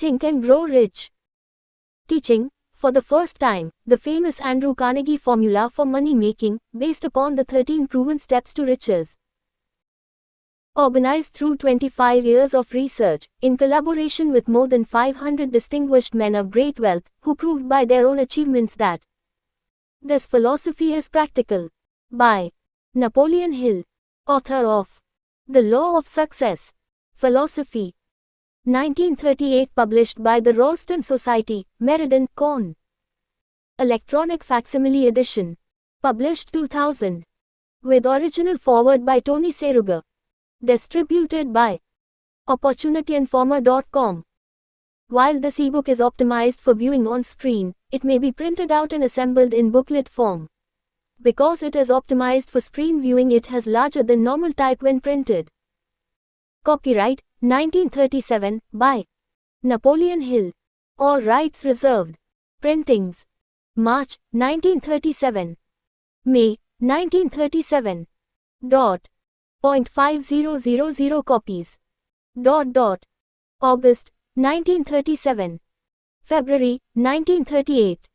Think and Grow Rich. Teaching, for the first time, the famous Andrew Carnegie formula for money making, based upon the 13 proven steps to riches. Organized through 25 years of research, in collaboration with more than 500 distinguished men of great wealth, who proved by their own achievements that this philosophy is practical. By Napoleon Hill, author of The Law of Success, Philosophy, 1938, published by the Royston Society, Meriden, Con. Electronic facsimile edition. Published 2000. With original foreword by Tony Seruga. Distributed by OpportunityInformer.com. While this ebook is optimized for viewing on screen, it may be printed out and assembled in booklet form. Because it is optimized for screen viewing, it has larger than normal type when printed. Copyright 1937 by Napoleon Hill. All rights reserved. Printings March 1937. May 1937. .5000 copies. August 1937. February 1938.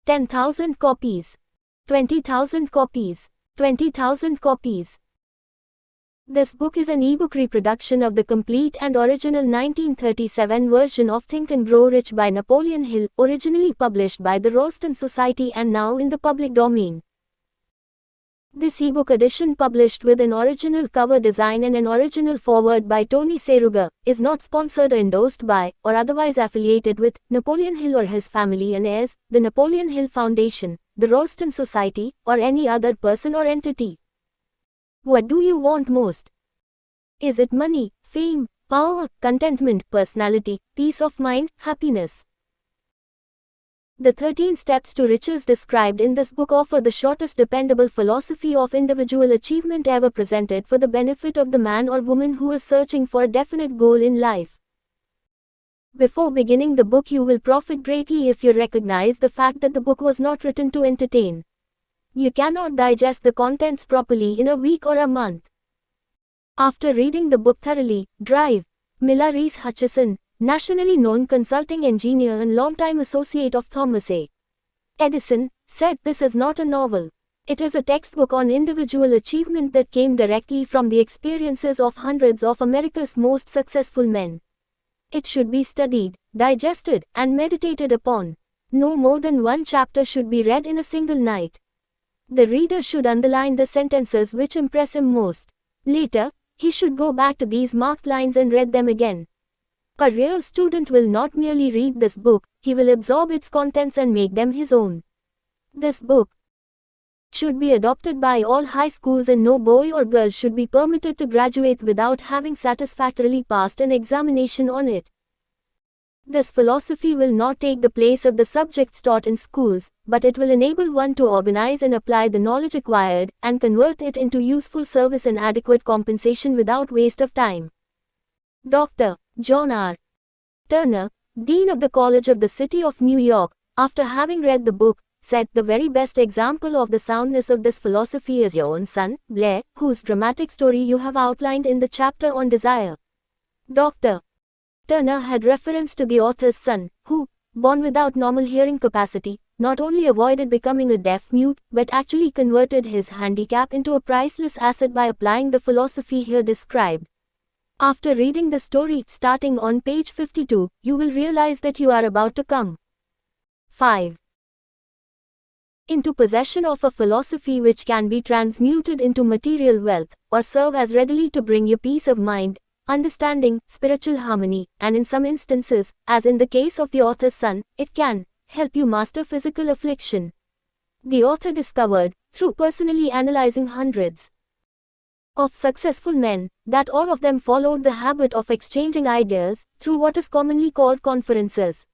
10,000 copies. 20,000 copies. 20,000 copies. This book is an ebook reproduction of the complete and original 1937 version of Think and Grow Rich by Napoleon Hill, originally published by the Royston Society and now in the public domain. This ebook edition, published with an original cover design and an original foreword by Tony Seruga, is not sponsored or endorsed by, or otherwise affiliated with, Napoleon Hill or his family and heirs, the Napoleon Hill Foundation, the Royston Society, or any other person or entity. What do you want most? Is it money, fame, power, contentment, personality, peace of mind, happiness? The 13 steps to riches described in this book offer the shortest dependable philosophy of individual achievement ever presented for the benefit of the man or woman who is searching for a definite goal in life. Before beginning the book, you will profit greatly if you recognize the fact that the book was not written to entertain. You cannot digest the contents properly in a week or a month. After reading the book thoroughly, Drive. Miller Reese Hutchison, nationally known consulting engineer and longtime associate of Thomas A. Edison, said this is not a novel. It is a textbook on individual achievement that came directly from the experiences of hundreds of America's most successful men. It should be studied, digested, and meditated upon. No more than one chapter should be read in a single night. The reader should underline the sentences which impress him most. Later, he should go back to these marked lines and read them again. A real student will not merely read this book, he will absorb its contents and make them his own. This book should be adopted by all high schools, and no boy or girl should be permitted to graduate without having satisfactorily passed an examination on it. This philosophy will not take the place of the subjects taught in schools, but it will enable one to organize and apply the knowledge acquired, and convert it into useful service and adequate compensation without waste of time. Dr. John R. Turner, Dean of the College of the City of New York, after having read the book, said the very best example of the soundness of this philosophy is your own son, Blair, whose dramatic story you have outlined in the chapter on desire. Dr. Turner had reference to the author's son, who, born without normal hearing capacity, not only avoided becoming a deaf-mute, but actually converted his handicap into a priceless asset by applying the philosophy here described. After reading the story, starting on page 52, you will realize that you are about to come 5. Into possession of a philosophy which can be transmuted into material wealth, or serve as readily to bring you peace of mind, understanding, spiritual harmony, and in some instances, as in the case of the author's son, it can help you master physical affliction. The author discovered, through personally analyzing hundreds of successful men, that all of them followed the habit of exchanging ideas through what is commonly called conferences.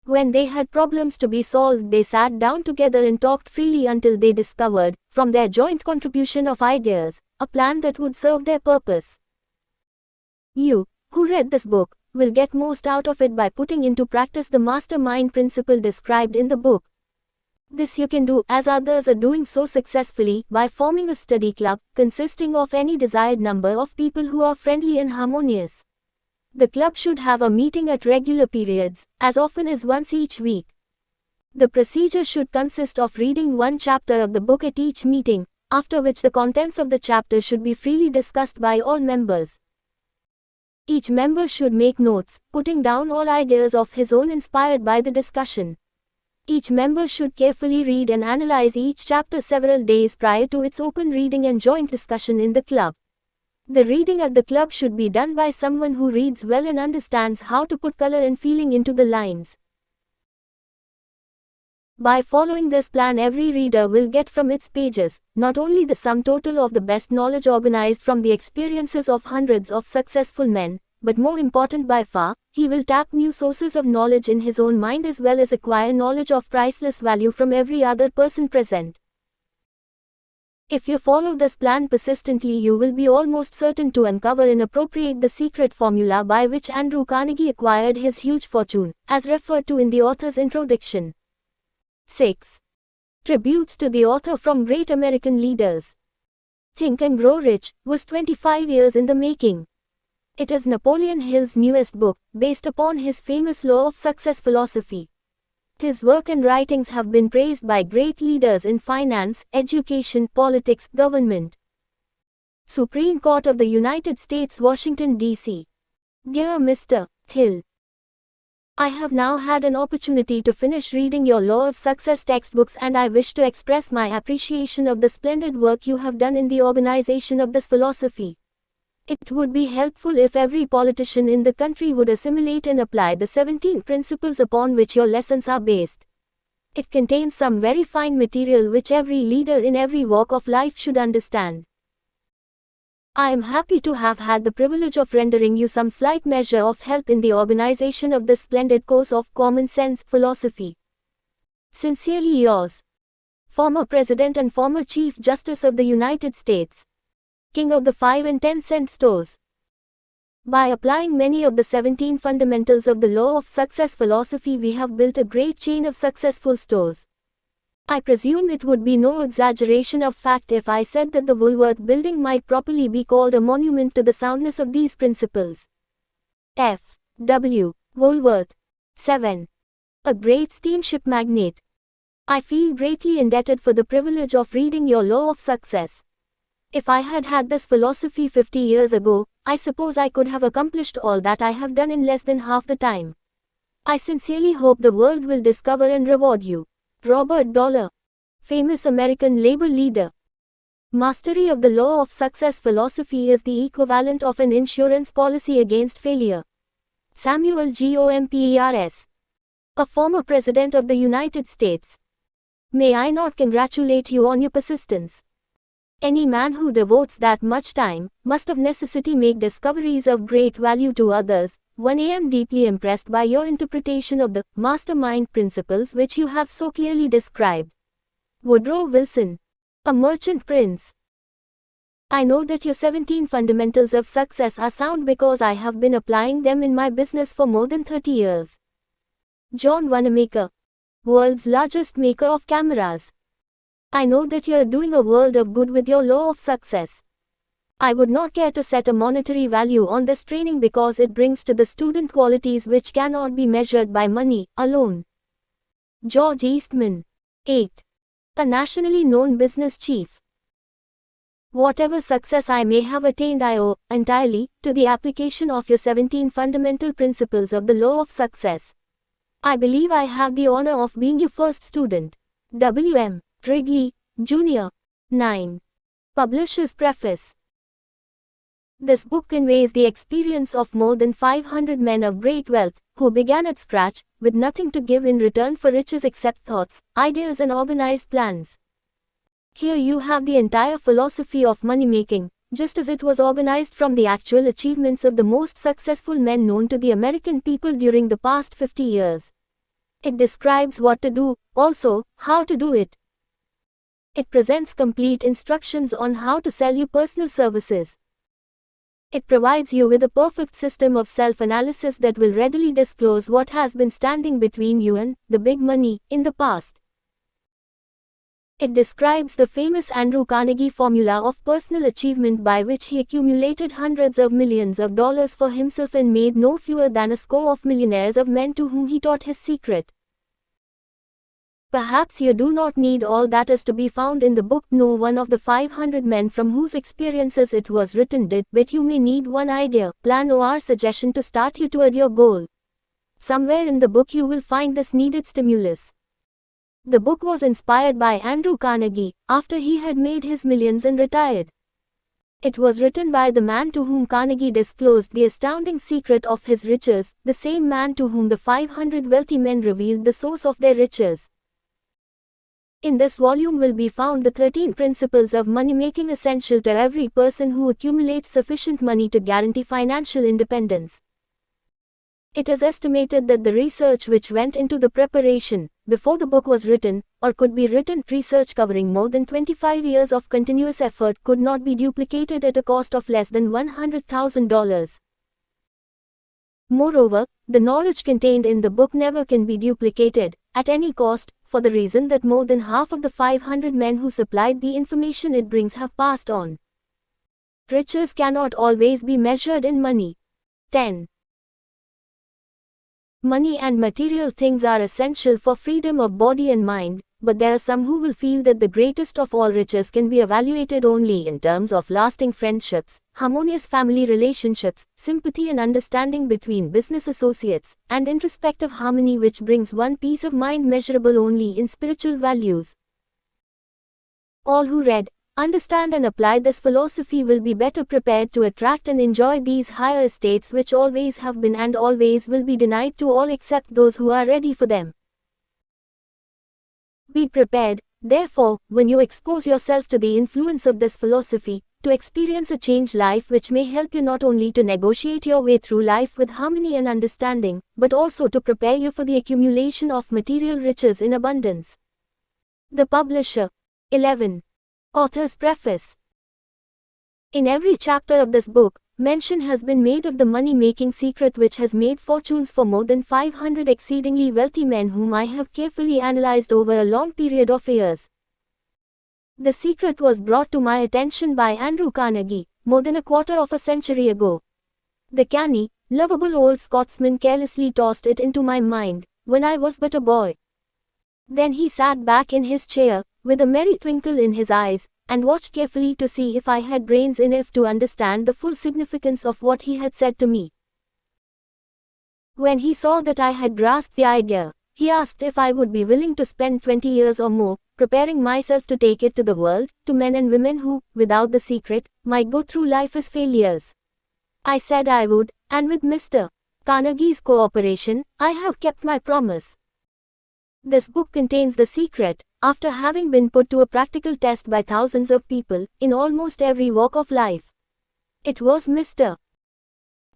When they had problems to be solved, they sat down together and talked freely until they discovered, from their joint contribution of ideas, a plan that would serve their purpose. You, who read this book, will get most out of it by putting into practice the mastermind principle described in the book. This you can do, as others are doing so successfully, by forming a study club, consisting of any desired number of people who are friendly and harmonious. The club should have a meeting at regular periods, as often as once each week. The procedure should consist of reading one chapter of the book at each meeting, after which the contents of the chapter should be freely discussed by all members. Each member should make notes, putting down all ideas of his own inspired by the discussion. Each member should carefully read and analyze each chapter several days prior to its open reading and joint discussion in the club. The reading at the club should be done by someone who reads well and understands how to put color and feeling into the lines. By following this plan, every reader will get from its pages, not only the sum total of the best knowledge organized from the experiences of hundreds of successful men, but more important by far, he will tap new sources of knowledge in his own mind as well as acquire knowledge of priceless value from every other person present. If you follow this plan persistently, you will be almost certain to uncover and appropriate the secret formula by which Andrew Carnegie acquired his huge fortune, as referred to in the author's introduction. 6. Tributes to the author from great American leaders. Think and Grow Rich was 25 years in the making. It is Napoleon Hill's newest book, based upon his famous Law of Success philosophy. His work and writings have been praised by great leaders in finance, education, politics, government. Supreme Court of the United States, Washington, D.C. Dear Mr. Hill, I have now had an opportunity to finish reading your Law of Success textbooks, and I wish to express my appreciation of the splendid work you have done in the organization of this philosophy. It would be helpful if every politician in the country would assimilate and apply the 17 principles upon which your lessons are based. It contains some very fine material which every leader in every walk of life should understand. I am happy to have had the privilege of rendering you some slight measure of help in the organization of this splendid course of common sense philosophy. Sincerely yours, former President and former Chief Justice of the United States, King of the 5 and 10 cent stores. By applying many of the 17 fundamentals of the Law of Success philosophy, we have built a great chain of successful stores. I presume it would be no exaggeration of fact if I said that the Woolworth building might properly be called a monument to the soundness of these principles. F. W. Woolworth. 7. A great steamship magnate. I feel greatly indebted for the privilege of reading your Law of Success. If I had had this philosophy 50 years ago, I suppose I could have accomplished all that I have done in less than half the time. I sincerely hope the world will discover and reward you. Robert Dollar, famous American labor leader. Mastery of the Law of Success philosophy is the equivalent of an insurance policy against failure. Samuel Gompers, a former President of the United States. May I not congratulate you on your persistence? Any man who devotes that much time must of necessity make discoveries of great value to others. 1. I am deeply impressed by your interpretation of the mastermind principles which you have so clearly described. Woodrow Wilson, a merchant prince. I know that your 17 fundamentals of success are sound because I have been applying them in my business for more than 30 years. John Wanamaker, world's largest maker of cameras. I know that you are doing a world of good with your Law of Success. I would not care to set a monetary value on this training because it brings to the student qualities which cannot be measured by money alone. George Eastman. 8. A nationally known business chief. Whatever success I may have attained, I owe entirely to the application of your 17 fundamental principles of the Law of Success. I believe I have the honor of being your first student. W.M. Wrigley, Jr. 9. Publisher's Preface. This book conveys the experience of more than 500 men of great wealth, who began at scratch, with nothing to give in return for riches except thoughts, ideas and organized plans. Here you have the entire philosophy of money-making, just as it was organized from the actual achievements of the most successful men known to the American people during the past 50 years. It describes what to do, also, how to do it. It presents complete instructions on how to sell your personal services. It provides you with a perfect system of self-analysis that will readily disclose what has been standing between you and the big money in the past. It describes the famous Andrew Carnegie formula of personal achievement by which he accumulated hundreds of millions of dollars for himself and made no fewer than a score of millionaires of men to whom he taught his secret. Perhaps you do not need all that is to be found in the book. No one of the 500 men from whose experiences it was written did, but you may need one idea, plan or suggestion to start you toward your goal. Somewhere in the book you will find this needed stimulus. The book was inspired by Andrew Carnegie, after he had made his millions and retired. It was written by the man to whom Carnegie disclosed the astounding secret of his riches, the same man to whom the 500 wealthy men revealed the source of their riches. In this volume will be found the 13 principles of money making essential to every person who accumulates sufficient money to guarantee financial independence. It is estimated that the research which went into the preparation, before the book was written, or could be written, research covering more than 25 years of continuous effort, could not be duplicated at a cost of less than $100,000. Moreover, the knowledge contained in the book never can be duplicated, at any cost, for the reason that more than half of the 500 men who supplied the information it brings have passed on. Riches cannot always be measured in money. 10. Money and material things are essential for freedom of body and mind, but there are some who will feel that the greatest of all riches can be evaluated only in terms of lasting friendships, harmonious family relationships, sympathy and understanding between business associates, and introspective harmony which brings one peace of mind measurable only in spiritual values. All who read, understand and apply this philosophy will be better prepared to attract and enjoy these higher estates which always have been and always will be denied to all except those who are ready for them. Be prepared, therefore, when you expose yourself to the influence of this philosophy, to experience a changed life which may help you not only to negotiate your way through life with harmony and understanding, but also to prepare you for the accumulation of material riches in abundance. The Publisher. 11. Author's Preface. In every chapter of this book, mention has been made of the money-making secret which has made fortunes for more than 500 exceedingly wealthy men whom I have carefully analyzed over a long period of years. The secret was brought to my attention by Andrew Carnegie, more than a quarter of a century ago. The canny, lovable old Scotsman carelessly tossed it into my mind, when I was but a boy. Then he sat back in his chair, with a merry twinkle in his eyes, and watched carefully to see if I had brains enough to understand the full significance of what he had said to me. When he saw that I had grasped the idea, he asked if I would be willing to spend 20 years or more, preparing myself to take it to the world, to men and women who, without the secret, might go through life as failures. I said I would, and with Mr. Carnegie's cooperation, I have kept my promise. This book contains the secret, after having been put to a practical test by thousands of people, in almost every walk of life. It was Mr.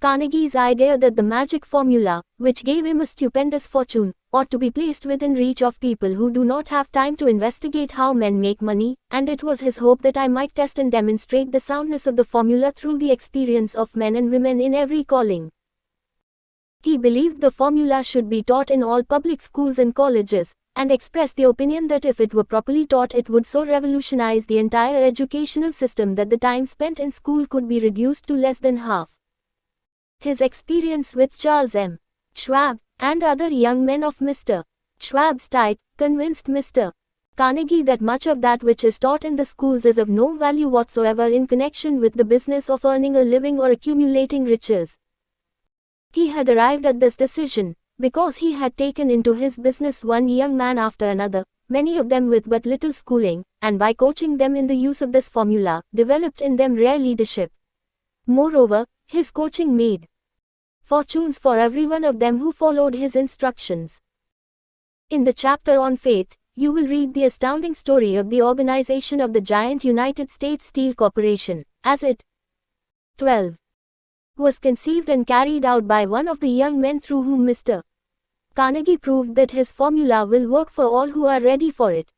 Carnegie's idea that the magic formula, which gave him a stupendous fortune, ought to be placed within reach of people who do not have time to investigate how men make money, and it was his hope that I might test and demonstrate the soundness of the formula through the experience of men and women in every calling. He believed the formula should be taught in all public schools and colleges, and expressed the opinion that if it were properly taught it would so revolutionize the entire educational system that the time spent in school could be reduced to less than half. His experience with Charles M. Schwab, and other young men of Mr. Schwab's type, convinced Mr. Carnegie that much of that which is taught in the schools is of no value whatsoever in connection with the business of earning a living or accumulating riches. He had arrived at this decision, because he had taken into his business one young man after another, many of them with but little schooling, and by coaching them in the use of this formula, developed in them rare leadership. Moreover, his coaching made fortunes for every one of them who followed his instructions. In the chapter on faith, you will read the astounding story of the organization of the giant United States Steel Corporation, as it 12. Was conceived and carried out by one of the young men through whom Mr. Carnegie proved that his formula will work for all who are ready for it.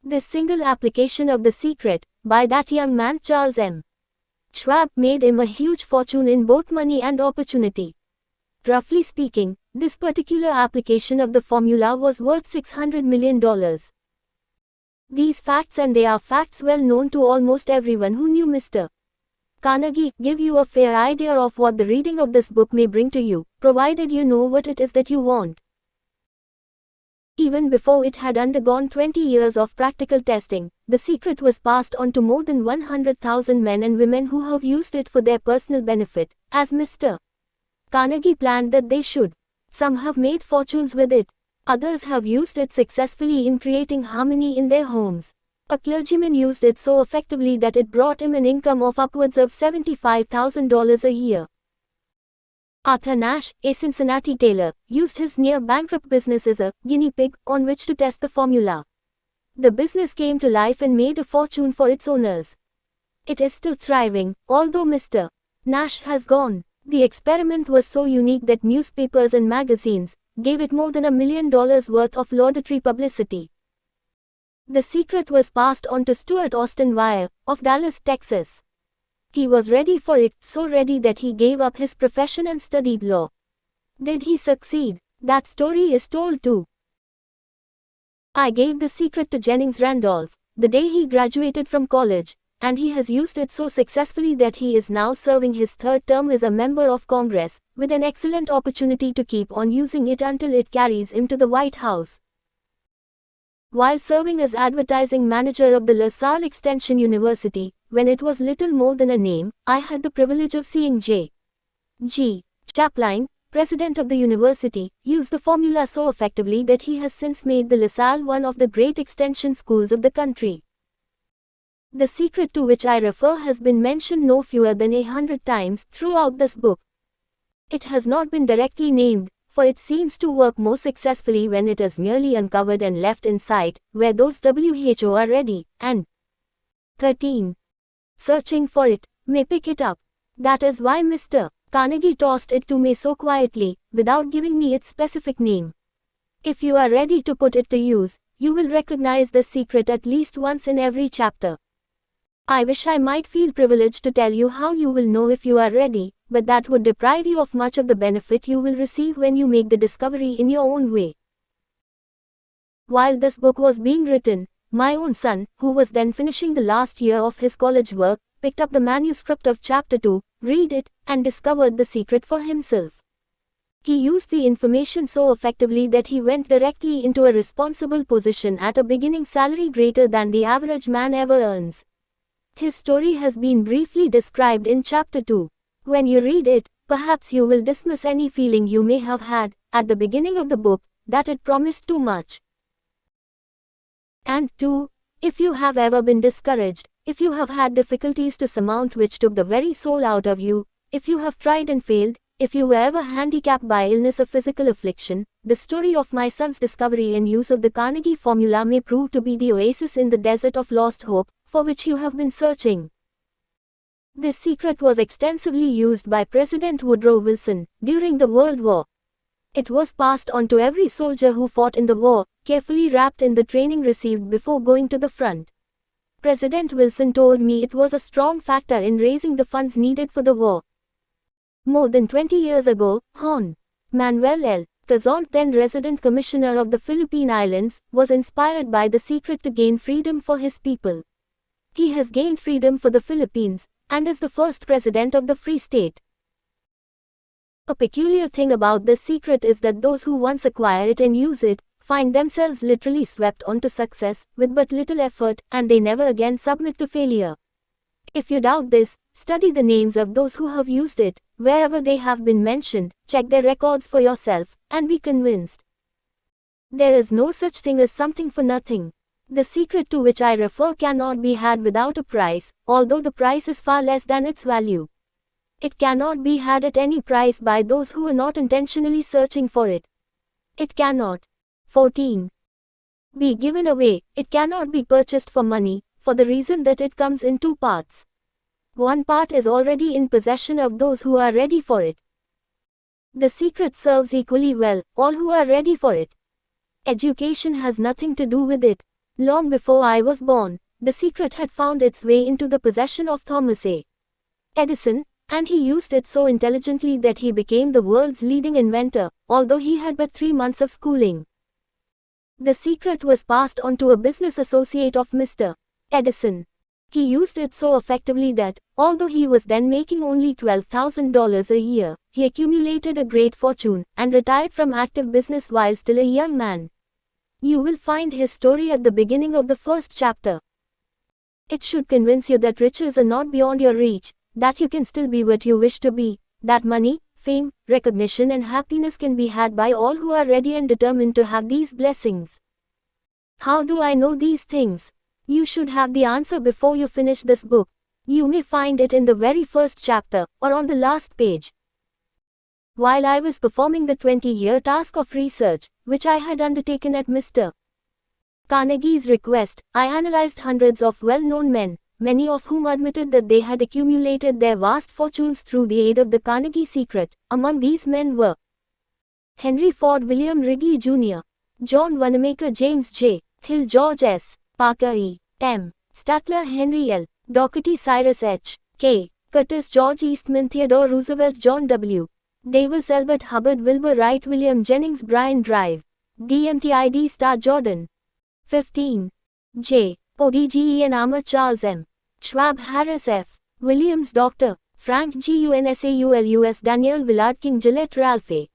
This single application of the secret, by that young man Charles M. Schwab, made him a huge fortune in both money and opportunity. Roughly speaking, this particular application of the formula was worth $600 million. These facts, and they are facts well known to almost everyone who knew Mr. Carnegie, give you a fair idea of what the reading of this book may bring to you, provided you know what it is that you want. Even before it had undergone 20 years of practical testing, the secret was passed on to more than 100,000 men and women who have used it for their personal benefit, as Mr. Carnegie planned that they should. Some have made fortunes with it. Others have used it successfully in creating harmony in their homes. A clergyman used it so effectively that it brought him an income of upwards of $75,000 a year. Arthur Nash, a Cincinnati tailor, used his near-bankrupt business as a guinea pig on which to test the formula. The business came to life and made a fortune for its owners. It is still thriving, although Mr. Nash has gone. The experiment was so unique that newspapers and magazines gave it more than $1 million worth of laudatory publicity. The secret was passed on to Stuart Austin Weir, of Dallas, Texas. He was ready for it, so ready that he gave up his profession and studied law. Did he succeed? That story is told too. I gave the secret to Jennings Randolph the day he graduated from college, and he has used it so successfully that he is now serving his third term as a member of Congress, with an excellent opportunity to keep on using it until it carries him to the White House. While serving as advertising manager of the LaSalle Extension University, when it was little more than a name, I had the privilege of seeing J.G. Chaplin, president of the university, use the formula so effectively that he has since made the LaSalle one of the great extension schools of the country. The secret to which I refer has been mentioned no fewer than 100 times throughout this book. It has not been directly named, for it seems to work more successfully when it is merely uncovered and left in sight, where those WHO are ready, and 13. Searching for it, may pick it up. That is why Mr. Carnegie tossed it to me so quietly, without giving me its specific name. If you are ready to put it to use, you will recognize the secret at least once in every chapter. I wish I might feel privileged to tell you how you will know if you are ready, but that would deprive you of much of the benefit you will receive when you make the discovery in your own way. While this book was being written, my own son, who was then finishing the last year of his college work, picked up the manuscript of Chapter 2, read it, and discovered the secret for himself. He used the information so effectively that he went directly into a responsible position at a beginning salary greater than the average man ever earns. His story has been briefly described in Chapter 2. When you read it, perhaps you will dismiss any feeling you may have had, at the beginning of the book, that it promised too much. And 2. If you have ever been discouraged, if you have had difficulties to surmount which took the very soul out of you, if you have tried and failed, if you were ever handicapped by illness or physical affliction, the story of my son's discovery and use of the Carnegie formula may prove to be the oasis in the desert of lost hope, for which you have been searching. This secret was extensively used by President Woodrow Wilson during the World War. It was passed on to every soldier who fought in the war, carefully wrapped in the training received before going to the front. President Wilson told me it was a strong factor in raising the funds needed for the war. More than 20 years ago, Hon. Manuel L. Quezon, then resident commissioner of the Philippine Islands, was inspired by the secret to gain freedom for his people. He has gained freedom for the Philippines, and is the first president of the Free State. A peculiar thing about this secret is that those who once acquire it and use it, find themselves literally swept onto success, with but little effort, and they never again submit to failure. If you doubt this, study the names of those who have used it, wherever they have been mentioned, check their records for yourself, and be convinced. There is no such thing as something for nothing. The secret to which I refer cannot be had without a price, although the price is far less than its value. It cannot be had at any price by those who are not intentionally searching for it. It cannot. 14. Be given away. It cannot be purchased for money, for the reason that it comes in two parts. One part is already in possession of those who are ready for it. The secret serves equally well all who are ready for it. Education has nothing to do with it. Long before I was born, the secret had found its way into the possession of Thomas A. Edison, and he used it so intelligently that he became the world's leading inventor, although he had but 3 months of schooling. The secret was passed on to a business associate of Mr. Edison. He used it so effectively that, although he was then making only $12,000 a year, he accumulated a great fortune and retired from active business while still a young man. You will find his story at the beginning of the first chapter. It should convince you that riches are not beyond your reach, that you can still be what you wish to be, that money, fame, recognition and happiness can be had by all who are ready and determined to have these blessings. How do I know these things? You should have the answer before you finish this book. You may find it in the very first chapter, or on the last page. While I was performing the 20-year task of research, which I had undertaken at Mr. Carnegie's request, I analyzed hundreds of well-known men, many of whom admitted that they had accumulated their vast fortunes through the aid of the Carnegie secret. Among these men were Henry Ford, William Wrigley Jr., John Wanamaker, James J. Hill, George S. Parker, E. M. Statler, Henry L. Doherty, Cyrus H. K. Curtis, George Eastman, Theodore Roosevelt, John W. Davis, Albert Hubbard, Wilbur Wright, William Jennings, Brian Drive, DMTID Star Jordan. 15. J. ODGE and Armour, Charles M. Schwab, Harris F. Williams, Dr. Frank G. UNSAULUS, Daniel Willard King, Gillette, Ralph A.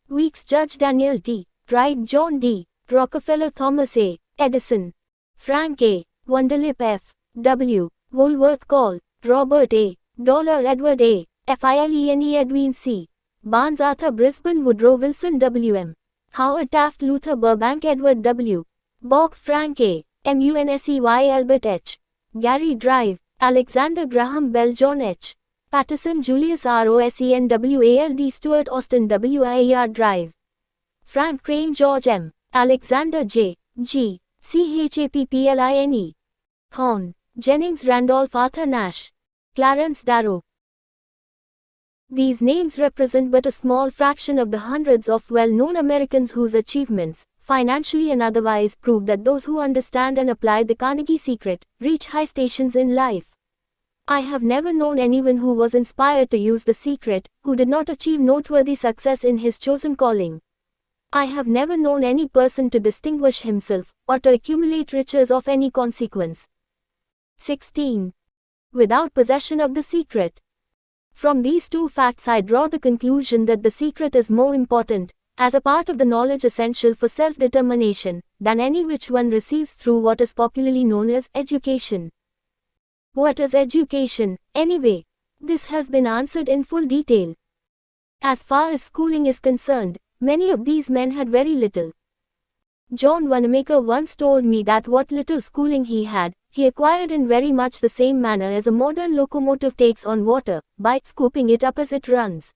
Weeks, Judge Daniel T. Wright, John D. Rockefeller, Thomas A. Edison, Frank A. Wunderlip, F. W. Woolworth, Call, Robert A. Dollar, Edward A. Filene, Edwin C. Barnes, Arthur Brisbane, Woodrow Wilson, W. M. Howard Taft, Luther Burbank, Edward W. Bok, Frank A. Munsey, Albert H. Gary Drive, Alexander Graham Bell, John H. Patterson, Julius Rosen, Wald Stewart, Austin Wier Drive, Frank Crane, George M. Alexander J. G. Chappline, Horn, Jennings, Randolph, Arthur Nash, Clarence Darrow. These names represent but a small fraction of the hundreds of well-known Americans whose achievements, financially and otherwise, prove that those who understand and apply the Carnegie secret reach high stations in life. I have never known anyone who was inspired to use the secret who did not achieve noteworthy success in his chosen calling. I have never known any person to distinguish himself or to accumulate riches of any consequence. 16. Without possession of the secret. From these two facts I draw the conclusion that the secret is more important, as a part of the knowledge essential for self-determination, than any which one receives through what is popularly known as education. What is education, anyway? This has been answered in full detail. As far as schooling is concerned, many of these men had very little. John Wanamaker once told me that what little schooling he had, he acquired in very much the same manner as a modern locomotive takes on water, by scooping it up as it runs.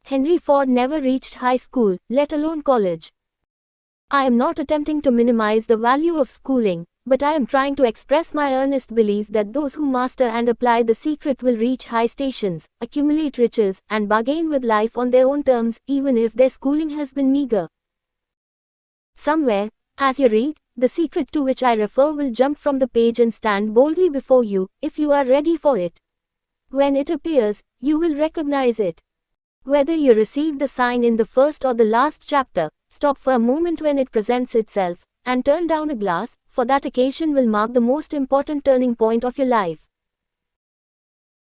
Henry Ford never reached high school, let alone college. I am not attempting to minimize the value of schooling, but I am trying to express my earnest belief that those who master and apply the secret will reach high stations, accumulate riches, and bargain with life on their own terms, even if their schooling has been meager. Somewhere, as you read, the secret to which I refer will jump from the page and stand boldly before you, if you are ready for it. When it appears, you will recognize it. Whether you receive the sign in the first or the last chapter, stop for a moment when it presents itself, and turn down a glass, for that occasion will mark the most important turning point of your life.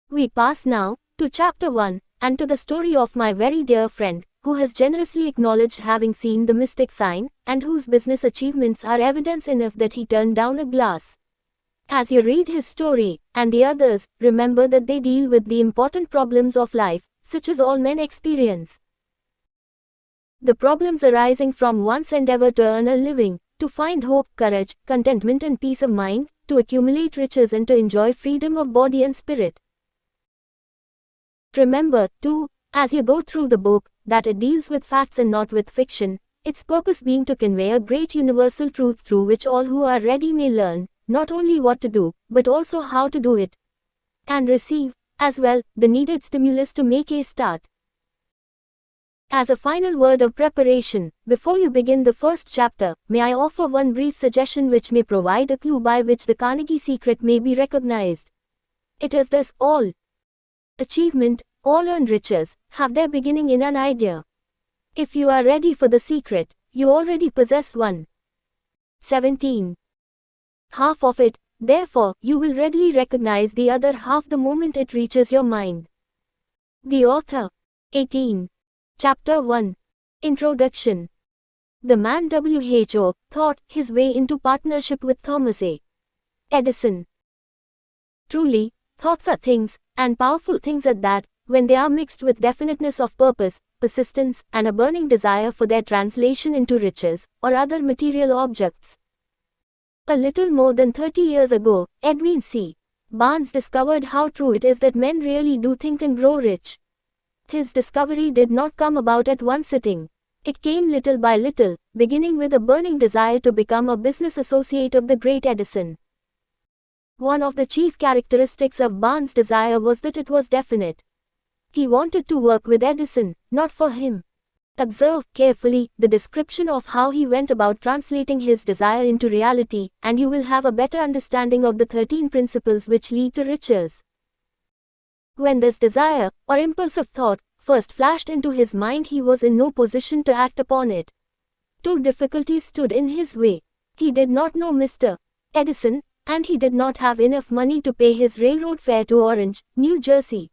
We pass now to chapter 1, and to the story of my very dear friend, who has generously acknowledged having seen the mystic sign, and whose business achievements are evidence enough that he turned down a glass. As you read his story, and the others, remember that they deal with the important problems of life, such as all men experience. The problems arising from one's endeavor to earn a living, to find hope, courage, contentment and peace of mind, to accumulate riches and to enjoy freedom of body and spirit. Remember, too, as you go through the book, that it deals with facts and not with fiction, its purpose being to convey a great universal truth through which all who are ready may learn, not only what to do, but also how to do it. And receive, as well, the needed stimulus to make a start. As a final word of preparation, before you begin the first chapter, may I offer one brief suggestion which may provide a clue by which the Carnegie secret may be recognized. It is this: all achievement, all earned riches, have their beginning in an idea. If you are ready for the secret, you already possess one. 17. Half of it, therefore, you will readily recognize the other half the moment it reaches your mind. The author. 18. Chapter 1. Introduction. The man WHO thought his way into partnership with Thomas A. Edison. Truly, thoughts are things, and powerful things at that, when they are mixed with definiteness of purpose, persistence, and a burning desire for their translation into riches, or other material objects. A little more than 30 years ago, Edwin C. Barnes discovered how true it is that men really do think and grow rich. His discovery did not come about at one sitting. It came little by little, beginning with a burning desire to become a business associate of the great Edison. One of the chief characteristics of Barnes' desire was that it was definite. He wanted to work with Edison, not for him. Observe carefully the description of how he went about translating his desire into reality, and you will have a better understanding of the 13 principles which lead to riches. When this desire, or impulse of thought, first flashed into his mind, he was in no position to act upon it. Two difficulties stood in his way. He did not know Mr. Edison, and he did not have enough money to pay his railroad fare to Orange, New Jersey.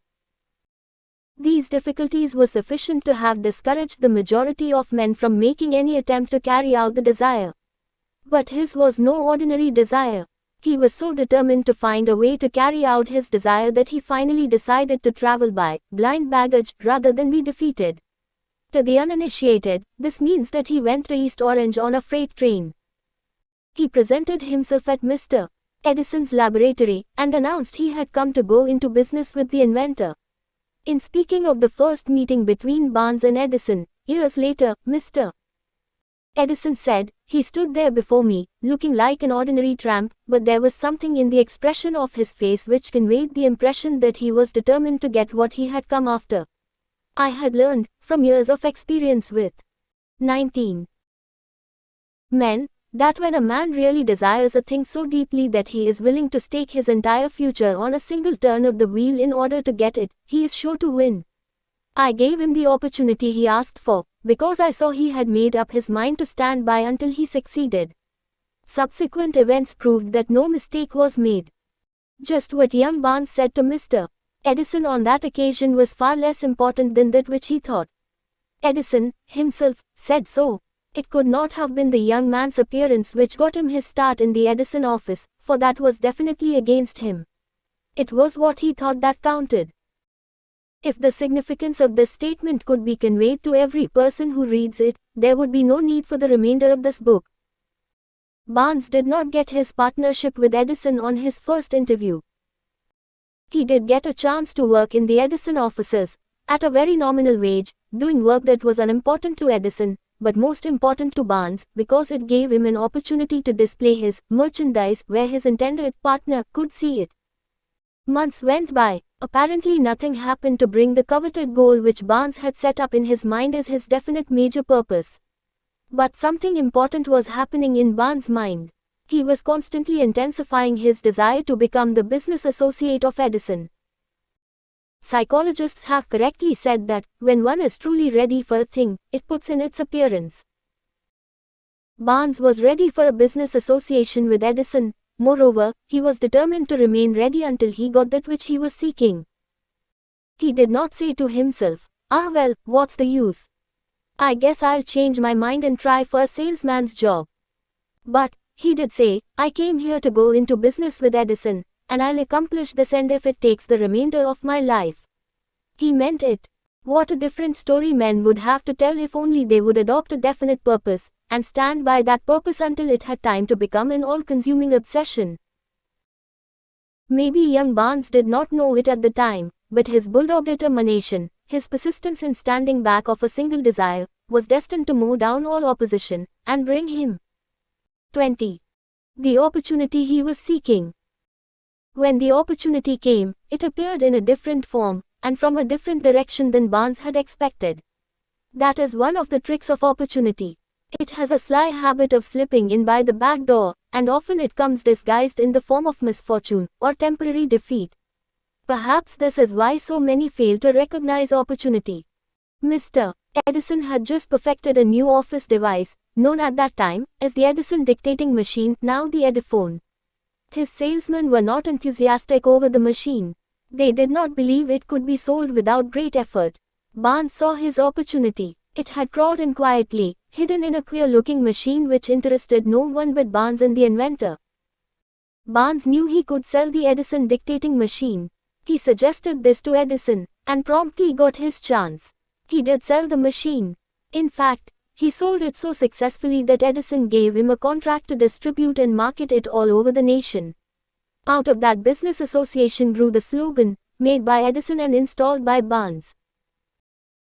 These difficulties were sufficient to have discouraged the majority of men from making any attempt to carry out the desire. But his was no ordinary desire. He was so determined to find a way to carry out his desire that he finally decided to travel by blind baggage rather than be defeated. To the uninitiated, this means that he went to East Orange on a freight train. He presented himself at Mr. Edison's laboratory and announced he had come to go into business with the inventor. In speaking of the first meeting between Barnes and Edison, years later, Mr. Edison said, "He stood there before me, looking like an ordinary tramp, but there was something in the expression of his face which conveyed the impression that he was determined to get what he had come after. I had learned, from years of experience with 19 men, that when a man really desires a thing so deeply that he is willing to stake his entire future on a single turn of the wheel in order to get it, he is sure to win. I gave him the opportunity he asked for, because I saw he had made up his mind to stand by until he succeeded. Subsequent events proved that no mistake was made. Just what young Barnes said to Mr. Edison on that occasion was far less important than that which he thought. Edison, himself, said so. It could not have been the young man's appearance which got him his start in the Edison office, for that was definitely against him. It was what he thought that counted. If the significance of this statement could be conveyed to every person who reads it, there would be no need for the remainder of this book. Barnes did not get his partnership with Edison on his first interview. He did get a chance to work in the Edison offices, at a very nominal wage, doing work that was unimportant to Edison, but most important to Barnes, because it gave him an opportunity to display his merchandise where his intended partner could see it. Months went by. Apparently nothing happened to bring the coveted goal which Barnes had set up in his mind as his definite major purpose. But something important was happening in Barnes' mind. He was constantly intensifying his desire to become the business associate of Edison. Psychologists have correctly said that, when one is truly ready for a thing, it puts in its appearance. Barnes was ready for a business association with Edison. Moreover, he was determined to remain ready until he got that which he was seeking. He did not say to himself, "Ah well, what's the use? I guess I'll change my mind and try for a salesman's job." But, he did say, "I came here to go into business with Edison, and I'll accomplish this end if it takes the remainder of my life." He meant it. What a different story men would have to tell if only they would adopt a definite purpose, and stand by that purpose until it had time to become an all-consuming obsession. Maybe young Barnes did not know it at the time, but his bulldog determination, his persistence in standing back of a single desire, was destined to mow down all opposition, and bring him 20. The opportunity he was seeking. When the opportunity came, it appeared in a different form, and from a different direction than Barnes had expected. That is one of the tricks of opportunity. It has a sly habit of slipping in by the back door, and often it comes disguised in the form of misfortune, or temporary defeat. Perhaps this is why so many fail to recognize opportunity. Mr. Edison had just perfected a new office device, known at that time as the Edison dictating machine, now the Ediphone. His salesmen were not enthusiastic over the machine. They did not believe it could be sold without great effort. Barnes saw his opportunity. It had crawled in quietly, hidden in a queer-looking machine which interested no one but Barnes and the inventor. Barnes knew he could sell the Edison dictating machine. He suggested this to Edison, and promptly got his chance. He did sell the machine. In fact, he sold it so successfully that Edison gave him a contract to distribute and market it all over the nation. Out of that business association grew the slogan, "Made by Edison and installed by Barnes."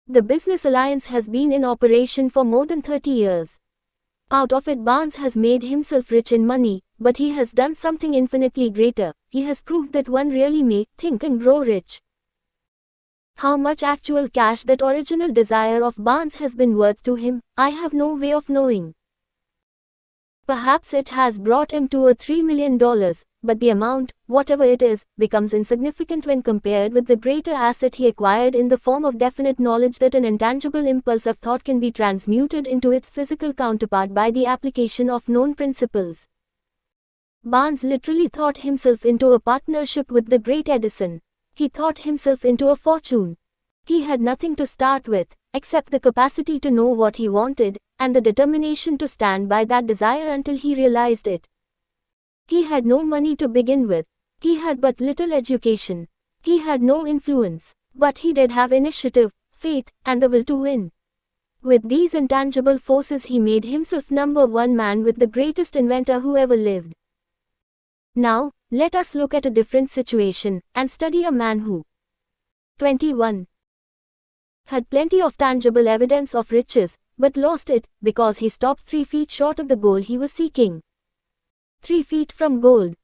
The business alliance has been in operation for more than 30 years. Out of it Barnes has made himself rich in money, but he has done something infinitely greater. He has proved that one really may think and grow rich. How much actual cash that original desire of Barnes has been worth to him, I have no way of knowing. Perhaps it has brought him to a $3 million, but the amount, whatever it is, becomes insignificant when compared with the greater asset he acquired in the form of definite knowledge that an intangible impulse of thought can be transmuted into its physical counterpart by the application of known principles. Barnes literally thought himself into a partnership with the great Edison. He thought himself into a fortune. He had nothing to start with, except the capacity to know what he wanted, and the determination to stand by that desire until he realized it. He had no money to begin with. He had but little education. He had no influence. But he did have initiative, faith, and the will to win. With these intangible forces he made himself number one man with the greatest inventor who ever lived. Now, let us look at a different situation, and study a man who 21. Had plenty of tangible evidence of riches, but lost it, because he stopped 3 feet short of the goal he was seeking. 3 feet from gold.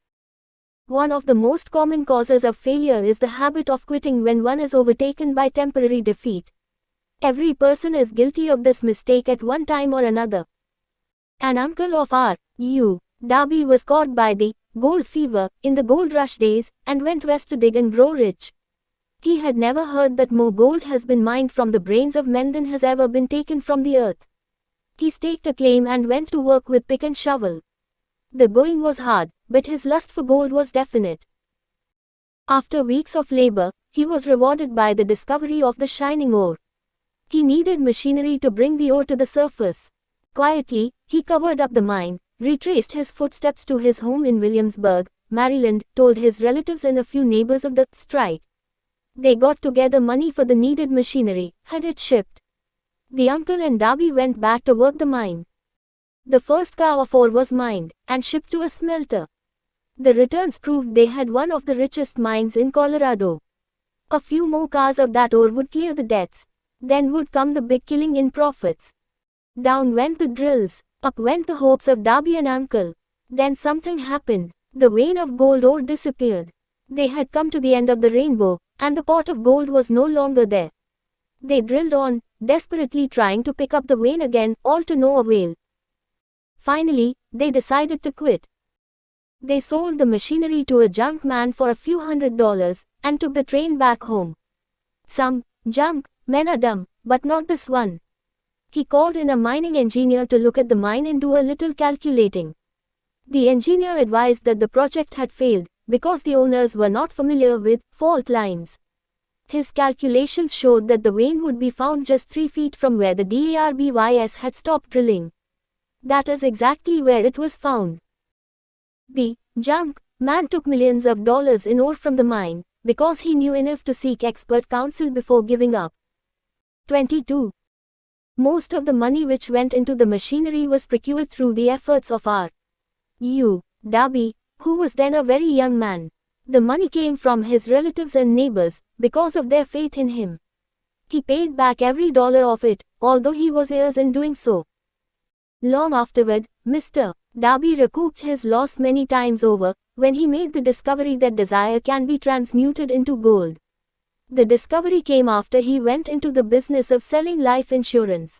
One of the most common causes of failure is the habit of quitting when one is overtaken by temporary defeat. Every person is guilty of this mistake at one time or another. An uncle of R.U. Darby was caught by the gold fever in the gold rush days, and went west to dig and grow rich. He had never heard that more gold has been mined from the brains of men than has ever been taken from the earth. He staked a claim and went to work with pick and shovel. The going was hard, but his lust for gold was definite. After weeks of labor, he was rewarded by the discovery of the shining ore. He needed machinery to bring the ore to the surface. Quietly, he covered up the mine, retraced his footsteps to his home in Williamsburg, Maryland, told his relatives and a few neighbors of the strike. They got together money for the needed machinery, had it shipped. The uncle and Darby went back to work the mine. The first car of ore was mined, and shipped to a smelter. The returns proved they had one of the richest mines in Colorado. A few more cars of that ore would clear the debts. Then would come the big killing in profits. Down went the drills, up went the hopes of Darby and uncle. Then something happened. The vein of gold ore disappeared. They had come to the end of the rainbow, and the pot of gold was no longer there. They drilled on, desperately trying to pick up the vein again, all to no avail. Finally, they decided to quit. They sold the machinery to a junk man for a few $100s, and took the train back home. Some junk men are dumb, but not this one. He called in a mining engineer to look at the mine and do a little calculating. The engineer advised that the project had failed, because the owners were not familiar with fault lines. His calculations showed that the vein would be found just 3 feet from where the DARBYS had stopped drilling. That is exactly where it was found. The junk man took millions of dollars in ore from the mine, because he knew enough to seek expert counsel before giving up. 22. Most of the money which went into the machinery was procured through the efforts of R.U. Darby, who was then a very young man. The money came from his relatives and neighbors, because of their faith in him. He paid back every dollar of it, although he was years in doing so. Long afterward, Mr. Darby recouped his loss many times over, when he made the discovery that desire can be transmuted into gold. The discovery came after he went into the business of selling life insurance.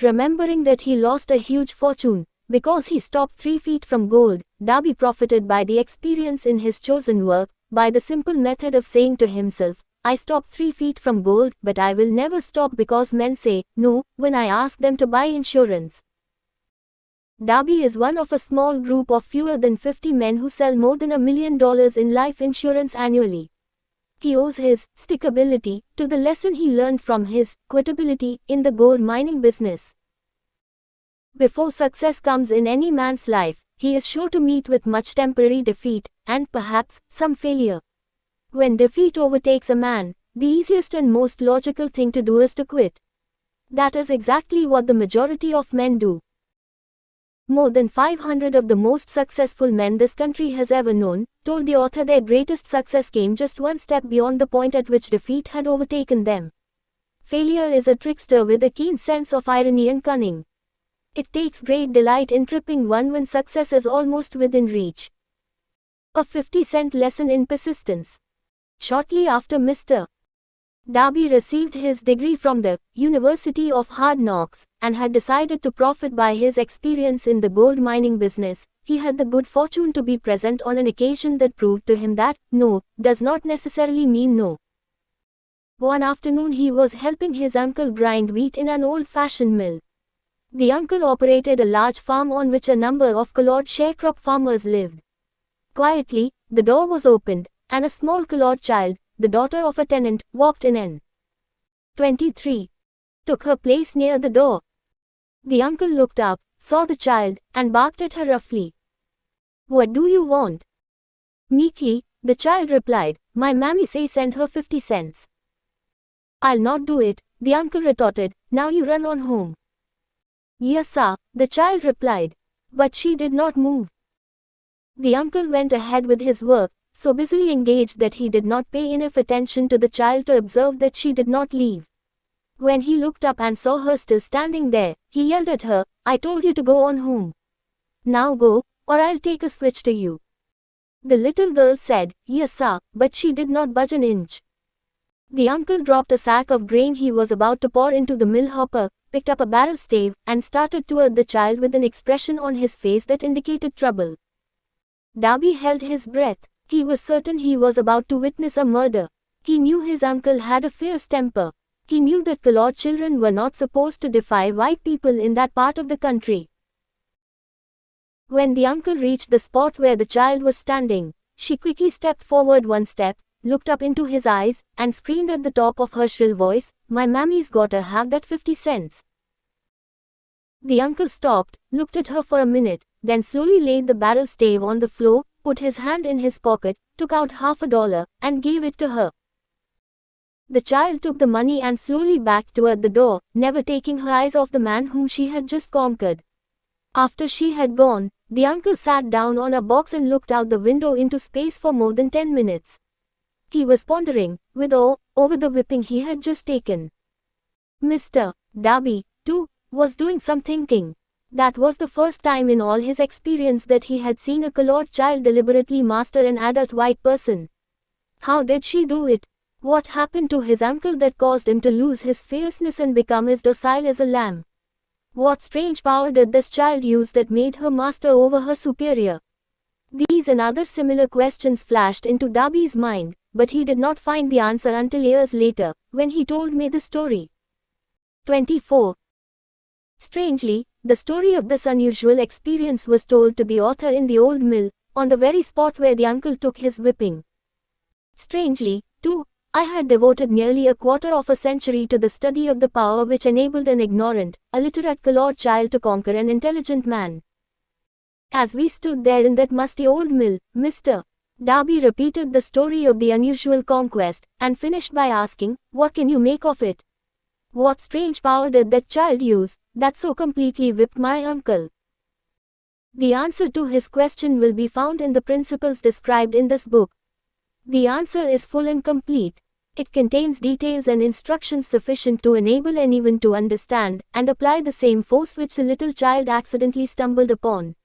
Remembering that he lost a huge fortune, because he stopped 3 feet from gold, Darby profited by the experience in his chosen work, by the simple method of saying to himself, I stopped 3 feet from gold, but I will never stop because men say no when I ask them to buy insurance. Darby is one of a small group of fewer than 50 men who sell more than $1 million in life insurance annually. He owes his stickability to the lesson he learned from his quitability in the gold mining business. Before success comes in any man's life, he is sure to meet with much temporary defeat, and perhaps some failure. When defeat overtakes a man, the easiest and most logical thing to do is to quit. That is exactly what the majority of men do. More than 500 of the most successful men this country has ever known told the author their greatest success came just one step beyond the point at which defeat had overtaken them. Failure is a trickster with a keen sense of irony and cunning. It takes great delight in tripping one when success is almost within reach. A 50-cent lesson in persistence. Shortly after Mr. Darby received his degree from the University of Hard Knocks, and had decided to profit by his experience in the gold mining business, he had the good fortune to be present on an occasion that proved to him that no does not necessarily mean no. One afternoon he was helping his uncle grind wheat in an old-fashioned mill. The uncle operated a large farm on which a number of colored sharecrop farmers lived. Quietly, the door was opened, and a small colored child, the daughter of a tenant, walked in and 23. Took her place near the door. The uncle looked up, saw the child, and barked at her roughly. "What do you want?" Meekly, the child replied, "My mammy say send her 50 cents. "I'll not do it," the uncle retorted, "now you run on home." "Yes sir," the child replied. But she did not move. The uncle went ahead with his work, so busily engaged that he did not pay enough attention to the child to observe that she did not leave. When he looked up and saw her still standing there, he yelled at her, "I told you to go on home. Now go, or I'll take a switch to you." The little girl said, "Yes sir," but she did not budge an inch. The uncle dropped a sack of grain he was about to pour into the mill hopper, picked up a barrel stave, and started toward the child with an expression on his face that indicated trouble. Darby held his breath. He was certain he was about to witness a murder. He knew his uncle had a fierce temper. He knew that colored children were not supposed to defy white people in that part of the country. When the uncle reached the spot where the child was standing, she quickly stepped forward one step, looked up into his eyes, and screamed at the top of her shrill voice, "My mammy's gotta have that 50 cents. The uncle stopped, looked at her for a minute, then slowly laid the barrel stave on the floor, put his hand in his pocket, took out $50, and gave it to her. The child took the money and slowly backed toward the door, never taking her eyes off the man whom she had just conquered. After she had gone, the uncle sat down on a box and looked out the window into space for more than 10 minutes. He was pondering, with awe, over the whipping he had just taken. Mr. Darby, too, was doing some thinking. That was the first time in all his experience that he had seen a colored child deliberately master an adult white person. How did she do it? What happened to his uncle that caused him to lose his fierceness and become as docile as a lamb? What strange power did this child use that made her master over her superior? These and other similar questions flashed into Darby's mind, but he did not find the answer until years later, when he told me the story. 24. Strangely, the story of this unusual experience was told to the author in the old mill, on the very spot where the uncle took his whipping. Strangely, too, I had devoted nearly a quarter of a century to the study of the power which enabled an ignorant, illiterate colored child to conquer an intelligent man. As we stood there in that musty old mill, Mr. Darby repeated the story of the unusual conquest, and finished by asking, "What can you make of it? What strange power did that child use, that so completely whipped my uncle?" The answer to his question will be found in the principles described in this book. The answer is full and complete. It contains details and instructions sufficient to enable anyone to understand and apply the same force which the little child accidentally stumbled upon.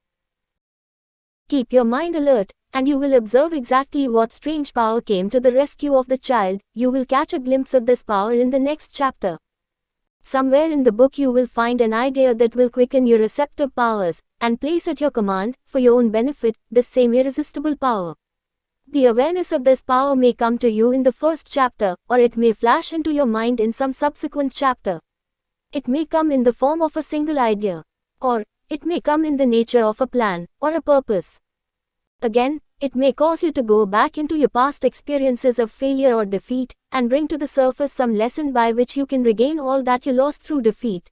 Keep your mind alert, and you will observe exactly what strange power came to the rescue of the child. You will catch a glimpse of this power in the next chapter. Somewhere in the book you will find an idea that will quicken your receptive powers, and place at your command, for your own benefit, this same irresistible power. The awareness of this power may come to you in the first chapter, or it may flash into your mind in some subsequent chapter. It may come in the form of a single idea, or it may come in the nature of a plan or a purpose. Again, it may cause you to go back into your past experiences of failure or defeat, and bring to the surface some lesson by which you can regain all that you lost through defeat.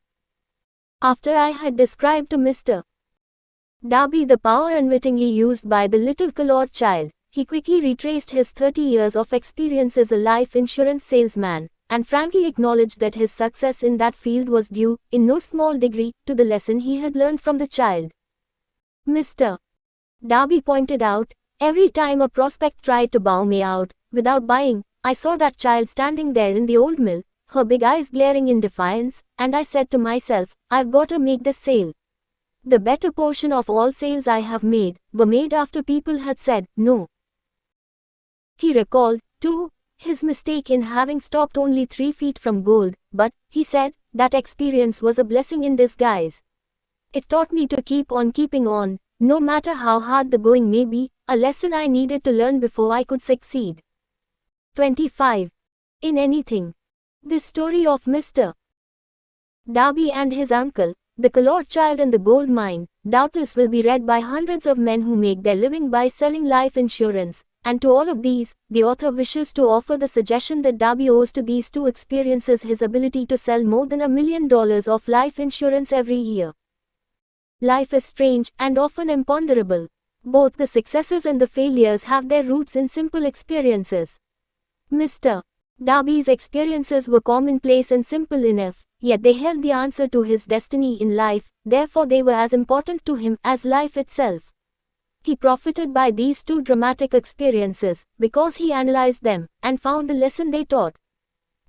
After I had described to Mr. Darby the power unwittingly used by the little colored child, he quickly retraced his 30 years of experience as a life insurance salesman, and frankly acknowledged that his success in that field was due, in no small degree, to the lesson he had learned from the child. Mr. Darby pointed out, every time a prospect tried to bow me out, without buying, I saw that child standing there in the old mill, her big eyes glaring in defiance, and I said to myself, I've got to make this sale. The better portion of all sales I have made, were made after people had said, no. He recalled, too, his mistake in having stopped only 3 feet from gold, but, he said, that experience was a blessing in disguise. It taught me to keep on keeping on, no matter how hard the going may be, a lesson I needed to learn before I could succeed. 25. In anything. This story of Mr. Darby and his uncle, the colored child and the gold mine, doubtless will be read by hundreds of men who make their living by selling life insurance, and to all of these, the author wishes to offer the suggestion that Darby owes to these 2 experiences his ability to sell more than $1 million of life insurance every year. Life is strange and often imponderable. Both the successes and the failures have their roots in simple experiences. Mr. Darby's experiences were commonplace and simple enough, yet they held the answer to his destiny in life, therefore they were as important to him as life itself. He profited by these 2 dramatic experiences, because he analyzed them, and found the lesson they taught.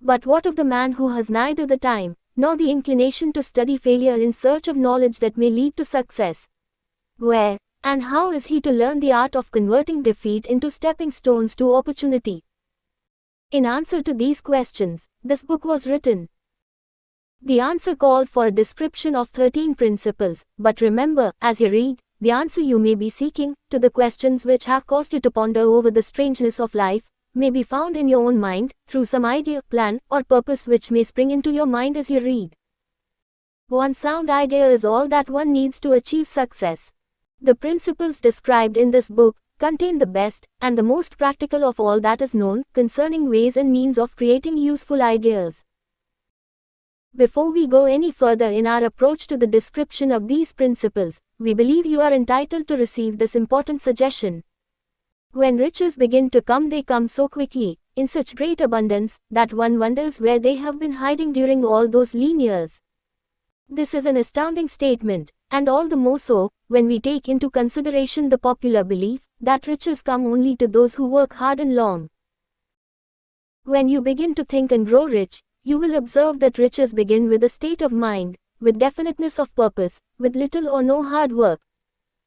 But what of the man who has neither the time, nor the inclination to study failure in search of knowledge that may lead to success? Where, and how is he to learn the art of converting defeat into stepping stones to opportunity? In answer to these questions, this book was written. The answer called for a description of 13 principles, but remember, as you read, the answer you may be seeking, to the questions which have caused you to ponder over the strangeness of life, may be found in your own mind, through some idea, plan, or purpose which may spring into your mind as you read. One sound idea is all that one needs to achieve success. The principles described in this book contain the best, and the most practical of all that is known, concerning ways and means of creating useful ideas. Before we go any further in our approach to the description of these principles, we believe you are entitled to receive this important suggestion. When riches begin to come, they come so quickly, in such great abundance, that one wonders where they have been hiding during all those lean years. This is an astounding statement, and all the more so, when we take into consideration the popular belief, that riches come only to those who work hard and long. When you begin to think and grow rich, you will observe that riches begin with a state of mind, with definiteness of purpose, with little or no hard work.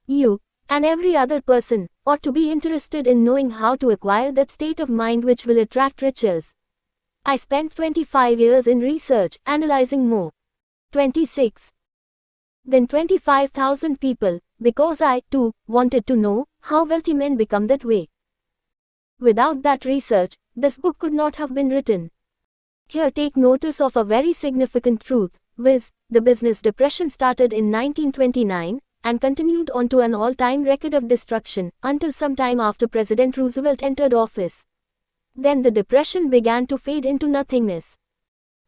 You, and every other person, ought to be interested in knowing how to acquire that state of mind which will attract riches. I spent 25 years in research, analyzing more. 26. Then 25,000 people, because I, too, wanted to know how wealthy men become that way. Without that research, this book could not have been written. Here take notice of a very significant truth, viz., the business depression started in 1929, and continued on to an all-time record of destruction, until some time after President Roosevelt entered office. Then the depression began to fade into nothingness.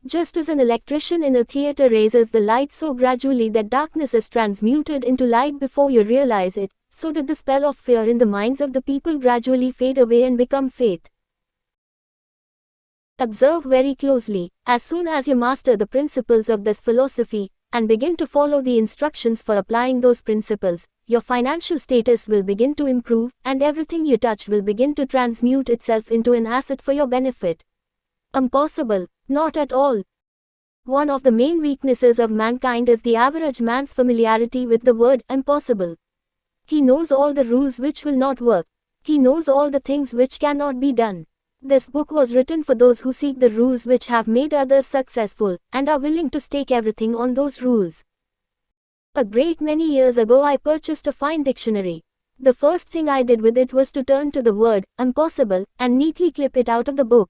Just as an electrician in a theater raises the light so gradually that darkness is transmuted into light before you realize it, so did the spell of fear in the minds of the people gradually fade away and become faith. Observe very closely, as soon as you master the principles of this philosophy, and begin to follow the instructions for applying those principles, your financial status will begin to improve, and everything you touch will begin to transmute itself into an asset for your benefit. Impossible? Not at all. One of the main weaknesses of mankind is the average man's familiarity with the word impossible. He knows all the rules which will not work. He knows all the things which cannot be done. This book was written for those who seek the rules which have made others successful, and are willing to stake everything on those rules. A great many years ago I purchased a fine dictionary. The first thing I did with it was to turn to the word impossible and neatly clip it out of the book.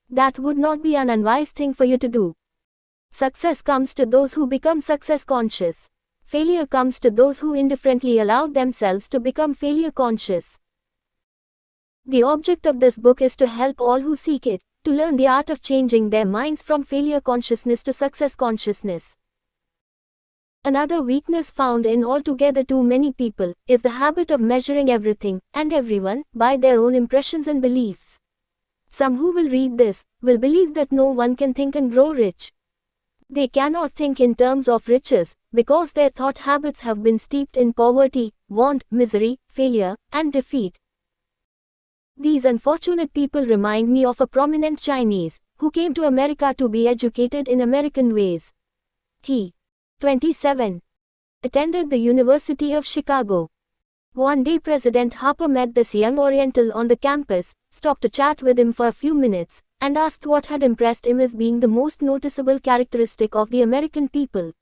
That would not be an unwise thing for you to do. Success comes to those who become success conscious. Failure comes to those who indifferently allow themselves to become failure conscious. The object of this book is to help all who seek it, to learn the art of changing their minds from failure consciousness to success consciousness. Another weakness found in altogether too many people is the habit of measuring everything and everyone by their own impressions and beliefs. Some who will read this will believe that no one can think and grow rich. They cannot think in terms of riches, because their thought habits have been steeped in poverty, want, misery, failure, and defeat. These unfortunate people remind me of a prominent Chinese, who came to America to be educated in American ways. He, 27, attended the University of Chicago. One day President Harper met this young Oriental on the campus, stopped to chat with him for a few minutes, and asked what had impressed him as being the most noticeable characteristic of the American people.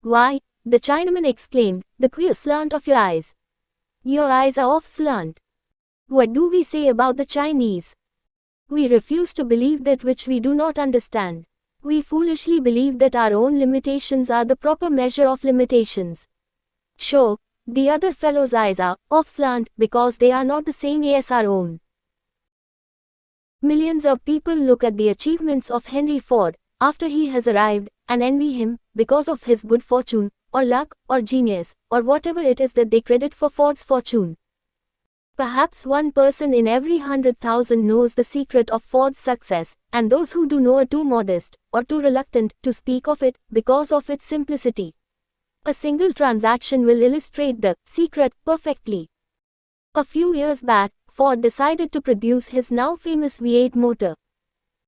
"Why," the Chinaman exclaimed, "the queer slant of your eyes. Your eyes are off slant." What do we say about the Chinese? We refuse to believe that which we do not understand. We foolishly believe that our own limitations are the proper measure of limitations. Sure, the other fellow's eyes are off slant because they are not the same as our own. Millions of people look at the achievements of Henry Ford after he has arrived and envy him because of his good fortune, or luck, or genius, or whatever it is that they credit for Ford's fortune. Perhaps one person in every 100,000 knows the secret of Ford's success, and those who do know are too modest, or too reluctant, to speak of it because of its simplicity. A single transaction will illustrate the secret perfectly. A few years back, Ford decided to produce his now famous V8 motor.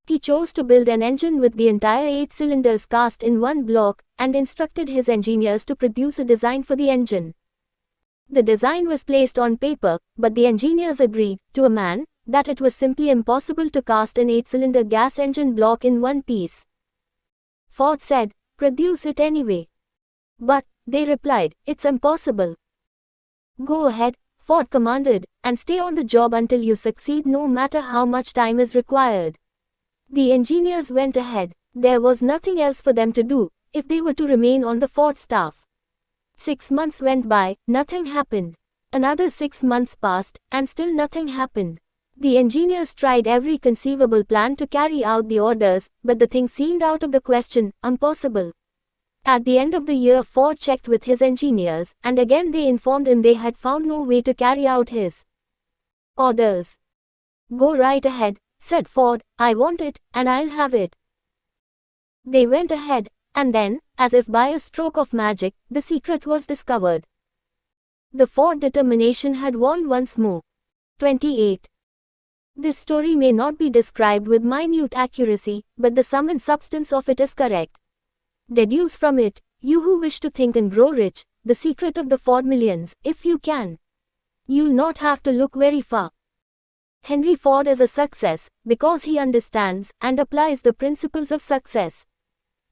He chose to build an engine with the entire 8 cylinders cast in one block, and instructed his engineers to produce a design for the engine. The design was placed on paper, but the engineers agreed, to a man, that it was simply impossible to cast an 8-cylinder gas engine block in one piece. Ford said, "Produce it anyway." "But," they replied, "it's impossible." "Go ahead," Ford commanded, "and stay on the job until you succeed, no matter how much time is required." The engineers went ahead. There was nothing else for them to do, if they were to remain on the Ford staff. 6 months went by, nothing happened. Another 6 months passed, and still nothing happened. The engineers tried every conceivable plan to carry out the orders, but the thing seemed out of the question, impossible. At the end of the year, Ford checked with his engineers, and again they informed him they had found no way to carry out his orders. "Go right ahead," said Ford, "I want it, and I'll have it." They went ahead, and then, as if by a stroke of magic, the secret was discovered. The Ford determination had won once more. 28. This story may not be described with minute accuracy, but the sum and substance of it is correct. Deduce from it, you who wish to think and grow rich, the secret of the Ford millions, if you can. You'll not have to look very far. Henry Ford is a success, because he understands and applies the principles of success.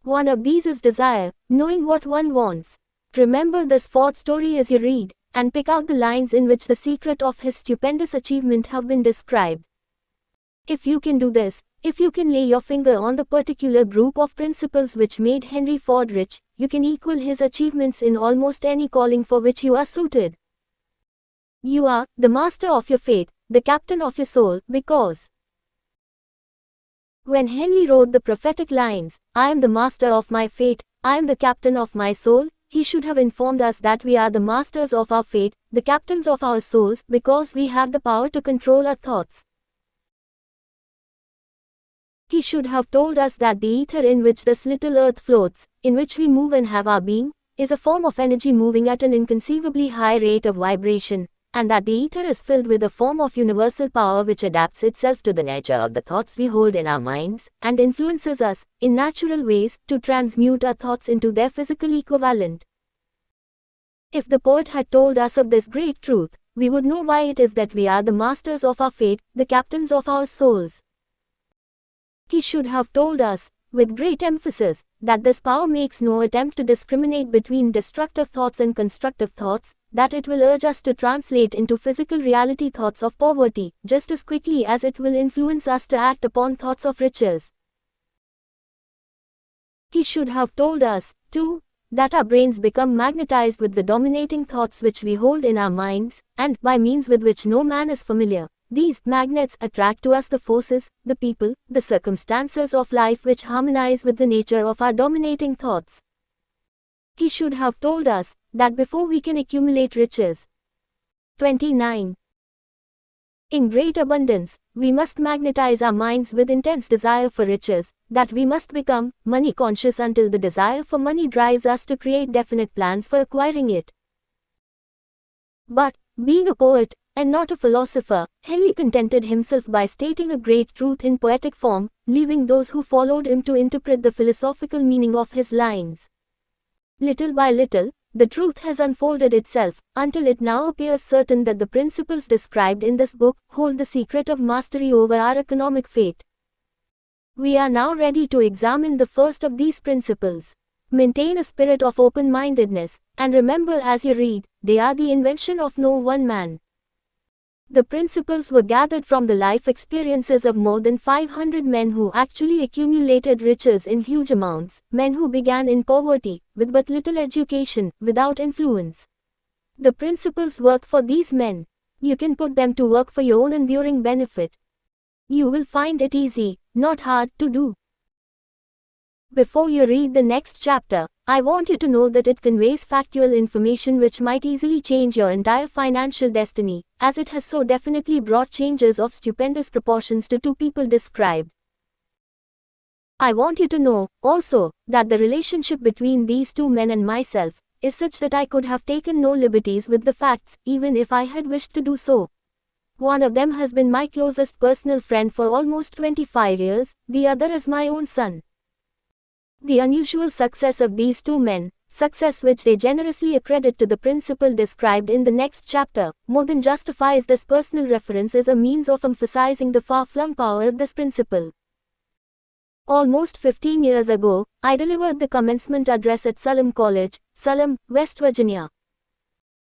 One of these is desire, knowing what one wants. Remember this Ford story as you read, and pick out the lines in which the secret of his stupendous achievement have been described. If you can do this, if you can lay your finger on the particular group of principles which made Henry Ford rich, you can equal his achievements in almost any calling for which you are suited. You are the master of your fate, the captain of your soul, because when Henry wrote the prophetic lines, "I am the master of my fate, I am the captain of my soul," he should have informed us that we are the masters of our fate, the captains of our souls, because we have the power to control our thoughts. He should have told us that the ether in which this little earth floats, in which we move and have our being, is a form of energy moving at an inconceivably high rate of vibration, and that the ether is filled with a form of universal power which adapts itself to the nature of the thoughts we hold in our minds, and influences us, in natural ways, to transmute our thoughts into their physical equivalent. If the poet had told us of this great truth, we would know why it is that we are the masters of our fate, the captains of our souls. He should have told us, with great emphasis, that this power makes no attempt to discriminate between destructive thoughts and constructive thoughts, that it will urge us to translate into physical reality thoughts of poverty, just as quickly as it will influence us to act upon thoughts of riches. He should have told us, too, that our brains become magnetized with the dominating thoughts which we hold in our minds, and, by means with which no man is familiar, these magnets attract to us the forces, the people, the circumstances of life which harmonize with the nature of our dominating thoughts. He should have told us that before we can accumulate riches. 29. In great abundance, we must magnetize our minds with intense desire for riches, that we must become money conscious until the desire for money drives us to create definite plans for acquiring it. But, being a poet, and not a philosopher, Henry contented himself by stating a great truth in poetic form, leaving those who followed him to interpret the philosophical meaning of his lines. Little by little, the truth has unfolded itself, until it now appears certain that the principles described in this book hold the secret of mastery over our economic fate. We are now ready to examine the first of these principles. Maintain a spirit of open-mindedness, and remember as you read, they are the invention of no one man. The principles were gathered from the life experiences of more than 500 men who actually accumulated riches in huge amounts, men who began in poverty, with but little education, without influence. The principles work for these men. You can put them to work for your own enduring benefit. You will find it easy, not hard, to do. Before you read the next chapter, I want you to know that it conveys factual information which might easily change your entire financial destiny, as it has so definitely brought changes of stupendous proportions to two people described. I want you to know, also, that the relationship between these two men and myself is such that I could have taken no liberties with the facts, even if I had wished to do so. One of them has been my closest personal friend for almost 25 years, the other is my own son. The unusual success of these two men, success which they generously accredit to the principle described in the next chapter, more than justifies this personal reference as a means of emphasizing the far-flung power of this principle. Almost 15 years ago, I delivered the commencement address at Salem College, Salem, West Virginia.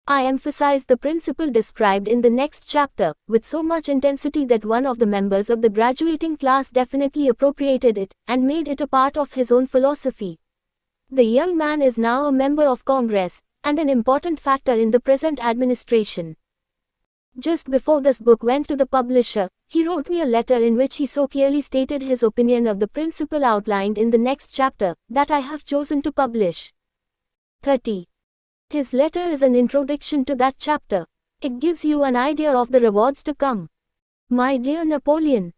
I emphasized the principle described in the next chapter, with so much intensity that one of the members of the graduating class definitely appropriated it, and made it a part of his own philosophy. The young man is now a member of Congress, and an important factor in the present administration. Just before this book went to the publisher, he wrote me a letter in which he so clearly stated his opinion of the principle outlined in the next chapter, that I have chosen to publish. 30. His letter is an introduction to that chapter. It gives you an idea of the rewards to come. My dear Napoleon,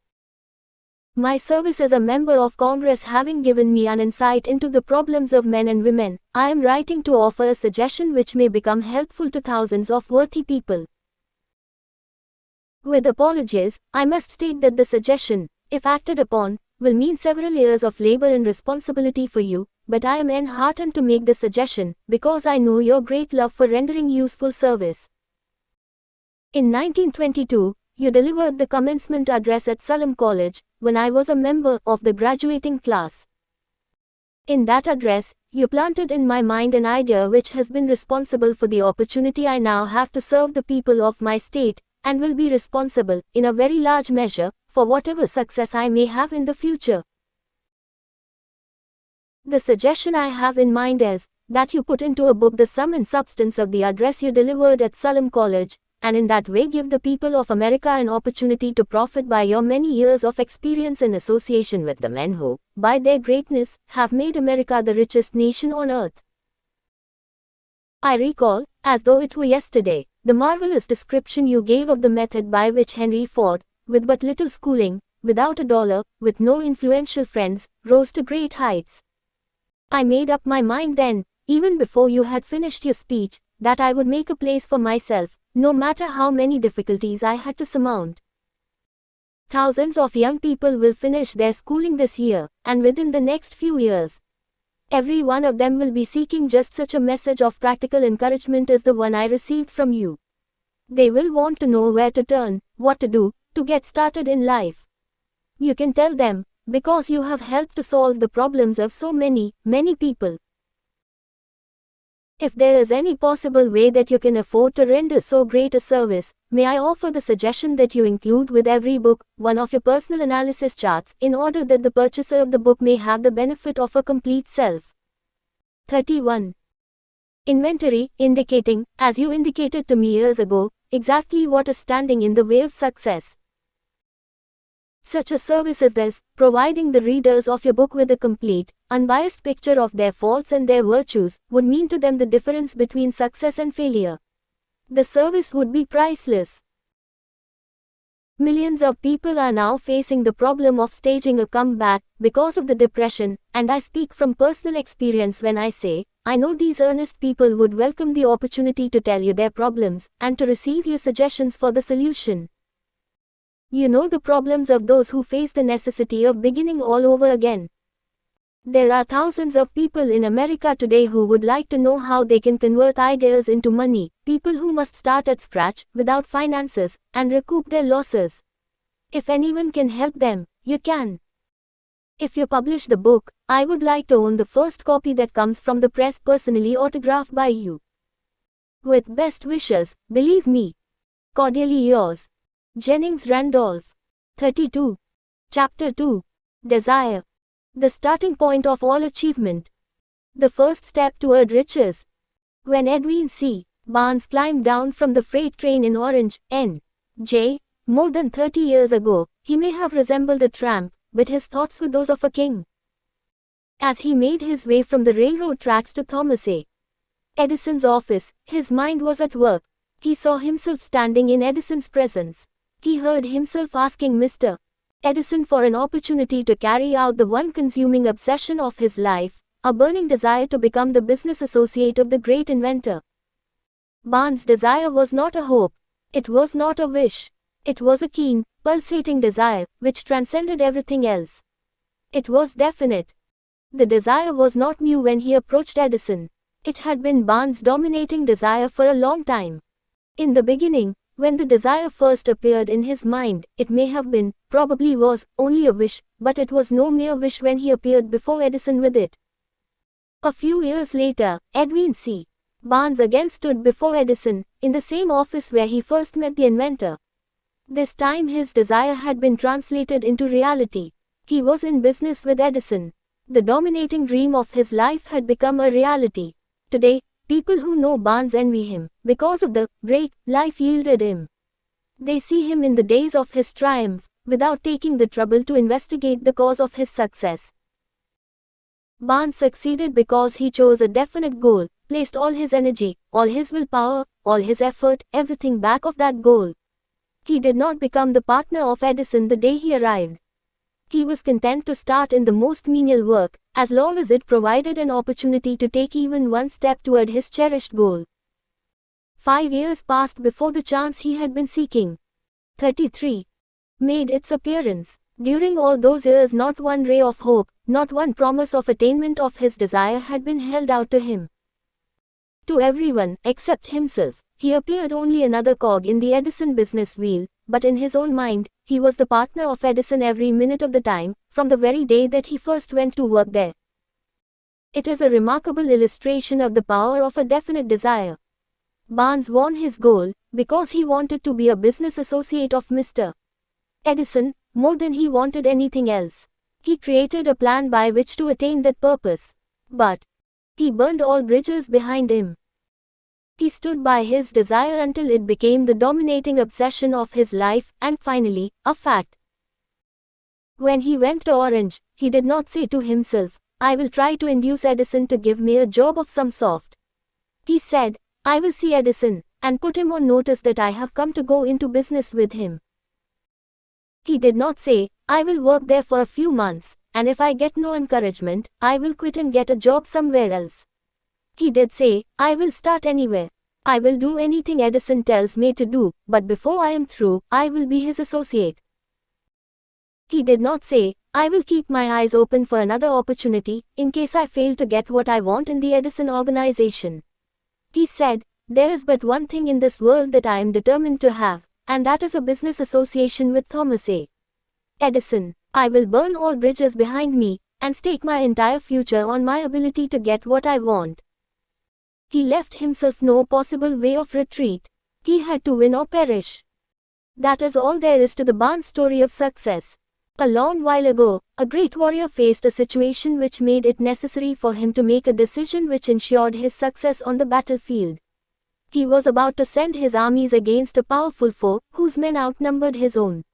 my service as a member of Congress having given me an insight into the problems of men and women, I am writing to offer a suggestion which may become helpful to thousands of worthy people. With apologies, I must state that the suggestion, if acted upon, will mean several years of labor and responsibility for you, but I am enheartened to make the suggestion, because I know your great love for rendering useful service. In 1922, you delivered the commencement address at Salem College, when I was a member of the graduating class. In that address, you planted in my mind an idea which has been responsible for the opportunity I now have to serve the people of my state, and will be responsible, in a very large measure, for whatever success I may have in the future. The suggestion I have in mind is that you put into a book the sum and substance of the address you delivered at Salem College, and in that way give the people of America an opportunity to profit by your many years of experience in association with the men who, by their greatness, have made America the richest nation on earth. I recall, as though it were yesterday, the marvelous description you gave of the method by which Henry Ford, with but little schooling, without a dollar, with no influential friends, rose to great heights. I made up my mind then, even before you had finished your speech, that I would make a place for myself, no matter how many difficulties I had to surmount. Thousands of young people will finish their schooling this year, and within the next few years. Every one of them will be seeking just such a message of practical encouragement as the one I received from you. They will want to know where to turn, what to do, to get started in life. You can tell them, because you have helped to solve the problems of so many, many people. If there is any possible way that you can afford to render so great a service, may I offer the suggestion that you include with every book one of your personal analysis charts in order that the purchaser of the book may have the benefit of a complete self. 31. Inventory, indicating, as you indicated to me years ago, exactly what is standing in the way of success. Such a service as this, providing the readers of your book with a complete, unbiased picture of their faults and their virtues, would mean to them the difference between success and failure. The service would be priceless. Millions of people are now facing the problem of staging a comeback because of the depression, and I speak from personal experience when I say, I know these earnest people would welcome the opportunity to tell you their problems, and to receive your suggestions for the solution. You know the problems of those who face the necessity of beginning all over again. There are thousands of people in America today who would like to know how they can convert ideas into money, people who must start at scratch, without finances, and recoup their losses. If anyone can help them, you can. If you publish the book, I would like to own the first copy that comes from the press personally autographed by you. With best wishes, believe me. Cordially yours, Jennings Randolph. 32. Chapter 2. Desire. The starting point of all achievement. The first step toward riches. When Edwin C. Barnes climbed down from the freight train in Orange, N.J., more than 30 years ago, he may have resembled a tramp, but his thoughts were those of a king. As he made his way from the railroad tracks to Thomas A. Edison's office, his mind was at work. He saw himself standing in Edison's presence. He heard himself asking Mr. Edison for an opportunity to carry out the one consuming obsession of his life, a burning desire to become the business associate of the great inventor. Barnes' desire was not a hope. It was not a wish. It was a keen, pulsating desire, which transcended everything else. It was definite. The desire was not new when he approached Edison. It had been Barnes' dominating desire for a long time. In the beginning, when the desire first appeared in his mind, it may have been, probably was, only a wish, but it was no mere wish when he appeared before Edison with it. A few years later, Edwin C. Barnes again stood before Edison, in the same office where he first met the inventor. This time his desire had been translated into reality. He was in business with Edison. The dominating dream of his life had become a reality. Today, people who know Barnes envy him, because of the great life yielded him. They see him in the days of his triumph, without taking the trouble to investigate the cause of his success. Barnes succeeded because he chose a definite goal, placed all his energy, all his willpower, all his effort, everything back of that goal. He did not become the partner of Edison the day he arrived. He was content to start in the most menial work, as long as it provided an opportunity to take even one step toward his cherished goal. 5 years passed before the chance he had been seeking, 33, made its appearance. During all those years not one ray of hope, not one promise of attainment of his desire had been held out to him. To everyone, except himself, he appeared only another cog in the Edison business wheel, but in his own mind, he was the partner of Edison every minute of the time, from the very day that he first went to work there. It is a remarkable illustration of the power of a definite desire. Barnes won his goal, because he wanted to be a business associate of Mr. Edison, more than he wanted anything else. He created a plan by which to attain that purpose. But he burned all bridges behind him. He stood by his desire until it became the dominating obsession of his life, and finally, a fact. When he went to Orange, he did not say to himself, I will try to induce Edison to give me a job of some sort. He said, I will see Edison, and put him on notice that I have come to go into business with him. He did not say, I will work there for a few months, and if I get no encouragement, I will quit and get a job somewhere else. He did say, I will start anywhere. I will do anything Edison tells me to do, but before I am through, I will be his associate. He did not say, I will keep my eyes open for another opportunity, in case I fail to get what I want in the Edison organization. He said, there is but one thing in this world that I am determined to have, and that is a business association with Thomas A. Edison. I will burn all bridges behind me, and stake my entire future on my ability to get what I want. He left himself no possible way of retreat. He had to win or perish. That is all there is to the Barnes story of success. A long while ago, a great warrior faced a situation which made it necessary for him to make a decision which ensured his success on the battlefield. He was about to send his armies against a powerful foe, whose men outnumbered his own.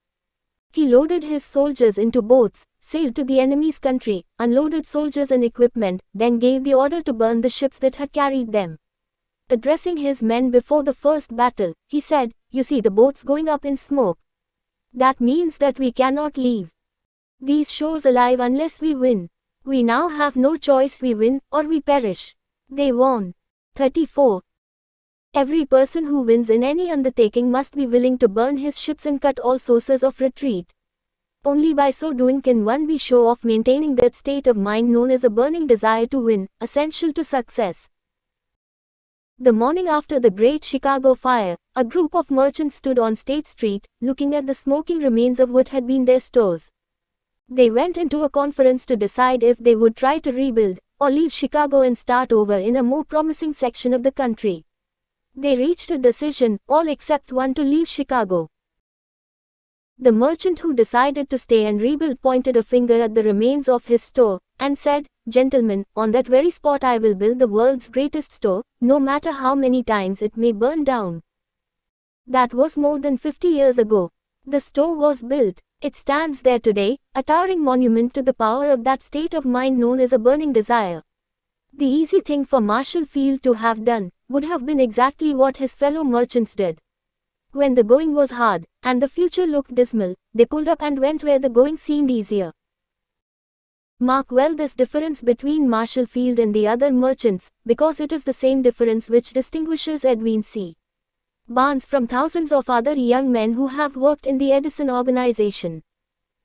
He loaded his soldiers into boats, sailed to the enemy's country, unloaded soldiers and equipment, then gave the order to burn the ships that had carried them. Addressing his men before the first battle, he said, "You see the boats going up in smoke. That means that we cannot leave these shores alive unless we win. We now have no choice, we win, or we perish." They won. 34. Every person who wins in any undertaking must be willing to burn his ships and cut all sources of retreat. Only by so doing can one be sure of maintaining that state of mind known as a burning desire to win, essential to success. The morning after the Great Chicago Fire, a group of merchants stood on State Street, looking at the smoking remains of what had been their stores. They went into a conference to decide if they would try to rebuild, or leave Chicago and start over in a more promising section of the country. They reached a decision, all except one, to leave Chicago. The merchant who decided to stay and rebuild pointed a finger at the remains of his store, and said, "Gentlemen, on that very spot I will build the world's greatest store, no matter how many times it may burn down." That was more than 50 years ago. The store was built. It stands there today, a towering monument to the power of that state of mind known as a burning desire. The easy thing for Marshall Field to have done would have been exactly what his fellow merchants did. When the going was hard, and the future looked dismal, they pulled up and went where the going seemed easier. Mark well this difference between Marshall Field and the other merchants, because it is the same difference which distinguishes Edwin C. Barnes from thousands of other young men who have worked in the Edison organization.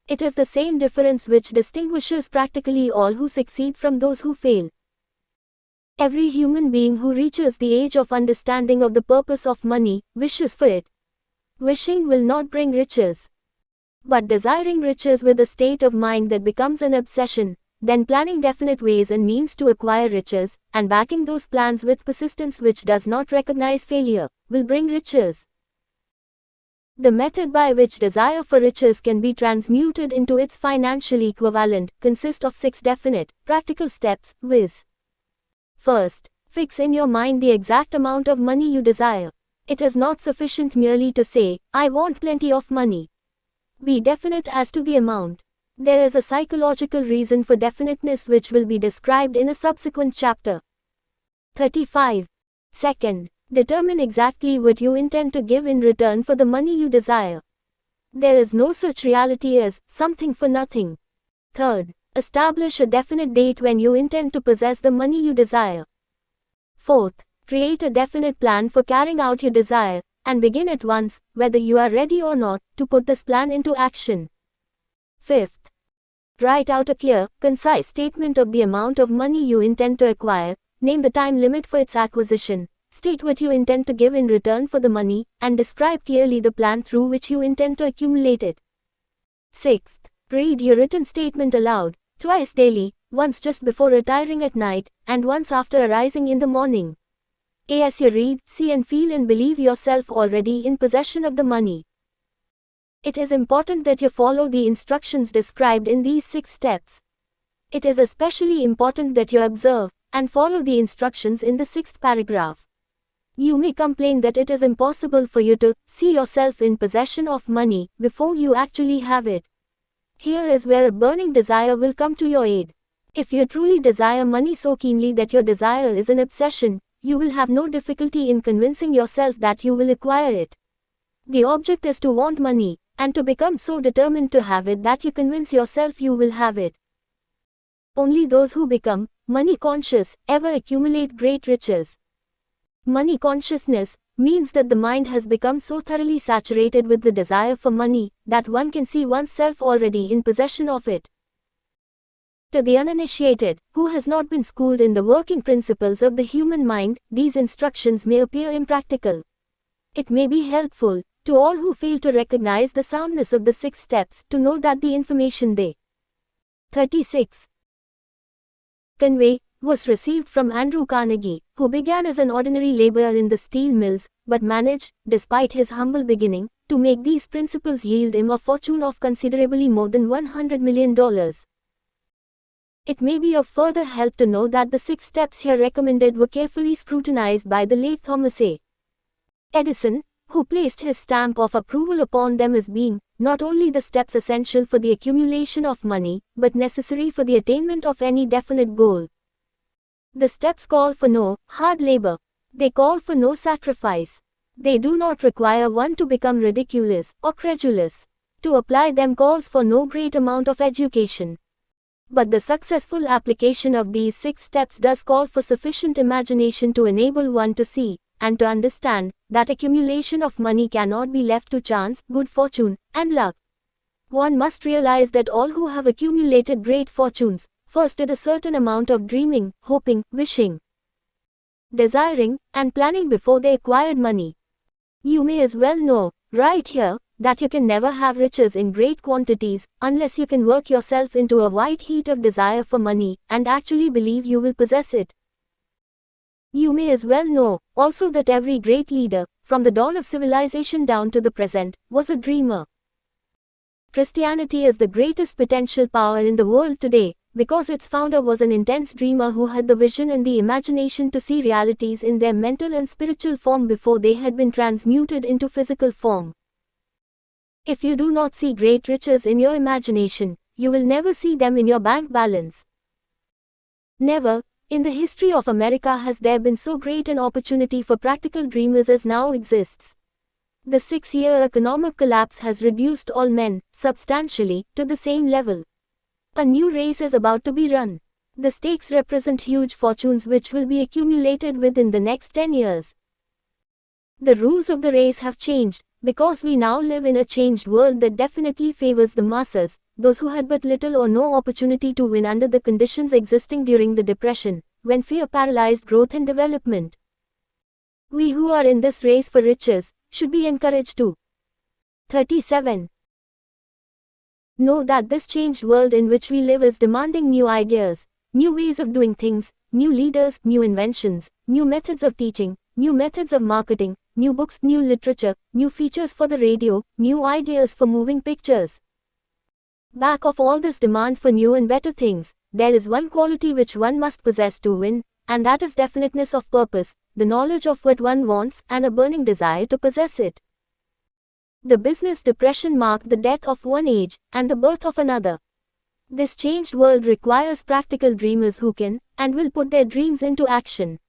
It is the same difference which distinguishes practically all who succeed from those who fail. Every human being who reaches the age of understanding of the purpose of money, wishes for it. Wishing will not bring riches. But desiring riches with a state of mind that becomes an obsession, then planning definite ways and means to acquire riches, and backing those plans with persistence which does not recognize failure, will bring riches. The method by which desire for riches can be transmuted into its financial equivalent consists of 6 definite, practical steps, viz. First, fix in your mind the exact amount of money you desire. It is not sufficient merely to say, "I want plenty of money." Be definite as to the amount. There is a psychological reason for definiteness which will be described in a subsequent chapter. 35. Second, determine exactly what you intend to give in return for the money you desire. There is no such reality as something for nothing. Third, establish a definite date when you intend to possess the money you desire. Fourth, create a definite plan for carrying out your desire, and begin at once, whether you are ready or not, to put this plan into action. Fifth, write out a clear, concise statement of the amount of money you intend to acquire, name the time limit for its acquisition, state what you intend to give in return for the money, and describe clearly the plan through which you intend to accumulate it. Sixth, read your written statement aloud, twice daily, once just before retiring at night, and once after arising in the morning. As you read, see and feel and believe yourself already in possession of the money. It is important that you follow the instructions described in these 6 steps. It is especially important that you observe and follow the instructions in the 6th paragraph. You may complain that it is impossible for you to see yourself in possession of money before you actually have it. Here is where a burning desire will come to your aid. If you truly desire money so keenly that your desire is an obsession, you will have no difficulty in convincing yourself that you will acquire it. The object is to want money, and to become so determined to have it that you convince yourself you will have it. Only those who become money conscious ever accumulate great riches. Money consciousness means that the mind has become so thoroughly saturated with the desire for money that one can see oneself already in possession of it. To the uninitiated, who has not been schooled in the working principles of the human mind, these instructions may appear impractical. It may be helpful to all who fail to recognize the soundness of the 6 steps to know that the information they 36. Convey was received from Andrew Carnegie, who began as an ordinary laborer in the steel mills, but managed, despite his humble beginning, to make these principles yield him a fortune of considerably more than $100 million. It may be of further help to know that the 6 steps here recommended were carefully scrutinized by the late Thomas A. Edison, who placed his stamp of approval upon them as being not only the steps essential for the accumulation of money, but necessary for the attainment of any definite goal. The steps call for no hard labor. They call for no sacrifice. They do not require one to become ridiculous or credulous. To apply them calls for no great amount of education. But the successful application of these 6 steps does call for sufficient imagination to enable one to see, and to understand, that accumulation of money cannot be left to chance, good fortune, and luck. One must realize that all who have accumulated great fortunes, first did a certain amount of dreaming, hoping, wishing, desiring, and planning before they acquired money. You may as well know, right here, that you can never have riches in great quantities, unless you can work yourself into a white heat of desire for money, and actually believe you will possess it. You may as well know, also, that every great leader, from the dawn of civilization down to the present, was a dreamer. Christianity is the greatest potential power in the world today, because its founder was an intense dreamer who had the vision and the imagination to see realities in their mental and spiritual form before they had been transmuted into physical form. If you do not see great riches in your imagination, you will never see them in your bank balance. Never, in the history of America, has there been so great an opportunity for practical dreamers as now exists. The 6-year economic collapse has reduced all men, substantially, to the same level. A new race is about to be run. The stakes represent huge fortunes which will be accumulated within the next 10 years. The rules of the race have changed, because we now live in a changed world that definitely favors the masses, those who had but little or no opportunity to win under the conditions existing during the Depression, when fear paralyzed growth and development. We who are in this race for riches, should be encouraged to 37. Know that this changed world in which we live is demanding new ideas, new ways of doing things, new leaders, new inventions, new methods of teaching, new methods of marketing, new books, new literature, new features for the radio, new ideas for moving pictures. Back of all this demand for new and better things, there is one quality which one must possess to win, and that is definiteness of purpose, the knowledge of what one wants, and a burning desire to possess it. The business depression marked the death of one age, and the birth of another. This changed world requires practical dreamers who can, and will put their dreams into action.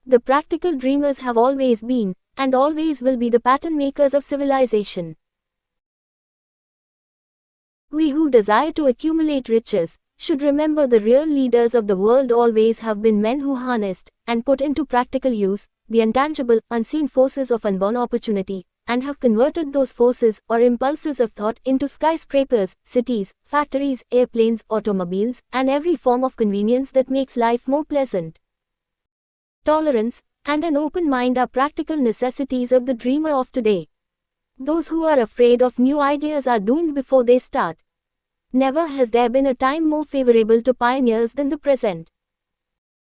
The practical dreamers have always been, and always will be the pattern makers of civilization. We who desire to accumulate riches, should remember the real leaders of the world always have been men who harnessed, and put into practical use, the intangible, unseen forces of unborn opportunity, and have converted those forces, or impulses of thought, into skyscrapers, cities, factories, airplanes, automobiles, and every form of convenience that makes life more pleasant. Tolerance, and an open mind are practical necessities of the dreamer of today. Those who are afraid of new ideas are doomed before they start. Never has there been a time more favorable to pioneers than the present.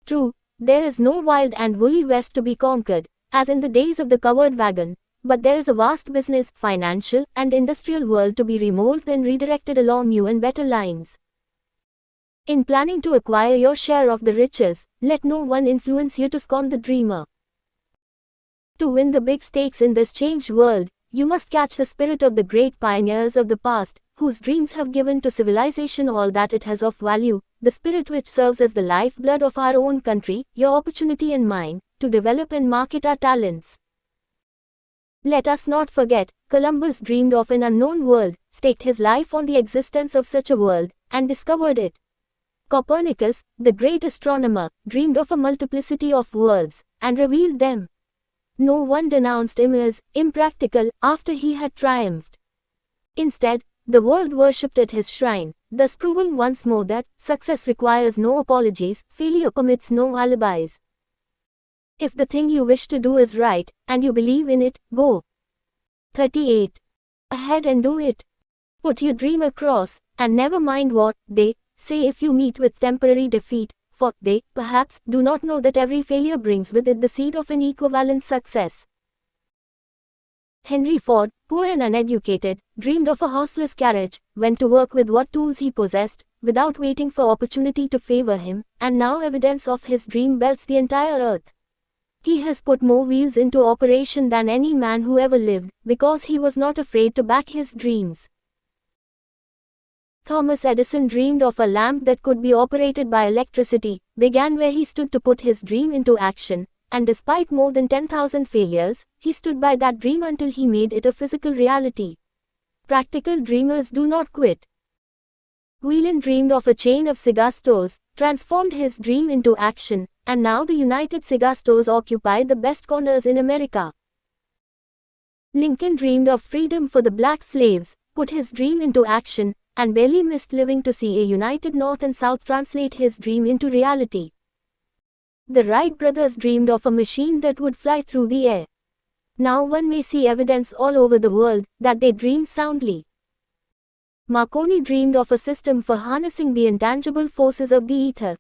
True, there is no wild and woolly west to be conquered, as in the days of the covered wagon, but there is a vast business, financial, and industrial world to be remolded and redirected along new and better lines. In planning to acquire your share of the riches, let no one influence you to scorn the dreamer. To win the big stakes in this changed world, you must catch the spirit of the great pioneers of the past, whose dreams have given to civilization all that it has of value, the spirit which serves as the lifeblood of our own country, your opportunity and mine, to develop and market our talents. Let us not forget, Columbus dreamed of an unknown world, staked his life on the existence of such a world, and discovered it. Copernicus, the great astronomer, dreamed of a multiplicity of worlds, and revealed them. No one denounced him as impractical after he had triumphed. Instead, the world worshipped at his shrine, thus proving once more that success requires no apologies, failure permits no alibis. If the thing you wish to do is right, and you believe in it, go 38. Ahead and do it. Put your dream across, and never mind what they say if you meet with temporary defeat, for they, perhaps, do not know that every failure brings with it the seed of an equivalent success. Henry Ford, poor and uneducated, dreamed of a horseless carriage, went to work with what tools he possessed, without waiting for opportunity to favor him, and now evidence of his dream belts the entire earth. He has put more wheels into operation than any man who ever lived, because he was not afraid to back his dreams. Thomas Edison dreamed of a lamp that could be operated by electricity, began where he stood to put his dream into action, and despite more than 10,000 failures, he stood by that dream until he made it a physical reality. Practical dreamers do not quit. Whelan dreamed of a chain of cigar stores, transformed his dream into action, and now the United Cigar Stores occupy the best corners in America. Lincoln dreamed of freedom for the black slaves, put his dream into action, and barely missed living to see a united North and South translate his dream into reality. The Wright brothers dreamed of a machine that would fly through the air. Now one may see evidence all over the world that they dreamed soundly. Marconi dreamed of a system for harnessing the intangible forces of the ether.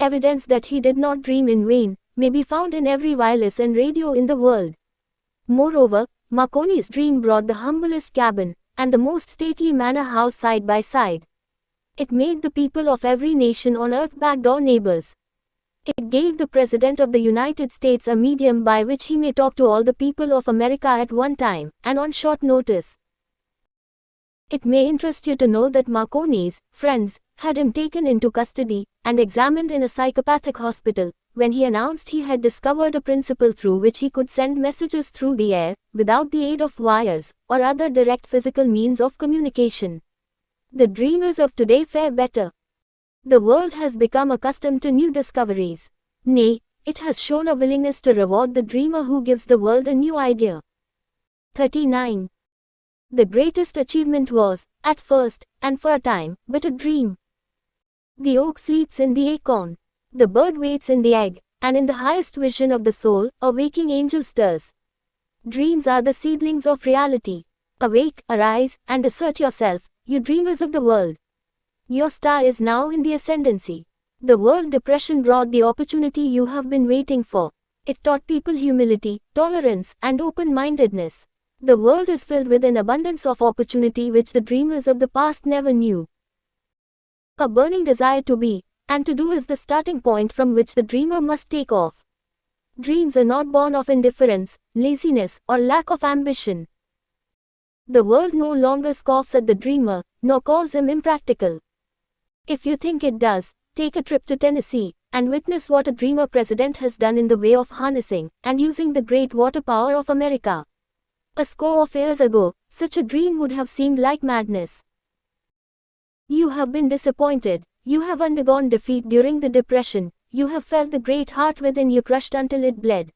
Evidence that he did not dream in vain may be found in every wireless and radio in the world. Moreover, Marconi's dream brought the humblest cabin and the most stately manor house side by side. It made the people of every nation on earth backdoor neighbors. It gave the President of the United States a medium by which he may talk to all the people of America at one time, and on short notice. It may interest you to know that Marconi's friends had him taken into custody and examined in a psychopathic hospital, when he announced he had discovered a principle through which he could send messages through the air, without the aid of wires, or other direct physical means of communication. The dreamers of today fare better. The world has become accustomed to new discoveries. Nay, it has shown a willingness to reward the dreamer who gives the world a new idea. 39. The greatest achievement was, at first, and for a time, but a dream. The oak sleeps in the acorn. The bird waits in the egg, and in the highest vision of the soul, a waking angel stirs. Dreams are the seedlings of reality. Awake, arise, and assert yourself, you dreamers of the world. Your star is now in the ascendancy. The World Depression brought the opportunity you have been waiting for. It taught people humility, tolerance, and open-mindedness. The world is filled with an abundance of opportunity which the dreamers of the past never knew. A burning desire to be, and to do is the starting point from which the dreamer must take off. Dreams are not born of indifference, laziness, or lack of ambition. The world no longer scoffs at the dreamer, nor calls him impractical. If you think it does, take a trip to Tennessee, and witness what a dreamer president has done in the way of harnessing and using the great water power of America. A score of years ago, such a dream would have seemed like madness. You have been disappointed, you have undergone defeat during the Depression, you have felt the great heart within you crushed until it bled.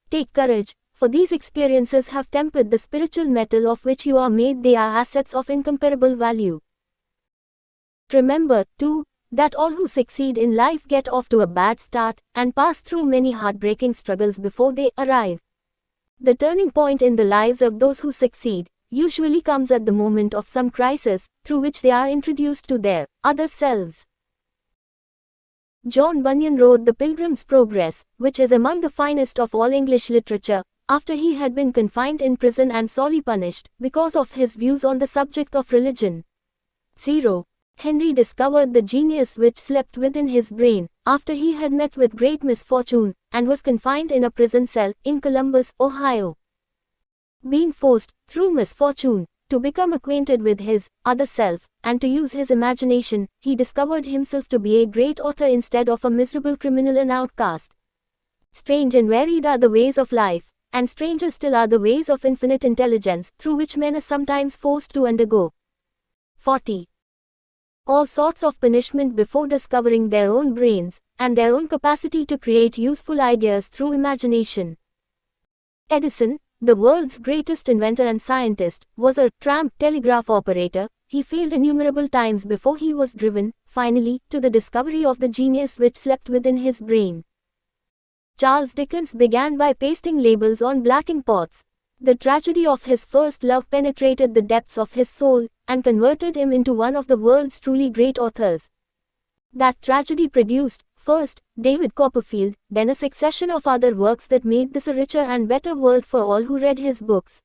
Take courage, for these experiences have tempered the spiritual metal of which you are made. They are assets of incomparable value. Remember, too, that all who succeed in life get off to a bad start, and pass through many heartbreaking struggles before they arrive. The turning point in the lives of those who succeed usually comes at the moment of some crisis, through which they are introduced to their other selves. John Bunyan wrote The Pilgrim's Progress, which is among the finest of all English literature, after he had been confined in prison and sorely punished, because of his views on the subject of religion. 0. Henry discovered the genius which slept within his brain, after he had met with great misfortune, and was confined in a prison cell, in Columbus, Ohio. Being forced, through misfortune, to become acquainted with his other self, and to use his imagination, he discovered himself to be a great author instead of a miserable criminal and outcast. Strange and varied are the ways of life, and stranger still are the ways of infinite intelligence, through which men are sometimes forced to undergo 40. All sorts of punishment before discovering their own brains, and their own capacity to create useful ideas through imagination. Edison, the world's greatest inventor and scientist, was a tramp telegraph operator. He failed innumerable times before he was driven, finally, to the discovery of the genius which slept within his brain. Charles Dickens began by pasting labels on blacking pots. The tragedy of his first love penetrated the depths of his soul, and converted him into one of the world's truly great authors. That tragedy produced, First, David Copperfield, then a succession of other works that made this a richer and better world for all who read his books.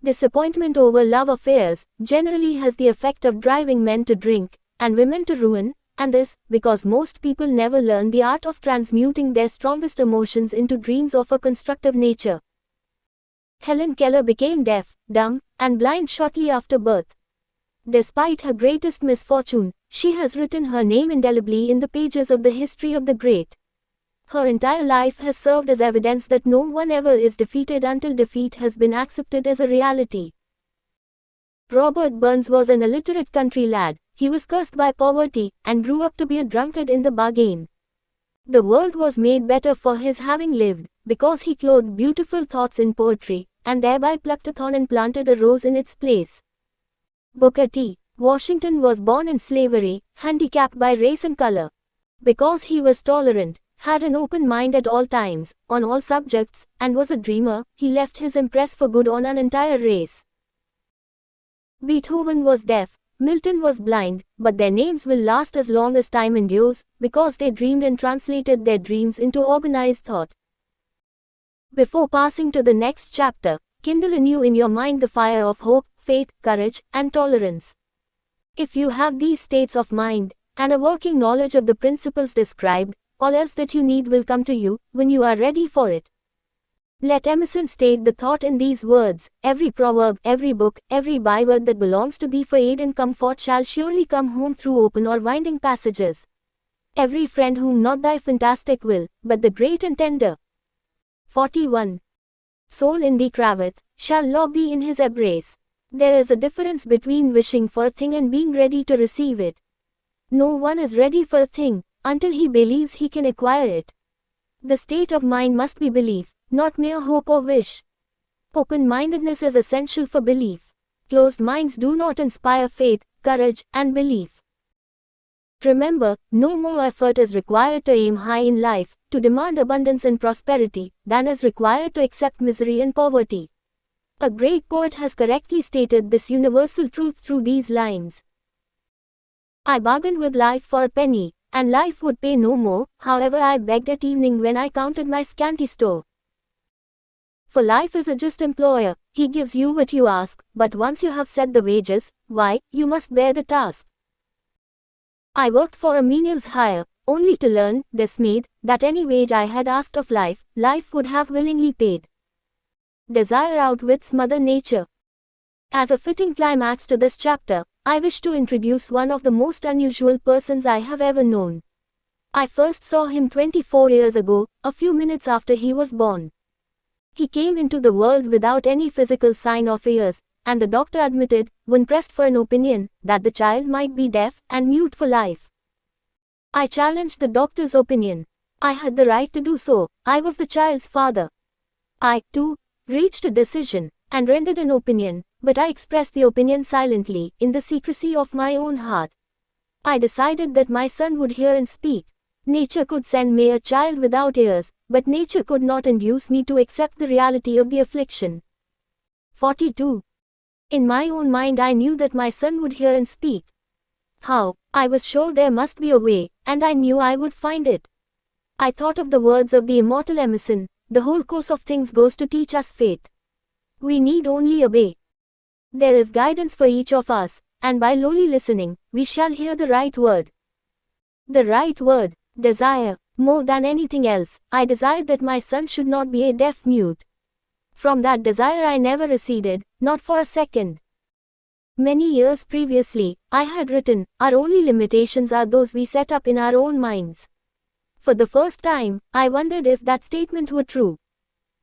Disappointment over love affairs generally has the effect of driving men to drink, and women to ruin, and this, because most people never learn the art of transmuting their strongest emotions into dreams of a constructive nature. Helen Keller became deaf, dumb, and blind shortly after birth. Despite her greatest misfortune, she has written her name indelibly in the pages of the history of the great. Her entire life has served as evidence that no one ever is defeated until defeat has been accepted as a reality. Robert Burns was an illiterate country lad. He was cursed by poverty, and grew up to be a drunkard in the bargain. The world was made better for his having lived, because he clothed beautiful thoughts in poetry, and thereby plucked a thorn and planted a rose in its place. Booker T. Washington was born in slavery, handicapped by race and color. Because he was tolerant, had an open mind at all times, on all subjects, and was a dreamer, he left his impress for good on an entire race. Beethoven was deaf, Milton was blind, but their names will last as long as time endures, because they dreamed and translated their dreams into organized thought. Before passing to the next chapter, kindle anew in your mind the fire of hope, faith, courage, and tolerance. If you have these states of mind, and a working knowledge of the principles described, all else that you need will come to you, when you are ready for it. Let Emerson state the thought in these words: every proverb, every book, every byword that belongs to thee for aid and comfort shall surely come home through open or winding passages. Every friend whom not thy fantastic will, but the great and tender. 41. Soul in thee craveth, shall love thee in his embrace. There is a difference between wishing for a thing and being ready to receive it. No one is ready for a thing, until he believes he can acquire it. The state of mind must be belief, not mere hope or wish. Open-mindedness is essential for belief. Closed minds do not inspire faith, courage, and belief. Remember, no more effort is required to aim high in life, to demand abundance and prosperity, than is required to accept misery and poverty. A great poet has correctly stated this universal truth through these lines. I bargained with life for a penny, and life would pay no more, however I begged at evening when I counted my scanty store. For life is a just employer, he gives you what you ask, but once you have set the wages, why, you must bear the task. I worked for a menial's hire, only to learn, dismayed, that any wage I had asked of life, life would have willingly paid. Desire outwits Mother Nature. As a fitting climax to this chapter, I wish to introduce one of the most unusual persons I have ever known. I first saw him 24 years ago, a few minutes after he was born. He came into the world without any physical sign of ears, and the doctor admitted, when pressed for an opinion, that the child might be deaf and mute for life. I challenged the doctor's opinion. I had the right to do so. I was the child's father. I, too, reached a decision, and rendered an opinion, but I expressed the opinion silently, in the secrecy of my own heart. I decided that my son would hear and speak. Nature could send me a child without ears, but nature could not induce me to accept the reality of the affliction. 42. In my own mind I knew that my son would hear and speak. How? I was sure there must be a way, and I knew I would find it. I thought of the words of the immortal Emerson: the whole course of things goes to teach us faith. We need only obey. There is guidance for each of us, and by lowly listening, we shall hear the right word. The right word, desire. More than anything else, I desired that my son should not be a deaf mute. From that desire I never receded, not for a second. Many years previously, I had written, our only limitations are those we set up in our own minds. For the first time, I wondered if that statement were true.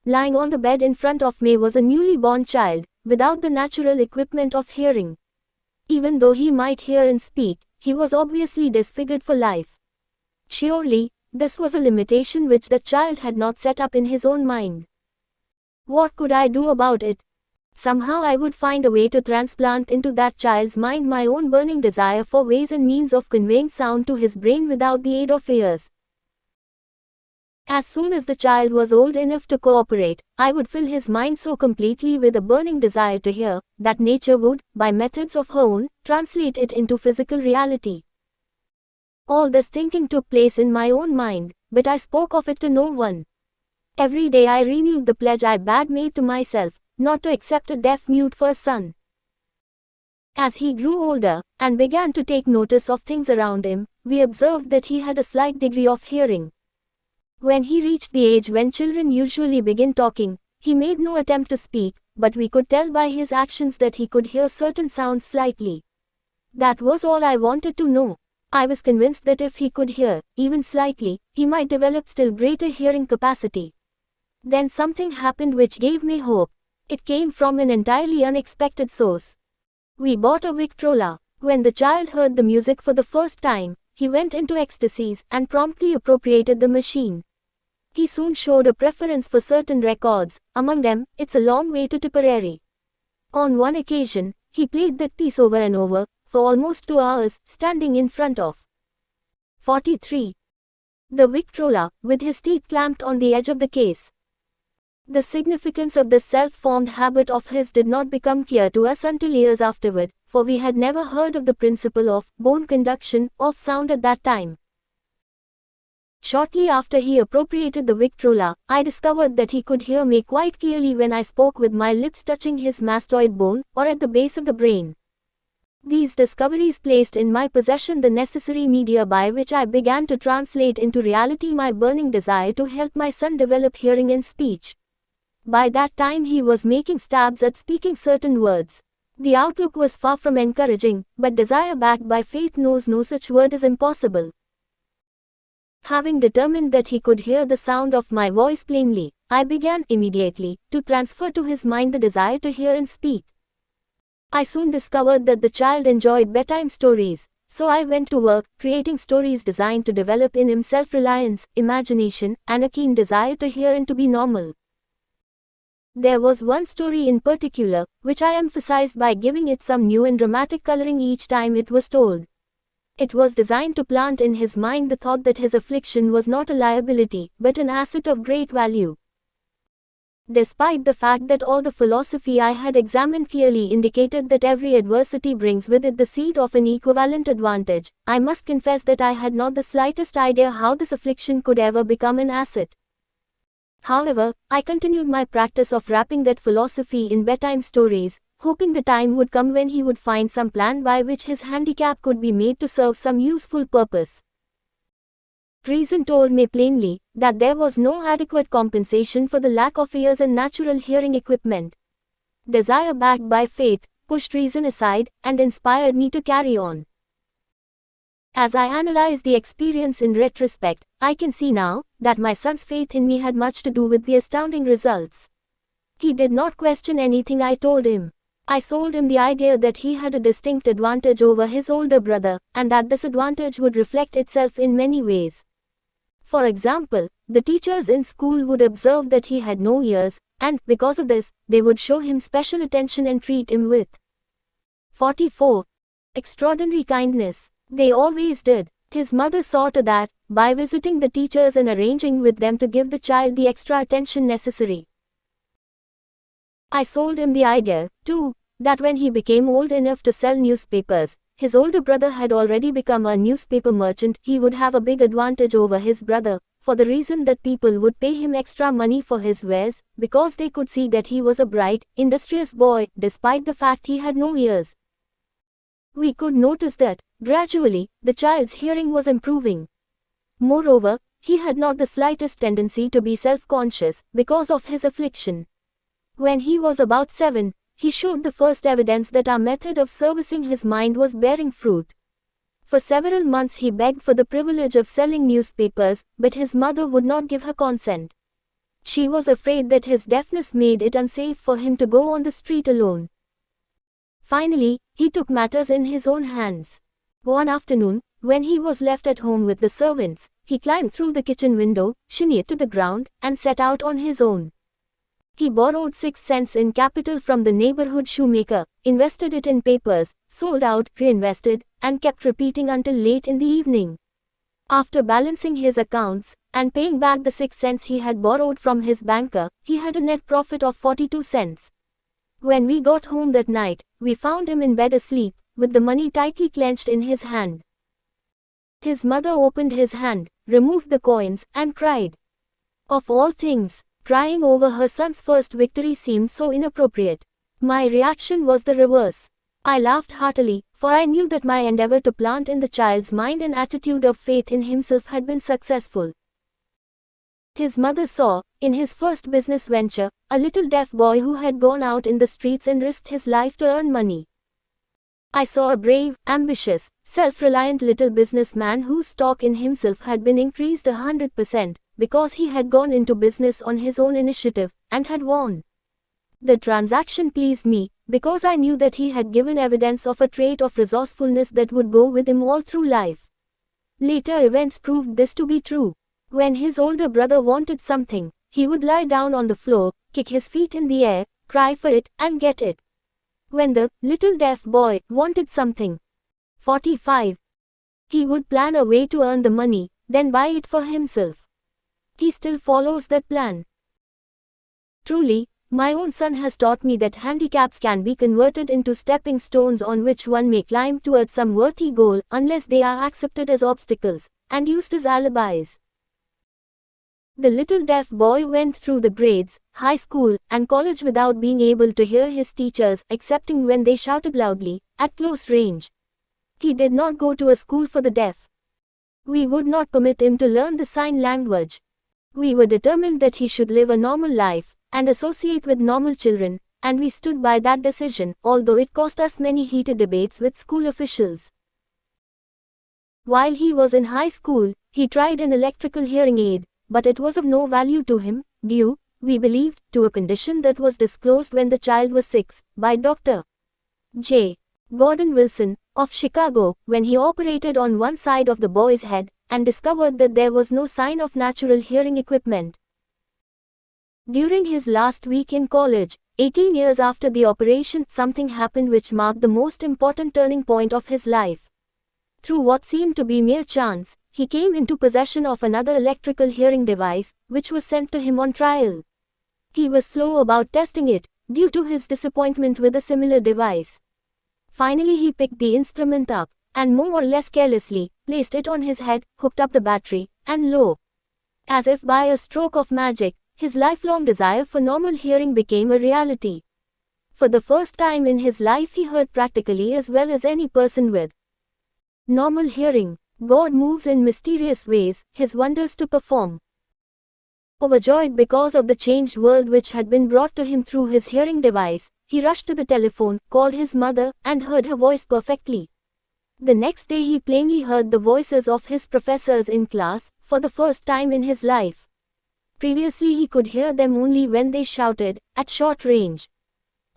Lying on the bed in front of me was a newly born child, without the natural equipment of hearing. Even though he might hear and speak, he was obviously disfigured for life. Surely, this was a limitation which the child had not set up in his own mind. What could I do about it? Somehow I would find a way to transplant into that child's mind my own burning desire for ways and means of conveying sound to his brain without the aid of ears. As soon as the child was old enough to cooperate, I would fill his mind so completely with a burning desire to hear, that nature would, by methods of her own, translate it into physical reality. All this thinking took place in my own mind, but I spoke of it to no one. Every day I renewed the pledge I had made to myself, not to accept a deaf mute for a son. As he grew older, and began to take notice of things around him, we observed that he had a slight degree of hearing. When he reached the age when children usually begin talking, he made no attempt to speak, but we could tell by his actions that he could hear certain sounds slightly. That was all I wanted to know. I was convinced that if he could hear, even slightly, he might develop still greater hearing capacity. Then something happened which gave me hope. It came from an entirely unexpected source. We bought a Victrola. When the child heard the music for the first time, he went into ecstasies and promptly appropriated the machine. He soon showed a preference for certain records, among them, It's a Long Way to Tipperary. On one occasion, he played that piece over and over, for almost 2 hours, standing in front of 43. The Victrola, with his teeth clamped on the edge of the case. The significance of this self-formed habit of his did not become clear to us until years afterward, for we had never heard of the principle of bone conduction of sound at that time. Shortly after he appropriated the Victrola, I discovered that he could hear me quite clearly when I spoke with my lips touching his mastoid bone, or at the base of the brain. These discoveries placed in my possession the necessary media by which I began to translate into reality my burning desire to help my son develop hearing in speech. By that time he was making stabs at speaking certain words. The outlook was far from encouraging, but desire backed by faith knows no such word is impossible. Having determined that he could hear the sound of my voice plainly, I began immediately to transfer to his mind the desire to hear and speak. I soon discovered that the child enjoyed bedtime stories, so I went to work, creating stories designed to develop in him self-reliance, imagination, and a keen desire to hear and to be normal. There was one story in particular, which I emphasized by giving it some new and dramatic coloring each time it was told. It was designed to plant in his mind the thought that his affliction was not a liability, but an asset of great value. Despite the fact that all the philosophy I had examined clearly indicated that every adversity brings with it the seed of an equivalent advantage, I must confess that I had not the slightest idea how this affliction could ever become an asset. However, I continued my practice of wrapping that philosophy in bedtime stories, hoping the time would come when he would find some plan by which his handicap could be made to serve some useful purpose. Reason told me plainly that there was no adequate compensation for the lack of ears and natural hearing equipment. Desire backed by faith pushed reason aside and inspired me to carry on. As I analyze the experience in retrospect, I can see now that my son's faith in me had much to do with the astounding results. He did not question anything I told him. I sold him the idea that he had a distinct advantage over his older brother, and that this advantage would reflect itself in many ways. For example, the teachers in school would observe that he had no ears, and, because of this, they would show him special attention and treat him with 44. Extraordinary kindness. They always did. His mother saw to that, by visiting the teachers and arranging with them to give the child the extra attention necessary. I sold him the idea, too, that when he became old enough to sell newspapers, his older brother had already become a newspaper merchant, he would have a big advantage over his brother, for the reason that people would pay him extra money for his wares, because they could see that he was a bright, industrious boy, despite the fact he had no ears. We could notice that, gradually, the child's hearing was improving. Moreover, he had not the slightest tendency to be self-conscious, because of his affliction. When he was about 7, he showed the first evidence that our method of servicing his mind was bearing fruit. For several months he begged for the privilege of selling newspapers, but his mother would not give her consent. She was afraid that his deafness made it unsafe for him to go on the street alone. Finally, he took matters in his own hands. One afternoon, when he was left at home with the servants, he climbed through the kitchen window, shinnied to the ground, and set out on his own. He borrowed 6 cents in capital from the neighborhood shoemaker, invested it in papers, sold out, reinvested, and kept repeating until late in the evening. After balancing his accounts, and paying back the 6 cents he had borrowed from his banker, he had a net profit of 42 cents. When we got home that night, we found him in bed asleep, with the money tightly clenched in his hand. His mother opened his hand, removed the coins, and cried. Of all things, crying over her son's first victory seemed so inappropriate. My reaction was the reverse. I laughed heartily, for I knew that my endeavor to plant in the child's mind an attitude of faith in himself had been successful. His mother saw, in his first business venture, a little deaf boy who had gone out in the streets and risked his life to earn money. I saw a brave, ambitious, self-reliant little businessman whose stock in himself had been increased 100%, because he had gone into business on his own initiative, and had won. The transaction pleased me, because I knew that he had given evidence of a trait of resourcefulness that would go with him all through life. Later events proved this to be true. When his older brother wanted something, he would lie down on the floor, kick his feet in the air, cry for it, and get it. When the little deaf boy wanted something, 45, he would plan a way to earn the money, then buy it for himself. He still follows that plan. Truly, my own son has taught me that handicaps can be converted into stepping stones on which one may climb towards some worthy goal, unless they are accepted as obstacles, and used as alibis. The little deaf boy went through the grades, high school, and college without being able to hear his teachers, excepting when they shouted loudly, at close range. He did not go to a school for the deaf. We would not permit him to learn the sign language. We were determined that he should live a normal life, and associate with normal children, and we stood by that decision, although it cost us many heated debates with school officials. While he was in high school, he tried an electrical hearing aid, but it was of no value to him, due, we believed, to a condition that was disclosed when the child was 6, by Dr. J. Gordon Wilson, of Chicago, when he operated on one side of the boy's head, and discovered that there was no sign of natural hearing equipment. During his last week in college, 18 years after the operation, something happened which marked the most important turning point of his life. Through what seemed to be mere chance, he came into possession of another electrical hearing device, which was sent to him on trial. He was slow about testing it, due to his disappointment with a similar device. Finally he picked the instrument up, and more or less carelessly, placed it on his head, hooked up the battery, and lo! As if by a stroke of magic, his lifelong desire for normal hearing became a reality. For the first time in his life he heard practically as well as any person with normal hearing. God moves in mysterious ways, his wonders to perform. Overjoyed because of the changed world which had been brought to him through his hearing device, he rushed to the telephone, called his mother, and heard her voice perfectly. The next day he plainly heard the voices of his professors in class, for the first time in his life. Previously he could hear them only when they shouted, at short range.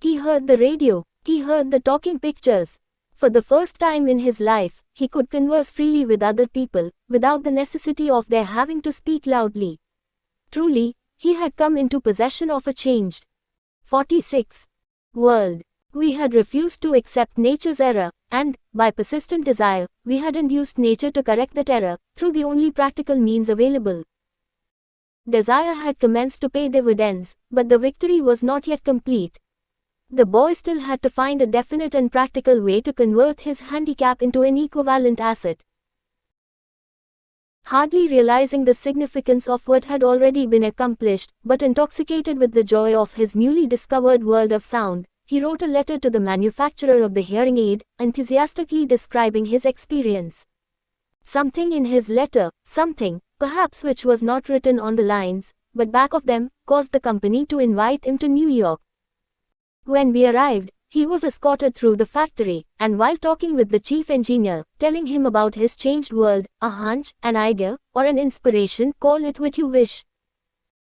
He heard the radio, he heard the talking pictures. For the first time in his life, he could converse freely with other people, without the necessity of their having to speak loudly. Truly, he had come into possession of a changed 46 world. We had refused to accept nature's error, and, by persistent desire, we had induced nature to correct that error, through the only practical means available. Desire had commenced to pay dividends, but the victory was not yet complete. The boy still had to find a definite and practical way to convert his handicap into an equivalent asset. Hardly realizing the significance of what had already been accomplished, but intoxicated with the joy of his newly discovered world of sound, he wrote a letter to the manufacturer of the hearing aid, enthusiastically describing his experience. Something in his letter, something, perhaps which was not written on the lines, but back of them, caused the company to invite him to New York. When we arrived, he was escorted through the factory, and while talking with the chief engineer, telling him about his changed world, a hunch, an idea, or an inspiration, call it what you wish,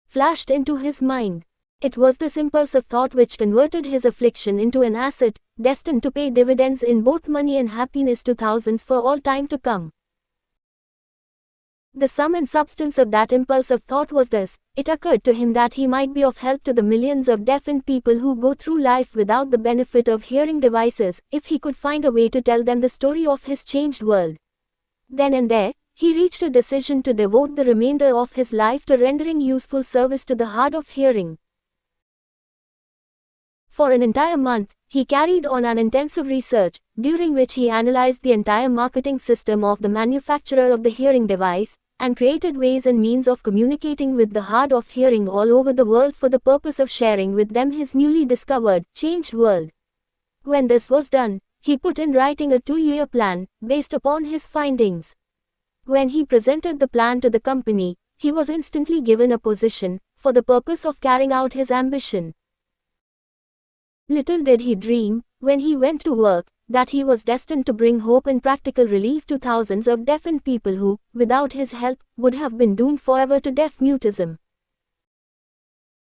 flashed into his mind. It was this impulsive thought which converted his affliction into an asset, destined to pay dividends in both money and happiness to thousands for all time to come. The sum and substance of that impulsive thought was this: it occurred to him that he might be of help to the millions of deafened people who go through life without the benefit of hearing devices, if he could find a way to tell them the story of his changed world. Then and there, he reached a decision to devote the remainder of his life to rendering useful service to the hard of hearing. For an entire month, he carried on an intensive research, during which he analyzed the entire marketing system of the manufacturer of the hearing device, and created ways and means of communicating with the hard of hearing all over the world for the purpose of sharing with them his newly discovered, changed world. When this was done, he put in writing a 2-year plan, based upon his findings. When he presented the plan to the company, he was instantly given a position, for the purpose of carrying out his ambition. Little did he dream, when he went to work, that he was destined to bring hope and practical relief to thousands of deafened people who, without his help, would have been doomed forever to deaf-mutism.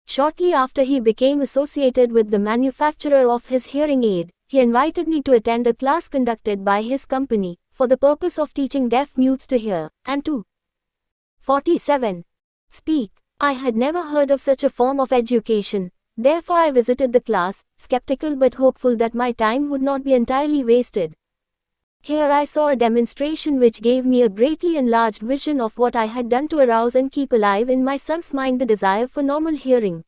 Shortly after he became associated with the manufacturer of his hearing aid, he invited me to attend a class conducted by his company, for the purpose of teaching deaf-mutes to hear, and to 47. Speak. I had never heard of such a form of education. Therefore I visited the class, skeptical but hopeful that my time would not be entirely wasted. Here I saw a demonstration which gave me a greatly enlarged vision of what I had done to arouse and keep alive in my son's mind the desire for normal hearing.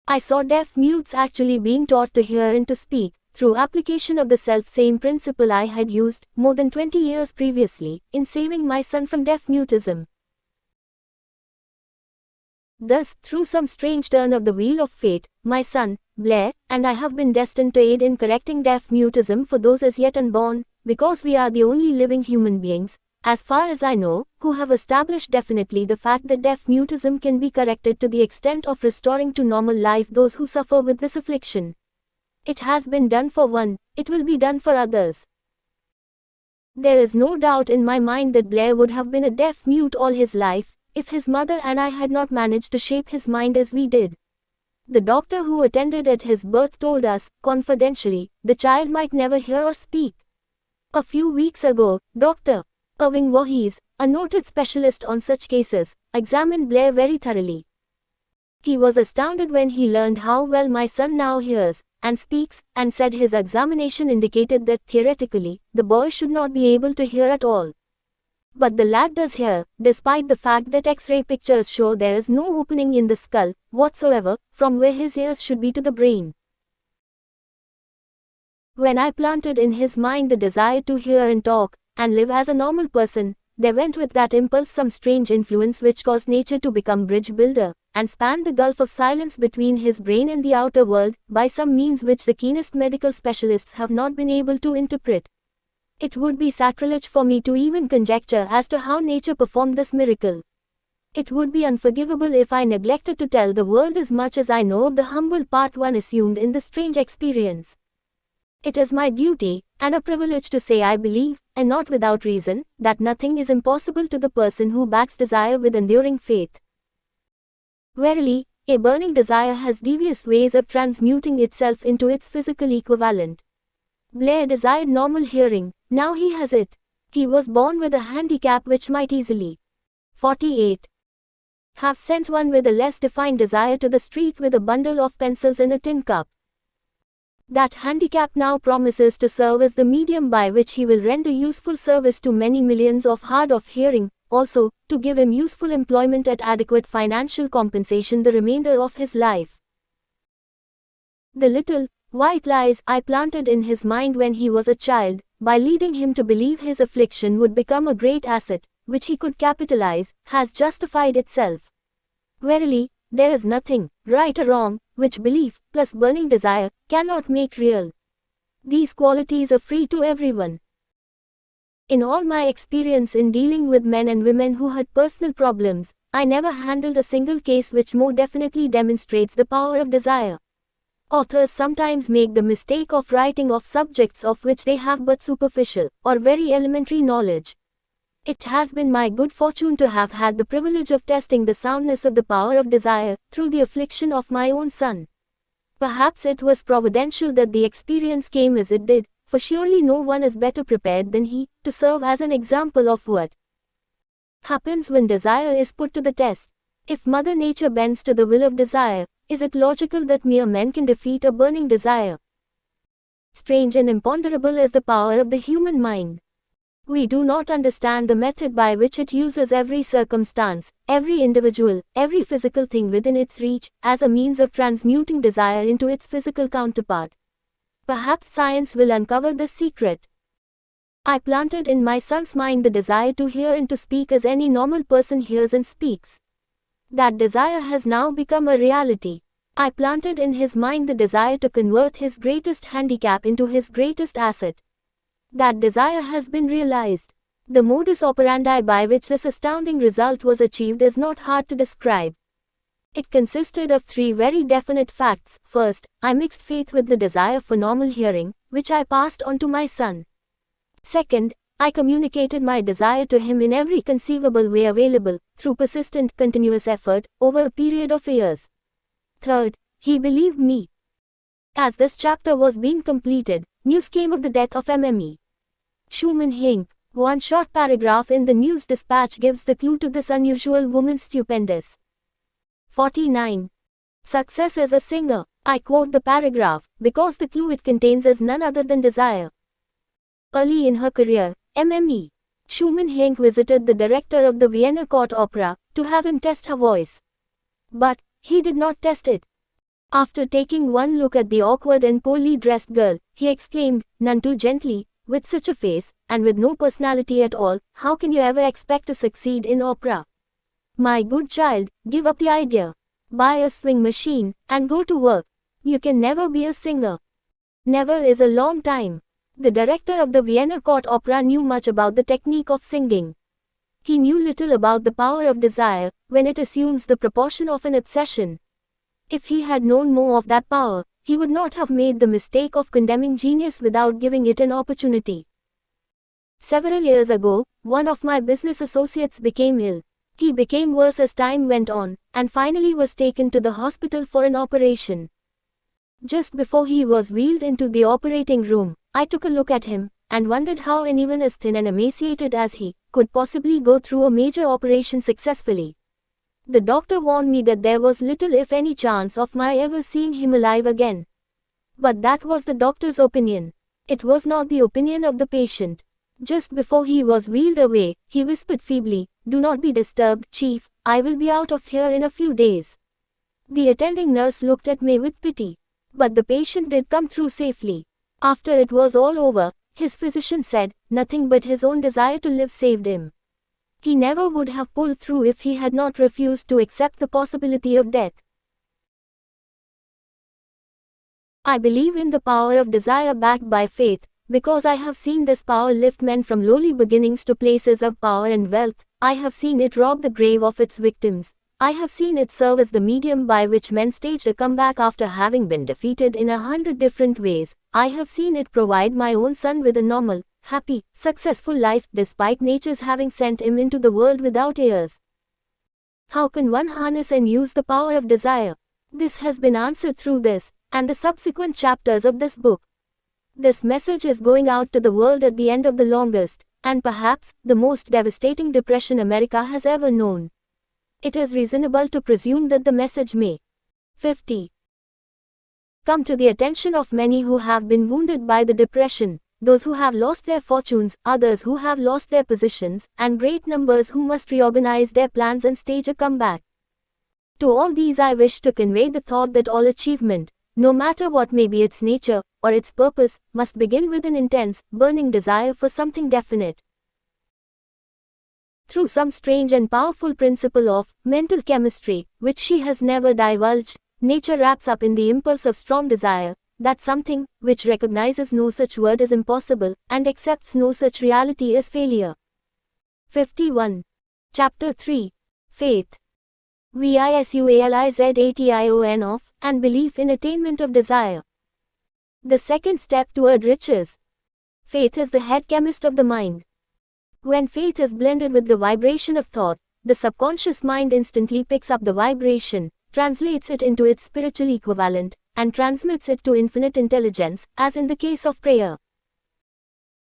I saw deaf mutes actually being taught to hear and to speak, through application of the self-same principle I had used, more than 20 years previously, in saving my son from deaf-mutism. Thus, through some strange turn of the wheel of fate, my son, Blair, and I have been destined to aid in correcting deaf-mutism for those as yet unborn, because we are the only living human beings, as far as I know, who have established definitely the fact that deaf-mutism can be corrected to the extent of restoring to normal life those who suffer with this affliction. It has been done for one, it will be done for others. There is no doubt in my mind that Blair would have been a deaf-mute all his life, if his mother and I had not managed to shape his mind as we did. The doctor who attended at his birth told us, confidentially, the child might never hear or speak. A few weeks ago, Dr. Irving Voorhees, a noted specialist on such cases, examined Blair very thoroughly. He was astounded when he learned how well my son now hears and speaks, and said his examination indicated that theoretically, the boy should not be able to hear at all. But the lad does hear, despite the fact that X-ray pictures show there is no opening in the skull, whatsoever, from where his ears should be to the brain. When I planted in his mind the desire to hear and talk, and live as a normal person, there went with that impulse some strange influence which caused nature to become bridge builder, and span the gulf of silence between his brain and the outer world, by some means which the keenest medical specialists have not been able to interpret. It would be sacrilege for me to even conjecture as to how nature performed this miracle. It would be unforgivable if I neglected to tell the world as much as I know of the humble part one assumed in the strange experience. It is my duty, and a privilege to say I believe, and not without reason, that nothing is impossible to the person who backs desire with enduring faith. Verily, a burning desire has devious ways of transmuting itself into its physical equivalent. Blair desired normal hearing, now he has it. He was born with a handicap which might easily 48. Have sent one with a less defined desire to the street with a bundle of pencils in a tin cup. That handicap now promises to serve as the medium by which he will render useful service to many millions of hard of hearing, also, to give him useful employment at adequate financial compensation the remainder of his life. The little, white lies I planted in his mind when he was a child, by leading him to believe his affliction would become a great asset, which he could capitalize, has justified itself. Verily, there is nothing, right or wrong, which belief, plus burning desire, cannot make real. These qualities are free to everyone. In all my experience in dealing with men and women who had personal problems, I never handled a single case which more definitely demonstrates the power of desire. Authors sometimes make the mistake of writing of subjects of which they have but superficial, or very elementary knowledge. It has been my good fortune to have had the privilege of testing the soundness of the power of desire, through the affliction of my own son. Perhaps it was providential that the experience came as it did, for surely no one is better prepared than he, to serve as an example of what happens when desire is put to the test. If Mother Nature bends to the will of desire, is it logical that mere men can defeat a burning desire? Strange and imponderable is the power of the human mind. We do not understand the method by which it uses every circumstance, every individual, every physical thing within its reach, as a means of transmuting desire into its physical counterpart. perhaps science will uncover the secret. I planted in my son's mind the desire to hear and to speak as any normal person hears and speaks. That desire has now become a reality. I planted in his mind the desire to convert his greatest handicap into his greatest asset. That desire has been realized. The modus operandi by which this astounding result was achieved is not hard to describe. It consisted of 3 very definite facts. First, I mixed faith with the desire for normal hearing, which I passed on to my son. Second, I communicated my desire to him in every conceivable way available, through persistent, continuous effort, over a period of years. Third, he believed me. As this chapter was being completed, news came of the death of Mme. Schumann Heink. One short paragraph in the news dispatch gives the clue to this unusual woman's stupendous. 49. Success as a singer. I quote the paragraph, because the clue it contains is none other than desire. Early in her career, Mme. Schumann Heink visited the director of the Vienna Court Opera, to have him test her voice. But he did not test it. After taking one look at the awkward and poorly dressed girl, he exclaimed, none too gently, with such a face, and with no personality at all, how can you ever expect to succeed in opera? My good child, give up the idea. Buy a swing machine, and go to work. You can never be a singer. Never is a long time. The director of the Vienna Court Opera knew much about the technique of singing. He knew little about the power of desire, when it assumes the proportion of an obsession. If he had known more of that power, he would not have made the mistake of condemning genius without giving it an opportunity. Several years ago, one of my business associates became ill. He became worse as time went on, and finally was taken to the hospital for an operation. Just before he was wheeled into the operating room, I took a look at him, and wondered how anyone as thin and emaciated as he could possibly go through a major operation successfully. The doctor warned me that there was little if any chance of my ever seeing him alive again. But that was the doctor's opinion. It was not the opinion of the patient. Just before he was wheeled away, he whispered feebly, "Do not be disturbed, Chief, I will be out of here in a few days." The attending nurse looked at me with pity. But the patient did come through safely. After it was all over, his physician said, nothing but his own desire to live saved him. He never would have pulled through if he had not refused to accept the possibility of death. I believe in the power of desire backed by faith, because I have seen this power lift men from lowly beginnings to places of power and wealth. I have seen it rob the grave of its victims. I have seen it serve as the medium by which men staged a comeback after having been defeated in 100 different ways. I have seen it provide my own son with a normal, happy, successful life despite nature's having sent him into the world without ears. How can one harness and use the power of desire? This has been answered through this, and the subsequent chapters of this book. This message is going out to the world at the end of the longest, and perhaps, the most devastating depression America has ever known. It is reasonable to presume that the message may 50. Come to the attention of many who have been wounded by the depression, those who have lost their fortunes, others who have lost their positions, and great numbers who must reorganize their plans and stage a comeback. To all these I wish to convey the thought that all achievement, no matter what may be its nature, or its purpose, must begin with an intense, burning desire for something definite. Through some strange and powerful principle of mental chemistry, which she has never divulged, nature wraps up in the impulse of strong desire, that something, which recognizes no such word as impossible, and accepts no such reality as failure. 51. Chapter 3. Faith. Visualization of, and belief in attainment of desire. The second step toward riches. Faith is the head chemist of the mind. When faith is blended with the vibration of thought, the subconscious mind instantly picks up the vibration, translates it into its spiritual equivalent, and transmits it to infinite intelligence, as in the case of prayer.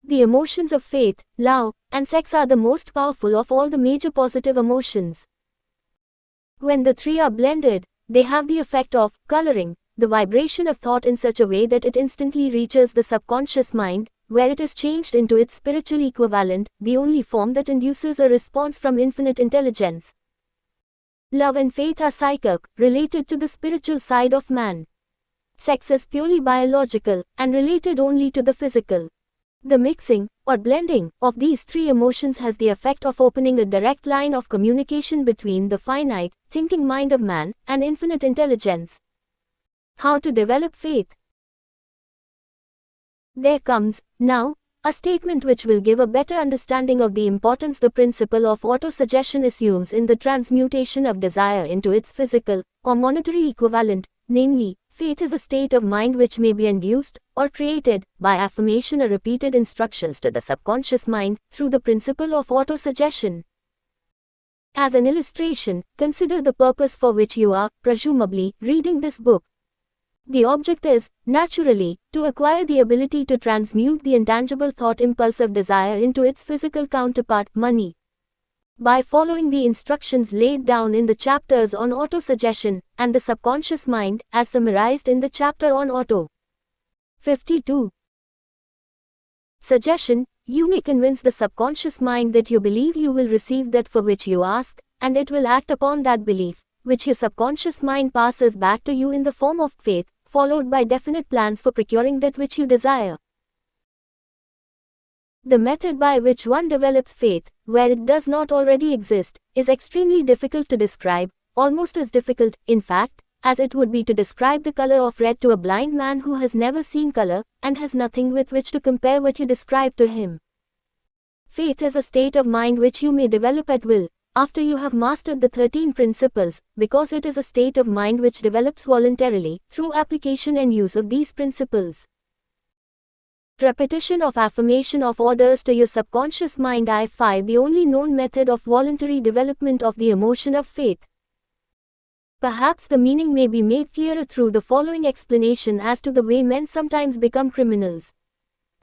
The emotions of faith, love, and sex are the most powerful of all the major positive emotions. When the three are blended, they have the effect of coloring the vibration of thought in such a way that it instantly reaches the subconscious mind, where it is changed into its spiritual equivalent, the only form that induces a response from infinite intelligence. Love and faith are psychic, related to the spiritual side of man. Sex is purely biological and related only to the physical. The mixing, or blending, of these three emotions has the effect of opening a direct line of communication between the finite, thinking mind of man, and infinite intelligence. How to develop faith? There comes, now, a statement which will give a better understanding of the importance the principle of autosuggestion assumes in the transmutation of desire into its physical, or monetary equivalent, namely, faith is a state of mind which may be induced, or created, by affirmation or repeated instructions to the subconscious mind, through the principle of autosuggestion. As an illustration, consider the purpose for which you are, presumably, reading this book. The object is, naturally, to acquire the ability to transmute the intangible thought impulse of desire into its physical counterpart, money. By following the instructions laid down in the chapters on autosuggestion and the subconscious mind, as summarized in the chapter on auto. 52. Suggestion: you may convince the subconscious mind that you believe you will receive that for which you ask, and it will act upon that belief, which your subconscious mind passes back to you in the form of faith, followed by definite plans for procuring that which you desire. The method by which one develops faith, where it does not already exist, is extremely difficult to describe, almost as difficult, in fact, as it would be to describe the color of red to a blind man who has never seen color, and has nothing with which to compare what you describe to him. Faith is a state of mind which you may develop at will, after you have mastered the 13 principles, because it is a state of mind which develops voluntarily, through application and use of these principles. Repetition of affirmation of orders to your subconscious mind. I-5 The only known method of voluntary development of the emotion of faith. Perhaps the meaning may be made clearer through the following explanation as to the way men sometimes become criminals.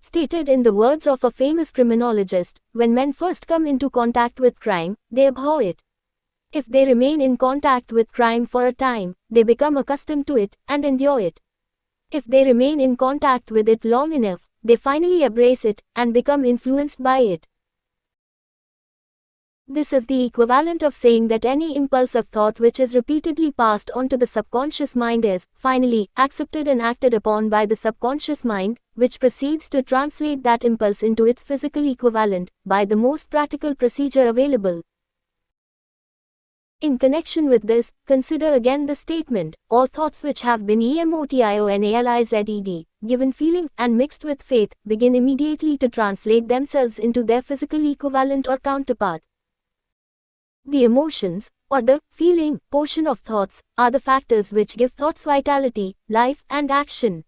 Stated in the words of a famous criminologist, when men first come into contact with crime, they abhor it. If they remain in contact with crime for a time, they become accustomed to it, and endure it. If they remain in contact with it long enough, they finally embrace it, and become influenced by it. This is the equivalent of saying that any impulse of thought which is repeatedly passed on to the subconscious mind is, finally, accepted and acted upon by the subconscious mind, which proceeds to translate that impulse into its physical equivalent, by the most practical procedure available. In connection with this, consider again the statement, all thoughts which have been emotionalized, given feeling, and mixed with faith, begin immediately to translate themselves into their physical equivalent or counterpart. The emotions, or the feeling portion of thoughts, are the factors which give thoughts vitality, life, and action.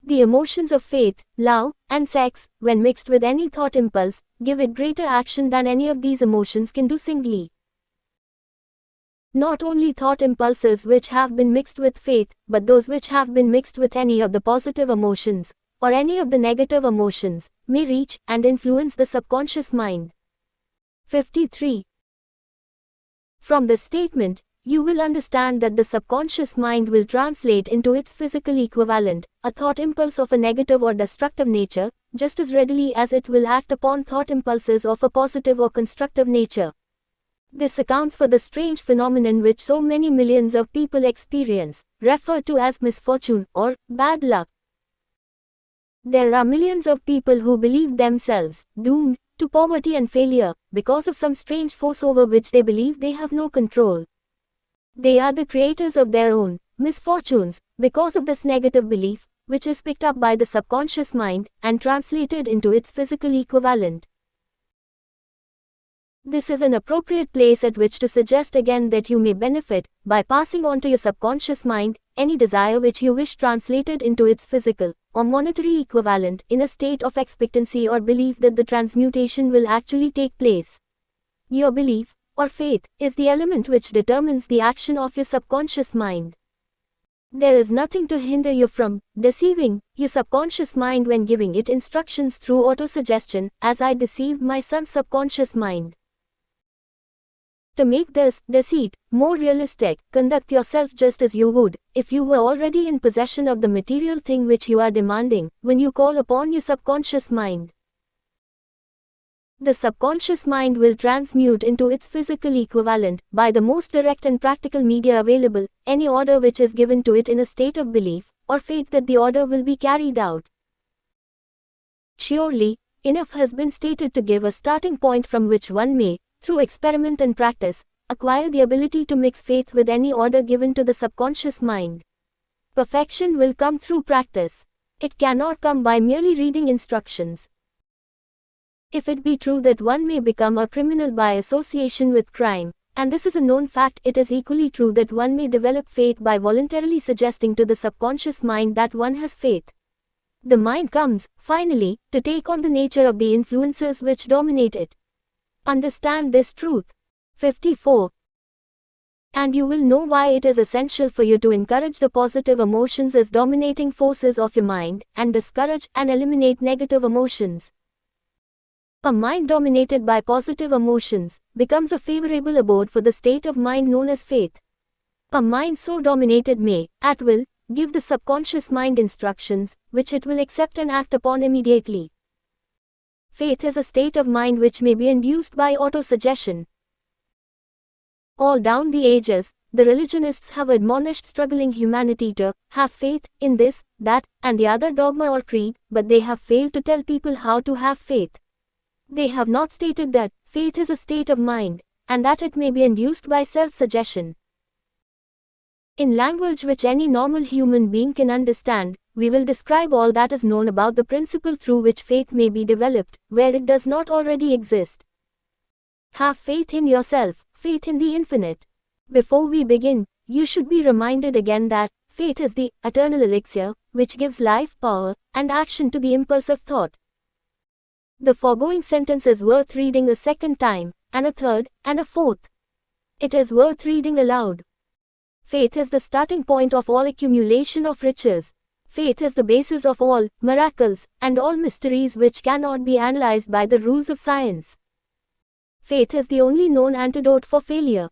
The emotions of faith, love, and sex, when mixed with any thought impulse, give it greater action than any of these emotions can do singly. Not only thought impulses which have been mixed with faith, but those which have been mixed with any of the positive emotions, or any of the negative emotions, may reach and influence the subconscious mind. 53. From this statement, you will understand that the subconscious mind will translate into its physical equivalent a thought impulse of a negative or destructive nature, just as readily as it will act upon thought impulses of a positive or constructive nature. This accounts for the strange phenomenon which so many millions of people experience, referred to as misfortune or bad luck. There are millions of people who believe themselves doomed to poverty and failure, because of some strange force over which they believe they have no control. They are the creators of their own misfortunes, because of this negative belief, which is picked up by the subconscious mind, and translated into its physical equivalent. This is an appropriate place at which to suggest again that you may benefit, by passing on to your subconscious mind, any desire which you wish translated into its physical, or monetary equivalent, in a state of expectancy or belief that the transmutation will actually take place. Your belief, or faith, is the element which determines the action of your subconscious mind. There is nothing to hinder you from deceiving your subconscious mind when giving it instructions through autosuggestion, as I deceived my son's subconscious mind. To make this deceit more realistic, conduct yourself just as you would if you were already in possession of the material thing which you are demanding, when you call upon your subconscious mind. The subconscious mind will transmute into its physical equivalent, by the most direct and practical media available, any order which is given to it in a state of belief, or faith that the order will be carried out. Surely, enough has been stated to give a starting point from which one may, through experiment and practice, acquire the ability to mix faith with any order given to the subconscious mind. Perfection will come through practice. It cannot come by merely reading instructions. If it be true that one may become a criminal by association with crime, and this is a known fact, it is equally true that one may develop faith by voluntarily suggesting to the subconscious mind that one has faith. The mind comes, finally, to take on the nature of the influences which dominate it. Understand this truth. 54. And you will know why it is essential for you to encourage the positive emotions as dominating forces of your mind, and discourage and eliminate negative emotions. A mind dominated by positive emotions becomes a favorable abode for the state of mind known as faith. A mind so dominated may, at will, give the subconscious mind instructions, which it will accept and act upon immediately. Faith is a state of mind which may be induced by autosuggestion. All down the ages, the religionists have admonished struggling humanity to have faith in this, that, and the other dogma or creed, but they have failed to tell people how to have faith. They have not stated that faith is a state of mind, and that it may be induced by self-suggestion. In language which any normal human being can understand, we will describe all that is known about the principle through which faith may be developed, where it does not already exist. Have faith in yourself, faith in the infinite. Before we begin, you should be reminded again that faith is the eternal elixir, which gives life, power, and action to the impulse of thought. The foregoing sentence is worth reading a second time, and a third, and a fourth. It is worth reading aloud. Faith is the starting point of all accumulation of riches. Faith is the basis of all miracles, and all mysteries which cannot be analyzed by the rules of science. Faith is the only known antidote for failure.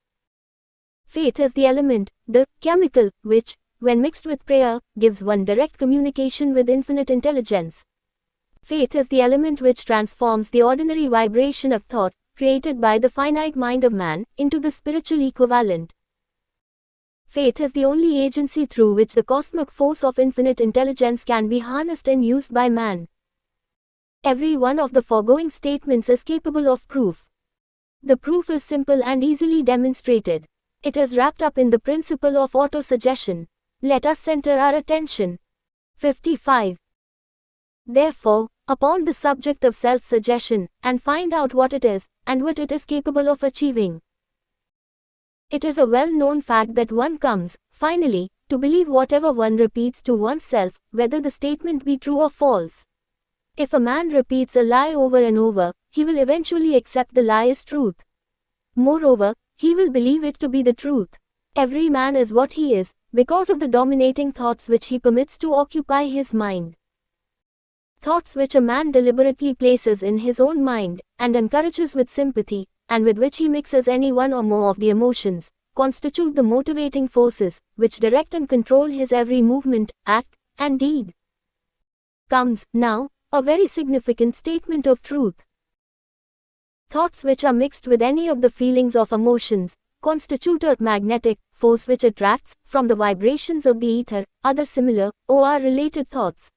Faith is the element, the chemical, which, when mixed with prayer, gives one direct communication with infinite intelligence. Faith is the element which transforms the ordinary vibration of thought, created by the finite mind of man, into the spiritual equivalent. Faith is the only agency through which the cosmic force of infinite intelligence can be harnessed and used by man. Every one of the foregoing statements is capable of proof. The proof is simple and easily demonstrated. It is wrapped up in the principle of autosuggestion. Let us center our attention. 55. Therefore, upon the subject of self-suggestion, and find out what it is, and what it is capable of achieving. It is a well-known fact that one comes, finally, to believe whatever one repeats to oneself, whether the statement be true or false. If a man repeats a lie over and over, he will eventually accept the lie as truth. Moreover, he will believe it to be the truth. Every man is what he is, because of the dominating thoughts which he permits to occupy his mind. Thoughts which a man deliberately places in his own mind, and encourages with sympathy, and with which he mixes any one or more of the emotions, constitute the motivating forces, which direct and control his every movement, act, and deed. Comes, now, a very significant statement of truth. Thoughts which are mixed with any of the feelings of emotions, constitute a magnetic force which attracts, from the vibrations of the ether, other similar, or related thoughts.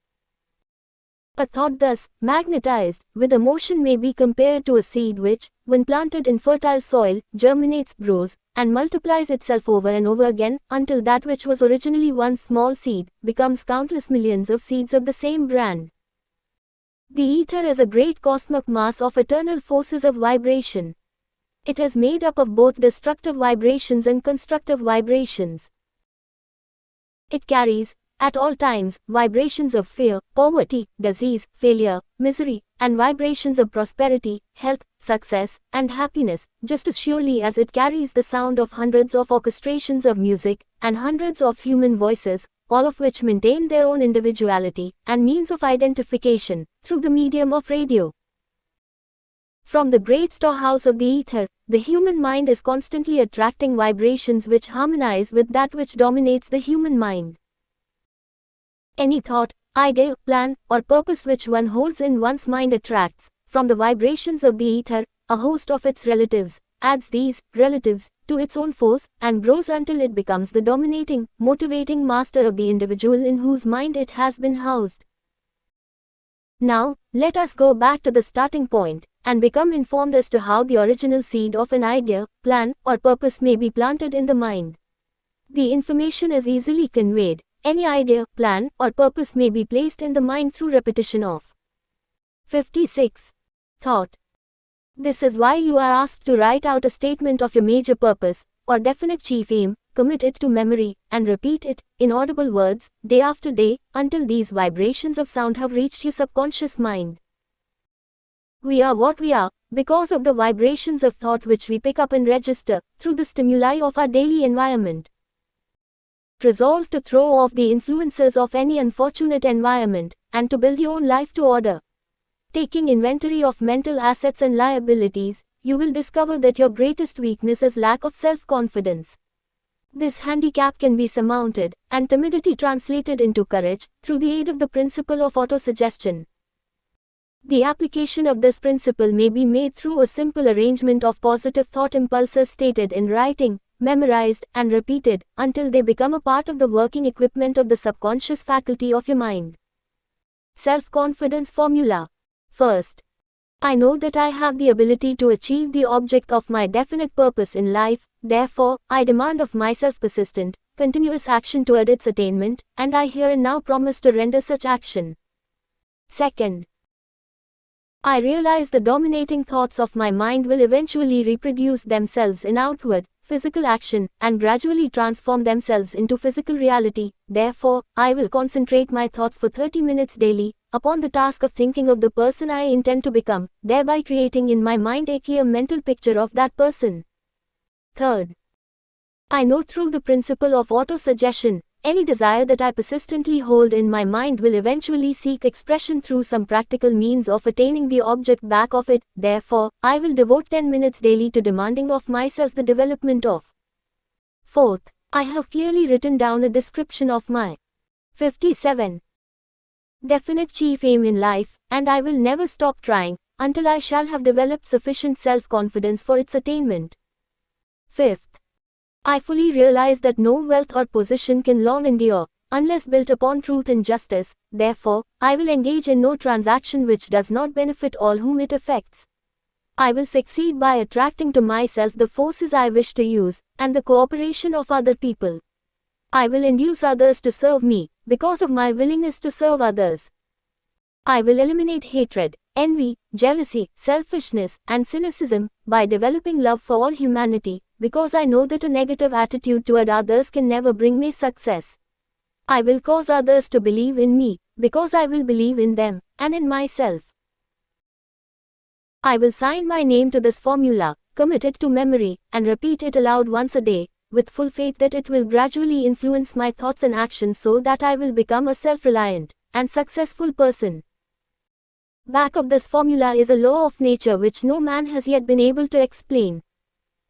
A thought thus magnetized with emotion may be compared to a seed which, when planted in fertile soil, germinates, grows, and multiplies itself over and over again, until that which was originally one small seed, becomes countless millions of seeds of the same brand. The ether is a great cosmic mass of eternal forces of vibration. It is made up of both destructive vibrations and constructive vibrations. It carries, at all times, vibrations of fear, poverty, disease, failure, misery, and vibrations of prosperity, health, success, and happiness, just as surely as it carries the sound of hundreds of orchestrations of music, and hundreds of human voices, all of which maintain their own individuality, and means of identification, through the medium of radio. From the great storehouse of the ether, the human mind is constantly attracting vibrations which harmonize with that which dominates the human mind. Any thought, idea, plan, or purpose which one holds in one's mind attracts, from the vibrations of the ether, a host of its relatives, adds these relatives to its own force, and grows until it becomes the dominating, motivating master of the individual in whose mind it has been housed. Now, let us go back to the starting point, and become informed as to how the original seed of an idea, plan, or purpose may be planted in the mind. The information is easily conveyed. Any idea, plan, or purpose may be placed in the mind through repetition of 56. Thought. This is why you are asked to write out a statement of your major purpose, or definite chief aim, commit it to memory, and repeat it, in audible words, day after day, until these vibrations of sound have reached your subconscious mind. We are what we are, because of the vibrations of thought which we pick up and register, through the stimuli of our daily environment. Resolve to throw off the influences of any unfortunate environment, and to build your own life to order. Taking inventory of mental assets and liabilities, you will discover that your greatest weakness is lack of self-confidence. This handicap can be surmounted, and timidity translated into courage, through the aid of the principle of autosuggestion. The application of this principle may be made through a simple arrangement of positive thought impulses stated in writing, memorized, and repeated, until they become a part of the working equipment of the subconscious faculty of your mind. Self-confidence formula. First, I know that I have the ability to achieve the object of my definite purpose in life, therefore, I demand of myself persistent, continuous action toward its attainment, and I here and now promise to render such action. Second, I realize the dominating thoughts of my mind will eventually reproduce themselves in outward, physical action, and gradually transform themselves into physical reality. Therefore, I will concentrate my thoughts for 30 minutes daily, upon the task of thinking of the person I intend to become, thereby creating in my mind a clear mental picture of that person. Third, I know through the principle of autosuggestion, any desire that I persistently hold in my mind will eventually seek expression through some practical means of attaining the object back of it. Therefore, I will devote 10 minutes daily to demanding of myself the development of. Fourth, I have clearly written down a description of my 57. Definite chief aim in life, and I will never stop trying, until I shall have developed sufficient self-confidence for its attainment. Fifth, I fully realize that no wealth or position can long endure, unless built upon truth and justice. Therefore, I will engage in no transaction which does not benefit all whom it affects. I will succeed by attracting to myself the forces I wish to use, and the cooperation of other people. I will induce others to serve me, because of my willingness to serve others. I will eliminate hatred, envy, jealousy, selfishness, and cynicism, by developing love for all humanity, because I know that a negative attitude toward others can never bring me success. I will cause others to believe in me, because I will believe in them, and in myself. I will sign my name to this formula, commit it to memory, and repeat it aloud once a day, with full faith that it will gradually influence my thoughts and actions so that I will become a self-reliant and successful person. Back of this formula is a law of nature which no man has yet been able to explain.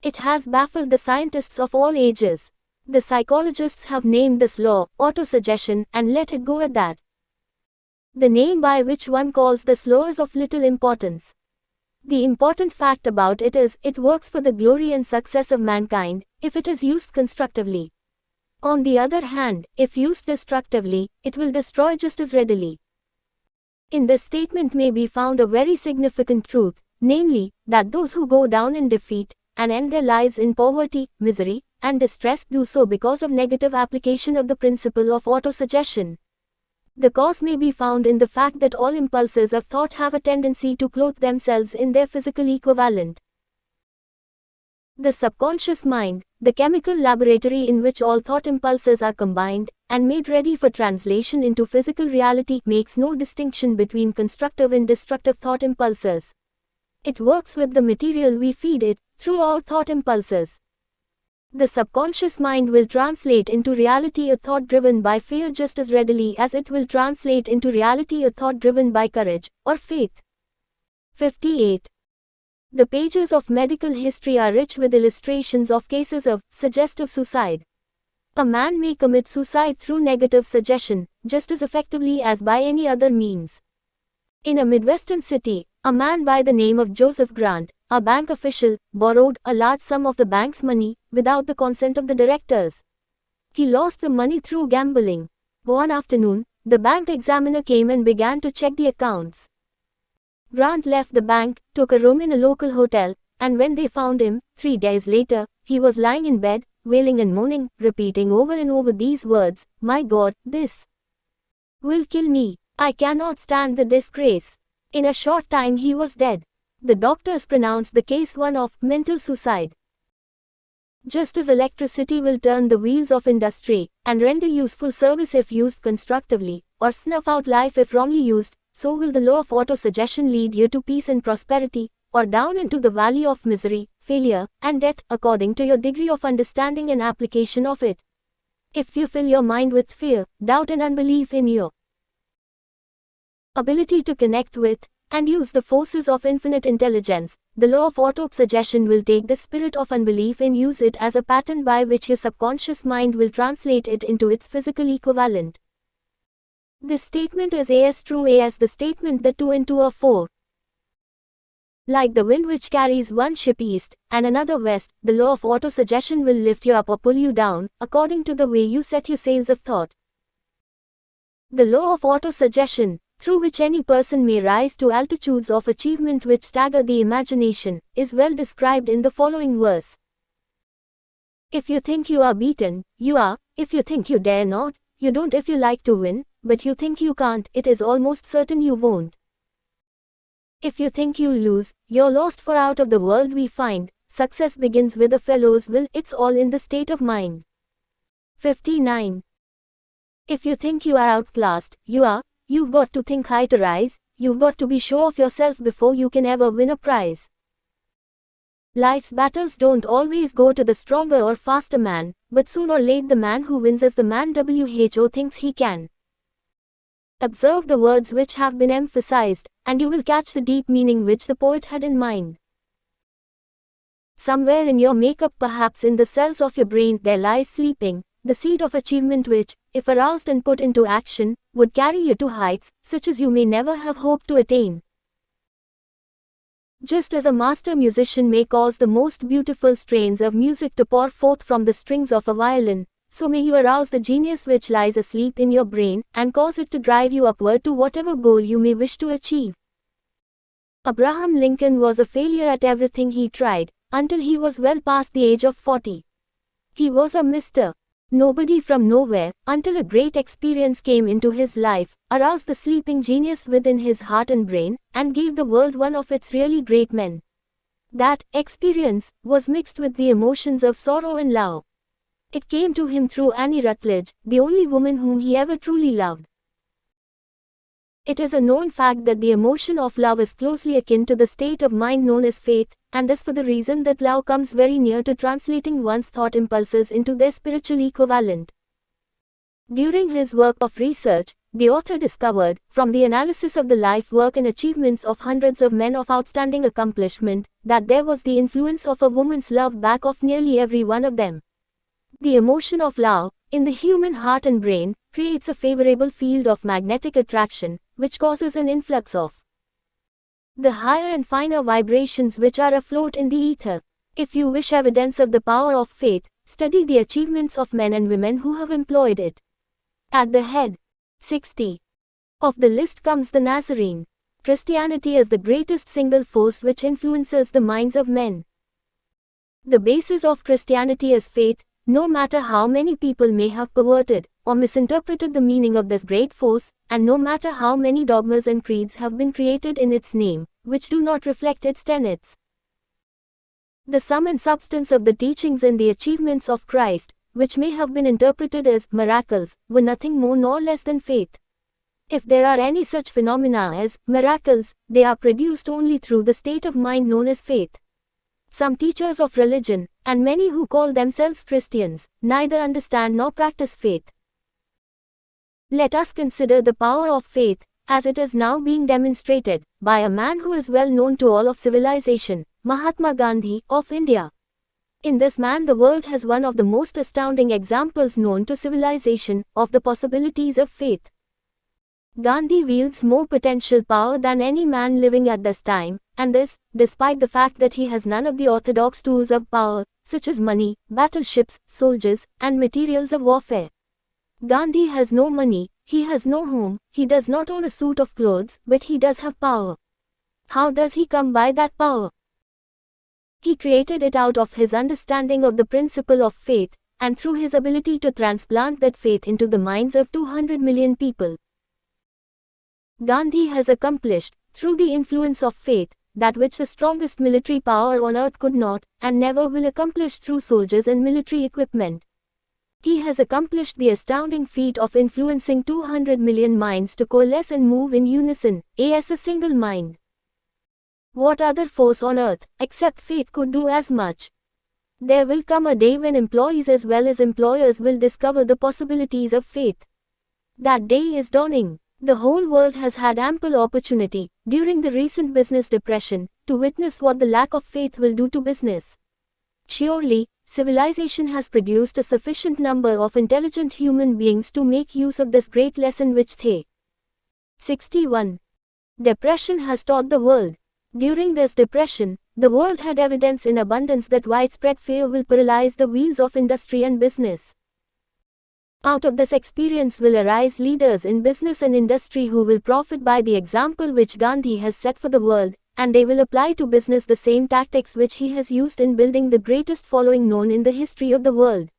It has baffled the scientists of all ages. The psychologists have named this law autosuggestion and let it go at that. The name by which one calls this law is of little importance. The important fact about it is, it works for the glory and success of mankind, if it is used constructively. On the other hand, if used destructively, it will destroy just as readily. In this statement may be found a very significant truth, namely, that those who go down in defeat, and end their lives in poverty, misery, and distress do so because of negative application of the principle of autosuggestion. The cause may be found in the fact that all impulses of thought have a tendency to clothe themselves in their physical equivalent. The subconscious mind, the chemical laboratory in which all thought impulses are combined and made ready for translation into physical reality, makes no distinction between constructive and destructive thought impulses. It works with the material we feed it, through all thought impulses. The subconscious mind will translate into reality a thought driven by fear just as readily as it will translate into reality a thought driven by courage, or faith. 58. The pages of medical history are rich with illustrations of cases of suggestive suicide. A man may commit suicide through negative suggestion, just as effectively as by any other means. In a Midwestern city, A man by the name of Joseph Grant, a bank official, borrowed a large sum of the bank's money without the consent of the directors. He lost the money through gambling. One afternoon, the bank examiner came and began to check the accounts. Grant left the bank, took a room in a local hotel, and when they found him, 3 days later, he was lying in bed, wailing and moaning, repeating over and over these words, "My God, this will kill me. I cannot stand the disgrace." In a short time he was dead. The doctors pronounced the case one of mental suicide. Just as electricity will turn the wheels of industry, and render useful service if used constructively, or snuff out life if wrongly used, so will the law of autosuggestion lead you to peace and prosperity, or down into the valley of misery, failure, and death, according to your degree of understanding and application of it. If you fill your mind with fear, doubt and unbelief in your ability to connect with, and use the forces of infinite intelligence, the law of autosuggestion will take the spirit of unbelief and use it as a pattern by which your subconscious mind will translate it into its physical equivalent. This statement is as true as the statement that 2 and 2 are 4. Like the wind which carries one ship east and another west, the law of autosuggestion will lift you up or pull you down, according to the way you set your sails of thought. The law of autosuggestion, through which any person may rise to altitudes of achievement which stagger the imagination, is well described in the following verse. If you think you are beaten, you are. If you think you dare not, you don't. If you like to win, but you think you can't, it is almost certain you won't. If you think you'll lose, you're lost, for out of the world we find, success begins with a fellow's will, it's all in the state of mind. 59. If you think you are outclassed, you are. You've got to think high to rise, you've got to be sure of yourself before you can ever win a prize. Life's battles don't always go to the stronger or faster man, but soon or late the man who wins is the man who thinks he can. Observe the words which have been emphasized, and you will catch the deep meaning which the poet had in mind. Somewhere in your makeup, perhaps in the cells of your brain, there lies sleeping the seed of achievement which, if aroused and put into action, would carry you to heights such as you may never have hoped to attain. Just as a master musician may cause the most beautiful strains of music to pour forth from the strings of a violin, so may you arouse the genius which lies asleep in your brain, and cause it to drive you upward to whatever goal you may wish to achieve. Abraham Lincoln was a failure at everything he tried, until he was well past the age of 40. He was a Mr. Nobody from nowhere, until a great experience came into his life, aroused the sleeping genius within his heart and brain, and gave the world one of its really great men. That experience was mixed with the emotions of sorrow and love. It came to him through Annie Rutledge, the only woman whom he ever truly loved. It is a known fact that the emotion of love is closely akin to the state of mind known as faith, and this for the reason that love comes very near to translating one's thought impulses into their spiritual equivalent. During his work of research, the author discovered, from the analysis of the life, work and achievements of hundreds of men of outstanding accomplishment, that there was the influence of a woman's love back of nearly every one of them. The emotion of love, in the human heart and brain, creates a favorable field of magnetic attraction, which causes an influx of the higher and finer vibrations which are afloat in the ether. If you wish evidence of the power of faith, study the achievements of men and women who have employed it. At the head, 60, of the list comes the Nazarene. Christianity is the greatest single force which influences the minds of men. The basis of Christianity is faith, no matter how many people may have perverted or misinterpreted the meaning of this great force, and no matter how many dogmas and creeds have been created in its name, which do not reflect its tenets. The sum and substance of the teachings and the achievements of Christ, which may have been interpreted as miracles, were nothing more nor less than faith. If there are any such phenomena as miracles, they are produced only through the state of mind known as faith. Some teachers of religion, and many who call themselves Christians, neither understand nor practice faith. Let us consider the power of faith, as it is now being demonstrated by a man who is well known to all of civilization, Mahatma Gandhi of India. In this man the world has one of the most astounding examples known to civilization of the possibilities of faith. Gandhi wields more potential power than any man living at this time, and this, despite the fact that he has none of the orthodox tools of power, such as money, battleships, soldiers, and materials of warfare. Gandhi has no money, he has no home, he does not own a suit of clothes, but he does have power. How does he come by that power? He created it out of his understanding of the principle of faith, and through his ability to transplant that faith into the minds of 200 million people. Gandhi has accomplished, through the influence of faith, that which the strongest military power on earth could not, and never will accomplish through soldiers and military equipment. He has accomplished the astounding feat of influencing 200 million minds to coalesce and move in unison, as a single mind. What other force on earth, except faith, could do as much? There will come a day when employees as well as employers will discover the possibilities of faith. That day is dawning. The whole world has had ample opportunity, during the recent business depression, to witness what the lack of faith will do to business. Surely, civilization has produced a sufficient number of intelligent human beings to make use of this great lesson which they. 61. Depression has taught the world. During this depression, the world had evidence in abundance that widespread fear will paralyze the wheels of industry and business. Out of this experience will arise leaders in business and industry who will profit by the example which Gandhi has set for the world, and they will apply to business the same tactics which he has used in building the greatest following known in the history of the world.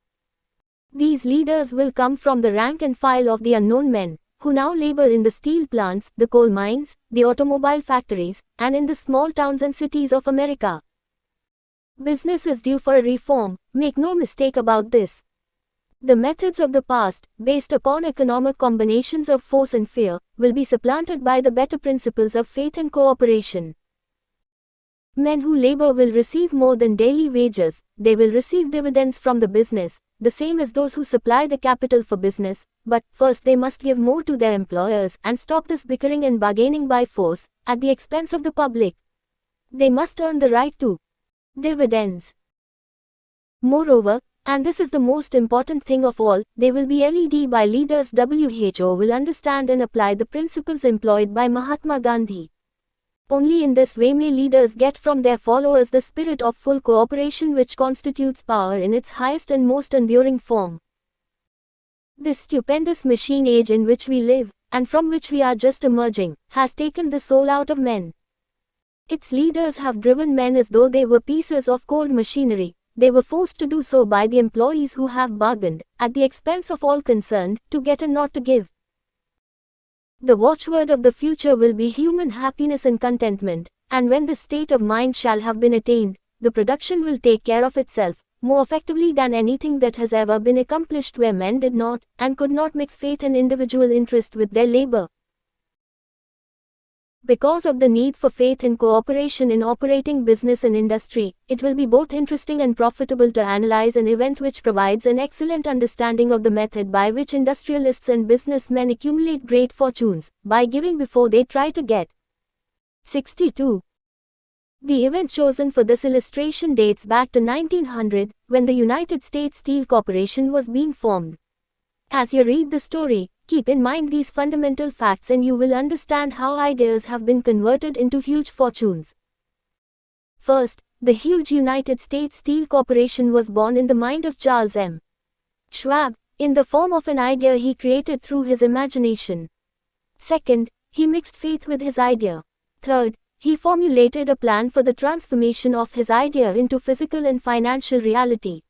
These leaders will come from the rank and file of the unknown men, who now labor in the steel plants, the coal mines, the automobile factories, and in the small towns and cities of America. Business is due for a reform, make no mistake about this. The methods of the past, based upon economic combinations of force and fear, will be supplanted by the better principles of faith and cooperation. Men who labor will receive more than daily wages, they will receive dividends from the business, the same as those who supply the capital for business, but first they must give more to their employers and stop this bickering and bargaining by force, at the expense of the public. They must earn the right to dividends. Moreover, and this is the most important thing of all, they will be led by leaders who will understand and apply the principles employed by Mahatma Gandhi. Only in this way may leaders get from their followers the spirit of full cooperation which constitutes power in its highest and most enduring form. This stupendous machine age in which we live, and from which we are just emerging, has taken the soul out of men. Its leaders have driven men as though they were pieces of cold machinery. They were forced to do so by the employees who have bargained, at the expense of all concerned, to get and not to give. The watchword of the future will be human happiness and contentment, and when this state of mind shall have been attained, the production will take care of itself, more effectively than anything that has ever been accomplished where men did not, and could not mix faith and individual interest with their labor. Because of the need for faith and cooperation in operating business and industry, it will be both interesting and profitable to analyze an event which provides an excellent understanding of the method by which industrialists and businessmen accumulate great fortunes, by giving before they try to get. 62. The event chosen for this illustration dates back to 1900, when the United States Steel Corporation was being formed. As you read the story, keep in mind these fundamental facts and you will understand how ideas have been converted into huge fortunes. First, the huge United States Steel Corporation was born in the mind of Charles M. Schwab, in the form of an idea he created through his imagination. Second, he mixed faith with his idea. Third, he formulated a plan for the transformation of his idea into physical and financial reality.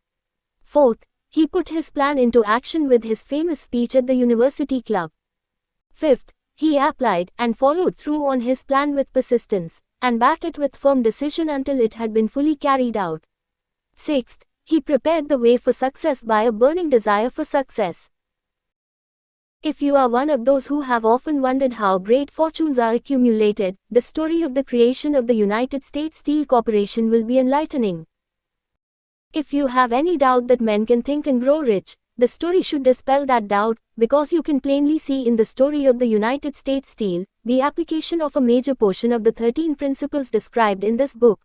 Fourth, he put his plan into action with his famous speech at the University Club. Fifth, he applied and followed through on his plan with persistence, and backed it with firm decision until it had been fully carried out. Sixth, he prepared the way for success by a burning desire for success. If you are one of those who have often wondered how great fortunes are accumulated, the story of the creation of the United States Steel Corporation will be enlightening. If you have any doubt that men can think and grow rich, the story should dispel that doubt, because you can plainly see in the story of the United States Steel, the application of a major portion of the 13 principles described in this book.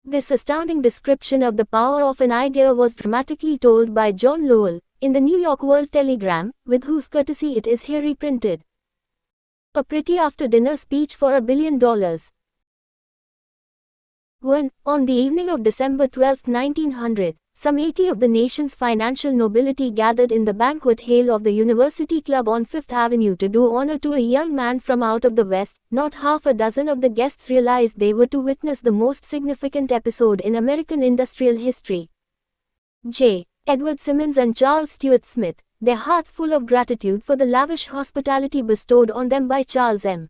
This astounding description of the power of an idea was dramatically told by John Lowell, in the New York World Telegram, with whose courtesy it is here reprinted. A pretty after-dinner speech for $1 billion. 1. On the evening of December 12, 1900, some 80 of the nation's financial nobility gathered in the banquet hall of the University Club on Fifth Avenue to do honor to a young man from out of the West. Not half a dozen of the guests realized they were to witness the most significant episode in American industrial history. J. Edward Simmons and Charles Stewart Smith, their hearts full of gratitude for the lavish hospitality bestowed on them by Charles M.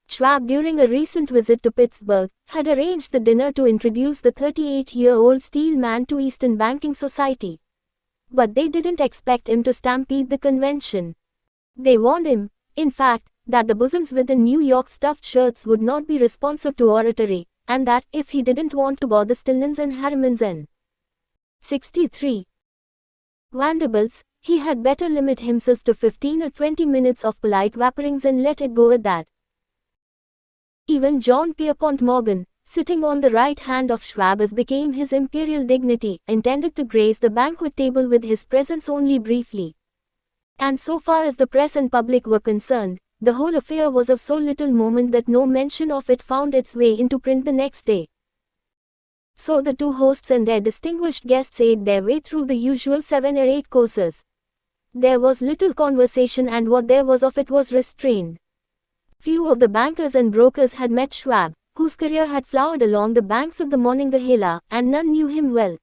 Schwab during a recent visit to Pittsburgh, had arranged the dinner to introduce the 38-year-old steel man to Eastern banking society. But they didn't expect him to stampede the convention. They warned him, in fact, that the bosoms within New York stuffed shirts would not be responsive to oratory, and that, if he didn't want to bother Stillmans and Harrimans and 63 Vanderbilts, he had better limit himself to 15 or 20 minutes of polite vaporings and let it go at that. Even John Pierpont Morgan, sitting on the right hand of Schwab as became his imperial dignity, intended to grace the banquet table with his presence only briefly. And so far as the press and public were concerned, the whole affair was of so little moment that no mention of it found its way into print the next day. So the two hosts and their distinguished guests ate their way through the usual 7 or 8 courses. There was little conversation, and what there was of it was restrained. Few of the bankers and brokers had met Schwab, whose career had flowered along the banks of the Monongahela, and none knew him well.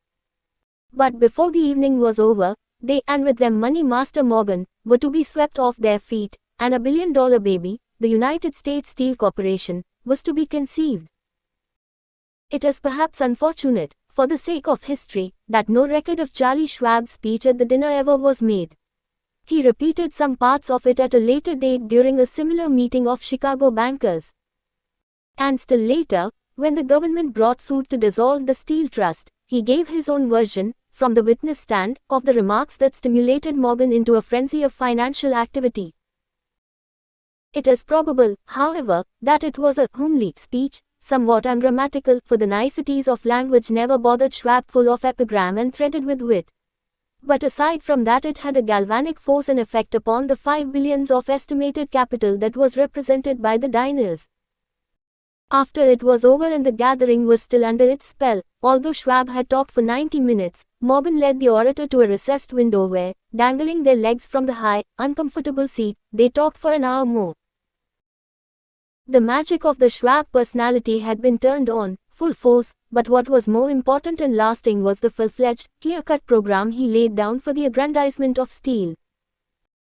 But before the evening was over, they, and with them Money Master Morgan, were to be swept off their feet, and $1 billion baby, the United States Steel Corporation, was to be conceived. It is perhaps unfortunate, for the sake of history, that no record of Charlie Schwab's speech at the dinner ever was made. He repeated some parts of it at a later date during a similar meeting of Chicago bankers. And still later, when the government brought suit to dissolve the Steel Trust, he gave his own version, from the witness stand, of the remarks that stimulated Morgan into a frenzy of financial activity. It is probable, however, that it was a homely speech, somewhat ungrammatical, for the niceties of language never bothered Schwab, full of epigram and threaded with wit. But aside from that, it had a galvanic force and effect upon the 5 billions of estimated capital that was represented by the diners. After it was over and the gathering was still under its spell, although Schwab had talked for 90 minutes, Morgan led the orator to a recessed window where, dangling their legs from the high, uncomfortable seat, they talked for an hour more. The magic of the Schwab personality had been turned on, full force, but what was more important and lasting was the full-fledged, clear-cut program he laid down for the aggrandizement of steel.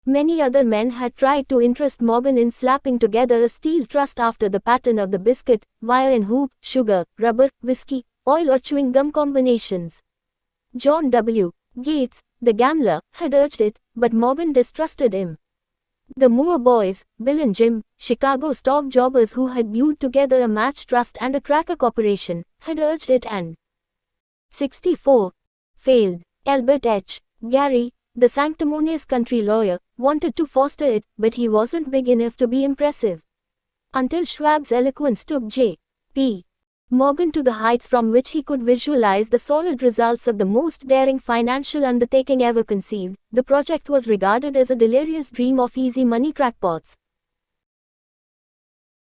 Many other men had tried to interest Morgan in slapping together a steel trust after the pattern of the biscuit, wire and hoop, sugar, rubber, whiskey, oil or chewing gum combinations. John W. Gates, the gambler, had urged it, but Morgan distrusted him. The Moore boys, Bill and Jim, Chicago stock jobbers who had glued together a match trust and a cracker corporation, had urged it and 64 failed. Albert H. Gary, the sanctimonious country lawyer, wanted to foster it, but he wasn't big enough to be impressive. Until Schwab's eloquence took J.P. Morgan to the heights from which he could visualize the solid results of the most daring financial undertaking ever conceived, the project was regarded as a delirious dream of easy money crackpots.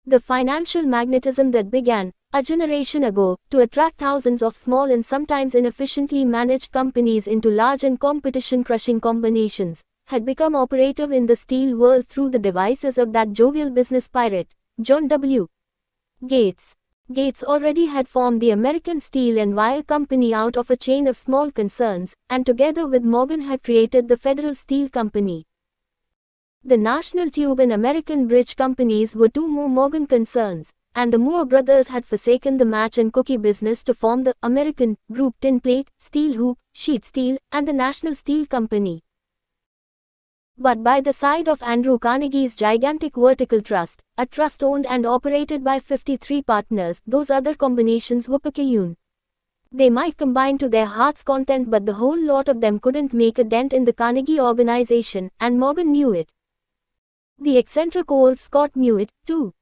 The financial magnetism that began, a generation ago, to attract thousands of small and sometimes inefficiently managed companies into large and competition-crushing combinations, had become operative in the steel world through the devices of that jovial business pirate, John W. Gates. Gates already had formed the American Steel and Wire Company out of a chain of small concerns, and together with Morgan had created the Federal Steel Company. The National Tube and American Bridge Companies were two more Morgan concerns, and the Moore brothers had forsaken the match and cookie business to form the American Group Tin Plate, Steel Hoop, Sheet Steel, and the National Steel Company. But by the side of Andrew Carnegie's gigantic vertical trust, a trust owned and operated by 53 partners, those other combinations were picayune. They might combine to their heart's content, but the whole lot of them couldn't make a dent in the Carnegie organization, and Morgan knew it. The eccentric old Scot knew it, too.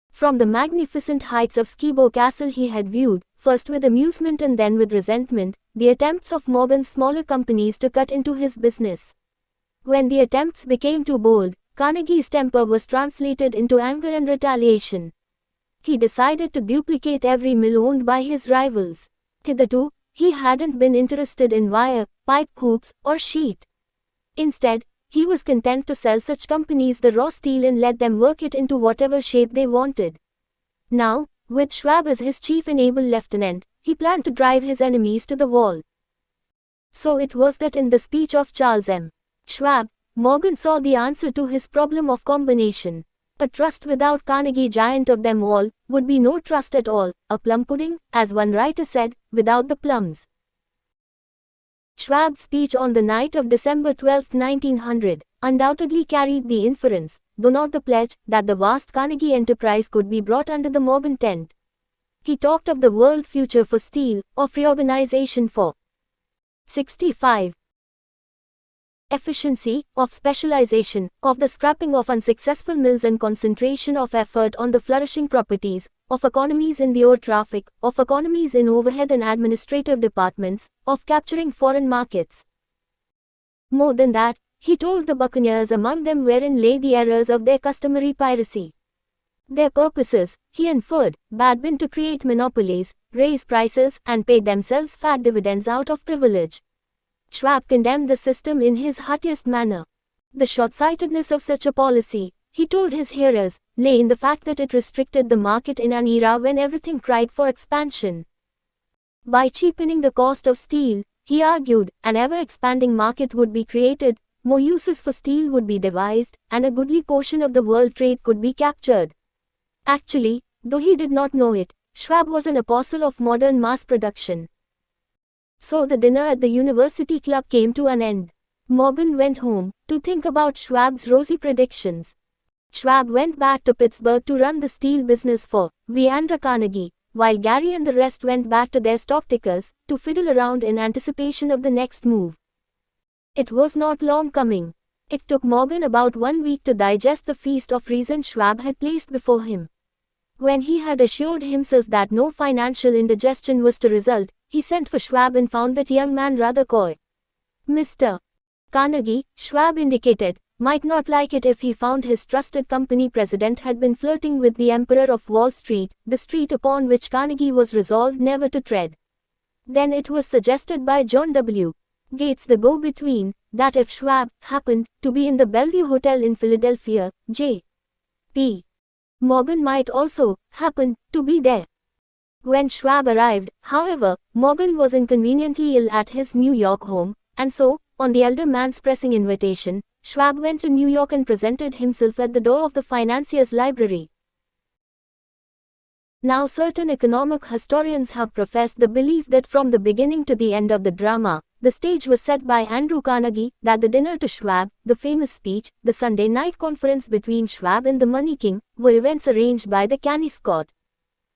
From the magnificent heights of Skibo Castle he had viewed, first with amusement and then with resentment, the attempts of Morgan's smaller companies to cut into his business. When the attempts became too bold, Carnegie's temper was translated into anger and retaliation. He decided to duplicate every mill owned by his rivals. Hitherto, he hadn't been interested in wire, pipe hoops, or sheet. Instead, he was content to sell such companies the raw steel and let them work it into whatever shape they wanted. Now, with Schwab as his chief and able lieutenant, he planned to drive his enemies to the wall. So it was that in the speech of Charles M. Schwab, Morgan saw the answer to his problem of combination. A trust without Carnegie, giant of them all, would be no trust at all, a plum pudding, as one writer said, without the plums. Schwab's speech on the night of December 12, 1900, undoubtedly carried the inference, though not the pledge, that the vast Carnegie enterprise could be brought under the Morgan tent. He talked of the world future for steel, of reorganization for 65. Efficiency, of specialization, of the scrapping of unsuccessful mills and concentration of effort on the flourishing properties, of economies in the ore traffic, of economies in overhead and administrative departments, of capturing foreign markets. More than that, he told the buccaneers among them wherein lay the errors of their customary piracy. Their purposes, he inferred, had been to create monopolies, raise prices, and pay themselves fat dividends out of privilege. Schwab condemned the system in his heartiest manner. The short-sightedness of such a policy, he told his hearers, lay in the fact that it restricted the market in an era when everything cried for expansion. By cheapening the cost of steel, he argued, an ever-expanding market would be created, more uses for steel would be devised, and a goodly portion of the world trade could be captured. Actually, though he did not know it, Schwab was an apostle of modern mass production. So the dinner at the University Club came to an end. Morgan went home to think about Schwab's rosy predictions. Schwab went back to Pittsburgh to run the steel business for Andrew Carnegie, while Gary and the rest went back to their stock tickers to fiddle around in anticipation of the next move. It was not long coming. It took Morgan about 1 week to digest the feast of reason Schwab had placed before him. When he had assured himself that no financial indigestion was to result, he sent for Schwab and found that young man rather coy. Mr. Carnegie, Schwab indicated, might not like it if he found his trusted company president had been flirting with the Emperor of Wall Street, the street upon which Carnegie was resolved never to tread. Then it was suggested by John W. Gates, the go-between, that if Schwab happened to be in the Bellevue Hotel in Philadelphia, J.P. Morgan might also happen to be there. When Schwab arrived, however, Morgan was inconveniently ill at his New York home, and so, on the elder man's pressing invitation, Schwab went to New York and presented himself at the door of the financier's library. Now certain economic historians have professed the belief that from the beginning to the end of the drama, the stage was set by Andrew Carnegie, that the dinner to Schwab, the famous speech, the Sunday night conference between Schwab and the Money King, were events arranged by the canny Scot.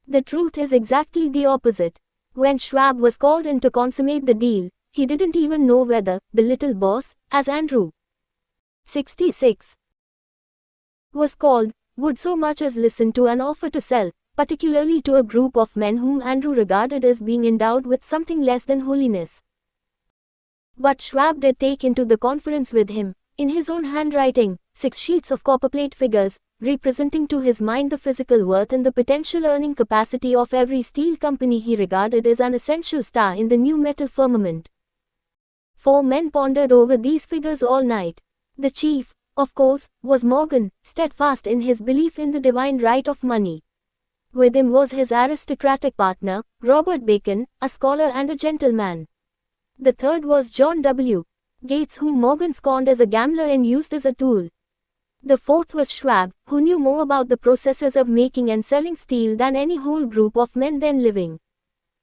The truth is exactly the opposite. When Schwab was called in to consummate the deal, he didn't even know whether the little boss, as Andrew 66 was called, would so much as listen to an offer to sell, particularly to a group of men whom Andrew regarded as being endowed with something less than holiness. But Schwab did take into the conference with him, in his own handwriting, 6 sheets of copperplate figures, representing to his mind the physical worth and the potential earning capacity of every steel company he regarded as an essential star in the new metal firmament. 4 men pondered over these figures all night. The chief, of course, was Morgan, steadfast in his belief in the divine right of money. With him was his aristocratic partner, Robert Bacon, a scholar and a gentleman. The third was John W. Gates, whom Morgan scorned as a gambler and used as a tool. The fourth was Schwab, who knew more about the processes of making and selling steel than any whole group of men then living.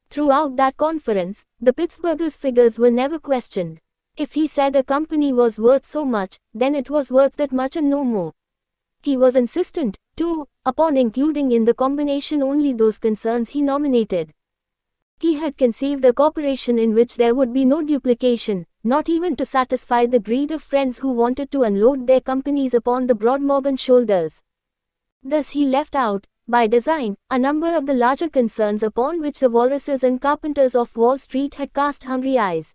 Throughout that conference, the Pittsburghers' figures were never questioned. If he said a company was worth so much, then it was worth that much and no more. He was insistent, too, upon including in the combination only those concerns he nominated. He had conceived a corporation in which there would be no duplication, not even to satisfy the greed of friends who wanted to unload their companies upon the broad Morgan shoulders. Thus he left out, by design, a number of the larger concerns upon which the walruses and carpenters of Wall Street had cast hungry eyes.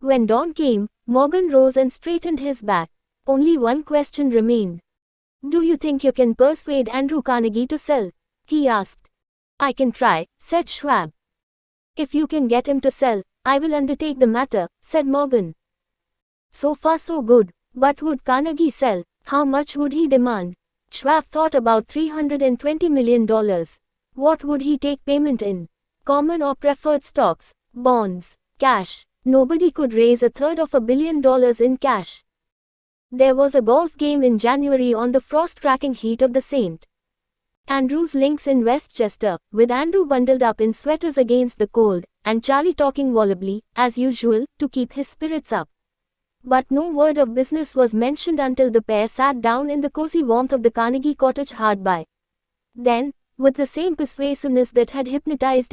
When dawn came, Morgan rose and straightened his back. Only one question remained. "Do you think you can persuade Andrew Carnegie to sell?" he asked. "I can try," said Schwab. "If you can get him to sell, I will undertake the matter," said Morgan. So far so good, but would Carnegie sell? How much would he demand? Schwab thought about $320 million. What would he take payment in? Common or preferred stocks, bonds, cash? Nobody could raise $1/3 billion in cash. There was a golf game in January on the frost-cracking heat of the St. Andrews Links in Westchester, with Andrew bundled up in sweaters against the cold, and Charlie talking volubly, as usual, to keep his spirits up. But no word of business was mentioned until the pair sat down in the cozy warmth of the Carnegie cottage hard by. Then, with the same persuasiveness that had hypnotized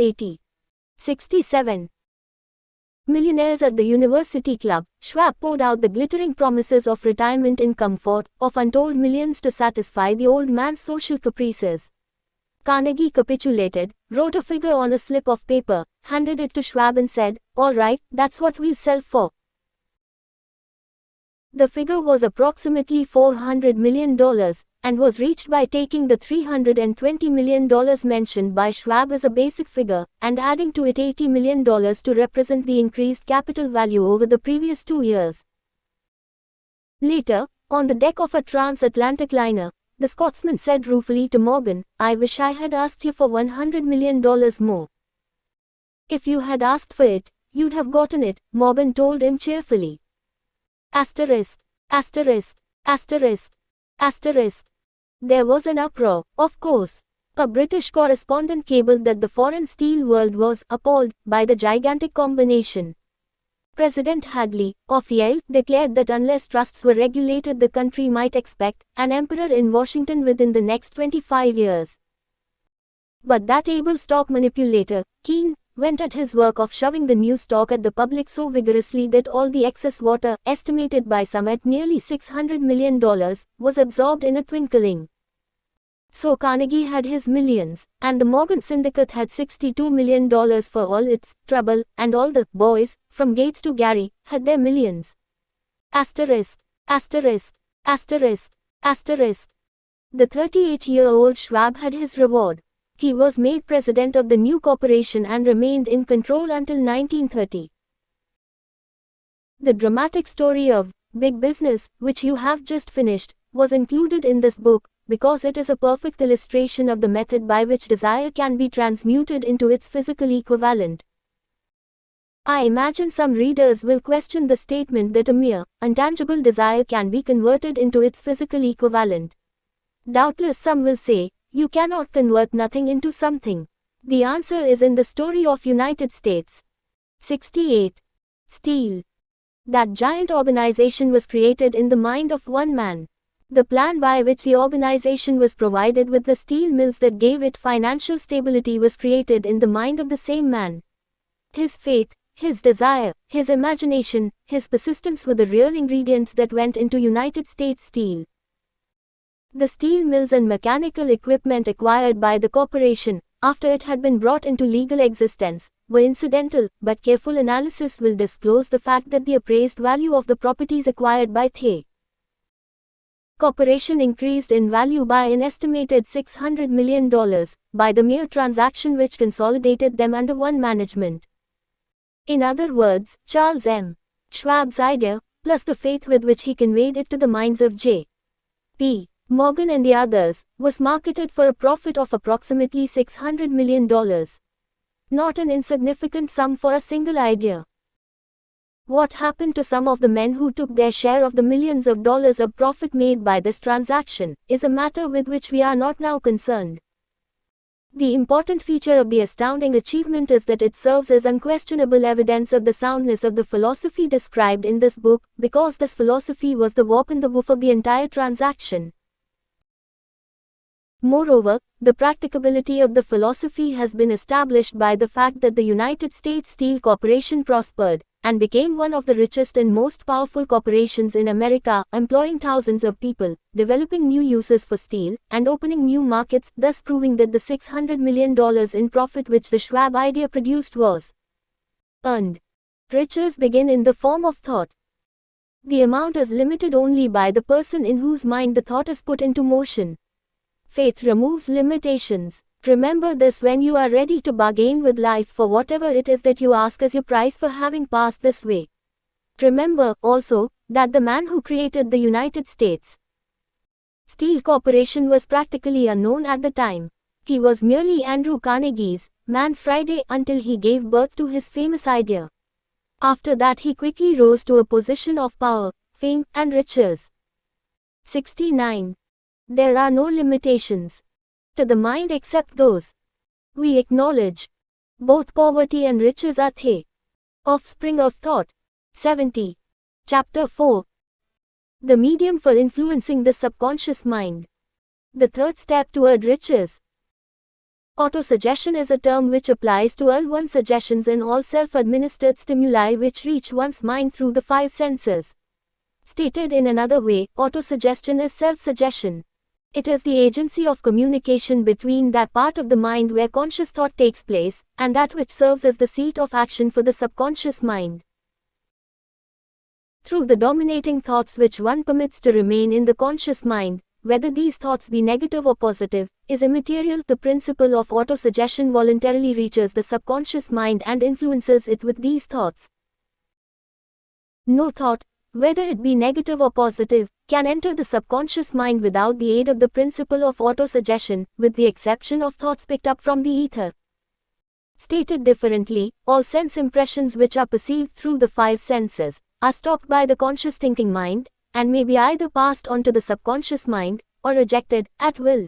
67 millionaires at the University Club, Schwab poured out the glittering promises of retirement in comfort, of untold millions to satisfy the old man's social caprices. Carnegie capitulated, wrote a figure on a slip of paper, handed it to Schwab and said, "All right, that's what we'll sell for." The figure was approximately $400 million, and was reached by taking the $320 million mentioned by Schwab as a basic figure, and adding to it $80 million to represent the increased capital value over the previous 2 years. Later, on the deck of a transatlantic liner, the Scotsman said ruefully to Morgan, "I wish I had asked you for $100 million more." "If you had asked for it, you'd have gotten it," Morgan told him cheerfully. Asterisk, asterisk, asterisk, asterisk. There was an uproar, of course. A British correspondent cabled that the foreign steel world was appalled by the gigantic combination. President Hadley, of Yale, declared that unless trusts were regulated, the country might expect an emperor in Washington within the next 25 years. But that able stock manipulator, Keene, went at his work of shoving the new stock at the public so vigorously that all the excess water, estimated by some at nearly $600 million, was absorbed in a twinkling. So Carnegie had his millions, and the Morgan Syndicate had $62 million for all its trouble, and all the boys, from Gates to Gary, had their millions. Asterisk, asterisk, asterisk, asterisk. The 38-year-old Schwab had his reward. He was made president of the new corporation and remained in control until 1930. The dramatic story of big business, which you have just finished, was included in this book, because it is a perfect illustration of the method by which desire can be transmuted into its physical equivalent. I imagine some readers will question the statement that a mere, intangible desire can be converted into its physical equivalent. Doubtless some will say, "You cannot convert nothing into something." The answer is in the story of United States. 68. Steel. That giant organization was created in the mind of one man. The plan by which the organization was provided with the steel mills that gave it financial stability was created in the mind of the same man. His faith, his desire, his imagination, his persistence were the real ingredients that went into United States Steel. The steel mills and mechanical equipment acquired by the corporation, after it had been brought into legal existence, were incidental, but careful analysis will disclose the fact that the appraised value of the properties acquired by the corporation increased in value by an estimated $600 million, by the mere transaction which consolidated them under one management. In other words, Charles M. Schwab's idea, plus the faith with which he conveyed it to the minds of J.P. Morgan and the others, was marketed for a profit of approximately $600 million. Not an insignificant sum for a single idea. What happened to some of the men who took their share of the millions of dollars of profit made by this transaction, is a matter with which we are not now concerned. The important feature of the astounding achievement is that it serves as unquestionable evidence of the soundness of the philosophy described in this book, because this philosophy was the warp and the woof of the entire transaction. Moreover, the practicability of the philosophy has been established by the fact that the United States Steel Corporation prospered, and became one of the richest and most powerful corporations in America, employing thousands of people, developing new uses for steel, and opening new markets, thus proving that the $600 million in profit which the Schwab idea produced was earned. Riches begin in the form of thought. The amount is limited only by the person in whose mind the thought is put into motion. Faith removes limitations. Remember this when you are ready to bargain with life for whatever it is that you ask as your price for having passed this way. Remember, also, that the man who created the United States Steel Corporation was practically unknown at the time. He was merely Andrew Carnegie's man Friday until he gave birth to his famous idea. After that he quickly rose to a position of power, fame, and riches. 69. There are no limitations to the mind except those we acknowledge. Both poverty and riches are the offspring of thought. 70. Chapter 4. The medium for influencing the subconscious mind. The third step toward riches. Autosuggestion is a term which applies to all one's suggestions and all self-administered stimuli which reach one's mind through the five senses. Stated in another way, autosuggestion is self-suggestion. It is the agency of communication between that part of the mind where conscious thought takes place, and that which serves as the seat of action for the subconscious mind. Through the dominating thoughts which one permits to remain in the conscious mind, whether these thoughts be negative or positive, is immaterial. The principle of autosuggestion voluntarily reaches the subconscious mind and influences it with these thoughts. No thought, whether it be negative or positive, can enter the subconscious mind without the aid of the principle of autosuggestion, with the exception of thoughts picked up from the ether. Stated differently, all sense impressions which are perceived through the five senses are stopped by the conscious thinking mind, and may be either passed on to the subconscious mind, or rejected, at will.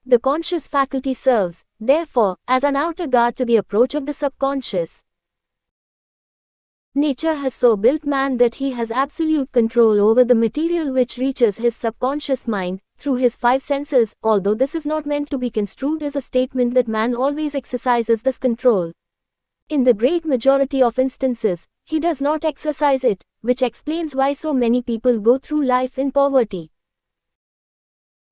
The conscious faculty serves, therefore, as an outer guard to the approach of the subconscious. Nature has so built man that he has absolute control over the material which reaches his subconscious mind, through his five senses, although this is not meant to be construed as a statement that man always exercises this control. In the great majority of instances, he does not exercise it, which explains why so many people go through life in poverty.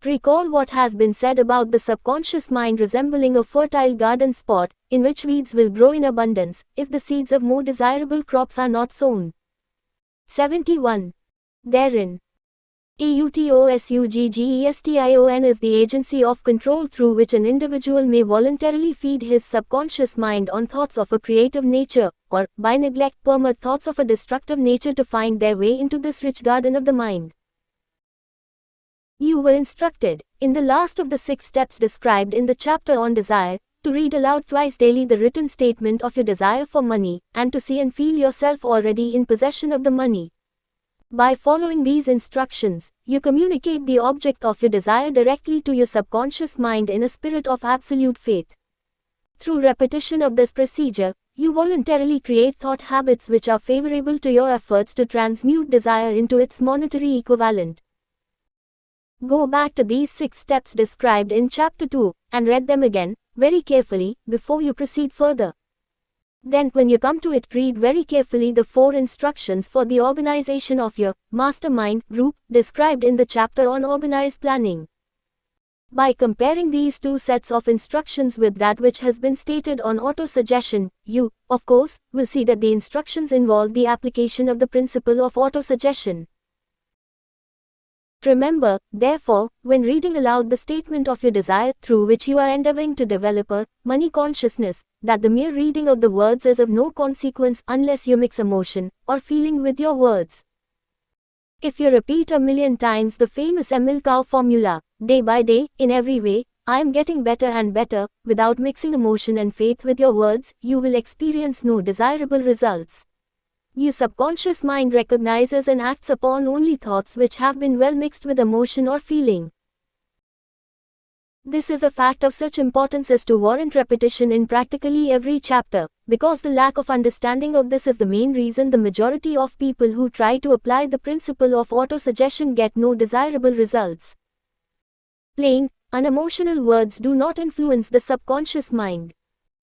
Recall what has been said about the subconscious mind resembling a fertile garden spot, in which weeds will grow in abundance, if the seeds of more desirable crops are not sown. 71. Therein, autosuggestion is the agency of control through which an individual may voluntarily feed his subconscious mind on thoughts of a creative nature, or, by neglect, permit thoughts of a destructive nature to find their way into this rich garden of the mind. You were instructed, in the last of the 6 steps described in the chapter on desire, to read aloud twice daily the written statement of your desire for money, and to see and feel yourself already in possession of the money. By following these instructions, you communicate the object of your desire directly to your subconscious mind in a spirit of absolute faith. Through repetition of this procedure, you voluntarily create thought habits which are favorable to your efforts to transmute desire into its monetary equivalent. Go back to these 6 steps described in Chapter 2, and read them again, very carefully, before you proceed further. Then, when you come to it, read very carefully the 4 instructions for the organization of your mastermind group, described in the chapter on organized planning. By comparing these 2 sets of instructions with that which has been stated on autosuggestion, you, of course, will see that the instructions involve the application of the principle of autosuggestion. Remember, therefore, when reading aloud the statement of your desire through which you are endeavoring to develop a money consciousness, that the mere reading of the words is of no consequence unless you mix emotion or feeling with your words. If you repeat 1,000,000 times the famous Emil Cow formula, day by day, in every way, I am getting better and better, without mixing emotion and faith with your words, you will experience no desirable results. Your subconscious mind recognizes and acts upon only thoughts which have been well mixed with emotion or feeling. This is a fact of such importance as to warrant repetition in practically every chapter, because the lack of understanding of this is the main reason the majority of people who try to apply the principle of autosuggestion get no desirable results. Plain, unemotional words do not influence the subconscious mind.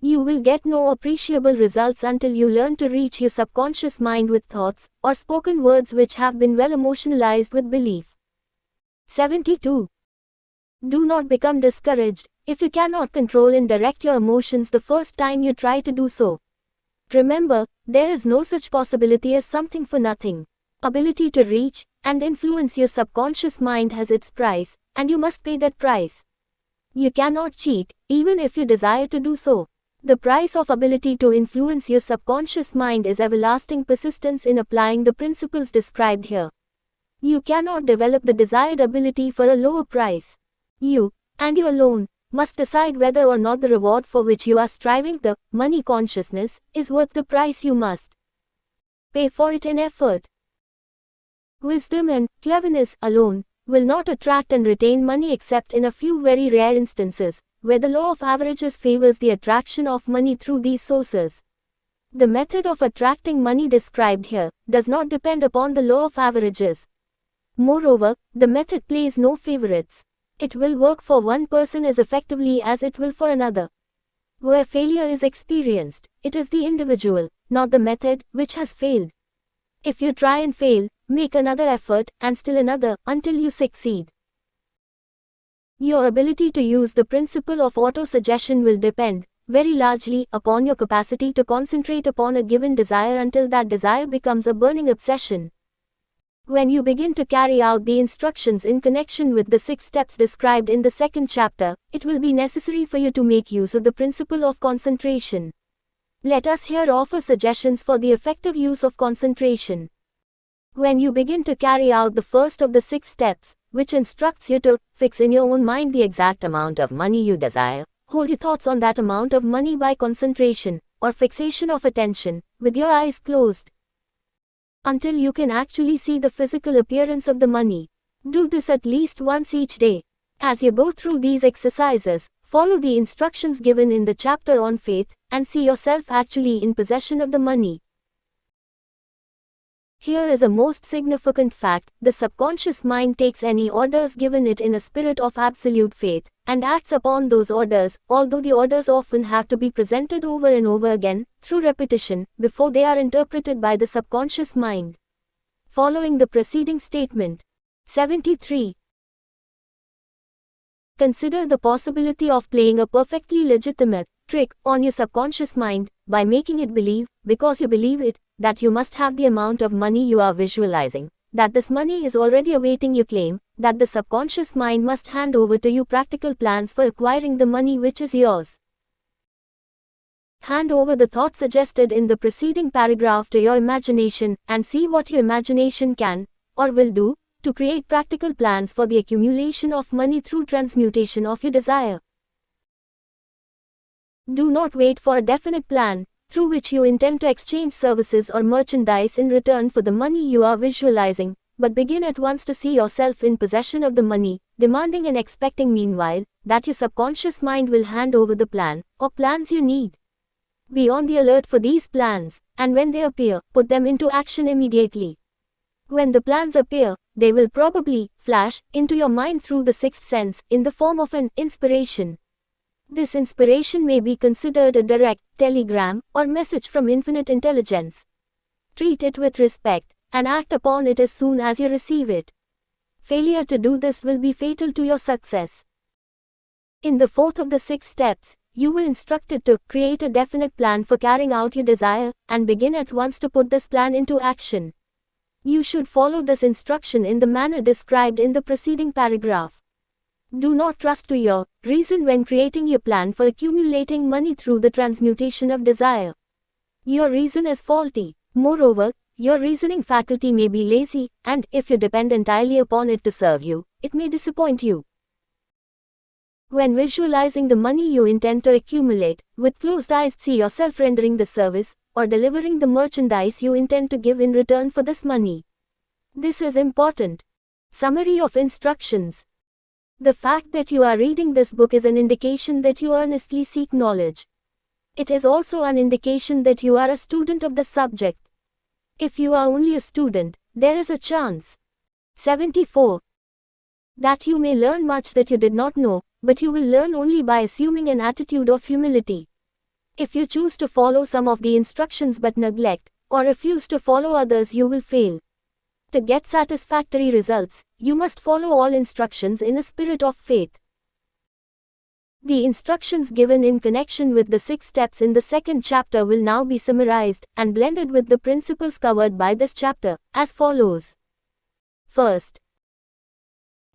You will get no appreciable results until you learn to reach your subconscious mind with thoughts, or spoken words which have been well emotionalized with belief. 72. Do not become discouraged, if you cannot control and direct your emotions the first time you try to do so. Remember, there is no such possibility as something for nothing. Ability to reach and influence your subconscious mind has its price, and you must pay that price. You cannot cheat, even if you desire to do so. The price of ability to influence your subconscious mind is everlasting persistence in applying the principles described here. You cannot develop the desired ability for a lower price. You, and you alone, must decide whether or not the reward for which you are striving, the money consciousness, is worth the price you must pay for it in effort. Wisdom and cleverness alone will not attract and retain money except in a few very rare instances, where the law of averages favors the attraction of money through these sources. The method of attracting money described here does not depend upon the law of averages. Moreover, the method plays no favorites. It will work for one person as effectively as it will for another. Where failure is experienced, it is the individual, not the method, which has failed. If you try and fail, make another effort, and still another, until you succeed. Your ability to use the principle of auto-suggestion will depend, very largely, upon your capacity to concentrate upon a given desire until that desire becomes a burning obsession. When you begin to carry out the instructions in connection with the 6 steps described in the 2nd chapter, it will be necessary for you to make use of the principle of concentration. Let us here offer suggestions for the effective use of concentration. When you begin to carry out the first of the 6 steps, which instructs you to fix in your own mind the exact amount of money you desire, hold your thoughts on that amount of money by concentration, or fixation of attention, with your eyes closed, until you can actually see the physical appearance of the money. Do this at least once each day. As you go through these exercises, follow the instructions given in the chapter on faith, and see yourself actually in possession of the money. Here is a most significant fact: the subconscious mind takes any orders given it in a spirit of absolute faith, and acts upon those orders, although the orders often have to be presented over and over again, through repetition, before they are interpreted by the subconscious mind. Following the preceding statement. 73. Consider the possibility of playing a perfectly legitimate trick on your subconscious mind, by making it believe, because you believe it, that you must have the amount of money you are visualizing, that this money is already awaiting your claim, that the subconscious mind must hand over to you practical plans for acquiring the money which is yours. Hand over the thought suggested in the preceding paragraph to your imagination, and see what your imagination can, or will do, to create practical plans for the accumulation of money through transmutation of your desire. Do not wait for a definite plan, through which you intend to exchange services or merchandise in return for the money you are visualizing, but begin at once to see yourself in possession of the money, demanding and expecting meanwhile, that your subconscious mind will hand over the plan, or plans you need. Be on the alert for these plans, and when they appear, put them into action immediately. When the plans appear, they will probably flash into your mind through the 6th sense, in the form of an inspiration. This inspiration may be considered a direct telegram or message from infinite intelligence. Treat it with respect, and act upon it as soon as you receive it. Failure to do this will be fatal to your success. In the 4th of the 6 steps, you were instructed to create a definite plan for carrying out your desire, and begin at once to put this plan into action. You should follow this instruction in the manner described in the preceding paragraph. Do not trust to your reason when creating your plan for accumulating money through the transmutation of desire. Your reason is faulty. Moreover, your reasoning faculty may be lazy, and if you depend entirely upon it to serve you, it may disappoint you. When visualizing the money you intend to accumulate, with closed eyes see yourself rendering the service, or delivering the merchandise you intend to give in return for this money. This is important. Summary of instructions. The fact that you are reading this book is an indication that you earnestly seek knowledge. It is also an indication that you are a student of the subject. If you are only a student, there is a chance. 74. That you may learn much that you did not know, but you will learn only by assuming an attitude of humility. If you choose to follow some of the instructions but neglect, or refuse to follow others, you will fail. To get satisfactory results, you must follow all instructions in a spirit of faith. The instructions given in connection with the 6 steps in the second chapter will now be summarized and blended with the principles covered by this chapter, as follows. First,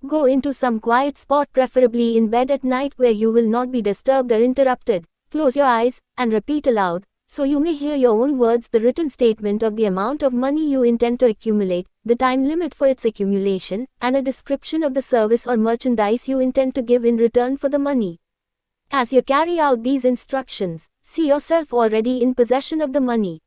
go into some quiet spot, preferably in bed at night where you will not be disturbed or interrupted. Close your eyes and repeat aloud, so you may hear your own words, the written statement of the amount of money you intend to accumulate, the time limit for its accumulation, and a description of the service or merchandise you intend to give in return for the money. As you carry out these instructions, see yourself already in possession of the money.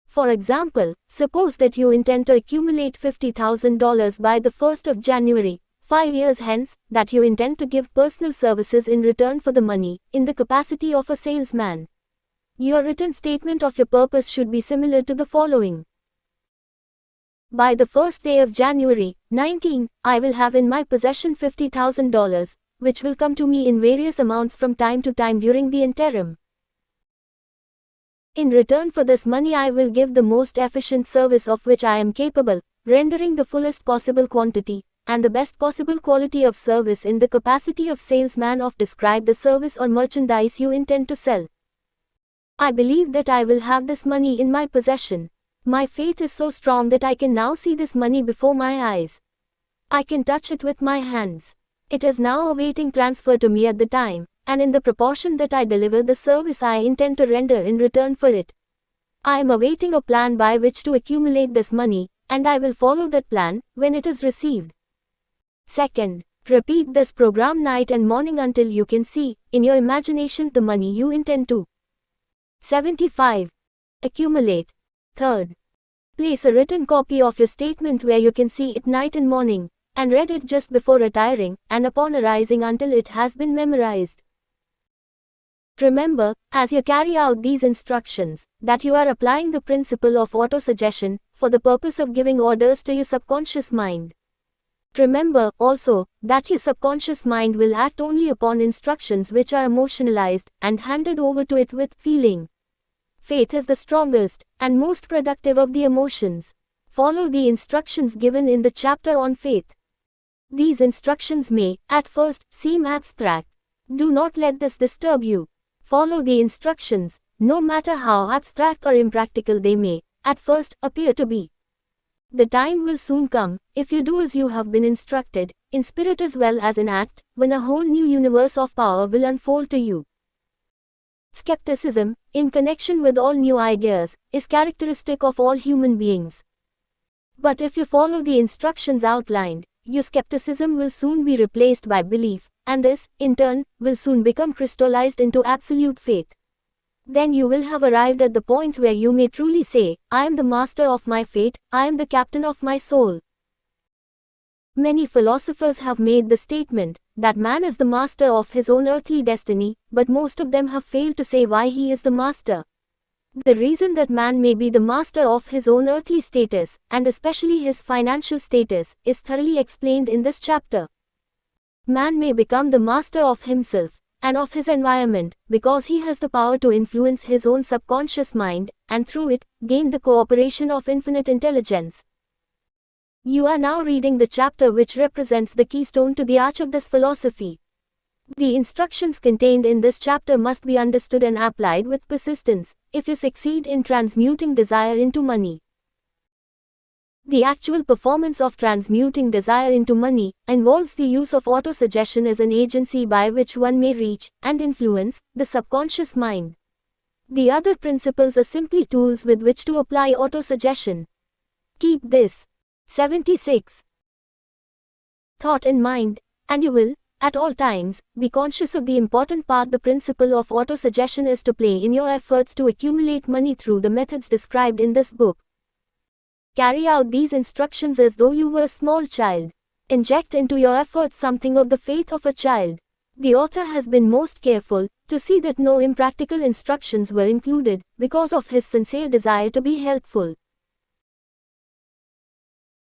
For example, suppose that you intend to accumulate $50,000 by the 1st of January, 5 years hence, that you intend to give personal services in return for the money, in the capacity of a salesman. Your written statement of your purpose should be similar to the following. By the first day of January, 19, I will have in my possession $50,000, which will come to me in various amounts from time to time during the interim. In return for this money I will give the most efficient service of which I am capable, rendering the fullest possible quantity, and the best possible quality of service in the capacity of salesman of describe the service or merchandise you intend to sell. I believe that I will have this money in my possession. My faith is so strong that I can now see this money before my eyes. I can touch it with my hands. It is now awaiting transfer to me at the time, and in the proportion that I deliver the service I intend to render in return for it. I am awaiting a plan by which to accumulate this money, and I will follow that plan when it is received. Second, repeat this program night and morning until you can see, in your imagination, the money you intend to 75. Accumulate. Third, place a written copy of your statement where you can see it night and morning, and read it just before retiring, and upon arising until it has been memorized. Remember, as you carry out these instructions, that you are applying the principle of autosuggestion, for the purpose of giving orders to your subconscious mind. Remember, also, that your subconscious mind will act only upon instructions which are emotionalized, and handed over to it with feeling. Faith is the strongest, and most productive of the emotions. Follow the instructions given in the chapter on faith. These instructions may, at first, seem abstract. Do not let this disturb you. Follow the instructions, no matter how abstract or impractical they may, at first, appear to be. The time will soon come, if you do as you have been instructed, in spirit as well as in act, when a whole new universe of power will unfold to you. Skepticism, in connection with all new ideas, is characteristic of all human beings. But if you follow the instructions outlined, your skepticism will soon be replaced by belief, and this, in turn, will soon become crystallized into absolute faith. Then you will have arrived at the point where you may truly say, I am the master of my fate, I am the captain of my soul. Many philosophers have made the statement that man is the master of his own earthly destiny, but most of them have failed to say why he is the master. The reason that man may be the master of his own earthly status, and especially his financial status, is thoroughly explained in this chapter. Man may become the master of himself, and of his environment, because he has the power to influence his own subconscious mind, and through it, gain the cooperation of infinite intelligence. You are now reading the chapter which represents the keystone to the arch of this philosophy. The instructions contained in this chapter must be understood and applied with persistence, if you succeed in transmuting desire into money. The actual performance of transmuting desire into money involves the use of autosuggestion as an agency by which one may reach and influence the subconscious mind. The other principles are simply tools with which to apply autosuggestion. Keep this 76 thought in mind, and you will, at all times, be conscious of the important part the principle of autosuggestion is to play in your efforts to accumulate money through the methods described in this book. Carry out these instructions as though you were a small child. Inject into your efforts something of the faith of a child. The author has been most careful to see that no impractical instructions were included, because of his sincere desire to be helpful.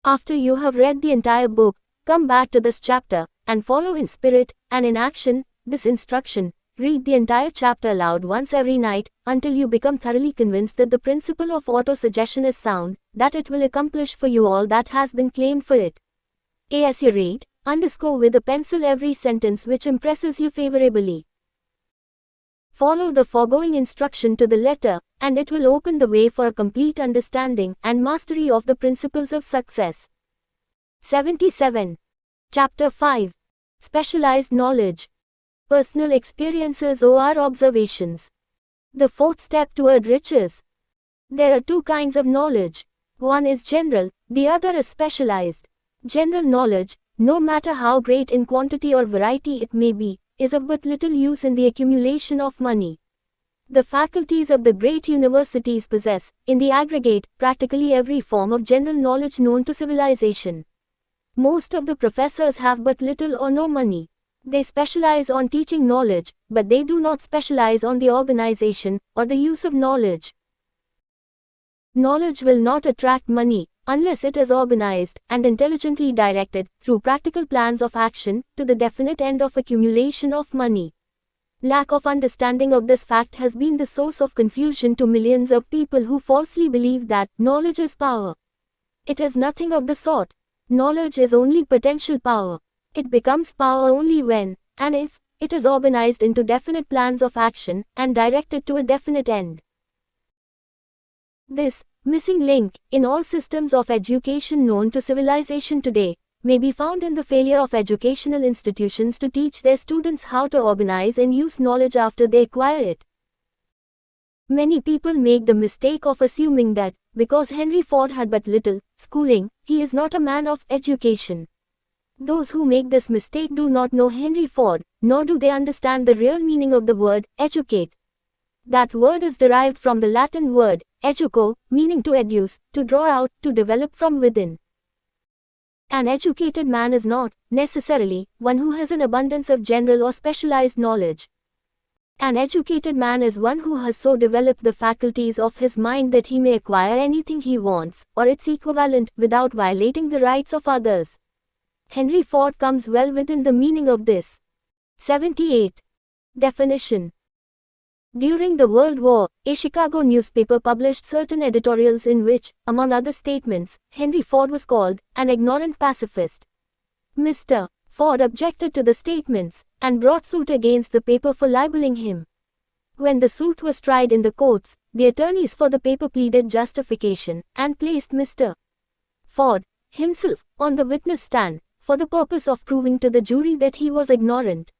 After you have read the entire book, come back to this chapter, and follow in spirit, and in action, this instruction. Read the entire chapter aloud once every night, until you become thoroughly convinced that the principle of autosuggestion is sound, that it will accomplish for you all that has been claimed for it. As you read, Underscore with a pencil every sentence which impresses you favorably. Follow the foregoing instruction to the letter, and it will open the way for a complete understanding and mastery of the principles of success. 77. Chapter 5. Specialized Knowledge. Personal Experiences or Observations. The fourth step toward riches. There are two kinds of knowledge. One is general, the other is specialized. General knowledge, no matter how great in quantity or variety it may be, is of but little use in the accumulation of money. The faculties of the great universities possess, in the aggregate, practically every form of general knowledge known to civilization. Most of the professors have but little or no money. They specialize on teaching knowledge, but they do not specialize on the organization or the use of knowledge. Knowledge will not attract money unless it is organized and intelligently directed through practical plans of action to the definite end of accumulation of money. Lack of understanding of this fact has been the source of confusion to millions of people who falsely believe that knowledge is power. It is nothing of the sort. Knowledge is only potential power. It becomes power only when, and if, it is organized into definite plans of action and directed to a definite end. This missing link in all systems of education known to civilization today may be found in the failure of educational institutions to teach their students how to organize and use knowledge after they acquire it. Many people make the mistake of assuming that, because Henry Ford had but little schooling, he is not a man of education. Those who make this mistake do not know Henry Ford, nor do they understand the real meaning of the word educate. That word is derived from the Latin word educo, meaning to educe, to draw out, to develop from within. An educated man is not, necessarily, one who has an abundance of general or specialized knowledge. An educated man is one who has so developed the faculties of his mind that he may acquire anything he wants, or its equivalent, without violating the rights of others. Henry Ford comes well within the meaning of this. 78. Definition. During the World War, a Chicago newspaper published certain editorials in which, among other statements, Henry Ford was called an ignorant pacifist. Mr. Ford objected to the statements and brought suit against the paper for libeling him. When the suit was tried in the courts, the attorneys for the paper pleaded justification and placed Mr. Ford himself on the witness stand for the purpose of proving to the jury that he was ignorant.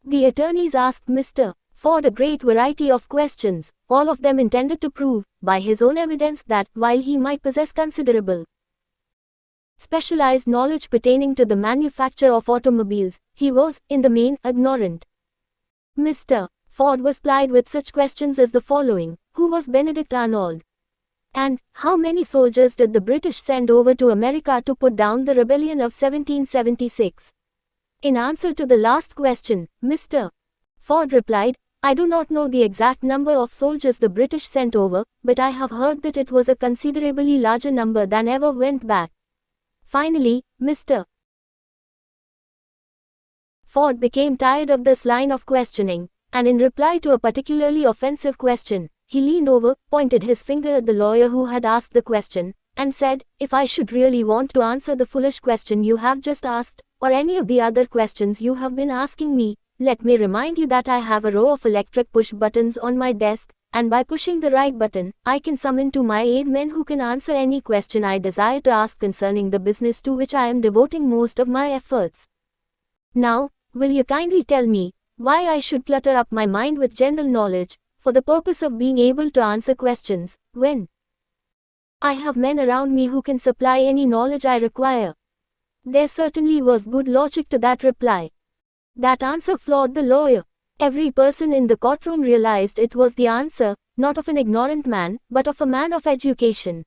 The attorneys asked Mr. Ford a great variety of questions, all of them intended to prove, by his own evidence, that, while he might possess considerable specialized knowledge pertaining to the manufacture of automobiles, he was, in the main, ignorant. Mr. Ford was plied with such questions as the following: who was Benedict Arnold? And, how many soldiers did the British send over to America to put down the rebellion of 1776? In answer to the last question, Mr. Ford replied, I do not know the exact number of soldiers the British sent over, but I have heard that it was a considerably larger number than ever went back. Finally, Mr. Ford became tired of this line of questioning, and in reply to a particularly offensive question, he leaned over, pointed his finger at the lawyer who had asked the question, and said, if I should really want to answer the foolish question you have just asked, or any of the other questions you have been asking me, let me remind you that I have a row of electric push buttons on my desk, and by pushing the right button, I can summon to my aid men who can answer any question I desire to ask concerning the business to which I am devoting most of my efforts. Now, will you kindly tell me, why I should clutter up my mind with general knowledge, for the purpose of being able to answer questions, when I have men around me who can supply any knowledge I require? There certainly was good logic to that reply. That answer floored the lawyer. Every person in the courtroom realized it was the answer, not of an ignorant man, but of a man of education.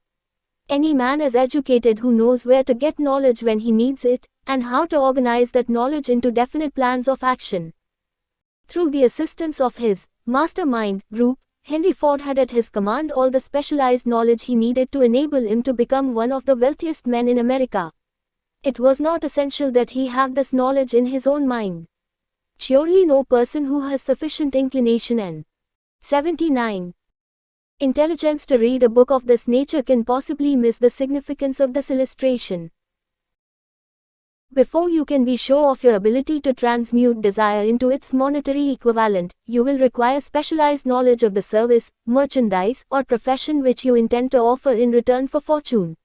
Any man is educated who knows where to get knowledge when he needs it, and how to organize that knowledge into definite plans of action. Through the assistance of his mastermind group, Henry Ford had at his command all the specialized knowledge he needed to enable him to become one of the wealthiest men in America. It was not essential that he have this knowledge in his own mind. Surely no person who has sufficient inclination and 79. Intelligence to read a book of this nature can possibly miss the significance of this illustration. Before you can be sure of your ability to transmute desire into its monetary equivalent, you will require specialized knowledge of the service, merchandise, or profession which you intend to offer in return for fortune.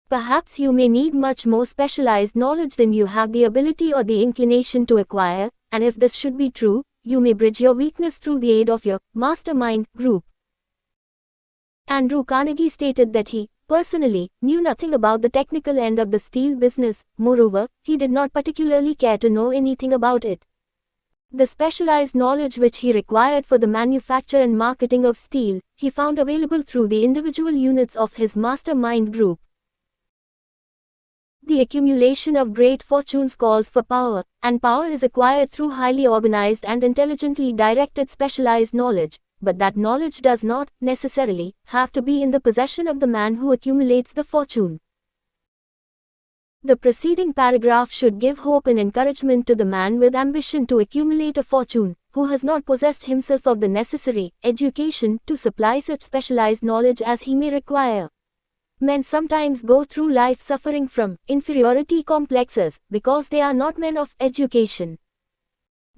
Perhaps you may need much more specialized knowledge than you have the ability or the inclination to acquire, and if this should be true, you may bridge your weakness through the aid of your mastermind group. Andrew Carnegie stated that he, personally, knew nothing about the technical end of the steel business. Moreover, he did not particularly care to know anything about it. The specialized knowledge which he required for the manufacture and marketing of steel, he found available through the individual units of his mastermind group. The accumulation of great fortunes calls for power, and power is acquired through highly organized and intelligently directed specialized knowledge. But that knowledge does not, necessarily, have to be in the possession of the man who accumulates the fortune. The preceding paragraph should give hope and encouragement to the man with ambition to accumulate a fortune, who has not possessed himself of the necessary education to supply such specialized knowledge as he may require. Men sometimes go through life suffering from inferiority complexes because they are not men of education.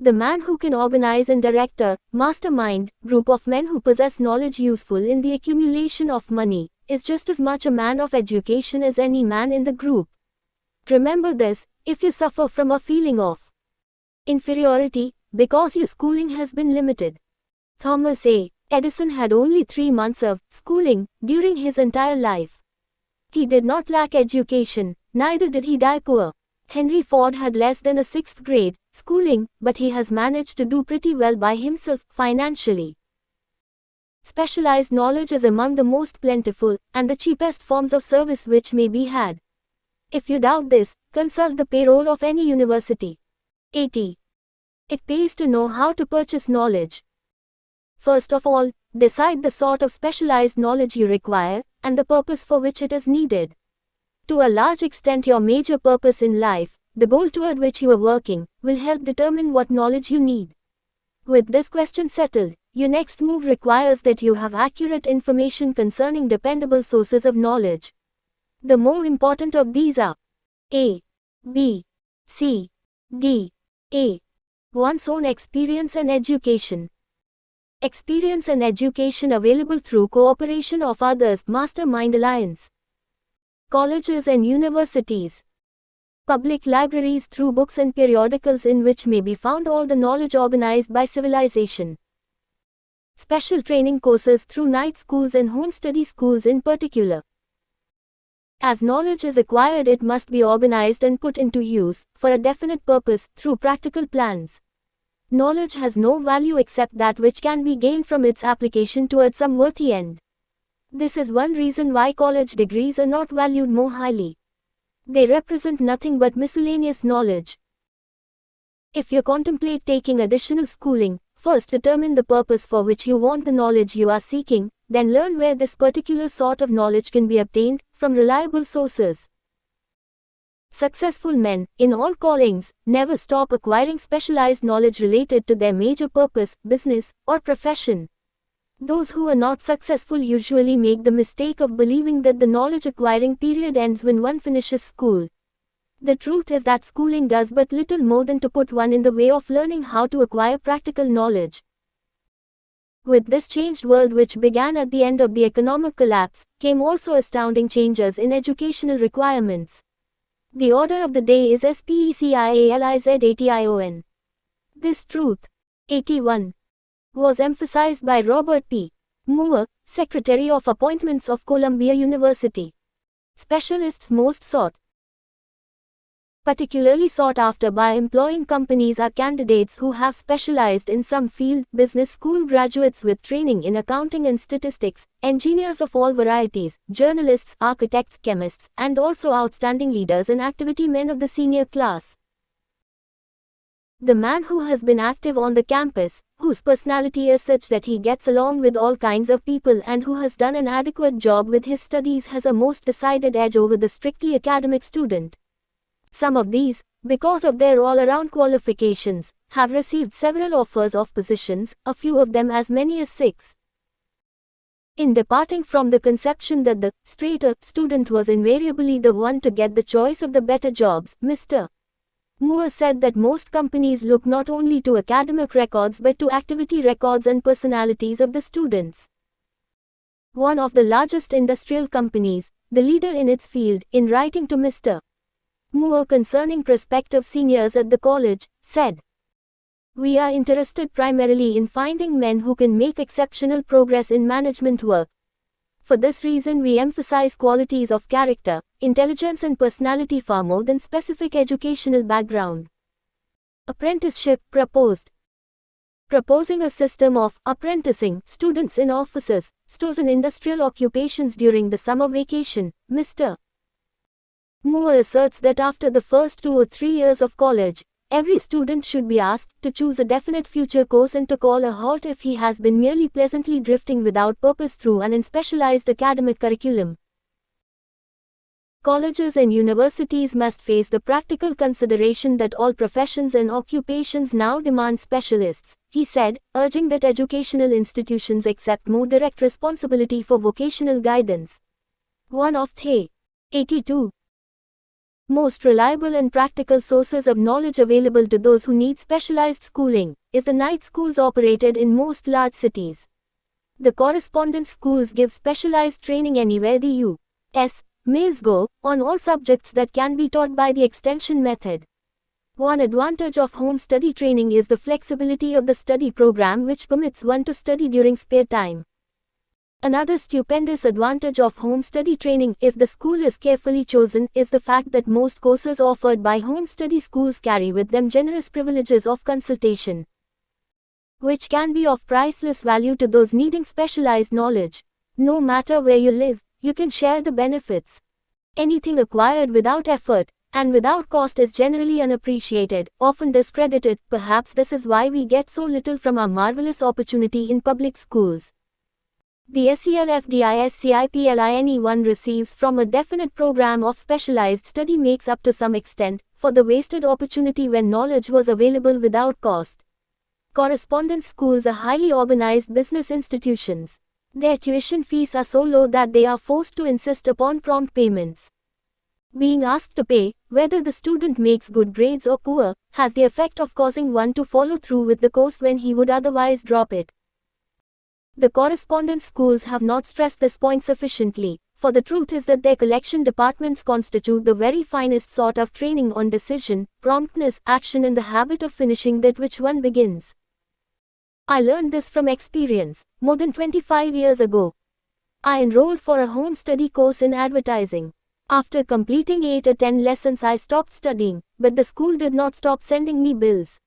The man who can organize and direct a mastermind group of men who possess knowledge useful in the accumulation of money is just as much a man of education as any man in the group. Remember this, if you suffer from a feeling of inferiority because your schooling has been limited. Thomas A. Edison had only 3 months of schooling during his entire life. He did not lack education, neither did he die poor. Henry Ford had less than a 6th grade schooling, but he has managed to do pretty well by himself financially. Specialized knowledge is among the most plentiful and the cheapest forms of service which may be had. If you doubt this, consult the payroll of any university. 80. It pays to know how to purchase knowledge. First of all, decide the sort of specialized knowledge you require and the purpose for which it is needed. To a large extent, your major purpose in life, the goal toward which you are working, will help determine what knowledge you need. With this question settled, your next move requires that you have accurate information concerning dependable sources of knowledge. The more important of these are A, B, C, D, A. One's own experience and education. Experience and education available through cooperation of others, Mastermind Alliance. Colleges and universities. Public libraries through books and periodicals in which may be found all the knowledge organized by civilization. Special training courses through night schools and home study schools in particular. As knowledge is acquired, it must be organized and put into use, for a definite purpose, through practical plans. Knowledge has no value except that which can be gained from its application towards some worthy end. This is one reason why college degrees are not valued more highly. They represent nothing but miscellaneous knowledge. If you contemplate taking additional schooling, first determine the purpose for which you want the knowledge you are seeking, then learn where this particular sort of knowledge can be obtained, from reliable sources. Successful men, in all callings, never stop acquiring specialized knowledge related to their major purpose, business, or profession. Those who are not successful usually make the mistake of believing that the knowledge acquiring period ends when one finishes school. The truth is that schooling does but little more than to put one in the way of learning how to acquire practical knowledge. With this changed world which began at the end of the economic collapse, came also astounding changes in educational requirements. The order of the day is specialization. This truth, 81, was emphasized by Robert P. Moore, Secretary of Appointments of Columbia University. Specialists most sought. Particularly sought after by employing companies are candidates who have specialized in some field, business school graduates with training in accounting and statistics, engineers of all varieties, journalists, architects, chemists, and also outstanding leaders and activity men of the senior class. The man who has been active on the campus, whose personality is such that he gets along with all kinds of people and who has done an adequate job with his studies has a most decided edge over the strictly academic student. Some of these, because of their all-around qualifications, have received several offers of positions, a few of them as many as 6. In departing from the conception that the straighter student was invariably the one to get the choice of the better jobs, Mr. Moore said that most companies look not only to academic records but to activity records and personalities of the students. One of the largest industrial companies, the leader in its field, in writing to Mr. Moore concerning prospective seniors at the college, said, "We are interested primarily in finding men who can make exceptional progress in management work. For this reason we emphasize qualities of character, intelligence and personality far more than specific educational background." Apprenticeship proposed. Proposing a system of apprenticing students in offices, stores and industrial occupations during the summer vacation, Mr. Moore asserts that after the first 2 or 3 years of college, every student should be asked to choose a definite future course and to call a halt if he has been merely pleasantly drifting without purpose through an unspecialized academic curriculum. Colleges and universities must face the practical consideration that all professions and occupations now demand specialists, he said, urging that educational institutions accept more direct responsibility for vocational guidance. One of the 82 most reliable and practical sources of knowledge available to those who need specialized schooling is the night schools operated in most large cities. The correspondence schools give specialized training anywhere the U.S. males go, on all subjects that can be taught by the extension method. One advantage of home study training is the flexibility of the study program, which permits one to study during spare time. Another stupendous advantage of home study training, if the school is carefully chosen, is the fact that most courses offered by home study schools carry with them generous privileges of consultation, which can be of priceless value to those needing specialized knowledge. No matter where you live, you can share the benefits. Anything acquired without effort and without cost is generally unappreciated, often discredited. Perhaps this is why we get so little from our marvelous opportunity in public schools. The SELFDISCIPLINE one receives from a definite program of specialized study makes up to some extent for the wasted opportunity when knowledge was available without cost. Correspondence schools are highly organized business institutions. Their tuition fees are so low that they are forced to insist upon prompt payments. Being asked to pay, whether the student makes good grades or poor, has the effect of causing one to follow through with the course when he would otherwise drop it. The correspondence schools have not stressed this point sufficiently, for the truth is that their collection departments constitute the very finest sort of training on decision, promptness, action and the habit of finishing that which one begins. I learned this from experience, more than 25 years ago. I enrolled for a home study course in advertising. After completing 8 or 10 lessons I stopped studying, but the school did not stop sending me bills.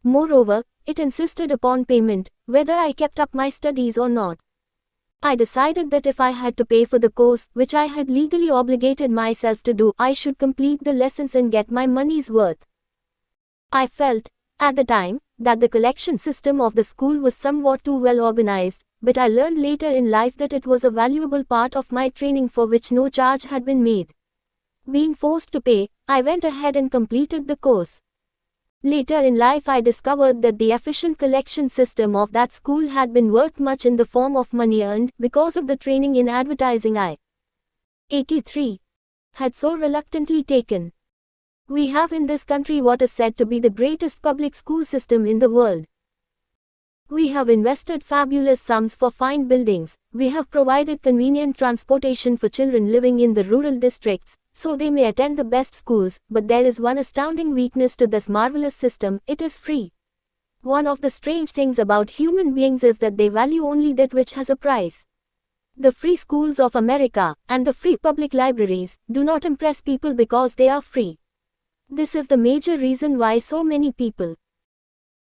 Moreover, it insisted upon payment, whether I kept up my studies or not. I decided that if I had to pay for the course, which I had legally obligated myself to do, I should complete the lessons and get my money's worth. I felt, at the time, that the collection system of the school was somewhat too well organized, but I learned later in life that it was a valuable part of my training for which no charge had been made. Being forced to pay, I went ahead and completed the course. Later in life I discovered that the efficient collection system of that school had been worth much in the form of money earned because of the training in advertising I 83 had so reluctantly taken. We have in this country what is said to be the greatest public school system in the world. We have invested fabulous sums for fine buildings, we have provided convenient transportation for children living in the rural districts, so they may attend the best schools, but there is one astounding weakness to this marvelous system: it is free. One of the strange things about human beings is that they value only that which has a price. The free schools of America, and the free public libraries, do not impress people because they are free. This is the major reason why so many people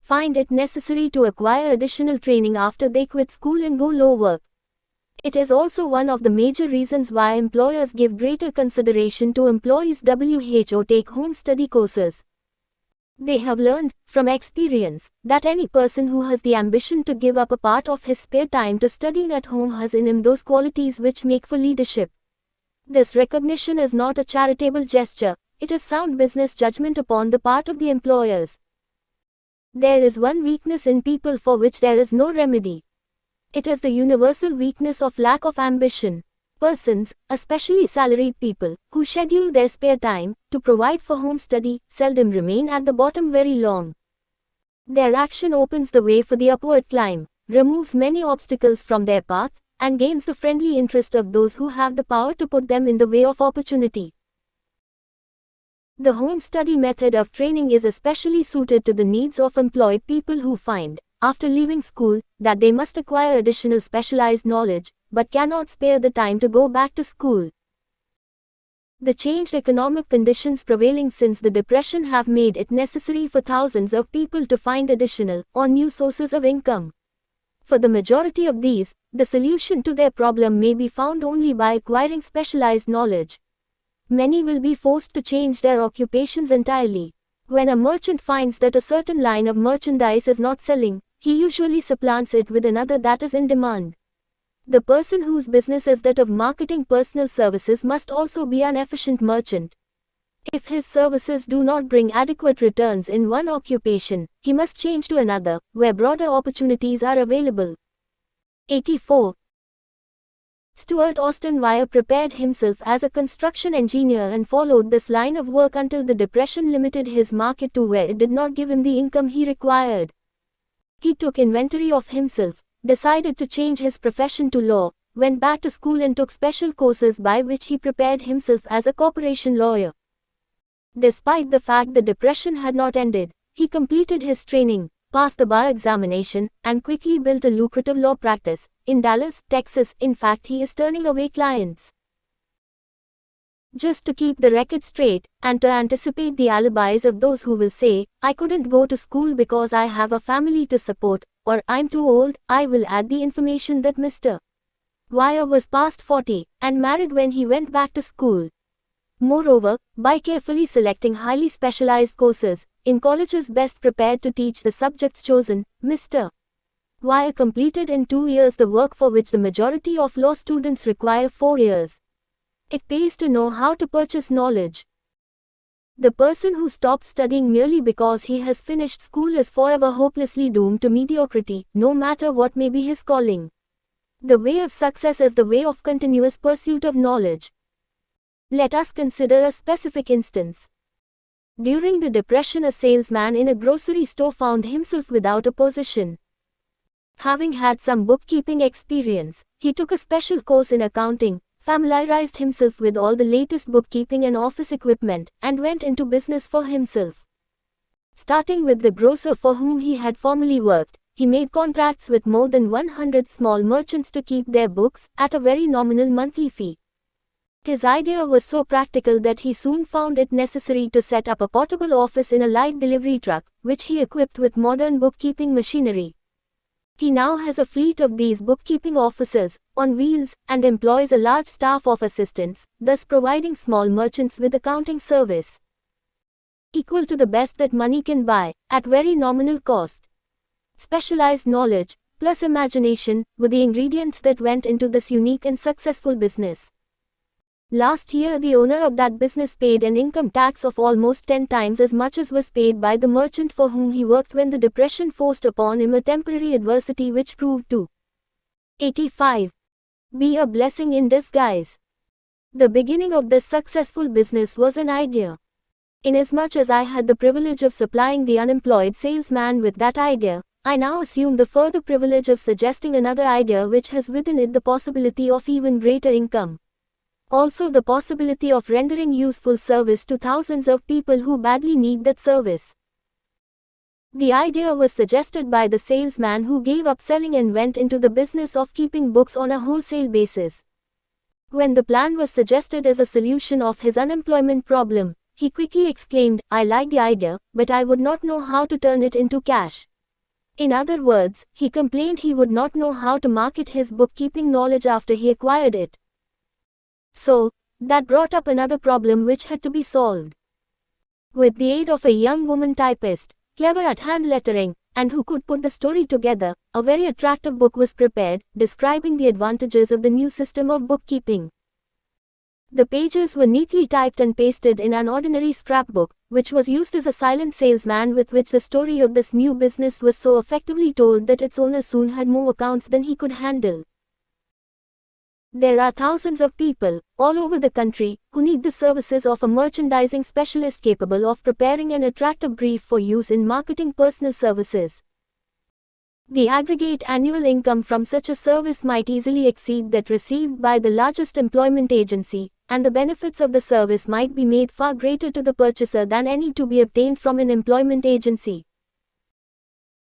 find it necessary to acquire additional training after they quit school and go low work. It is also one of the major reasons why employers give greater consideration to employees who take home study courses. They have learned, from experience, that any person who has the ambition to give up a part of his spare time to studying at home has in him those qualities which make for leadership. This recognition is not a charitable gesture, it is sound business judgment upon the part of the employers. There is one weakness in people for which there is no remedy. It is the universal weakness of lack of ambition. Persons, especially salaried people, who schedule their spare time to provide for home study, seldom remain at the bottom very long. Their action opens the way for the upward climb, removes many obstacles from their path, and gains the friendly interest of those who have the power to put them in the way of opportunity. The home study method of training is especially suited to the needs of employed people who find, after leaving school, that they must acquire additional specialized knowledge, but cannot spare the time to go back to school. The changed economic conditions prevailing since the Depression have made it necessary for thousands of people to find additional or new sources of income. For the majority of these, the solution to their problem may be found only by acquiring specialized knowledge. Many will be forced to change their occupations entirely. When a merchant finds that a certain line of merchandise is not selling, he usually supplants it with another that is in demand. The person whose business is that of marketing personal services must also be an efficient merchant. If his services do not bring adequate returns in one occupation, he must change to another, where broader opportunities are available. 84. Stuart Austin Wire prepared himself as a construction engineer and followed this line of work until the Depression limited his market to where it did not give him the income he required. He took inventory of himself, decided to change his profession to law, went back to school and took special courses by which he prepared himself as a corporation lawyer. Despite the fact the Depression had not ended, he completed his training, passed the bar examination, and quickly built a lucrative law practice. In Dallas, Texas, in fact he is turning away clients. Just to keep the record straight, and to anticipate the alibis of those who will say, I couldn't go to school because I have a family to support, or I'm too old, I will add the information that Mr. Wire was past 40, and married when he went back to school. Moreover, by carefully selecting highly specialized courses, in colleges best prepared to teach the subjects chosen, Mr. Wire completed in 2 years the work for which the majority of law students require 4 years. It pays to know how to purchase knowledge. The person who stops studying merely because he has finished school is forever hopelessly doomed to mediocrity, no matter what may be his calling. The way of success is the way of continuous pursuit of knowledge. Let us consider a specific instance. During the Depression, a salesman in a grocery store found himself without a position. Having had some bookkeeping experience, he took a special course in accounting, familiarized himself with all the latest bookkeeping and office equipment, and went into business for himself. Starting with the grocer for whom he had formerly worked, he made contracts with more than 100 small merchants to keep their books, at a very nominal monthly fee. His idea was so practical that he soon found it necessary to set up a portable office in a light delivery truck, which he equipped with modern bookkeeping machinery. He now has a fleet of these bookkeeping offices, on wheels, and employs a large staff of assistants, thus providing small merchants with accounting service equal to the best that money can buy, at very nominal cost. Specialized knowledge, plus imagination, were the ingredients that went into this unique and successful business. Last year the owner of that business paid an income tax of almost 10 times as much as was paid by the merchant for whom he worked when the Depression forced upon him a temporary adversity which proved to 85. Be a blessing in disguise. The beginning of this successful business was an idea. Inasmuch as I had the privilege of supplying the unemployed salesman with that idea, I now assume the further privilege of suggesting another idea which has within it the possibility of even greater income. Also the possibility of rendering useful service to thousands of people who badly need that service. The idea was suggested by the salesman who gave up selling and went into the business of keeping books on a wholesale basis. When the plan was suggested as a solution of his unemployment problem, he quickly exclaimed, I like the idea, but I would not know how to turn it into cash. In other words, he complained he would not know how to market his bookkeeping knowledge after he acquired it. So, that brought up another problem which had to be solved. With the aid of a young woman typist, clever at hand lettering, and who could put the story together, a very attractive book was prepared, describing the advantages of the new system of bookkeeping. The pages were neatly typed and pasted in an ordinary scrapbook, which was used as a silent salesman with which the story of this new business was so effectively told that its owner soon had more accounts than he could handle. There are thousands of people, all over the country, who need the services of a merchandising specialist capable of preparing an attractive brief for use in marketing personal services. The aggregate annual income from such a service might easily exceed that received by the largest employment agency, and the benefits of the service might be made far greater to the purchaser than any to be obtained from an employment agency.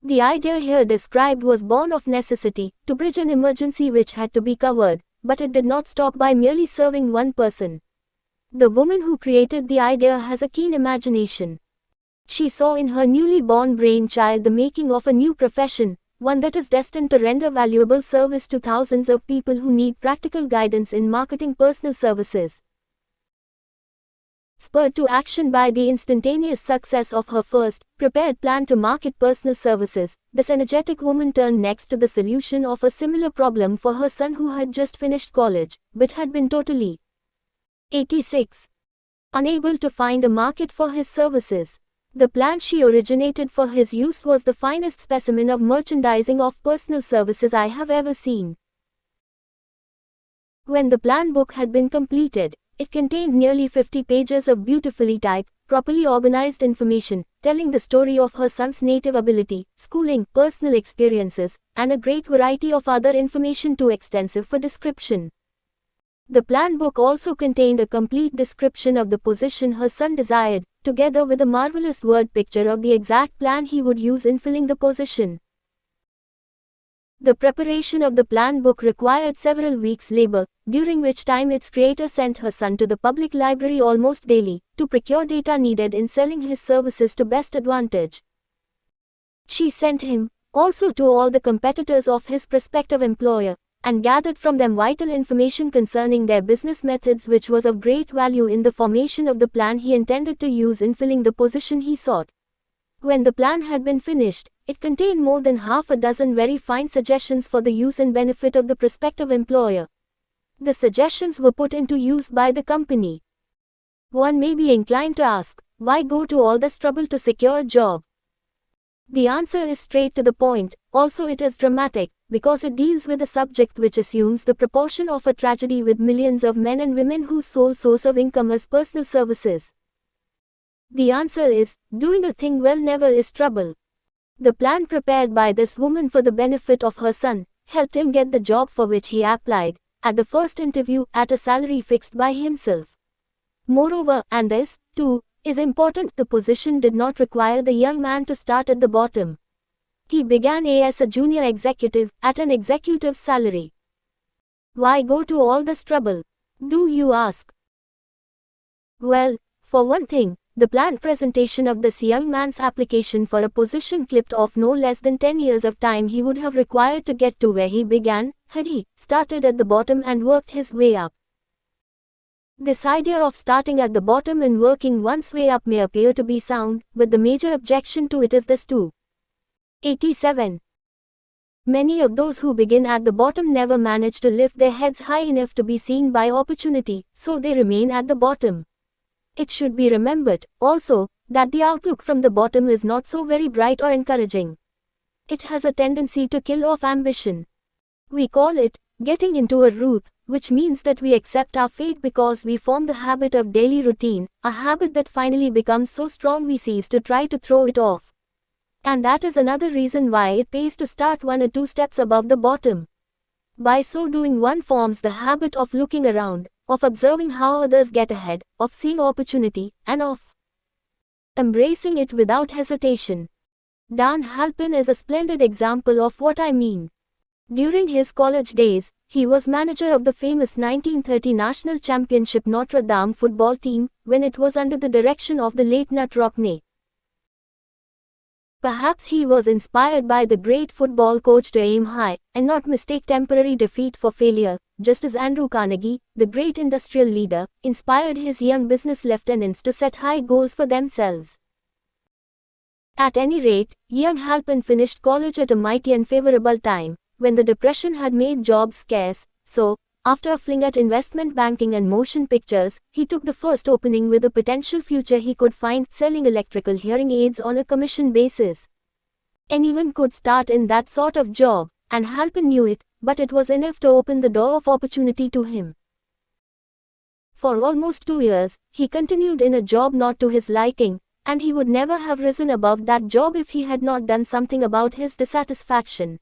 The idea here described was born of necessity, to bridge an emergency which had to be covered, but it did not stop by merely serving one person. The woman who created the idea has a keen imagination. She saw in her newly born brainchild the making of a new profession, one that is destined to render valuable service to thousands of people who need practical guidance in marketing personal services. Spurred to action by the instantaneous success of her first, prepared plan to market personal services, this energetic woman turned next to the solution of a similar problem for her son who had just finished college, but had been totally 86. Unable to find a market for his services. The plan she originated for his use was the finest specimen of merchandising of personal services I have ever seen. When the plan book had been completed, it contained nearly 50 pages of beautifully typed, properly organized information, telling the story of her son's native ability, schooling, personal experiences, and a great variety of other information too extensive for description. The plan book also contained a complete description of the position her son desired, together with a marvelous word picture of the exact plan he would use in filling the position. The preparation of the plan book required several weeks' labor, during which time its creator sent her son to the public library almost daily, to procure data needed in selling his services to best advantage. She sent him, also, to all the competitors of his prospective employer, and gathered from them vital information concerning their business methods which was of great value in the formation of the plan he intended to use in filling the position he sought. When the plan had been finished, it contained more than half a dozen very fine suggestions for the use and benefit of the prospective employer. The suggestions were put into use by the company. One may be inclined to ask, why go to all this trouble to secure a job? The answer is straight to the point. Also it is dramatic, because it deals with a subject which assumes the proportion of a tragedy with millions of men and women whose sole source of income is personal services. The answer is, doing a thing well never is trouble. The plan prepared by this woman for the benefit of her son, helped him get the job for which he applied, at the first interview, at a salary fixed by himself. Moreover, and this, too, is important, the position did not require the young man to start at the bottom. He began as a junior executive, at an executive's salary. Why go to all this trouble, do you ask? Well, for one thing, the planned presentation of this young man's application for a position clipped off no less than 10 years of time he would have required to get to where he began, had he started at the bottom and worked his way up. This idea of starting at the bottom and working one's way up may appear to be sound, but the major objection to it is this too. 87. Many of those who begin at the bottom never manage to lift their heads high enough to be seen by opportunity, so they remain at the bottom. It should be remembered, also, that the outlook from the bottom is not so very bright or encouraging. It has a tendency to kill off ambition. We call it getting into a rut, which means that we accept our fate because we form the habit of daily routine, a habit that finally becomes so strong we cease to try to throw it off. And that is another reason why it pays to start 1 or 2 steps above the bottom. By so doing one forms the habit of looking around, of observing how others get ahead, of seeing opportunity, and of embracing it without hesitation. Dan Halpin is a splendid example of what I mean. During his college days, he was manager of the famous 1930 National Championship Notre Dame football team, when it was under the direction of the late Nut Rockne. Perhaps he was inspired by the great football coach to aim high, and not mistake temporary defeat for failure, just as Andrew Carnegie, the great industrial leader, inspired his young business lieutenants to set high goals for themselves. At any rate, young Halpin finished college at a mighty unfavorable time, when the Depression had made jobs scarce, so, After a fling at investment banking and motion pictures, he took the first opening with a potential future he could find, selling electrical hearing aids on a commission basis. Anyone could start in that sort of job, and Halpin knew it, but it was enough to open the door of opportunity to him. For almost 2 years, he continued in a job not to his liking, and he would never have risen above that job if he had not done something about his dissatisfaction.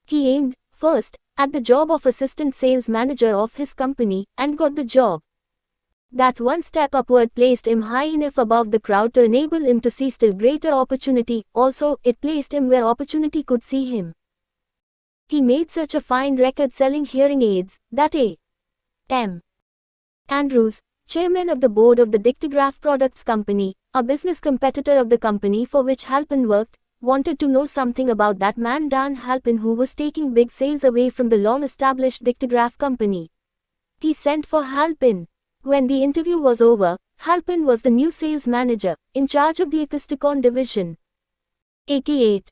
He aimed, first, at the job of assistant sales manager of his company, and got the job. That one step upward placed him high enough above the crowd to enable him to see still greater opportunity. Also, it placed him where opportunity could see him. He made such a fine record selling hearing aids, that A.M. Andrews, chairman of the board of the Dictograph Products Company, a business competitor of the company for which Halpin worked, wanted to know something about that man Dan Halpin who was taking big sales away from the long-established Dictograph Company. He sent for Halpin. When the interview was over, Halpin was the new sales manager, in charge of the Acousticon division. 88.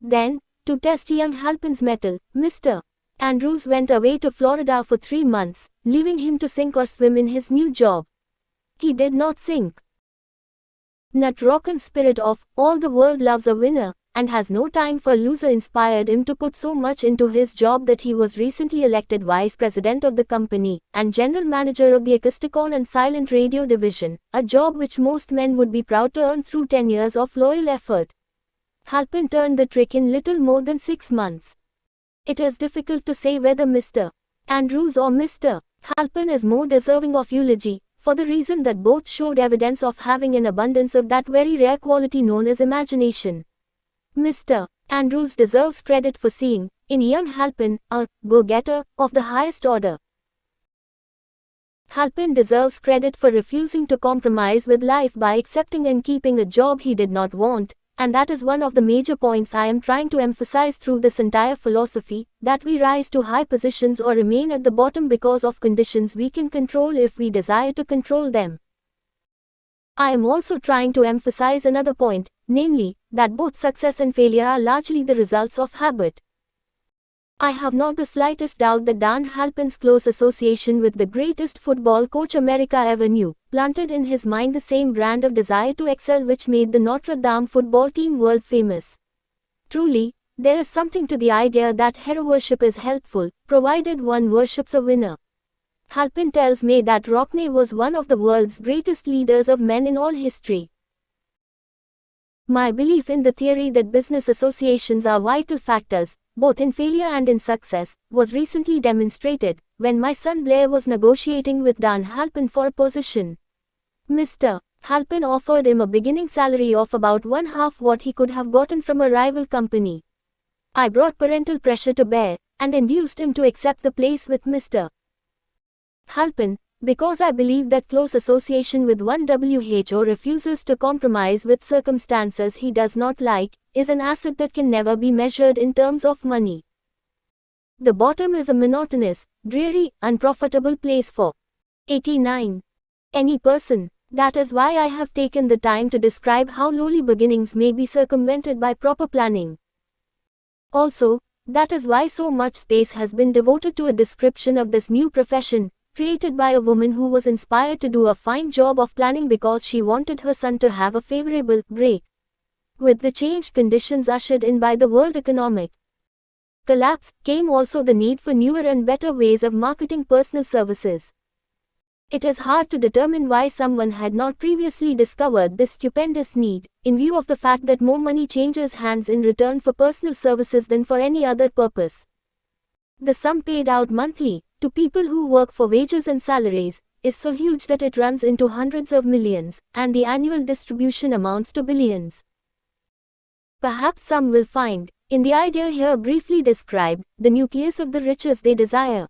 Then, to test young Halpin's mettle, Mr. Andrews went away to Florida for 3 months, leaving him to sink or swim in his new job. He did not sink. Nut Rockin' spirit of, all the world loves a winner, and has no time for a loser inspired him to put so much into his job that he was recently elected vice president of the company, and general manager of the Acousticon and Silent Radio division, a job which most men would be proud to earn through 10 years of loyal effort. Halpin turned the trick in little more than 6 months. It is difficult to say whether Mr. Andrews or Mr. Halpin is more deserving of eulogy, for the reason that both showed evidence of having an abundance of that very rare quality known as imagination. Mr. Andrews deserves credit for seeing, in young Halpin, a go-getter of the highest order. Halpin deserves credit for refusing to compromise with life by accepting and keeping a job he did not want, and that is one of the major points I am trying to emphasize through this entire philosophy, that we rise to high positions or remain at the bottom because of conditions we can control if we desire to control them. I am also trying to emphasize another point, namely, that both success and failure are largely the results of habit. I have not the slightest doubt that Dan Halpin's close association with the greatest football coach America ever knew, planted in his mind the same brand of desire to excel which made the Notre Dame football team world famous. Truly, there is something to the idea that hero worship is helpful, provided one worships a winner. Halpin tells me that Rockne was one of the world's greatest leaders of men in all history. My belief in the theory that business associations are vital factors, both in failure and in success, was recently demonstrated, when my son Blair was negotiating with Dan Halpin for a position. Mr. Halpin offered him a beginning salary of about one-half what he could have gotten from a rival company. I brought parental pressure to bear, and induced him to accept the place with Mr. Halpin, because I believe that close association with one who refuses to compromise with circumstances he does not like, is an asset that can never be measured in terms of money. The bottom is a monotonous, dreary, unprofitable place for 89. Any person. That is why I have taken the time to describe how lowly beginnings may be circumvented by proper planning. Also, that is why so much space has been devoted to a description of this new profession, created by a woman who was inspired to do a fine job of planning because she wanted her son to have a favorable break. With the changed conditions ushered in by the world economic collapse, came also the need for newer and better ways of marketing personal services. It is hard to determine why someone had not previously discovered this stupendous need, in view of the fact that more money changes hands in return for personal services than for any other purpose. The sum paid out monthly, to people who work for wages and salaries, is so huge that it runs into hundreds of millions, and the annual distribution amounts to billions. Perhaps some will find, in the idea here briefly described, the nucleus of the riches they desire.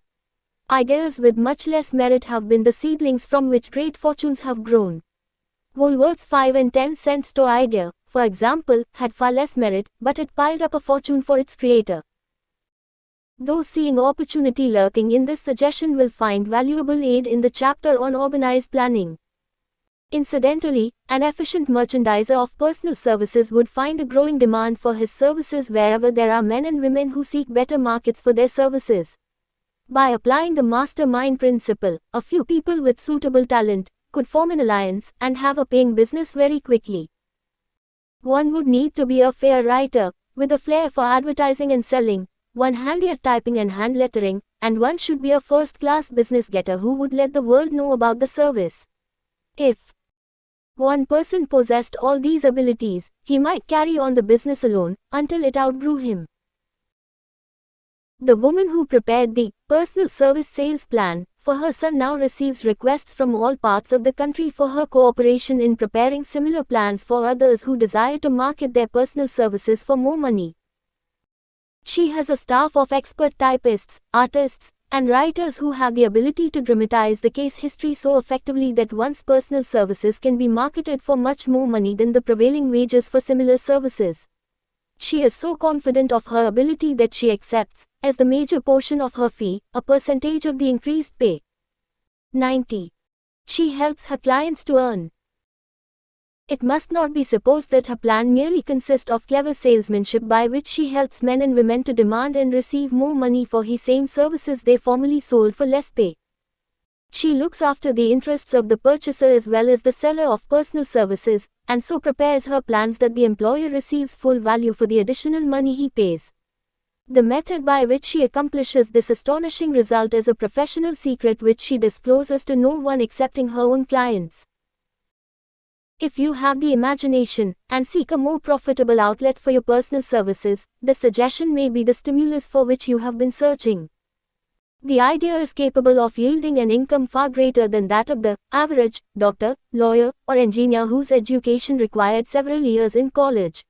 Ideas with much less merit have been the seedlings from which great fortunes have grown. Woolworth's 5 and 10 cent store idea, for example, had far less merit, but it piled up a fortune for its creator. Those seeing opportunity lurking in this suggestion will find valuable aid in the chapter on organized planning. Incidentally, an efficient merchandiser of personal services would find a growing demand for his services wherever there are men and women who seek better markets for their services. By applying the mastermind principle, a few people with suitable talent could form an alliance and have a paying business very quickly. One would need to be a fair writer, with a flair for advertising and selling, one handy at typing and hand lettering, and one should be a first-class business getter who would let the world know about the service. If one person possessed all these abilities, he might carry on the business alone, until it outgrew him. The woman who prepared the personal service sales plan for her son now receives requests from all parts of the country for her cooperation in preparing similar plans for others who desire to market their personal services for more money. She has a staff of expert typists, artists, and writers who have the ability to dramatize the case history so effectively that one's personal services can be marketed for much more money than the prevailing wages for similar services. She is so confident of her ability that she accepts, as the major portion of her fee, a percentage of the increased pay. 90. She helps her clients to earn. It must not be supposed that her plan merely consists of clever salesmanship by which she helps men and women to demand and receive more money for the same services they formerly sold for less pay. She looks after the interests of the purchaser as well as the seller of personal services, and so prepares her plans that the employer receives full value for the additional money he pays. The method by which she accomplishes this astonishing result is a professional secret which she discloses to no one excepting her own clients. If you have the imagination, and seek a more profitable outlet for your personal services, the suggestion may be the stimulus for which you have been searching. The idea is capable of yielding an income far greater than that of the average doctor, lawyer, or engineer whose education required several years in college.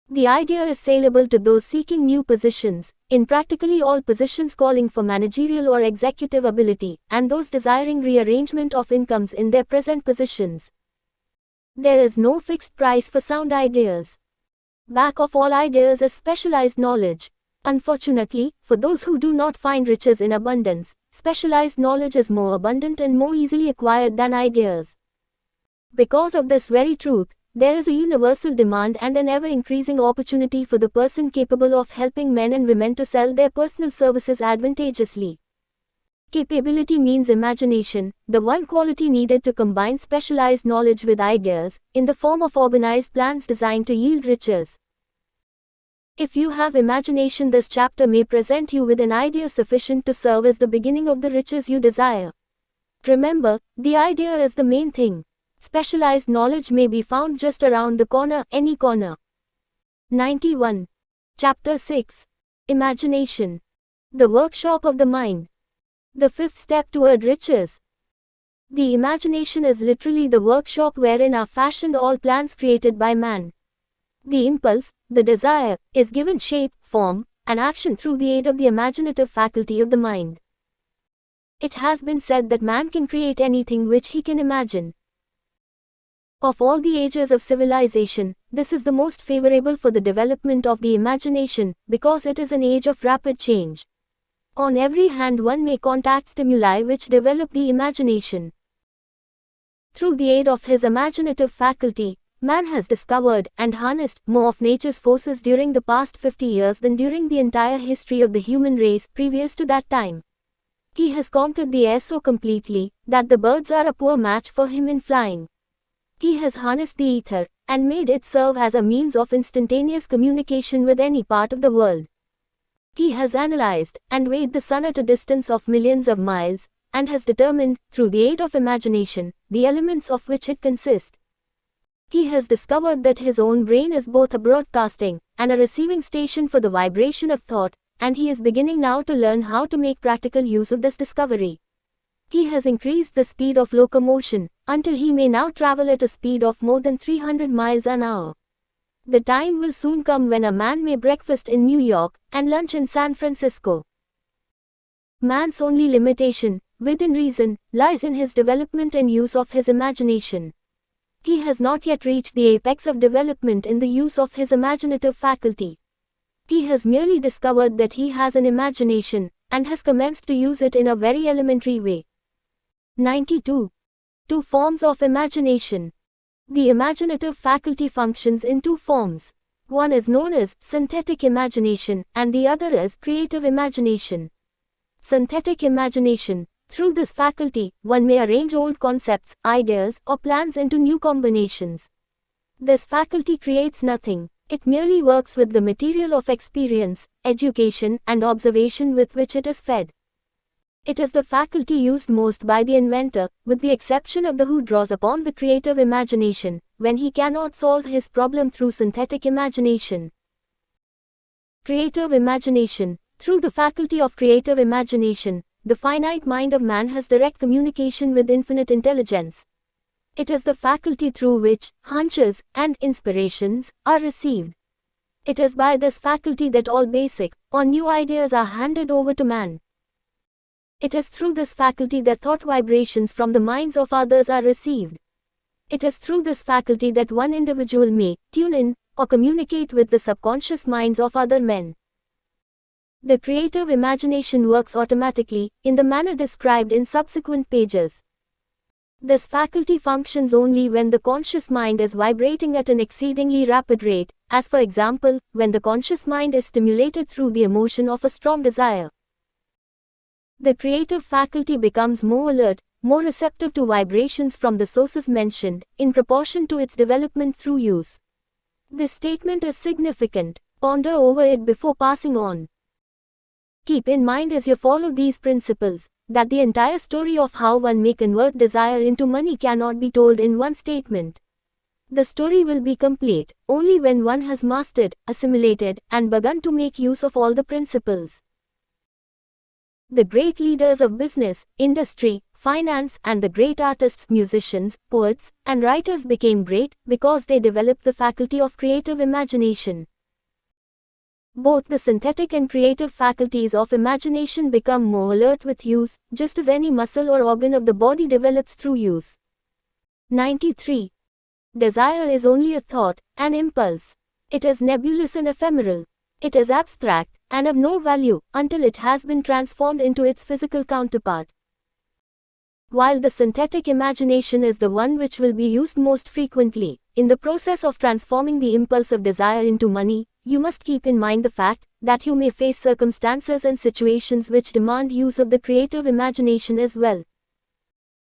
The idea is saleable to those seeking new positions, in practically all positions calling for managerial or executive ability, and those desiring rearrangement of incomes in their present positions. There is no fixed price for sound ideas. Back of all ideas is specialized knowledge. Unfortunately, for those who do not find riches in abundance, specialized knowledge is more abundant and more easily acquired than ideas. Because of this very truth, there is a universal demand and an ever-increasing opportunity for the person capable of helping men and women to sell their personal services advantageously. Capability means imagination, the one quality needed to combine specialized knowledge with ideas, in the form of organized plans designed to yield riches. If you have imagination, this chapter may present you with an idea sufficient to serve as the beginning of the riches you desire. Remember, the idea is the main thing. Specialized knowledge may be found just around the corner, any corner. 91. Chapter 6. Imagination. The workshop of the mind. The fifth step toward riches. The imagination is literally the workshop wherein are fashioned all plans created by man. The impulse, the desire, is given shape, form, and action through the aid of the imaginative faculty of the mind. It has been said that man can create anything which he can imagine. Of all the ages of civilization, this is the most favorable for the development of the imagination, because it is an age of rapid change. On every hand one may contact stimuli which develop the imagination. Through the aid of his imaginative faculty, man has discovered and harnessed more of nature's forces during the past 50 years than during the entire history of the human race previous to that time. He has conquered the air so completely that the birds are a poor match for him in flying. He has harnessed the ether and made it serve as a means of instantaneous communication with any part of the world. He has analyzed and weighed the sun at a distance of millions of miles, and has determined, through the aid of imagination, the elements of which it consists. He has discovered that his own brain is both a broadcasting and a receiving station for the vibration of thought, and he is beginning now to learn how to make practical use of this discovery. He has increased the speed of locomotion, until he may now travel at a speed of more than 300 miles an hour. The time will soon come when a man may breakfast in New York and lunch in San Francisco. Man's only limitation, within reason, lies in his development and use of his imagination. He has not yet reached the apex of development in the use of his imaginative faculty. He has merely discovered that he has an imagination, and has commenced to use it in a very elementary way. 92. Two forms of imagination. The imaginative faculty functions in two forms. One is known as synthetic imagination, and the other as creative imagination. Synthetic imagination. Through this faculty, one may arrange old concepts, ideas, or plans into new combinations. This faculty creates nothing. It merely works with the material of experience, education, and observation with which it is fed. It is the faculty used most by the inventor, with the exception of the who draws upon the creative imagination, when he cannot solve his problem through synthetic imagination. Creative imagination. Through the faculty of creative imagination, the finite mind of man has direct communication with infinite intelligence. It is the faculty through which hunches and inspirations are received. It is by this faculty that all basic or new ideas are handed over to man. It is through this faculty that thought vibrations from the minds of others are received. It is through this faculty that one individual may tune in or communicate with the subconscious minds of other men. The creative imagination works automatically, in the manner described in subsequent pages. This faculty functions only when the conscious mind is vibrating at an exceedingly rapid rate, as for example, when the conscious mind is stimulated through the emotion of a strong desire. The creative faculty becomes more alert, more receptive to vibrations from the sources mentioned, in proportion to its development through use. This statement is significant. Ponder over it before passing on. Keep in mind as you follow these principles, that the entire story of how one may convert desire into money cannot be told in one statement. The story will be complete only when one has mastered, assimilated, and begun to make use of all the principles. The great leaders of business, industry, finance, and the great artists, musicians, poets, and writers became great because they developed the faculty of creative imagination. Both the synthetic and creative faculties of imagination become more alert with use, just as any muscle or organ of the body develops through use. 93. Desire is only a thought, an impulse. It is nebulous and ephemeral. It is abstract, and of no value, until it has been transformed into its physical counterpart. While the synthetic imagination is the one which will be used most frequently, in the process of transforming the impulse of desire into money, you must keep in mind the fact that you may face circumstances and situations which demand use of the creative imagination as well.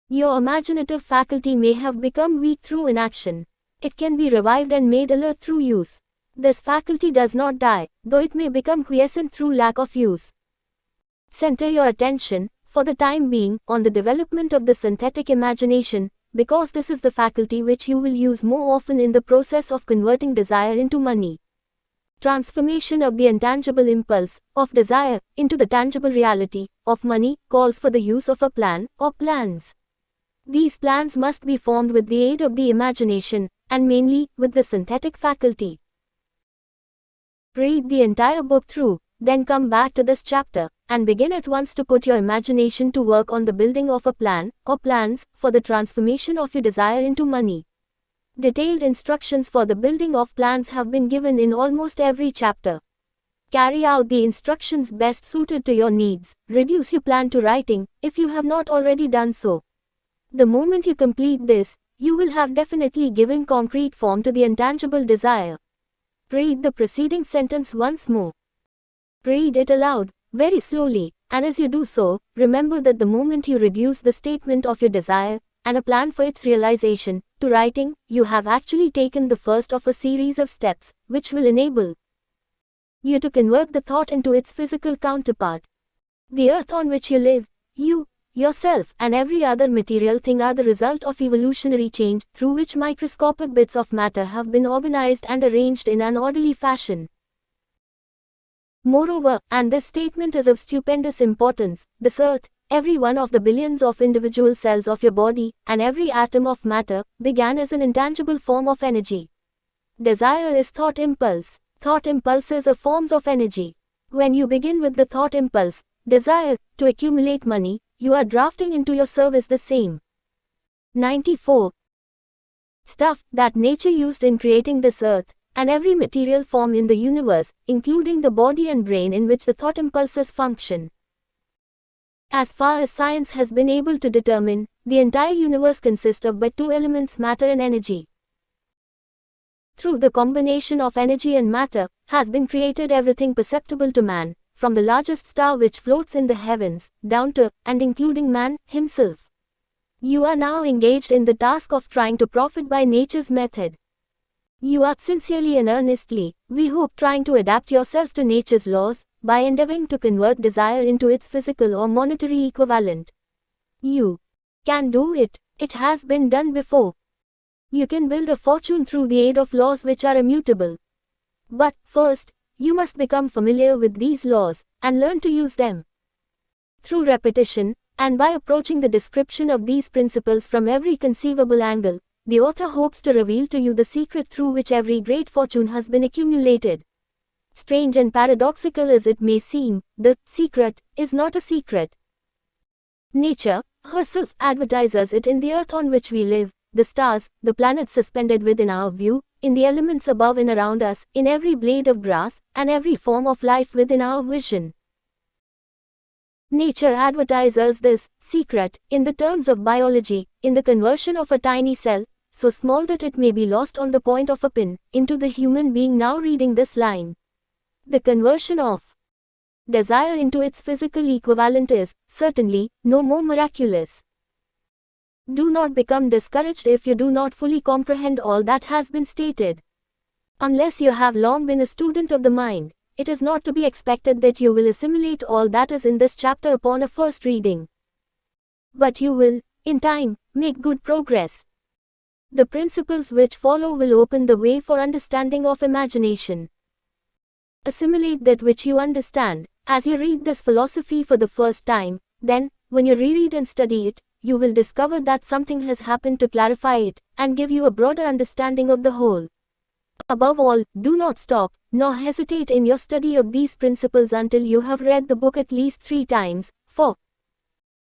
Your imaginative faculty may have become weak through inaction. It can be revived and made alert through use. This faculty does not die, though it may become quiescent through lack of use. Center your attention, for the time being, on the development of the synthetic imagination, because this is the faculty which you will use more often in the process of converting desire into money. Transformation of the intangible impulse, of desire, into the tangible reality, of money, calls for the use of a plan, or plans. These plans must be formed with the aid of the imagination, and mainly, with the synthetic faculty. Read the entire book through, then come back to this chapter, and begin at once to put your imagination to work on the building of a plan, or plans, for the transformation of your desire into money. Detailed instructions for the building of plans have been given in almost every chapter. Carry out the instructions best suited to your needs. Reduce your plan to writing, if you have not already done so. The moment you complete this, you will have definitely given concrete form to the intangible desire. Read the preceding sentence once more. Read it aloud, very slowly, and as you do so, remember that the moment you reduce the statement of your desire, and a plan for its realization, to writing, you have actually taken the first of a series of steps, which will enable you to convert the thought into its physical counterpart. The earth on which you live, you, yourself, and every other material thing are the result of evolutionary change, through which microscopic bits of matter have been organized and arranged in an orderly fashion. Moreover, and this statement is of stupendous importance, this earth, every one of the billions of individual cells of your body, and every atom of matter, began as an intangible form of energy. Desire is thought impulse. Thought impulses are forms of energy. When you begin with the thought impulse, desire, to accumulate money, you are drafting into your service the same 94 stuff that nature used in creating this earth, and every material form in the universe, including the body and brain in which the thought impulses function. As far as science has been able to determine, the entire universe consists of but two elements, matter and energy. Through the combination of energy and matter, has been created everything perceptible to man, from the largest star which floats in the heavens, down to, and including man himself. You are now engaged in the task of trying to profit by nature's method. You are sincerely and earnestly, we hope, trying to adapt yourself to nature's laws, by endeavoring to convert desire into its physical or monetary equivalent. You can do it. It has been done before. You can build a fortune through the aid of laws which are immutable. But, first, you must become familiar with these laws, and learn to use them. Through repetition, and by approaching the description of these principles from every conceivable angle, the author hopes to reveal to you the secret through which every great fortune has been accumulated. Strange and paradoxical as it may seem, the secret is not a secret. Nature herself advertises it in the earth on which we live, the stars, the planets suspended within our view, in the elements above and around us, in every blade of grass, and every form of life within our vision. Nature advertises this secret, in the terms of biology, in the conversion of a tiny cell, so small that it may be lost on the point of a pin, into the human being now reading this line. The conversion of desire into its physical equivalent is, certainly, no more miraculous. Do not become discouraged if you do not fully comprehend all that has been stated. Unless you have long been a student of the mind, it is not to be expected that you will assimilate all that is in this chapter upon a first reading. But you will, in time, make good progress. The principles which follow will open the way for understanding of imagination. Assimilate that which you understand, as you read this philosophy for the first time, then, when you reread and study it, you will discover that something has happened to clarify it, and give you a broader understanding of the whole. Above all, do not stop, nor hesitate in your study of these principles until you have read the book at least 3 times, 4.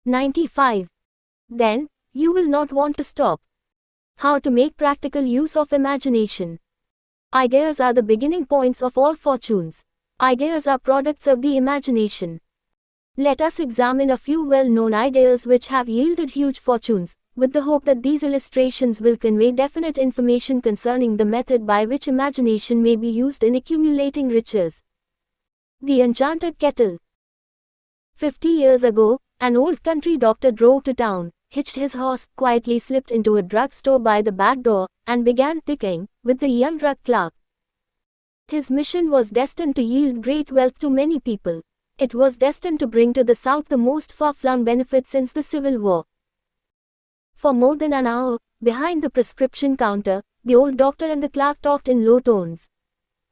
95. Then, you will not want to stop. How to make practical use of imagination. Ideas are the beginning points of all fortunes. Ideas are products of the imagination. Let us examine a few well-known ideas which have yielded huge fortunes, with the hope that these illustrations will convey definite information concerning the method by which imagination may be used in accumulating riches. The Enchanted Kettle. 50 years ago, an old country doctor drove to town, hitched his horse, quietly slipped into a drug store by the back door, and began tinkering with the young drug clerk. His mission was destined to yield great wealth to many people. It was destined to bring to the South the most far-flung benefits since the Civil War. For more than an hour, behind the prescription counter, the old doctor and the clerk talked in low tones.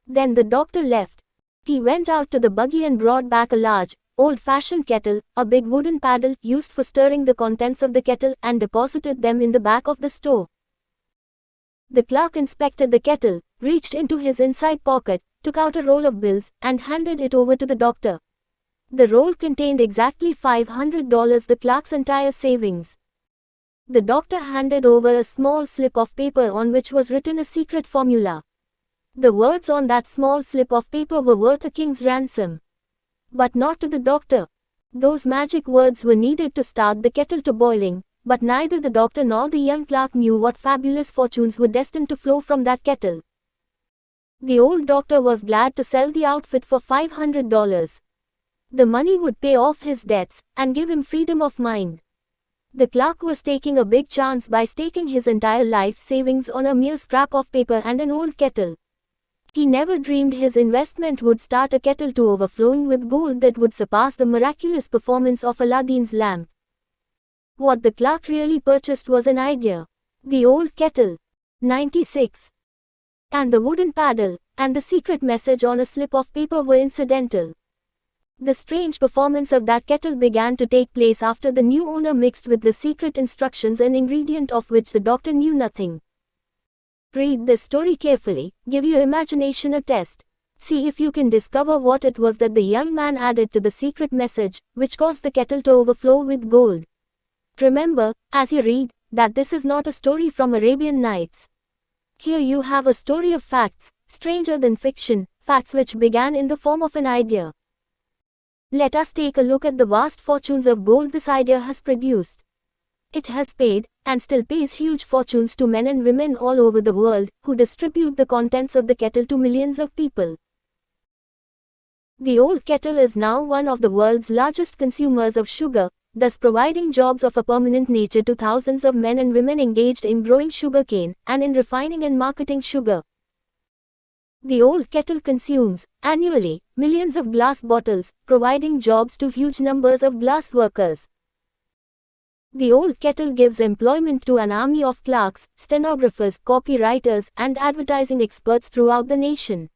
Then the doctor left. He went out to the buggy and brought back a large, old-fashioned kettle, a big wooden paddle used for stirring the contents of the kettle, and deposited them in the back of the store. The clerk inspected the kettle, reached into his inside pocket, took out a roll of bills, and handed it over to the doctor. The roll contained exactly $500, the clerk's entire savings. The doctor handed over a small slip of paper on which was written a secret formula. The words on that small slip of paper were worth a king's ransom. But not to the doctor. Those magic words were needed to start the kettle to boiling, but neither the doctor nor the young clerk knew what fabulous fortunes were destined to flow from that kettle. The old doctor was glad to sell the outfit for $500. The money would pay off his debts, and give him freedom of mind. The clerk was taking a big chance by staking his entire life savings on a mere scrap of paper and an old kettle. He never dreamed his investment would start a kettle to overflowing with gold that would surpass the miraculous performance of Aladdin's lamp. What the clerk really purchased was an idea. The old kettle. 96. And the wooden paddle, and the secret message on a slip of paper were incidental. The strange performance of that kettle began to take place after the new owner mixed with the secret instructions an ingredient of which the doctor knew nothing. Read this story carefully, give your imagination a test. See if you can discover what it was that the young man added to the secret message, which caused the kettle to overflow with gold. Remember, as you read, that this is not a story from Arabian Nights. Here you have a story of facts, stranger than fiction, facts which began in the form of an idea. Let us take a look at the vast fortunes of gold this idea has produced. It has paid, and still pays huge fortunes to men and women all over the world, who distribute the contents of the kettle to millions of people. The old kettle is now one of the world's largest consumers of sugar, thus providing jobs of a permanent nature to thousands of men and women engaged in growing sugarcane and in refining and marketing sugar. The old kettle consumes, annually, millions of glass bottles, providing jobs to huge numbers of glass workers. The old kettle gives employment to an army of clerks, stenographers, copywriters, and advertising experts throughout the nation.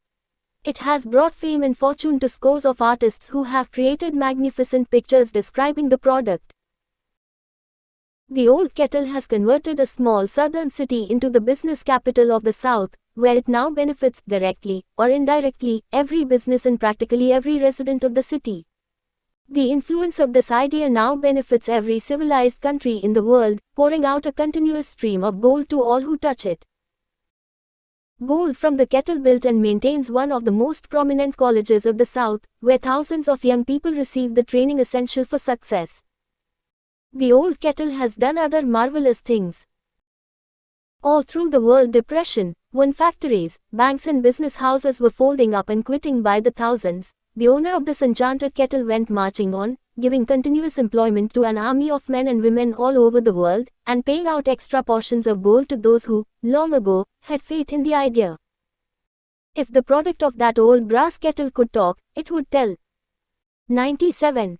It has brought fame and fortune to scores of artists who have created magnificent pictures describing the product. The old kettle has converted a small southern city into the business capital of the South, where it now benefits, directly or indirectly, every business and practically every resident of the city. The influence of this idea now benefits every civilized country in the world, pouring out a continuous stream of gold to all who touch it. Gold from the kettle built and maintains one of the most prominent colleges of the South, where thousands of young people receive the training essential for success. The old kettle has done other marvelous things. All through the World Depression, when factories, banks and business houses were folding up and quitting by the thousands, the owner of this enchanted kettle went marching on, giving continuous employment to an army of men and women all over the world, and paying out extra portions of gold to those who, long ago, had faith in the idea. If the product of that old brass kettle could talk, it would tell. 97.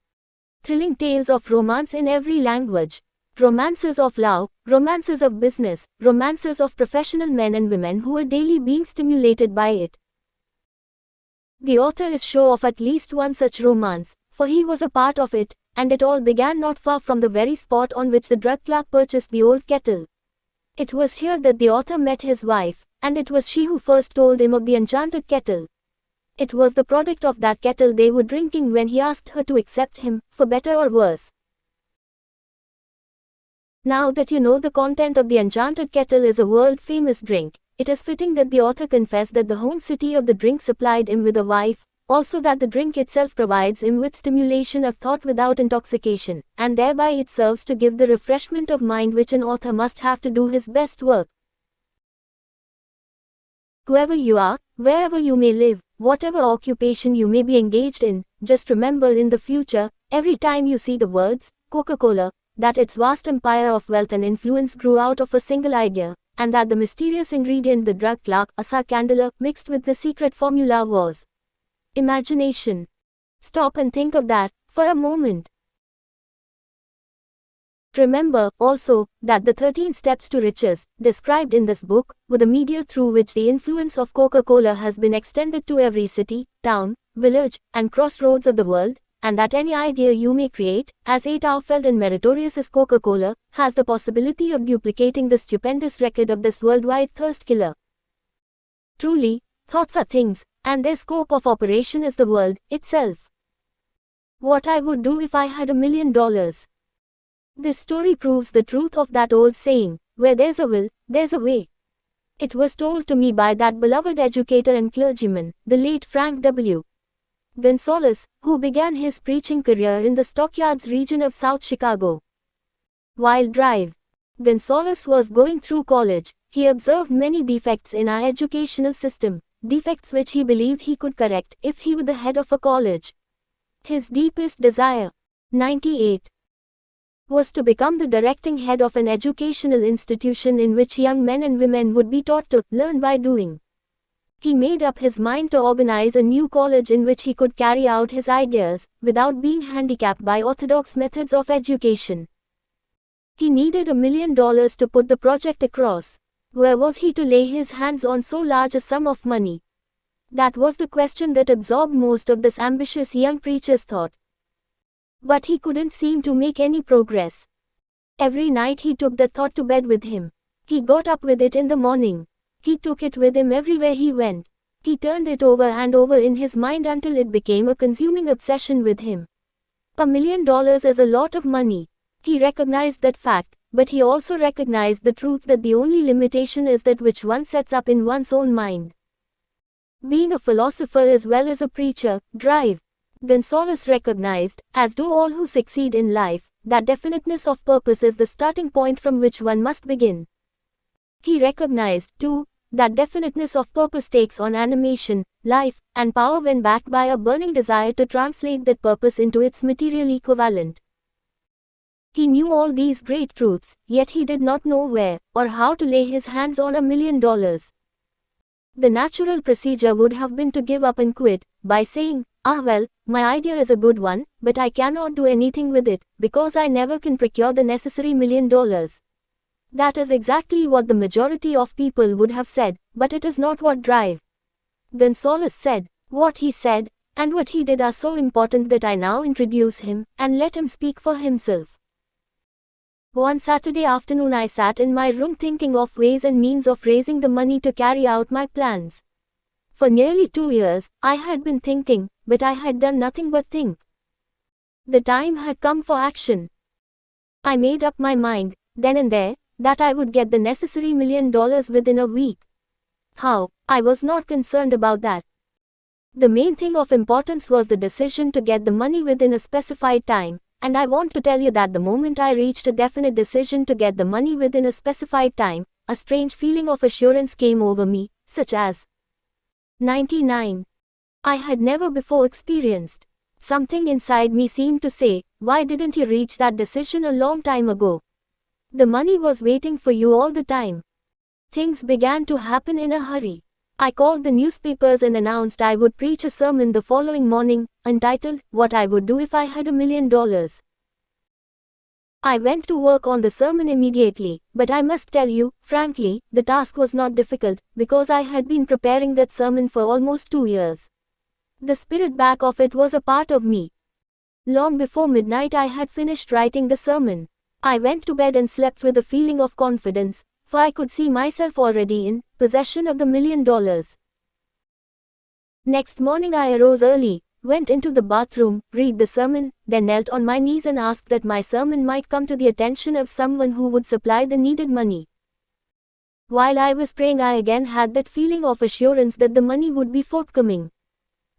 Thrilling tales of romance in every language. Romances of love, romances of business, romances of professional men and women who are daily being stimulated by it. The author is sure of at least one such romance, for he was a part of it, and it all began not far from the very spot on which the drug clerk purchased the old kettle. It was here that the author met his wife, and it was she who first told him of the enchanted kettle. It was the product of that kettle they were drinking when he asked her to accept him, for better or worse. Now that you know the content of the enchanted kettle is a world-famous drink, it is fitting that the author confess that the home city of the drink supplied him with a wife, also that the drink itself provides him with stimulation of thought without intoxication, and thereby it serves to give the refreshment of mind which an author must have to do his best work. Whoever you are, wherever you may live, whatever occupation you may be engaged in, just remember in the future, every time you see the words, Coca-Cola, that its vast empire of wealth and influence grew out of a single idea, and that the mysterious ingredient the drug clerk, Asa Candela, mixed with the secret formula was imagination. Stop and think of that, for a moment. Remember, also, that the 13 steps to riches, described in this book, were the media through which the influence of Coca-Cola has been extended to every city, town, village, and crossroads of the world, and that any idea you may create, as heartfelt and meritorious as Coca-Cola, has the possibility of duplicating the stupendous record of this worldwide thirst killer. Truly, thoughts are things, and their scope of operation is the world itself. What I would do if I had $1 million. This story proves the truth of that old saying, where there's a will, there's a way. It was told to me by that beloved educator and clergyman, the late Frank W. Gonzalez, who began his preaching career in the Stockyards region of South Chicago. While Gonzalez was going through college, he observed many defects in our educational system, defects which he believed he could correct if he were the head of a college. His deepest desire, 98, was to become the directing head of an educational institution in which young men and women would be taught to learn by doing. He made up his mind to organize a new college in which he could carry out his ideas, without being handicapped by orthodox methods of education. He needed $1 million to put the project across. Where was he to lay his hands on so large a sum of money? That was the question that absorbed most of this ambitious young preacher's thought. But he couldn't seem to make any progress. Every night he took the thought to bed with him. He got up with it in the morning. He took it with him everywhere he went. He turned it over and over in his mind until it became a consuming obsession with him. $1 million is a lot of money. He recognized that fact, but he also recognized the truth that the only limitation is that which one sets up in one's own mind. Being a philosopher as well as a preacher, Gonzalez recognized, as do all who succeed in life, that definiteness of purpose is the starting point from which one must begin. He recognized, too, That definiteness of purpose takes on animation, life, and power when backed by a burning desire to translate that purpose into its material equivalent. He knew all these great truths, yet he did not know where or how to lay his hands on $1 million. The natural procedure would have been to give up and quit, by saying, well, my idea is a good one, but I cannot do anything with it, because I never can procure the necessary $1 million. That is exactly what the majority of people would have said, but it is not what drive. Gonzalez said, what he said, and what he did are so important that I now introduce him, and let him speak for himself. One Saturday afternoon I sat in my room thinking of ways and means of raising the money to carry out my plans. For nearly 2 years, I had been thinking, but I had done nothing but think. The time had come for action. I made up my mind, then and there, that I would get the necessary $1 million within a week. How? I was not concerned about that. The main thing of importance was the decision to get the money within a specified time, and I want to tell you that the moment I reached a definite decision to get the money within a specified time, a strange feeling of assurance came over me, such as 99. I had never before experienced. Something inside me seemed to say, why didn't you reach that decision a long time ago? The money was waiting for you all the time. Things began to happen in a hurry. I called the newspapers and announced I would preach a sermon the following morning, entitled, What I Would Do If I Had $1 Million. I went to work on the sermon immediately, but I must tell you, frankly, the task was not difficult, because I had been preparing that sermon for almost 2 years. The spirit back of it was a part of me. Long before midnight I had finished writing the sermon. I went to bed and slept with a feeling of confidence, for I could see myself already in possession of the $1 million. Next morning I arose early, went into the bathroom, read the sermon, then knelt on my knees and asked that my sermon might come to the attention of someone who would supply the needed money. While I was praying I again had that feeling of assurance that the money would be forthcoming.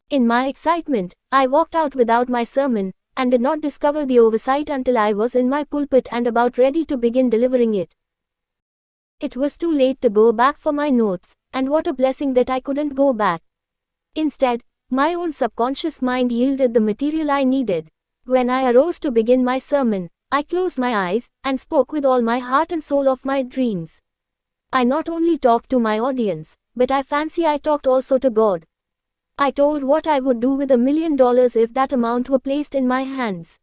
In my excitement, I walked out without my sermon, and did not discover the oversight until I was in my pulpit and about ready to begin delivering it. It was too late to go back for my notes, and what a blessing that I couldn't go back. Instead, my own subconscious mind yielded the material I needed. When I arose to begin my sermon, I closed my eyes, and spoke with all my heart and soul of my dreams. I not only talked to my audience, but I fancy I talked also to God. I told what I would do with $1 million if that amount were placed in my hands.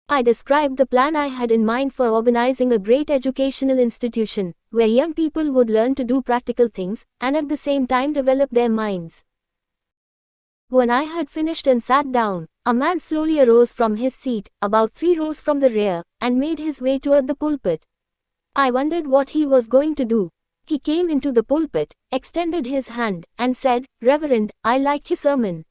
I described the plan I had in mind for organizing a great educational institution, where young people would learn to do practical things, and at the same time develop their minds. When I had finished and sat down, a man slowly arose from his seat, about 3 rows from the rear, and made his way toward the pulpit. I wondered what he was going to do. He came into the pulpit, extended his hand, and said, Reverend, I liked your sermon.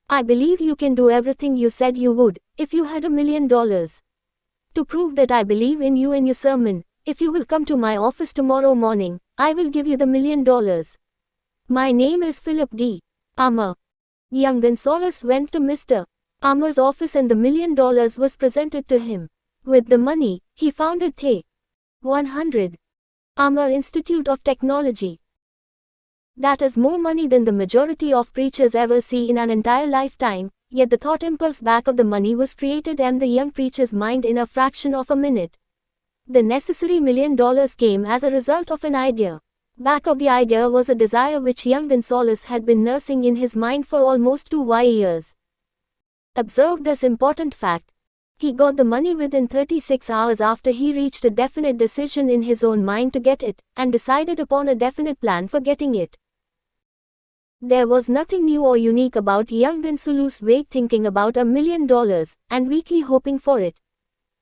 I believe you can do everything you said you would, if you had $1 million. To prove that I believe in you and your sermon, if you will come to my office tomorrow morning, I will give you the $1 million. My name is Philip D. Armour. Young Gonzalez went to Mr. Armour's office and the $1 million was presented to him. With the money, he founded the 100 Armour Institute of Technology. That is more money than the majority of preachers ever see in an entire lifetime, yet the thought impulse back of the money was created in the young preacher's mind in a fraction of a minute. The necessary $1 million came as a result of an idea. Back of the idea was a desire which young Gonzalez had been nursing in his mind for almost 2 years. Observe this important fact. He got the money within 36 hours after he reached a definite decision in his own mind to get it, and decided upon a definite plan for getting it. There was nothing new or unique about young Gonzalez's vague thinking about $1 million, and weakly hoping for it.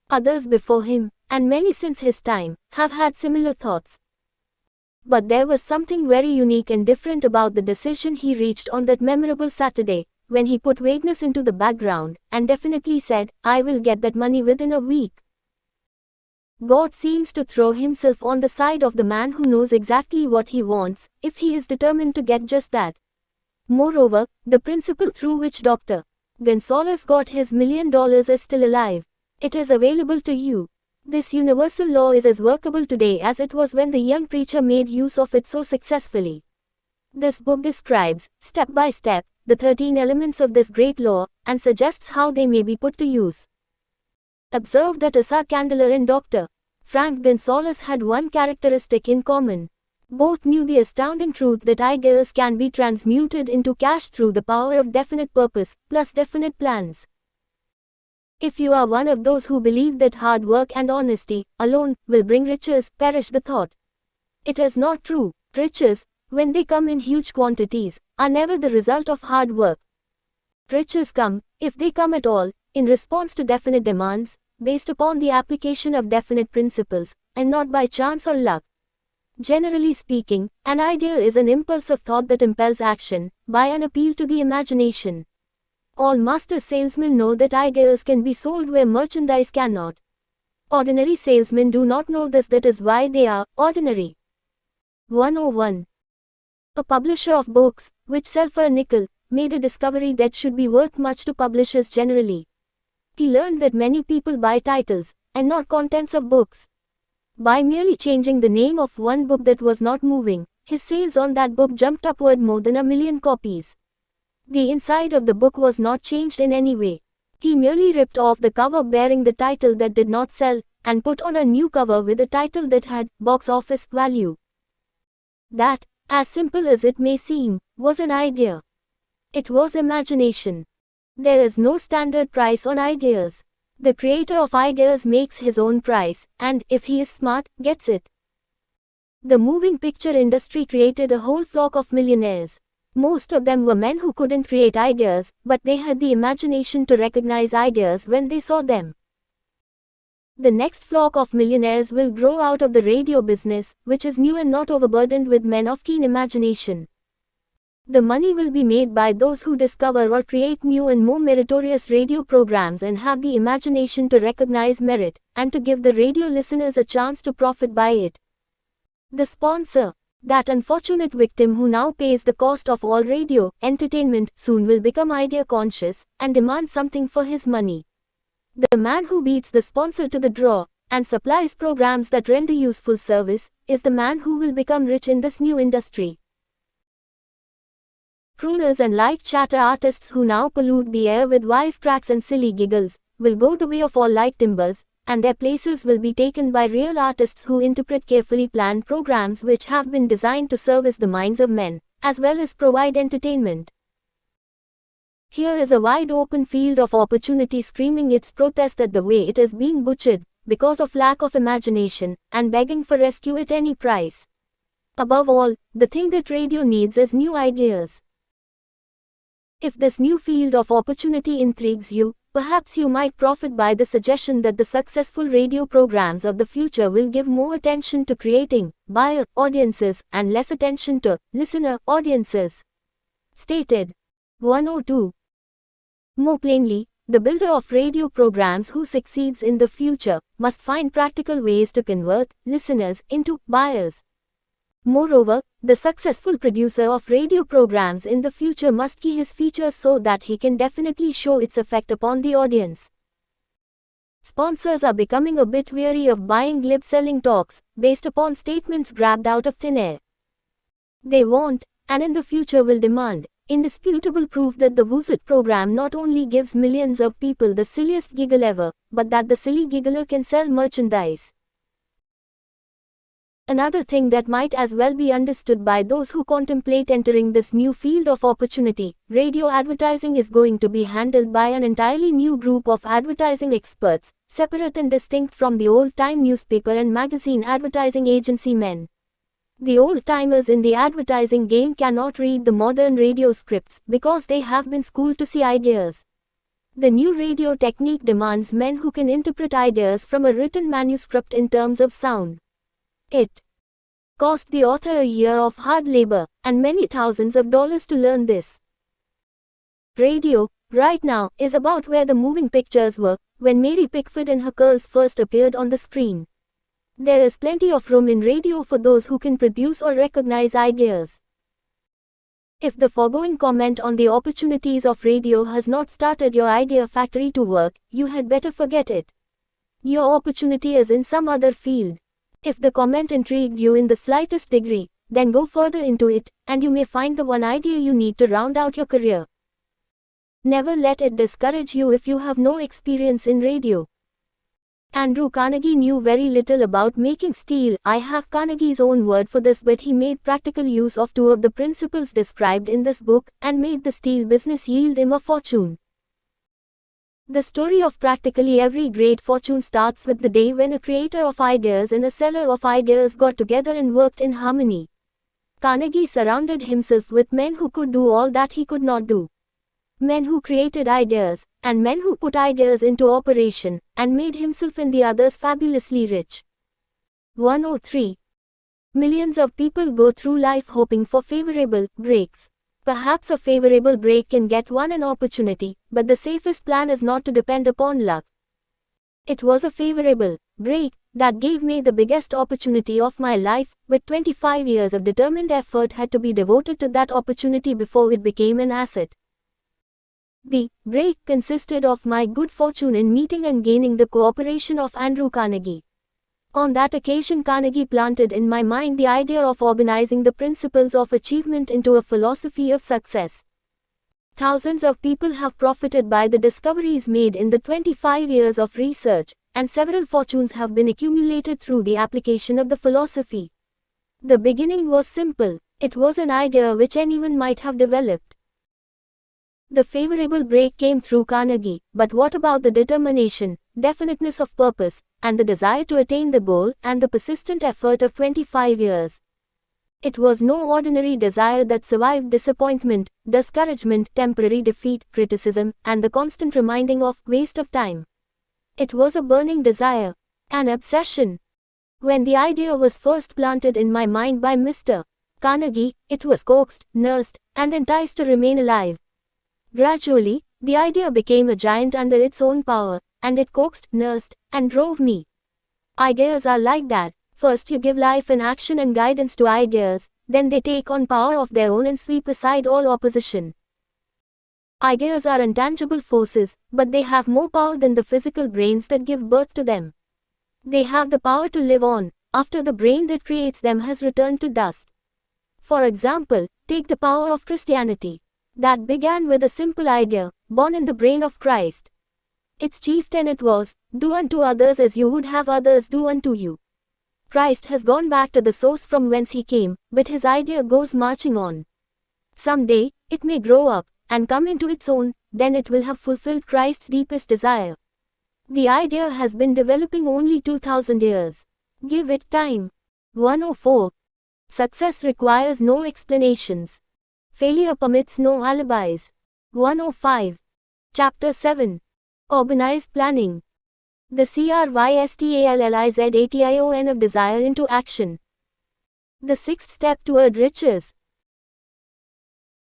Others before him, and many since his time, have had similar thoughts. But there was something very unique and different about the decision he reached on that memorable Saturday, when he put vagueness into the background, and definitely said, I will get that money within a week. God seems to throw himself on the side of the man who knows exactly what he wants, if he is determined to get just that. Moreover, the principle through which Dr. Gonzalez got his $1 million is still alive. It is available to you. This universal law is as workable today as it was when the young preacher made use of it so successfully. This book describes, step by step, the 13 elements of this great law, and suggests how they may be put to use. Observe that Asa Candler and Dr. Frank Gonzalez had one characteristic in common. Both knew the astounding truth that ideas can be transmuted into cash through the power of definite purpose, plus definite plans. If you are one of those who believe that hard work and honesty alone will bring riches, perish the thought. It is not true. Riches, when they come in huge quantities, are never the result of hard work. Riches come, if they come at all, in response to definite demands, based upon the application of definite principles, and not by chance or luck. Generally speaking, an idea is an impulse of thought that impels action, by an appeal to the imagination. All master salesmen know that ideas can be sold where merchandise cannot. Ordinary salesmen do not know this, that is why they are ordinary. 101. A publisher of books, which sell for a nickel, made a discovery that should be worth much to publishers generally. He learned that many people buy titles, and not contents of books. By merely changing the name of one book that was not moving, his sales on that book jumped upward more than 1 million copies. The inside of the book was not changed in any way. He merely ripped off the cover bearing the title that did not sell, and put on a new cover with a title that had box office value. That, as simple as it may seem, was an idea. It was imagination. There is no standard price on ideas. The creator of ideas makes his own price, and, if he is smart, gets it. The moving picture industry created a whole flock of millionaires. Most of them were men who couldn't create ideas, but they had the imagination to recognize ideas when they saw them. The next flock of millionaires will grow out of the radio business, which is new and not overburdened with men of keen imagination. The money will be made by those who discover or create new and more meritorious radio programs and have the imagination to recognize merit, and to give the radio listeners a chance to profit by it. The sponsor, that unfortunate victim who now pays the cost of all radio entertainment, soon will become idea conscious, and demand something for his money. The man who beats the sponsor to the draw, and supplies programs that render useful service, is the man who will become rich in this new industry. Crooners and light chatter artists who now pollute the air with wisecracks and silly giggles, will go the way of all light timbers, and their places will be taken by real artists who interpret carefully planned programs which have been designed to service the minds of men, as well as provide entertainment. Here is a wide open field of opportunity screaming its protest at the way it is being butchered, because of lack of imagination, and begging for rescue at any price. Above all, the thing that radio needs is new ideas. If this new field of opportunity intrigues you, perhaps you might profit by the suggestion that the successful radio programs of the future will give more attention to creating buyer audiences and less attention to listener audiences. Stated. 102. More plainly, the builder of radio programs who succeeds in the future must find practical ways to convert listeners into buyers. Moreover, the successful producer of radio programs in the future must key his features so that he can definitely show its effect upon the audience. Sponsors are becoming a bit weary of buying glib selling talks, based upon statements grabbed out of thin air. They want, and in the future will demand, indisputable proof that the Woozit program not only gives millions of people the silliest giggle ever, but that the silly giggler can sell merchandise. Another thing that might as well be understood by those who contemplate entering this new field of opportunity, radio advertising is going to be handled by an entirely new group of advertising experts, separate and distinct from the old-time newspaper and magazine advertising agency men. The old-timers in the advertising game cannot read the modern radio scripts because they have been schooled to see ideas. The new radio technique demands men who can interpret ideas from a written manuscript in terms of sound. It cost the author a year of hard labor, and many thousands of dollars to learn this. Radio, right now, is about where the moving pictures were, when Mary Pickford and her curls first appeared on the screen. There is plenty of room in radio for those who can produce or recognize ideas. If the foregoing comment on the opportunities of radio has not started your idea factory to work, you had better forget it. Your opportunity is in some other field. If the comment intrigued you in the slightest degree, then go further into it, and you may find the one idea you need to round out your career. Never let it discourage you if you have no experience in radio. Andrew Carnegie knew very little about making steel. I have Carnegie's own word for this, but he made practical use of two of the principles described in this book, and made the steel business yield him a fortune. The story of practically every great fortune starts with the day when a creator of ideas and a seller of ideas got together and worked in harmony. Carnegie surrounded himself with men who could do all that he could not do. Men who created ideas, and men who put ideas into operation, and made himself and the others fabulously rich. 103. Millions of people go through life hoping for favorable breaks. Perhaps a favorable break can get one an opportunity, but the safest plan is not to depend upon luck. It was a favorable break that gave me the biggest opportunity of my life, but 25 years of determined effort had to be devoted to that opportunity before it became an asset. The break consisted of my good fortune in meeting and gaining the cooperation of Andrew Carnegie. On that occasion, Carnegie planted in my mind the idea of organizing the principles of achievement into a philosophy of success. Thousands of people have profited by the discoveries made in the 25 years of research, and several fortunes have been accumulated through the application of the philosophy. The beginning was simple. It was an idea which anyone might have developed. The favorable break came through Carnegie, but what about the determination, definiteness of purpose, and the desire to attain the goal, and the persistent effort of 25 years? It was no ordinary desire that survived disappointment, discouragement, temporary defeat, criticism, and the constant reminding of waste of time. It was a burning desire, an obsession. When the idea was first planted in my mind by Mr. Carnegie, it was coaxed, nursed, and enticed to remain alive. Gradually, the idea became a giant under its own power, and it coaxed, nursed, and drove me. Ideas are like that. First you give life and action and guidance to ideas, then they take on power of their own and sweep aside all opposition. Ideas are intangible forces, but they have more power than the physical brains that give birth to them. They have the power to live on, after the brain that creates them has returned to dust. For example, take the power of Christianity. That began with a simple idea, born in the brain of Christ. Its chief tenet was, do unto others as you would have others do unto you. Christ has gone back to the source from whence he came, but his idea goes marching on. Someday, it may grow up, and come into its own, then it will have fulfilled Christ's deepest desire. The idea has been developing only 2000 years. Give it time. 104. Success requires no explanations. Failure permits no alibis. 105. Chapter 7. Organized Planning. The CRYSTALLIZATION of desire into action. The sixth step toward riches.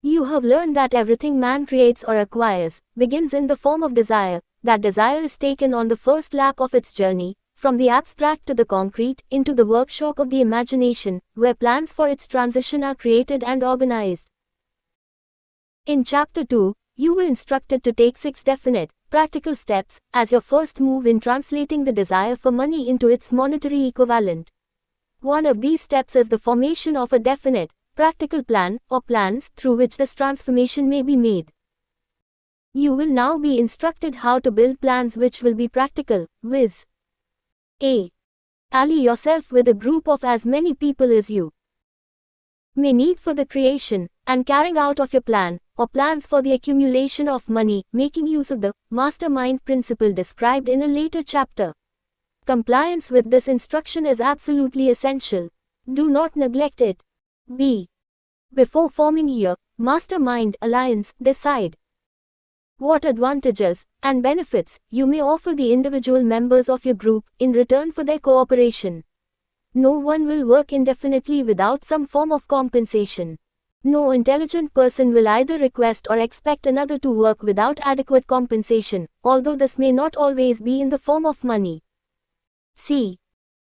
You have learned that everything man creates or acquires begins in the form of desire. That desire is taken on the first lap of its journey, from the abstract to the concrete, into the workshop of the imagination, where plans for its transition are created and organized. In Chapter 2, you were instructed to take 6 definite, practical steps as your first move in translating the desire for money into its monetary equivalent. One of these steps is the formation of a definite, practical plan, or plans, through which this transformation may be made. You will now be instructed how to build plans which will be practical, viz. A. Ally yourself with a group of as many people as you may need for the creation and carrying out of your plan, or plans for the accumulation of money, making use of the mastermind principle described in a later chapter. Compliance with this instruction is absolutely essential. Do not neglect it. B. Before forming your mastermind alliance, decide what advantages and benefits you may offer the individual members of your group in return for their cooperation. No one will work indefinitely without some form of compensation. No intelligent person will either request or expect another to work without adequate compensation, although this may not always be in the form of money. C.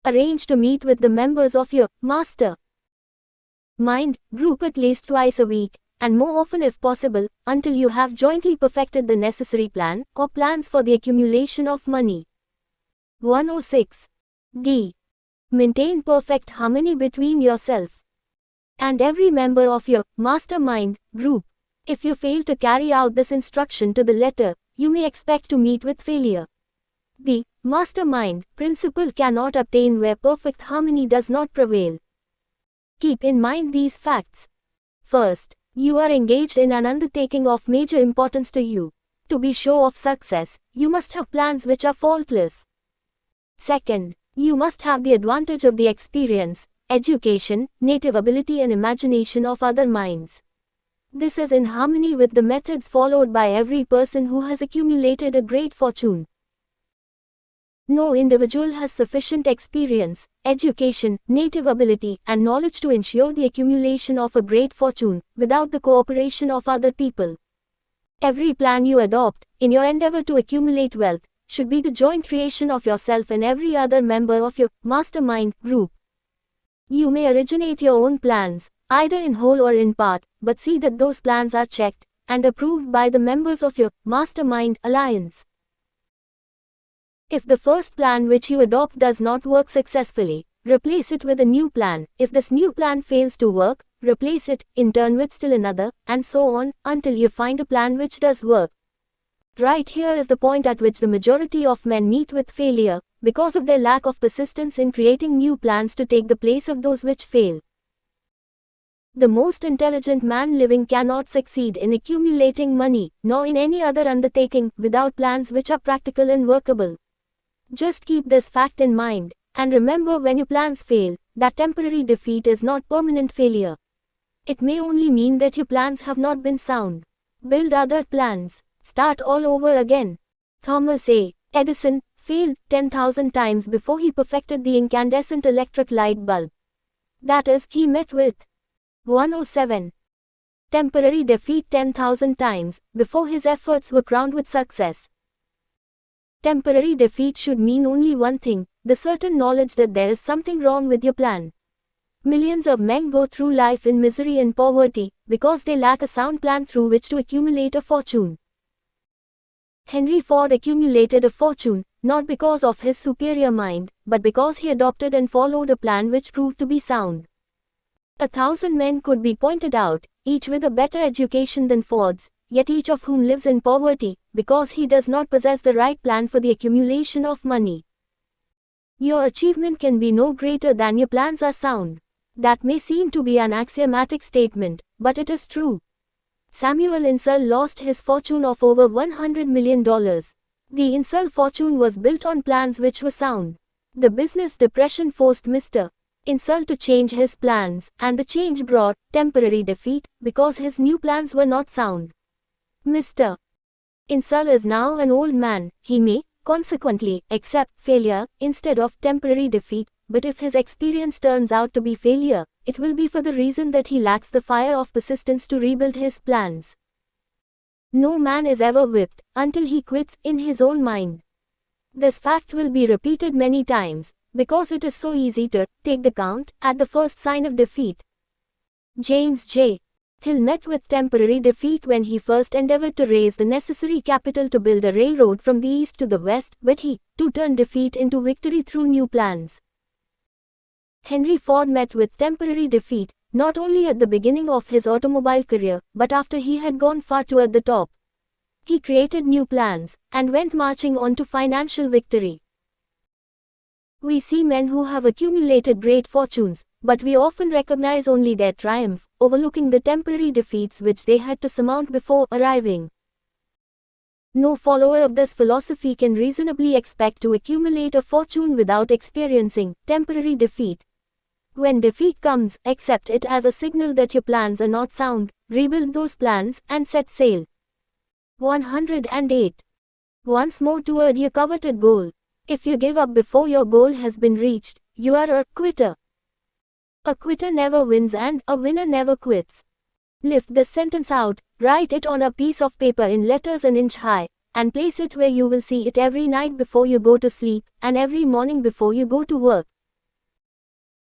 Arrange to meet with the members of your master mind group at least twice a week, and more often if possible, until you have jointly perfected the necessary plan or plans for the accumulation of money. 106. D. Maintain perfect harmony between yourself and every member of your mastermind group. If you fail to carry out this instruction to the letter, you may expect to meet with failure. The mastermind principle cannot obtain where perfect harmony does not prevail. Keep in mind these facts. First, you are engaged in an undertaking of major importance to you. To be sure of success, you must have plans which are faultless. Second, you must have the advantage of the experience, education, native ability and imagination of other minds. This is in harmony with the methods followed by every person who has accumulated a great fortune. No individual has sufficient experience, education, native ability, and knowledge to ensure the accumulation of a great fortune, without the cooperation of other people. Every plan you adopt, in your endeavor to accumulate wealth, should be the joint creation of yourself and every other member of your mastermind group. You may originate your own plans, either in whole or in part, but see that those plans are checked and approved by the members of your mastermind alliance. If the first plan which you adopt does not work successfully, replace it with a new plan. If this new plan fails to work, replace it, in turn with still another, and so on, until you find a plan which does work. Right here is the point at which the majority of men meet with failure, because of their lack of persistence in creating new plans to take the place of those which fail. The most intelligent man living cannot succeed in accumulating money, nor in any other undertaking, without plans which are practical and workable. Just keep this fact in mind, and remember when your plans fail, that temporary defeat is not permanent failure. It may only mean that your plans have not been sound. Build other plans. Start all over again. Thomas A. Edison failed 10,000 times before he perfected the incandescent electric light bulb. That is, he met with 107. Temporary defeat 10,000 times before his efforts were crowned with success. Temporary defeat should mean only one thing, the certain knowledge that there is something wrong with your plan. Millions of men go through life in misery and poverty, because they lack a sound plan through which to accumulate a fortune. Henry Ford accumulated a fortune, not because of his superior mind, but because he adopted and followed a plan which proved to be sound. 1,000 men could be pointed out, each with a better education than Ford's, yet each of whom lives in poverty, because he does not possess the right plan for the accumulation of money. Your achievement can be no greater than your plans are sound. That may seem to be an axiomatic statement, but it is true. Samuel Insull lost his fortune of over $100 million. The Insull fortune was built on plans which were sound. The business depression forced Mr. Insull to change his plans, and the change brought temporary defeat, because his new plans were not sound. Mr. Insull is now an old man. He may, consequently, accept failure instead of temporary defeat, but if his experience turns out to be failure, it will be for the reason that he lacks the fire of persistence to rebuild his plans. No man is ever whipped until he quits in his own mind. This fact will be repeated many times, because it is so easy to take the count at the first sign of defeat. James J. Hill met with temporary defeat when he first endeavored to raise the necessary capital to build a railroad from the east to the west, but he, too, turned defeat into victory through new plans. Henry Ford met with temporary defeat, not only at the beginning of his automobile career, but after he had gone far toward the top. He created new plans, and went marching on to financial victory. We see men who have accumulated great fortunes, but we often recognize only their triumph, overlooking the temporary defeats which they had to surmount before arriving. No follower of this philosophy can reasonably expect to accumulate a fortune without experiencing temporary defeat. When defeat comes, accept it as a signal that your plans are not sound, rebuild those plans, and set sail. 108. Once more toward your coveted goal. If you give up before your goal has been reached, you are a quitter. A quitter never wins and a winner never quits. Lift this sentence out, write it on a piece of paper in letters an inch high, and place it where you will see it every night before you go to sleep, and every morning before you go to work.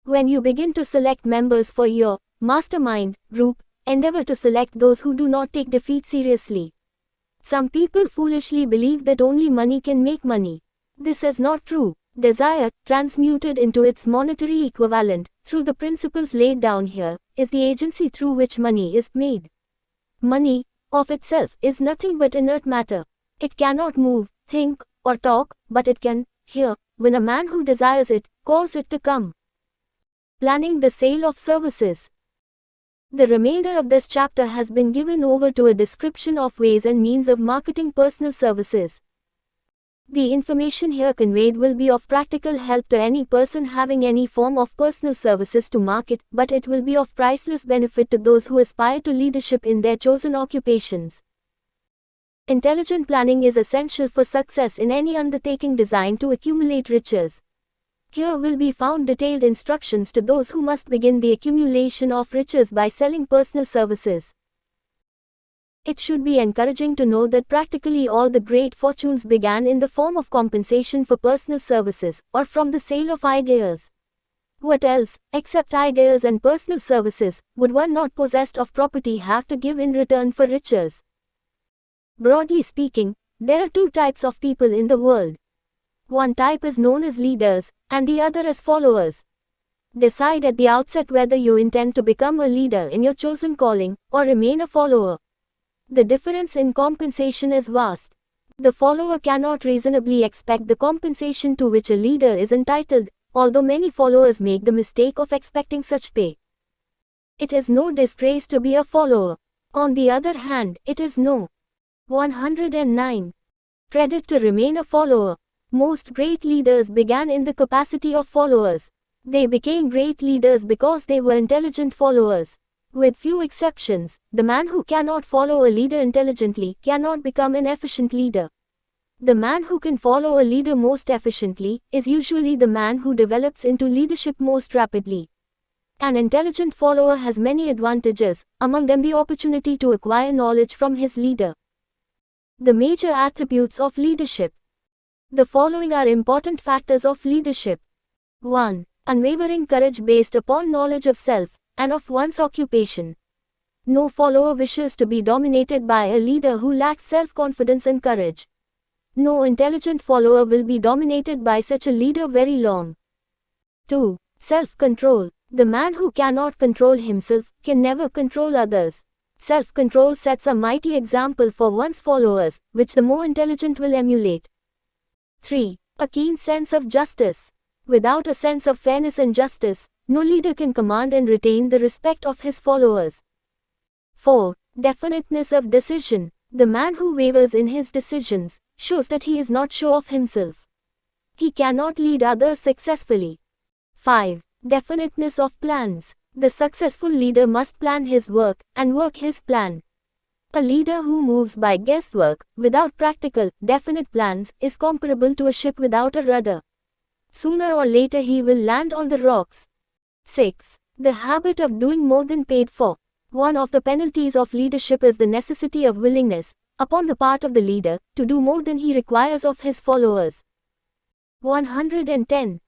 When you begin to select members for your mastermind group, endeavor to select those who do not take defeat seriously. Some people foolishly believe that only money can make money. This is not true. Desire, transmuted into its monetary equivalent, through the principles laid down here, is the agency through which money is made. Money, of itself, is nothing but inert matter. It cannot move, think, or talk, but it can, hear, when a man who desires it, calls it to come. Planning the sale of services. The remainder of this chapter has been given over to a description of ways and means of marketing personal services. The information here conveyed will be of practical help to any person having any form of personal services to market, but it will be of priceless benefit to those who aspire to leadership in their chosen occupations. Intelligent planning is essential for success in any undertaking designed to accumulate riches. Here will be found detailed instructions to those who must begin the accumulation of riches by selling personal services. It should be encouraging to know that practically all the great fortunes began in the form of compensation for personal services, or from the sale of ideas. What else, except ideas and personal services, would one not possessed of property have to give in return for riches? Broadly speaking, there are two types of people in the world. One type is known as leaders, and the other as followers. Decide at the outset whether you intend to become a leader in your chosen calling, or remain a follower. The difference in compensation is vast. The follower cannot reasonably expect the compensation to which a leader is entitled, although many followers make the mistake of expecting such pay. It is no disgrace to be a follower. On the other hand, it is no 109 credit to remain a follower. Most great leaders began in the capacity of followers. They became great leaders because they were intelligent followers. With few exceptions, the man who cannot follow a leader intelligently cannot become an efficient leader. The man who can follow a leader most efficiently is usually the man who develops into leadership most rapidly. An intelligent follower has many advantages, among them the opportunity to acquire knowledge from his leader. The major attributes of leadership. The following are important factors of leadership. 1. Unwavering courage based upon knowledge of self and of one's occupation. No follower wishes to be dominated by a leader who lacks self-confidence and courage. No intelligent follower will be dominated by such a leader very long. 2. Self-control. The man who cannot control himself can never control others. Self-control sets a mighty example for one's followers, which the more intelligent will emulate. 3. A keen sense of justice. Without a sense of fairness and justice, no leader can command and retain the respect of his followers. 4. Definiteness of decision. The man who wavers in his decisions shows that he is not sure of himself. He cannot lead others successfully. 5. Definiteness of plans. The successful leader must plan his work and work his plan. A leader who moves by guesswork, without practical, definite plans, is comparable to a ship without a rudder. Sooner or later he will land on the rocks. 6. The habit of doing more than paid for. One of the penalties of leadership is the necessity of willingness, upon the part of the leader, to do more than he requires of his followers. 110.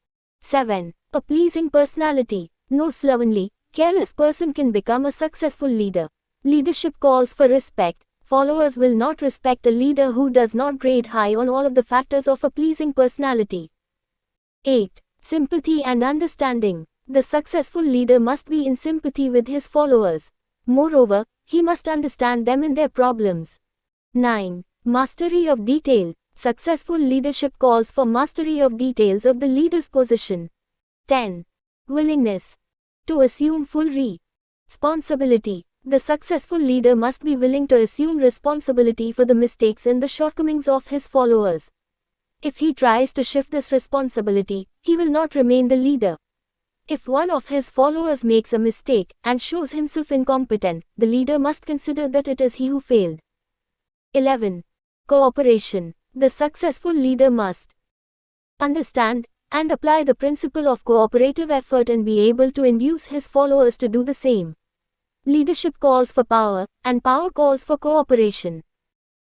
7. A pleasing personality. No slovenly, careless person can become a successful leader. Leadership calls for respect. Followers will not respect a leader who does not grade high on all of the factors of a pleasing personality. 8. Sympathy and understanding. The successful leader must be in sympathy with his followers. Moreover, he must understand them in their problems. 9. Mastery of detail. Successful leadership calls for mastery of details of the leader's position. 10. Willingness to assume full responsibility. The successful leader must be willing to assume responsibility for the mistakes and the shortcomings of his followers. If he tries to shift this responsibility, he will not remain the leader. If one of his followers makes a mistake and shows himself incompetent, the leader must consider that it is he who failed. 11. Cooperation. The successful leader must understand and apply the principle of cooperative effort and be able to induce his followers to do the same. Leadership calls for power, and power calls for cooperation.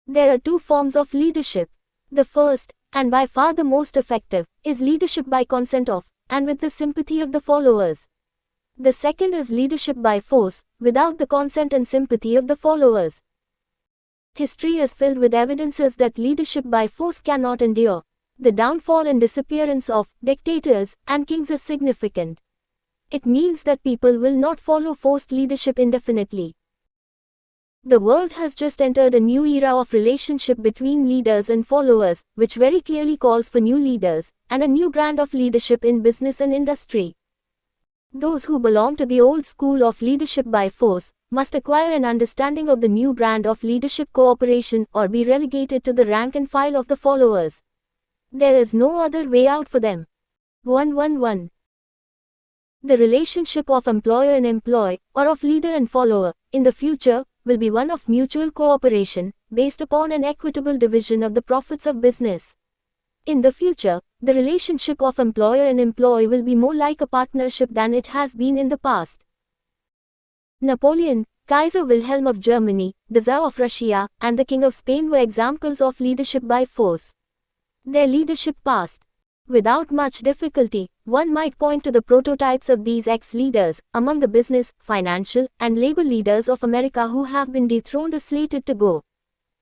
There are two forms of leadership. The first, and by far the most effective, is leadership by consent of, and with the sympathy of the followers. The second is leadership by force, without the consent and sympathy of the followers. History is filled with evidences that leadership by force cannot endure. The downfall and disappearance of dictators and kings is significant. It means that people will not follow forced leadership indefinitely. The world has just entered a new era of relationship between leaders and followers, which very clearly calls for new leaders, and a new brand of leadership in business and industry. Those who belong to the old school of leadership by force, must acquire an understanding of the new brand of leadership cooperation or be relegated to the rank and file of the followers. There is no other way out for them. 111. The relationship of employer and employee, or of leader and follower, in the future, will be one of mutual cooperation, based upon an equitable division of the profits of business. In the future, the relationship of employer and employee will be more like a partnership than it has been in the past. Napoleon, Kaiser Wilhelm of Germany, the Tsar of Russia, and the King of Spain were examples of leadership by force. Their leadership passed. Without much difficulty, one might point to the prototypes of these ex-leaders, among the business, financial, and labor leaders of America who have been dethroned or slated to go.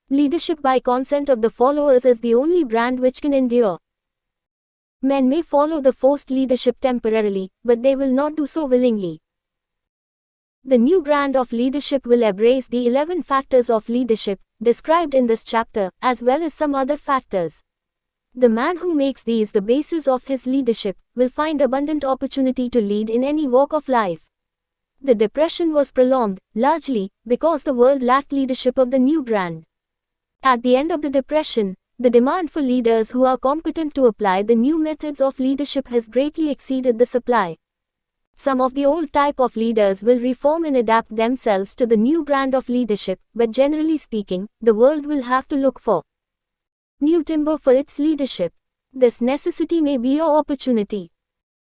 Leadership by consent of the followers is the only brand which can endure. Men may follow the forced leadership temporarily, but they will not do so willingly. The new brand of leadership will embrace the 11 factors of leadership, described in this chapter, as well as some other factors. The man who makes these the basis of his leadership, will find abundant opportunity to lead in any walk of life. The depression was prolonged, largely, because the world lacked leadership of the new brand. At the end of the depression, the demand for leaders who are competent to apply the new methods of leadership has greatly exceeded the supply. Some of the old type of leaders will reform and adapt themselves to the new brand of leadership, but generally speaking, the world will have to look for new timber for its leadership. This necessity may be your opportunity.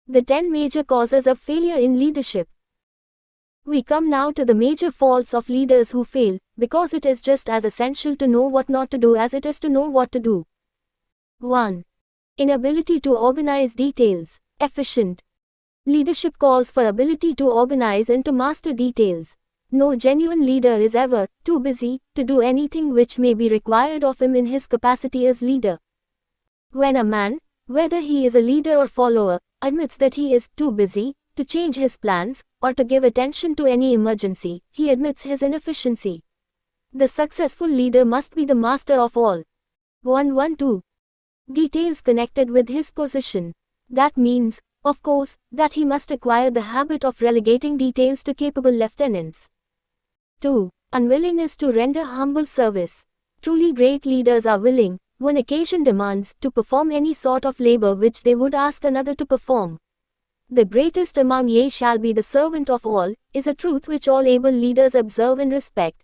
The 10 major causes of failure in leadership. We come now to the major faults of leaders who fail, because it is just as essential to know what not to do as it is to know what to do. 1. Inability to organize details. Efficient leadership calls for ability to organize and to master details. No genuine leader is ever too busy to do anything which may be required of him in his capacity as leader. When a man, whether he is a leader or follower, admits that he is too busy to change his plans, or to give attention to any emergency, he admits his inefficiency. The successful leader must be the master of all. 112. Details connected with his position. That means, of course, that he must acquire the habit of relegating details to capable lieutenants. 2. Unwillingness to render humble service. Truly great leaders are willing, when occasion demands, to perform any sort of labor which they would ask another to perform. The greatest among ye shall be the servant of all, is a truth which all able leaders observe and respect.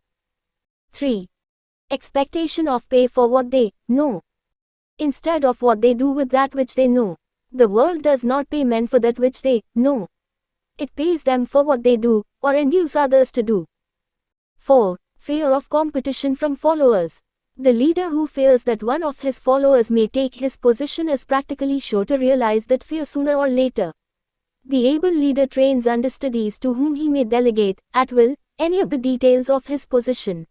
3. Expectation of pay for what they know, instead of what they do with that which they know. The world does not pay men for that which they know. It pays them for what they do, or induce others to do. 4. Fear of competition from followers. The leader who fears that one of his followers may take his position is practically sure to realize that fear sooner or later. The able leader trains understudies to whom he may delegate, at will, any of the details of his position.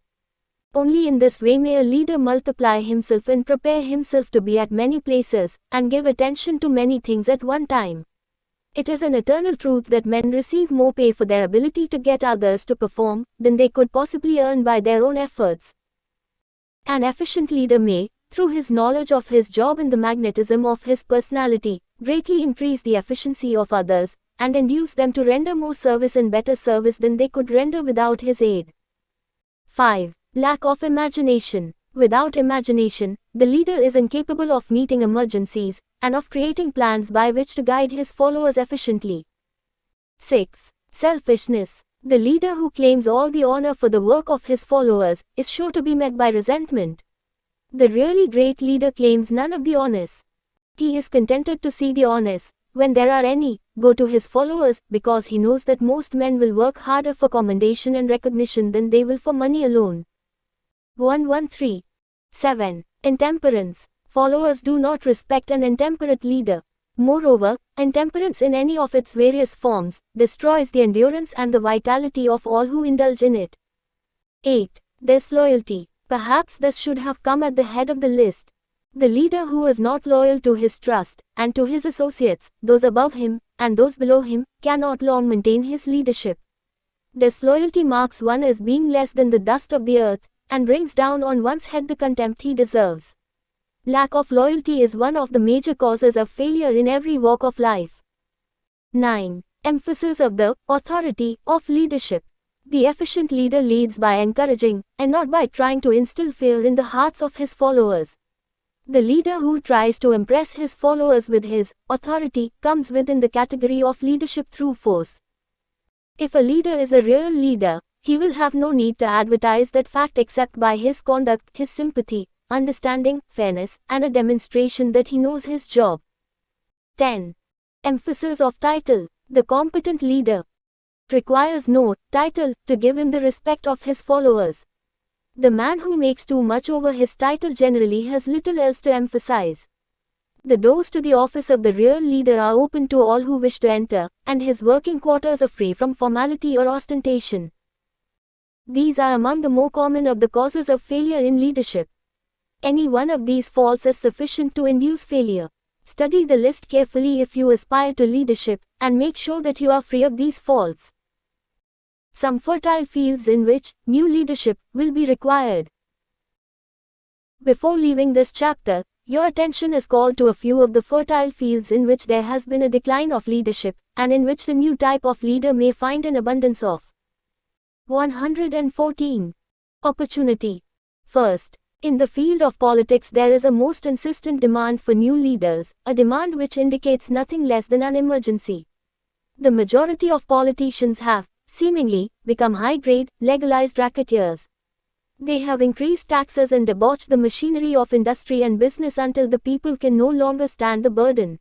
Only in this way may a leader multiply himself and prepare himself to be at many places, and give attention to many things at one time. It is an eternal truth that men receive more pay for their ability to get others to perform, than they could possibly earn by their own efforts. An efficient leader may, through his knowledge of his job and the magnetism of his personality, greatly increase the efficiency of others, and induce them to render more service and better service than they could render without his aid. 5. Lack of imagination. Without imagination, the leader is incapable of meeting emergencies, and of creating plans by which to guide his followers efficiently. 6. Selfishness. The leader who claims all the honor for the work of his followers, is sure to be met by resentment. The really great leader claims none of the honors. He is contented to see the honors, when there are any, go to his followers, because he knows that most men will work harder for commendation and recognition than they will for money alone. 113. 7. Intemperance. Followers do not respect an intemperate leader. Moreover, intemperance in any of its various forms, destroys the endurance and the vitality of all who indulge in it. 8. Disloyalty. Perhaps this should have come at the head of the list. The leader who is not loyal to his trust, and to his associates, those above him, and those below him, cannot long maintain his leadership. Disloyalty marks one as being less than the dust of the earth, and brings down on one's head the contempt he deserves. Lack of loyalty is one of the major causes of failure in every walk of life. 9. Emphasis of the authority of leadership. The efficient leader leads by encouraging, and not by trying to instill fear in the hearts of his followers. The leader who tries to impress his followers with his authority comes within the category of leadership through force. If a leader is a real leader, he will have no need to advertise that fact except by his conduct, his sympathy, understanding, fairness, and a demonstration that he knows his job. 10. Emphasis of title. The competent leader requires no title to give him the respect of his followers. The man who makes too much over his title generally has little else to emphasize. The doors to the office of the real leader are open to all who wish to enter, and his working quarters are free from formality or ostentation. These are among the more common of the causes of failure in leadership. Any one of these faults is sufficient to induce failure. Study the list carefully if you aspire to leadership, and make sure that you are free of these faults. Some fertile fields in which new leadership will be required. Before leaving this chapter, your attention is called to a few of the fertile fields in which there has been a decline of leadership, and in which the new type of leader may find an abundance of. 114. Opportunity. First, in the field of politics there is a most insistent demand for new leaders, a demand which indicates nothing less than an emergency. The majority of politicians have, seemingly, become high-grade, legalized racketeers. They have increased taxes and debauched the machinery of industry and business until the people can no longer stand the burden.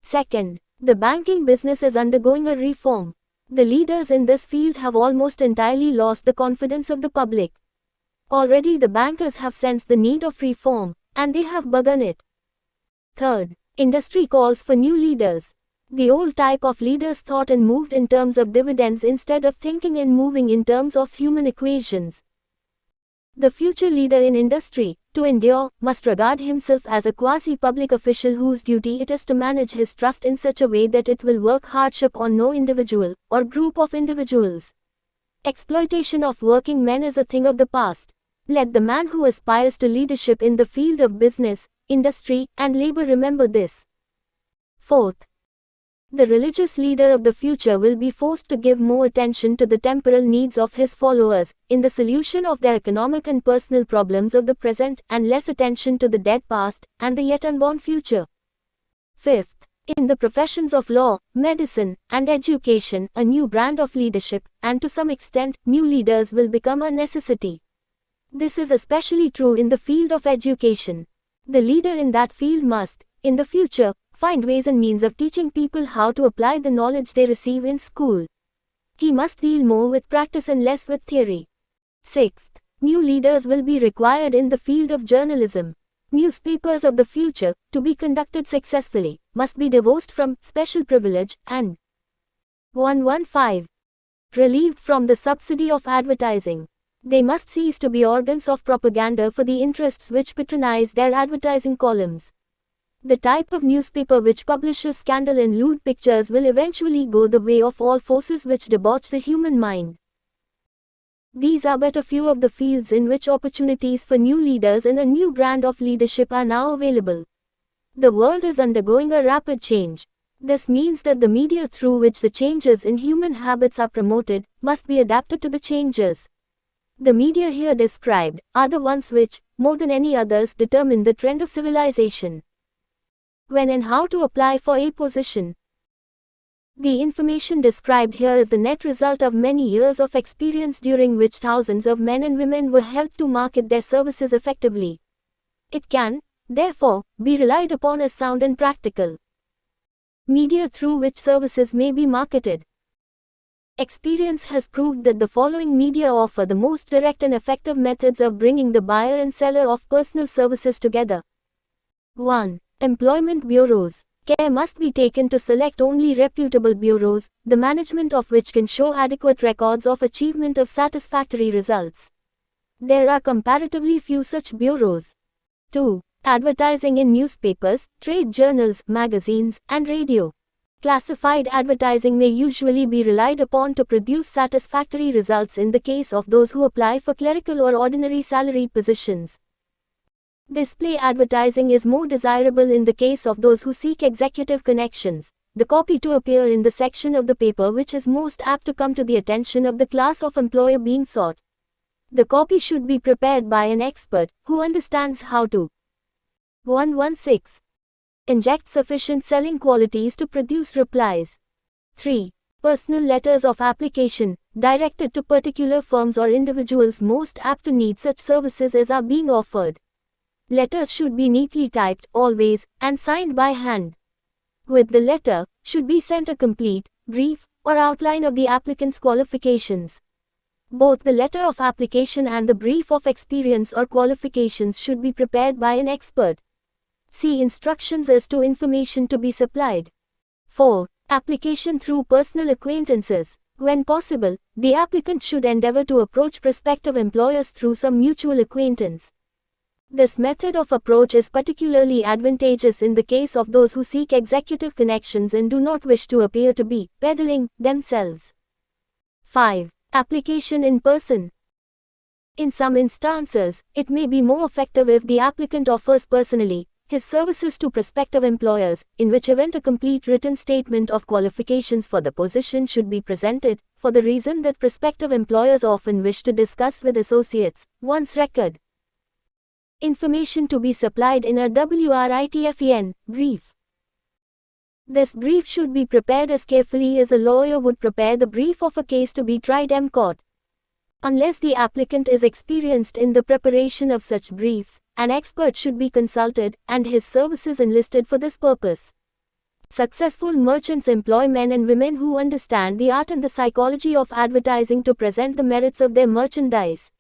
Second, the banking business is undergoing a reform. The leaders in this field have almost entirely lost the confidence of the public. Already the bankers have sensed the need of reform, and they have begun it. Third, industry calls for new leaders. The old type of leaders thought and moved in terms of dividends instead of thinking and moving in terms of human equations. The future leader in industry, to endure, must regard himself as a quasi-public official whose duty it is to manage his trust in such a way that it will work hardship on no individual, or group of individuals. Exploitation of working men is a thing of the past. Let the man who aspires to leadership in the field of business, industry, and labor remember this. Fourth, the religious leader of the future will be forced to give more attention to the temporal needs of his followers, in the solution of their economic and personal problems of the present, and less attention to the dead past, and the yet unborn future. Fifth, in the professions of law, medicine, and education, a new brand of leadership, and to some extent, new leaders will become a necessity. This is especially true in the field of education. The leader in that field must, in the future, find ways and means of teaching people how to apply the knowledge they receive in school. He must deal more with practice and less with theory. Sixth, new leaders will be required in the field of journalism. Newspapers of the future, to be conducted successfully, must be divorced from special privilege and 115. Relieved from the subsidy of advertising. They must cease to be organs of propaganda for the interests which patronize their advertising columns. The type of newspaper which publishes scandal and lewd pictures will eventually go the way of all forces which debauch the human mind. These are but a few of the fields in which opportunities for new leaders and a new brand of leadership are now available. The world is undergoing a rapid change. This means that the media through which the changes in human habits are promoted must be adapted to the changes. The media here described are the ones which, more than any others, determine the trend of civilization. When and how to apply for a position. The information described here is the net result of many years of experience during which thousands of men and women were helped to market their services effectively. It can, therefore, be relied upon as sound and practical. Media through which services may be marketed. Experience has proved that the following media offer the most direct and effective methods of bringing the buyer and seller of personal services together. 1. Employment bureaus. Care must be taken to select only reputable bureaus, the management of which can show adequate records of achievement of satisfactory results. There are comparatively few such bureaus. 2. Advertising in newspapers, trade journals, magazines, and radio. Classified advertising may usually be relied upon to produce satisfactory results in the case of those who apply for clerical or ordinary salaried positions. Display advertising is more desirable in the case of those who seek executive connections. The copy to appear in the section of the paper which is most apt to come to the attention of the class of employer being sought. The copy should be prepared by an expert who understands how to 116. Inject sufficient selling qualities to produce replies. 3. Personal letters of application, directed to particular firms or individuals most apt to need such services as are being offered. Letters should be neatly typed, always, and signed by hand. With the letter, should be sent a complete, brief, or outline of the applicant's qualifications. Both the letter of application and the brief of experience or qualifications should be prepared by an expert. See instructions as to information to be supplied. 4. Application through personal acquaintances. When possible, the applicant should endeavor to approach prospective employers through some mutual acquaintance. This method of approach is particularly advantageous in the case of those who seek executive connections and do not wish to appear to be peddling themselves. 5. Application in person. In some instances, it may be more effective if the applicant offers personally his services to prospective employers, in which event a complete written statement of qualifications for the position should be presented, for the reason that prospective employers often wish to discuss with associates one's record. Information to be supplied in a WRITFEN brief. This brief should be prepared as carefully as a lawyer would prepare the brief of a case to be tried in court. Unless the applicant is experienced in the preparation of such briefs, an expert should be consulted, and his services enlisted for this purpose. Successful merchants employ men and women who understand the art and the psychology of advertising to present the merits of their merchandise.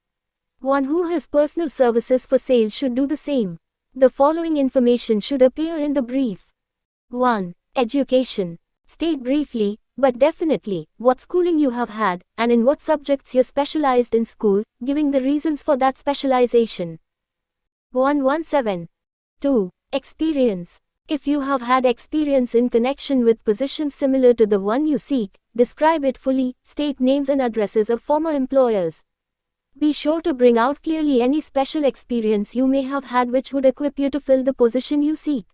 One who has personal services for sale should do the same. The following information should appear in the brief. 1. Education. State briefly, but definitely, what schooling you have had, and in what subjects you specialized in school, giving the reasons for that specialization. 117. 2. Experience. If you have had experience in connection with positions similar to the one you seek, describe it fully, state names and addresses of former employers. Be sure to bring out clearly any special experience you may have had which would equip you to fill the position you seek.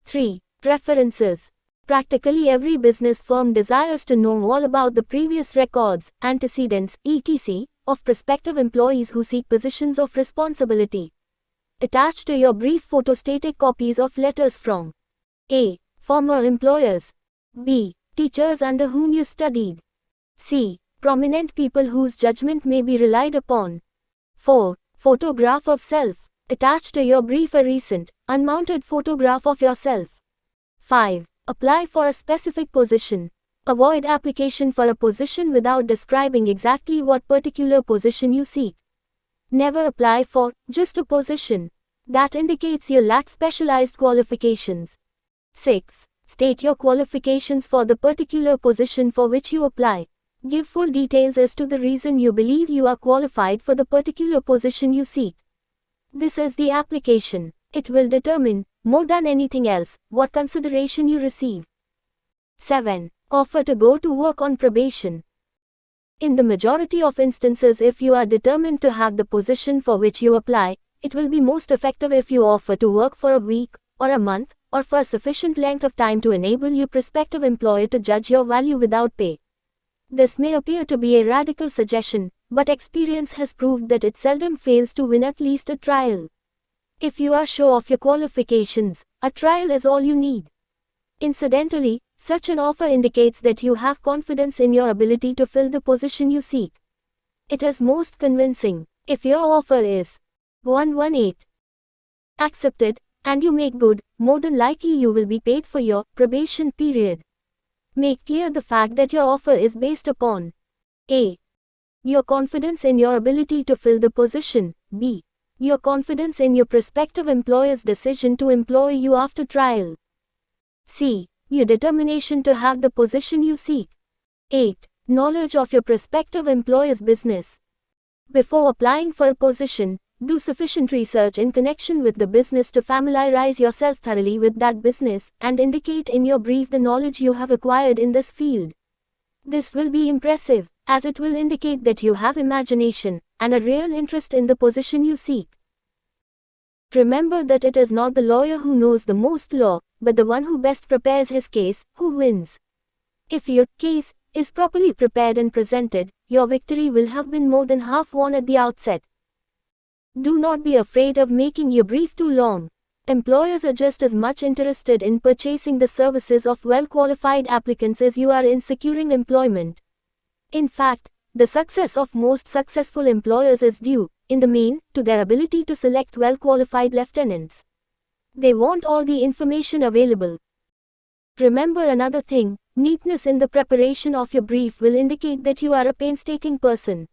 3. References. Practically every business firm desires to know all about the previous records, antecedents, etc., of prospective employees who seek positions of responsibility. Attach to your brief photostatic copies of letters from A. Former employers. B. Teachers under whom you studied. C. Prominent people whose judgment may be relied upon. 4. Photograph of self. Attach to your brief a recent, unmounted photograph of yourself. 5. Apply for a specific position. Avoid application for a position without describing exactly what particular position you seek. Never apply for just a position. That indicates you lack specialized qualifications. 6. State your qualifications for the particular position for which you apply. Give full details as to the reason you believe you are qualified for the particular position you seek. This is the application. It will determine, more than anything else, what consideration you receive. 7. Offer to go to work on probation. In the majority of instances, if you are determined to have the position for which you apply, it will be most effective if you offer to work for a week, or a month, or for a sufficient length of time to enable your prospective employer to judge your value without pay. This may appear to be a radical suggestion, but experience has proved that it seldom fails to win at least a trial. If you are sure of your qualifications, a trial is all you need. Incidentally, such an offer indicates that you have confidence in your ability to fill the position you seek. It is most convincing if your offer is 118 accepted, and you make good, more than likely you will be paid for your probation period. Make clear the fact that your offer is based upon A. Your confidence in your ability to fill the position. B. Your confidence in your prospective employer's decision to employ you after trial. C. Your determination to have the position you seek. 8. Knowledge of your prospective employer's business. Before applying for a position, Do sufficient research in connection with the business to familiarize yourself thoroughly with that business, and indicate in your brief the knowledge you have acquired in this field. This will be impressive, as it will indicate that you have imagination and a real interest in the position you seek. Remember that it is not the lawyer who knows the most law, but the one who best prepares his case, who wins. If your case is properly prepared and presented, your victory will have been more than half won at the outset. Do not be afraid of making your brief too long. Employers are just as much interested in purchasing the services of well-qualified applicants as you are in securing employment. In fact, the success of most successful employers is due, in the main, to their ability to select well-qualified lieutenants. They want all the information available. Remember another thing, neatness in the preparation of your brief will indicate that you are a painstaking person.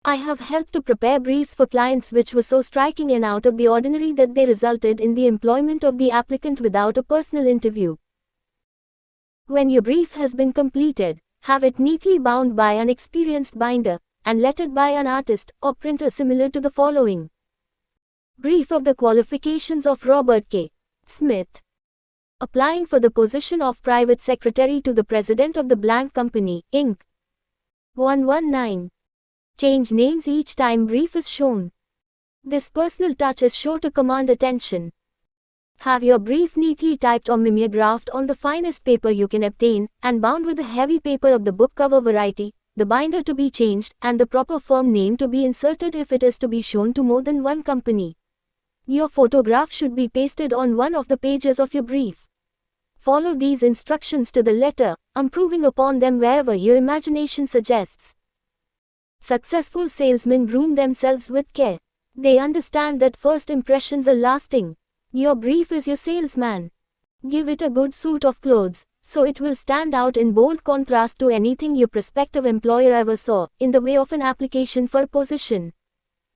I have helped to prepare briefs for clients which were so striking and out of the ordinary that they resulted in the employment of the applicant without a personal interview. When your brief has been completed, have it neatly bound by an experienced binder, and lettered by an artist or printer similar to the following. Brief of the qualifications of Robert K. Smith. Applying for the position of Private Secretary to the President of the Blank Company, Inc. 119. Change names each time brief is shown. This personal touch is sure to command attention. Have your brief neatly typed or mimeographed on the finest paper you can obtain, and bound with the heavy paper of the book cover variety, the binder to be changed, and the proper firm name to be inserted if it is to be shown to more than one company. Your photograph should be pasted on one of the pages of your brief. Follow these instructions to the letter, improving upon them wherever your imagination suggests. Successful salesmen groom themselves with care. They understand that first impressions are lasting. Your brief is your salesman. Give it a good suit of clothes, so it will stand out in bold contrast to anything your prospective employer ever saw, in the way of an application for a position.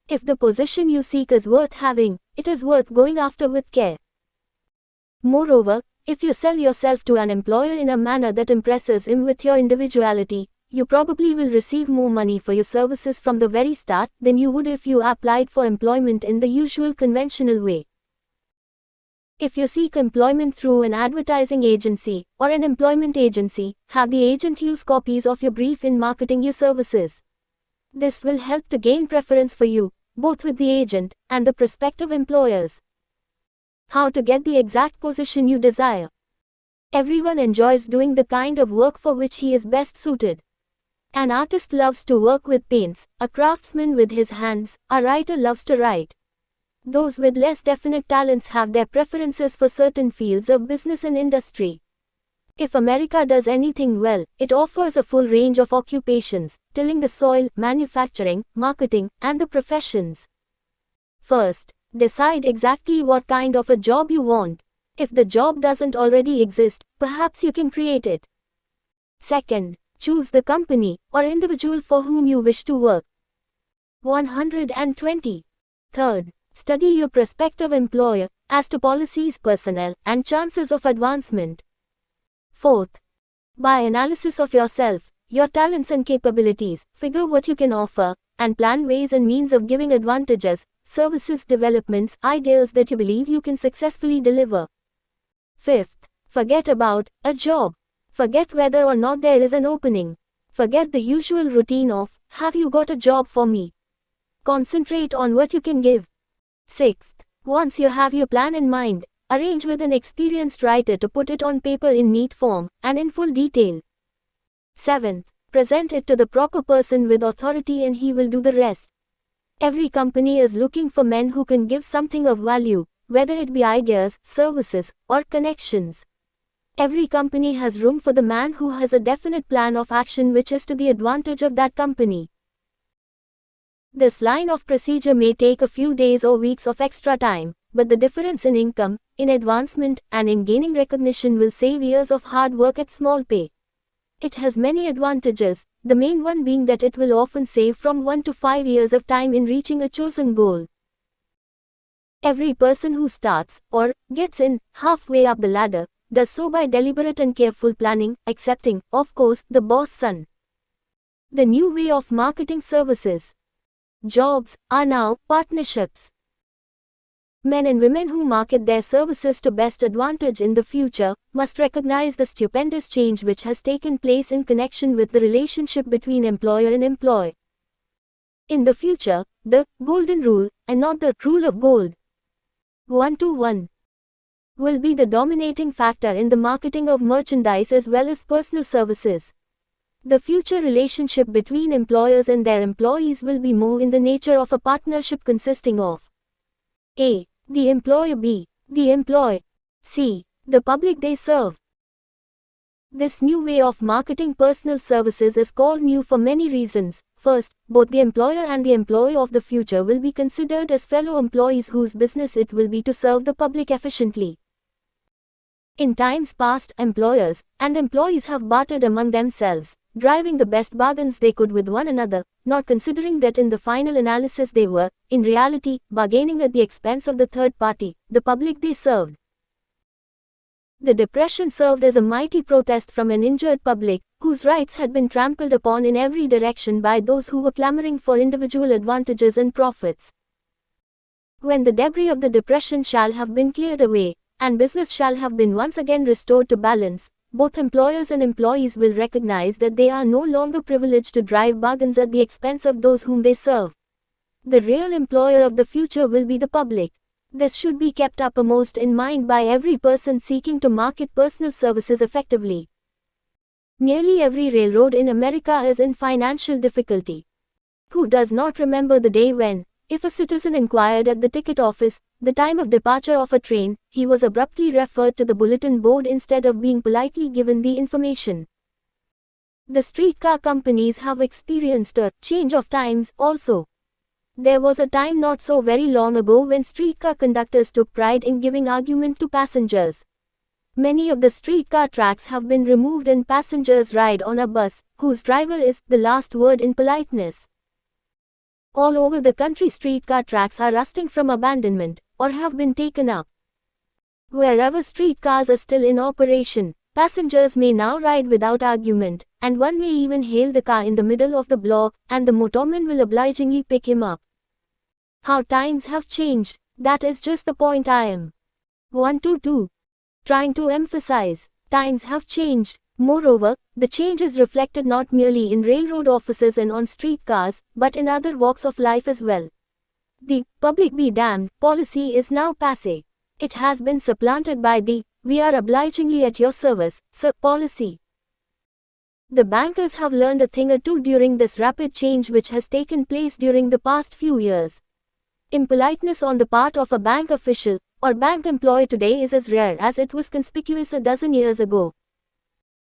If the position you seek is worth having, it is worth going after with care. Moreover, if you sell yourself to an employer in a manner that impresses him with your individuality, you probably will receive more money for your services from the very start than you would if you applied for employment in the usual conventional way. If you seek employment through an advertising agency or an employment agency, have the agent use copies of your brief in marketing your services. This will help to gain preference for you, both with the agent and the prospective employers. How to get the exact position you desire. Everyone enjoys doing the kind of work for which he is best suited. An artist loves to work with paints, a craftsman with his hands, a writer loves to write. Those with less definite talents have their preferences for certain fields of business and industry. If America does anything well, it offers a full range of occupations, tilling the soil, manufacturing, marketing, and the professions. First, decide exactly what kind of a job you want. If the job doesn't already exist, perhaps you can create it. Second, choose the company or individual for whom you wish to work. 120. Third, study your prospective employer as to policies, personnel, and chances of advancement. Fourth, by analysis of yourself, your talents and capabilities, figure what you can offer, and plan ways and means of giving advantages, services, developments, ideas that you believe you can successfully deliver. Fifth, forget about a job. Forget whether or not there is an opening. Forget the usual routine of, have you got a job for me? Concentrate on what you can give. Sixth, once you have your plan in mind, arrange with an experienced writer to put it on paper in neat form and in full detail. Seventh, present it to the proper person with authority and he will do the rest. Every company is looking for men who can give something of value, whether it be ideas, services, or connections. Every company has room for the man who has a definite plan of action which is to the advantage of that company. This line of procedure may take a few days or weeks of extra time, but the difference in income, in advancement, and in gaining recognition will save years of hard work at small pay. It has many advantages, the main one being that it will often save from 1 to 5 years of time in reaching a chosen goal. Every person who starts, or gets in, halfway up the ladder, does so by deliberate and careful planning, excepting, of course, the boss son. The new way of marketing services. jobs, are now partnerships. Men and women who market their services to best advantage in the future must recognize the stupendous change which has taken place in connection with the relationship between employer and employee. In the future, the golden rule, and not the rule of gold, 1-to-1, will be the dominating factor in the marketing of merchandise as well as personal services. The future relationship between employers and their employees will be more in the nature of a partnership consisting of A. The employer, B. The employee, C. The public they serve. This new way of marketing personal services is called new for many reasons. First, both the employer and the employee of the future will be considered as fellow employees whose business it will be to serve the public efficiently. In times past, employers and employees have bartered among themselves, driving the best bargains they could with one another, not considering that in the final analysis they were, in reality, bargaining at the expense of the third party, the public they served. The Depression served as a mighty protest from an injured public, whose rights had been trampled upon in every direction by those who were clamoring for individual advantages and profits. When the debris of the Depression shall have been cleared away, and business shall have been once again restored to balance, both employers and employees will recognize that they are no longer privileged to drive bargains at the expense of those whom they serve. The real employer of the future will be the public. This should be kept uppermost in mind by every person seeking to market personal services effectively. Nearly every railroad in America is in financial difficulty. Who does not remember the day when, if a citizen inquired at the ticket office the time of departure of a train, he was abruptly referred to the bulletin board instead of being politely given the information? The streetcar companies have experienced a change of times also. There was a time not so very long ago when streetcar conductors took pride in giving argument to passengers. Many of the streetcar tracks have been removed and passengers ride on a bus, whose driver is the last word in politeness. All over the country streetcar tracks are rusting from abandonment, or have been taken up. Wherever streetcars are still in operation, passengers may now ride without argument, and one may even hail the car in the middle of the block, and the motorman will obligingly pick him up. How times have changed, that is just the point I am 1-2 trying to emphasize. Times have changed. Moreover, the change is reflected not merely in railroad offices and on streetcars, but in other walks of life as well. The public be damned policy is now passé. It has been supplanted by the we are obligingly at your service, sir policy. The bankers have learned a thing or two during this rapid change which has taken place during the past few years. Impoliteness on the part of a bank official or bank employee today is as rare as it was conspicuous a dozen years ago.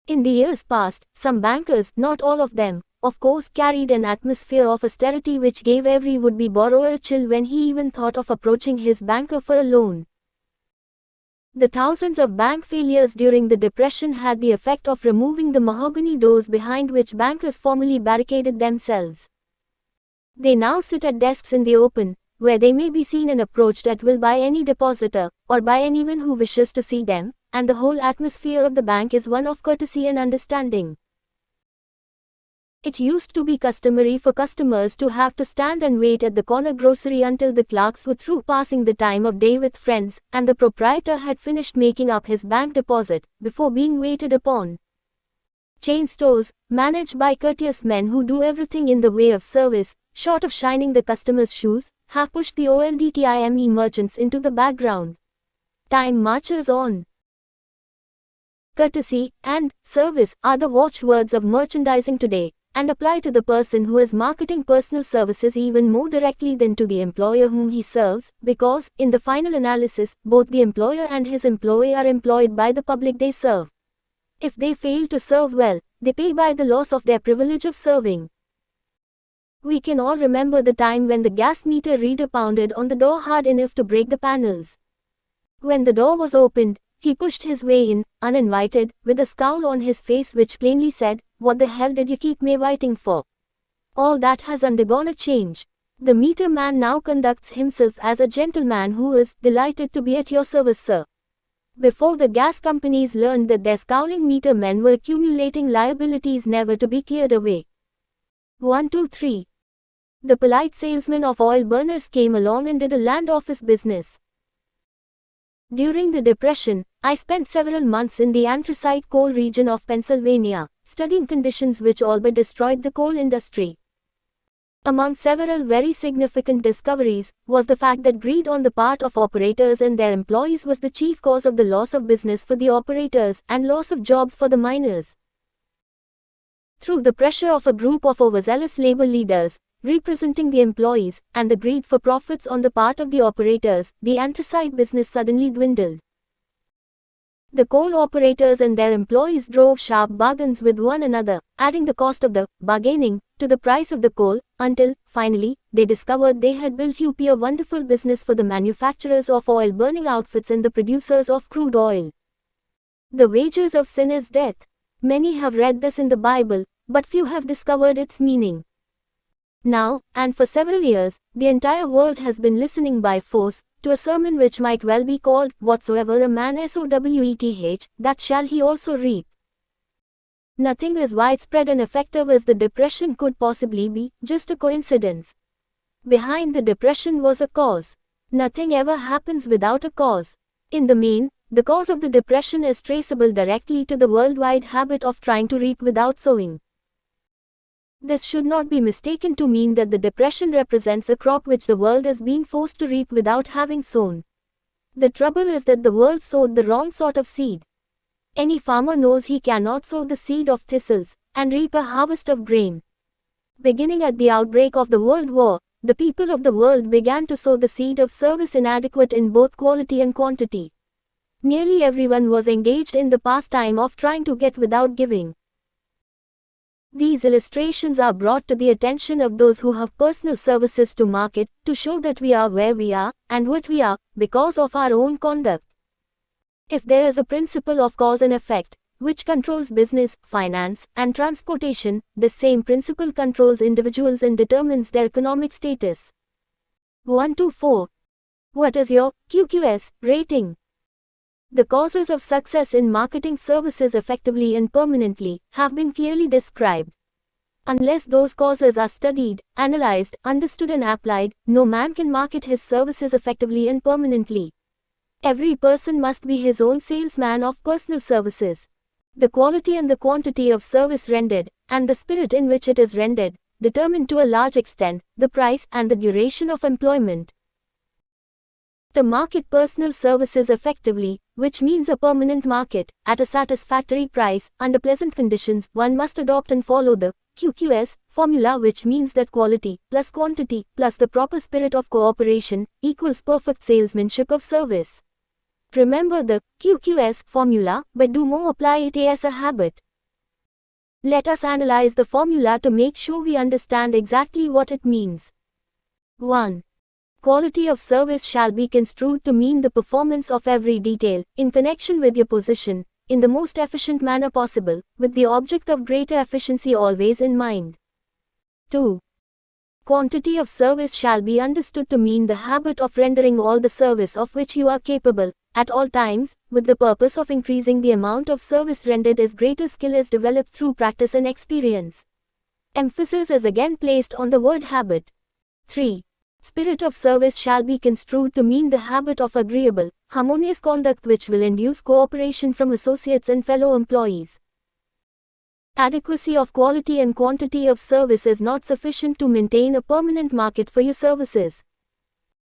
In the years past, some bankers, not all of them, of course, carried an atmosphere of austerity which gave every would-be borrower a chill when he even thought of approaching his banker for a loan. The thousands of bank failures during the Depression had the effect of removing the mahogany doors behind which bankers formerly barricaded themselves. They now sit at desks in the open, where they may be seen and approached at will by any depositor, or by anyone who wishes to see them, and the whole atmosphere of the bank is one of courtesy and understanding. It used to be customary for customers to have to stand and wait at the corner grocery until the clerks were through passing the time of day with friends, and the proprietor had finished making up his bank deposit, before being waited upon. Chain stores, managed by courteous men who do everything in the way of service, short of shining the customer's shoes, have pushed the old-time merchants into the background. Time marches on. Courtesy and service are the watchwords of merchandising today, and apply to the person who is marketing personal services even more directly than to the employer whom he serves, because, in the final analysis, both the employer and his employee are employed by the public they serve. If they fail to serve well, they pay by the loss of their privilege of serving. We can all remember the time when the gas meter reader pounded on the door hard enough to break the panels. When the door was opened, he pushed his way in, uninvited, with a scowl on his face which plainly said, "What the hell did you keep me waiting for?" All that has undergone a change. The meter man now conducts himself as a gentleman who is delighted to be at your service, sir. Before the gas companies learned that their scowling meter men were accumulating liabilities never to be cleared away. 1-3. The polite salesman of oil burners came along and did a land office business. During the Depression, I spent several months in the anthracite coal region of Pennsylvania, studying conditions which all but destroyed the coal industry. Among several very significant discoveries, was the fact that greed on the part of operators and their employees was the chief cause of the loss of business for the operators and loss of jobs for the miners. Through the pressure of a group of overzealous labor leaders, representing the employees, and the greed for profits on the part of the operators, the anthracite business suddenly dwindled. The coal operators and their employees drove sharp bargains with one another, adding the cost of the bargaining to the price of the coal, until, finally, they discovered they had built up a wonderful business for the manufacturers of oil-burning outfits and the producers of crude oil. The wages of sin is death. Many have read this in the Bible, but few have discovered its meaning. Now, and for several years, the entire world has been listening by force to a sermon which might well be called, "Whatsoever a man soweth, that shall he also reap." Nothing as widespread and effective as the Depression could possibly be just a coincidence. Behind the Depression was a cause. Nothing ever happens without a cause. In the main, the cause of the Depression is traceable directly to the worldwide habit of trying to reap without sowing. This should not be mistaken to mean that the Depression represents a crop which the world is being forced to reap without having sown. The trouble is that the world sowed the wrong sort of seed. Any farmer knows he cannot sow the seed of thistles and reap a harvest of grain. Beginning at the outbreak of the World War, the people of the world began to sow the seed of service inadequate in both quality and quantity. Nearly everyone was engaged in the pastime of trying to get without giving. These illustrations are brought to the attention of those who have personal services to market, to show that we are where we are, and what we are, because of our own conduct. If there is a principle of cause and effect, which controls business, finance, and transportation, this same principle controls individuals and determines their economic status. 1 to 4. What is your QQS rating? The causes of success in marketing services effectively and permanently have been clearly described. Unless those causes are studied, analyzed, understood and applied, no man can market his services effectively and permanently. Every person must be his own salesman of personal services. The quality and the quantity of service rendered, and the spirit in which it is rendered, determine to a large extent the price and the duration of employment. To market personal services effectively, which means a permanent market, at a satisfactory price, under pleasant conditions, one must adopt and follow the QQS formula, which means that quality plus quantity plus the proper spirit of cooperation equals perfect salesmanship of service. Remember the QQS formula, but do more apply it as a habit. Let us analyze the formula to make sure we understand exactly what it means. 1. Quality of service shall be construed to mean the performance of every detail, in connection with your position, in the most efficient manner possible, with the object of greater efficiency always in mind. 2. Quantity of service shall be understood to mean the habit of rendering all the service of which you are capable, at all times, with the purpose of increasing the amount of service rendered as greater skill is developed through practice and experience. Emphasis is again placed on the word habit. 3. Spirit of service shall be construed to mean the habit of agreeable, harmonious conduct which will induce cooperation from associates and fellow employees. Adequacy of quality and quantity of service is not sufficient to maintain a permanent market for your services.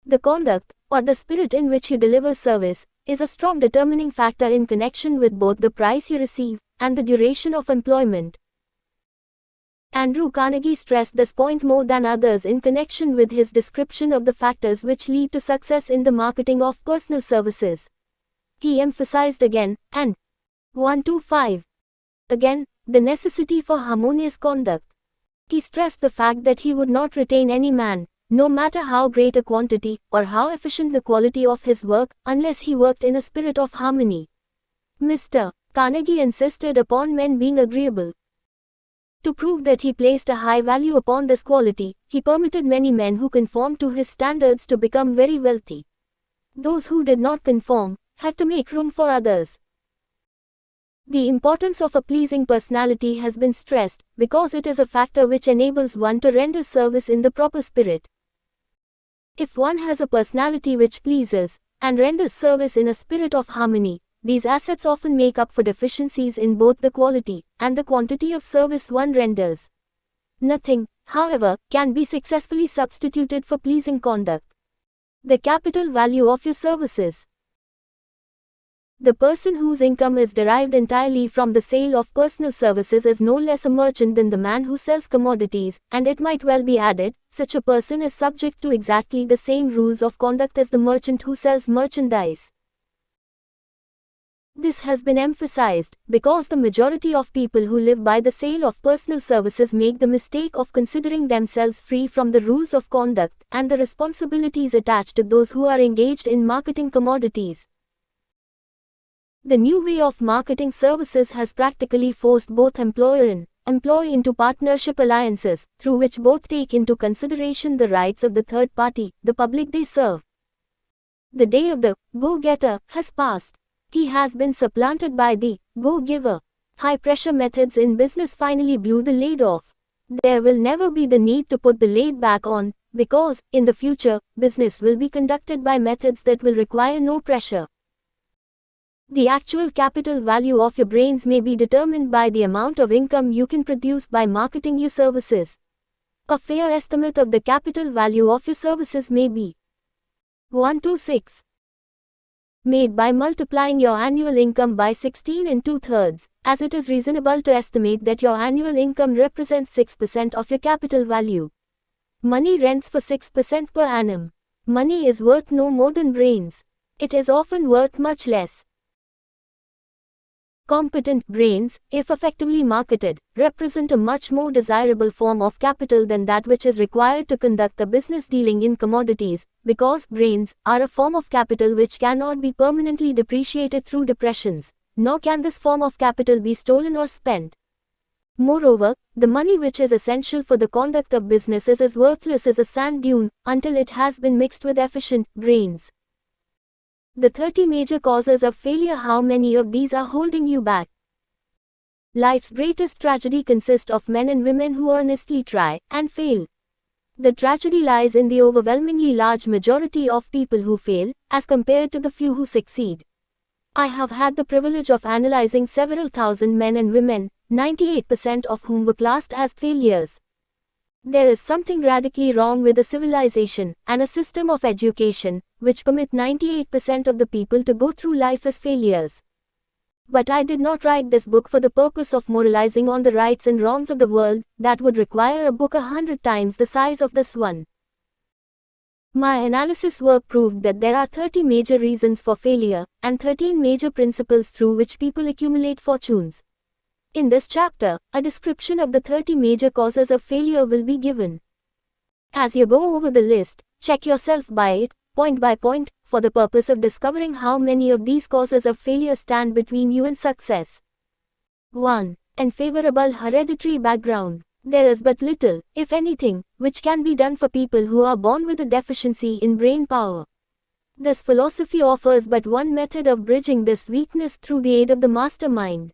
The conduct, or the spirit in which you deliver service, is a strong determining factor in connection with both the price you receive and the duration of employment. Andrew Carnegie stressed this point more than others in connection with his description of the factors which lead to success in the marketing of personal services. He emphasized again, and 1 to 5. Again, the necessity for harmonious conduct. He stressed the fact that he would not retain any man, no matter how great a quantity or how efficient the quality of his work, unless he worked in a spirit of harmony. Mr. Carnegie insisted upon men being agreeable. To prove that he placed a high value upon this quality, he permitted many men who conformed to his standards to become very wealthy. Those who did not conform had to make room for others. The importance of a pleasing personality has been stressed, because it is a factor which enables one to render service in the proper spirit. If one has a personality which pleases, and renders service in a spirit of harmony, these assets often make up for deficiencies in both the quality and the quantity of service one renders. Nothing, however, can be successfully substituted for pleasing conduct. The capital value of your services. The person whose income is derived entirely from the sale of personal services is no less a merchant than the man who sells commodities, and it might well be added, such a person is subject to exactly the same rules of conduct as the merchant who sells merchandise. This has been emphasized, because the majority of people who live by the sale of personal services make the mistake of considering themselves free from the rules of conduct and the responsibilities attached to those who are engaged in marketing commodities. The new way of marketing services has practically forced both employer and employee into partnership alliances, through which both take into consideration the rights of the third party, the public they serve. The day of the go-getter has passed. He has been supplanted by the go-giver. High-pressure methods in business finally blew the lid off. There will never be the need to put the lid back on, because, in the future, business will be conducted by methods that will require no pressure. The actual capital value of your brains may be determined by the amount of income you can produce by marketing your services. A fair estimate of the capital value of your services may be 126. Made by multiplying your annual income by 16 and 2/3, as it is reasonable to estimate that your annual income represents 6% of your capital value. Money rents for 6% per annum. Money is worth no more than brains. It is often worth much less. Competent brains, if effectively marketed, represent a much more desirable form of capital than that which is required to conduct a business dealing in commodities, because brains are a form of capital which cannot be permanently depreciated through depressions, nor can this form of capital be stolen or spent. Moreover, the money which is essential for the conduct of business is as worthless as a sand dune, until it has been mixed with efficient brains. The 30 major causes of failure. How many of these are holding you back? Life's greatest tragedy consists of men and women who earnestly try and fail. The tragedy lies in the overwhelmingly large majority of people who fail, as compared to the few who succeed. I have had the privilege of analyzing several thousand men and women, 98% of whom were classed as failures. There is something radically wrong with a civilization and a system of education which permit 98% of the people to go through life as failures. But I did not write this book for the purpose of moralizing on the rights and wrongs of the world. That would require a book 100 times the size of this one. My analysis work proved that there are 30 major reasons for failure, and 13 major principles through which people accumulate fortunes. In this chapter, a description of the 30 major causes of failure will be given. As you go over the list, check yourself by it, point by point, for the purpose of discovering how many of these causes of failure stand between you and success. 1. Unfavorable hereditary background. There is but little, if anything, which can be done for people who are born with a deficiency in brain power. This philosophy offers but one method of bridging this weakness through the aid of the mastermind.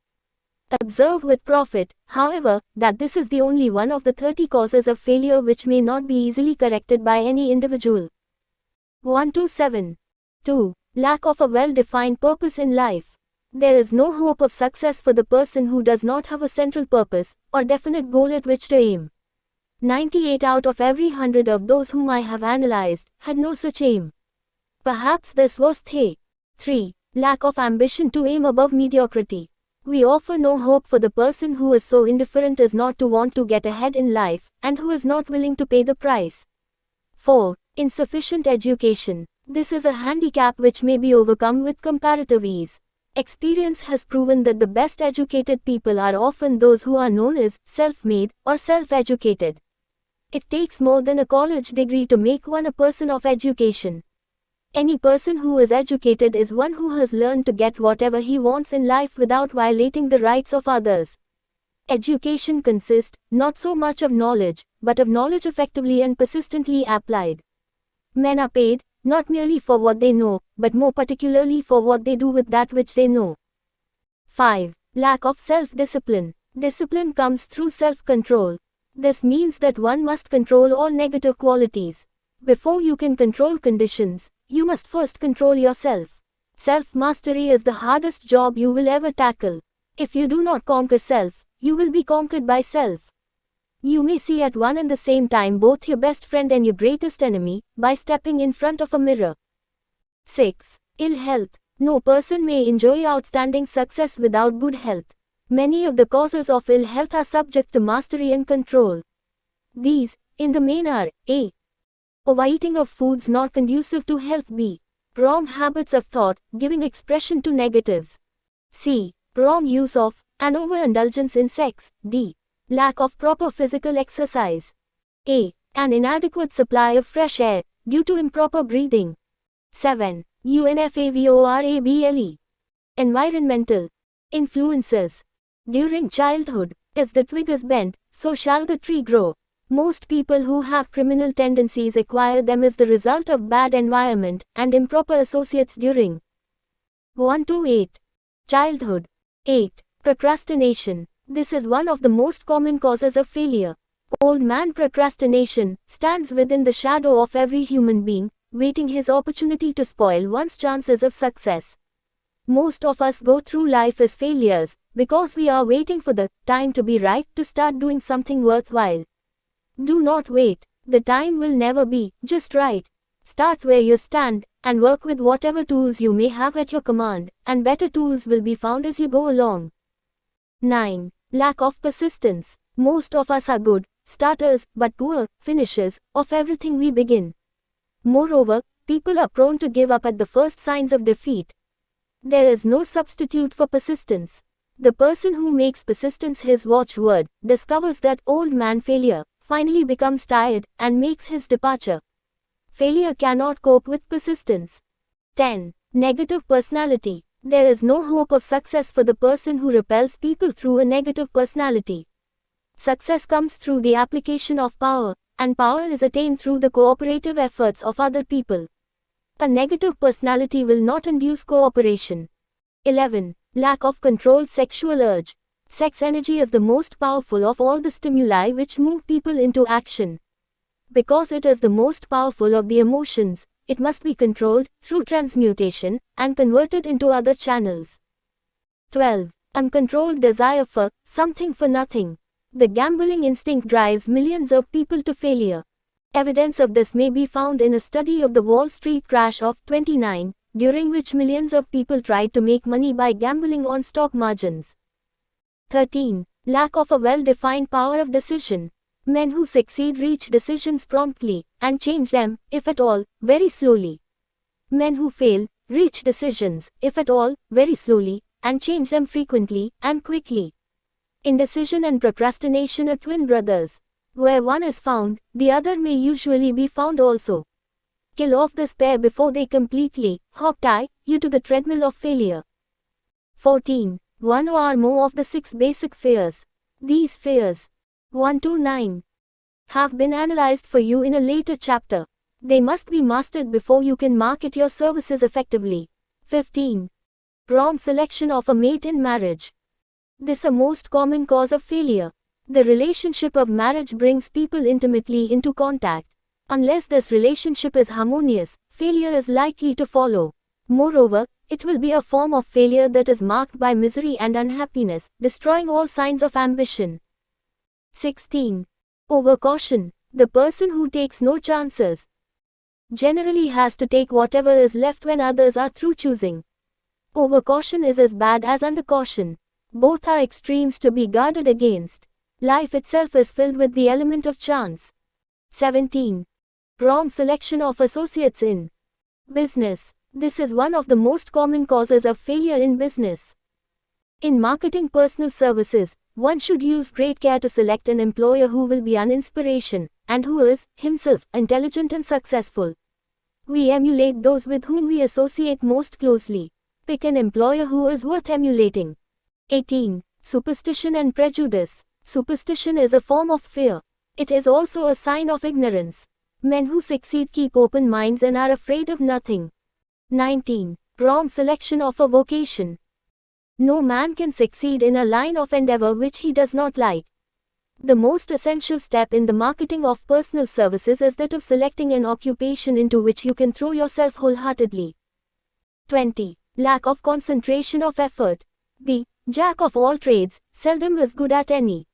Observe with profit, however, that this is the only one of the 30 causes of failure which may not be easily corrected by any individual. 127. 2. Lack of a well-defined purpose in life. There is no hope of success for the person who does not have a central purpose, or definite goal at which to aim. 98 out of every 100 of those whom I have analyzed, had no such aim. Perhaps this was they. 3. Lack of ambition to aim above mediocrity. We offer no hope for the person who is so indifferent as not to want to get ahead in life, and who is not willing to pay the price. 4. Insufficient education. This is a handicap which may be overcome with comparative ease. Experience has proven that the best educated people are often those who are known as self-made or self-educated. It takes more than a college degree to make one a person of education. Any person who is educated is one who has learned to get whatever he wants in life without violating the rights of others. Education consists, not so much of knowledge, but of knowledge effectively and persistently applied. Men are paid, not merely for what they know, but more particularly for what they do with that which they know. 5. Lack of self-discipline. Discipline comes through self-control. This means that one must control all negative qualities. Before you can control conditions, you must first control yourself. Self-mastery is the hardest job you will ever tackle. If you do not conquer self, you will be conquered by self. You may see at one and the same time both your best friend and your greatest enemy, by stepping in front of a mirror. 6. Ill health. No person may enjoy outstanding success without good health. Many of the causes of ill health are subject to mastery and control. These, in the main are, A. Overeating of foods not conducive to health. B. Wrong habits of thought, giving expression to negatives. C. Wrong use of, and overindulgence in sex. D. Lack of proper physical exercise. A. An inadequate supply of fresh air, due to improper breathing. 7. UNFAVORABLE. Environmental influences. During childhood, as the twig is bent, so shall the tree grow. Most people who have criminal tendencies acquire them as the result of bad environment and improper associates during 1 to 8. Childhood. 8. Procrastination. This is one of the most common causes of failure. Old man procrastination stands within the shadow of every human being, waiting his opportunity to spoil one's chances of success. Most of us go through life as failures, because we are waiting for the time to be right to start doing something worthwhile. Do not wait. The time will never be just right. Start where you stand, and work with whatever tools you may have at your command, and better tools will be found as you go along. 9. Lack of persistence. Most of us are good starters, but poor finishers of everything we begin. Moreover, people are prone to give up at the first signs of defeat. There is no substitute for persistence. The person who makes persistence his watchword discovers that old man failure, finally becomes tired, and makes his departure. Failure cannot cope with persistence. 10. Negative personality. There is no hope of success for the person who repels people through a negative personality. Success comes through the application of power, and power is attained through the cooperative efforts of other people. A negative personality will not induce cooperation. 11. Lack of controlled sexual urge. Sex energy is the most powerful of all the stimuli which move people into action. Because it is the most powerful of the emotions, it must be controlled through transmutation and converted into other channels. 12. Uncontrolled desire for something for nothing. The gambling instinct drives millions of people to failure. Evidence of this may be found in a study of the Wall Street crash of 29, during which millions of people tried to make money by gambling on stock margins. 13. Lack of a well-defined power of decision. Men who succeed reach decisions promptly, and change them, if at all, very slowly. Men who fail, reach decisions, if at all, very slowly, and change them frequently, and quickly. Indecision and procrastination are twin brothers. Where one is found, the other may usually be found also. Kill off this pair before they completely hog-tie you to the treadmill of failure. 14. One or more of the 6 basic fears. These fears, 1 to 9, have been analyzed for you in a later chapter. They must be mastered before you can market your services effectively. 15. Wrong selection of a mate in marriage. This is a most common cause of failure. The relationship of marriage brings people intimately into contact. Unless this relationship is harmonious, failure is likely to follow. Moreover, it will be a form of failure that is marked by misery and unhappiness, destroying all signs of ambition. 16. Overcaution. The person who takes no chances generally has to take whatever is left when others are through choosing. Overcaution is as bad as undercaution. Both are extremes to be guarded against. Life itself is filled with the element of chance. 17. Wrong selection of associates in business. This is one of the most common causes of failure in business. In marketing personal services, one should use great care to select an employer who will be an inspiration, and who is, himself, intelligent and successful. We emulate those with whom we associate most closely. Pick an employer who is worth emulating. 18. Superstition and prejudice. Superstition is a form of fear. It is also a sign of ignorance. Men who succeed keep open minds and are afraid of nothing. 19. Wrong selection of a vocation. No man can succeed in a line of endeavor which he does not like. The most essential step in the marketing of personal services is that of selecting an occupation into which you can throw yourself wholeheartedly. 20. Lack of concentration of effort. The jack of all trades seldom is good at any.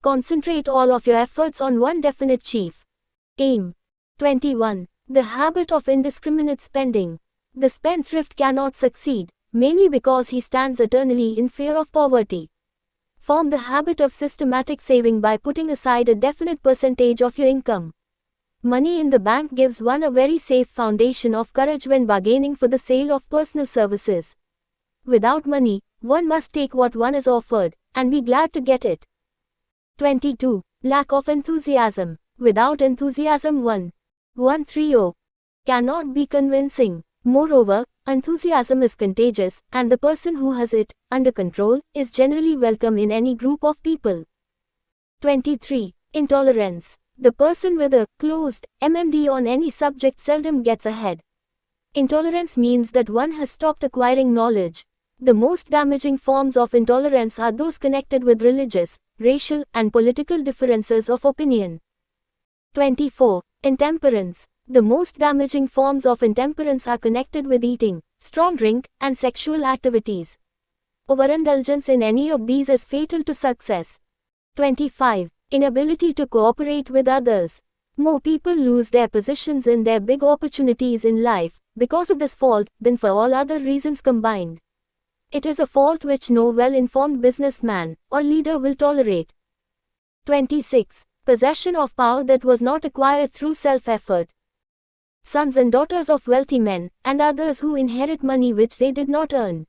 Concentrate all of your efforts on one definite chief aim. 21. The habit of indiscriminate spending. The spendthrift cannot succeed, mainly because he stands eternally in fear of poverty. Form the habit of systematic saving by putting aside a definite percentage of your income. Money in the bank gives one a very safe foundation of courage when bargaining for the sale of personal services. Without money, one must take what one is offered, and be glad to get it. 22. Lack of enthusiasm. Without enthusiasm 130 cannot be convincing. Moreover, enthusiasm is contagious, and the person who has it under control is generally welcome in any group of people. 23. Intolerance. The person with a closed MMD on any subject seldom gets ahead. Intolerance means that one has stopped acquiring knowledge. The most damaging forms of intolerance are those connected with religious, racial, and political differences of opinion. 24. Intemperance. The most damaging forms of intemperance are connected with eating, strong drink, and sexual activities. Overindulgence in any of these is fatal to success. 25. Inability to cooperate with others. More people lose their positions in their big opportunities in life because of this fault than for all other reasons combined. It is a fault which no well-informed businessman or leader will tolerate. 26. Possession of power that was not acquired through self-effort. Sons and daughters of wealthy men, and others who inherit money which they did not earn.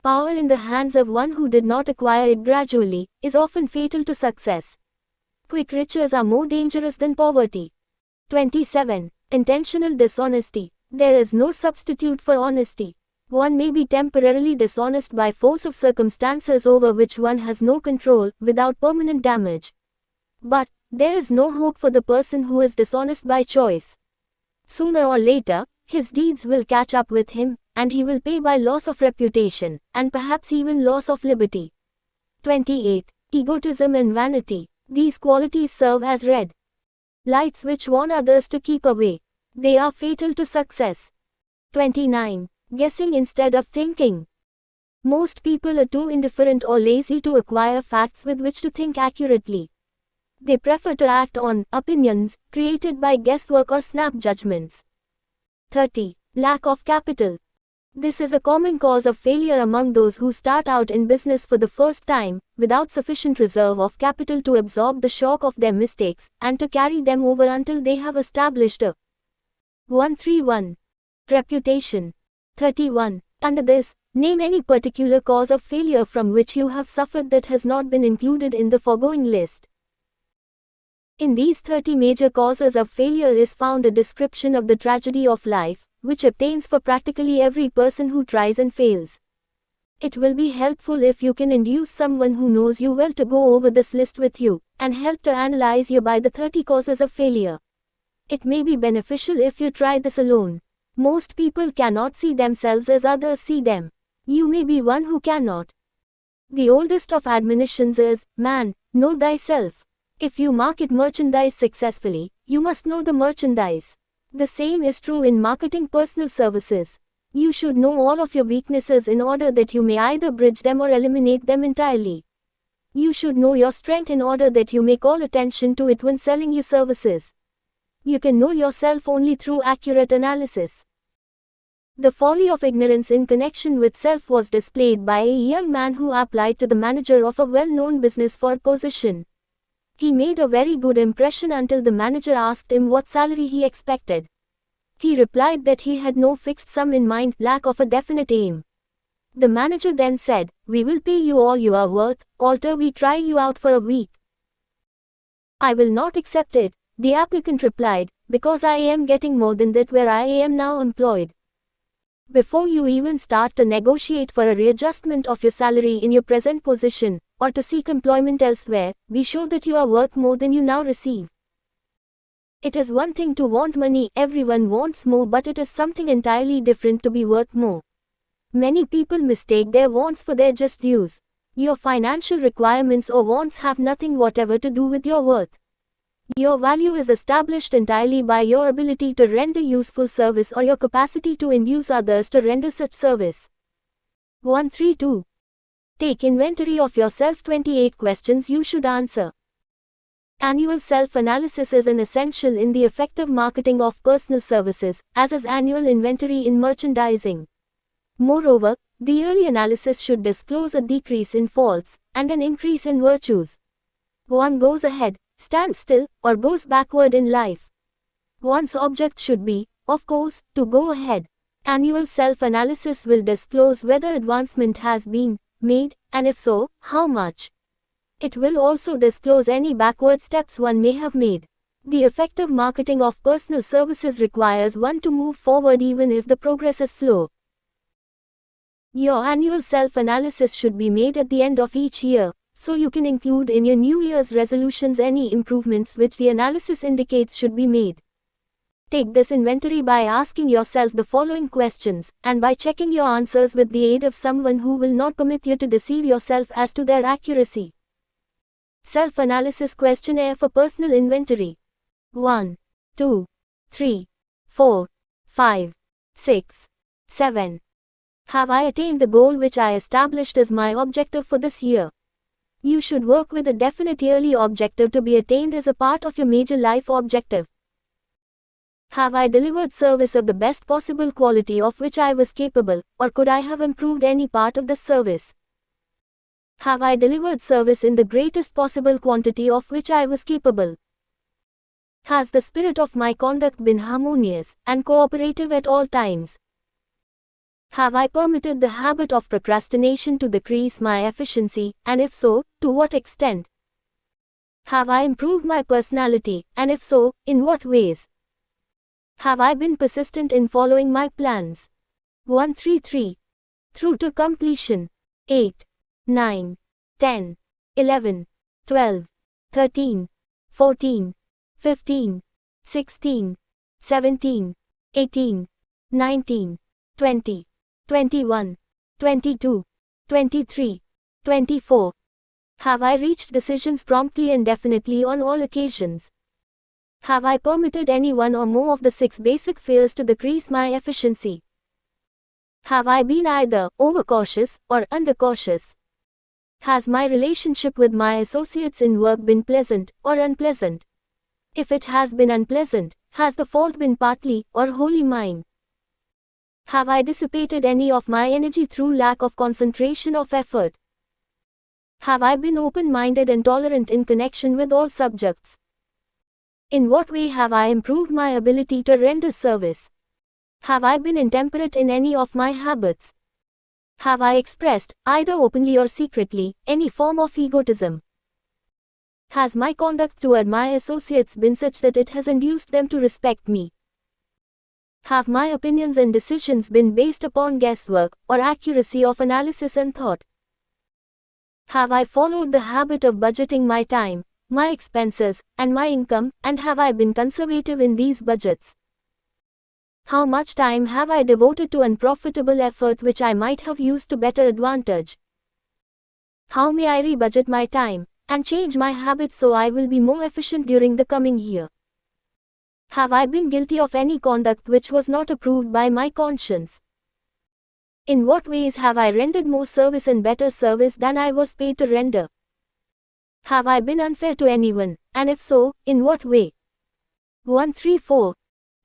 Power in the hands of one who did not acquire it gradually, is often fatal to success. Quick riches are more dangerous than poverty. 27. Intentional dishonesty. There is no substitute for honesty. One may be temporarily dishonest by force of circumstances over which one has no control, without permanent damage. But there is no hope for the person who is dishonest by choice. Sooner or later, his deeds will catch up with him, and he will pay by loss of reputation, and perhaps even loss of liberty. 28. Egotism and vanity. These qualities serve as red lights which warn others to keep away. They are fatal to success. 29. Guessing instead of thinking. Most people are too indifferent or lazy to acquire facts with which to think accurately. They prefer to act on opinions created by guesswork or snap judgments. 30. Lack of capital. This is a common cause of failure among those who start out in business for the first time, without sufficient reserve of capital to absorb the shock of their mistakes, and to carry them over until they have established a 131. Reputation. 31. Under this, name any particular cause of failure from which you have suffered that has not been included in the foregoing list. In these 30 major causes of failure is found a description of the tragedy of life, which obtains for practically every person who tries and fails. It will be helpful if you can induce someone who knows you well to go over this list with you, and help to analyze you by the 30 causes of failure. It may be beneficial if you try this alone. Most people cannot see themselves as others see them. You may be one who cannot. The oldest of admonitions is, man, know thyself. If you market merchandise successfully, you must know the merchandise. The same is true in marketing personal services. You should know all of your weaknesses in order that you may either bridge them or eliminate them entirely. You should know your strength in order that you may call attention to it when selling your services. You can know yourself only through accurate analysis. The folly of ignorance in connection with self was displayed by a young man who applied to the manager of a well-known business for a position. He made a very good impression until the manager asked him what salary he expected. He replied that he had no fixed sum in mind, lack of a definite aim. The manager then said, "We will pay you all you are worth, alter we try you out for a week." "I will not accept it," the applicant replied, "because I am getting more than that where I am now employed." Before you even start to negotiate for a readjustment of your salary in your present position, or to seek employment elsewhere, be sure that you are worth more than you now receive. It is one thing to want money, everyone wants more, but it is something entirely different to be worth more. Many people mistake their wants for their just dues. Your financial requirements or wants have nothing whatever to do with your worth. Your value is established entirely by your ability to render useful service or your capacity to induce others to render such service. 132. Take inventory of yourself. 28 questions you should answer. Annual self-analysis is an essential in the effective marketing of personal services, as is annual inventory in merchandising. Moreover, the yearly analysis should disclose a decrease in faults and an increase in virtues. One goes ahead, stands still, or goes backward in life. One's object should be, of course, to go ahead. Annual self-analysis will disclose whether advancement has been made, and if so, how much. It will also disclose any backward steps one may have made. The effective marketing of personal services requires one to move forward even if the progress is slow. Your annual self-analysis should be made at the end of each year, so you can include in your New Year's resolutions any improvements which the analysis indicates should be made. Take this inventory by asking yourself the following questions, and by checking your answers with the aid of someone who will not permit you to deceive yourself as to their accuracy. Self-analysis questionnaire for personal inventory. 1, 2, 3, 4, 5, 6, 7. Have I attained the goal which I established as my objective for this year? You should work with a definite yearly objective to be attained as a part of your major life objective. Have I delivered service of the best possible quality of which I was capable, or could I have improved any part of the service? Have I delivered service in the greatest possible quantity of which I was capable? Has the spirit of my conduct been harmonious and cooperative at all times? Have I permitted the habit of procrastination to decrease my efficiency, and if so, to what extent? Have I improved my personality, and if so, in what ways? Have I been persistent in following my plans? 133. Through to completion. 8, 9, 10, 11, 12, 13, 14, 15, 16, 17, 18, 19, 20, 21, 22, 23, 24. Have I reached decisions promptly and definitely on all occasions? Have I permitted any one or more of the 6 basic fears to decrease my efficiency? Have I been either overcautious or undercautious? Has my relationship with my associates in work been pleasant or unpleasant? If it has been unpleasant, has the fault been partly or wholly mine? Have I dissipated any of my energy through lack of concentration of effort? Have I been open-minded and tolerant in connection with all subjects? In what way have I improved my ability to render service? Have I been intemperate in any of my habits? Have I expressed, either openly or secretly, any form of egotism? Has my conduct toward my associates been such that it has induced them to respect me? Have my opinions and decisions been based upon guesswork, or accuracy of analysis and thought? Have I followed the habit of budgeting my time, my expenses, and my income, and have I been conservative in these budgets? How much time have I devoted to unprofitable effort which I might have used to better advantage? How may I rebudget my time, and change my habits so I will be more efficient during the coming year? Have I been guilty of any conduct which was not approved by my conscience? In what ways have I rendered more service and better service than I was paid to render? Have I been unfair to anyone, and if so, in what way? 134,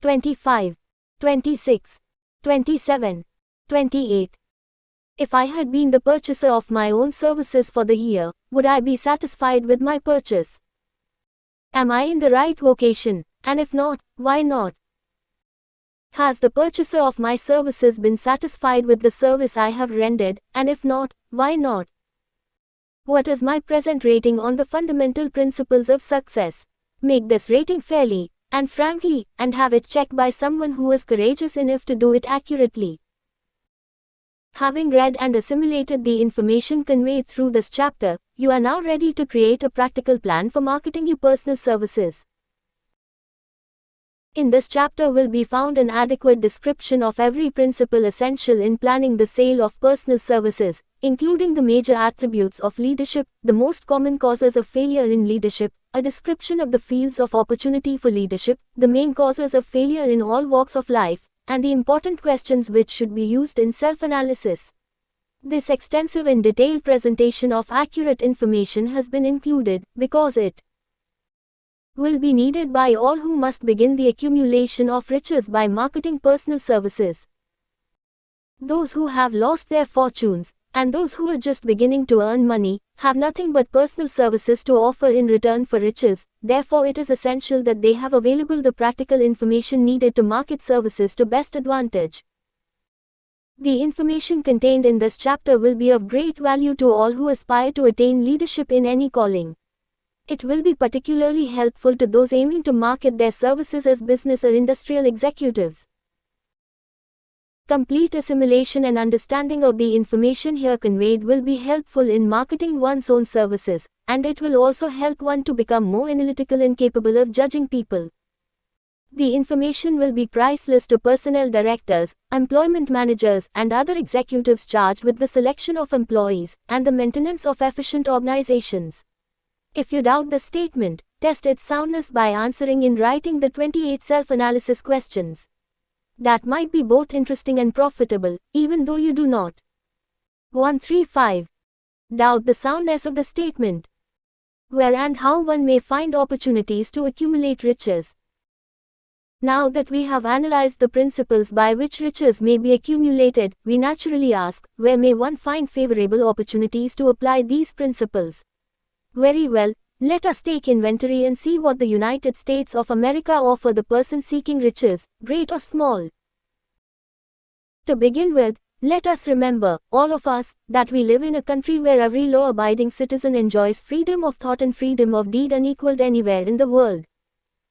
25, 26, 27, 28. If I had been the purchaser of my own services for the year, would I be satisfied with my purchase? Am I in the right vocation, and if not, why not? Has the purchaser of my services been satisfied with the service I have rendered, and if not, why not? What is my present rating on the fundamental principles of success? Make this rating fairly and frankly, and have it checked by someone who is courageous enough to do it accurately. Having read and assimilated the information conveyed through this chapter, you are now ready to create a practical plan for marketing your personal services. In this chapter will be found an adequate description of every principle essential in planning the sale of personal services, including the major attributes of leadership, the most common causes of failure in leadership, a description of the fields of opportunity for leadership, the main causes of failure in all walks of life, and the important questions which should be used in self-analysis. This extensive and detailed presentation of accurate information has been included because it will be needed by all who must begin the accumulation of riches by marketing personal services. Those who have lost their fortunes, and those who are just beginning to earn money, have nothing but personal services to offer in return for riches. Therefore it is essential that they have available the practical information needed to market services to best advantage. The information contained in this chapter will be of great value to all who aspire to attain leadership in any calling. It will be particularly helpful to those aiming to market their services as business or industrial executives. Complete assimilation and understanding of the information here conveyed will be helpful in marketing one's own services, and it will also help one to become more analytical and capable of judging people. The information will be priceless to personnel directors, employment managers, and other executives charged with the selection of employees and the maintenance of efficient organizations. If you doubt the statement, test its soundness by answering in writing the 28 self-analysis questions. That might be both interesting and profitable, even though you do not. 135. Doubt the soundness of the statement. Where and how one may find opportunities to accumulate riches. Now that we have analyzed the principles by which riches may be accumulated, we naturally ask, where may one find favorable opportunities to apply these principles? Very well, let us take inventory and see what the United States of America offer the person seeking riches, great or small. To begin with, let us remember, all of us, that we live in a country where every law-abiding citizen enjoys freedom of thought and freedom of deed unequaled anywhere in the world.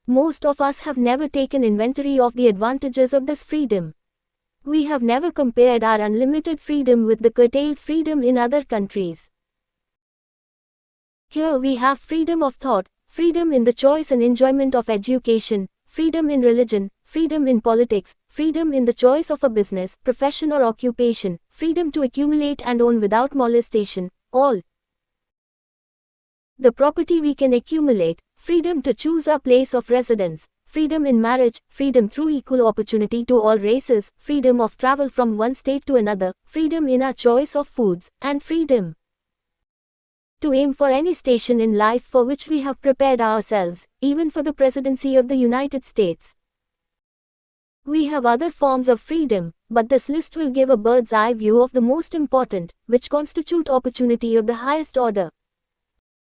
Most of us have never taken inventory of the advantages of this freedom. We have never compared our unlimited freedom with the curtailed freedom in other countries. Here we have freedom of thought, freedom in the choice and enjoyment of education, freedom in religion, freedom in politics, freedom in the choice of a business, profession or occupation, freedom to accumulate and own without molestation, all the property we can accumulate, freedom to choose our place of residence, freedom in marriage, freedom through equal opportunity to all races, freedom of travel from one state to another, freedom in our choice of foods, and freedom to aim for any station in life for which we have prepared ourselves, even for the presidency of the United States. We have other forms of freedom, but this list will give a bird's eye view of the most important, which constitute opportunity of the highest order.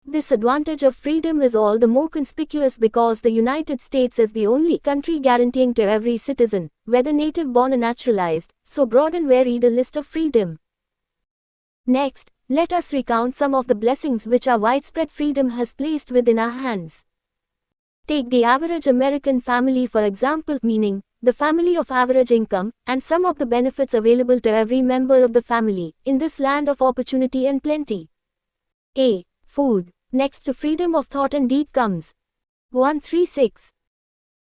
This advantage of freedom is all the more conspicuous because the United States is the only country guaranteeing to every citizen, whether native born or naturalized, so broad and varied a list of freedom. Next, let us recount some of the blessings which our widespread freedom has placed within our hands. Take the average American family for example, meaning, the family of average income, and some of the benefits available to every member of the family, in this land of opportunity and plenty. A. Food. Next to freedom of thought and deed comes 136.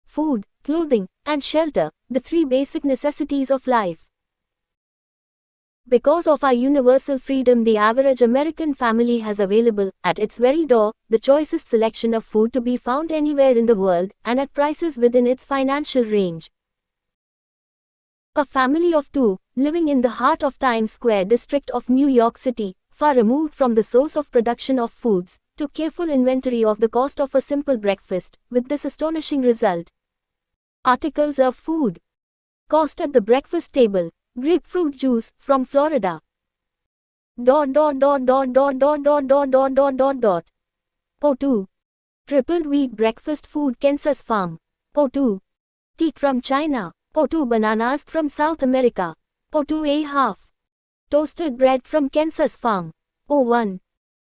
Food, clothing, and shelter, the three basic necessities of life. Because of our universal freedom, the average American family has available, at its very door, the choicest selection of food to be found anywhere in the world, and at prices within its financial range. A family of two, living in the heart of Times Square district of New York City, far removed from the source of production of foods, took careful inventory of the cost of a simple breakfast, with this astonishing result. Articles of food. Cost at the breakfast table. Grapefruit juice, from Florida. O2. Tripled wheat breakfast food, Kansas farm. O2. Teak from China. O2. Bananas from South America. O2 a half. Toasted bread from Kansas farm. O1.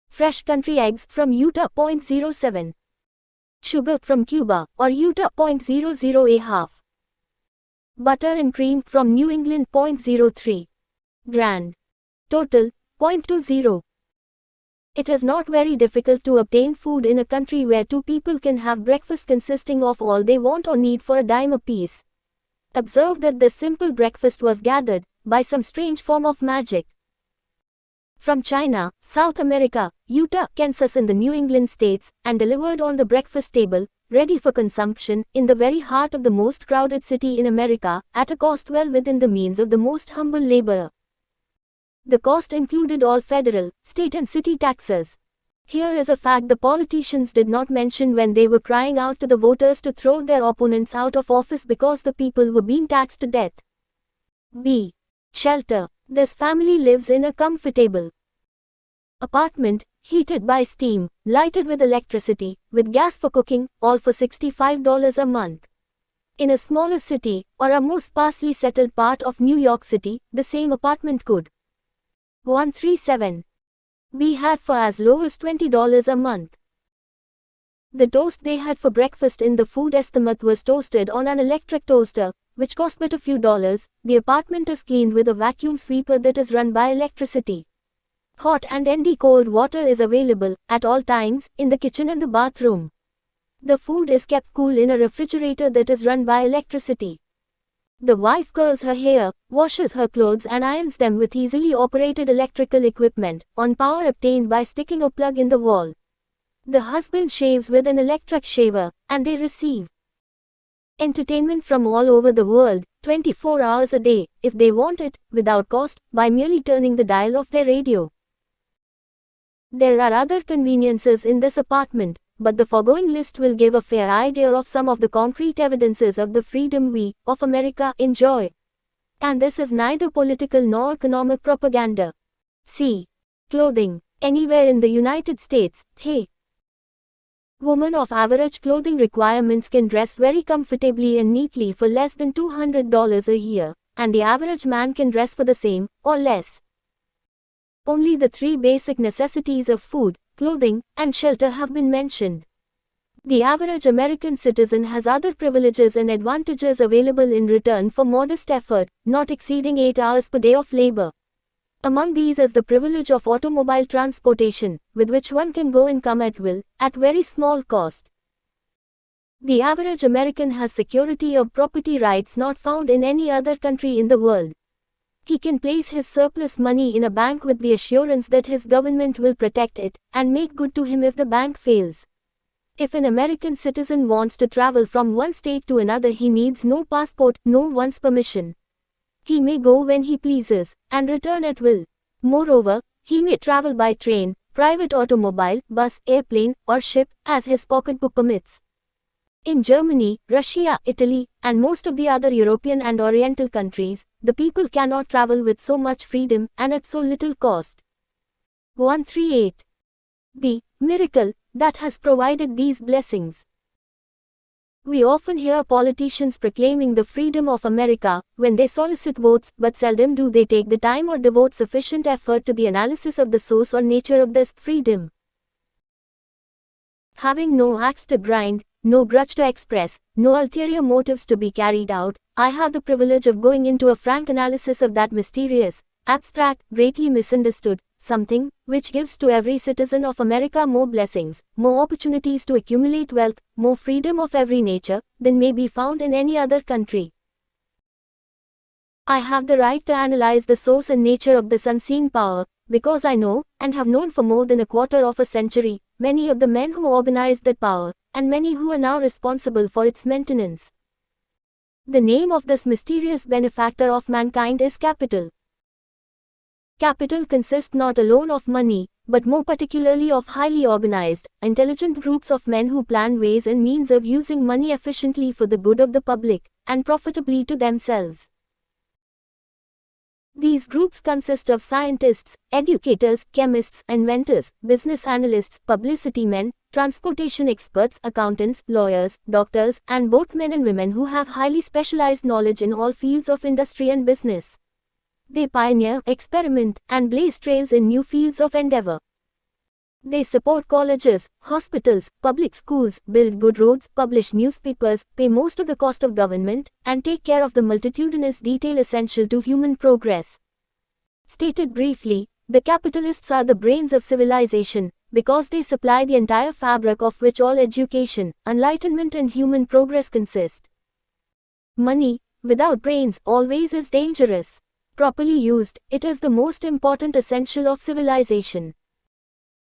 Fresh country eggs from Utah. 0.07. Sugar from Cuba, or Utah. 0.00 a half. Butter and cream from New England. 0.03. Grand. Total, 0.20. It is not very difficult to obtain food in a country where two people can have breakfast consisting of all they want or need for a dime apiece. Observe that this simple breakfast was gathered, by some strange form of magic, from China, South America, Utah, Kansas and the New England states, and delivered on the breakfast table, ready for consumption, in the very heart of the most crowded city in America, at a cost well within the means of the most humble laborer. The cost included all federal, state and city taxes. Here is a fact the politicians did not mention when they were crying out to the voters to throw their opponents out of office because the people were being taxed to death. B. Shelter. This family lives in a comfortable apartment, heated by steam, lighted with electricity, with gas for cooking, all for $65 a month. In a smaller city, or a more sparsely settled part of New York City, the same apartment could 137 be had for as low as $20 a month. The toast they had for breakfast in the food estimate was toasted on an electric toaster, which cost but a few dollars. The apartment is cleaned with a vacuum sweeper that is run by electricity. Hot and cold water is available, at all times, in the kitchen and the bathroom. The food is kept cool in a refrigerator that is run by electricity. The wife curls her hair, washes her clothes and irons them with easily operated electrical equipment, on power obtained by sticking a plug in the wall. The husband shaves with an electric shaver, and they receive entertainment from all over the world, 24 hours a day, if they want it, without cost, by merely turning the dial of their radio. There are other conveniences in this apartment, but the foregoing list will give a fair idea of some of the concrete evidences of the freedom we, of America, enjoy. And this is neither political nor economic propaganda. C. Clothing. Anywhere in the United States, hey. Women of average clothing requirements can dress very comfortably and neatly for less than $200 a year, and the average man can dress for the same, or less. Only the three basic necessities of food, clothing, and shelter have been mentioned. The average American citizen has other privileges and advantages available in return for modest effort, not exceeding 8 hours per day of labor. Among these is the privilege of automobile transportation, with which one can go and come at will, at very small cost. The average American has security of property rights not found in any other country in the world. He can place his surplus money in a bank with the assurance that his government will protect it, and make good to him if the bank fails. If an American citizen wants to travel from one state to another, he needs no passport, no one's permission. He may go when he pleases, and return at will. Moreover, he may travel by train, private automobile, bus, airplane, or ship, as his pocketbook permits. In Germany, Russia, Italy, and most of the other European and Oriental countries, the people cannot travel with so much freedom, and at so little cost. 138. The miracle that has provided these blessings. We often hear politicians proclaiming the freedom of America when they solicit votes, but seldom do they take the time or devote sufficient effort to the analysis of the source or nature of this freedom. Having no axe to grind, no grudge to express, no ulterior motives to be carried out, I have the privilege of going into a frank analysis of that mysterious, abstract, greatly misunderstood something, which gives to every citizen of America more blessings, more opportunities to accumulate wealth, more freedom of every nature, than may be found in any other country. I have the right to analyze the source and nature of this unseen power, because I know, and have known for more than a quarter of a century, many of the men who organized that power, and many who are now responsible for its maintenance. The name of this mysterious benefactor of mankind is capital. Capital consists not alone of money, but more particularly of highly organized, intelligent groups of men who plan ways and means of using money efficiently for the good of the public, and profitably to themselves. These groups consist of scientists, educators, chemists, inventors, business analysts, publicity men, transportation experts, accountants, lawyers, doctors, and both men and women who have highly specialized knowledge in all fields of industry and business. They pioneer, experiment, and blaze trails in new fields of endeavor. They support colleges, hospitals, public schools, build good roads, publish newspapers, pay most of the cost of government, and take care of the multitudinous detail essential to human progress. Stated briefly, The capitalists are the brains of civilization, because they supply the entire fabric of which all education, enlightenment and human progress consist. Money, without brains, always is dangerous. Properly used, it is the most important essential of civilization.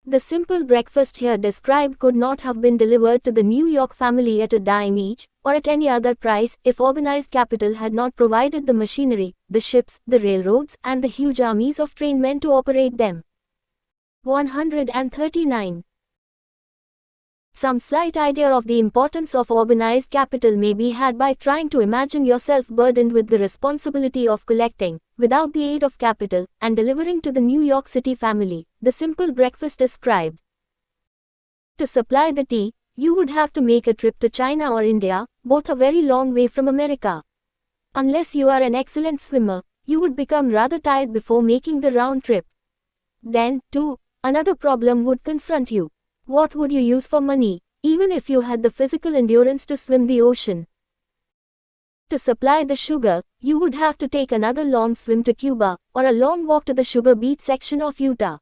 The simple breakfast here described could not have been delivered to the New York family at a dime each, or at any other price, if organized capital had not provided the machinery, the ships, the railroads, and the huge armies of trained men to operate them. 139. Some slight idea of the importance of organized capital may be had by trying to imagine yourself burdened with the responsibility of collecting, without the aid of capital, and delivering to the New York City family, the simple breakfast described. To supply the tea, you would have to make a trip to China or India, both a very long way from America. Unless you are an excellent swimmer, you would become rather tired before making the round trip. Then, too, another problem would confront you. What would you use for money, even if you had the physical endurance to swim the ocean? To supply the sugar, you would have to take another long swim to Cuba, or a long walk to the sugar beet section of Utah.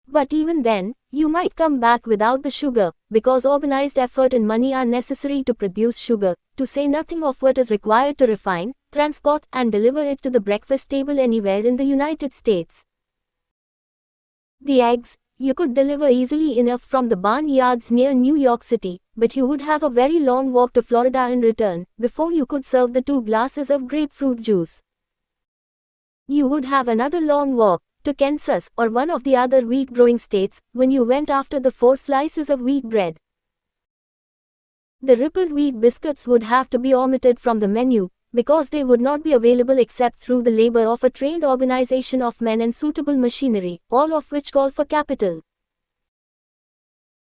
But even then, you might come back without the sugar, because organized effort and money are necessary to produce sugar, to say nothing of what is required to refine, transport, and deliver it to the breakfast table anywhere in the United States. The eggs, you could deliver easily enough from the barn yards near New York City, but you would have a very long walk to Florida in return, before you could serve the 2 glasses of grapefruit juice. You would have another long walk, to Kansas, or one of the other wheat-growing states, when you went after the 4 slices of wheat bread. The rippled wheat biscuits would have to be omitted from the menu, because they would not be available except through the labor of a trained organization of men and suitable machinery, all of which call for capital.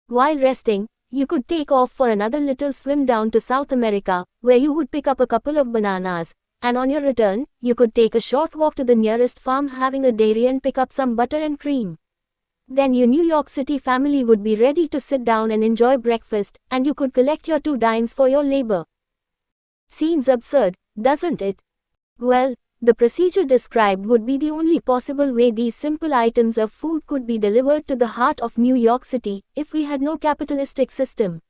While resting, you could take off for another little swim down to South America, where you would pick up a couple of bananas, and on your return, you could take a short walk to the nearest farm having a dairy and pick up some butter and cream. Then your New York City family would be ready to sit down and enjoy breakfast, and you could collect your 2 dimes for your labor. Seems absurd, doesn't it? Well, the procedure described would be the only possible way these simple items of food could be delivered to the heart of New York City, if we had no capitalistic system.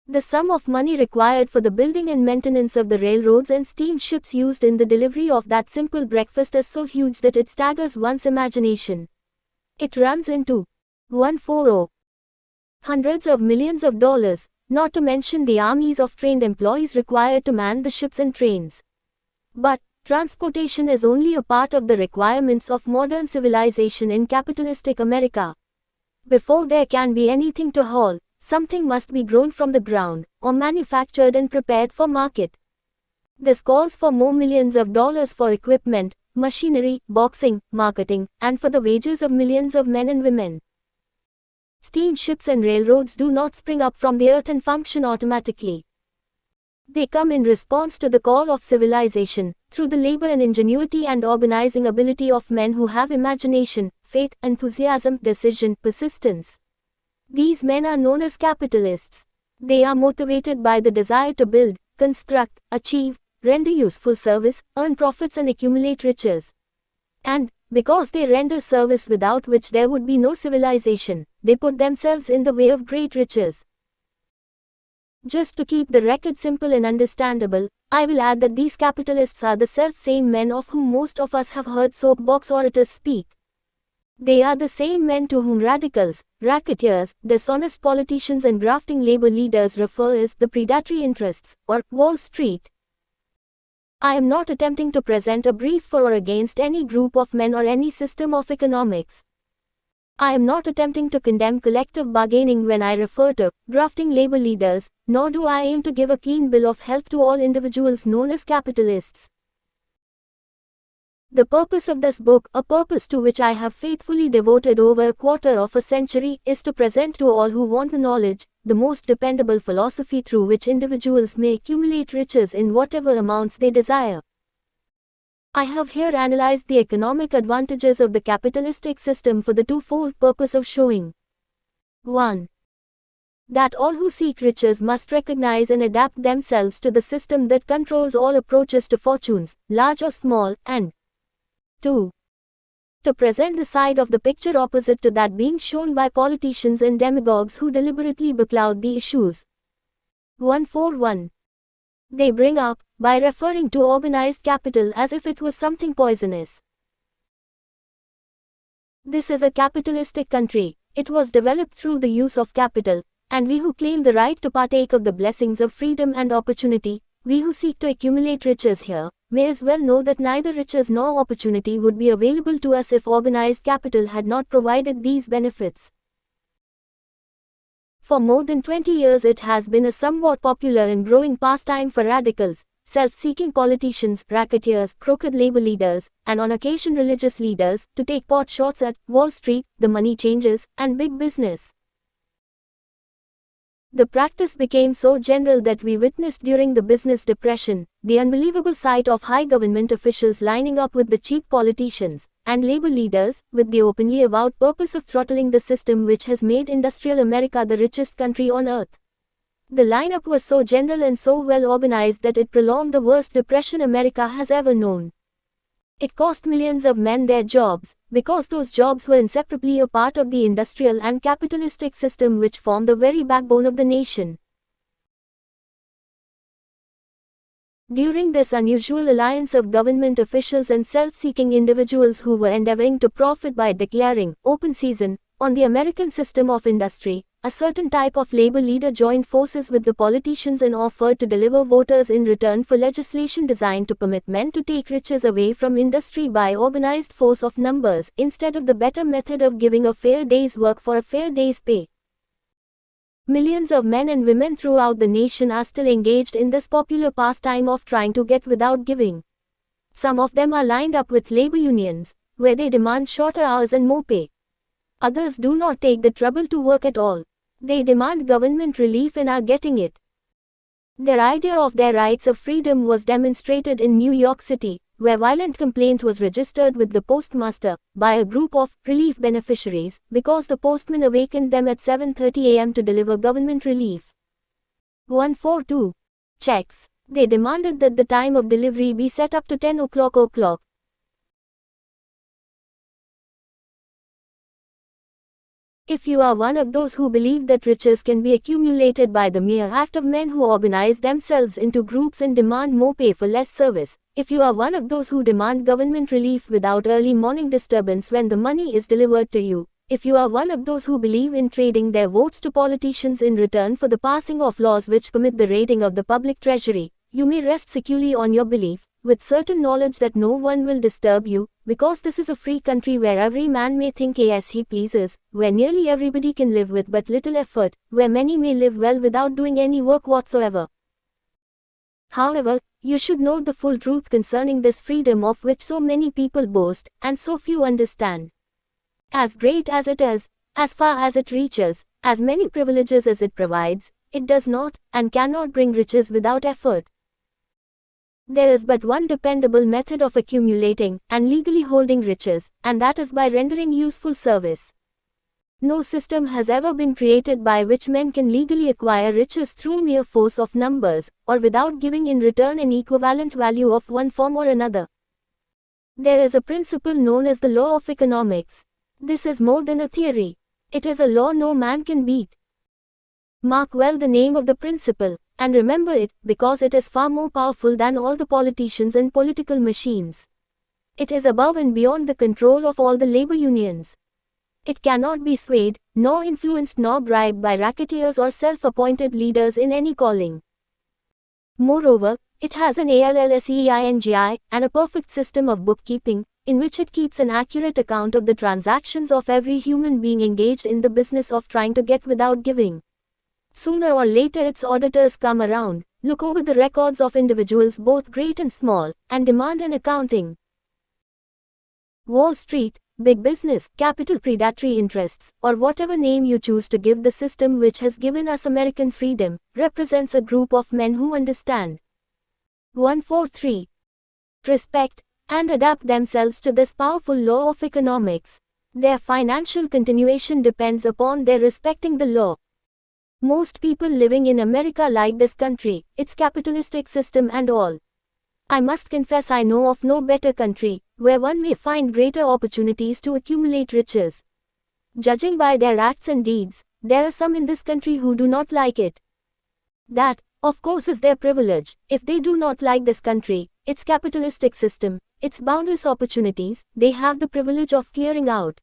The sum of money required for the building and maintenance of the railroads and steamships used in the delivery of that simple breakfast is so huge that it staggers one's imagination. It runs into 140 hundreds of millions of dollars, not to mention the armies of trained employees required to man the ships and trains. But, transportation is only a part of the requirements of modern civilization in capitalistic America. Before there can be anything to haul, something must be grown from the ground, or manufactured and prepared for market. This calls for more millions of dollars for equipment, machinery, boxing, marketing, and for the wages of millions of men and women. Steamships and railroads do not spring up from the earth and function automatically. They come in response to the call of civilization, through the labor and ingenuity and organizing ability of men who have imagination, faith, enthusiasm, decision, persistence. These men are known as capitalists. They are motivated by the desire to build, construct, achieve, render useful service, earn profits and accumulate riches. And, because they render service without which there would be no civilization, they put themselves in the way of great riches. Just to keep the record simple and understandable, I will add that these capitalists are the self-same men of whom most of us have heard soapbox orators speak. They are the same men to whom radicals, racketeers, dishonest politicians and grafting labor leaders refer as the predatory interests, or Wall Street. I am not attempting to present a brief for or against any group of men or any system of economics. I am not attempting to condemn collective bargaining when I refer to grafting labor leaders, nor do I aim to give a clean bill of health to all individuals known as capitalists. The purpose of this book, a purpose to which I have faithfully devoted over a quarter of a century, is to present to all who want the knowledge, the most dependable philosophy through which individuals may accumulate riches in whatever amounts they desire. I have here analyzed the economic advantages of the capitalistic system for the twofold purpose of showing 1. That all who seek riches must recognize and adapt themselves to the system that controls all approaches to fortunes, large or small, and 2. to present the side of the picture opposite to that being shown by politicians and demagogues who deliberately becloud the issues. 141. They bring up, by referring to organized capital as if it was something poisonous. This is a capitalistic country. It was developed through the use of capital, and we who claim the right to partake of the blessings of freedom and opportunity, we who seek to accumulate riches here, may as well know that neither riches nor opportunity would be available to us if organized capital had not provided these benefits. For more than 20 years it has been a somewhat popular and growing pastime for radicals, self-seeking politicians, racketeers, crooked labor leaders, and on occasion religious leaders, to take pot shots at Wall Street, the money changers, and big business. The practice became so general that we witnessed during the business depression, the unbelievable sight of high government officials lining up with the cheap politicians and labor leaders, with the openly avowed purpose of throttling the system which has made industrial America the richest country on earth. The lineup was so general and so well organized that it prolonged the worst depression America has ever known. It cost millions of men their jobs, because those jobs were inseparably a part of the industrial and capitalistic system which formed the very backbone of the nation. During this unusual alliance of government officials and self-seeking individuals who were endeavoring to profit by declaring open season on the American system of industry, a certain type of labor leader joined forces with the politicians and offered to deliver voters in return for legislation designed to permit men to take riches away from industry by organized force of numbers, instead of the better method of giving a fair day's work for a fair day's pay. Millions of men and women throughout the nation are still engaged in this popular pastime of trying to get without giving. Some of them are lined up with labor unions, where they demand shorter hours and more pay. Others do not take the trouble to work at all. They demand government relief and are getting it. Their idea of their rights of freedom was demonstrated in New York City, where violent complaint was registered with the postmaster by a group of relief beneficiaries because the postman awakened them at 7:30 a.m. to deliver government relief. 142. Checks. They demanded that the time of delivery be set up to 10 o'clock. If you are one of those who believe that riches can be accumulated by the mere act of men who organize themselves into groups and demand more pay for less service, if you are one of those who demand government relief without early morning disturbance when the money is delivered to you, if you are one of those who believe in trading their votes to politicians in return for the passing of laws which permit the raiding of the public treasury, you may rest securely on your belief, with certain knowledge that no one will disturb you, because this is a free country where every man may think as he pleases, where nearly everybody can live with but little effort, where many may live well without doing any work whatsoever. However, you should know the full truth concerning this freedom of which so many people boast, and so few understand. As great as it is, as far as it reaches, as many privileges as it provides, it does not, and cannot bring riches without effort. There is but one dependable method of accumulating and legally holding riches, and that is by rendering useful service. No system has ever been created by which men can legally acquire riches through mere force of numbers, or without giving in return an equivalent value of one form or another. There is a principle known as the law of economics. This is more than a theory. It is a law no man can beat. Mark well the name of the principle, and remember it, because it is far more powerful than all the politicians and political machines. It is above and beyond the control of all the labor unions. It cannot be swayed, nor influenced nor bribed by racketeers or self-appointed leaders in any calling. Moreover, it has an ALLSEINGI, and a perfect system of bookkeeping, in which it keeps an accurate account of the transactions of every human being engaged in the business of trying to get without giving. Sooner or later its auditors come around, look over the records of individuals both great and small, and demand an accounting. Wall Street, big business, capital, predatory interests, or whatever name you choose to give the system which has given us American freedom, represents a group of men who understand. 143. Respect and adapt themselves to this powerful law of economics. Their financial continuation depends upon their respecting the law. Most people living in America like this country, its capitalistic system and all. I must confess I know of no better country, where one may find greater opportunities to accumulate riches. Judging by their acts and deeds, there are some in this country who do not like it. That, of course, is their privilege. If they do not like this country, its capitalistic system, its boundless opportunities, they have the privilege of clearing out.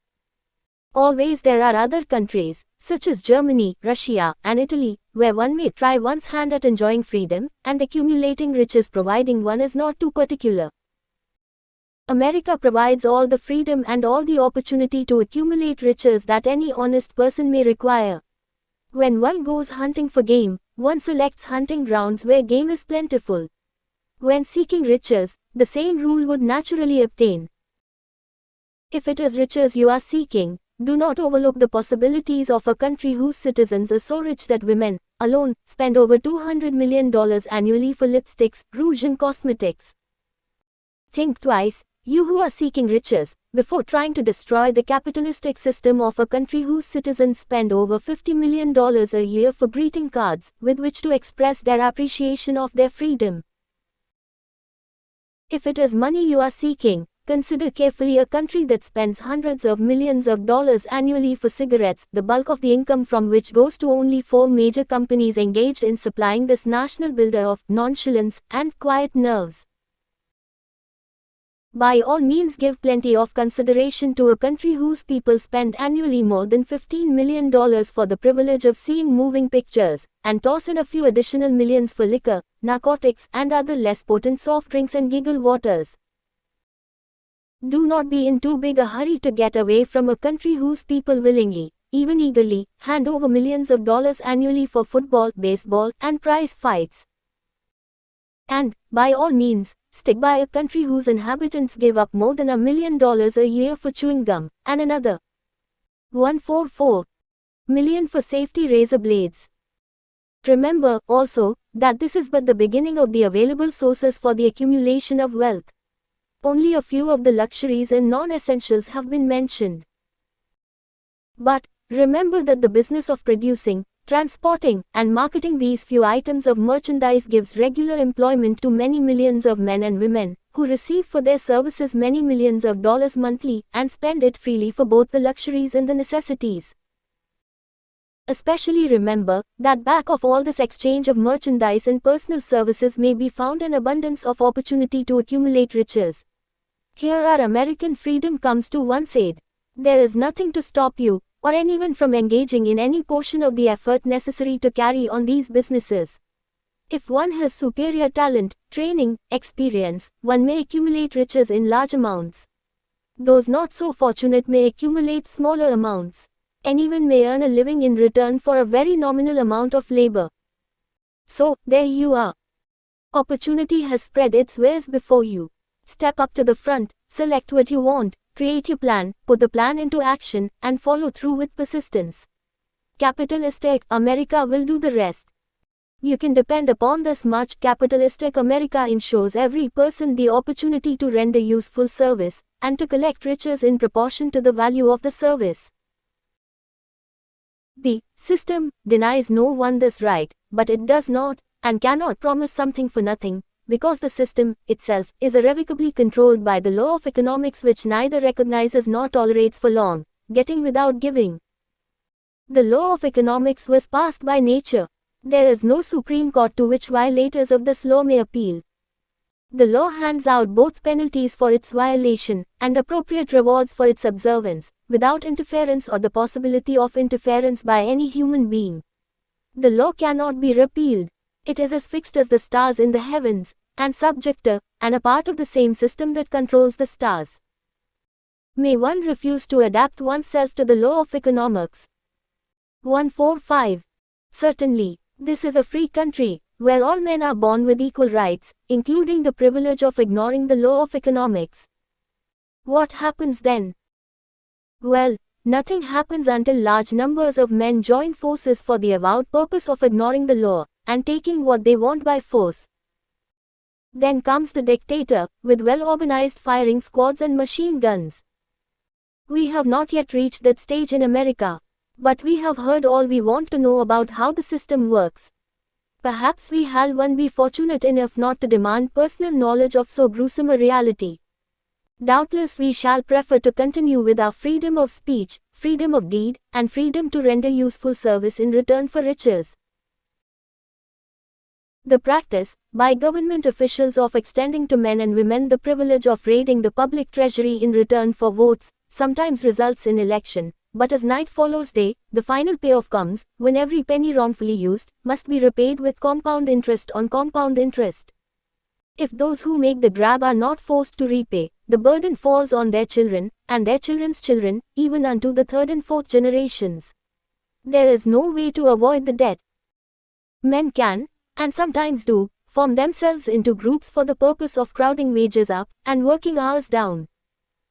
Always there are other countries, such as Germany, Russia, and Italy, where one may try one's hand at enjoying freedom and accumulating riches providing one is not too particular. America provides all the freedom and all the opportunity to accumulate riches that any honest person may require. When one goes hunting for game, one selects hunting grounds where game is plentiful. When seeking riches, the same rule would naturally obtain. If it is riches you are seeking, do not overlook the possibilities of a country whose citizens are so rich that women, alone, spend over $200 million annually for lipsticks, rouge and cosmetics. Think twice, you who are seeking riches, before trying to destroy the capitalistic system of a country whose citizens spend over $50 million a year for greeting cards, with which to express their appreciation of their freedom. If it is money you are seeking, consider carefully a country that spends hundreds of millions of dollars annually for cigarettes, the bulk of the income from which goes to only 4 major companies engaged in supplying this national builder of nonchalance and quiet nerves. By all means give plenty of consideration to a country whose people spend annually more than $15 million for the privilege of seeing moving pictures, and toss in a few additional millions for liquor, narcotics, and other less potent soft drinks and giggle waters. Do not be in too big a hurry to get away from a country whose people willingly, even eagerly, hand over millions of dollars annually for football, baseball, and prize fights. And, by all means, stick by a country whose inhabitants give up more than $1 million a year for chewing gum, and another $144 million for safety razor blades. Remember, also, that this is but the beginning of the available sources for the accumulation of wealth. Only a few of the luxuries and non-essentials have been mentioned. But, remember that the business of producing, transporting, and marketing these few items of merchandise gives regular employment to many millions of men and women, who receive for their services many millions of dollars monthly, and spend it freely for both the luxuries and the necessities. Especially remember, that back of all this exchange of merchandise and personal services may be found an abundance of opportunity to accumulate riches. Here our American freedom comes to one's aid. There is nothing to stop you, or anyone from engaging in any portion of the effort necessary to carry on these businesses. If one has superior talent, training, experience, one may accumulate riches in large amounts. Those not so fortunate may accumulate smaller amounts. Anyone may earn a living in return for a very nominal amount of labor. So, there you are. Opportunity has spread its wares before you. Step up to the front, select what you want, create your plan, put the plan into action, and follow through with persistence. Capitalistic America will do the rest. You can depend upon this much. Capitalistic America ensures every person the opportunity to render useful service, and to collect riches in proportion to the value of the service. The system denies no one this right, but it does not, and cannot promise something for nothing, because the system itself is irrevocably controlled by the law of economics, which neither recognizes nor tolerates for long, getting without giving. The law of economics was passed by nature. There is no Supreme Court to which violators of this law may appeal. The law hands out both penalties for its violation, and appropriate rewards for its observance, without interference or the possibility of interference by any human being. The law cannot be repealed. It is as fixed as the stars in the heavens, and subject to, and a part of the same system that controls the stars. May one refuse to adapt oneself to the law of economics? 145. Certainly, this is a free country, where all men are born with equal rights, including the privilege of ignoring the law of economics. What happens then? Well, nothing happens until large numbers of men join forces for the avowed purpose of ignoring the law, and taking what they want by force. Then comes the dictator, with well-organized firing squads and machine guns. We have not yet reached that stage in America, but we have heard all we want to know about how the system works. Perhaps we shall one be fortunate enough not to demand personal knowledge of so gruesome a reality. Doubtless we shall prefer to continue with our freedom of speech, freedom of deed, and freedom to render useful service in return for riches. The practice, by government officials, of extending to men and women the privilege of raiding the public treasury in return for votes, sometimes results in election, but as night follows day, the final payoff comes, when every penny wrongfully used, must be repaid with compound interest on compound interest. If those who make the grab are not forced to repay, the burden falls on their children, and their children's children, even unto the third and fourth generations. There is no way to avoid the debt. Men can, and sometimes do, form themselves into groups for the purpose of crowding wages up, and working hours down.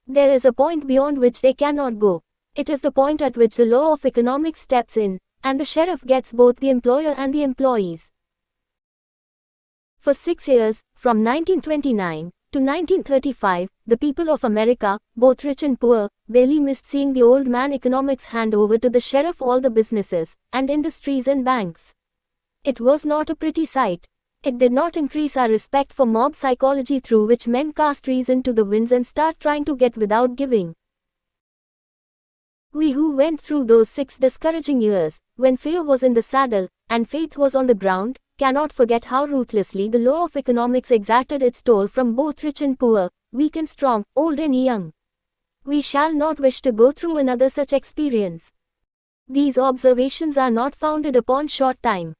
There is a point beyond which they cannot go. It is the point at which the law of economics steps in, and the sheriff gets both the employer and the employees. For 6 years, from 1929 to 1935, the people of America, both rich and poor, barely missed seeing the old man economics hand over to the sheriff all the businesses, and industries and banks. It was not a pretty sight. It did not increase our respect for mob psychology, through which men cast reason to the winds and start trying to get without giving. We who went through those 6 discouraging years, when fear was in the saddle, and faith was on the ground, cannot forget how ruthlessly the law of economics exacted its toll from both rich and poor, weak and strong, old and young. We shall not wish to go through another such experience. These observations are not founded upon short time.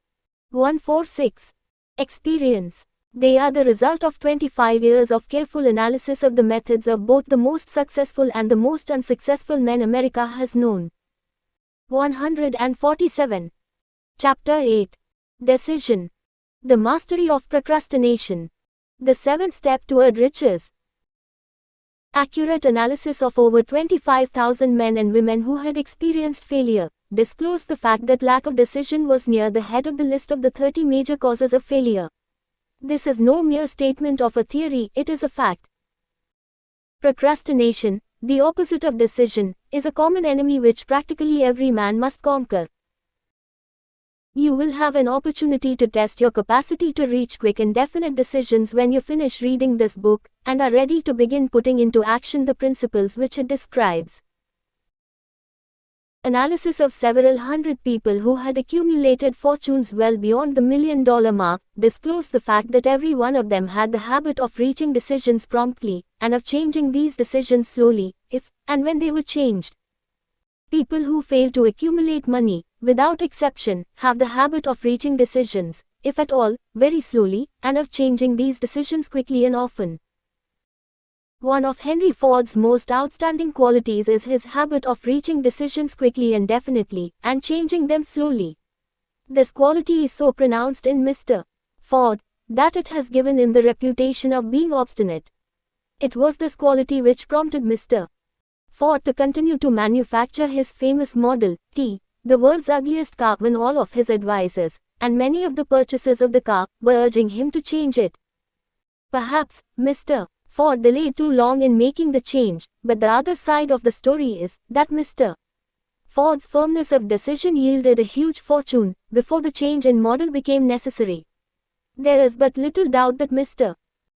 146. Experience. They are the result of 25 years of careful analysis of the methods of both the most successful and the most unsuccessful men America has known. 147. Chapter 8. Decision. The mastery of procrastination. The 7th step toward riches. Accurate analysis of over 25,000 men and women who had experienced failure disclosed the fact that lack of decision was near the head of the list of the 30 major causes of failure. This is no mere statement of a theory, it is a fact. Procrastination, the opposite of decision, is a common enemy which practically every man must conquer. You will have an opportunity to test your capacity to reach quick and definite decisions when you finish reading this book, and are ready to begin putting into action the principles which it describes. Analysis of several hundred people who had accumulated fortunes well beyond the $1 million mark disclosed the fact that every one of them had the habit of reaching decisions promptly, and of changing these decisions slowly, if and when they were changed. People who fail to accumulate money, without exception, have the habit of reaching decisions, if at all, very slowly, and of changing these decisions quickly and often. One of Henry Ford's most outstanding qualities is his habit of reaching decisions quickly and definitely, and changing them slowly. This quality is so pronounced in Mr. Ford, that it has given him the reputation of being obstinate. It was this quality which prompted Mr. Ford to continue to manufacture his famous Model T, the world's ugliest car, when all of his advisors, and many of the purchasers of the car, were urging him to change it. Perhaps, Mr. Ford delayed too long in making the change, but the other side of the story is that Mr. Ford's firmness of decision yielded a huge fortune before the change in model became necessary. There is but little doubt that Mr.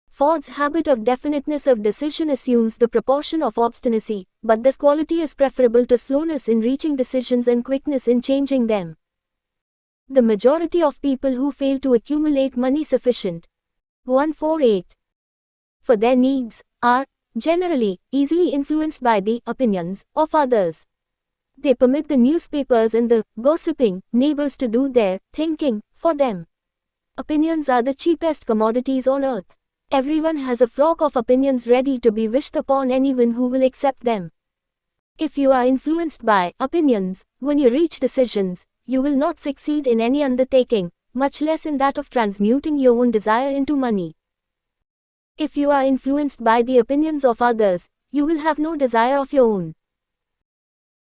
Ford's habit of definiteness of decision assumes the proportion of obstinacy, but this quality is preferable to slowness in reaching decisions and quickness in changing them. The majority of people who fail to accumulate money sufficient 148 for their needs are, generally, easily influenced by the opinions of others. They permit the newspapers and the gossiping neighbors to do their thinking for them. Opinions are the cheapest commodities on earth. Everyone has a flock of opinions ready to be wished upon anyone who will accept them. If you are influenced by opinions, when you reach decisions, you will not succeed in any undertaking, much less in that of transmuting your own desire into money. If you are influenced by the opinions of others, you will have no desire of your own.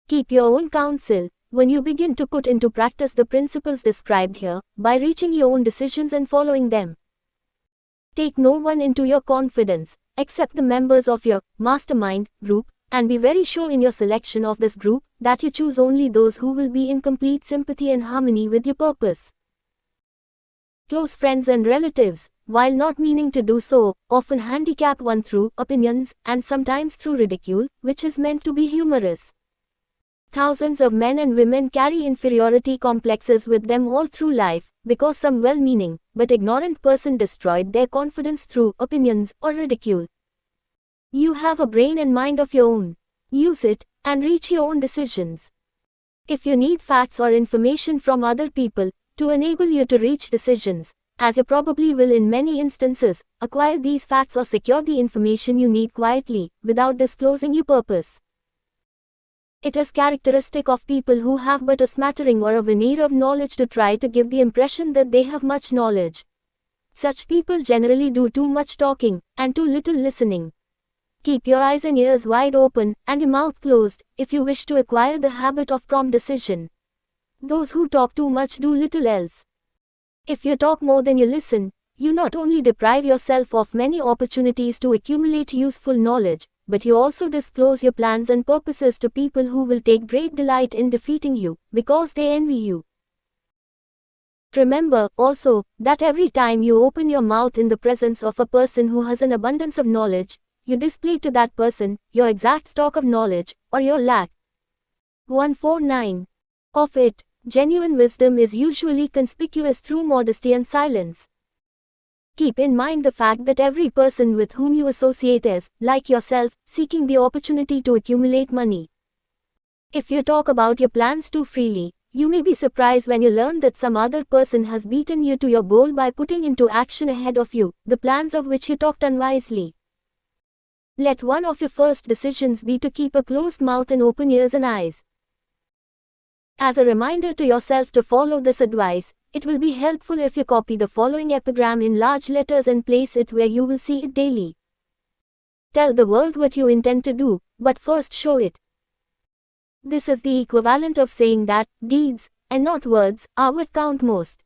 Keep your own counsel when you begin to put into practice the principles described here, by reaching your own decisions and following them. Take no one into your confidence, except the members of your mastermind group, and be very sure in your selection of this group that you choose only those who will be in complete sympathy and harmony with your purpose. close friends and relatives, while not meaning to do so, often handicap one through opinions, and sometimes through ridicule, which is meant to be humorous. Thousands of men and women carry inferiority complexes with them all through life, because some well-meaning, but ignorant person destroyed their confidence through opinions or ridicule. You have a brain and mind of your own. Use it, and reach your own decisions. If you need facts or information from other people, to enable you to reach decisions, as you probably will in many instances, acquire these facts or secure the information you need quietly, without disclosing your purpose. It is characteristic of people who have but a smattering or a veneer of knowledge to try to give the impression that they have much knowledge. Such people generally do too much talking, and too little listening. Keep your eyes and ears wide open, and your mouth closed, if you wish to acquire the habit of prompt decision. Those who talk too much do little else. If you talk more than you listen, you not only deprive yourself of many opportunities to accumulate useful knowledge, but you also disclose your plans and purposes to people who will take great delight in defeating you, because they envy you. Remember, also, that every time you open your mouth in the presence of a person who has an abundance of knowledge, you display to that person your exact stock of knowledge, or your lack. 149. Of it, genuine wisdom is usually conspicuous through modesty and silence. Keep in mind the fact that every person with whom you associate is, like yourself, seeking the opportunity to accumulate money. If you talk about your plans too freely, you may be surprised when you learn that some other person has beaten you to your goal by putting into action ahead of you the plans of which you talked unwisely. Let one of your first decisions be to keep a closed mouth and open ears and eyes. As a reminder to yourself to follow this advice, it will be helpful if you copy the following epigram in large letters and place it where you will see it daily. Tell the world what you intend to do, but first show it. This is the equivalent of saying that deeds, and not words, are what count most.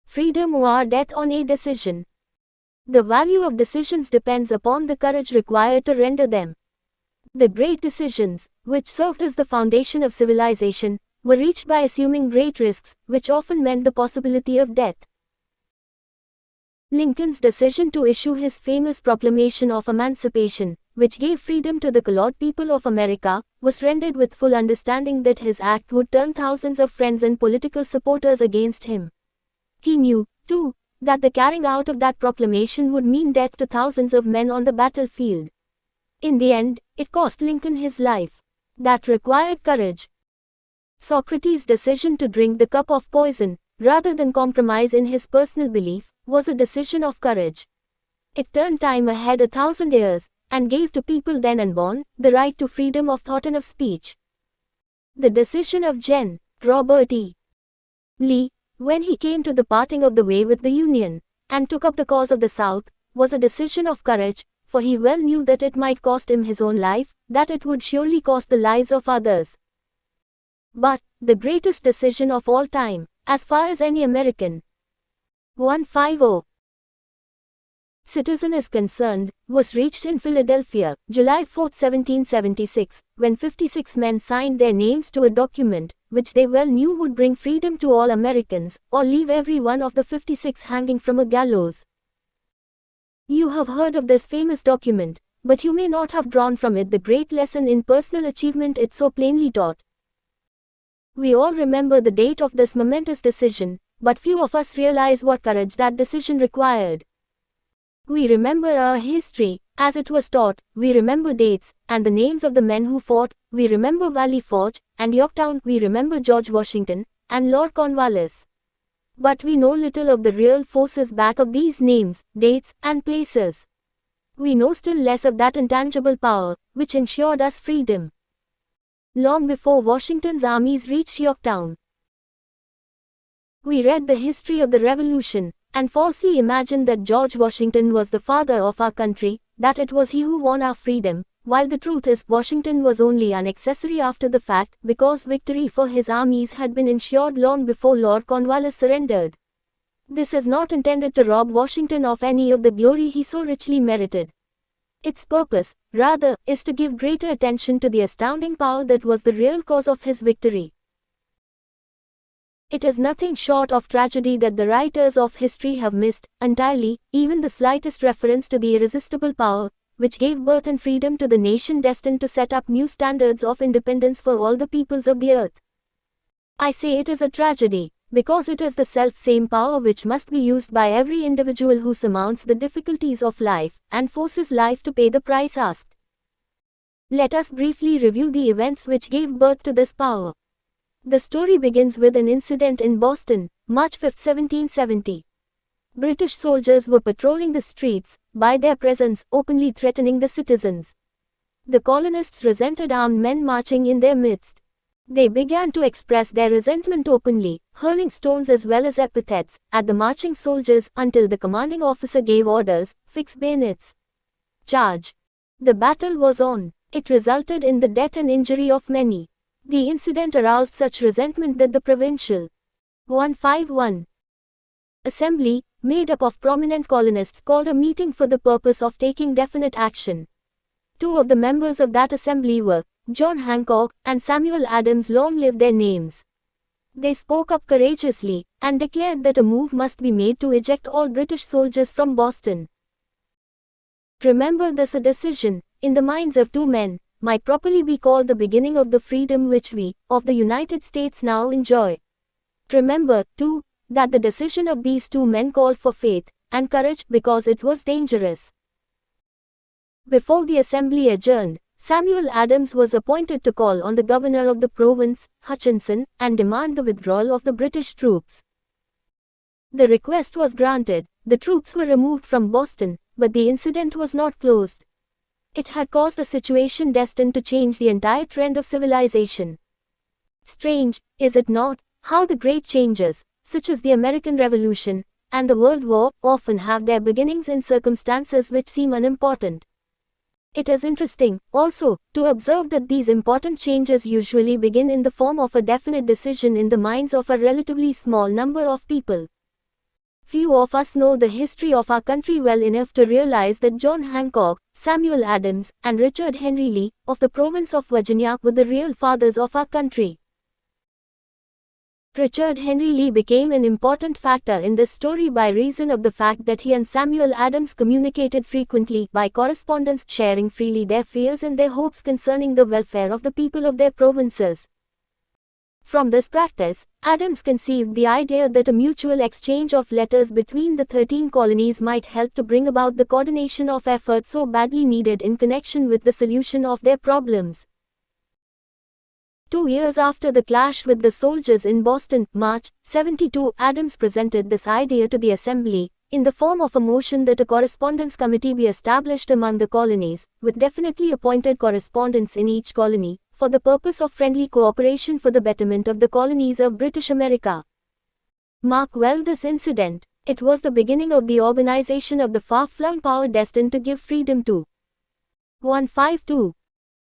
Freedom or death on a decision. The value of decisions depends upon the courage required to render them. The great decisions, which served as the foundation of civilization, were reached by assuming great risks, which often meant the possibility of death. Lincoln's decision to issue his famous Proclamation of Emancipation, which gave freedom to the colored people of America, was rendered with full understanding that his act would turn thousands of friends and political supporters against him. He knew, too, that the carrying out of that proclamation would mean death to thousands of men on the battlefield. In the end, it cost Lincoln his life. That required courage. Socrates' decision to drink the cup of poison, rather than compromise in his personal belief, was a decision of courage. It turned time ahead 1,000 years, and gave to people then unborn, the right to freedom of thought and of speech. The decision of Gen. Robert E. Lee, when he came to the parting of the way with the Union, and took up the cause of the South, was a decision of courage, for he well knew that it might cost him his own life, that it would surely cost the lives of others. But, the greatest decision of all time, as far as any American 150 citizen is concerned, was reached in Philadelphia, July 4, 1776, when 56 men signed their names to a document, which they well knew would bring freedom to all Americans, or leave every one of the 56 hanging from a gallows. You have heard of this famous document, but you may not have drawn from it the great lesson in personal achievement it so plainly taught. We all remember the date of this momentous decision, but few of us realize what courage that decision required. We remember our history, as it was taught, we remember dates, and the names of the men who fought, we remember Valley Forge, and Yorktown, we remember George Washington, and Lord Cornwallis. But we know little of the real forces back of these names, dates, and places. We know still less of that intangible power, which ensured us freedom. Long before Washington's armies reached Yorktown, we read the history of the Revolution, and falsely imagined that George Washington was the father of our country, that it was he who won our freedom, while the truth is Washington was only an accessory after the fact, because victory for his armies had been ensured long before Lord Cornwallis surrendered. This is not intended to rob Washington of any of the glory he so richly merited. Its purpose, rather, is to give greater attention to the astounding power that was the real cause of his victory. It is nothing short of tragedy that the writers of history have missed entirely even the slightest reference to the irresistible power which gave birth and freedom to the nation destined to set up new standards of independence for all the peoples of the earth. I say it is a tragedy, because it is the self-same power which must be used by every individual who surmounts the difficulties of life, and forces life to pay the price asked. Let us briefly review the events which gave birth to this power. The story begins with an incident in Boston, March 5, 1770. British soldiers were patrolling the streets, by their presence openly threatening the citizens. The colonists resented armed men marching in their midst. They began to express their resentment openly, hurling stones as well as epithets at the marching soldiers until the commanding officer gave orders, "Fix bayonets. Charge." The battle was on. It resulted in the death and injury of many. The incident aroused such resentment that the provincial 151 Assembly, made up of prominent colonists, called a meeting for the purpose of taking definite action. Two of the members of that assembly were John Hancock and Samuel Adams. Long live their names. They spoke up courageously and declared that a move must be made to eject all British soldiers from Boston. Remember this: a decision, in the minds of two men, might properly be called the beginning of the freedom which we, of the United States, now enjoy. Remember, too, that the decision of these two men called for faith and courage because it was dangerous. Before the assembly adjourned, Samuel Adams was appointed to call on the governor of the province, Hutchinson, and demand the withdrawal of the British troops. The request was granted. The troops were removed from Boston, but the incident was not closed. It had caused a situation destined to change the entire trend of civilization. Strange, is it not, how the great changes, such as the American Revolution and the World War, often have their beginnings in circumstances which seem unimportant. It is interesting, also, to observe that these important changes usually begin in the form of a definite decision in the minds of a relatively small number of people. Few of us know the history of our country well enough to realize that John Hancock, Samuel Adams, and Richard Henry Lee, of the province of Virginia, were the real fathers of our country. Richard Henry Lee became an important factor in this story by reason of the fact that he and Samuel Adams communicated frequently by correspondence, sharing freely their fears and their hopes concerning the welfare of the people of their provinces. From this practice, Adams conceived the idea that a mutual exchange of letters between the 13 colonies might help to bring about the coordination of efforts so badly needed in connection with the solution of their problems. 2 years after the clash with the soldiers in Boston, March 72, Adams presented this idea to the Assembly, in the form of a motion that a correspondence committee be established among the colonies, with definitely appointed correspondents in each colony, for the purpose of friendly cooperation for the betterment of the colonies of British America. Mark well this incident. It was the beginning of the organization of the far-flung power destined to give freedom to 152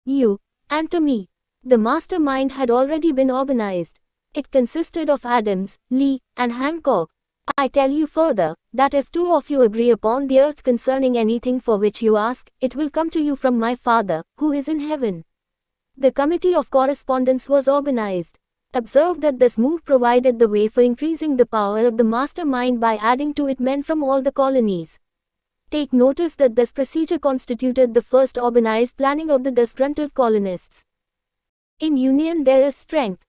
you and to me. The mastermind had already been organized. It consisted of Adams, Lee, and Hancock. I tell you further, that if two of you agree upon the earth concerning anything for which you ask, it will come to you from my Father, who is in heaven. The Committee of Correspondence was organized. Observe that this move provided the way for increasing the power of the mastermind by adding to it men from all the colonies. Take notice that this procedure constituted the first organized planning of the disgruntled colonists. In union there is strength.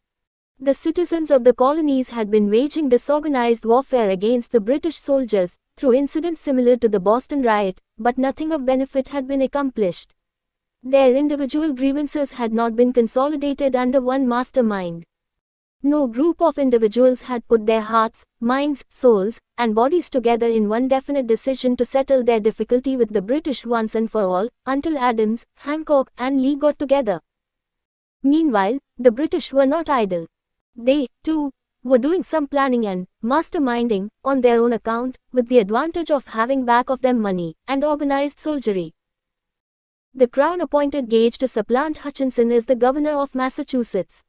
The citizens of the colonies had been waging disorganized warfare against the British soldiers, through incidents similar to the Boston riot, but nothing of benefit had been accomplished. Their individual grievances had not been consolidated under one mastermind. No group of individuals had put their hearts, minds, souls, and bodies together in one definite decision to settle their difficulty with the British once and for all, until Adams, Hancock, and Lee got together. Meanwhile, the British were not idle. They, too, were doing some planning and masterminding on their own account, with the advantage of having back of them money and organized soldiery. The Crown appointed Gage to supplant Hutchinson as the governor of Massachusetts.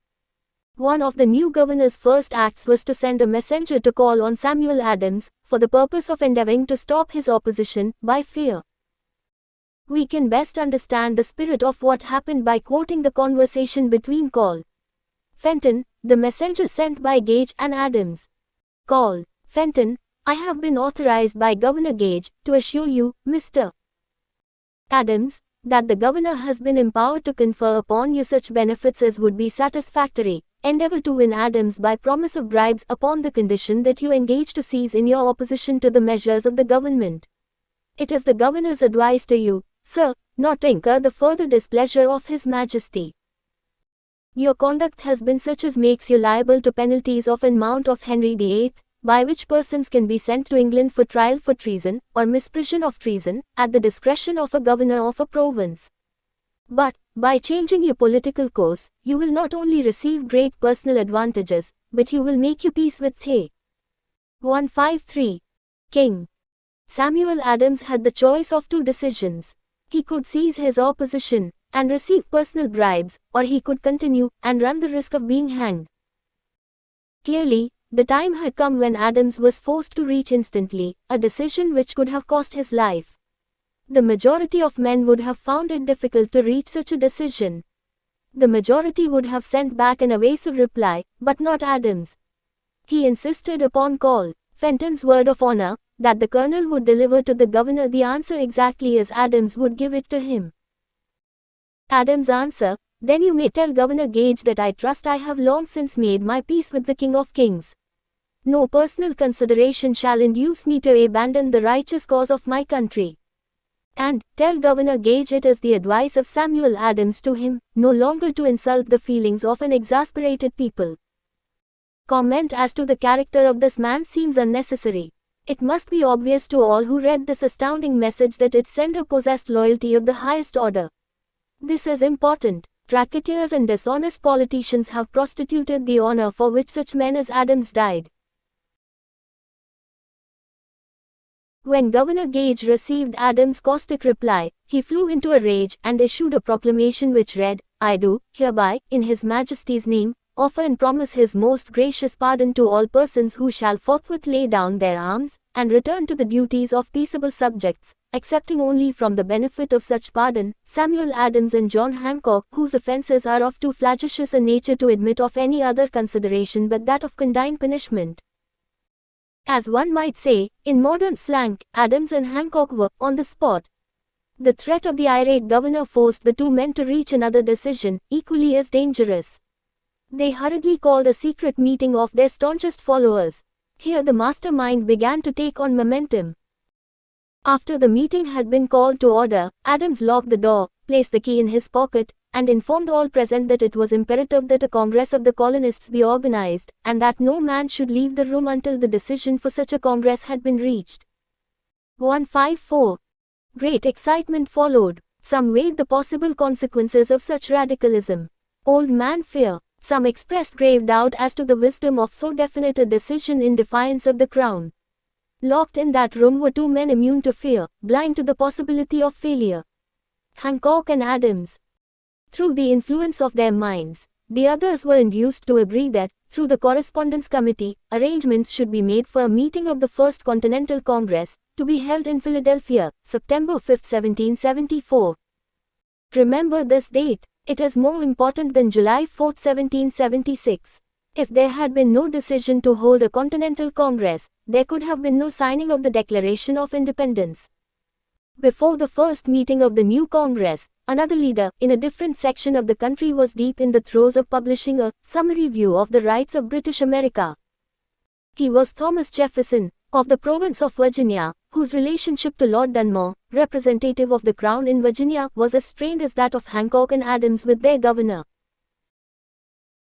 One of the new governor's first acts was to send a messenger to call on Samuel Adams, for the purpose of endeavoring to stop his opposition by fear. We can best understand the spirit of what happened by quoting the conversation between call. Fenton, the messenger sent by Gage and Adams. Call. Fenton, I have been authorized by Governor Gage to assure you, Mr. Adams, that the governor has been empowered to confer upon you such benefits as would be satisfactory. Endeavor to win Adams by promise of bribes upon the condition that you engage to cease in your opposition to the measures of the government. It is the governor's advice to you, sir, not to incur the further displeasure of His Majesty. Your conduct has been such as makes you liable to penalties of an mount of Henry VIII, by which persons can be sent to England for trial for treason, or misprision of treason, at the discretion of a governor of a province. But, by changing your political course, you will not only receive great personal advantages, but you will make your peace with the 153. King Samuel Adams had the choice of two decisions. He could seize his opposition, and receive personal bribes, or he could continue, and run the risk of being hanged. Clearly, the time had come when Adams was forced to reach instantly a decision which could have cost his life. The majority of men would have found it difficult to reach such a decision. The majority would have sent back an evasive reply, but not Adams. He insisted upon Col. Fenton's word of honor, that the colonel would deliver to the governor the answer exactly as Adams would give it to him. Adams' answer, then you may tell Governor Gage that I trust I have long since made my peace with the King of Kings. No personal consideration shall induce me to abandon the righteous cause of my country. And, tell Governor Gage it is the advice of Samuel Adams to him, no longer to insult the feelings of an exasperated people. Comment as to the character of this man seems unnecessary. It must be obvious to all who read this astounding message that its sender possessed loyalty of the highest order. This is important. Racketeers and dishonest politicians have prostituted the honor for which such men as Adams died. When Governor Gage received Adams' caustic reply, he flew into a rage and issued a proclamation which read, I do, hereby, in His Majesty's name, offer and promise His most gracious pardon to all persons who shall forthwith lay down their arms, and return to the duties of peaceable subjects, accepting only from the benefit of such pardon, Samuel Adams and John Hancock, whose offences are of too flagitious a nature to admit of any other consideration but that of condign punishment. As one might say, in modern slang, Adams and Hancock were on the spot. The threat of the irate governor forced the two men to reach another decision, equally as dangerous. They hurriedly called a secret meeting of their staunchest followers. Here the mastermind began to take on momentum. After the meeting had been called to order, Adams locked the door, placed the key in his pocket, and informed all present that it was imperative that a congress of the colonists be organized, and that no man should leave the room until the decision for such a congress had been reached. 154. Great excitement followed. Some weighed the possible consequences of such radicalism. Old man fear. Some expressed grave doubt as to the wisdom of so definite a decision in defiance of the crown. Locked in that room were two men immune to fear, blind to the possibility of failure. Hancock and Adams. Through the influence of their minds, the others were induced to agree that, through the Correspondence Committee, arrangements should be made for a meeting of the First Continental Congress, to be held in Philadelphia, September 5, 1774. Remember this date. It is more important than July 4, 1776. If there had been no decision to hold a Continental Congress, there could have been no signing of the Declaration of Independence. Before the first meeting of the new Congress, another leader, in a different section of the country, was deep in the throes of publishing a summary view of the rights of British America. He was Thomas Jefferson, of the province of Virginia, whose relationship to Lord Dunmore, representative of the Crown in Virginia, was as strained as that of Hancock and Adams with their governor.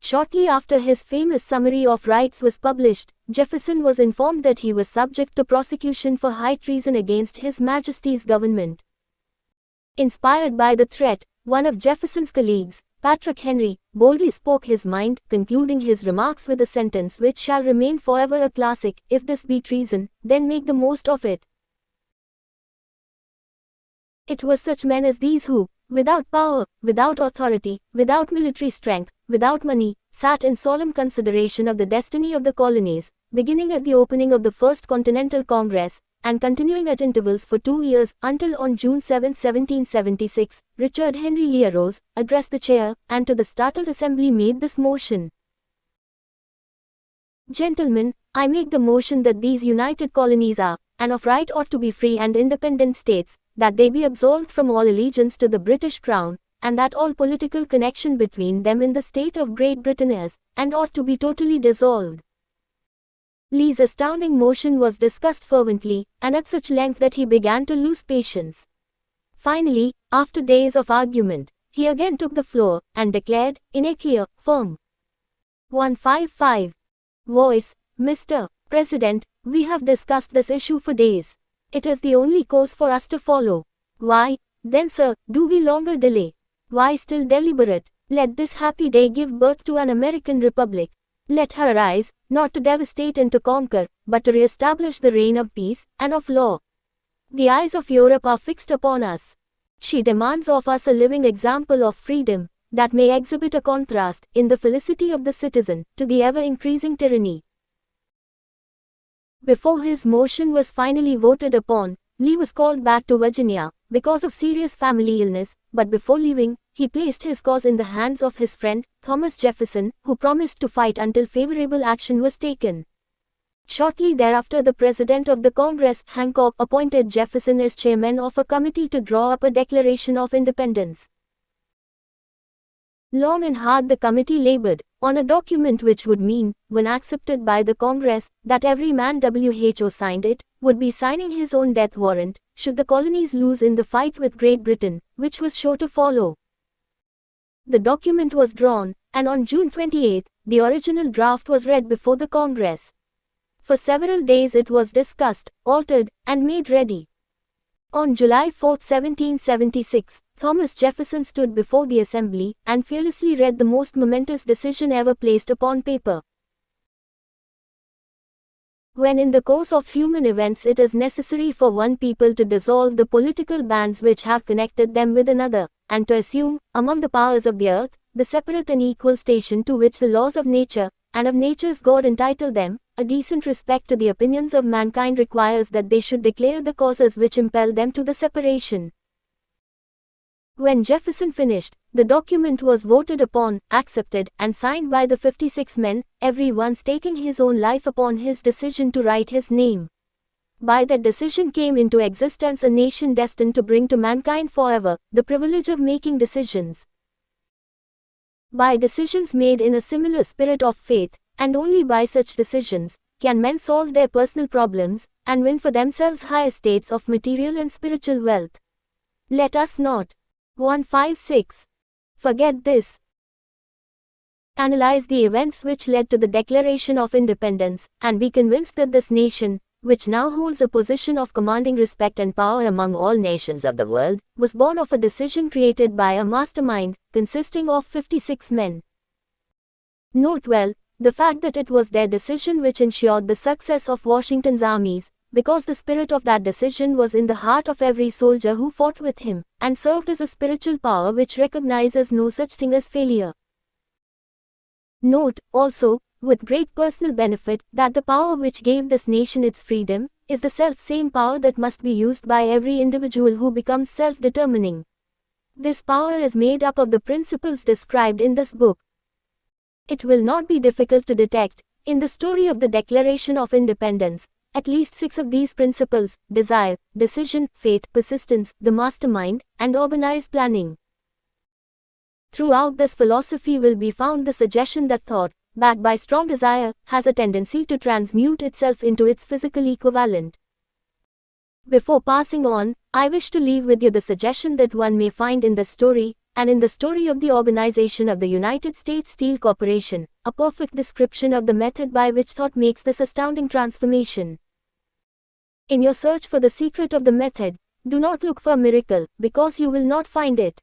Shortly after his famous Summary of Rights was published, Jefferson was informed that he was subject to prosecution for high treason against His Majesty's government. Inspired by the threat, one of Jefferson's colleagues, Patrick Henry, boldly spoke his mind, concluding his remarks with a sentence which shall remain forever a classic: if this be treason, then make the most of it. It was such men as these who, without power, without authority, without military strength, without money, sat in solemn consideration of the destiny of the colonies, beginning at the opening of the First Continental Congress, and continuing at intervals for 2 years, until on June 7, 1776, Richard Henry Lee arose, addressed the chair, and to the startled assembly made this motion: Gentlemen, I make the motion that these united colonies are, and of right ought to be free and independent states, that they be absolved from all allegiance to the British Crown, and that all political connection between them in the state of Great Britain is, and ought to be totally dissolved. Lee's astounding motion was discussed fervently, and at such length that he began to lose patience. Finally, after days of argument, he again took the floor, and declared, in a clear, firm 155 voice, Mr. President, we have discussed this issue for days. It is the only course for us to follow. Why, then sir, do we longer delay? Why still deliberate? Let this happy day give birth to an American republic. Let her arise, not to devastate and to conquer, but to re-establish the reign of peace, and of law. The eyes of Europe are fixed upon us. She demands of us a living example of freedom, that may exhibit a contrast, in the felicity of the citizen, to the ever-increasing tyranny. Before his motion was finally voted upon, Lee was called back to Virginia, because of serious family illness, but before leaving, he placed his cause in the hands of his friend, Thomas Jefferson, who promised to fight until favorable action was taken. Shortly thereafter, the President of the Congress, Hancock, appointed Jefferson as chairman of a committee to draw up a Declaration of Independence. Long and hard the committee labored, on a document which would mean, when accepted by the Congress, that every man who signed it, would be signing his own death warrant, should the colonies lose in the fight with Great Britain, which was sure to follow. The document was drawn, and on June 28, the original draft was read before the Congress. For several days it was discussed, altered, and made ready. On July 4, 1776, Thomas Jefferson stood before the Assembly, and fearlessly read the most momentous decision ever placed upon paper. When in the course of human events it is necessary for one people to dissolve the political bands which have connected them with another, and to assume, among the powers of the earth, the separate and equal station to which the laws of nature, and of nature's God entitle them, a decent respect to the opinions of mankind requires that they should declare the causes which impel them to the separation. When Jefferson finished, the document was voted upon, accepted, and signed by the 56 men, every one staking his own life upon his decision to write his name. By that decision came into existence a nation destined to bring to mankind forever the privilege of making decisions. By decisions made in a similar spirit of faith, and only by such decisions, can men solve their personal problems, and win for themselves high estates of material and spiritual wealth. Let us not 156 forget this. Analyze the events which led to the Declaration of Independence, and be convinced that this nation, which now holds a position of commanding respect and power among all nations of the world, was born of a decision created by a mastermind, consisting of 56 men. Note well, the fact that it was their decision which ensured the success of Washington's armies, because the spirit of that decision was in the heart of every soldier who fought with him, and served as a spiritual power which recognizes no such thing as failure. Note, also, with great personal benefit, that the power which gave this nation its freedom, is the self-same power that must be used by every individual who becomes self-determining. This power is made up of the principles described in this book. It will not be difficult to detect, in the story of the Declaration of Independence, at least 6 of these principles: desire, decision, faith, persistence, the mastermind, and organized planning. Throughout this philosophy will be found the suggestion that thought, backed by strong desire, has a tendency to transmute itself into its physical equivalent. Before passing on, I wish to leave with you the suggestion that one may find in the story, and in the story of the organization of the United States Steel Corporation, a perfect description of the method by which thought makes this astounding transformation. In your search for the secret of the method, do not look for a miracle, because you will not find it.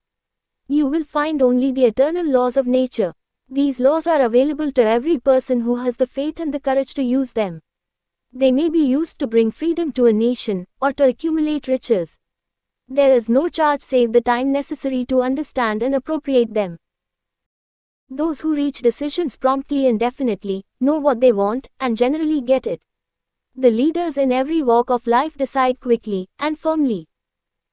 You will find only the eternal laws of nature. These laws are available to every person who has the faith and the courage to use them. They may be used to bring freedom to a nation, or to accumulate riches. There is no charge save the time necessary to understand and appropriate them. Those who reach decisions promptly and definitely, know what they want, and generally get it. The leaders in every walk of life decide quickly, and firmly.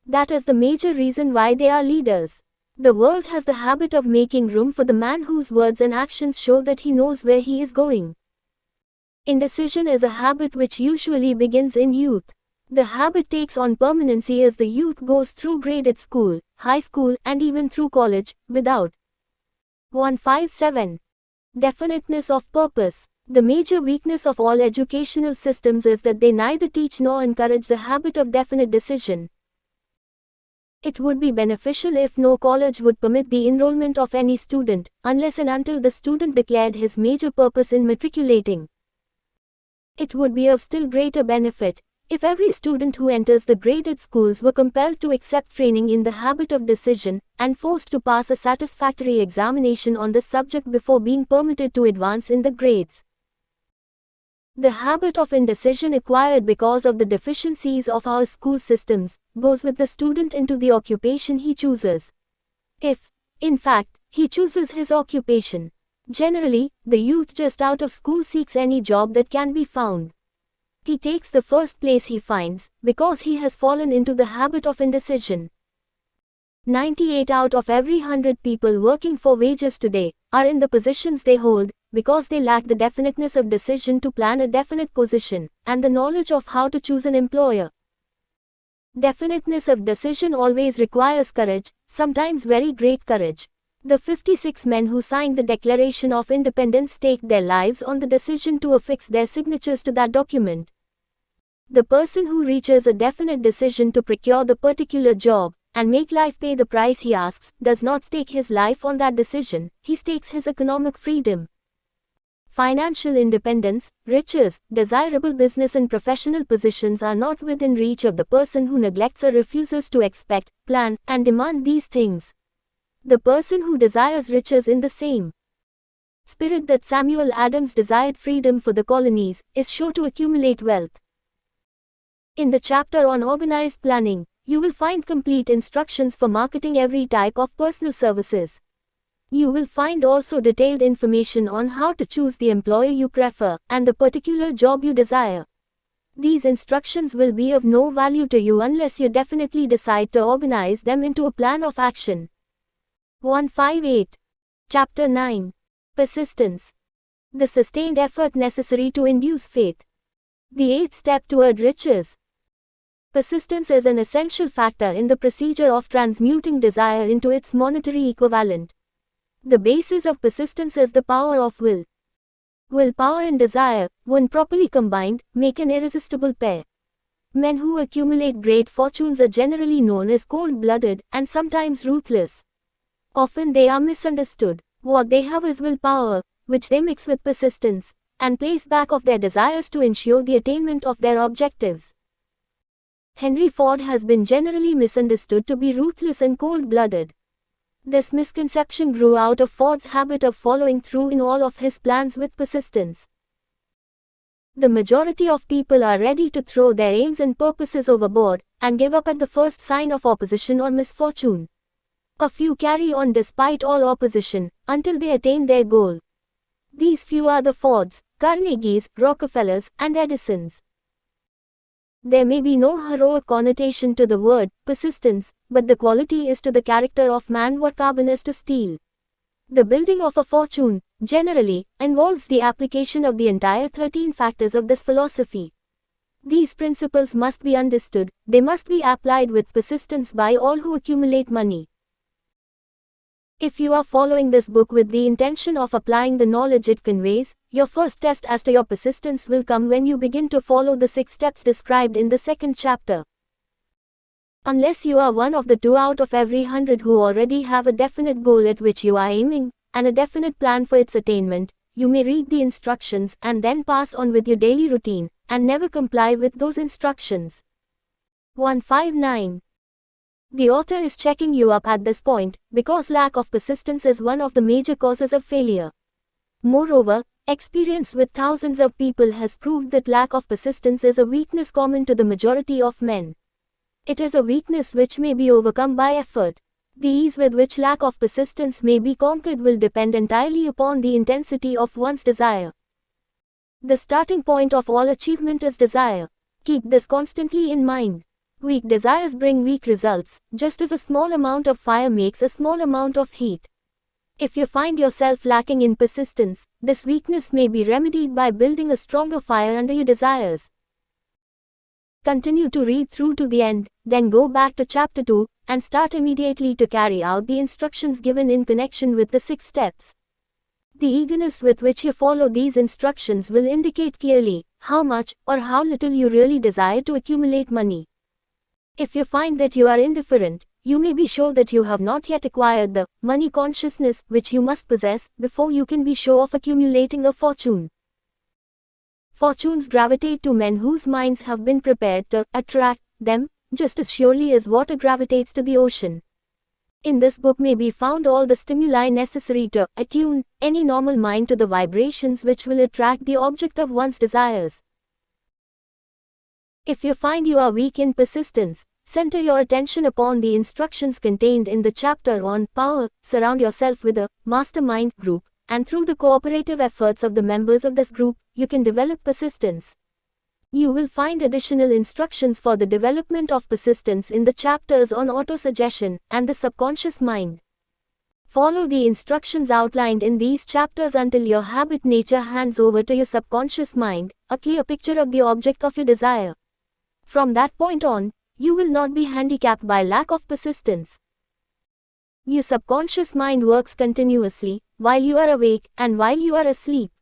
That is the major reason why they are leaders. The world has the habit of making room for the man whose words and actions show that he knows where he is going. Indecision is a habit which usually begins in youth. The habit takes on permanency as the youth goes through graded school, high school, and even through college, without 157. Definiteness of purpose. The major weakness of all educational systems is that they neither teach nor encourage the habit of definite decision. It would be beneficial if no college would permit the enrollment of any student, unless and until the student declared his major purpose in matriculating. It would be of still greater benefit if every student who enters the graded schools were compelled to accept training in the habit of decision, and forced to pass a satisfactory examination on this subject before being permitted to advance in the grades. The habit of indecision acquired because of the deficiencies of our school systems goes with the student into the occupation he chooses. If, in fact, he chooses his occupation. Generally, the youth just out of school seeks any job that can be found. He takes the first place he finds, because he has fallen into the habit of indecision. 98 out of every 100 people working for wages today are in the positions they hold, because they lack the definiteness of decision to plan a definite position, and the knowledge of how to choose an employer. Definiteness of decision always requires courage, sometimes very great courage. The 56 men who signed the Declaration of Independence staked their lives on the decision to affix their signatures to that document. The person who reaches a definite decision to procure the particular job, and make life pay the price he asks, does not stake his life on that decision, he stakes his economic freedom. Financial independence, riches, desirable business and professional positions are not within reach of the person who neglects or refuses to expect, plan, and demand these things. The person who desires riches in the same spirit that Samuel Adams desired freedom for the colonies, is sure to accumulate wealth. In the chapter on organized planning, you will find complete instructions for marketing every type of personal services. You will find also detailed information on how to choose the employer you prefer, and the particular job you desire. These instructions will be of no value to you unless you definitely decide to organize them into a plan of action. 158. Chapter 9. Persistence. The sustained effort necessary to induce faith. The 8th step toward riches. Persistence is an essential factor in the procedure of transmuting desire into its monetary equivalent. The basis of persistence is the power of will. Willpower and desire, when properly combined, make an irresistible pair. Men who accumulate great fortunes are generally known as cold-blooded and sometimes ruthless. Often they are misunderstood. What they have is willpower, which they mix with persistence, and place back of their desires to ensure the attainment of their objectives. Henry Ford has been generally misunderstood to be ruthless and cold-blooded. This misconception grew out of Ford's habit of following through in all of his plans with persistence. The majority of people are ready to throw their aims and purposes overboard, and give up at the first sign of opposition or misfortune. A few carry on despite all opposition, until they attain their goal. These few are the Fords, Carnegies, Rockefellers, and Edisons. There may be no heroic connotation to the word persistence, but the quality is to the character of man what carbon is to steel. The building of a fortune, generally, involves the application of the entire 13 factors of this philosophy. These principles must be understood, they must be applied with persistence by all who accumulate money. If you are following this book with the intention of applying the knowledge it conveys, your first test as to your persistence will come when you begin to follow the 6 steps described in the 2nd chapter. Unless you are one of the 2 out of every 100 who already have a definite goal at which you are aiming, and a definite plan for its attainment, you may read the instructions and then pass on with your daily routine, and never comply with those instructions. 159. The author is checking you up at this point, because lack of persistence is one of the major causes of failure. Moreover, experience with thousands of people has proved that lack of persistence is a weakness common to the majority of men. It is a weakness which may be overcome by effort. The ease with which lack of persistence may be conquered will depend entirely upon the intensity of one's desire. The starting point of all achievement is desire. Keep this constantly in mind. Weak desires bring weak results, just as a small amount of fire makes a small amount of heat. If you find yourself lacking in persistence, this weakness may be remedied by building a stronger fire under your desires. Continue to read through to the end, then go back to chapter 2, and start immediately to carry out the instructions given in connection with the 6 steps. The eagerness with which you follow these instructions will indicate clearly how much or how little you really desire to accumulate money. If you find that you are indifferent, you may be sure that you have not yet acquired the money consciousness which you must possess before you can be sure of accumulating a fortune. Fortunes gravitate to men whose minds have been prepared to attract them, just as surely as water gravitates to the ocean. In this book may be found all the stimuli necessary to attune any normal mind to the vibrations which will attract the object of one's desires. If you find you are weak in persistence, center your attention upon the instructions contained in the chapter on power, surround yourself with a mastermind group, and through the cooperative efforts of the members of this group, you can develop persistence. You will find additional instructions for the development of persistence in the chapters on autosuggestion and the subconscious mind. Follow the instructions outlined in these chapters until your habit nature hands over to your subconscious mind a clear picture of the object of your desire. From that point on, you will not be handicapped by lack of persistence. Your subconscious mind works continuously, while you are awake and while you are asleep.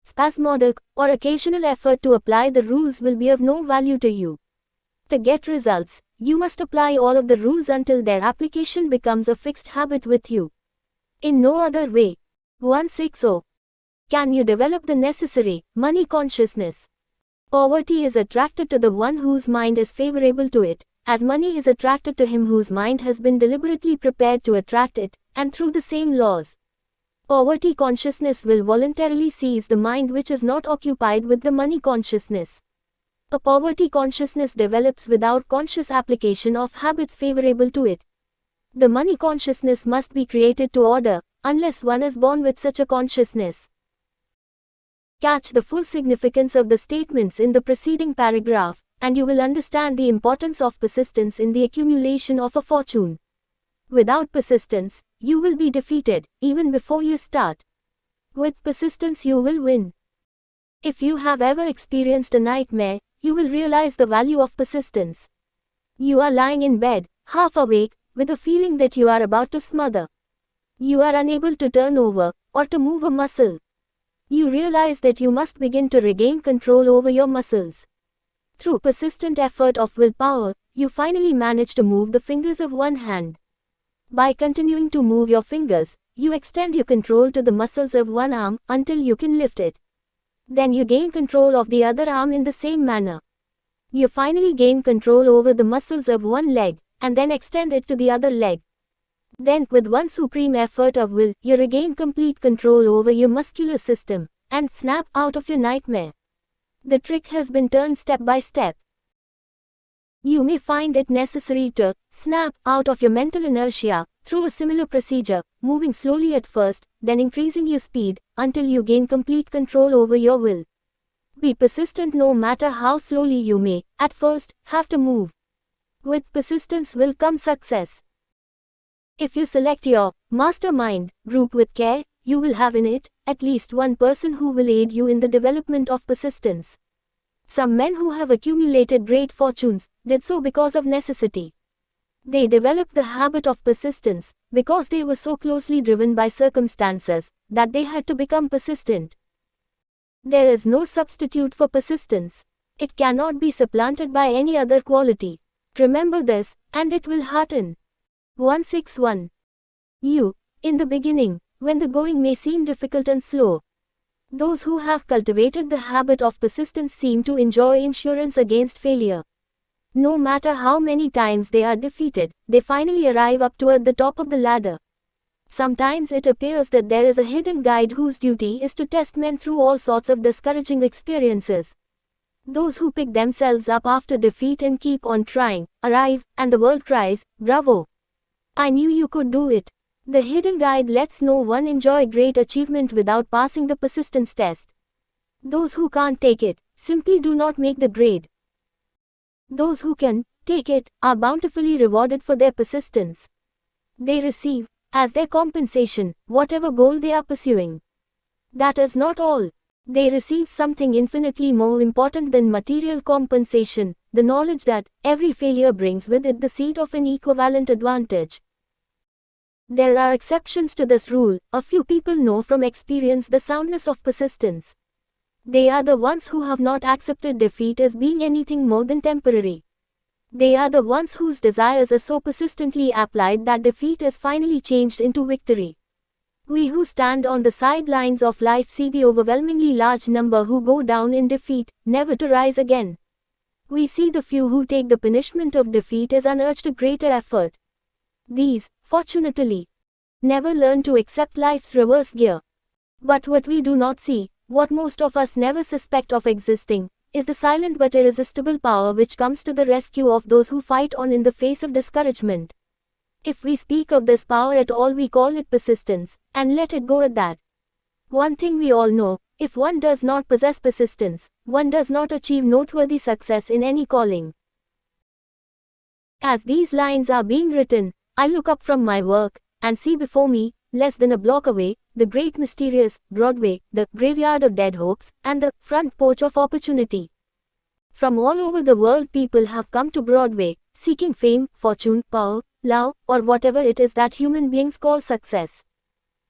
Spasmodic or occasional effort to apply the rules will be of no value to you. To get results, you must apply all of the rules until their application becomes a fixed habit with you. In no other way. 160. Can you develop the necessary money consciousness? Poverty is attracted to the one whose mind is favorable to it, as money is attracted to him whose mind has been deliberately prepared to attract it, and through the same laws. Poverty consciousness will voluntarily seize the mind which is not occupied with the money consciousness. A poverty consciousness develops without conscious application of habits favorable to it. The money consciousness must be created to order, unless one is born with such a consciousness. Catch the full significance of the statements in the preceding paragraph, and you will understand the importance of persistence in the accumulation of a fortune. Without persistence, you will be defeated, even before you start. With persistence you will win. If you have ever experienced a nightmare, you will realize the value of persistence. You are lying in bed, half awake, with a feeling that you are about to smother. You are unable to turn over, or to move a muscle. You realize that you must begin to regain control over your muscles. Through persistent effort of willpower, you finally manage to move the fingers of one hand. By continuing to move your fingers, you extend your control to the muscles of one arm until you can lift it. Then you gain control of the other arm in the same manner. You finally gain control over the muscles of one leg, and then extend it to the other leg. Then, with one supreme effort of will, you regain complete control over your muscular system, and snap out of your nightmare. The trick has been turned step by step. You may find it necessary to snap out of your mental inertia through a similar procedure, moving slowly at first, then increasing your speed, until you gain complete control over your will. Be persistent no matter how slowly you may, at first, have to move. With persistence will come success. If you select your mastermind group with care, you will have in it at least one person who will aid you in the development of persistence. Some men who have accumulated great fortunes did so because of necessity. They developed the habit of persistence because they were so closely driven by circumstances that they had to become persistent. There is no substitute for persistence. It cannot be supplanted by any other quality. Remember this, and it will hearten. 161. In the beginning, when the going may seem difficult and slow, those who have cultivated the habit of persistence seem to enjoy insurance against failure. No matter how many times they are defeated, they finally arrive up toward the top of the ladder. Sometimes it appears that there is a hidden guide whose duty is to test men through all sorts of discouraging experiences. Those who pick themselves up after defeat and keep on trying, arrive, and the world cries, "Bravo! I knew you could do it." The hidden guide lets no one enjoy great achievement without passing the persistence test. Those who can't take it, simply do not make the grade. Those who can take it, are bountifully rewarded for their persistence. They receive as their compensation, whatever goal they are pursuing. That is not all. They receive something infinitely more important than material compensation, the knowledge that every failure brings with it the seed of an equivalent advantage. There are exceptions to this rule. A few people know from experience the soundness of persistence. They are the ones who have not accepted defeat as being anything more than temporary. They are the ones whose desires are so persistently applied that defeat is finally changed into victory. We who stand on the sidelines of life see the overwhelmingly large number who go down in defeat, never to rise again. We see the few who take the punishment of defeat as unurged a greater effort. These, fortunately, never learn to accept life's reverse gear. But what we do not see, what most of us never suspect of existing, is the silent but irresistible power which comes to the rescue of those who fight on in the face of discouragement. If we speak of this power at all, we call it persistence, and let it go at that. One thing we all know, if one does not possess persistence, one does not achieve noteworthy success in any calling. As these lines are being written, I look up from my work, and see before me, less than a block away, the great mysterious Broadway, the graveyard of dead hopes, and the front porch of opportunity. From all over the world people have come to Broadway, seeking fame, fortune, power, love, or whatever it is that human beings call success.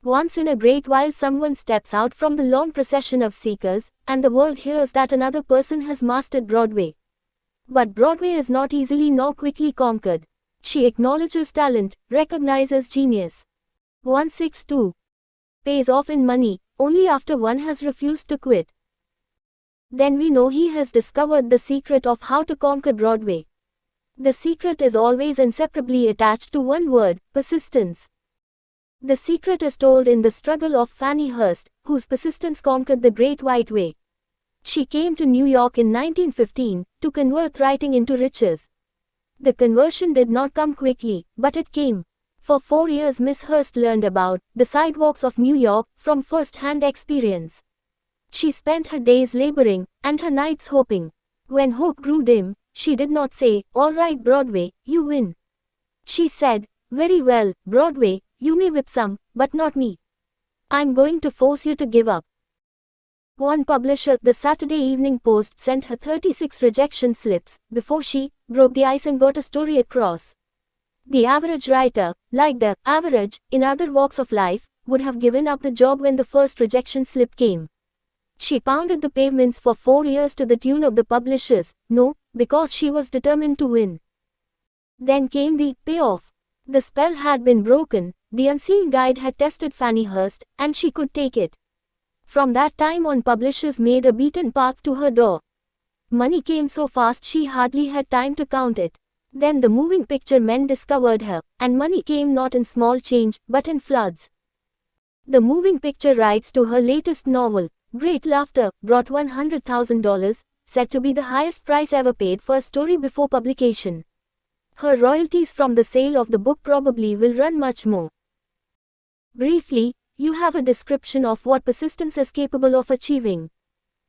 Once in a great while someone steps out from the long procession of seekers, and the world hears that another person has mastered Broadway. But Broadway is not easily nor quickly conquered. She acknowledges talent, recognizes genius. 162. Pays off in money, only after one has refused to quit. Then we know he has discovered the secret of how to conquer Broadway. The secret is always inseparably attached to one word, persistence. The secret is told in the struggle of Fannie Hurst, whose persistence conquered the Great White Way. She came to New York in 1915, to convert writing into riches. The conversion did not come quickly, but it came. For 4 years Miss Hurst learned about the sidewalks of New York from first-hand experience. She spent her days laboring, and her nights hoping. When hope grew dim, she did not say, "All right Broadway, you win." She said, "Very well, Broadway, you may whip some, but not me. I'm going to force you to give up." One publisher, the Saturday Evening Post, sent her 36 rejection slips before she broke the ice and got a story across. The average writer, like the average in other walks of life, would have given up the job when the first rejection slip came. She pounded the pavements for 4 years to the tune of the publishers, no, because she was determined to win. Then came the payoff. The spell had been broken, the unseen guide had tested Fannie Hurst, and she could take it. From that time on publishers made a beaten path to her door. Money came so fast she hardly had time to count it. Then the moving picture men discovered her, and money came not in small change, but in floods. The moving picture rights to her latest novel, Great Laughter, brought $100,000, said to be the highest price ever paid for a story before publication. Her royalties from the sale of the book probably will run much more. Briefly, you have a description of what persistence is capable of achieving.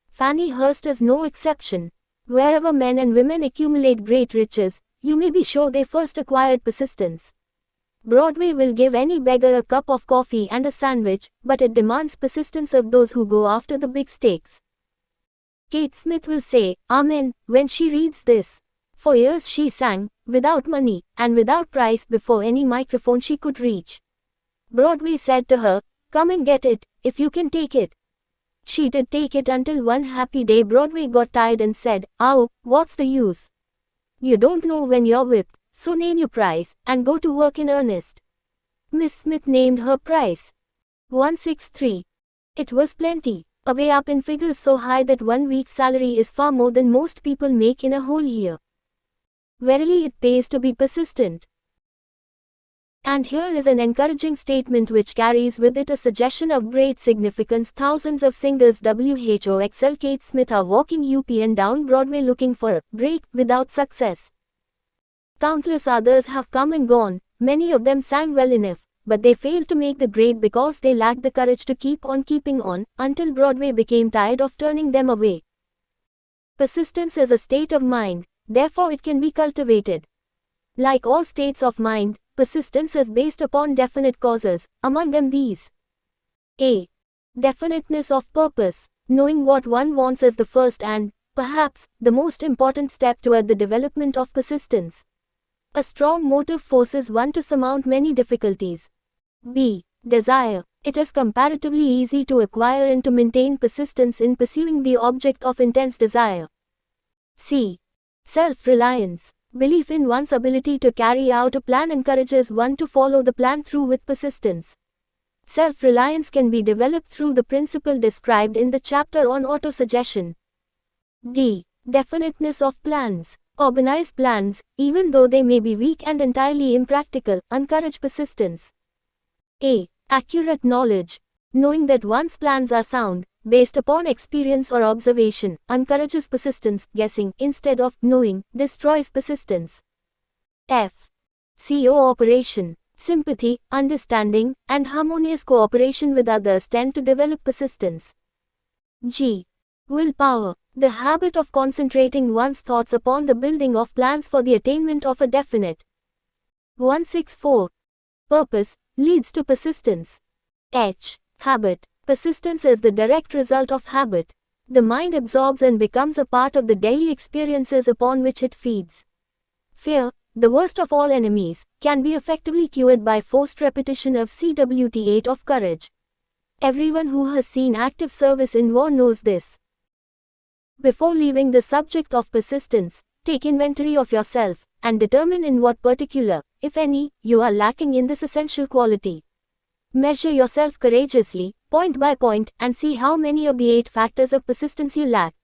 Fannie Hurst is no exception. Wherever men and women accumulate great riches, you may be sure they first acquired persistence. Broadway will give any beggar a cup of coffee and a sandwich, but it demands persistence of those who go after the big stakes. Kate Smith will say, "Amen," when she reads this. For years she sang, without money, and without price before any microphone she could reach. Broadway said to her, "Come and get it, if you can take it." She did take it until one happy day Broadway got tired and said, "Oh, what's the use? You don't know when you're whipped, so name your price, and go to work in earnest." Miss Smith named her price. 163. It was plenty, away up in figures so high that 1 week's salary is far more than most people make in a whole year. Verily it pays to be persistent. And here is an encouraging statement which carries with it a suggestion of great significance. Thousands of singers WHOXL Kate Smith are walking up and down Broadway looking for a break without success. Countless others have come and gone, many of them sang well enough, but they failed to make the grade because they lacked the courage to keep on keeping on, until Broadway became tired of turning them away. Persistence is a state of mind, therefore it can be cultivated. Like all states of mind, Persistence is based upon definite causes, among them these. A. Definiteness of purpose. Knowing what one wants is the first and, perhaps, the most important step toward the development of persistence. A strong motive forces one to surmount many difficulties. B. Desire. It is comparatively easy to acquire and to maintain persistence in pursuing the object of intense desire. C. Self-reliance. Belief in one's ability to carry out a plan encourages one to follow the plan through with persistence. Self-reliance can be developed through the principle described in the chapter on autosuggestion. D. Definiteness of plans. Organized plans, even though they may be weak and entirely impractical, encourage persistence. A. Accurate knowledge. Knowing that one's plans are sound, based upon experience or observation, encourages persistence. Guessing, instead of knowing, destroys persistence. F. Cooperation. Sympathy, understanding, and harmonious cooperation with others tend to develop persistence. G. Willpower. The habit of concentrating one's thoughts upon the building of plans for the attainment of a definite 164. Purpose leads to persistence. H. Habit. Persistence is the direct result of habit. The mind absorbs and becomes a part of the daily experiences upon which it feeds. Fear, the worst of all enemies, can be effectively cured by forced repetition of CWT 8 of courage. Everyone who has seen active service in war knows this. Before leaving the subject of persistence, take inventory of yourself, and determine in what particular, if any, you are lacking in this essential quality. Measure yourself courageously, point by point, and see how many of the 8 factors of persistence you lack.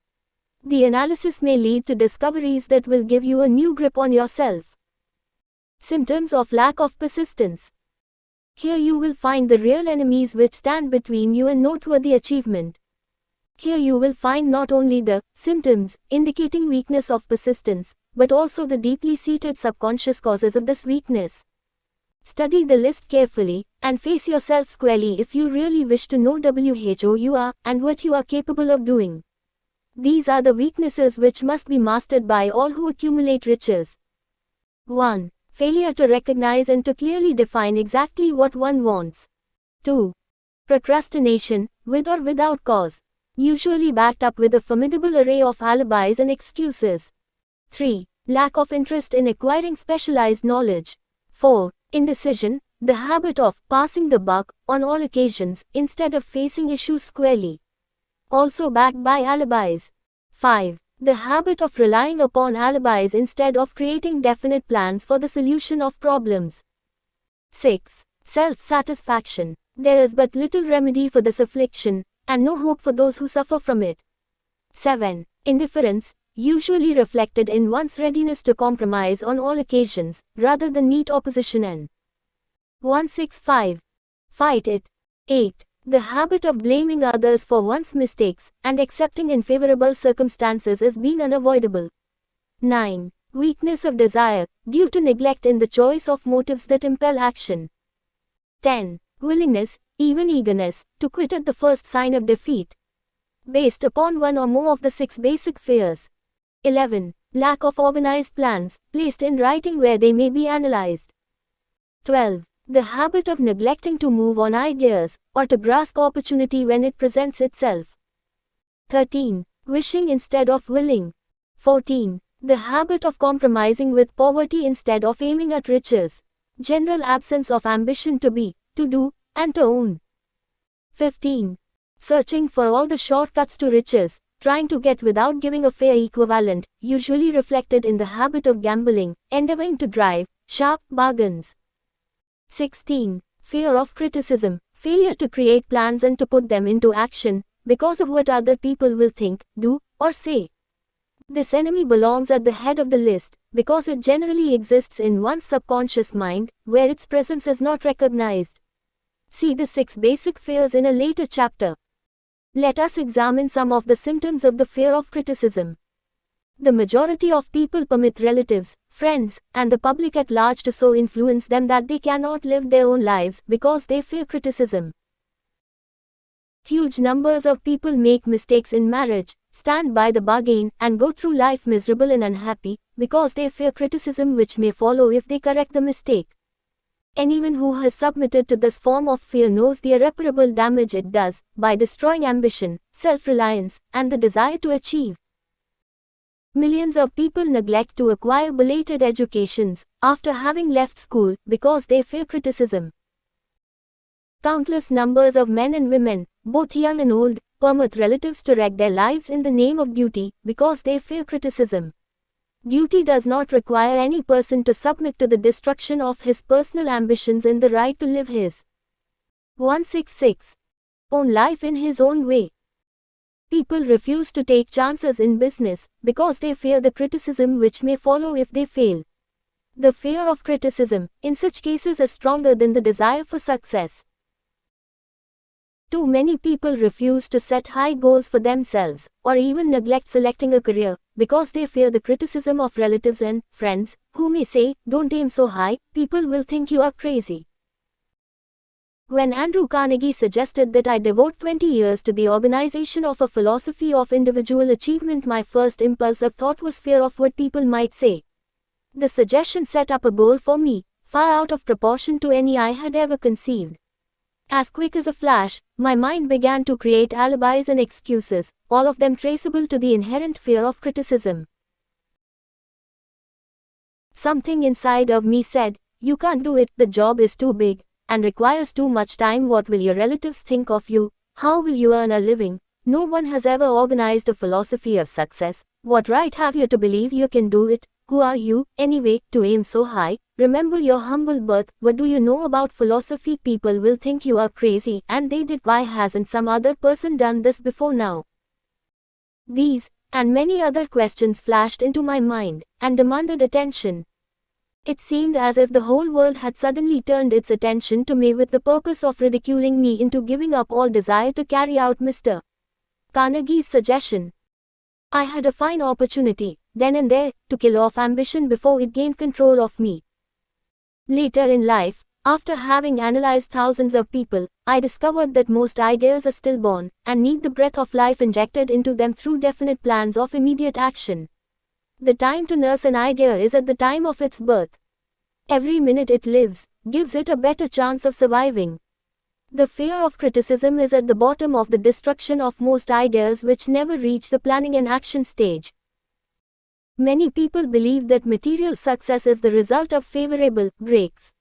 The analysis may lead to discoveries that will give you a new grip on yourself. Symptoms of lack of persistence. Here you will find the real enemies which stand between you and noteworthy achievement. Here you will find not only the symptoms indicating weakness of persistence, but also the deeply seated subconscious causes of this weakness. Study the list carefully, and face yourself squarely if you really wish to know who you are, and what you are capable of doing. These are the weaknesses which must be mastered by all who accumulate riches. 1. Failure to recognize and to clearly define exactly what one wants. 2. Procrastination, with or without cause, usually backed up with a formidable array of alibis and excuses. 3. Lack of interest in acquiring specialized knowledge. 4. Indecision, the habit of passing the buck on all occasions instead of facing issues squarely, also backed by alibis. 5. The habit of relying upon alibis instead of creating definite plans for the solution of problems. 6. Self-satisfaction. There is but little remedy for this affliction, and no hope for those who suffer from it. 7. Indifference, usually reflected in one's readiness to compromise on all occasions, rather than meet opposition. And 165. Fight it. 8. The habit of blaming others for one's mistakes, and accepting unfavorable circumstances as being unavoidable. 9. Weakness of desire, due to neglect in the choice of motives that impel action. 10. Willingness, even eagerness, to quit at the first sign of defeat, based upon one or more of the 6 basic fears. 11. Lack of organized plans, placed in writing where they may be analyzed. 12. The habit of neglecting to move on ideas, or to grasp opportunity when it presents itself. 13. Wishing instead of willing. 14. The habit of compromising with poverty instead of aiming at riches. General absence of ambition to be, to do, and to own. 15. Searching for all the shortcuts to riches, trying to get without giving a fair equivalent, usually reflected in the habit of gambling, endeavoring to drive sharp bargains. 16. Fear of criticism, failure to create plans and to put them into action, because of what other people will think, do, or say. This enemy belongs at the head of the list, because it generally exists in one's subconscious mind, where its presence is not recognized. See the 6 basic fears in a later chapter. Let us examine some of the symptoms of the fear of criticism. The majority of people permit relatives, friends, and the public at large to so influence them that they cannot live their own lives because they fear criticism. Huge numbers of people make mistakes in marriage, stand by the bargain, and go through life miserable and unhappy because they fear criticism which may follow if they correct the mistake. Anyone who has submitted to this form of fear knows the irreparable damage it does, by destroying ambition, self-reliance, and the desire to achieve. Millions of people neglect to acquire belated educations, after having left school, because they fear criticism. Countless numbers of men and women, both young and old, permit relatives to wreck their lives in the name of duty, because they fear criticism. Duty does not require any person to submit to the destruction of his personal ambitions in the right to live his 166 own life in his own way. People refuse to take chances in business, because they fear the criticism which may follow if they fail. The fear of criticism, in such cases, is stronger than the desire for success. Too many people refuse to set high goals for themselves, or even neglect selecting a career, because they fear the criticism of relatives and friends, who may say, "Don't aim so high, people will think you are crazy." When Andrew Carnegie suggested that I devote 20 years to the organization of a philosophy of individual achievement, my first impulse of thought was fear of what people might say. The suggestion set up a goal for me, far out of proportion to any I had ever conceived. As quick as a flash, my mind began to create alibis and excuses, all of them traceable to the inherent fear of criticism. Something inside of me said, "You can't do it, the job is too big, and requires too much time. What will your relatives think of you? How will you earn a living? No one has ever organized a philosophy of success. What right have you to believe you can do it? Who are you, anyway, to aim so high? Remember your humble birth. What do you know about philosophy? People will think you are crazy, and they did. Why hasn't some other person done this before now?" These, and many other questions flashed into my mind, and demanded attention. It seemed as if the whole world had suddenly turned its attention to me with the purpose of ridiculing me into giving up all desire to carry out Mr. Carnegie's suggestion. I had a fine opportunity, then and there, to kill off ambition before it gained control of me. Later in life, after having analyzed thousands of people, I discovered that most ideas are stillborn, and need the breath of life injected into them through definite plans of immediate action. The time to nurse an idea is at the time of its birth. Every minute it lives, gives it a better chance of surviving. The fear of criticism is at the bottom of the destruction of most ideas which never reach the planning and action stage. Many people believe that material success is the result of favorable breaks.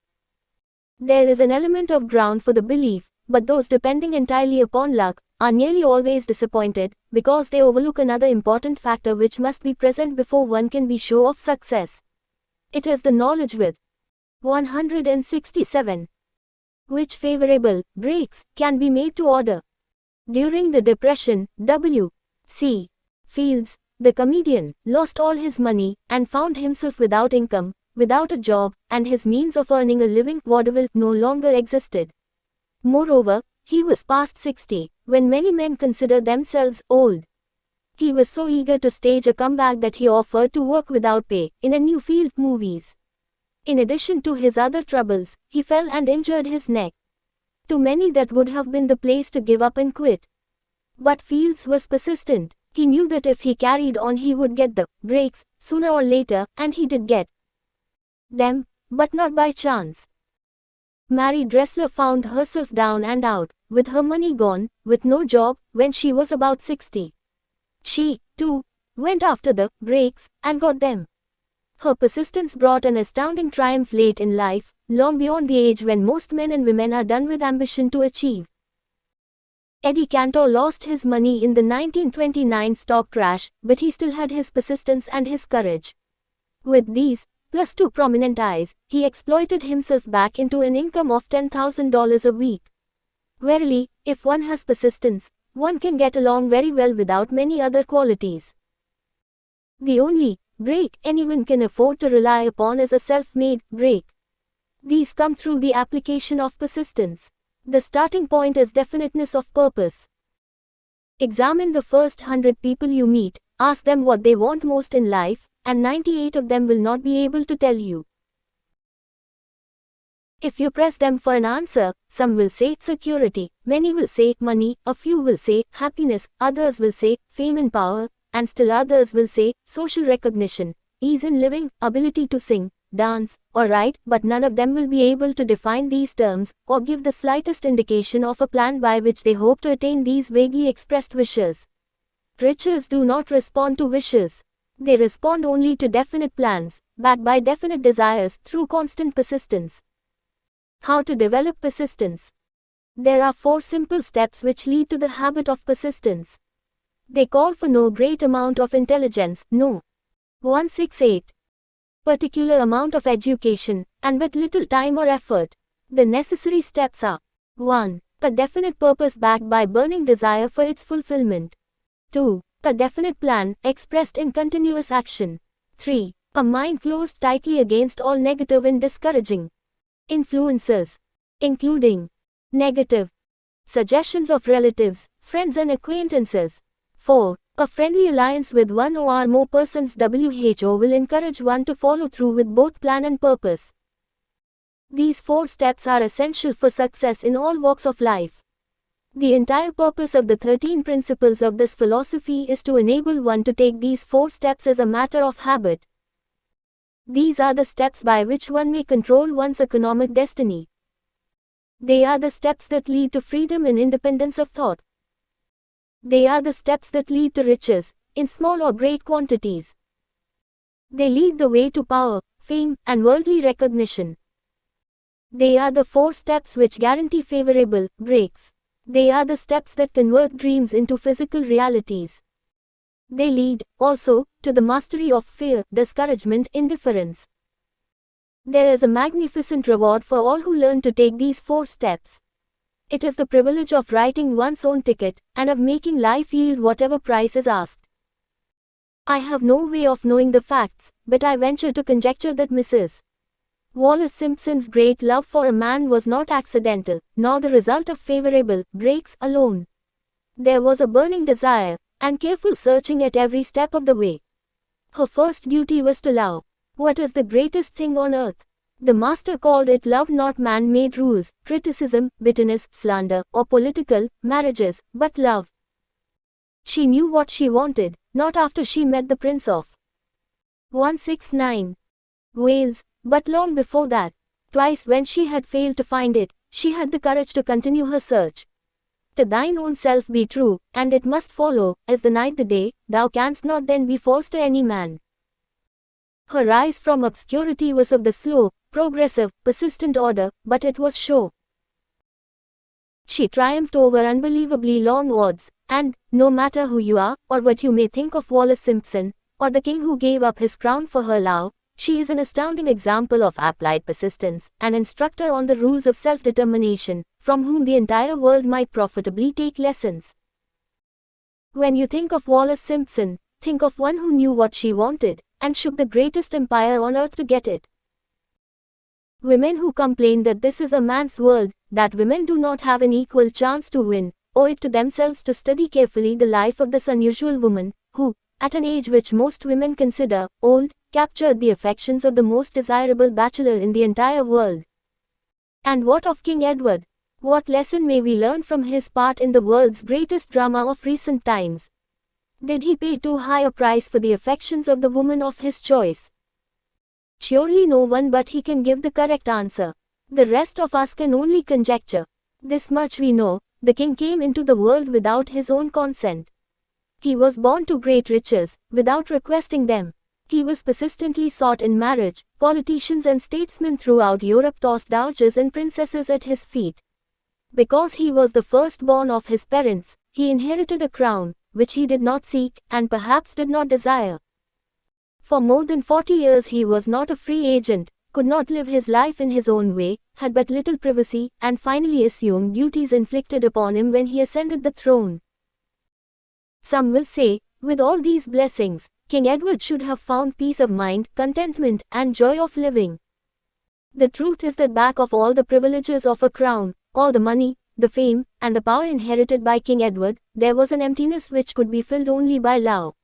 There is an element of ground for the belief, but those depending entirely upon luck are nearly always disappointed, because they overlook another important factor which must be present before one can be sure of success. It is the knowledge with 167 which favorable breaks can be made to order. During the Depression, W.C. Fields, the comedian, lost all his money and found himself without income, without a job, and his means of earning a living vaudeville no longer existed. Moreover, he was past 60, when many men consider themselves old. He was so eager to stage a comeback that he offered to work without pay in a new field, movies. In addition to his other troubles, he fell and injured his neck. To many that would have been the place to give up and quit. But Fields was persistent. He knew that if he carried on he would get the breaks, sooner or later, and he did get them, but not by chance. Mary Dressler found herself down and out, with her money gone, with no job, when she was about 60. She, too, went after the breaks, and got them. Her persistence brought an astounding triumph late in life, long beyond the age when most men and women are done with ambition to achieve. Eddie Cantor lost his money in the 1929 stock crash, but he still had his persistence and his courage. With these, plus two prominent eyes, he exploited himself back into an income of $10,000 a week. Verily, if one has persistence, one can get along very well without many other qualities. The only break anyone can afford to rely upon is a self-made break. These come through the application of persistence. The starting point is definiteness of purpose. Examine the first 100 people you meet, ask them what they want most in life, and 98 of them will not be able to tell you. If you press them for an answer, some will say security, many will say money, a few will say happiness, others will say fame and power, and still others will say social recognition, ease in living, ability to sing, dance, or write, but none of them will be able to define these terms, or give the slightest indication of a plan by which they hope to attain these vaguely expressed wishes. Riches do not respond to wishes. They respond only to definite plans, backed by definite desires, through constant persistence. How to develop persistence? There are 4 simple steps which lead to the habit of persistence. They call for no great amount of intelligence, no 168 particular amount of education, and but little time or effort. The necessary steps are: 1. A definite purpose backed by burning desire for its fulfillment. 2. A definite plan, expressed in continuous action. 3. A mind closed tightly against all negative and discouraging influences, including negative suggestions of relatives, friends and acquaintances. 4. A friendly alliance with one or more persons. WHO will encourage one to follow through with both plan and purpose. These 4 steps are essential for success in all walks of life. The entire purpose of the 13 principles of this philosophy is to enable one to take these 4 steps as a matter of habit. These are the steps by which one may control one's economic destiny. They are the steps that lead to freedom and independence of thought. They are the steps that lead to riches, in small or great quantities. They lead the way to power, fame, and worldly recognition. They are the 4 steps which guarantee favorable breaks. They are the steps that convert dreams into physical realities. They lead, also, to the mastery of fear, discouragement, indifference. There is a magnificent reward for all who learn to take these 4 steps. It is the privilege of writing one's own ticket, and of making life yield whatever price is asked. I have no way of knowing the facts, but I venture to conjecture that Mrs. Wallace Simpson's great love for a man was not accidental, nor the result of favorable breaks alone. There was a burning desire, and careful searching at every step of the way. Her first duty was to love. What is the greatest thing on earth? The master called it love, not man-made rules, criticism, bitterness, slander, or political marriages, but love. She knew what she wanted, not after she met the Prince of 169 Wales, but long before that. Twice when she had failed to find it, she had the courage to continue her search. To thine own self be true, and it must follow, as the night the day, thou canst not then be false to any man. Her rise from obscurity was of the slow, progressive, persistent order, but it was sure. She triumphed over unbelievably long odds, and, no matter who you are, or what you may think of Wallace Simpson, or the king who gave up his crown for her love, she is an astounding example of applied persistence, an instructor on the rules of self-determination, from whom the entire world might profitably take lessons. When you think of Wallace Simpson, think of one who knew what she wanted, and shook the greatest empire on earth to get it. Women who complain that this is a man's world, that women do not have an equal chance to win, owe it to themselves to study carefully the life of this unusual woman, who, at an age which most women consider old, captured the affections of the most desirable bachelor in the entire world. And what of King Edward? What lesson may we learn from his part in the world's greatest drama of recent times? Did he pay too high a price for the affections of the woman of his choice? Surely no one but he can give the correct answer. The rest of us can only conjecture. This much we know: the king came into the world without his own consent. He was born to great riches, without requesting them. He was persistently sought in marriage. Politicians and statesmen throughout Europe tossed dowagers and princesses at his feet. Because he was the firstborn of his parents, he inherited a crown, which he did not seek, and perhaps did not desire. For more than 40 years he was not a free agent, could not live his life in his own way, had but little privacy, and finally assumed duties inflicted upon him when he ascended the throne. Some will say, with all these blessings, King Edward should have found peace of mind, contentment, and joy of living. The truth is that back of all the privileges of a crown, all the money, the fame, and the power inherited by King Edward, there was an emptiness which could be filled only by love.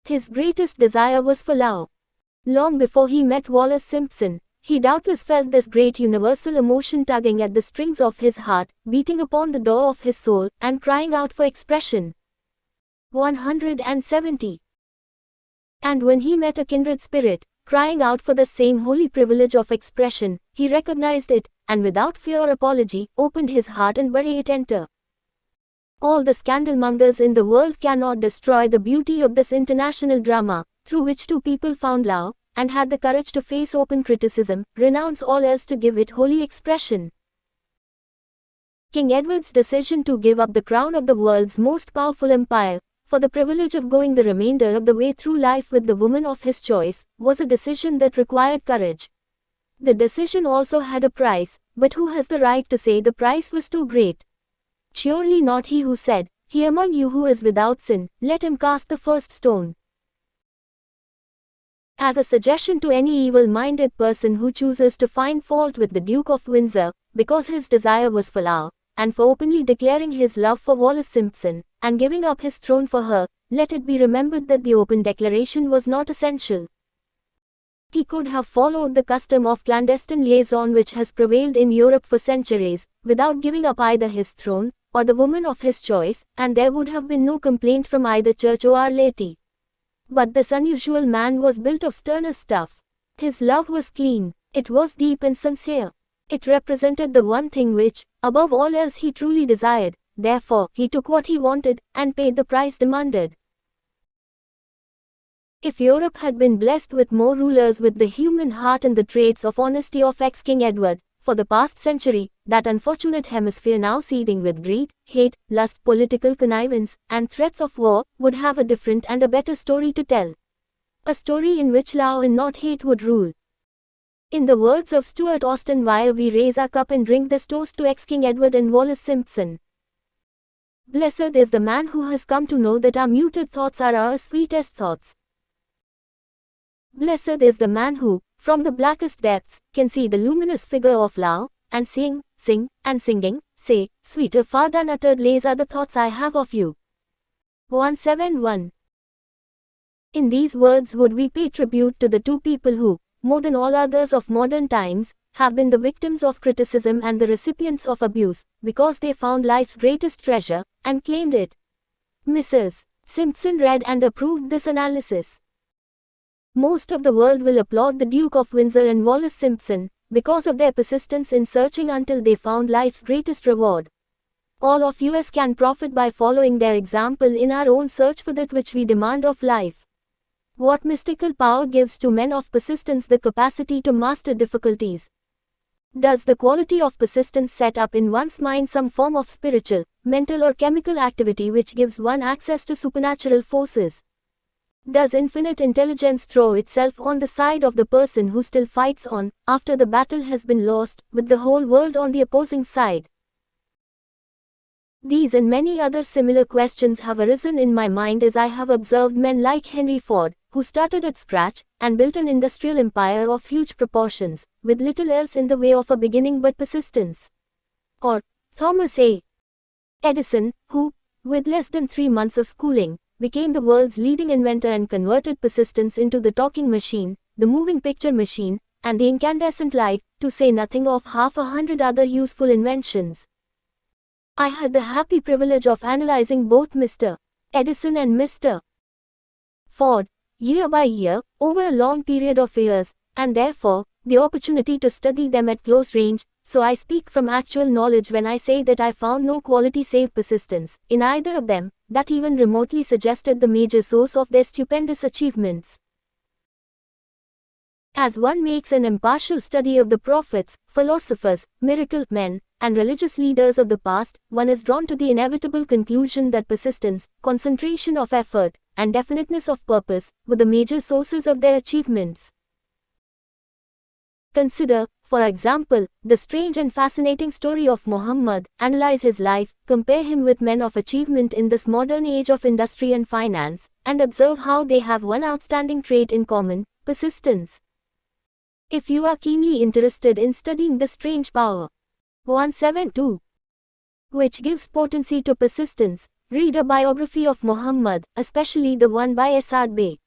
His greatest desire was for love. Long before he met Wallace Simpson, he doubtless felt this great universal emotion tugging at the strings of his heart, beating upon the door of his soul, and crying out for expression. 170. And when he met a kindred spirit, crying out for the same holy privilege of expression. He recognized it, and without fear or apology, opened his heart and bade it enter. All the scandalmongers in the world cannot destroy the beauty of this international drama, through which two people found love, and had the courage to face open criticism, renounce all else to give it holy expression. King Edward's decision to give up the crown of the world's most powerful empire, for the privilege of going the remainder of the way through life with the woman of his choice, was a decision that required courage. The decision also had a price, but who has the right to say the price was too great? Surely not he who said, "He among you who is without sin, let him cast the first stone." As a suggestion to any evil-minded person who chooses to find fault with the Duke of Windsor, because his desire was for love, and for openly declaring his love for Wallis Simpson, and giving up his throne for her, let it be remembered that the open declaration was not essential. He could have followed the custom of clandestine liaison which has prevailed in Europe for centuries, without giving up either his throne, or the woman of his choice, and there would have been no complaint from either church or laity. But this unusual man was built of sterner stuff. His love was clean, it was deep and sincere. It represented the one thing which, above all else, he truly desired. Therefore, he took what he wanted, and paid the price demanded. If Europe had been blessed with more rulers with the human heart and the traits of honesty of ex-King Edward, for the past century, that unfortunate hemisphere now seething with greed, hate, lust, political connivance, and threats of war, would have a different and a better story to tell. A story in which love and not hate would rule. In the words of Stuart Austin Weir, we raise our cup and drink this toast to ex-King Edward and Wallis Simpson. Blessed is the man who has come to know that our muted thoughts are our sweetest thoughts. Blessed is the man who, from the blackest depths, can see the luminous figure of love, and sing, and singing, say, "Sweeter far than uttered lays are the thoughts I have of you." 171. In these words would we pay tribute to the two people who, more than all others of modern times, have been the victims of criticism and the recipients of abuse, because they found life's greatest treasure, and claimed it. Mrs. Simpson read and approved this analysis. Most of the world will applaud the Duke of Windsor and Wallis Simpson, because of their persistence in searching until they found life's greatest reward. All of us can profit by following their example in our own search for that which we demand of life. What mystical power gives to men of persistence the capacity to master difficulties? Does the quality of persistence set up in one's mind some form of spiritual, mental or chemical activity which gives one access to supernatural forces? Does infinite intelligence throw itself on the side of the person who still fights on, after the battle has been lost, with the whole world on the opposing side? These and many other similar questions have arisen in my mind as I have observed men like Henry Ford, who started at scratch, and built an industrial empire of huge proportions, with little else in the way of a beginning but persistence. Or Thomas A. Edison, who, with less than 3 months of schooling, became the world's leading inventor and converted persistence into the talking machine, the moving picture machine, and the incandescent light, to say nothing of 100 other useful inventions. I had the happy privilege of analyzing both Mr. Edison and Mr. Ford, year by year, over a long period of years, and therefore, the opportunity to study them at close range, so I speak from actual knowledge when I say that I found no quality save persistence, in either of them, that even remotely suggested the major source of their stupendous achievements. As one makes an impartial study of the prophets, philosophers, miracle men, and religious leaders of the past, one is drawn to the inevitable conclusion that persistence, concentration of effort, and definiteness of purpose were the major sources of their achievements. Consider, for example, the strange and fascinating story of Muhammad, analyze his life, compare him with men of achievement in this modern age of industry and finance, and observe how they have one outstanding trait in common: persistence. If you are keenly interested in studying this strange power, 172, which gives potency to persistence, read a biography of Muhammad, especially the one by Asad Bey.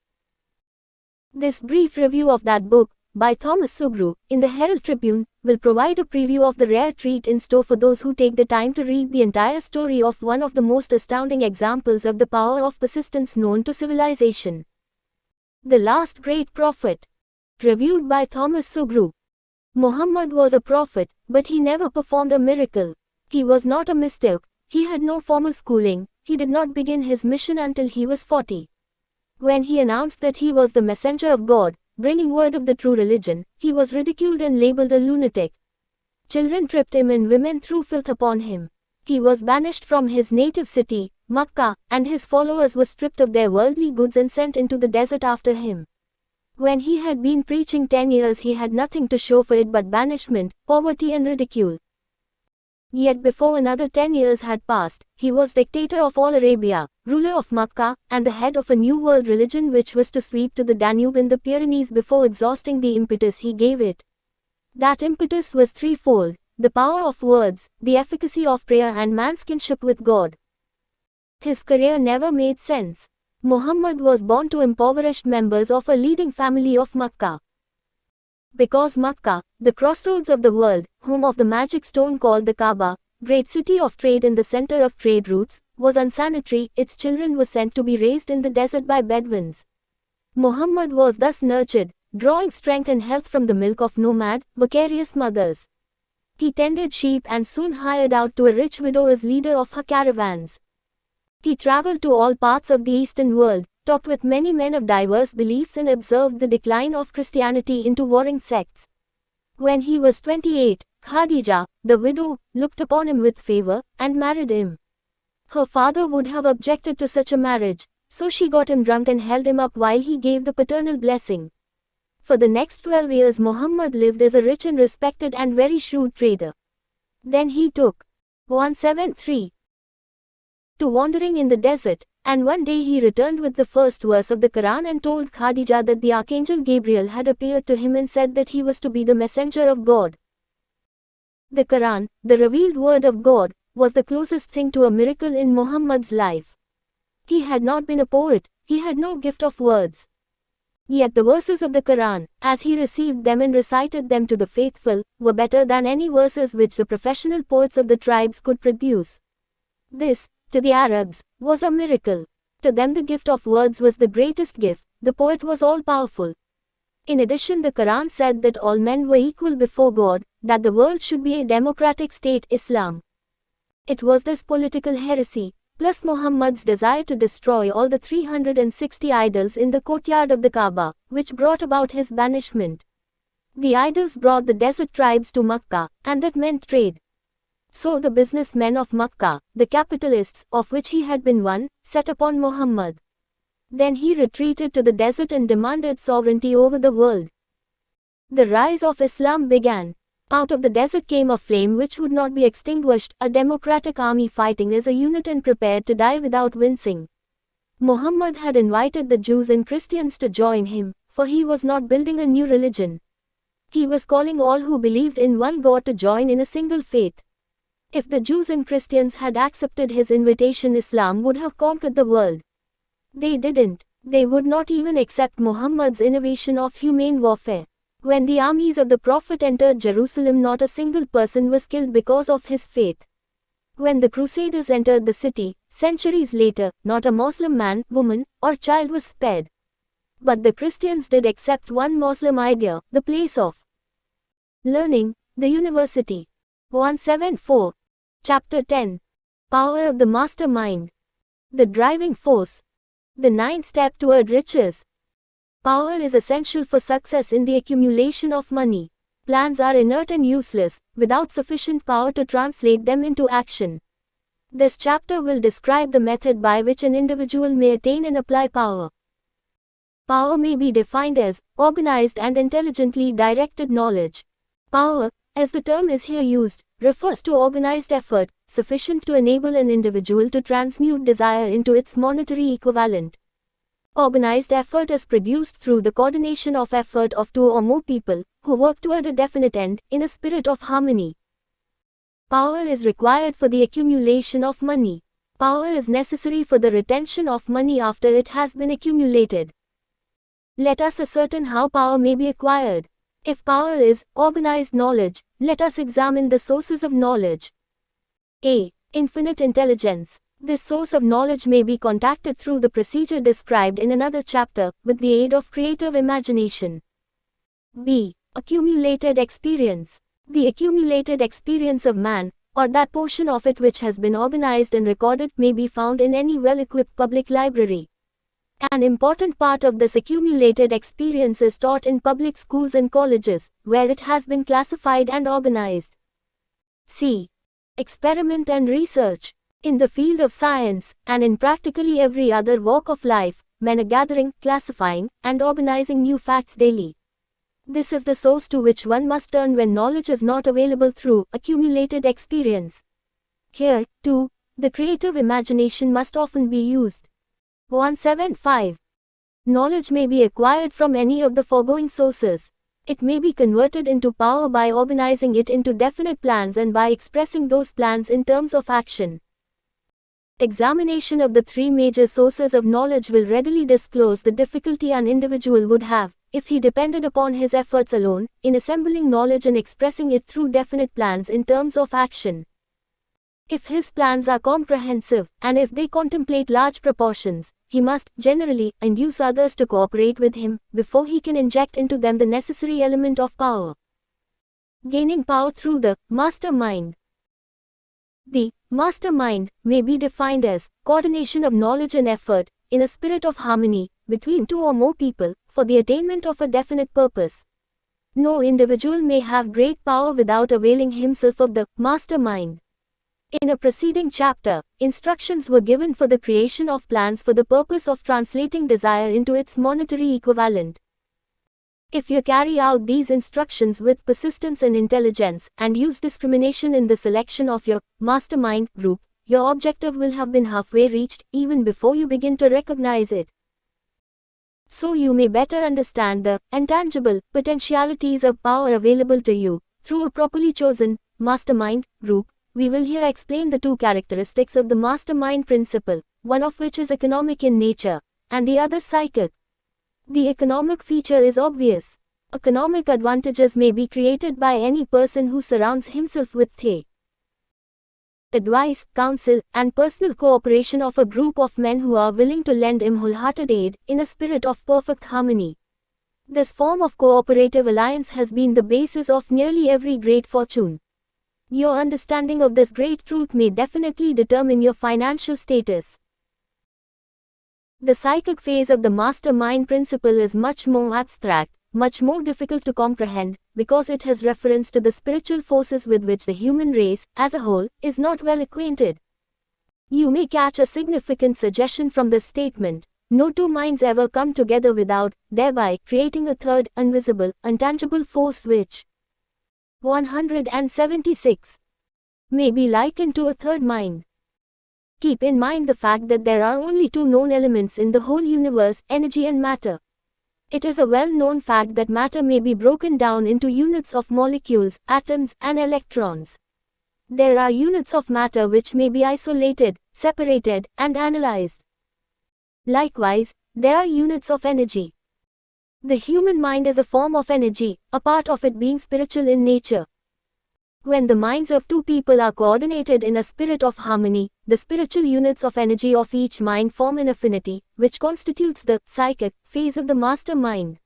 This brief review of that book, by Thomas Sugru, in the Herald Tribune, will provide a preview of the rare treat in store for those who take the time to read the entire story of one of the most astounding examples of the power of persistence known to civilization. The last great prophet. Reviewed by Thomas Sugru. Muhammad was a prophet, but he never performed a miracle. He was not a mystic. He had no formal schooling. He did not begin his mission until he was 40. When he announced that he was the messenger of God, bringing word of the true religion, he was ridiculed and labeled a lunatic. Children tripped him and women threw filth upon him. He was banished from his native city, Makkah, and his followers were stripped of their worldly goods and sent into the desert after him. When he had been preaching 10 years, he had nothing to show for it but banishment, poverty and ridicule. Yet before another 10 years had passed, he was dictator of all Arabia, ruler of Makkah, and the head of a new world religion which was to sweep to the Danube and the Pyrenees before exhausting the impetus he gave it. That impetus was threefold: the power of words, the efficacy of prayer, and man's kinship with God. His career never made sense. Muhammad was born to impoverished members of a leading family of Makkah. Because Makkah, the crossroads of the world, home of the magic stone called the Kaaba, great city of trade and the center of trade routes, was unsanitary, its children were sent to be raised in the desert by Bedouins. Muhammad was thus nurtured, drawing strength and health from the milk of nomad, vicarious mothers. He tended sheep and soon hired out to a rich widow as leader of her caravans. He traveled to all parts of the Eastern world, talked with many men of diverse beliefs, and observed the decline of Christianity into warring sects. When he was 28, Khadija, the widow, looked upon him with favor, and married him. Her father would have objected to such a marriage, so she got him drunk and held him up while he gave the paternal blessing. For the next 12 years Muhammad lived as a rich and respected and very shrewd trader. Then he took 173 to wandering in the desert, and one day he returned with the first verse of the Quran and told Khadija that the archangel Gabriel had appeared to him and said that he was to be the messenger of God. The Quran, the revealed word of God, was the closest thing to a miracle in Muhammad's life. He had not been a poet, he had no gift of words. Yet the verses of the Quran, as he received them and recited them to the faithful, were better than any verses which the professional poets of the tribes could produce. This, to the Arabs, was a miracle. To them the gift of words was the greatest gift, the poet was all-powerful. In addition, the Quran said that all men were equal before God, that the world should be a democratic state, Islam. It was this political heresy, plus Muhammad's desire to destroy all the 360 idols in the courtyard of the Kaaba, which brought about his banishment. The idols brought the desert tribes to Makkah, and that meant trade. So the businessmen of Makkah, the capitalists, of which he had been one, set upon Muhammad. Then he retreated to the desert and demanded sovereignty over the world. The rise of Islam began. Out of the desert came a flame which would not be extinguished, a democratic army fighting as a unit and prepared to die without wincing. Muhammad had invited the Jews and Christians to join him, for he was not building a new religion. He was calling all who believed in one God to join in a single faith. If the Jews and Christians had accepted his invitation, Islam would have conquered the world. They didn't. They would not even accept Muhammad's innovation of humane warfare. When the armies of the Prophet entered Jerusalem, not a single person was killed because of his faith. When the Crusaders entered the city, centuries later, not a Muslim man, woman, or child was spared. But the Christians did accept one Muslim idea, the place of learning, the university. 174. Chapter 10. Power of the Mastermind. The driving force. The ninth step toward riches. Power is essential for success in the accumulation of money. Plans are inert and useless, without sufficient power to translate them into action. This chapter will describe the method by which an individual may attain and apply power. Power may be defined as organized and intelligently directed knowledge. Power, as the term is here used, refers to organized effort, sufficient to enable an individual to transmute desire into its monetary equivalent. Organized effort is produced through the coordination of effort of two or more people, who work toward a definite end, in a spirit of harmony. Power is required for the accumulation of money. Power is necessary for the retention of money after it has been accumulated. Let us ascertain how power may be acquired. If power is organized knowledge, let us examine the sources of knowledge. A. Infinite intelligence. This source of knowledge may be contacted through the procedure described in another chapter, with the aid of creative imagination. B. Accumulated experience. The accumulated experience of man, or that portion of it which has been organized and recorded, may be found in any well-equipped public library. An important part of this accumulated experience is taught in public schools and colleges, where it has been classified and organized. C. Experiment and research. In the field of science, and in practically every other walk of life, men are gathering, classifying, and organizing new facts daily. This is the source to which one must turn when knowledge is not available through accumulated experience. Here, too, the creative imagination must often be used. 175. Knowledge may be acquired from any of the foregoing sources. It may be converted into power by organizing it into definite plans and by expressing those plans in terms of action. Examination of the three major sources of knowledge will readily disclose the difficulty an individual would have, if he depended upon his efforts alone, in assembling knowledge and expressing it through definite plans in terms of action. If his plans are comprehensive, and if they contemplate large proportions, he must, generally, induce others to cooperate with him, before he can inject into them the necessary element of power. Gaining power through the mastermind. The mastermind may be defined as coordination of knowledge and effort, in a spirit of harmony, between two or more people, for the attainment of a definite purpose. No individual may have great power without availing himself of the mastermind. In a preceding chapter, instructions were given for the creation of plans for the purpose of translating desire into its monetary equivalent. If you carry out these instructions with persistence and intelligence, and use discrimination in the selection of your mastermind group, your objective will have been halfway reached, even before you begin to recognize it. So you may better understand the intangible potentialities of power available to you, through a properly chosen mastermind group. We will here explain the two characteristics of the mastermind principle, one of which is economic in nature, and the other psychic. The economic feature is obvious. Economic advantages may be created by any person who surrounds himself with the advice, counsel, and personal cooperation of a group of men who are willing to lend him wholehearted aid, in a spirit of perfect harmony. This form of cooperative alliance has been the basis of nearly every great fortune. Your understanding of this great truth may definitely determine your financial status. The psychic phase of the mastermind principle is much more abstract, much more difficult to comprehend, because it has reference to the spiritual forces with which the human race, as a whole, is not well acquainted. You may catch a significant suggestion from this statement: no two minds ever come together without, thereby, creating a third, invisible, intangible force which 176. May be likened to a third mind. Keep in mind the fact that there are only two known elements in the whole universe, energy and matter. It is a well-known fact that matter may be broken down into units of molecules, atoms, and electrons. There are units of matter which may be isolated, separated, and analyzed. Likewise, there are units of energy. The human mind is a form of energy, a part of it being spiritual in nature. When the minds of two people are coordinated in a spirit of harmony, the spiritual units of energy of each mind form an affinity, which constitutes the psychic phase of the mastermind.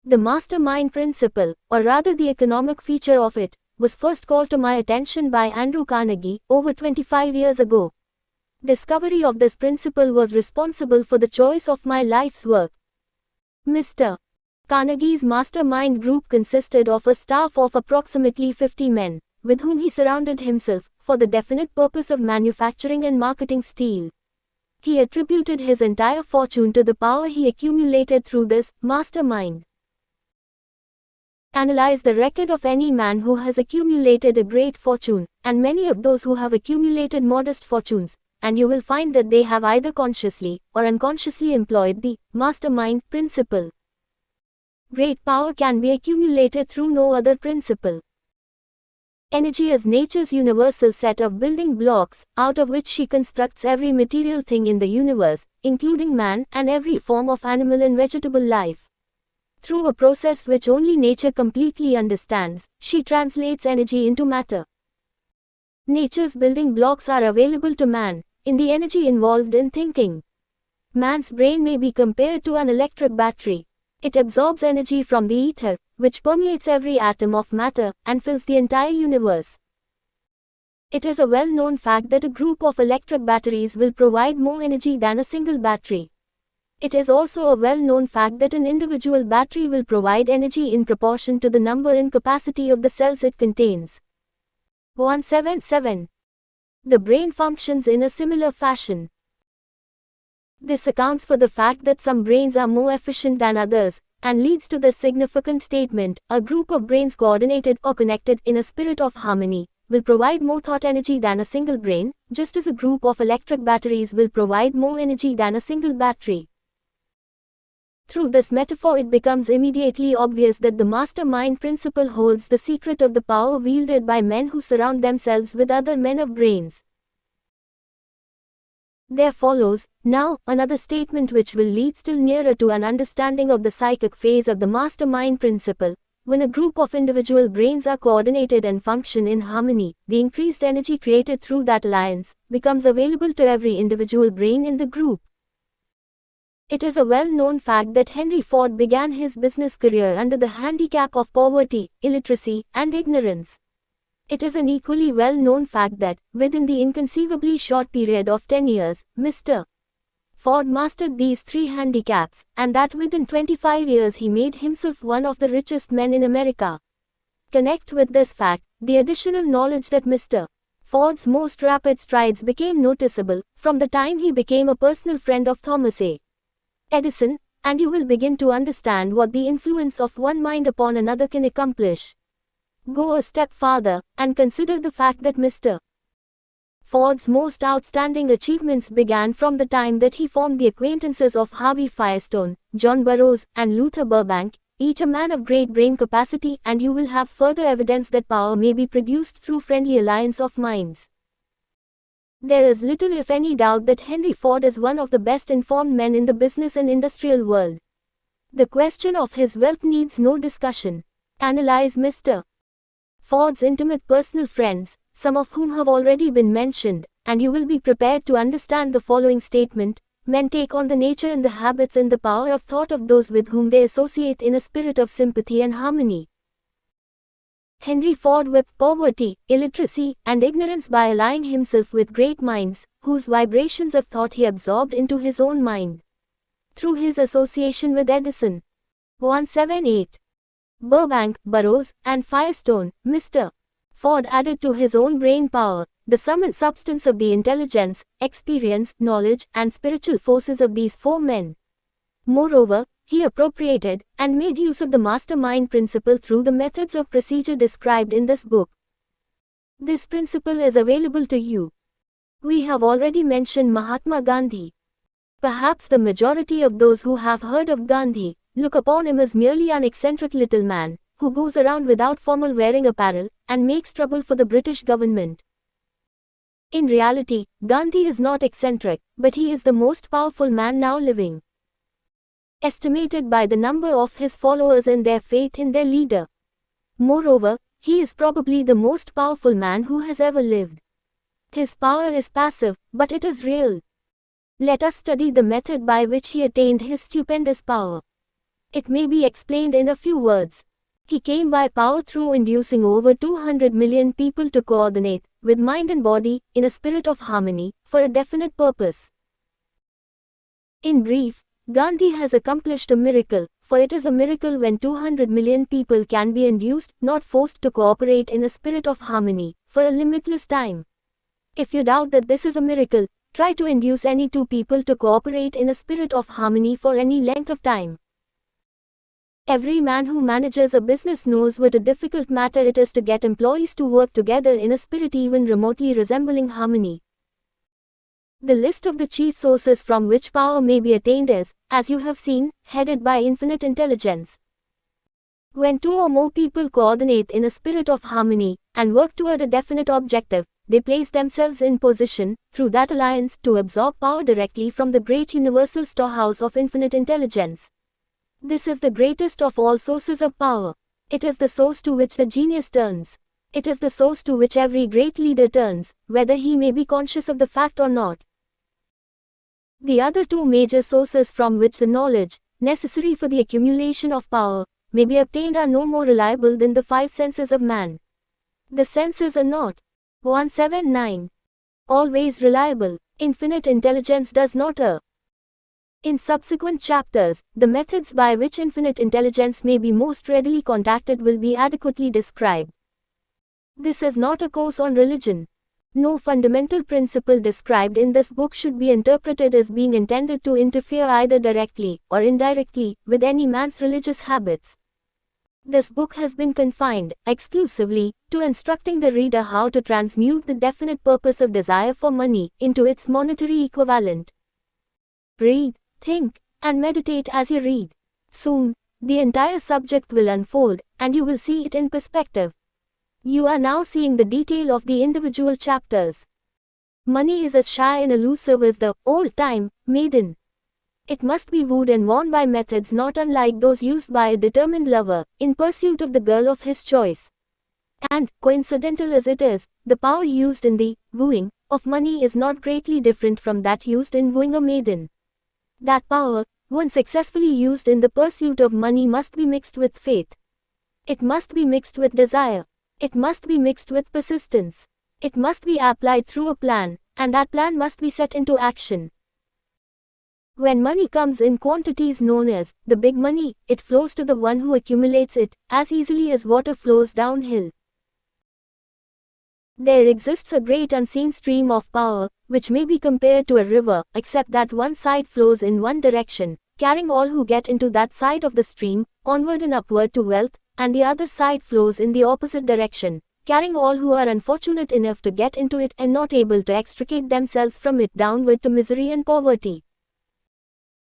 The mastermind principle, or rather the economic feature of it, was first called to my attention by Andrew Carnegie, over 25 years ago. Discovery of this principle was responsible for the choice of my life's work. Mr. Carnegie's mastermind group consisted of a staff of approximately 50 men, with whom he surrounded himself, for the definite purpose of manufacturing and marketing steel. He attributed his entire fortune to the power he accumulated through this mastermind. Analyze the record of any man who has accumulated a great fortune, and many of those who have accumulated modest fortunes, and you will find that they have either consciously or unconsciously employed the mastermind principle. Great power can be accumulated through no other principle. Energy is nature's universal set of building blocks, out of which she constructs every material thing in the universe, including man and every form of animal and vegetable life. Through a process which only nature completely understands, she translates energy into matter. Nature's building blocks are available to man, in the energy involved in thinking. Man's brain may be compared to an electric battery. It absorbs energy from the ether, which permeates every atom of matter and fills the entire universe. It is a well-known fact that a group of electric batteries will provide more energy than a single battery. It is also a well-known fact that an individual battery will provide energy in proportion to the number and capacity of the cells it contains. 177. The brain functions in a similar fashion. This accounts for the fact that some brains are more efficient than others, and leads to the significant statement, a group of brains coordinated or connected in a spirit of harmony will provide more thought energy than a single brain, just as a group of electric batteries will provide more energy than a single battery. Through this metaphor, it becomes immediately obvious that the mastermind principle holds the secret of the power wielded by men who surround themselves with other men of brains. There follows, now, another statement which will lead still nearer to an understanding of the psychic phase of the mastermind principle. When a group of individual brains are coordinated and function in harmony, the increased energy created through that alliance becomes available to every individual brain in the group. It is a well-known fact that Henry Ford began his business career under the handicap of poverty, illiteracy, and ignorance. It is an equally well-known fact that, within the inconceivably short period of 10 years, Mr. Ford mastered these three handicaps, and that within 25 years he made himself one of the richest men in America. Connect with this fact, the additional knowledge that Mr. Ford's most rapid strides became noticeable, from the time he became a personal friend of Thomas A. Edison, and you will begin to understand what the influence of one mind upon another can accomplish. Go a step farther, and consider the fact that Mr. Ford's most outstanding achievements began from the time that he formed the acquaintances of Harvey Firestone, John Burroughs, and Luther Burbank, each a man of great brain capacity, and you will have further evidence that power may be produced through friendly alliance of minds. There is little if any doubt that Henry Ford is one of the best informed men in the business and industrial world. The question of his wealth needs no discussion. Analyze Mr. Ford's intimate personal friends, some of whom have already been mentioned, and you will be prepared to understand the following statement: men take on the nature and the habits and the power of thought of those with whom they associate in a spirit of sympathy and harmony. Henry Ford whipped poverty, illiteracy, and ignorance by allying himself with great minds, whose vibrations of thought he absorbed into his own mind. Through his association with Edison, 178, Burbank, Burroughs, and Firestone, Mr. Ford added to his own brain power, the sum and substance of the intelligence, experience, knowledge, and spiritual forces of these four men. Moreover, he appropriated and made use of the mastermind principle through the methods of procedure described in this book. This principle is available to you. We have already mentioned Mahatma Gandhi. Perhaps the majority of those who have heard of Gandhi look upon him as merely an eccentric little man, who goes around without formal wearing apparel, and makes trouble for the British government. In reality, Gandhi is not eccentric, but he is the most powerful man now living. Estimated by the number of his followers and their faith in their leader. Moreover, he is probably the most powerful man who has ever lived. His power is passive, but it is real. Let us study the method by which he attained his stupendous power. It may be explained in a few words. He came by power through inducing over 200 million people to coordinate, with mind and body, in a spirit of harmony, for a definite purpose. In brief, Gandhi has accomplished a miracle, for it is a miracle when 200 million people can be induced, not forced, to cooperate in a spirit of harmony, for a limitless time. If you doubt that this is a miracle, try to induce any two people to cooperate in a spirit of harmony for any length of time. Every man who manages a business knows what a difficult matter it is to get employees to work together in a spirit even remotely resembling harmony. The list of the chief sources from which power may be attained is, as you have seen, headed by infinite intelligence. When two or more people coordinate in a spirit of harmony, and work toward a definite objective, they place themselves in position, through that alliance, to absorb power directly from the great universal storehouse of infinite intelligence. This is the greatest of all sources of power. It is the source to which the genius turns. It is the source to which every great leader turns, whether he may be conscious of the fact or not. The other two major sources from which the knowledge, necessary for the accumulation of power, may be obtained are no more reliable than the 5 senses of man. The senses are not 179. Always reliable. Infinite intelligence does not err. In subsequent chapters, the methods by which infinite intelligence may be most readily contacted will be adequately described. This is not a course on religion. No fundamental principle described in this book should be interpreted as being intended to interfere either directly or indirectly with any man's religious habits. This book has been confined exclusively to instructing the reader how to transmute the definite purpose of desire for money into its monetary equivalent. Read, think, and meditate as you read. Soon, the entire subject will unfold, and you will see it in perspective. You are now seeing the detail of the individual chapters. Money is as shy and elusive as the old-time maiden. It must be wooed and won by methods not unlike those used by a determined lover in pursuit of the girl of his choice. And, coincidental as it is, the power used in the wooing of money is not greatly different from that used in wooing a maiden. That power, when successfully used in the pursuit of money, must be mixed with faith. It must be mixed with desire. It must be mixed with persistence. It must be applied through a plan, and that plan must be set into action. When money comes in quantities known as the big money, it flows to the one who accumulates it, as easily as water flows downhill. There exists a great unseen stream of power, which may be compared to a river, except that one side flows in one direction, carrying all who get into that side of the stream, onward and upward to wealth, and the other side flows in the opposite direction, carrying all who are unfortunate enough to get into it and not able to extricate themselves from it downward to misery and poverty.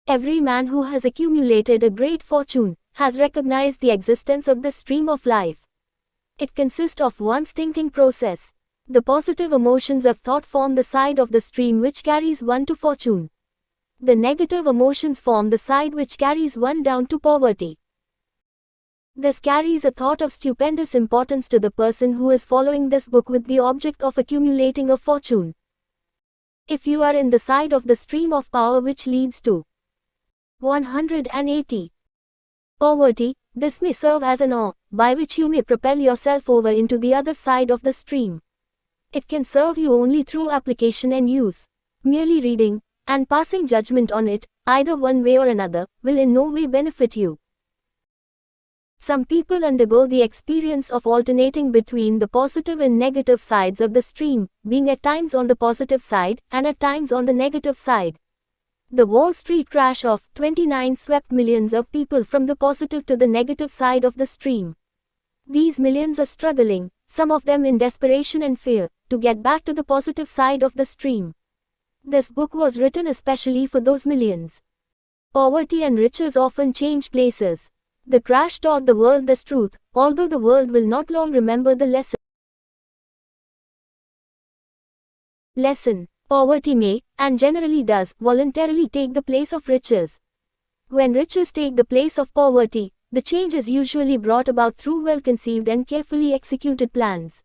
Every man who has accumulated a great fortune has recognized the existence of the stream of life. It consists of one's thinking process. The positive emotions of thought form the side of the stream which carries one to fortune. The negative emotions form the side which carries one down to poverty. This carries a thought of stupendous importance to the person who is following this book with the object of accumulating a fortune. If you are in the side of the stream of power which leads to 180. Poverty, this may serve as an oar, by which you may propel yourself over into the other side of the stream. It can serve you only through application and use. Merely reading, and passing judgment on it, either one way or another, will in no way benefit you. Some people undergo the experience of alternating between the positive and negative sides of the stream, being at times on the positive side, and at times on the negative side. The Wall Street crash of '29 swept millions of people from the positive to the negative side of the stream. These millions are struggling, some of them in desperation and fear, to get back to the positive side of the stream. This book was written especially for those millions. Poverty and riches often change places. The crash taught the world this truth, although the world will not long remember the lesson. Poverty may, and generally does, voluntarily take the place of riches. When riches take the place of poverty, the change is usually brought about through well-conceived and carefully executed plans.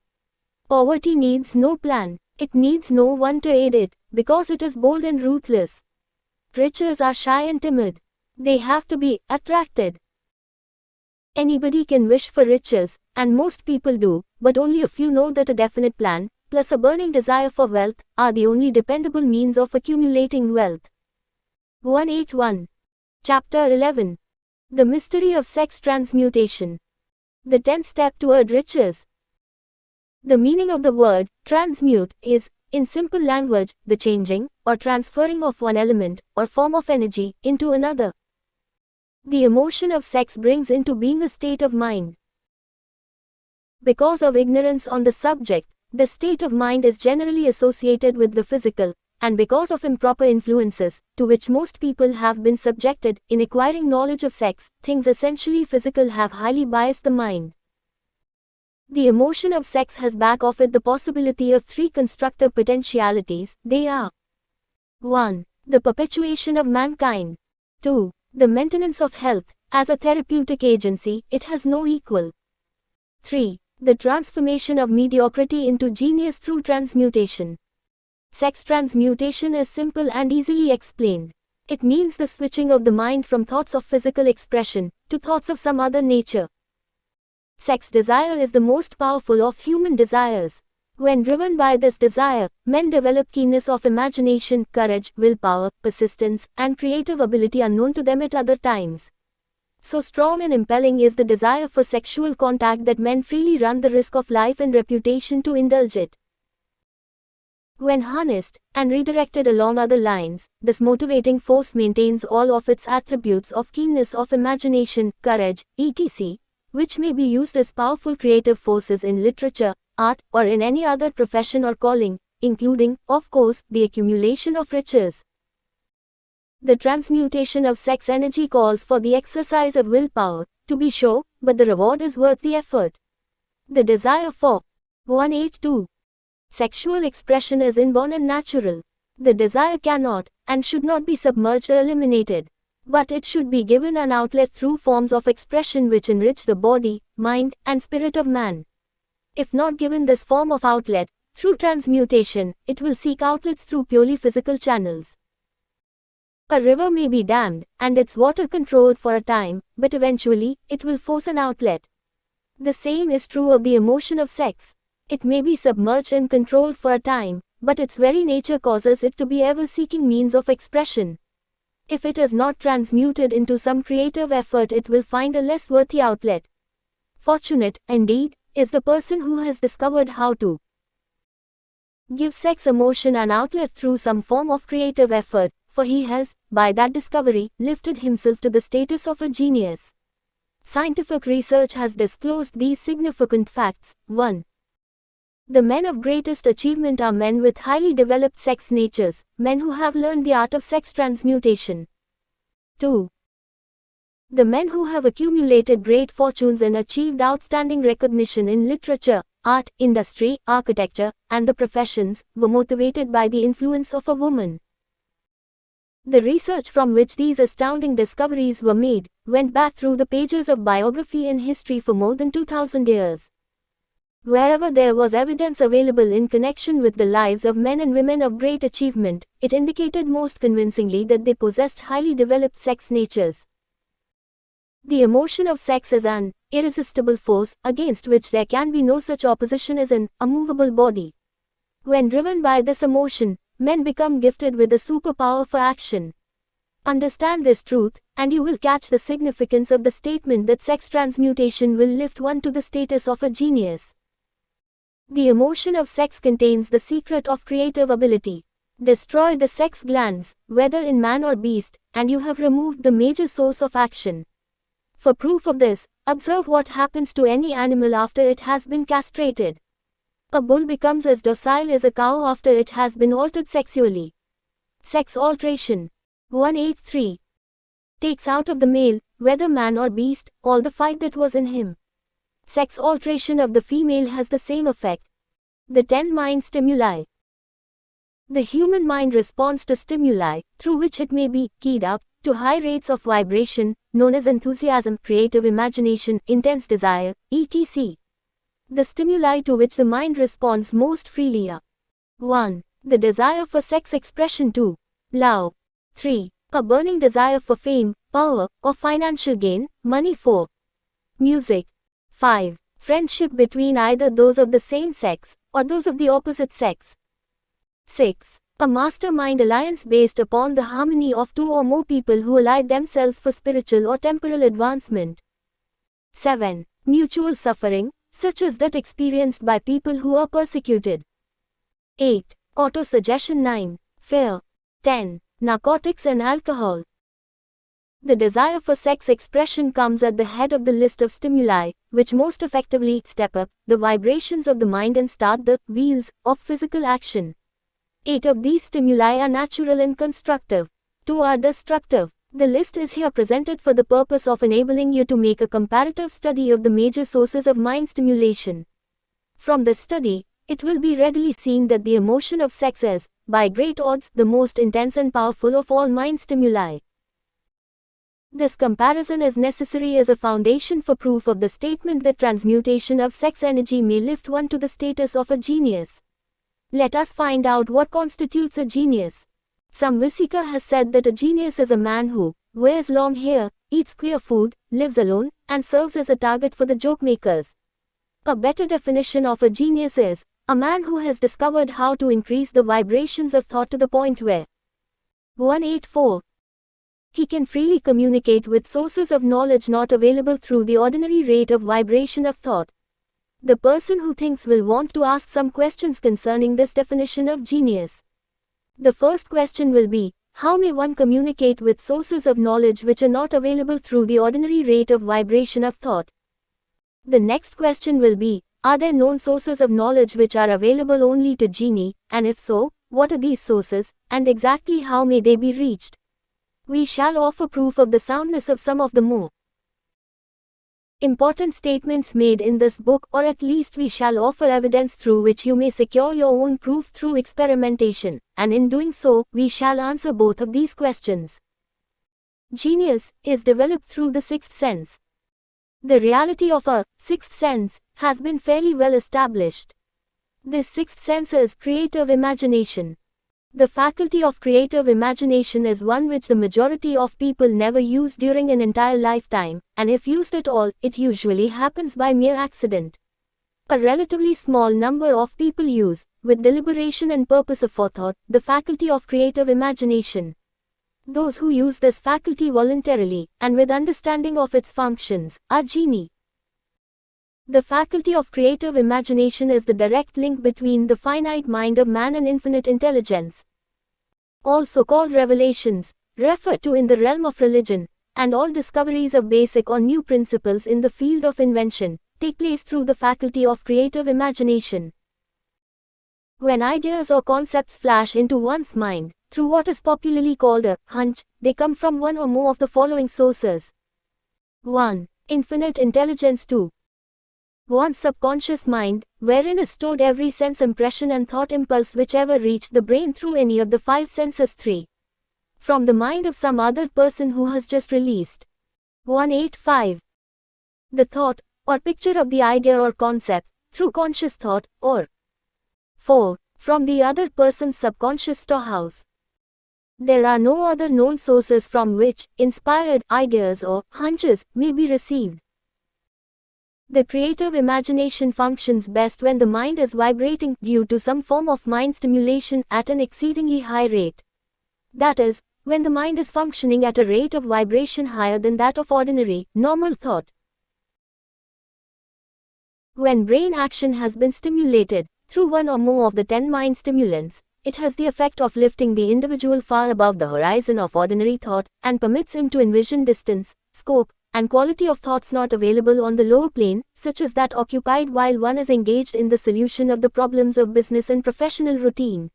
Poverty needs no plan, it needs no one to aid it, because it is bold and ruthless. Riches are shy and timid. They have to be attracted. Anybody can wish for riches, and most people do, but only a few know that a definite plan, plus a burning desire for wealth, are the only dependable means of accumulating wealth. 181. Chapter 11. The Mystery of Sex Transmutation. The 10th step toward riches. The meaning of the word transmute is, in simple language, the changing, or transferring of one element, or form of energy, into another. The emotion of sex brings into being a state of mind. Because of ignorance on the subject, the state of mind is generally associated with the physical, and because of improper influences, to which most people have been subjected, in acquiring knowledge of sex, things essentially physical have highly biased the mind. The emotion of sex has back of it the possibility of 3 constructive potentialities. They are: 1. The perpetuation of mankind. 2. The maintenance of health. As a therapeutic agency, it has no equal. 3. The transformation of mediocrity into genius through transmutation. Sex transmutation is simple and easily explained. It means the switching of the mind from thoughts of physical expression to thoughts of some other nature. Sex desire is the most powerful of human desires. When driven by this desire, men develop keenness of imagination, courage, willpower, persistence, and creative ability unknown to them at other times. So strong and impelling is the desire for sexual contact that men freely run the risk of life and reputation to indulge it. When harnessed and redirected along other lines, this motivating force maintains all of its attributes of keenness of imagination, courage, etc., which may be used as powerful creative forces in literature, art, or in any other profession or calling, including, of course, the accumulation of riches. The transmutation of sex energy calls for the exercise of willpower, to be sure, but the reward is worth the effort. The desire for 182. Sexual expression is inborn and natural. The desire cannot, and should not be submerged or eliminated. But it should be given an outlet through forms of expression which enrich the body, mind, and spirit of man. If not given this form of outlet, through transmutation, it will seek outlets through purely physical channels. A river may be dammed, and its water controlled for a time, but eventually, it will force an outlet. The same is true of the emotion of sex. It may be submerged and controlled for a time, but its very nature causes it to be ever seeking means of expression. If it is not transmuted into some creative effort, it will find a less worthy outlet. Fortunate, indeed, is the person who has discovered how to give sex emotion an outlet through some form of creative effort, for he has, by that discovery, lifted himself to the status of a genius. Scientific research has disclosed these significant facts. 1. The men of greatest achievement are men with highly developed sex natures, men who have learned the art of sex transmutation. 2. The men who have accumulated great fortunes and achieved outstanding recognition in literature, art, industry, architecture, and the professions, were motivated by the influence of a woman. The research from which these astounding discoveries were made went back through the pages of biography and history for more than 2000 years. Wherever there was evidence available in connection with the lives of men and women of great achievement, it indicated most convincingly that they possessed highly developed sex natures. The emotion of sex is an irresistible force, against which there can be no such opposition as an immovable body. When driven by this emotion, men become gifted with a superpower for action. Understand this truth, and you will catch the significance of the statement that sex transmutation will lift one to the status of a genius. The emotion of sex contains the secret of creative ability. Destroy the sex glands, whether in man or beast, and you have removed the major source of action. For proof of this, observe what happens to any animal after it has been castrated. A bull becomes as docile as a cow after it has been altered sexually. Sex alteration. 183. Takes out of the male, whether man or beast, all the fight that was in him. Sex alteration of the female has the same effect. The 10 mind stimuli. The human mind responds to stimuli, through which it may be keyed up to high rates of vibration, known as enthusiasm, creative imagination, intense desire, etc. The stimuli to which the mind responds most freely are 1. The desire for sex expression. 2. Love. 3. A burning desire for fame, power, or financial gain, money. 4. Music. 5. Friendship between either those of the same sex, or those of the opposite sex. 6. A mastermind alliance based upon the harmony of 2 or more people who ally themselves for spiritual or temporal advancement. 7. Mutual suffering, such as that experienced by people who are persecuted. 8. Autosuggestion. 9. Fear. 10. Narcotics and alcohol. The desire for sex expression comes at the head of the list of stimuli, which most effectively step up the vibrations of the mind and start the wheels of physical action. 8 of these stimuli are natural and constructive. 2 are destructive. The list is here presented for the purpose of enabling you to make a comparative study of the major sources of mind stimulation. From this study, it will be readily seen that the emotion of sex is, by great odds, the most intense and powerful of all mind stimuli. This comparison is necessary as a foundation for proof of the statement that transmutation of sex energy may lift one to the status of a genius. Let us find out what constitutes a genius. Some Visica has said that a genius is a man who wears long hair, eats queer food, lives alone, and serves as a target for the joke makers. A better definition of a genius is a man who has discovered how to increase the vibrations of thought to the point where 184. He can freely communicate with sources of knowledge not available through the ordinary rate of vibration of thought. The person who thinks will want to ask some questions concerning this definition of genius. The first question will be, how may one communicate with sources of knowledge which are not available through the ordinary rate of vibration of thought? The next question will be, are there known sources of knowledge which are available only to genii, and if so, what are these sources, and exactly how may they be reached? We shall offer proof of the soundness of some of the more important statements made in this book, or at least we shall offer evidence through which you may secure your own proof through experimentation, and in doing so, we shall answer both of these questions. Genius is developed through the sixth sense. The reality of our sixth sense has been fairly well established. This sixth sense is creative imagination. The faculty of creative imagination is one which the majority of people never use during an entire lifetime, and if used at all, it usually happens by mere accident. A relatively small number of people use, with deliberation and purpose of forethought, the faculty of creative imagination. Those who use this faculty voluntarily, and with understanding of its functions, are genii. The faculty of creative imagination is the direct link between the finite mind of man and infinite intelligence. All so-called revelations, referred to in the realm of religion, and all discoveries of basic or new principles in the field of invention, take place through the faculty of creative imagination. When ideas or concepts flash into one's mind, through what is popularly called a hunch, they come from one or more of the following sources. 1. Infinite intelligence. 2. One's subconscious mind, wherein is stored every sense impression and thought impulse which ever reached the brain through any of the five senses. 3. From the mind of some other person who has just released. 185. The thought, or picture of the idea or concept, through conscious thought, or 4. From the other person's subconscious storehouse. There are no other known sources from which inspired ideas or hunches may be received. The creative imagination functions best when the mind is vibrating due to some form of mind stimulation at an exceedingly high rate. That is, when the mind is functioning at a rate of vibration higher than that of ordinary, normal thought. When brain action has been stimulated, through one or more of the 10 mind stimulants, it has the effect of lifting the individual far above the horizon of ordinary thought, and permits him to envision distance, scope, and quality of thoughts not available on the lower plane, such as that occupied while one is engaged in the solution of the problems of business and professional routine.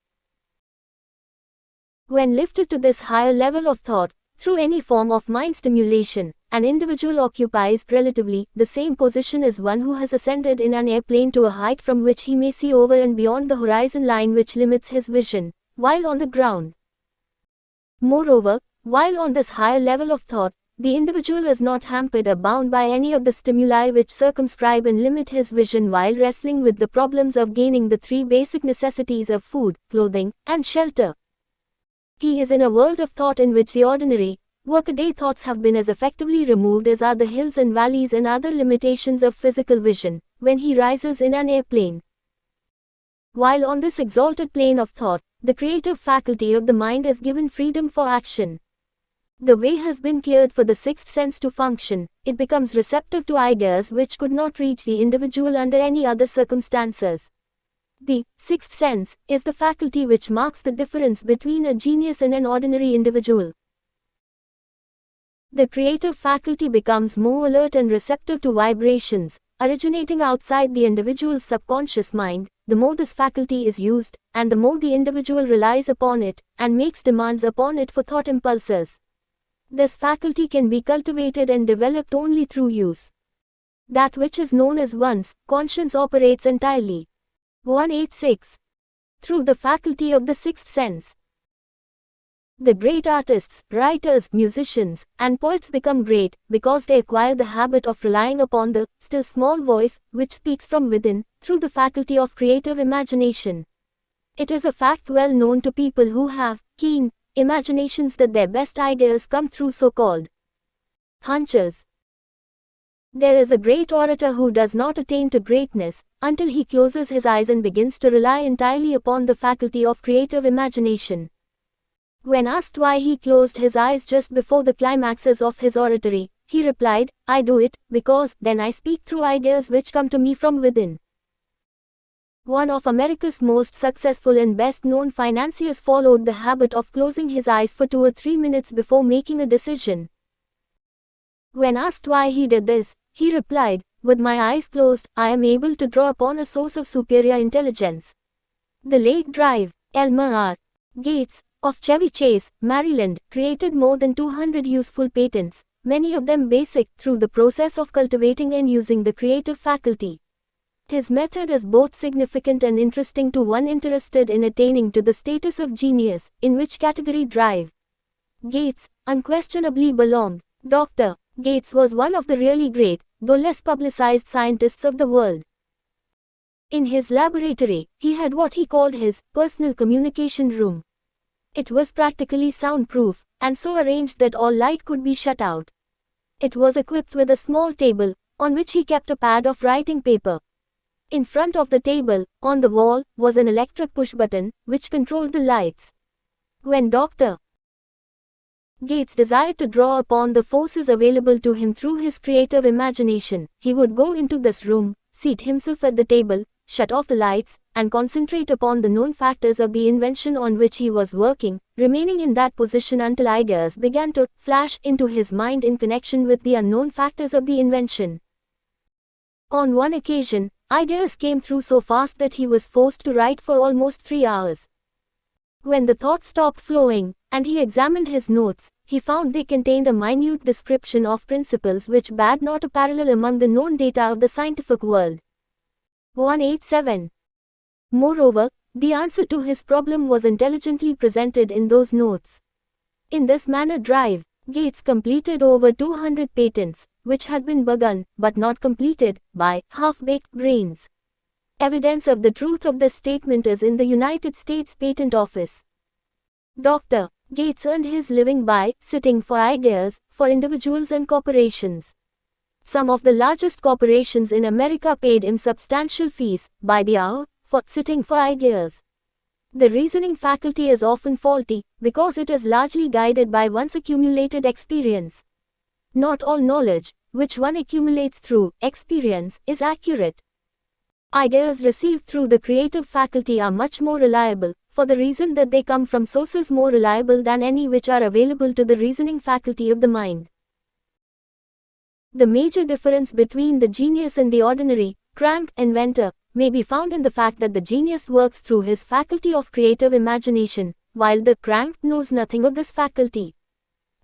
When lifted to this higher level of thought, through any form of mind stimulation, an individual occupies relatively the same position as one who has ascended in an airplane to a height from which he may see over and beyond the horizon line which limits his vision, while on the ground. Moreover, while on this higher level of thought, the individual is not hampered or bound by any of the stimuli which circumscribe and limit his vision while wrestling with the problems of gaining the three basic necessities of food, clothing, and shelter. He is in a world of thought in which the ordinary, workaday thoughts have been as effectively removed as are the hills and valleys and other limitations of physical vision, when he rises in an airplane. While on this exalted plane of thought, the creative faculty of the mind is given freedom for action. The way has been cleared for the sixth sense to function, it becomes receptive to ideas which could not reach the individual under any other circumstances. The sixth sense is the faculty which marks the difference between a genius and an ordinary individual. The creative faculty becomes more alert and receptive to vibrations, originating outside the individual's subconscious mind, the more this faculty is used, and the more the individual relies upon it, and makes demands upon it for thought impulses. This faculty can be cultivated and developed only through use. That which is known as one's conscience operates entirely. 186. Through the faculty of the sixth sense. The great artists, writers, musicians, and poets become great because they acquire the habit of relying upon the still small voice which speaks from within, through the faculty of creative imagination. It is a fact well known to people who have keen imaginations that their best ideas come through so-called hunches. There is a great orator who does not attain to greatness until he closes his eyes and begins to rely entirely upon the faculty of creative imagination. When asked why he closed his eyes just before the climaxes of his oratory, he replied, "I do it because then I speak through ideas which come to me from within." One of America's most successful and best-known financiers followed the habit of closing his eyes for 2 or 3 minutes before making a decision. When asked why he did this, he replied, "With my eyes closed, I am able to draw upon a source of superior intelligence." The late Drive, Elmer R. Gates, of Chevy Chase, Maryland, created more than 200 useful patents, many of them basic, through the process of cultivating and using the creative faculty. His method is both significant and interesting to one interested in attaining to the status of genius, in which category Drive Gates unquestionably belonged. Dr. Gates was one of the really great, though less publicized scientists of the world. In his laboratory, he had what he called his personal communication room. It was practically soundproof, and so arranged that all light could be shut out. It was equipped with a small table, on which he kept a pad of writing paper. In front of the table, on the wall, was an electric push button, which controlled the lights. When Dr. Gates desired to draw upon the forces available to him through his creative imagination, he would go into this room, seat himself at the table, shut off the lights, and concentrate upon the known factors of the invention on which he was working, remaining in that position until ideas began to flash into his mind in connection with the unknown factors of the invention. On one occasion, ideas came through so fast that he was forced to write for almost 3 hours. When the thoughts stopped flowing, and he examined his notes, he found they contained a minute description of principles which bade not a parallel among the known data of the scientific world. 187. Moreover, the answer to his problem was intelligently presented in those notes. In this manner Drive Gates completed over 200 patents, which had been begun, but not completed, by half-baked brains. Evidence of the truth of this statement is in the United States Patent Office. Dr. Gates earned his living by sitting for ideas for individuals and corporations. Some of the largest corporations in America paid him substantial fees, by the hour, for sitting for ideas. The reasoning faculty is often faulty, because it is largely guided by one's accumulated experience. Not all knowledge, which one accumulates through experience, is accurate. Ideas received through the creative faculty are much more reliable, for the reason that they come from sources more reliable than any which are available to the reasoning faculty of the mind. The major difference between the genius and the ordinary, crank inventor, may be found in the fact that the genius works through his faculty of creative imagination, while the crank knows nothing of this faculty.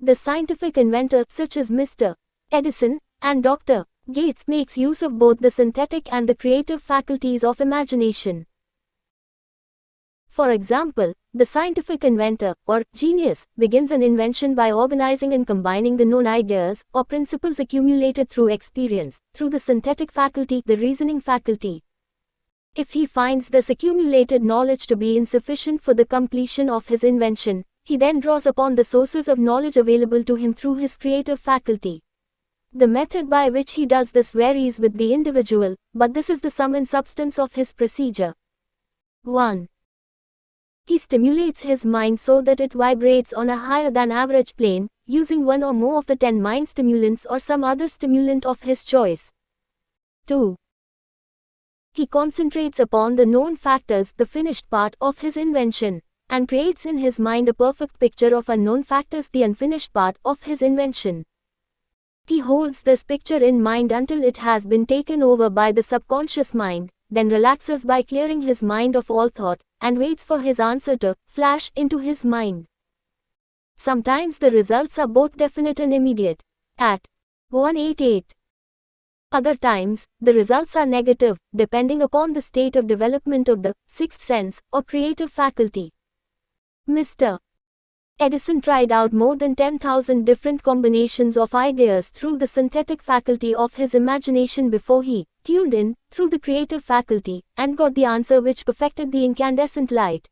The scientific inventor, such as Mr. Edison and Dr. Gates, makes use of both the synthetic and the creative faculties of imagination. For example, the scientific inventor, or genius, begins an invention by organizing and combining the known ideas, or principles accumulated through experience, through the synthetic faculty, the reasoning faculty. If he finds this accumulated knowledge to be insufficient for the completion of his invention, he then draws upon the sources of knowledge available to him through his creative faculty. The method by which he does this varies with the individual, but this is the sum and substance of his procedure. 1. He stimulates his mind so that it vibrates on a higher than average plane, using one or more of the 10 mind stimulants or some other stimulant of his choice. 2. He concentrates upon the known factors, the finished part of his invention, and creates in his mind a perfect picture of unknown factors, the unfinished part of his invention. He holds this picture in mind until it has been taken over by the subconscious mind, then relaxes by clearing his mind of all thought, and waits for his answer to flash into his mind. Sometimes the results are both definite and immediate. At 188. Other times, the results are negative, depending upon the state of development of the sixth sense, or creative faculty. Mr. Edison tried out more than 10,000 different combinations of ideas through the synthetic faculty of his imagination before he tuned in through the creative faculty and got the answer which perfected the incandescent light.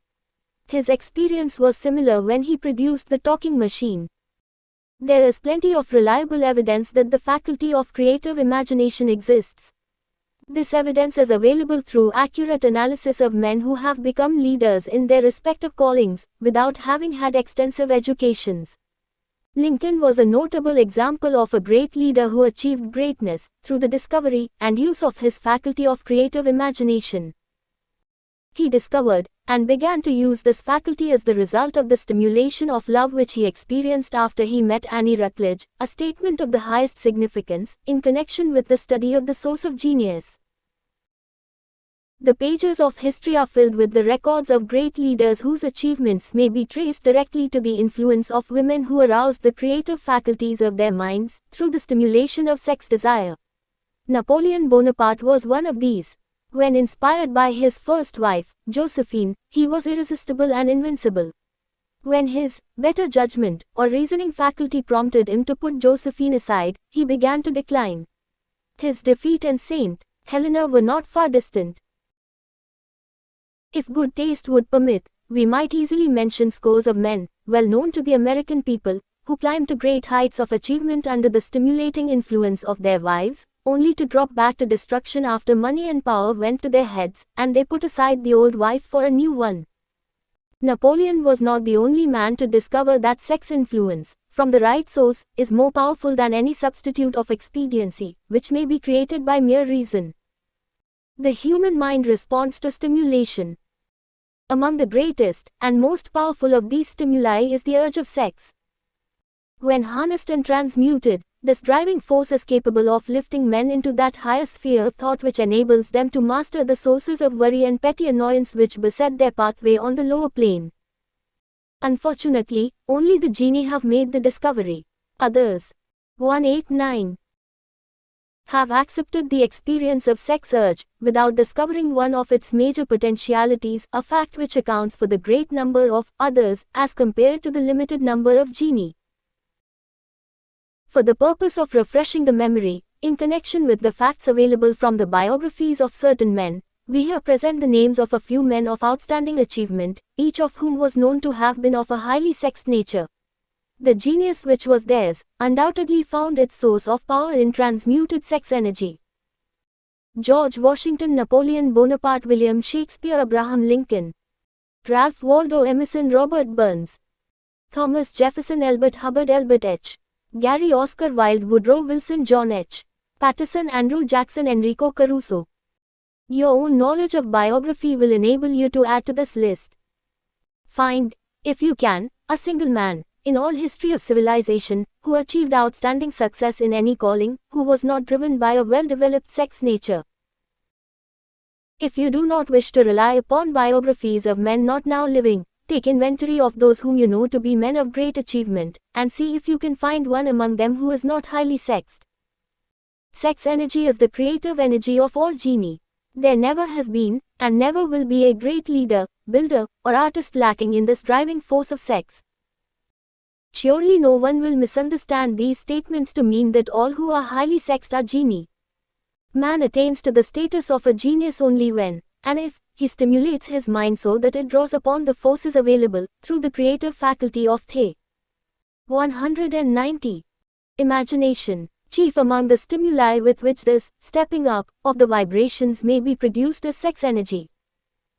His experience was similar when he produced the talking machine. There is plenty of reliable evidence that the faculty of creative imagination exists. This evidence is available through accurate analysis of men who have become leaders in their respective callings, without having had extensive educations. Lincoln was a notable example of a great leader who achieved greatness through the discovery and use of his faculty of creative imagination. He discovered and began to use this faculty as the result of the stimulation of love which he experienced after he met Annie Rutledge, a statement of the highest significance in connection with the study of the source of genius. The pages of history are filled with the records of great leaders whose achievements may be traced directly to the influence of women who aroused the creative faculties of their minds through the stimulation of sex desire. Napoleon Bonaparte was one of these. When inspired by his first wife, Josephine, he was irresistible and invincible. When his better judgment or reasoning faculty prompted him to put Josephine aside, he began to decline. His defeat and Saint Helena were not far distant. If good taste would permit, we might easily mention scores of men, well known to the American people, who climbed to great heights of achievement under the stimulating influence of their wives, only to drop back to destruction after money and power went to their heads, and they put aside the old wife for a new one. Napoleon was not the only man to discover that sex influence, from the right source, is more powerful than any substitute of expediency, which may be created by mere reason. The human mind responds to stimulation. Among the greatest and most powerful of these stimuli is the urge of sex. When harnessed and transmuted, this driving force is capable of lifting men into that higher sphere of thought which enables them to master the sources of worry and petty annoyance which beset their pathway on the lower plane. Unfortunately, only the genii have made the discovery. Others, 189, have accepted the experience of sex urge, without discovering one of its major potentialities, a fact which accounts for the great number of others, as compared to the limited number of genii. For the purpose of refreshing the memory, in connection with the facts available from the biographies of certain men, we here present the names of a few men of outstanding achievement, each of whom was known to have been of a highly sexed nature. The genius which was theirs, undoubtedly found its source of power in transmuted sex energy. George Washington, Napoleon Bonaparte, William Shakespeare, Abraham Lincoln, Ralph Waldo Emerson, Robert Burns, Thomas Jefferson, Albert Hubbard, Albert H. Gary, Oscar Wilde, Woodrow Wilson, John H. Patterson, Andrew Jackson, Enrico Caruso. Your own knowledge of biography will enable you to add to this list. Find, if you can, a single man, in all history of civilization, who achieved outstanding success in any calling, who was not driven by a well-developed sex nature. If you do not wish to rely upon biographies of men not now living, take inventory of those whom you know to be men of great achievement, and see if you can find one among them who is not highly sexed. Sex energy is the creative energy of all genii. There never has been, and never will be a great leader, builder, or artist lacking in this driving force of sex. Surely no one will misunderstand these statements to mean that all who are highly sexed are genii. Man attains to the status of a genius only when, and if, he stimulates his mind so that it draws upon the forces available, through the creative faculty of the 190. Imagination. Chief among the stimuli with which this stepping up of the vibrations may be produced is sex energy.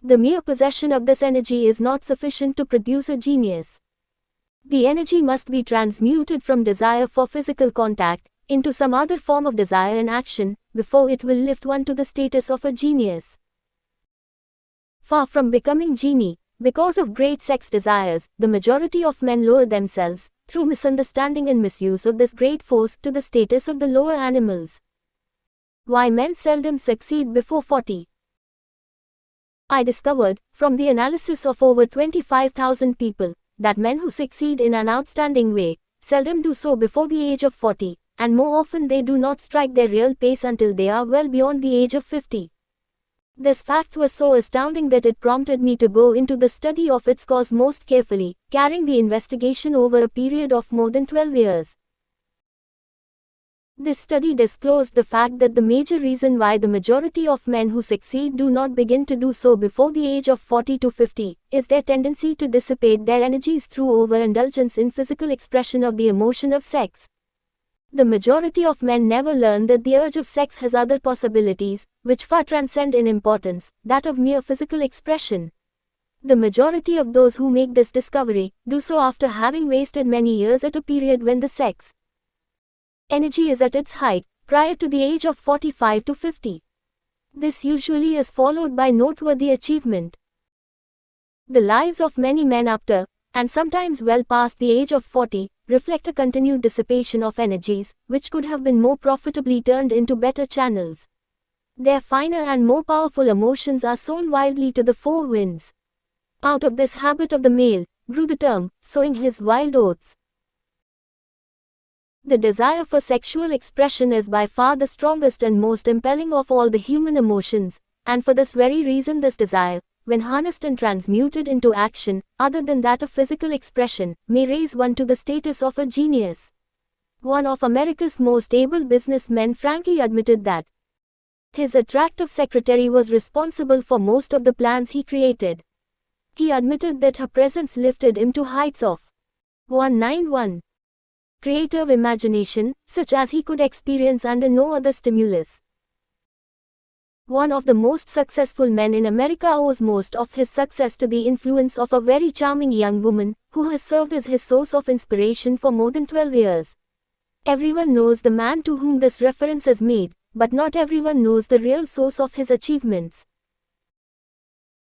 The mere possession of this energy is not sufficient to produce a genius. The energy must be transmuted from desire for physical contact into some other form of desire and action, before it will lift one to the status of a genius. Far from becoming genii, because of great sex desires, the majority of men lower themselves, through misunderstanding and misuse of this great force, to the status of the lower animals. Why men seldom succeed before 40. I discovered, from the analysis of over 25,000 people, that men who succeed in an outstanding way, seldom do so before the age of 40, and more often they do not strike their real pace until they are well beyond the age of 50. This fact was so astounding that it prompted me to go into the study of its cause most carefully, carrying the investigation over a period of more than 12 years. This study disclosed the fact that the major reason why the majority of men who succeed do not begin to do so before the age of 40 to 50 is their tendency to dissipate their energies through overindulgence in physical expression of the emotion of sex. The majority of men never learn that the urge of sex has other possibilities, which far transcend in importance, that of mere physical expression. The majority of those who make this discovery do so after having wasted many years at a period when the sex energy is at its height, prior to the age of 45 to 50. This usually is followed by noteworthy achievement. The lives of many men after, and sometimes well past the age of 40, reflect a continued dissipation of energies, which could have been more profitably turned into better channels. Their finer and more powerful emotions are sown wildly to the four winds. Out of this habit of the male, grew the term, sowing his wild oats. The desire for sexual expression is by far the strongest and most impelling of all the human emotions, and for this very reason this desire, when harnessed and transmuted into action, other than that of physical expression, may raise one to the status of a genius. One of America's most able businessmen frankly admitted that his attractive secretary was responsible for most of the plans he created. He admitted that her presence lifted him to heights of 191. Creative imagination, such as he could experience under no other stimulus. One of the most successful men in America owes most of his success to the influence of a very charming young woman, who has served as his source of inspiration for more than 12 years. Everyone knows the man to whom this reference is made, but not everyone knows the real source of his achievements.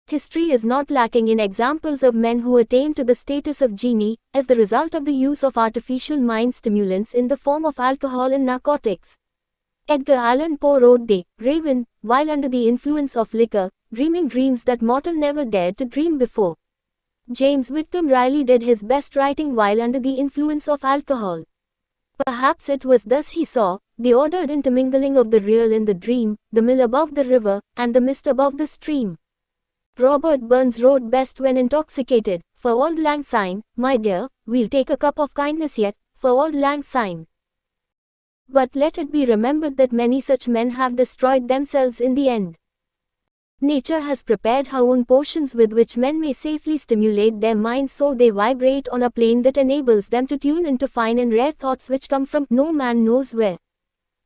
History is not lacking in examples of men who attained to the status of genie, as the result of the use of artificial mind stimulants in the form of alcohol and narcotics. Edgar Allan Poe wrote The Raven, while under the influence of liquor, dreaming dreams that mortal never dared to dream before. James Whitcomb Riley did his best writing while under the influence of alcohol. Perhaps it was thus he saw the ordered intermingling of the real in the dream, the mill above the river, and the mist above the stream. Robert Burns wrote best when intoxicated, for auld lang syne, my dear, we'll take a cup of kindness yet, for auld lang syne. But let it be remembered that many such men have destroyed themselves in the end. Nature has prepared her own potions with which men may safely stimulate their minds so they vibrate on a plane that enables them to tune into fine and rare thoughts which come from no man knows where.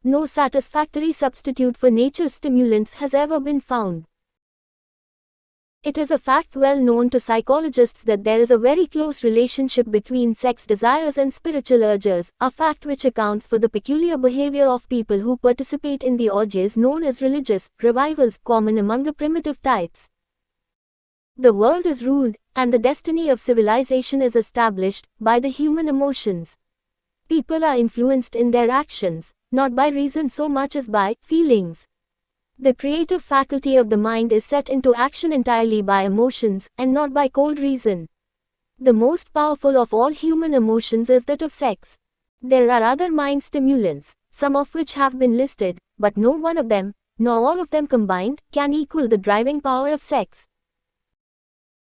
No satisfactory substitute for nature's stimulants has ever been found. It is a fact well known to psychologists that there is a very close relationship between sex desires and spiritual urges, a fact which accounts for the peculiar behavior of people who participate in the orgies known as religious revivals common among the primitive types. The world is ruled, and the destiny of civilization is established, by the human emotions. People are influenced in their actions, not by reason so much as by feelings. The creative faculty of the mind is set into action entirely by emotions, and not by cold reason. The most powerful of all human emotions is that of sex. There are other mind stimulants, some of which have been listed, but no one of them, nor all of them combined, can equal the driving power of sex.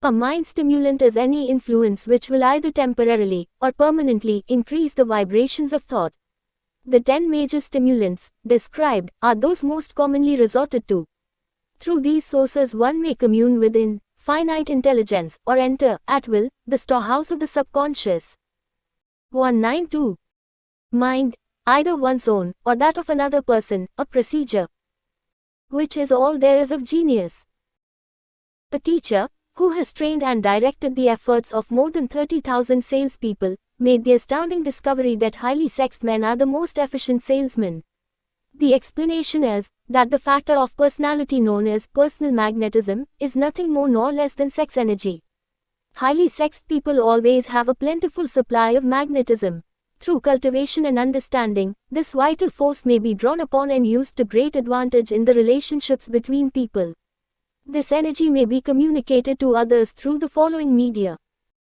A mind stimulant is any influence which will either temporarily, or permanently, increase the vibrations of thought. The 10 major stimulants, described, are those most commonly resorted to. Through these sources one may commune with finite intelligence, or enter, at will, the storehouse of the subconscious. 192. Mind, either one's own, or that of another person, a procedure. Which is all there is of genius. A teacher, who has trained and directed the efforts of more than 30,000 salespeople, made the astounding discovery that highly sexed men are the most efficient salesmen. The explanation is that the factor of personality known as personal magnetism is nothing more nor less than sex energy. Highly sexed people always have a plentiful supply of magnetism. Through cultivation and understanding, this vital force may be drawn upon and used to great advantage in the relationships between people. This energy may be communicated to others through the following media.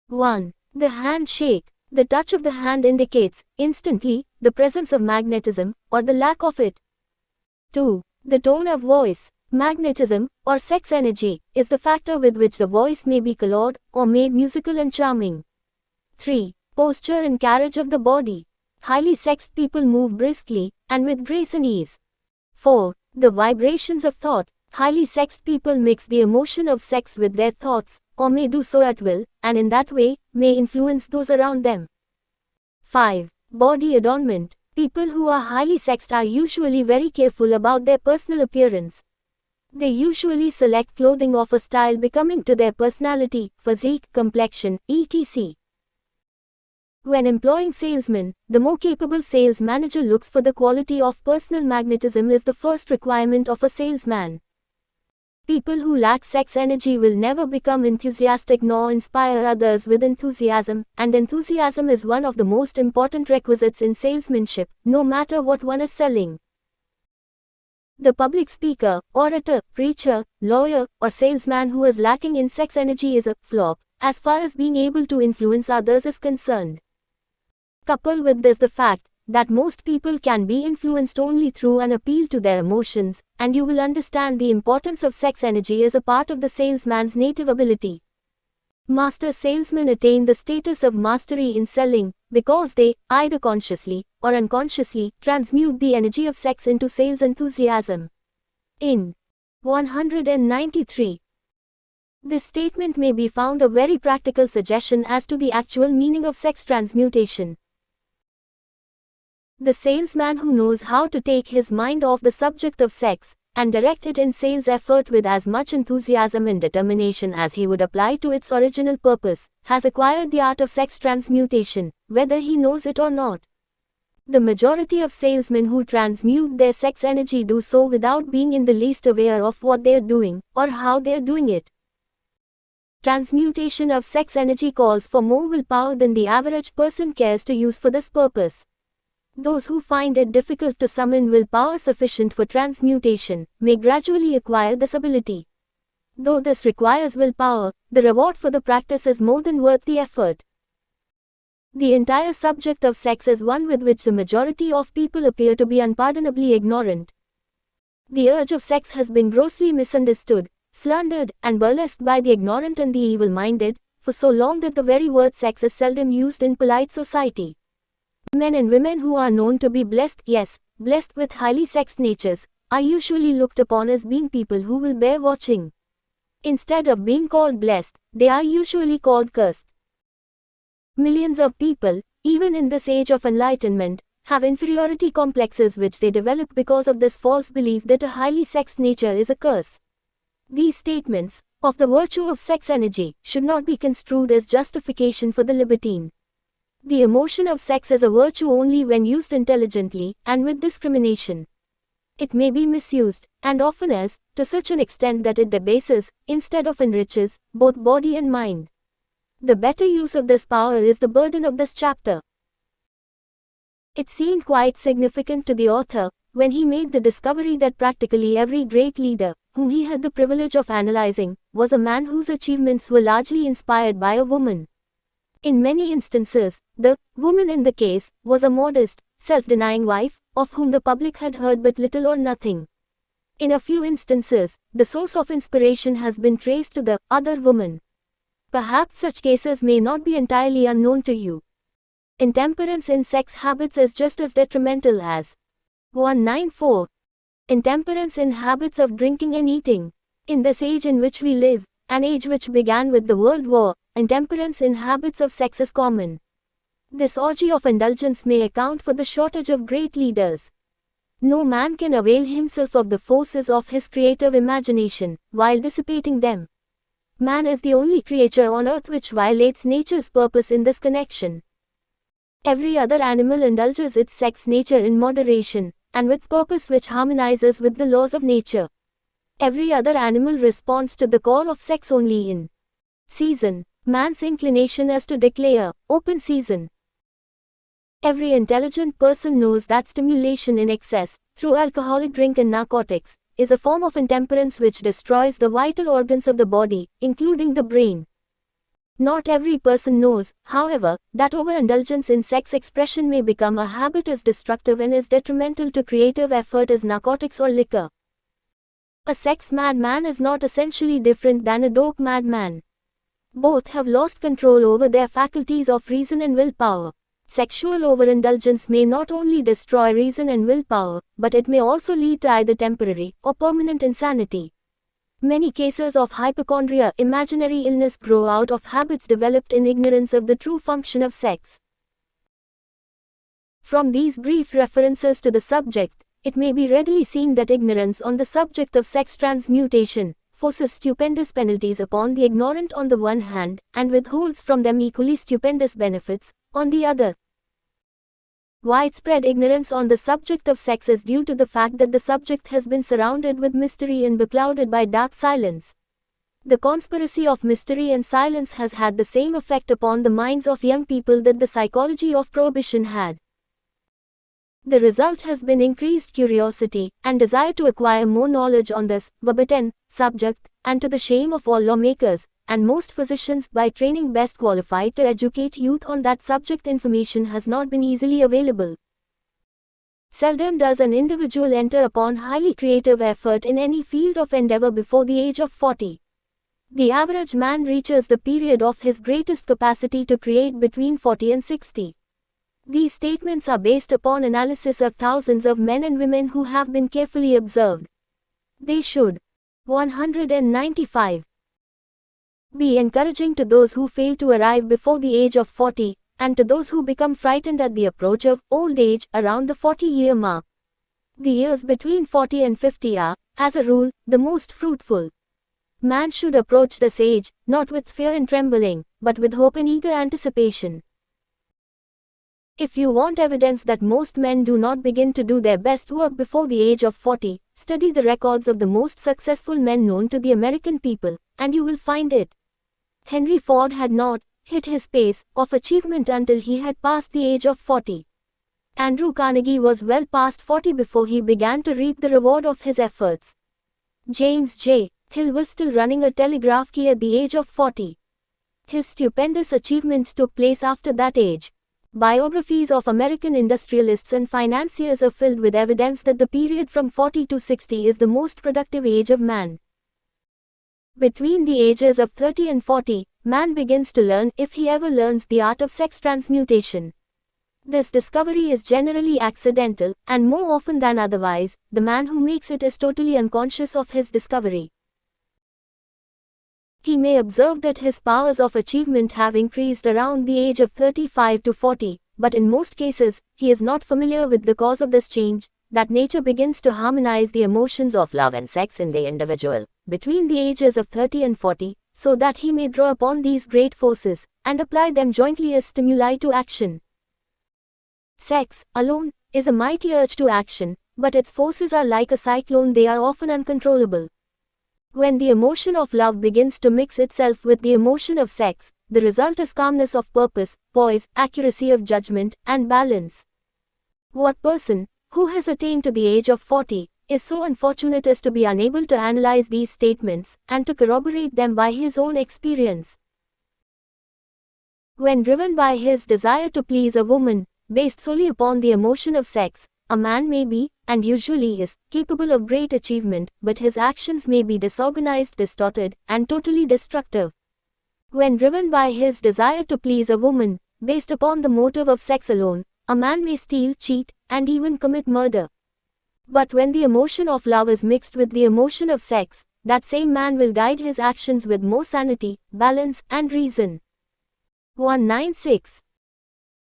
1. The handshake. The touch of the hand indicates, instantly, the presence of magnetism, or the lack of it. 2. The tone of voice. Magnetism, or sex energy, is the factor with which the voice may be colored, or made musical and charming. 3. Posture and carriage of the body. highly sexed people move briskly, and with grace and ease. 4. The vibrations of thought. Highly sexed people mix the emotion of sex with their thoughts, or may do so at will, and in that way, may influence those around them. 5. Body adornment. People who are highly sexed are usually very careful about their personal appearance. They usually select clothing of a style becoming to their personality, physique, complexion, etc. When employing salesmen, the more capable sales manager looks for the quality of personal magnetism is the first requirement of a salesman. People who lack sex energy will never become enthusiastic nor inspire others with enthusiasm, and enthusiasm is one of the most important requisites in salesmanship, no matter what one is selling. The public speaker, orator, preacher, lawyer, or salesman who is lacking in sex energy is a flop, as far as being able to influence others is concerned. Couple with this the fact that most people can be influenced only through an appeal to their emotions, and you will understand the importance of sex energy as a part of the salesman's native ability. Master salesmen attain the status of mastery in selling, because they, either consciously or unconsciously, transmute the energy of sex into sales enthusiasm. In 193. This statement may be found a very practical suggestion as to the actual meaning of sex transmutation. The salesman who knows how to take his mind off the subject of sex, and direct it in sales effort with as much enthusiasm and determination as he would apply to its original purpose, has acquired the art of sex transmutation, whether he knows it or not. The majority of salesmen who transmute their sex energy do so without being in the least aware of what they are doing, or how they are doing it. Transmutation of sex energy calls for more willpower than the average person cares to use for this purpose. Those who find it difficult to summon willpower sufficient for transmutation may gradually acquire this ability. Though this requires willpower, the reward for the practice is more than worth the effort. The entire subject of sex is one with which the majority of people appear to be unpardonably ignorant. The urge of sex has been grossly misunderstood, slandered, and burlesqued by the ignorant and the evil-minded, for so long that the very word sex is seldom used in polite society. Men and women who are known to be blessed, yes, blessed with highly sexed natures, are usually looked upon as being people who will bear watching. Instead of being called blessed, they are usually called cursed. Millions of people, even in this age of enlightenment, have inferiority complexes which they develop because of this false belief that a highly sexed nature is a curse. These statements, of the virtue of sex energy, should not be construed as justification for the libertine. The emotion of sex is a virtue only when used intelligently, and with discrimination. It may be misused, and often is, to such an extent that it debases, instead of enriches, both body and mind. The better use of this power is the burden of this chapter. It seemed quite significant to the author, when he made the discovery that practically every great leader, whom he had the privilege of analyzing, was a man whose achievements were largely inspired by a woman. In many instances, the woman in the case was a modest, self-denying wife, of whom the public had heard but little or nothing. In a few instances, the source of inspiration has been traced to the other woman. Perhaps such cases may not be entirely unknown to you. Intemperance in sex habits is just as detrimental as 194. Intemperance in habits of drinking and eating. In this age in which we live, an age which began with the World War, intemperance in habits of sex is common. This orgy of indulgence may account for the shortage of great leaders. No man can avail himself of the forces of his creative imagination, while dissipating them. Man is the only creature on earth which violates nature's purpose in this connection. Every other animal indulges its sex nature in moderation, and with purpose which harmonizes with the laws of nature. Every other animal responds to the call of sex only in season. Man's inclination is to declare open season. Every intelligent person knows that stimulation in excess, through alcoholic drink and narcotics, is a form of intemperance which destroys the vital organs of the body, including the brain. Not every person knows, however, that overindulgence in sex expression may become a habit as destructive and as detrimental to creative effort as narcotics or liquor. A sex madman is not essentially different than a dope madman. Both have lost control over their faculties of reason and willpower. Sexual overindulgence may not only destroy reason and willpower, but it may also lead to either temporary or permanent insanity. Many cases of hypochondria, imaginary illness, grow out of habits developed in ignorance of the true function of sex. From these brief references to the subject, it may be readily seen that ignorance on the subject of sex transmutation forces stupendous penalties upon the ignorant on the one hand, and withholds from them equally stupendous benefits on the other. Widespread ignorance on the subject of sex is due to the fact that the subject has been surrounded with mystery and beclouded by dark silence. The conspiracy of mystery and silence has had the same effect upon the minds of young people that the psychology of prohibition had. The result has been increased curiosity and desire to acquire more knowledge on this forbidden subject, and to the shame of all lawmakers and most physicians, by training best qualified to educate youth on that subject, information has not been easily available. Seldom does an individual enter upon highly creative effort in any field of endeavor before the age of 40. The average man reaches the period of his greatest capacity to create between 40 and 60. These statements are based upon analysis of thousands of men and women who have been carefully observed. They should 195 be encouraging to those who fail to arrive before the age of 40, and to those who become frightened at the approach of old age around the 40-year mark. The years between 40 and 50 are, as a rule, the most fruitful. Man should approach this age, not with fear and trembling, but with hope and eager anticipation. If you want evidence that most men do not begin to do their best work before the age of 40, study the records of the most successful men known to the American people, and you will find it. Henry Ford had not hit his pace of achievement until he had passed the age of 40. Andrew Carnegie was well past 40 before he began to reap the reward of his efforts. James J. Hill was still running a telegraph key at the age of 40. His stupendous achievements took place after that age. Biographies of American industrialists and financiers are filled with evidence that the period from 40 to 60 is the most productive age of man. Between the ages of 30 and 40, man begins to learn, if he ever learns, the art of sex transmutation. This discovery is generally accidental, and more often than otherwise, the man who makes it is totally unconscious of his discovery. He may observe that his powers of achievement have increased around the age of 35 to 40, but in most cases, he is not familiar with the cause of this change, that nature begins to harmonize the emotions of love and sex in the individual between the ages of 30 and 40, so that he may draw upon these great forces and apply them jointly as stimuli to action. Sex, alone, is a mighty urge to action, but its forces are like a cyclone, they are often uncontrollable. When the emotion of love begins to mix itself with the emotion of sex, the result is calmness of purpose, poise, accuracy of judgment, and balance. What person, who has attained to the age of 40, is so unfortunate as to be unable to analyze these statements, and to corroborate them by his own experience? When driven by his desire to please a woman, based solely upon the emotion of sex, a man may be, and usually is, capable of great achievement, but his actions may be disorganized, distorted, and totally destructive. When driven by his desire to please a woman, based upon the motive of sex alone, a man may steal, cheat, and even commit murder. But when the emotion of love is mixed with the emotion of sex, that same man will guide his actions with more sanity, balance, and reason. 196.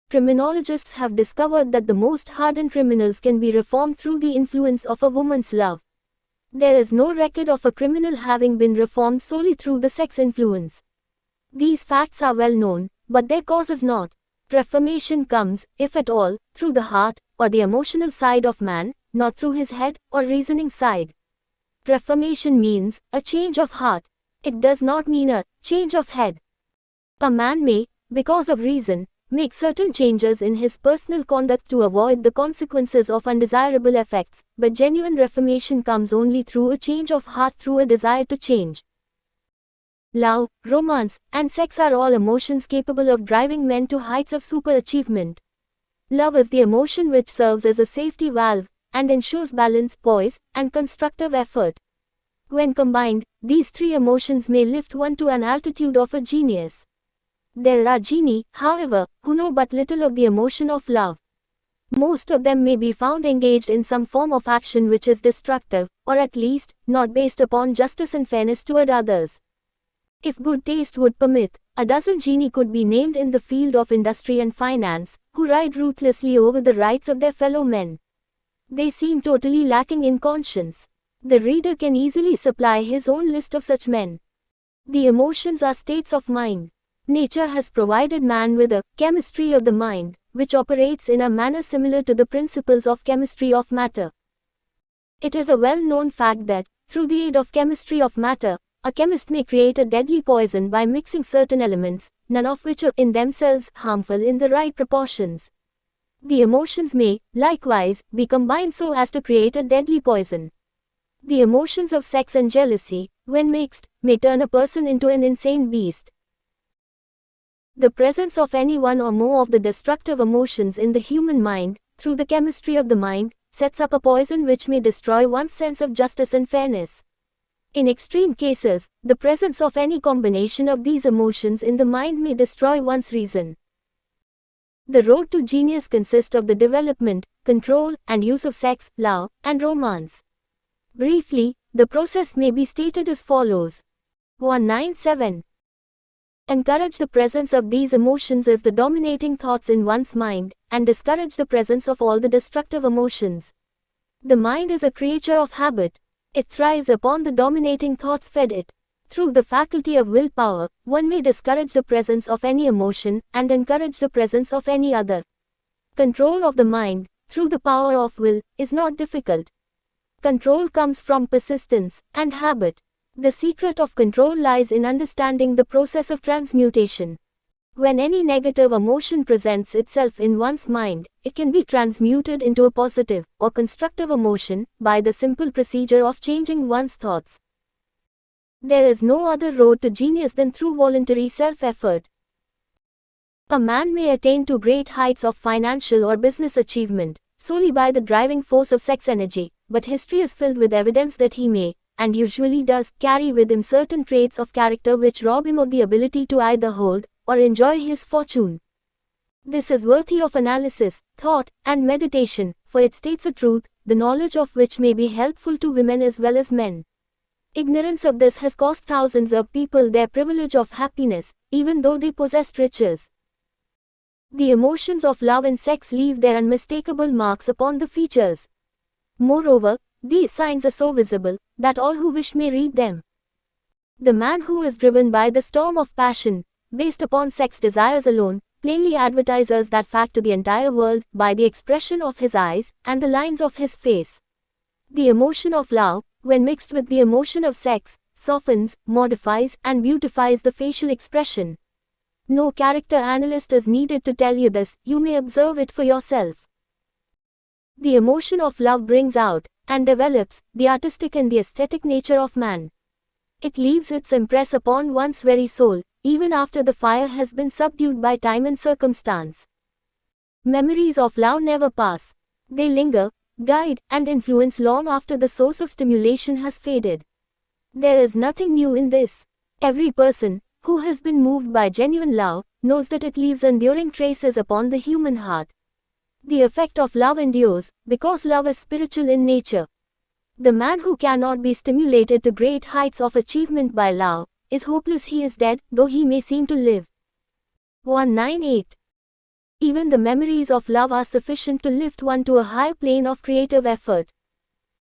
Criminologists have discovered that the most hardened criminals can be reformed through the influence of a woman's love. There is no record of a criminal having been reformed solely through the sex influence. These facts are well known, but their cause is not. Reformation comes, if at all, through the heart, or the emotional side of man, not through his head, or reasoning side. Reformation means a change of heart. It does not mean a change of head. A man may, because of reason, make certain changes in his personal conduct to avoid the consequences of undesirable effects, but genuine reformation comes only through a change of heart, through a desire to change. Love, romance, and sex are all emotions capable of driving men to heights of superachievement. Love is the emotion which serves as a safety valve, and ensures balance, poise, and constructive effort. When combined, these three emotions may lift one to an altitude of a genius. There are genii, however, who know but little of the emotion of love. Most of them may be found engaged in some form of action which is destructive, or at least, not based upon justice and fairness toward others. If good taste would permit, a dozen genii could be named in the field of industry and finance, who ride ruthlessly over the rights of their fellow men. They seem totally lacking in conscience. The reader can easily supply his own list of such men. The emotions are states of mind. Nature has provided man with a chemistry of the mind, which operates in a manner similar to the principles of chemistry of matter. It is a well-known fact that, through the aid of chemistry of matter, a chemist may create a deadly poison by mixing certain elements, none of which are in themselves harmful in the right proportions. The emotions may, likewise, be combined so as to create a deadly poison. The emotions of sex and jealousy, when mixed, may turn a person into an insane beast. The presence of any one or more of the destructive emotions in the human mind, through the chemistry of the mind, sets up a poison which may destroy one's sense of justice and fairness. In extreme cases, the presence of any combination of these emotions in the mind may destroy one's reason. The road to genius consists of the development, control, and use of sex, love, and romance. Briefly, the process may be stated as follows. 197. Encourage the presence of these emotions as the dominating thoughts in one's mind, and discourage the presence of all the destructive emotions. The mind is a creature of habit. It thrives upon the dominating thoughts fed it. Through the faculty of willpower, one may discourage the presence of any emotion, and encourage the presence of any other. Control of the mind, through the power of will, is not difficult. Control comes from persistence and habit. The secret of control lies in understanding the process of transmutation. When any negative emotion presents itself in one's mind, it can be transmuted into a positive or constructive emotion by the simple procedure of changing one's thoughts. There is no other road to genius than through voluntary self-effort. A man may attain to great heights of financial or business achievement solely by the driving force of sex energy, but history is filled with evidence that he may, and usually does, carry with him certain traits of character which rob him of the ability to either hold or enjoy his fortune. This is worthy of analysis, thought, and meditation, for it states a truth, the knowledge of which may be helpful to women as well as men. Ignorance of this has cost thousands of people their privilege of happiness, even though they possessed riches. The emotions of love and sex leave their unmistakable marks upon the features. Moreover, these signs are so visible that all who wish may read them. The man who is driven by the storm of passion, based upon sex desires alone, plainly advertises that fact to the entire world by the expression of his eyes and the lines of his face. The emotion of love, when mixed with the emotion of sex, softens, modifies, and beautifies the facial expression. No character analyst is needed to tell you this, you may observe it for yourself. The emotion of love brings out, and develops, the artistic and the aesthetic nature of man. It leaves its impress upon one's very soul, even after the fire has been subdued by time and circumstance. Memories of love never pass. They linger, guide, and influence long after the source of stimulation has faded. There is nothing new in this. Every person, who has been moved by genuine love, knows that it leaves enduring traces upon the human heart. The effect of love endures, because love is spiritual in nature. The man who cannot be stimulated to great heights of achievement by love, is hopeless. He is dead, though he may seem to live. 198. Even the memories of love are sufficient to lift one to a high plane of creative effort.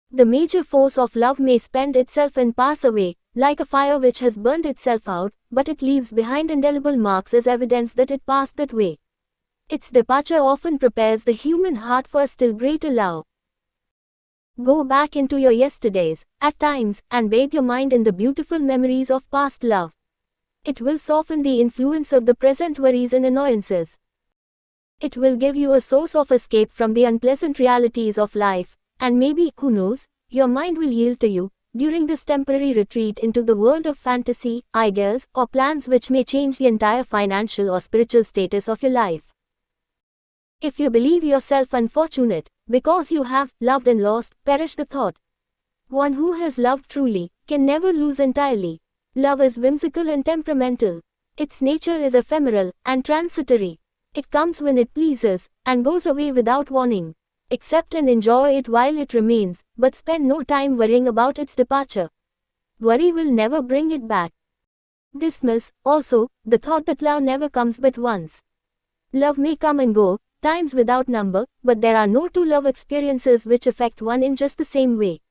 The major force of love may spend itself and pass away, like a fire which has burned itself out, but it leaves behind indelible marks as evidence that it passed that way. Its departure often prepares the human heart for a still greater love. Go back into your yesterdays, at times, and bathe your mind in the beautiful memories of past love. It will soften the influence of the present worries and annoyances. It will give you a source of escape from the unpleasant realities of life, and maybe, who knows, your mind will yield to you, during this temporary retreat into the world of fantasy, ideas, or plans which may change the entire financial or spiritual status of your life. If you believe yourself unfortunate, because you have loved and lost, perish the thought. One who has loved truly, can never lose entirely. Love is whimsical and temperamental. Its nature is ephemeral and transitory. It comes when it pleases, and goes away without warning. Accept and enjoy it while it remains, but spend no time worrying about its departure. Worry will never bring it back. Dismiss, also, the thought that love never comes but once. Love may come and go, times without number, but there are no two love experiences which affect one in just the same way.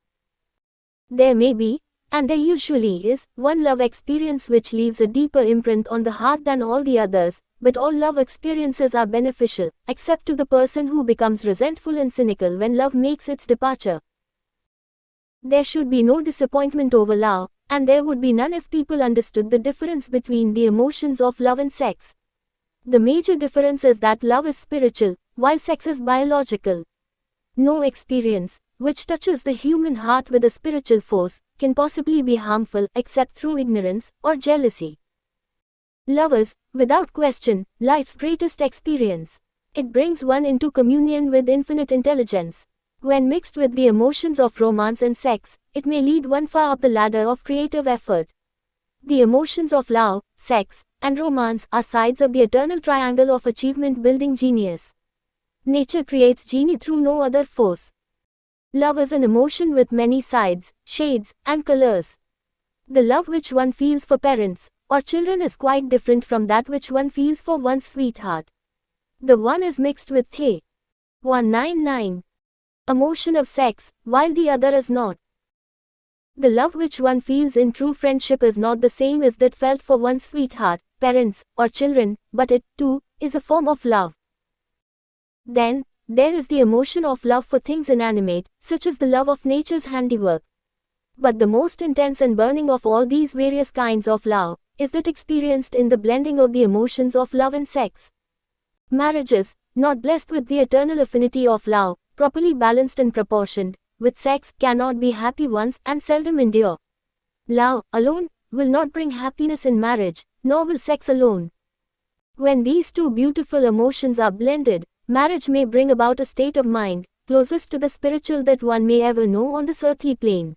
There may be, and there usually is, one love experience which leaves a deeper imprint on the heart than all the others, but all love experiences are beneficial, except to the person who becomes resentful and cynical when love makes its departure. There should be no disappointment over love, and there would be none if people understood the difference between the emotions of love and sex. The major difference is that love is spiritual, while sex is biological. No experience, which touches the human heart with a spiritual force, can possibly be harmful except through ignorance or jealousy. Love is, without question, life's greatest experience. It brings one into communion with infinite intelligence. When mixed with the emotions of romance and sex, it may lead one far up the ladder of creative effort. The emotions of love, sex, and romance are sides of the eternal triangle of achievement-building genius. Nature creates genie through no other force. Love is an emotion with many sides, shades, and colors. The love which one feels for parents or children is quite different from that which one feels for one's sweetheart. The one is mixed with the 199 emotion of sex, while the other is not. The love which one feels in true friendship is not the same as that felt for one's sweetheart, parents, or children, but it, too, is a form of love. Then, there is the emotion of love for things inanimate, such as the love of nature's handiwork. But the most intense and burning of all these various kinds of love is that experienced in the blending of the emotions of love and sex. Marriages, not blessed with the eternal affinity of love, properly balanced and proportioned with sex, cannot be happy ones and seldom endure. Love alone will not bring happiness in marriage, nor will sex alone. When these two beautiful emotions are blended, marriage may bring about a state of mind closest to the spiritual that one may ever know on this earthly plane.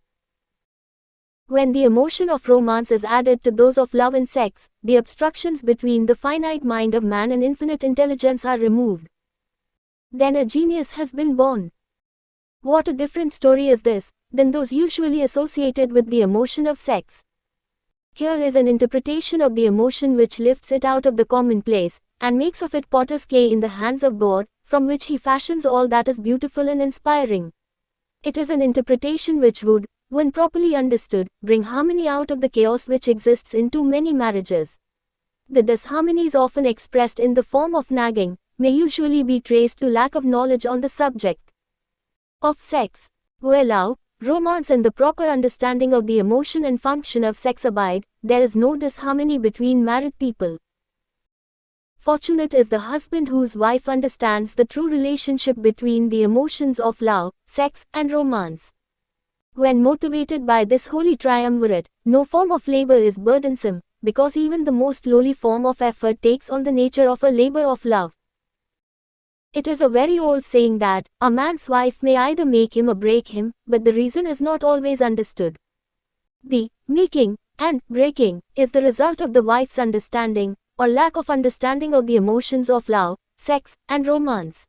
When the emotion of romance is added to those of love and sex, the obstructions between the finite mind of man and infinite intelligence are removed. Then a genius has been born. What a different story is this than those usually associated with the emotion of sex. Here is an interpretation of the emotion which lifts it out of the commonplace, and makes of it potter's clay in the hands of God, from which he fashions all that is beautiful and inspiring. It is an interpretation which would, when properly understood, bring harmony out of the chaos which exists in too many marriages. The disharmonies often expressed in the form of nagging may usually be traced to lack of knowledge on the subject of sex. Where love, romance and the proper understanding of the emotion and function of sex abide, there is no disharmony between married people. Fortunate is the husband whose wife understands the true relationship between the emotions of love, sex, and romance. When motivated by this holy triumvirate, no form of labor is burdensome, because even the most lowly form of effort takes on the nature of a labor of love. It is a very old saying that a man's wife may either make him or break him, but the reason is not always understood. The making and breaking is the result of the wife's understanding or lack of understanding of the emotions of love, sex, and romance.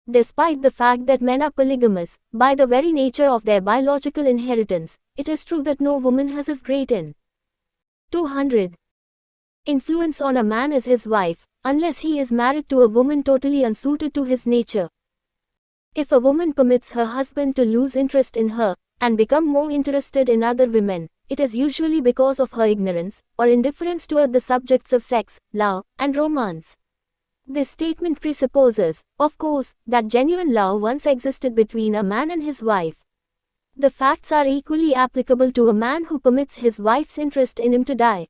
Despite the fact that men are polygamous, by the very nature of their biological inheritance, it is true that no woman has as great an 200 influence on a man as his wife, unless he is married to a woman totally unsuited to his nature. If a woman permits her husband to lose interest in her, and become more interested in other women, it is usually because of her ignorance, or indifference toward the subjects of sex, love, and romance. This statement presupposes, of course, that genuine love once existed between a man and his wife. The facts are equally applicable to a man who permits his wife's interest in him to die.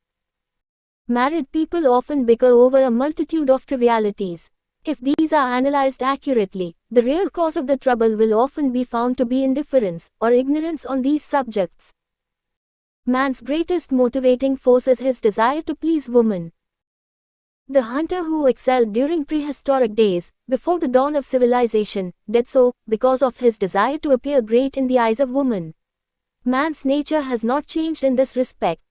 Married people often bicker over a multitude of trivialities. If these are analyzed accurately, the real cause of the trouble will often be found to be indifference or ignorance on these subjects. Man's greatest motivating force is his desire to please woman. The hunter who excelled during prehistoric days, before the dawn of civilization, did so because of his desire to appear great in the eyes of woman. Man's nature has not changed in this respect.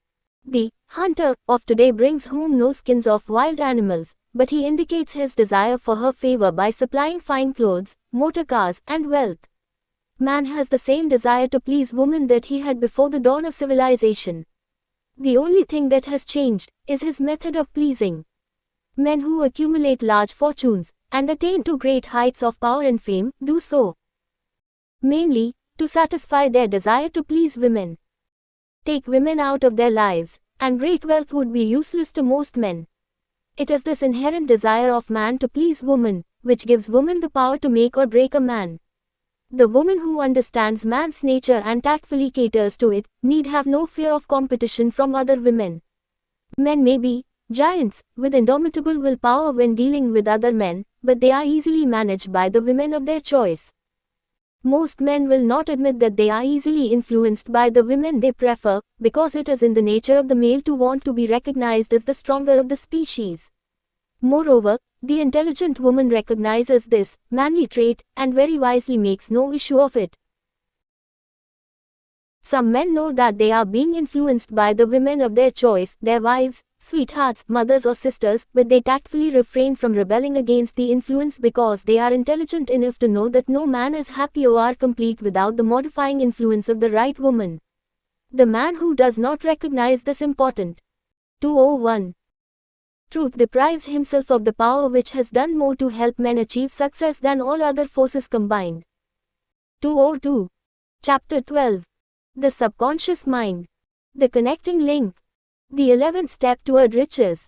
The hunter of today brings home no skins of wild animals, but he indicates his desire for her favor by supplying fine clothes, motor cars, and wealth. Man has the same desire to please woman that he had before the dawn of civilization. The only thing that has changed is his method of pleasing. Men who accumulate large fortunes and attain to great heights of power and fame do so mainly to satisfy their desire to please women. Take women out of their lives, and great wealth would be useless to most men. It is this inherent desire of man to please woman, which gives woman the power to make or break a man. The woman who understands man's nature and tactfully caters to it, need have no fear of competition from other women. Men may be giants, with indomitable willpower when dealing with other men, but they are easily managed by the women of their choice. Most men will not admit that they are easily influenced by the women they prefer, because it is in the nature of the male to want to be recognized as the stronger of the species. Moreover, the intelligent woman recognizes this manly trait, and very wisely makes no issue of it. Some men know that they are being influenced by the women of their choice, their wives, sweethearts, mothers or sisters, but they tactfully refrain from rebelling against the influence because they are intelligent enough to know that no man is happy or complete without the modifying influence of the right woman. The man who does not recognize this important 201 truth deprives himself of the power which has done more to help men achieve success than all other forces combined. 202. Chapter 12. The subconscious mind. The connecting link. The 11th step toward riches.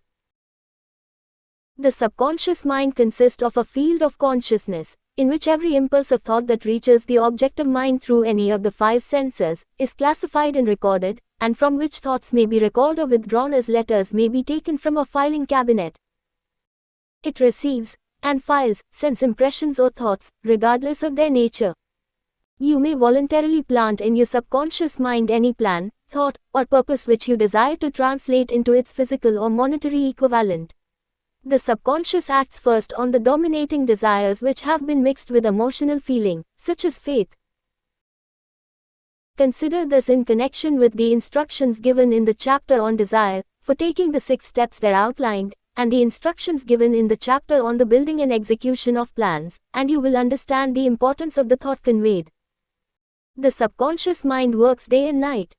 The subconscious mind consists of a field of consciousness, in which every impulse of thought that reaches the objective mind through any of the 5 senses, is classified and recorded, and from which thoughts may be recalled or withdrawn as letters may be taken from a filing cabinet. It receives and files sense impressions or thoughts, regardless of their nature. You may voluntarily plant in your subconscious mind any plan, thought, or purpose which you desire to translate into its physical or monetary equivalent. The subconscious acts first on the dominating desires which have been mixed with emotional feeling, such as faith. Consider this in connection with the instructions given in the chapter on desire, for taking the 6 steps there outlined, and the instructions given in the chapter on the building and execution of plans, and you will understand the importance of the thought conveyed. The subconscious mind works day and night.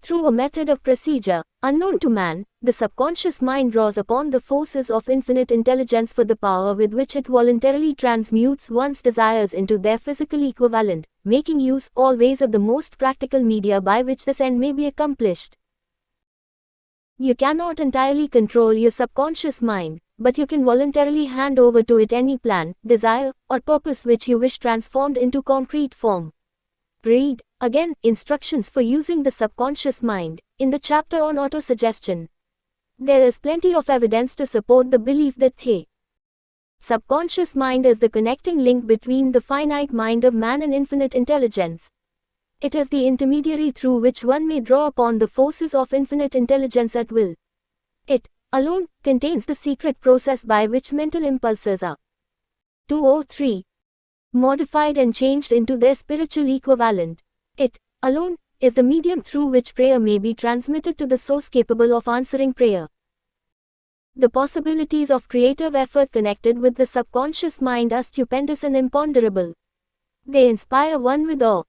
Through a method of procedure, unknown to man, the subconscious mind draws upon the forces of infinite intelligence for the power with which it voluntarily transmutes one's desires into their physical equivalent, making use always of the most practical media by which this end may be accomplished. You cannot entirely control your subconscious mind, but you can voluntarily hand over to it any plan, desire, or purpose which you wish transformed into concrete form. Read, again, instructions for using the subconscious mind, in the chapter on autosuggestion. There is plenty of evidence to support the belief that the subconscious mind is the connecting link between the finite mind of man and infinite intelligence. It is the intermediary through which one may draw upon the forces of infinite intelligence at will. It, alone, contains the secret process by which mental impulses are 203. Modified and changed into their spiritual equivalent. It, alone, is the medium through which prayer may be transmitted to the source capable of answering prayer. The possibilities of creative effort connected with the subconscious mind are stupendous and imponderable. They inspire one with awe.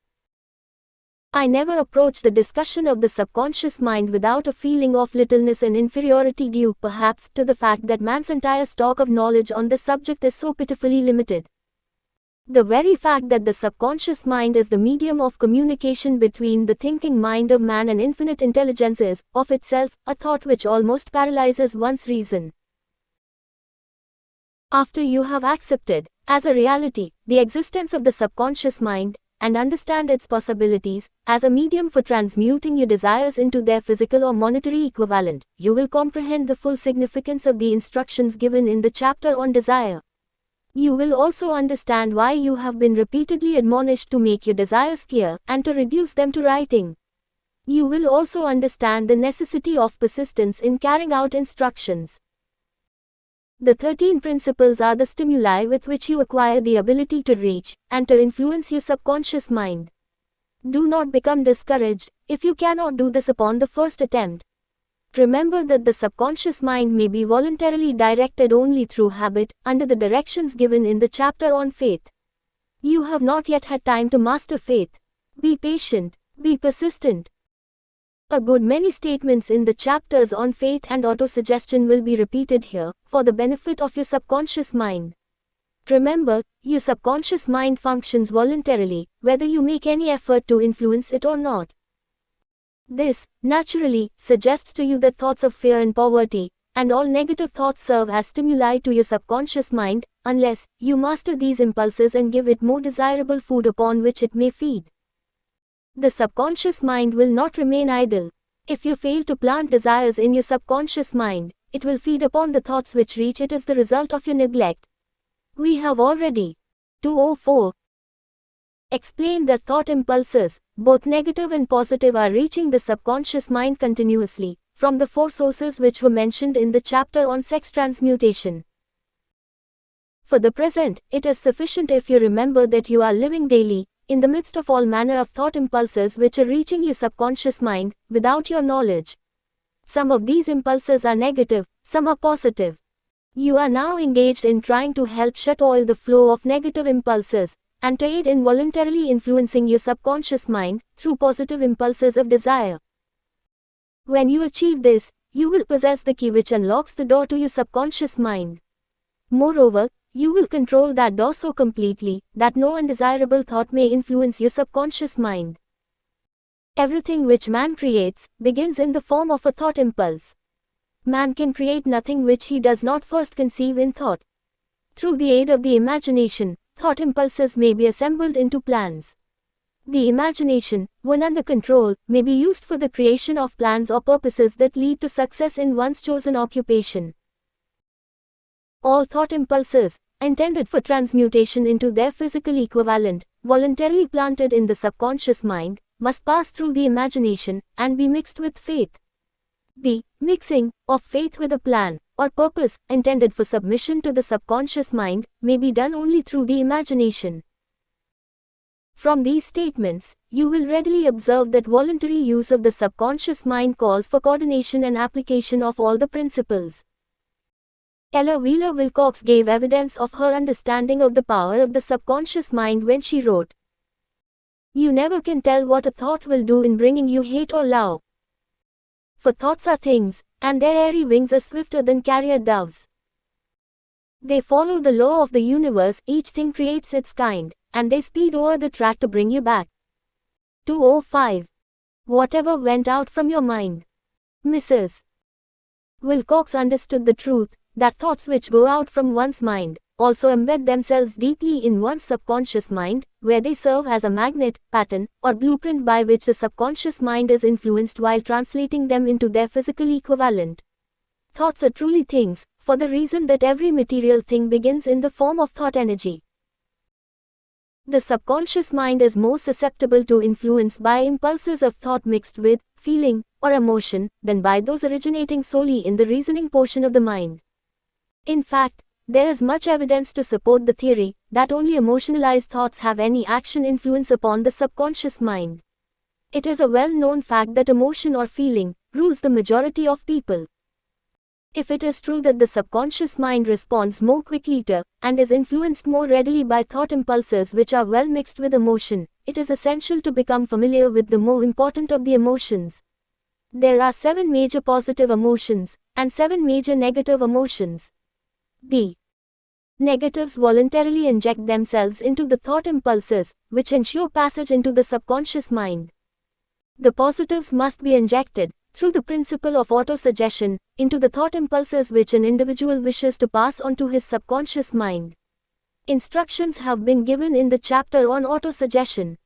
I never approach the discussion of the subconscious mind without a feeling of littleness and inferiority due, perhaps, to the fact that man's entire stock of knowledge on this subject is so pitifully limited. The very fact that the subconscious mind is the medium of communication between the thinking mind of man and infinite intelligence is, of itself, a thought which almost paralyzes one's reason. After you have accepted, as a reality, the existence of the subconscious mind, and understand its possibilities, as a medium for transmuting your desires into their physical or monetary equivalent, you will comprehend the full significance of the instructions given in the chapter on desire. You will also understand why you have been repeatedly admonished to make your desires clear, and to reduce them to writing. You will also understand the necessity of persistence in carrying out instructions. The 13 principles are the stimuli with which you acquire the ability to reach, and to influence your subconscious mind. Do not become discouraged if you cannot do this upon the first attempt. Remember that the subconscious mind may be voluntarily directed only through habit, under the directions given in the chapter on faith. You have not yet had time to master faith. Be patient, be persistent. A good many statements in the chapters on faith and autosuggestion will be repeated here, for the benefit of your subconscious mind. Remember, your subconscious mind functions voluntarily, whether you make any effort to influence it or not. This, naturally, suggests to you that thoughts of fear and poverty, and all negative thoughts serve as stimuli to your subconscious mind, unless you master these impulses and give it more desirable food upon which it may feed. The subconscious mind will not remain idle. If you fail to plant desires in your subconscious mind, it will feed upon the thoughts which reach it as the result of your neglect. We have already 204 explained that thought impulses, both negative and positive, are reaching the subconscious mind continuously, from the 4 sources which were mentioned in the chapter on sex transmutation. For the present, it is sufficient if you remember that you are living daily, in the midst of all manner of thought impulses which are reaching your subconscious mind, without your knowledge. Some of these impulses are negative, some are positive. You are now engaged in trying to help shut all the flow of negative impulses, and to aid in voluntarily influencing your subconscious mind, through positive impulses of desire. When you achieve this, you will possess the key which unlocks the door to your subconscious mind. Moreover, you will control that door so completely, that no undesirable thought may influence your subconscious mind. Everything which man creates, begins in the form of a thought impulse. Man can create nothing which he does not first conceive in thought. Through the aid of the imagination, thought impulses may be assembled into plans. The imagination, when under control, may be used for the creation of plans or purposes that lead to success in one's chosen occupation. All thought impulses, intended for transmutation into their physical equivalent, voluntarily planted in the subconscious mind, must pass through the imagination, and be mixed with faith. The mixing of faith with a plan, or purpose, intended for submission to the subconscious mind, may be done only through the imagination. From these statements, you will readily observe that voluntary use of the subconscious mind calls for coordination and application of all the principles. Ella Wheeler Wilcox gave evidence of her understanding of the power of the subconscious mind when she wrote, "You never can tell what a thought will do in bringing you hate or love. For thoughts are things, and their airy wings are swifter than carrier doves. They follow the law of the universe, each thing creates its kind, and they speed over the track to bring you back." 205. Whatever went out from your mind. Mrs. Wilcox understood the truth, that thoughts which go out from one's mind, also embed themselves deeply in one's subconscious mind, where they serve as a magnet, pattern, or blueprint by which the subconscious mind is influenced while translating them into their physical equivalent. Thoughts are truly things, for the reason that every material thing begins in the form of thought energy. The subconscious mind is more susceptible to influence by impulses of thought mixed with feeling or emotion than by those originating solely in the reasoning portion of the mind. In fact, there is much evidence to support the theory that only emotionalized thoughts have any action influence upon the subconscious mind. It is a well-known fact that emotion or feeling rules the majority of people. If it is true that the subconscious mind responds more quickly to, and is influenced more readily by thought impulses which are well mixed with emotion, it is essential to become familiar with the more important of the emotions. There are 7 major positive emotions, and 7 major negative emotions. The negatives voluntarily inject themselves into the thought impulses, which ensure passage into the subconscious mind. The positives must be injected, through the principle of autosuggestion, into the thought impulses which an individual wishes to pass on to his subconscious mind. Instructions have been given in the chapter on autosuggestion.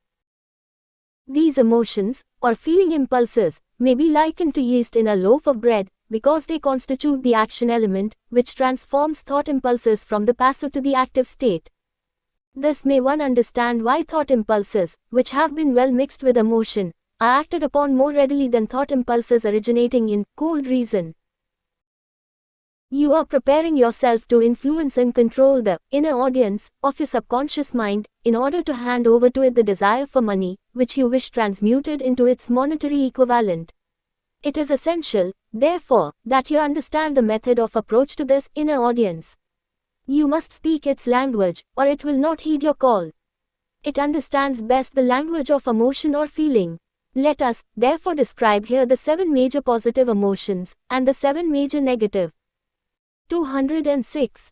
These emotions, or feeling impulses, may be likened to yeast in a loaf of bread, because they constitute the action element, which transforms thought impulses from the passive to the active state. Thus may one understand why thought impulses, which have been well mixed with emotion, are acted upon more readily than thought impulses originating in cold reason. You are preparing yourself to influence and control the inner audience of your subconscious mind in order to hand over to it the desire for money, which you wish transmuted into its monetary equivalent. It is essential, therefore, that you understand the method of approach to this inner audience. You must speak its language, or it will not heed your call. It understands best the language of emotion or feeling. Let us, therefore, describe here the 7 major positive emotions, and the 7 major negative. 206.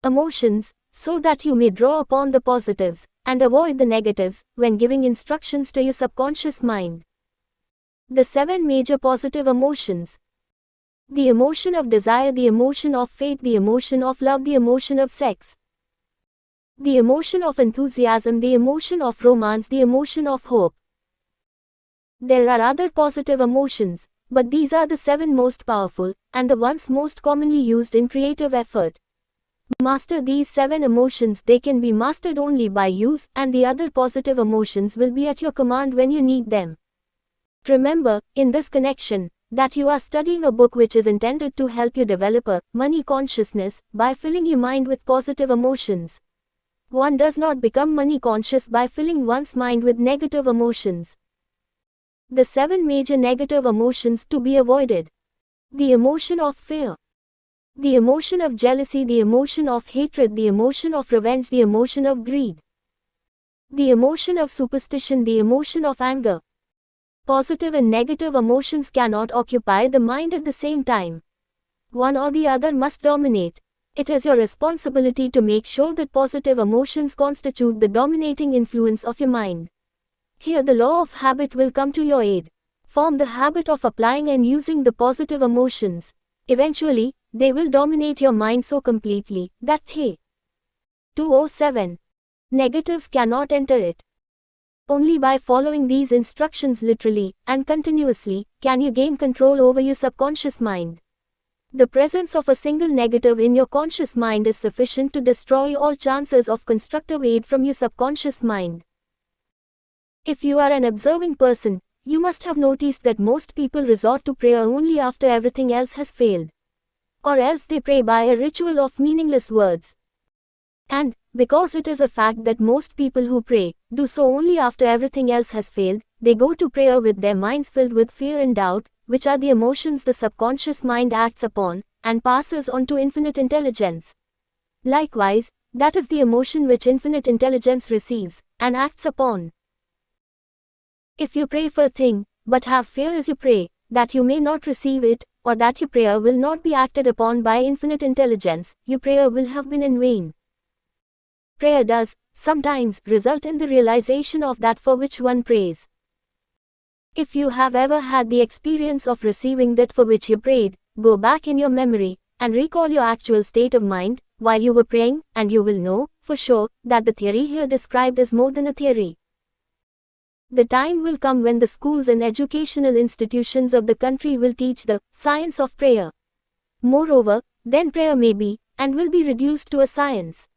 Emotions, so that you may draw upon the positives, and avoid the negatives, when giving instructions to your subconscious mind. The 7 major positive emotions. The emotion of desire, the emotion of faith, the emotion of love, the emotion of sex. The emotion of enthusiasm, the emotion of romance, the emotion of hope. There are other positive emotions, but these are the 7 most powerful, and the ones most commonly used in creative effort. Master these 7 emotions, they can be mastered only by use, and the other positive emotions will be at your command when you need them. Remember, in this connection, that you are studying a book which is intended to help you develop a money consciousness by filling your mind with positive emotions. One does not become money conscious by filling one's mind with negative emotions. The 7 major negative emotions to be avoided. The emotion of fear. The emotion of jealousy, the emotion of hatred, the emotion of revenge, the emotion of greed. The emotion of superstition, the emotion of anger. Positive and negative emotions cannot occupy the mind at the same time. One or the other must dominate. It is your responsibility to make sure that positive emotions constitute the dominating influence of your mind. Here the law of habit will come to your aid. Form the habit of applying and using the positive emotions. Eventually, they will dominate your mind so completely that they 207. Negatives cannot enter it. Only by following these instructions literally and continuously can you gain control over your subconscious mind. The presence of a single negative in your conscious mind is sufficient to destroy all chances of constructive aid from your subconscious mind. If you are an observing person, you must have noticed that most people resort to prayer only after everything else has failed. Or else they pray by a ritual of meaningless words. And, because it is a fact that most people who pray do so only after everything else has failed, they go to prayer with their minds filled with fear and doubt, which are the emotions the subconscious mind acts upon, and passes on to infinite intelligence. Likewise, that is the emotion which infinite intelligence receives, and acts upon. If you pray for a thing, but have fear as you pray, that you may not receive it, or that your prayer will not be acted upon by infinite intelligence, your prayer will have been in vain. Prayer does, sometimes, result in the realization of that for which one prays. If you have ever had the experience of receiving that for which you prayed, go back in your memory, and recall your actual state of mind, while you were praying, and you will know, for sure, that the theory here described is more than a theory. The time will come when the schools and educational institutions of the country will teach the science of prayer. Moreover, then prayer may be, and will be reduced to a science.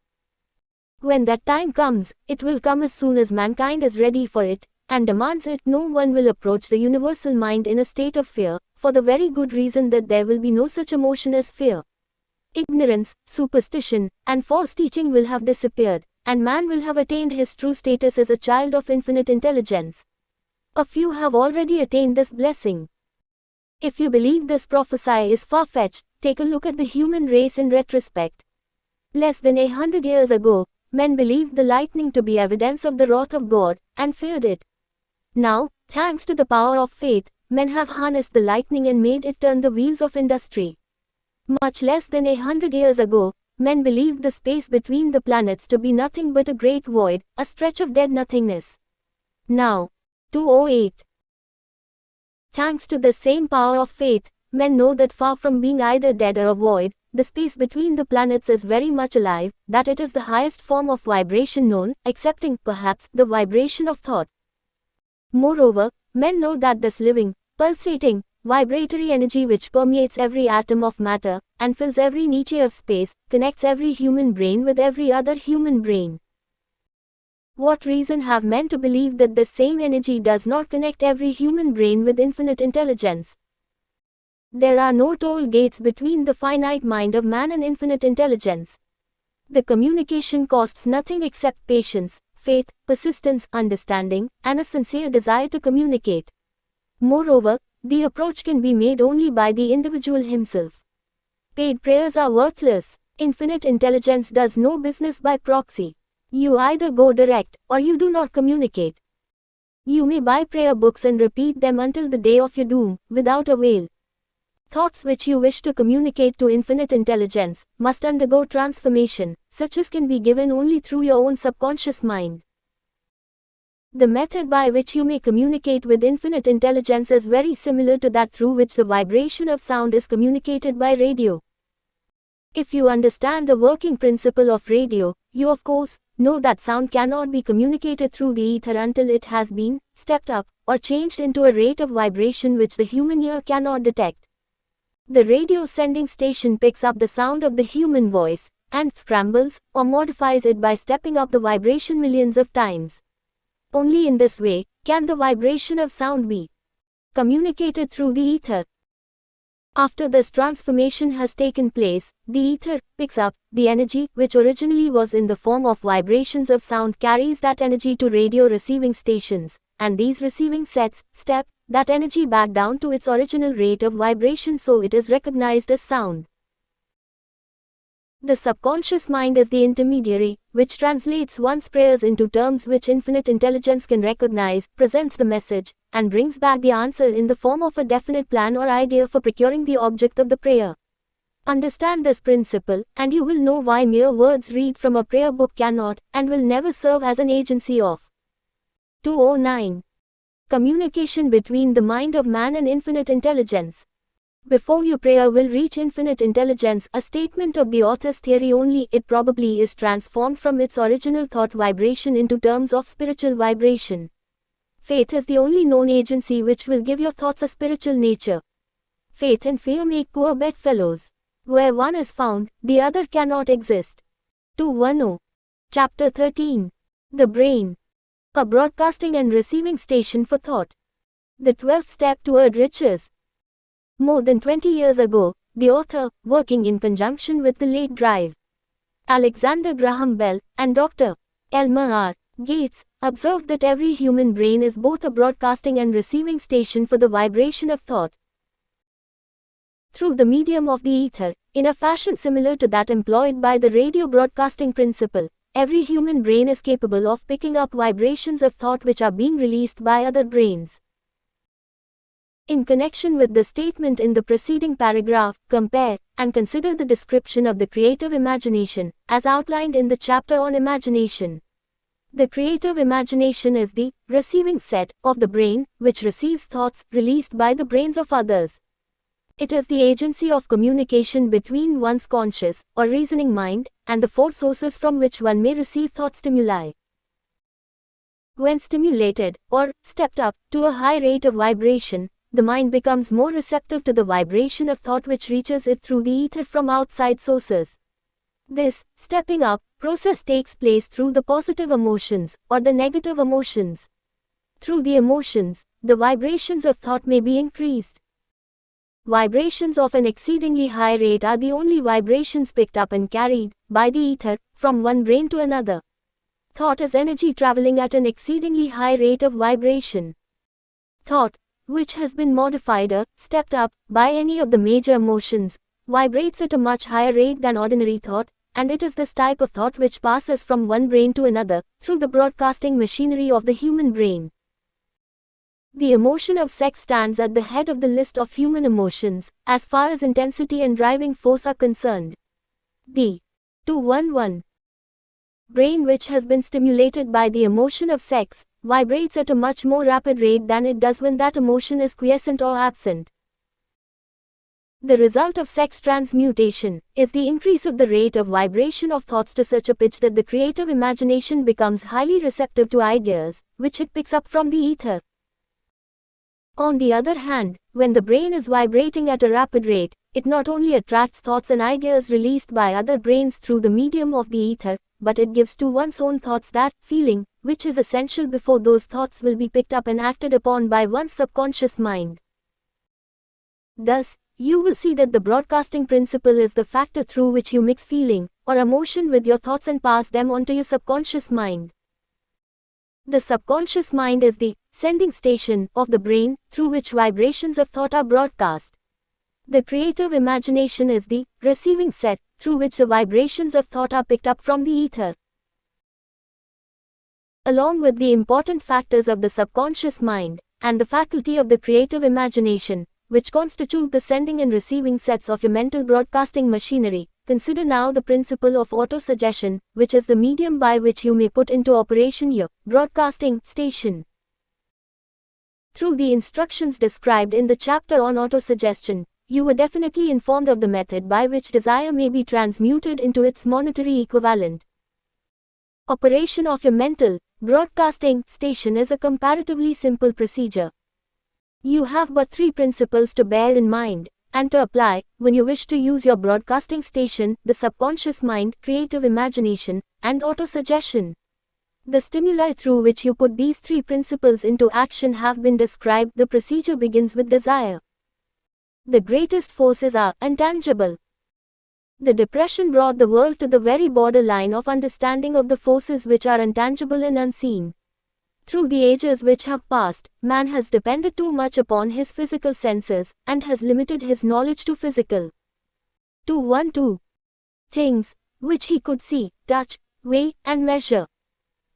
When that time comes, it will come as soon as mankind is ready for it, and demands it. No one will approach the universal mind in a state of fear, for the very good reason that there will be no such emotion as fear. Ignorance, superstition, and false teaching will have disappeared, and man will have attained his true status as a child of infinite intelligence. A few have already attained this blessing. If you believe this prophecy is far-fetched, take a look at the human race in retrospect. Less than 100 years ago, men believed the lightning to be evidence of the wrath of God, and feared it. Now, thanks to the power of faith, men have harnessed the lightning and made it turn the wheels of industry. Much less than 100 years ago, men believed the space between the planets to be nothing but a great void, a stretch of dead nothingness. Now, 208. Thanks to the same power of faith, men know that far from being either dead or a void, the space between the planets is very much alive, that it is the highest form of vibration known, excepting, perhaps, the vibration of thought. Moreover, men know that this living, pulsating, vibratory energy which permeates every atom of matter, and fills every niche of space, connects every human brain with every other human brain. What reason have men to believe that the same energy does not connect every human brain with infinite intelligence? There are no toll gates between the finite mind of man and infinite intelligence. The communication costs nothing except patience, faith, persistence, understanding, and a sincere desire to communicate. Moreover, the approach can be made only by the individual himself. Paid prayers are worthless. Infinite intelligence does no business by proxy. You either go direct, or you do not communicate. You may buy prayer books and repeat them until the day of your doom, without avail. Thoughts which you wish to communicate to infinite intelligence must undergo transformation, such as can be given only through your own subconscious mind. The method by which you may communicate with infinite intelligence is very similar to that through which the vibration of sound is communicated by radio. If you understand the working principle of radio, you of course know that sound cannot be communicated through the ether until it has been stepped up or changed into a rate of vibration which the human ear cannot detect. The radio sending station picks up the sound of the human voice and scrambles or modifies it by stepping up the vibration millions of times. Only in this way can the vibration of sound be communicated through the ether. After this transformation has taken place, the ether picks up the energy which originally was in the form of vibrations of sound, carries that energy to radio receiving stations, and these receiving sets step that energy back down to its original rate of vibration, so it is recognized as sound. The subconscious mind is the intermediary, which translates one's prayers into terms which infinite intelligence can recognize, presents the message, and brings back the answer in the form of a definite plan or idea for procuring the object of the prayer. Understand this principle, and you will know why mere words read from a prayer book cannot, and will never serve as an agency of 209. Communication between the mind of man and infinite intelligence. Before your prayer will reach infinite intelligence, a statement of the author's theory only, it probably is transformed from its original thought vibration into terms of spiritual vibration. Faith is the only known agency which will give your thoughts a spiritual nature. Faith and fear make poor bedfellows. Where one is found, the other cannot exist. 210. Chapter 13. The Brain. A broadcasting and receiving station for thought. The 12th step toward riches. More than 20 years ago, the author, working in conjunction with the late Drive. Alexander Graham Bell, and Dr. Elmer R. Gates, observed that every human brain is both a broadcasting and receiving station for the vibration of thought. Through the medium of the ether, in a fashion similar to that employed by the radio broadcasting principle, every human brain is capable of picking up vibrations of thought which are being released by other brains. In connection with the statement in the preceding paragraph, compare and consider the description of the creative imagination, as outlined in the chapter on imagination. The creative imagination is the receiving set of the brain, which receives thoughts released by the brains of others. It is the agency of communication between one's conscious or reasoning mind and the four sources from which one may receive thought stimuli. When stimulated or stepped up to a high rate of vibration, the mind becomes more receptive to the vibration of thought which reaches it through the ether from outside sources. This stepping up process takes place through the positive emotions or the negative emotions. Through the emotions, the vibrations of thought may be increased. Vibrations of an exceedingly high rate are the only vibrations picked up and carried by the ether from one brain to another. Thought is energy traveling at an exceedingly high rate of vibration. Thought, which has been modified or stepped up by any of the major emotions, vibrates at a much higher rate than ordinary thought, and it is this type of thought which passes from one brain to another through the broadcasting machinery of the human brain. The emotion of sex stands at the head of the list of human emotions, as far as intensity and driving force are concerned. The 211 brain, which has been stimulated by the emotion of sex, vibrates at a much more rapid rate than it does when that emotion is quiescent or absent. The result of sex transmutation is the increase of the rate of vibration of thoughts to such a pitch that the creative imagination becomes highly receptive to ideas, which it picks up from the ether. On the other hand, when the brain is vibrating at a rapid rate, it not only attracts thoughts and ideas released by other brains through the medium of the ether, but it gives to one's own thoughts that feeling, which is essential before those thoughts will be picked up and acted upon by one's subconscious mind. Thus, you will see that the broadcasting principle is the factor through which you mix feeling or emotion with your thoughts and pass them on to your subconscious mind. The subconscious mind is the sending station of the brain through which vibrations of thought are broadcast. The creative imagination is the receiving set through which the vibrations of thought are picked up from the ether. Along with the important factors of the subconscious mind and the faculty of the creative imagination, which constitute the sending and receiving sets of your mental broadcasting machinery, consider now the principle of autosuggestion, which is the medium by which you may put into operation your broadcasting station. Through the instructions described in the chapter on autosuggestion, you were definitely informed of the method by which desire may be transmuted into its monetary equivalent. Operation of your mental broadcasting station is a comparatively simple procedure. You have but 3 principles to bear in mind and to apply when you wish to use your broadcasting station: the subconscious mind, creative imagination, and autosuggestion. The stimuli through which you put these 3 principles into action have been described. The procedure begins with desire. The greatest forces are intangible. The Depression brought the world to the very borderline of understanding of the forces which are intangible and unseen. Through the ages which have passed, man has depended too much upon his physical senses and has limited his knowledge to physical. To things which he could see, touch, weigh, and measure.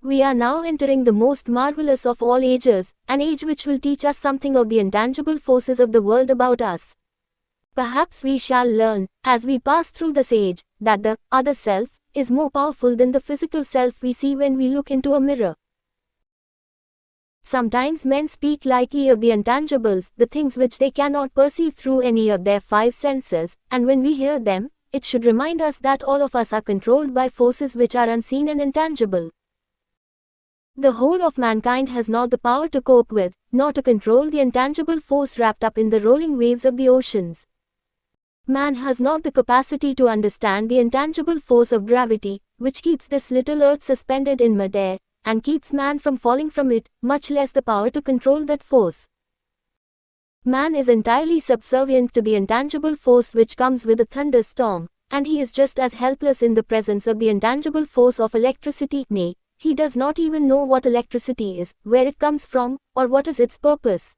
We are now entering the most marvelous of all ages, an age which will teach us something of the intangible forces of the world about us. Perhaps we shall learn, as we pass through this age, that the other self is more powerful than the physical self we see when we look into a mirror. Sometimes men speak lightly of the intangibles, the things which they cannot perceive through any of their 5 senses, and when we hear them, it should remind us that all of us are controlled by forces which are unseen and intangible. The whole of mankind has not the power to cope with, nor to control the intangible force wrapped up in the rolling waves of the oceans. Man has not the capacity to understand the intangible force of gravity, which keeps this little earth suspended in mid-air, and keeps man from falling from it, much less the power to control that force. Man is entirely subservient to the intangible force which comes with a thunderstorm, and he is just as helpless in the presence of the intangible force of electricity. Nay, he does not even know what electricity is, where it comes from, or what is its purpose.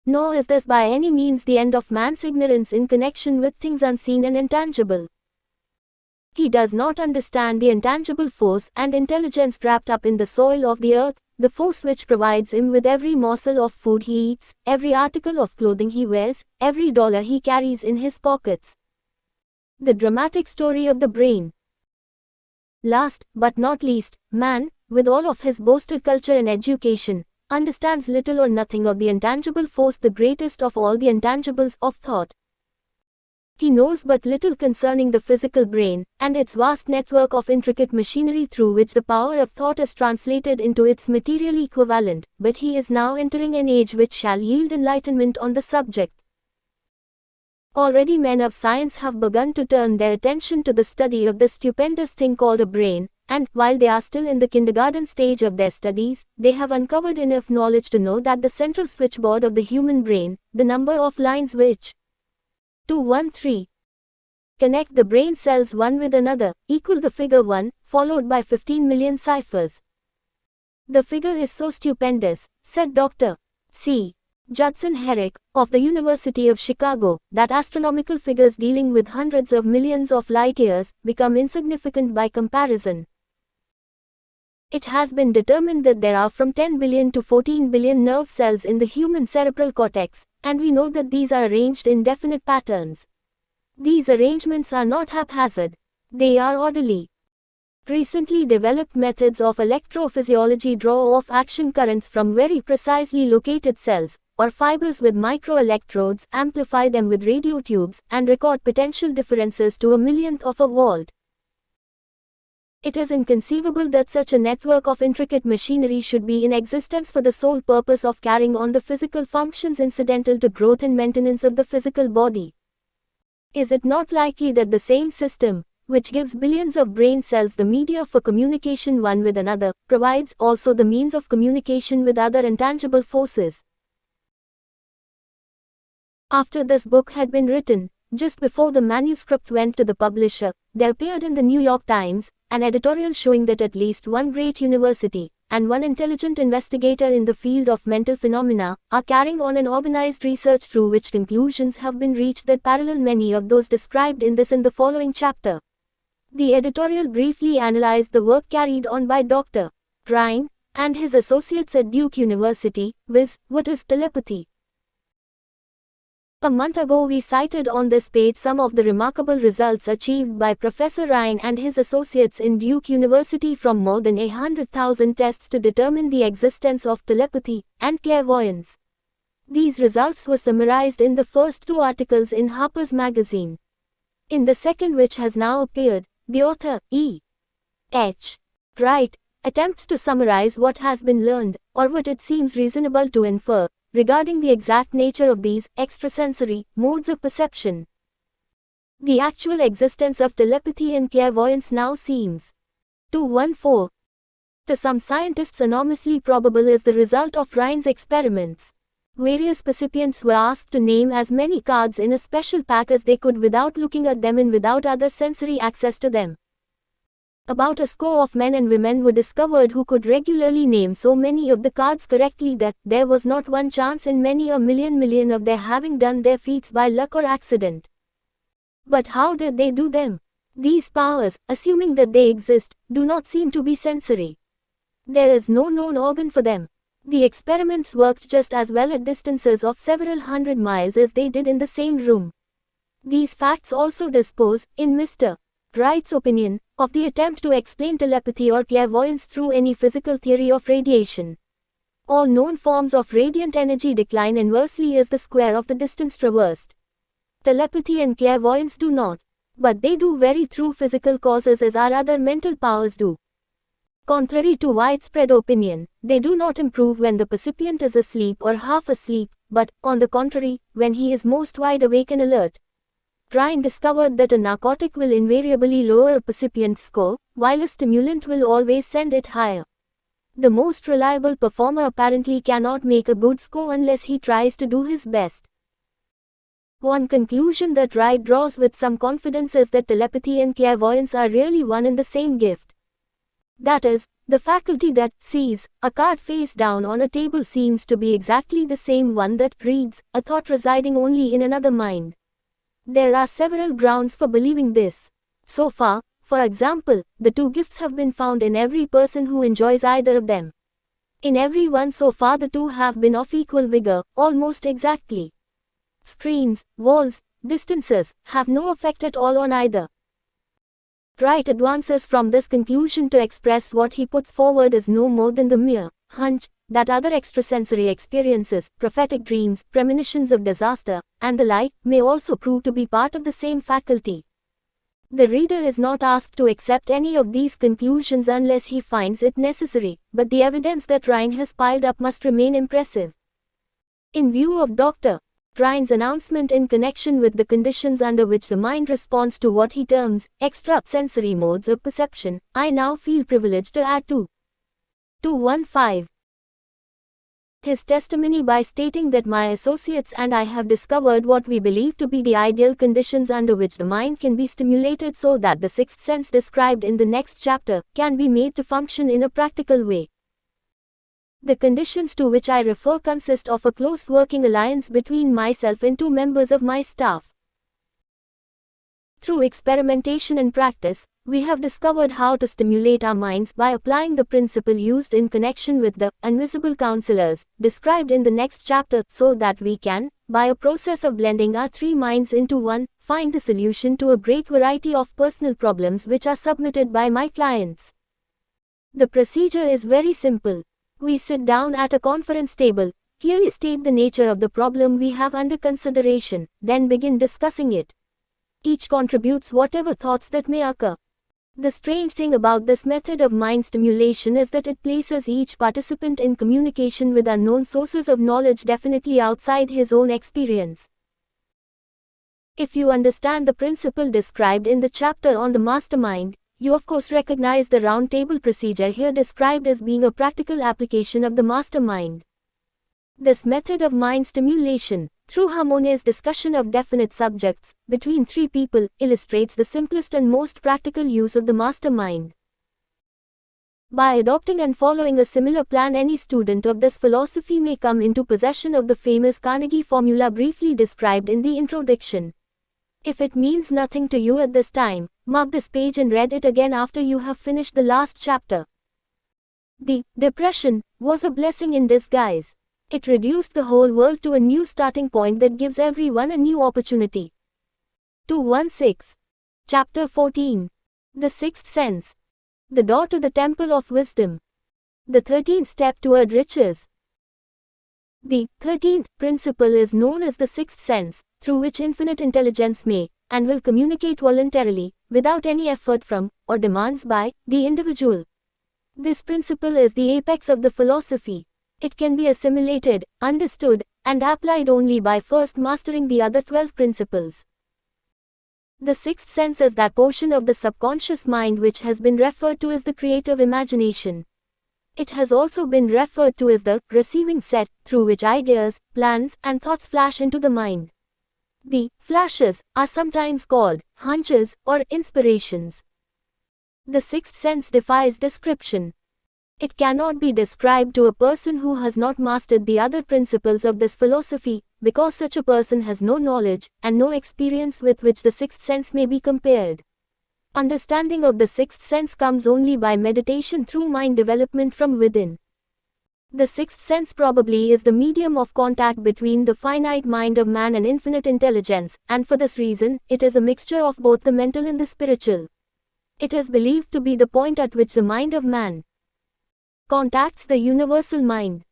Nor is this by any means the end of man's ignorance in connection with things unseen and intangible. He does not understand the intangible force and intelligence wrapped up in the soil of the earth, the force which provides him with every morsel of food he eats, every article of clothing he wears, every dollar he carries in his pockets. The dramatic story of the brain. Last, but not least, man, with all of his boasted culture and education, understands little or nothing of the intangible force, the greatest of all the intangibles, of thought. He knows but little concerning the physical brain, and its vast network of intricate machinery through which the power of thought is translated into its material equivalent, but he is now entering an age which shall yield enlightenment on the subject. Already men of science have begun to turn their attention to the study of this stupendous thing called a brain, and, while they are still in the kindergarten stage of their studies, they have uncovered enough knowledge to know that the central switchboard of the human brain, the number of lines which 213 connect the brain cells one with another, equal the figure 1, followed by 15 million ciphers. The figure is so stupendous, said Dr. C. Judson Herrick, of the University of Chicago, that astronomical figures dealing with hundreds of millions of light-years become insignificant by comparison. It has been determined that there are from 10 billion to 14 billion nerve cells in the human cerebral cortex, and we know that these are arranged in definite patterns. These arrangements are not haphazard. They are orderly. Recently developed methods of electrophysiology draw off action currents from very precisely located cells, or fibers with microelectrodes, amplify them with radio tubes, and record potential differences to a millionth of a volt. It is inconceivable that such a network of intricate machinery should be in existence for the sole purpose of carrying on the physical functions incidental to growth and maintenance of the physical body. Is it not likely that the same system, which gives billions of brain cells the media for communication one with another, provides also the means of communication with other intangible forces? After this book had been written, just before the manuscript went to the publisher, there appeared in the New York Times an editorial showing that at least one great university and one intelligent investigator in the field of mental phenomena are carrying on an organized research through which conclusions have been reached that parallel many of those described in the following chapter. The editorial briefly analyzed the work carried on by Dr. Riche and his associates at Duke University, viz., what is telepathy? A month ago we cited on this page some of the remarkable results achieved by Professor Riche and his associates in Duke University from more than 100,000 tests to determine the existence of telepathy and clairvoyance. These results were summarized in the first two articles in Harper's Magazine. In the second, which has now appeared, the author, E.H. Riche, attempts to summarize what has been learned, or what it seems reasonable to infer, regarding the exact nature of these extrasensory modes of perception. The actual existence of telepathy and clairvoyance now seems 214. To some scientists enormously probable is the result of Riche's experiments. Various recipients were asked to name as many cards in a special pack as they could without looking at them and without other sensory access to them. About a score of men and women were discovered who could regularly name so many of the cards correctly that there was not one chance in many a million of their having done their feats by luck or accident. But how did they do them? These powers, assuming that they exist, do not seem to be sensory. There is no known organ for them. The experiments worked just as well at distances of several hundred miles as they did in the same room. These facts also dispose, in Mr. Riche's opinion, of the attempt to explain telepathy or clairvoyance through any physical theory of radiation. All known forms of radiant energy decline inversely as the square of the distance traversed. Telepathy and clairvoyance do not, but they do vary through physical causes as our other mental powers do. Contrary to widespread opinion, they do not improve when the percipient is asleep or half asleep, but, on the contrary, when he is most wide awake and alert. Riche discovered that a narcotic will invariably lower a percipient's score, while a stimulant will always send it higher. The most reliable performer apparently cannot make a good score unless he tries to do his best. One conclusion that Riche draws with some confidence is that telepathy and clairvoyance are really one and the same gift. That is, the faculty that sees a card face down on a table seems to be exactly the same one that reads a thought residing only in another mind. There are several grounds for believing this. So far, for example, the two gifts have been found in every person who enjoys either of them. In every one so far the two have been of equal vigor, almost exactly. Screens, walls, distances, have no effect at all on either. Riche advances from this conclusion to express what he puts forward as no more than the mere hunch that other extrasensory experiences, prophetic dreams, premonitions of disaster, and the like, may also prove to be part of the same faculty. The reader is not asked to accept any of these conclusions unless he finds it necessary, but the evidence that Riche has piled up must remain impressive. In view of Dr. Riche's announcement in connection with the conditions under which the mind responds to what he terms extrasensory modes of perception, I now feel privileged to add 215. His testimony by stating that my associates and I have discovered what we believe to be the ideal conditions under which the mind can be stimulated so that the sixth sense described in the next chapter can be made to function in a practical way. The conditions to which I refer consist of a close working alliance between myself and two members of my staff. Through experimentation and practice, we have discovered how to stimulate our minds by applying the principle used in connection with the invisible counselors, described in the next chapter, so that we can, by a process of blending our three minds into one, find the solution to a great variety of personal problems which are submitted by my clients. The procedure is very simple. We sit down at a conference table, clearly state the nature of the problem we have under consideration, then begin discussing it. Each contributes whatever thoughts that may occur. The strange thing about this method of mind stimulation is that it places each participant in communication with unknown sources of knowledge definitely outside his own experience. If you understand the principle described in the chapter on the mastermind, you of course recognize the round table procedure here described as being a practical application of the mastermind. This method of mind stimulation, through harmonious discussion of definite subjects, between three people, illustrates the simplest and most practical use of the mastermind. By adopting and following a similar plan, any student of this philosophy may come into possession of the famous Carnegie formula briefly described in the introduction. If it means nothing to you at this time, mark this page and read it again after you have finished the last chapter. The Depression was a blessing in disguise. It reduced the whole world to a new starting point that gives everyone a new opportunity. 216. Chapter 14. The Sixth Sense. The door to the Temple of Wisdom. The 13th step toward riches. The 13th principle is known as the sixth sense, through which infinite intelligence may, and will communicate voluntarily, without any effort from, or demands by, the individual. This principle is the apex of the philosophy. It can be assimilated, understood, and applied only by first mastering the other 12 principles. The sixth sense is that portion of the subconscious mind which has been referred to as the creative imagination. It has also been referred to as the receiving set, through which ideas, plans, and thoughts flash into the mind. The flashes are sometimes called hunches or inspirations. The sixth sense defies description. It cannot be described to a person who has not mastered the other principles of this philosophy, because such a person has no knowledge and no experience with which the sixth sense may be compared. Understanding of the sixth sense comes only by meditation through mind development from within. The sixth sense probably is the medium of contact between the finite mind of man and infinite intelligence, and for this reason, it is a mixture of both the mental and the spiritual. It is believed to be the point at which the mind of man contacts the universal mind.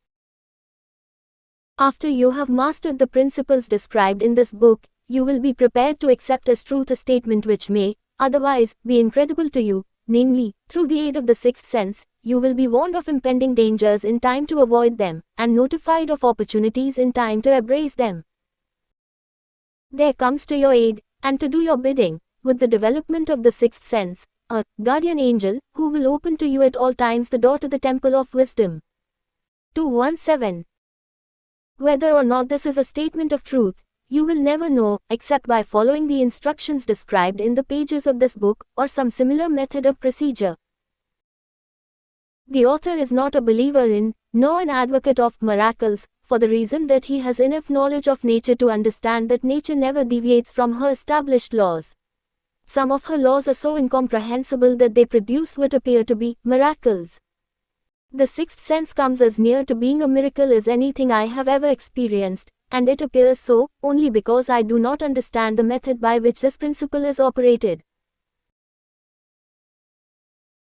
After you have mastered the principles described in this book, you will be prepared to accept as truth a statement which may, otherwise, be incredible to you, namely, through the aid of the sixth sense, you will be warned of impending dangers in time to avoid them, and notified of opportunities in time to embrace them. There comes to your aid, and to do your bidding, with the development of the sixth sense, a guardian angel, who will open to you at all times the door to the Temple of Wisdom. 217. Whether or not this is a statement of truth, you will never know, except by following the instructions described in the pages of this book, or some similar method of procedure. The author is not a believer in, nor an advocate of, miracles, for the reason that he has enough knowledge of nature to understand that nature never deviates from her established laws. Some of her laws are so incomprehensible that they produce what appear to be miracles. The sixth sense comes as near to being a miracle as anything I have ever experienced, and it appears so, only because I do not understand the method by which this principle is operated.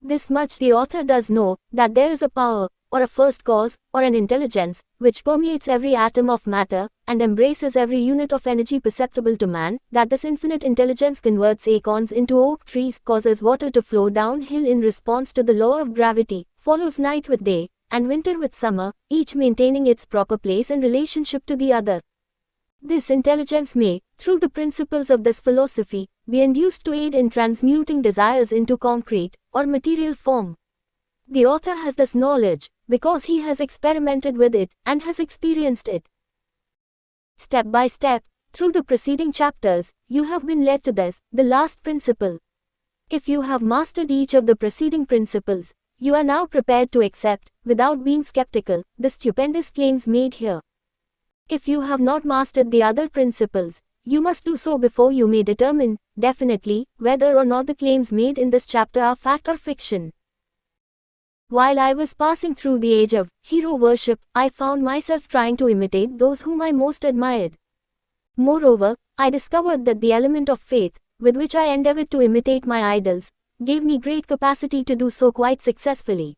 This much the author does know, that there is a power, or a first cause, or an intelligence, which permeates every atom of matter, and embraces every unit of energy perceptible to man, that this infinite intelligence converts acorns into oak trees, causes water to flow downhill in response to the law of gravity, follows night with day, and winter with summer, each maintaining its proper place and relationship to the other. This intelligence may, through the principles of this philosophy, be induced to aid in transmuting desires into concrete, or material form. The author has this knowledge, because he has experimented with it, and has experienced it. Step by step, through the preceding chapters, you have been led to this, the last principle. If you have mastered each of the preceding principles, you are now prepared to accept, without being skeptical, the stupendous claims made here. If you have not mastered the other principles, you must do so before you may determine, definitely, whether or not the claims made in this chapter are fact or fiction. While I was passing through the age of hero worship, I found myself trying to imitate those whom I most admired. Moreover, I discovered that the element of faith, with which I endeavored to imitate my idols, gave me great capacity to do so quite successfully.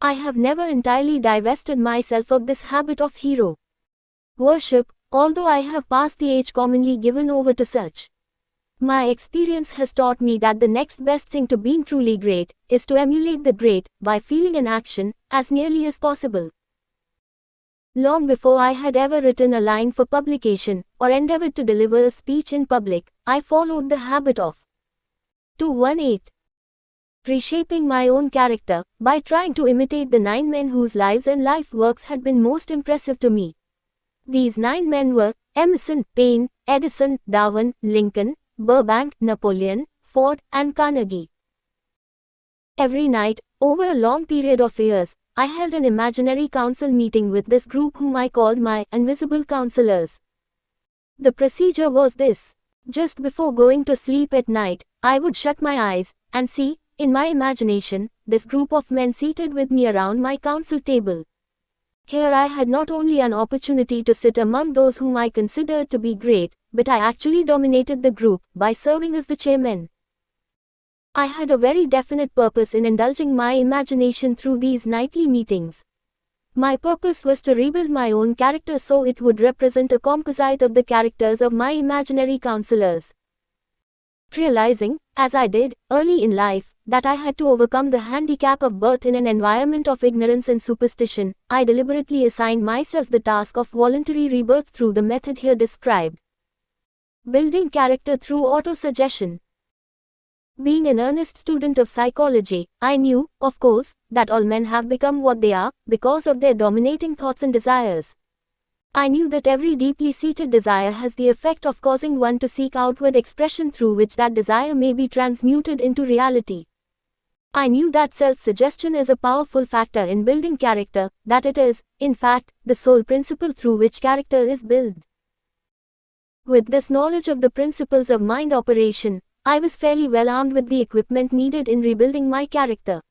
I have never entirely divested myself of this habit of hero worship, although I have passed the age commonly given over to such. My experience has taught me that the next best thing to being truly great is to emulate the great by feeling and action as nearly as possible. Long before I had ever written a line for publication or endeavored to deliver a speech in public, I followed the habit of 218. Reshaping my own character by trying to imitate the 9 men whose lives and life works had been most impressive to me. These 9 men were Emerson, Paine, Edison, Darwin, Lincoln, Burbank, Napoleon, Ford, and Carnegie. Every night, over a long period of years, I held an imaginary council meeting with this group whom I called my invisible counselors. The procedure was this. Just before going to sleep at night, I would shut my eyes and see, in my imagination, this group of men seated with me around my council table. Here I had not only an opportunity to sit among those whom I considered to be great, but I actually dominated the group by serving as the chairman. I had a very definite purpose in indulging my imagination through these nightly meetings. My purpose was to rebuild my own character so it would represent a composite of the characters of my imaginary counselors. Realizing, as I did, early in life, that I had to overcome the handicap of birth in an environment of ignorance and superstition, I deliberately assigned myself the task of voluntary rebirth through the method here described. Building character through autosuggestion. Being an earnest student of psychology, I knew, of course, that all men have become what they are, because of their dominating thoughts and desires. I knew that every deeply seated desire has the effect of causing one to seek outward expression through which that desire may be transmuted into reality. I knew that self-suggestion is a powerful factor in building character, that it is, in fact, the sole principle through which character is built. With this knowledge of the principles of mind operation, I was fairly well armed with the equipment needed in rebuilding my character.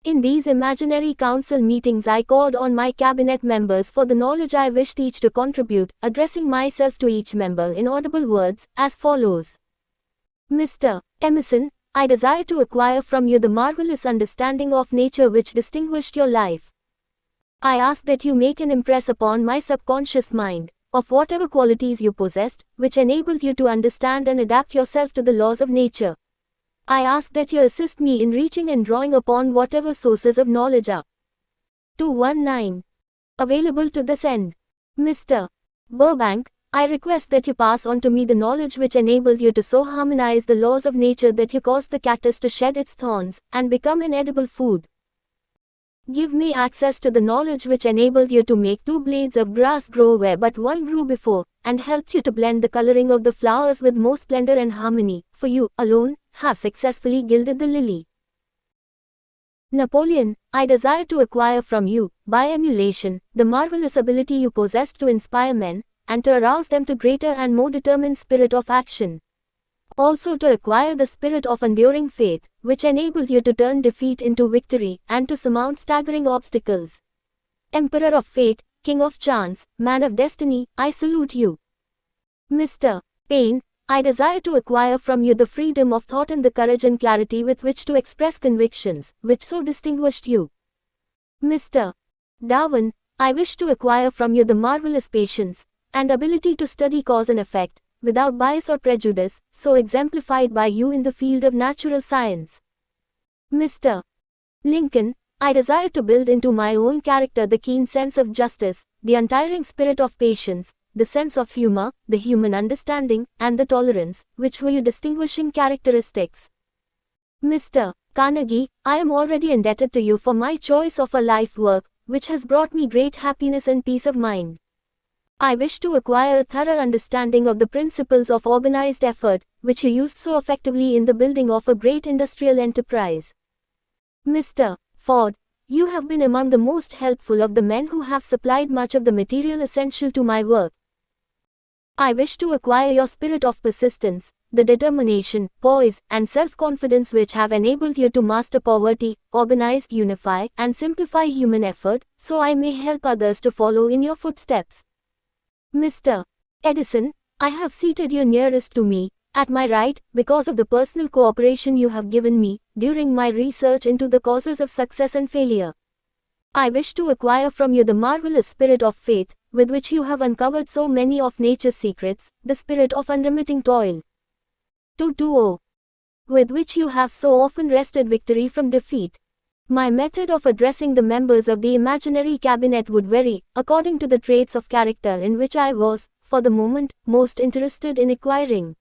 In these imaginary council meetings I called on my cabinet members for the knowledge I wished each to contribute, addressing myself to each member in audible words, as follows. Mr. Emerson, I desire to acquire from you the marvelous understanding of nature which distinguished your life. I ask that you make an impress upon my subconscious mind, of whatever qualities you possessed, which enabled you to understand and adapt yourself to the laws of nature. I ask that you assist me in reaching and drawing upon whatever sources of knowledge are 219 available to this end. Mr. Burbank, I request that you pass on to me the knowledge which enabled you to so harmonize the laws of nature that you caused the cactus to shed its thorns and become an edible food. Give me access to the knowledge which enabled you to make 2 blades of grass grow where but one grew before, and helped you to blend the coloring of the flowers with more splendor and harmony, for you, alone, have successfully gilded the lily. Napoleon, I desire to acquire from you, by emulation, the marvelous ability you possessed to inspire men, and to arouse them to greater and more determined spirit of action. Also to acquire the spirit of enduring faith, which enabled you to turn defeat into victory, and to surmount staggering obstacles. Emperor of fate, king of chance, man of destiny, I salute you. Mr. Paine, I desire to acquire from you the freedom of thought and the courage and clarity with which to express convictions, which so distinguished you. Mr. Darwin, I wish to acquire from you the marvelous patience and ability to study cause and effect, without bias or prejudice, so exemplified by you in the field of natural science. Mr. Lincoln, I desire to build into my own character the keen sense of justice, the untiring spirit of patience, the sense of humor, the human understanding, and the tolerance, which were your distinguishing characteristics. Mr. Carnegie, I am already indebted to you for my choice of a life work, which has brought me great happiness and peace of mind. I wish to acquire a thorough understanding of the principles of organized effort, which you used so effectively in the building of a great industrial enterprise. Mr. Ford, you have been among the most helpful of the men who have supplied much of the material essential to my work. I wish to acquire your spirit of persistence, the determination, poise, and self-confidence which have enabled you to master poverty, organize, unify, and simplify human effort, so I may help others to follow in your footsteps. Mr. Edison, I have seated you nearest to me, at my right, because of the personal cooperation you have given me, during my research into the causes of success and failure. I wish to acquire from you the marvelous spirit of faith, with which you have uncovered so many of nature's secrets, the spirit of unremitting toil. 220. With which you have so often wrested victory from defeat. My method of addressing the members of the imaginary cabinet would vary, according to the traits of character in which I was, for the moment, most interested in acquiring.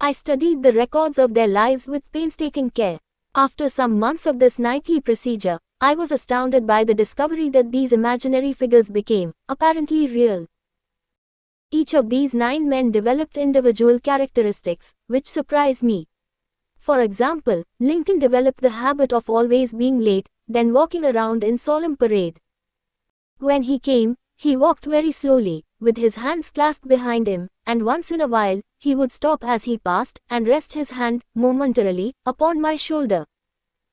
I studied the records of their lives with painstaking care. After some months of this nightly procedure, I was astounded by the discovery that these imaginary figures became, apparently real. Each of these 9 men developed individual characteristics, which surprised me. For example, Lincoln developed the habit of always being late, then walking around in solemn parade. When he came, he walked very slowly, with his hands clasped behind him, and once in a while, he would stop as he passed, and rest his hand, momentarily, upon my shoulder.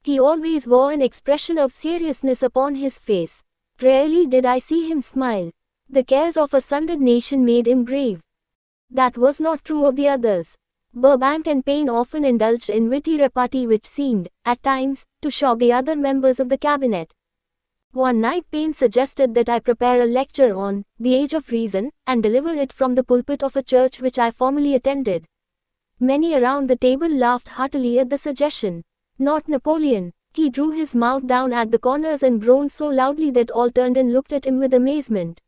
He always wore an expression of seriousness upon his face. Rarely did I see him smile. The cares of a sundered nation made him grave. That was not true of the others. Burbank and Payne often indulged in witty repartee which seemed, at times, to shock the other members of the cabinet. One night Payne suggested that I prepare a lecture on the Age of Reason, and deliver it from the pulpit of a church which I formerly attended. Many around the table laughed heartily at the suggestion. Not Napoleon. He drew his mouth down at the corners and groaned so loudly that all turned and looked at him with amazement.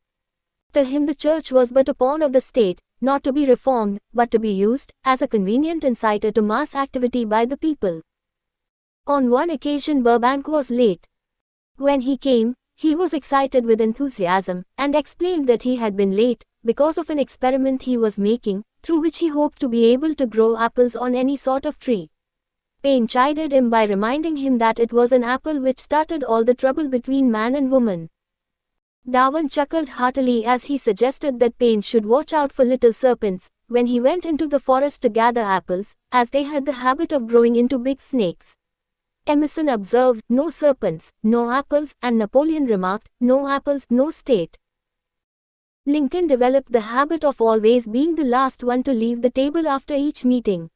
To him the church was but a pawn of the state, not to be reformed, but to be used as a convenient inciter to mass activity by the people. On one occasion Burbank was late. When he came, he was excited with enthusiasm, and explained that he had been late, because of an experiment he was making, through which he hoped to be able to grow apples on any sort of tree. Payne chided him by reminding him that it was an apple which started all the trouble between man and woman. Darwin chuckled heartily as he suggested that Payne should watch out for little serpents, when he went into the forest to gather apples, as they had the habit of growing into big snakes. Emerson observed, "No serpents, no apples," and Napoleon remarked, "No apples, no state." Lincoln developed the habit of always being the last one to leave the table after each meeting.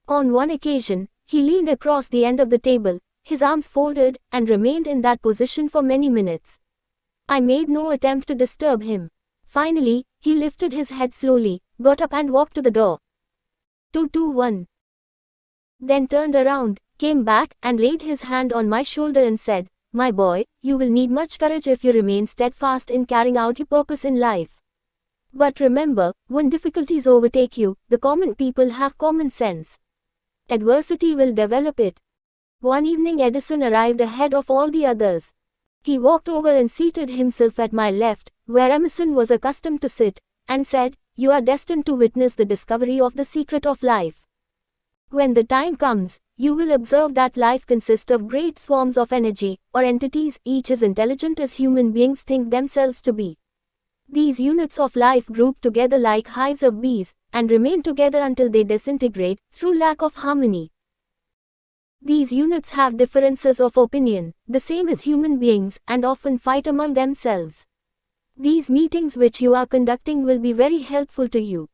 On one occasion, he leaned across the end of the table, his arms folded, and remained in that position for many minutes. I made no attempt to disturb him. Finally, he lifted his head slowly, got up and walked to the door. 221. Then turned around, came back, and laid his hand on my shoulder and said, "My boy, you will need much courage if you remain steadfast in carrying out your purpose in life. But remember, when difficulties overtake you, the common people have common sense. Adversity will develop it." One evening Edison arrived ahead of all the others. He walked over and seated himself at my left, where Emerson was accustomed to sit, and said, "You are destined to witness the discovery of the secret of life. When the time comes, you will observe that life consists of great swarms of energy, or entities, each as intelligent as human beings think themselves to be. These units of life group together like hives of bees, and remain together until they disintegrate, through lack of harmony. These units have differences of opinion, the same as human beings, and often fight among themselves. These meetings which you are conducting will be very helpful to you.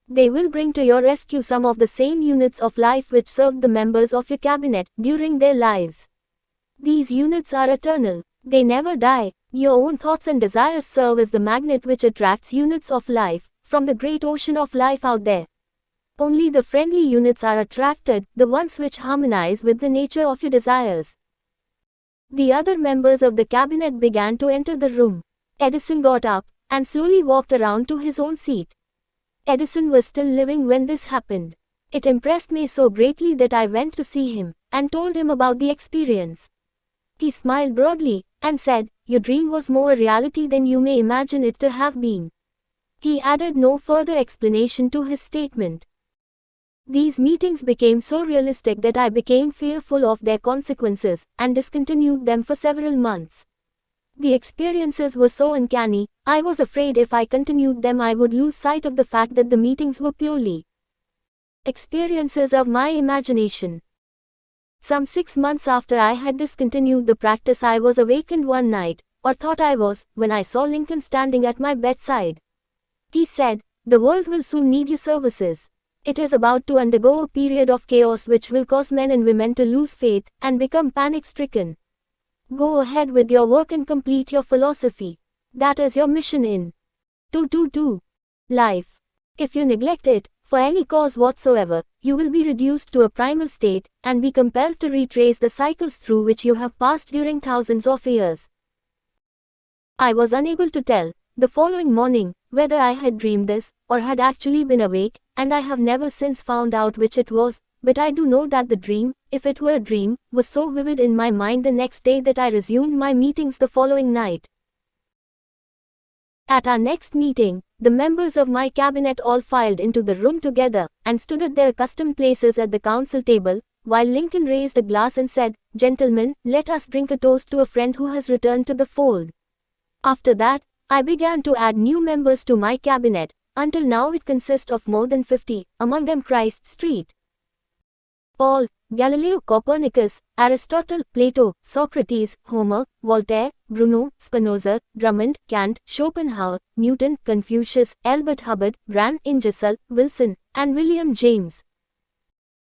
They will bring to your rescue some of the same units of life which served the members of your cabinet during their lives. These units are eternal. They never die. Your own thoughts and desires serve as the magnet which attracts units of life from the great ocean of life out there. Only the friendly units are attracted, the ones which harmonize with the nature of your desires. The other members of the cabinet began to enter the room. Edison got up, and slowly walked around to his own seat. Edison was still living when this happened. It impressed me so greatly that I went to see him, and told him about the experience. He smiled broadly, and said, "Your dream was more a reality than you may imagine it to have been." He added no further explanation to his statement. These meetings became so realistic that I became fearful of their consequences, and discontinued them for several months. The experiences were so uncanny, I was afraid if I continued them I would lose sight of the fact that the meetings were purely experiences of my imagination. Some 6 months after I had discontinued the practice I was awakened one night, or thought I was, when I saw Lincoln standing at my bedside. He said, "The world will soon need your services. It is about to undergo a period of chaos which will cause men and women to lose faith, and become panic-stricken. Go ahead with your work and complete your philosophy. That is your mission in 222. Life. If you neglect it, for any cause whatsoever, you will be reduced to a primal state, and be compelled to retrace the cycles through which you have passed during thousands of years." I was unable to tell, the following morning, whether I had dreamed this, or had actually been awake, and I have never since found out which it was, but I do know that the dream, if it were a dream, was so vivid in my mind the next day that I resumed my meetings the following night. At our next meeting, the members of my cabinet all filed into the room together and stood at their accustomed places at the council table, while Lincoln raised a glass and said, "Gentlemen, let us drink a toast to a friend who has returned to the fold." After that, I began to add new members to my cabinet, until now it consists of more than 50, among them Christ Street. Paul, Galileo, Copernicus, Aristotle, Plato, Socrates, Homer, Voltaire, Bruno, Spinoza, Drummond, Kant, Schopenhauer, Newton, Confucius, Albert Hubbard, Brand, Ingersoll, Wilson, and William James.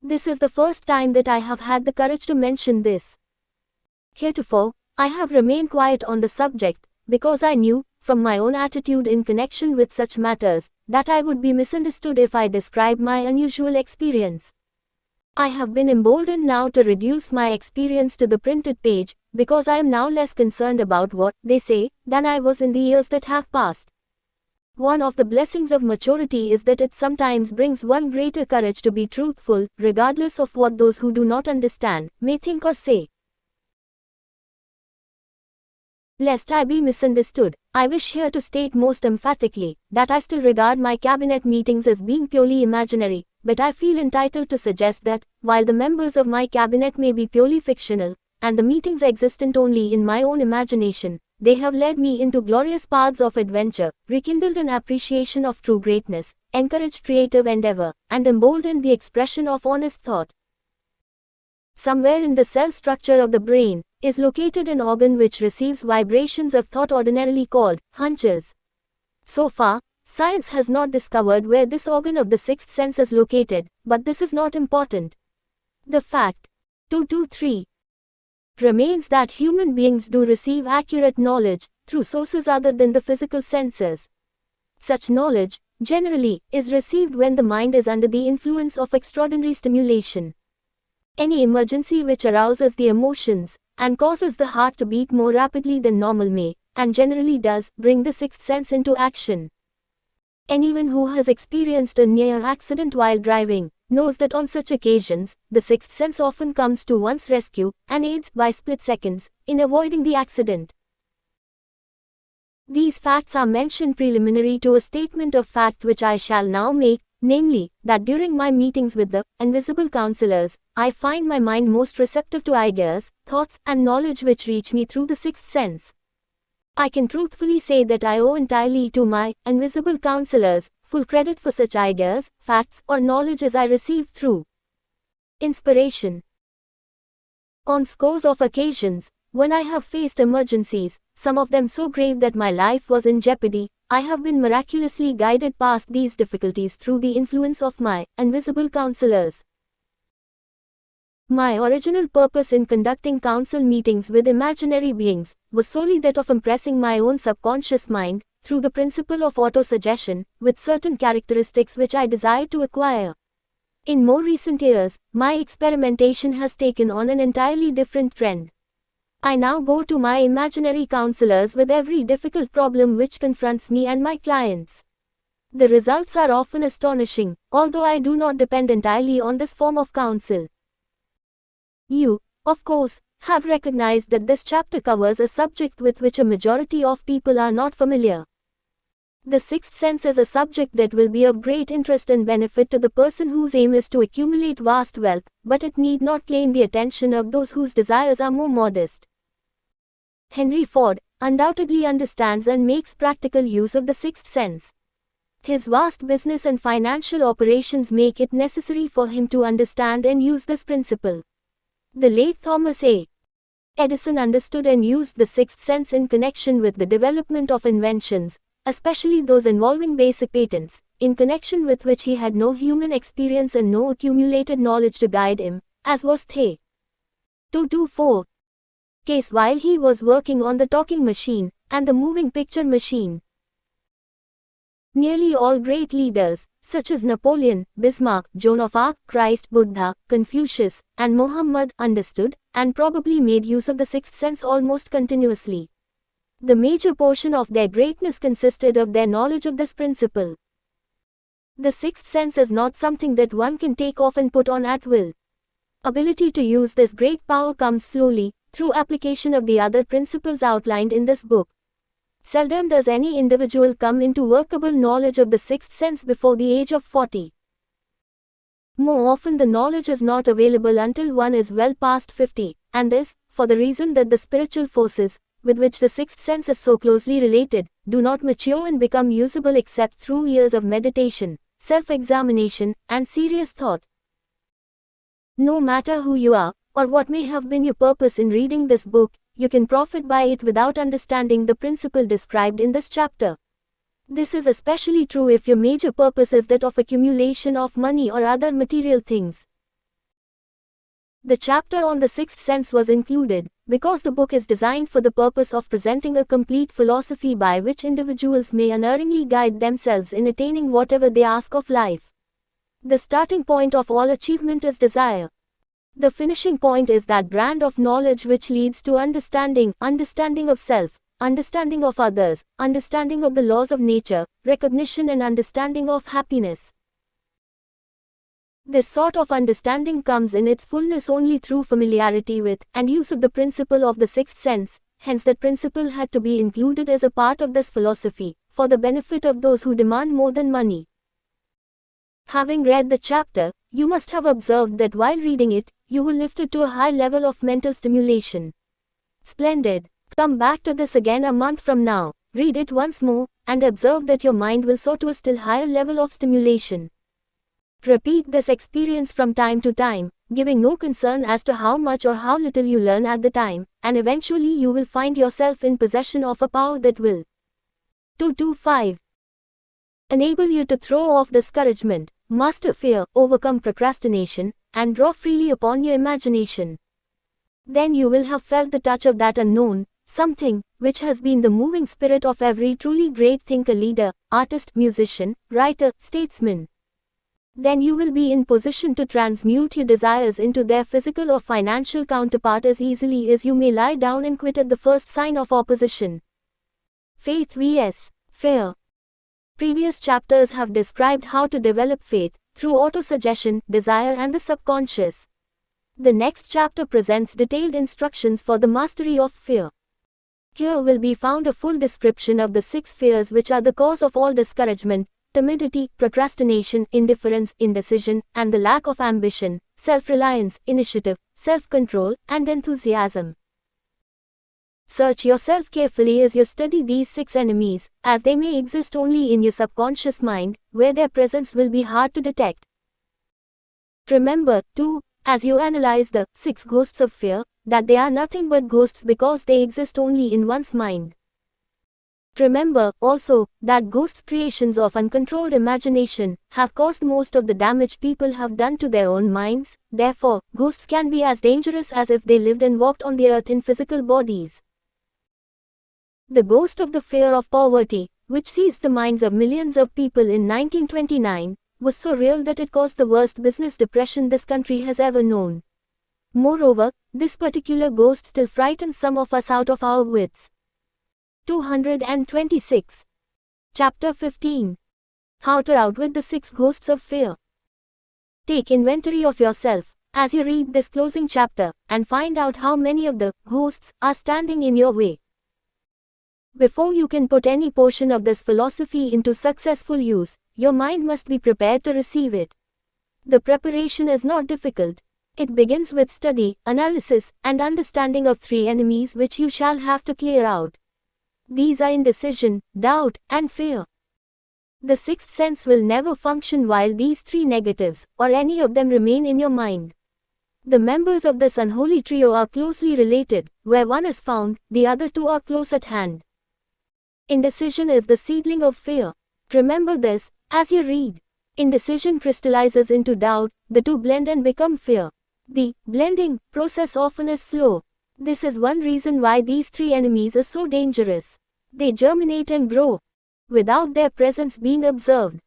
This is the first time that I have had the courage to mention this. Heretofore, I have remained quiet on the subject, because I knew, from my own attitude in connection with such matters, that I would be misunderstood if I described my unusual experience. I have been emboldened now to reduce my experience to the printed page, because I am now less concerned about what they say than I was in the years that have passed. One of the blessings of maturity is that it sometimes brings one greater courage to be truthful, regardless of what those who do not understand may think or say. Lest I be misunderstood, I wish here to state most emphatically that I still regard my cabinet meetings as being purely imaginary, but I feel entitled to suggest that, while the members of my cabinet may be purely fictional, and the meetings existent only in my own imagination, they have led me into glorious paths of adventure, rekindled an appreciation of true greatness, encouraged creative endeavor, and emboldened the expression of honest thought. Somewhere in the cell structure of the brain is located an organ which receives vibrations of thought ordinarily called hunches. So far, science has not discovered where this organ of the sixth sense is located, but this is not important. The fact 223 remains that human beings do receive accurate knowledge through sources other than the physical senses. Such knowledge, generally, is received when the mind is under the influence of extraordinary stimulation. Any emergency which arouses the emotions and causes the heart to beat more rapidly than normal may, and generally does, bring the sixth sense into action. Anyone who has experienced a near accident while driving knows that on such occasions, the sixth sense often comes to one's rescue and aids by split seconds in avoiding the accident. These facts are mentioned preliminary to a statement of fact which I shall now make, namely, that during my meetings with the invisible counselors, I find my mind most receptive to ideas, thoughts, and knowledge which reach me through the sixth sense. I can truthfully say that I owe entirely to my invisible counselors full credit for such ideas, facts, or knowledge as I received through inspiration. On scores of occasions, when I have faced emergencies, some of them so grave that my life was in jeopardy, I have been miraculously guided past these difficulties through the influence of my invisible counselors. My original purpose in conducting council meetings with imaginary beings was solely that of impressing my own subconscious mind, through the principle of autosuggestion, with certain characteristics which I desired to acquire. In more recent years, my experimentation has taken on an entirely different trend. I now go to my imaginary counselors with every difficult problem which confronts me and my clients. The results are often astonishing, although I do not depend entirely on this form of counsel. You, of course, have recognized that this chapter covers a subject with which a majority of people are not familiar. The sixth sense is a subject that will be of great interest and benefit to the person whose aim is to accumulate vast wealth, but it need not claim the attention of those whose desires are more modest. Henry Ford undoubtedly understands and makes practical use of the sixth sense. His vast business and financial operations make it necessary for him to understand and use this principle. The late Thomas A. Edison understood and used the sixth sense in connection with the development of inventions, especially those involving basic patents, in connection with which he had no human experience and no accumulated knowledge to guide him, as was the 224 case while he was working on the talking machine and the moving picture machine. Nearly all great leaders, such as Napoleon, Bismarck, Joan of Arc, Christ, Buddha, Confucius, and Muhammad, understood and probably made use of the sixth sense almost continuously. The major portion of their greatness consisted of their knowledge of this principle. The sixth sense is not something that one can take off and put on at will. Ability to use this great power comes slowly, through application of the other principles outlined in this book. Seldom does any individual come into workable knowledge of the sixth sense before the age of 40. More often the knowledge is not available until one is well past 50, and this, for the reason that the spiritual forces, with which the sixth sense is so closely related, do not mature and become usable except through years of meditation, self-examination, and serious thought. No matter who you are, or what may have been your purpose in reading this book, you can profit by it without understanding the principle described in this chapter. This is especially true if your major purpose is that of accumulation of money or other material things. The chapter on the sixth sense was included because the book is designed for the purpose of presenting a complete philosophy by which individuals may unerringly guide themselves in attaining whatever they ask of life. The starting point of all achievement is desire. The finishing point is that brand of knowledge which leads to understanding of self, understanding of others, understanding of the laws of nature, recognition and understanding of happiness. This sort of understanding comes in its fullness only through familiarity with and use of the principle of the sixth sense, hence that principle had to be included as a part of this philosophy, for the benefit of those who demand more than money. Having read the chapter, you must have observed that while reading it, you were lifted to a high level of mental stimulation. Splendid! Come back to this again a month from now, read it once more, and observe that your mind will soar to a still higher level of stimulation. Repeat this experience from time to time, giving no concern as to how much or how little you learn at the time, and eventually you will find yourself in possession of a power that will 225. Enable you to throw off discouragement, master fear, overcome procrastination, and draw freely upon your imagination. Then you will have felt the touch of that unknown something, which has been the moving spirit of every truly great thinker, leader, artist, musician, writer, statesman. Then you will be in position to transmute your desires into their physical or financial counterpart as easily as you may lie down and quit at the first sign of opposition. Faith vs. Fear. Previous chapters have described how to develop faith through autosuggestion, desire, and the subconscious. The next chapter presents detailed instructions for the mastery of fear. Here will be found a full description of the 6 fears which are the cause of all discouragement, timidity, procrastination, indifference, indecision, and the lack of ambition, self-reliance, initiative, self-control, and enthusiasm. Search yourself carefully as you study these 6 enemies, as they may exist only in your subconscious mind, where their presence will be hard to detect. Remember, too, as you analyze the 6 ghosts of fear, that they are nothing but ghosts because they exist only in one's mind. Remember, also, that ghosts, creations of uncontrolled imagination, have caused most of the damage people have done to their own minds. Therefore, ghosts can be as dangerous as if they lived and walked on the earth in physical bodies. The ghost of the fear of poverty, which seized the minds of millions of people in 1929, was so real that it caused the worst business depression this country has ever known. Moreover, this particular ghost still frightens some of us out of our wits. 226. Chapter 15. How to outwit the 6 ghosts of fear. Take inventory of yourself, as you read this closing chapter, and find out how many of the ghosts are standing in your way. Before you can put any portion of this philosophy into successful use, your mind must be prepared to receive it. The preparation is not difficult. It begins with study, analysis, and understanding of 3 enemies which you shall have to clear out. These are indecision, doubt, and fear. The 6th sense will never function while these 3 negatives, or any of them, remain in your mind. The members of this unholy trio are closely related. Where one is found, the other 2 are close at hand. Indecision is the seedling of fear. Remember this, as you read. Indecision crystallizes into doubt, the 2 blend and become fear. The blending process often is slow. This is one reason why these 3 enemies are so dangerous. They germinate and grow, without their presence being observed.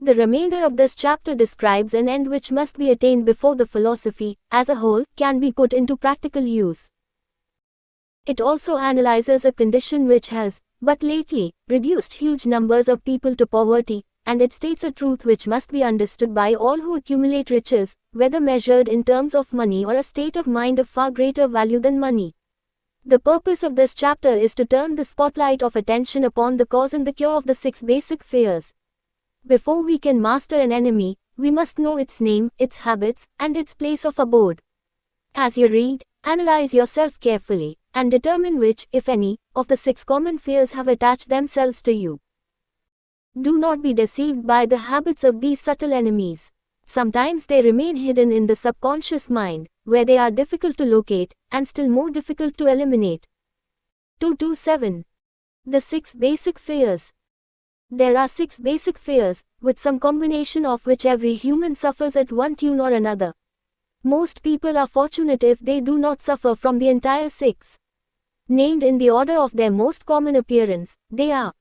The remainder of this chapter describes an end which must be attained before the philosophy, as a whole, can be put into practical use. It also analyzes a condition which has, but lately, reduced huge numbers of people to poverty, and it states a truth which must be understood by all who accumulate riches, whether measured in terms of money or a state of mind of far greater value than money. The purpose of this chapter is to turn the spotlight of attention upon the cause and the cure of the 6 basic fears. Before we can master an enemy, we must know its name, its habits, and its place of abode. As you read, analyze yourself carefully, and determine which, if any, of the 6 common fears have attached themselves to you. Do not be deceived by the habits of these subtle enemies. Sometimes they remain hidden in the subconscious mind, where they are difficult to locate, and still more difficult to eliminate. 227. The 6 basic fears. There are 6 basic fears, with some combination of which every human suffers at one tune or another. Most people are fortunate if they do not suffer from the entire 6. Named in the order of their most common appearance, they are: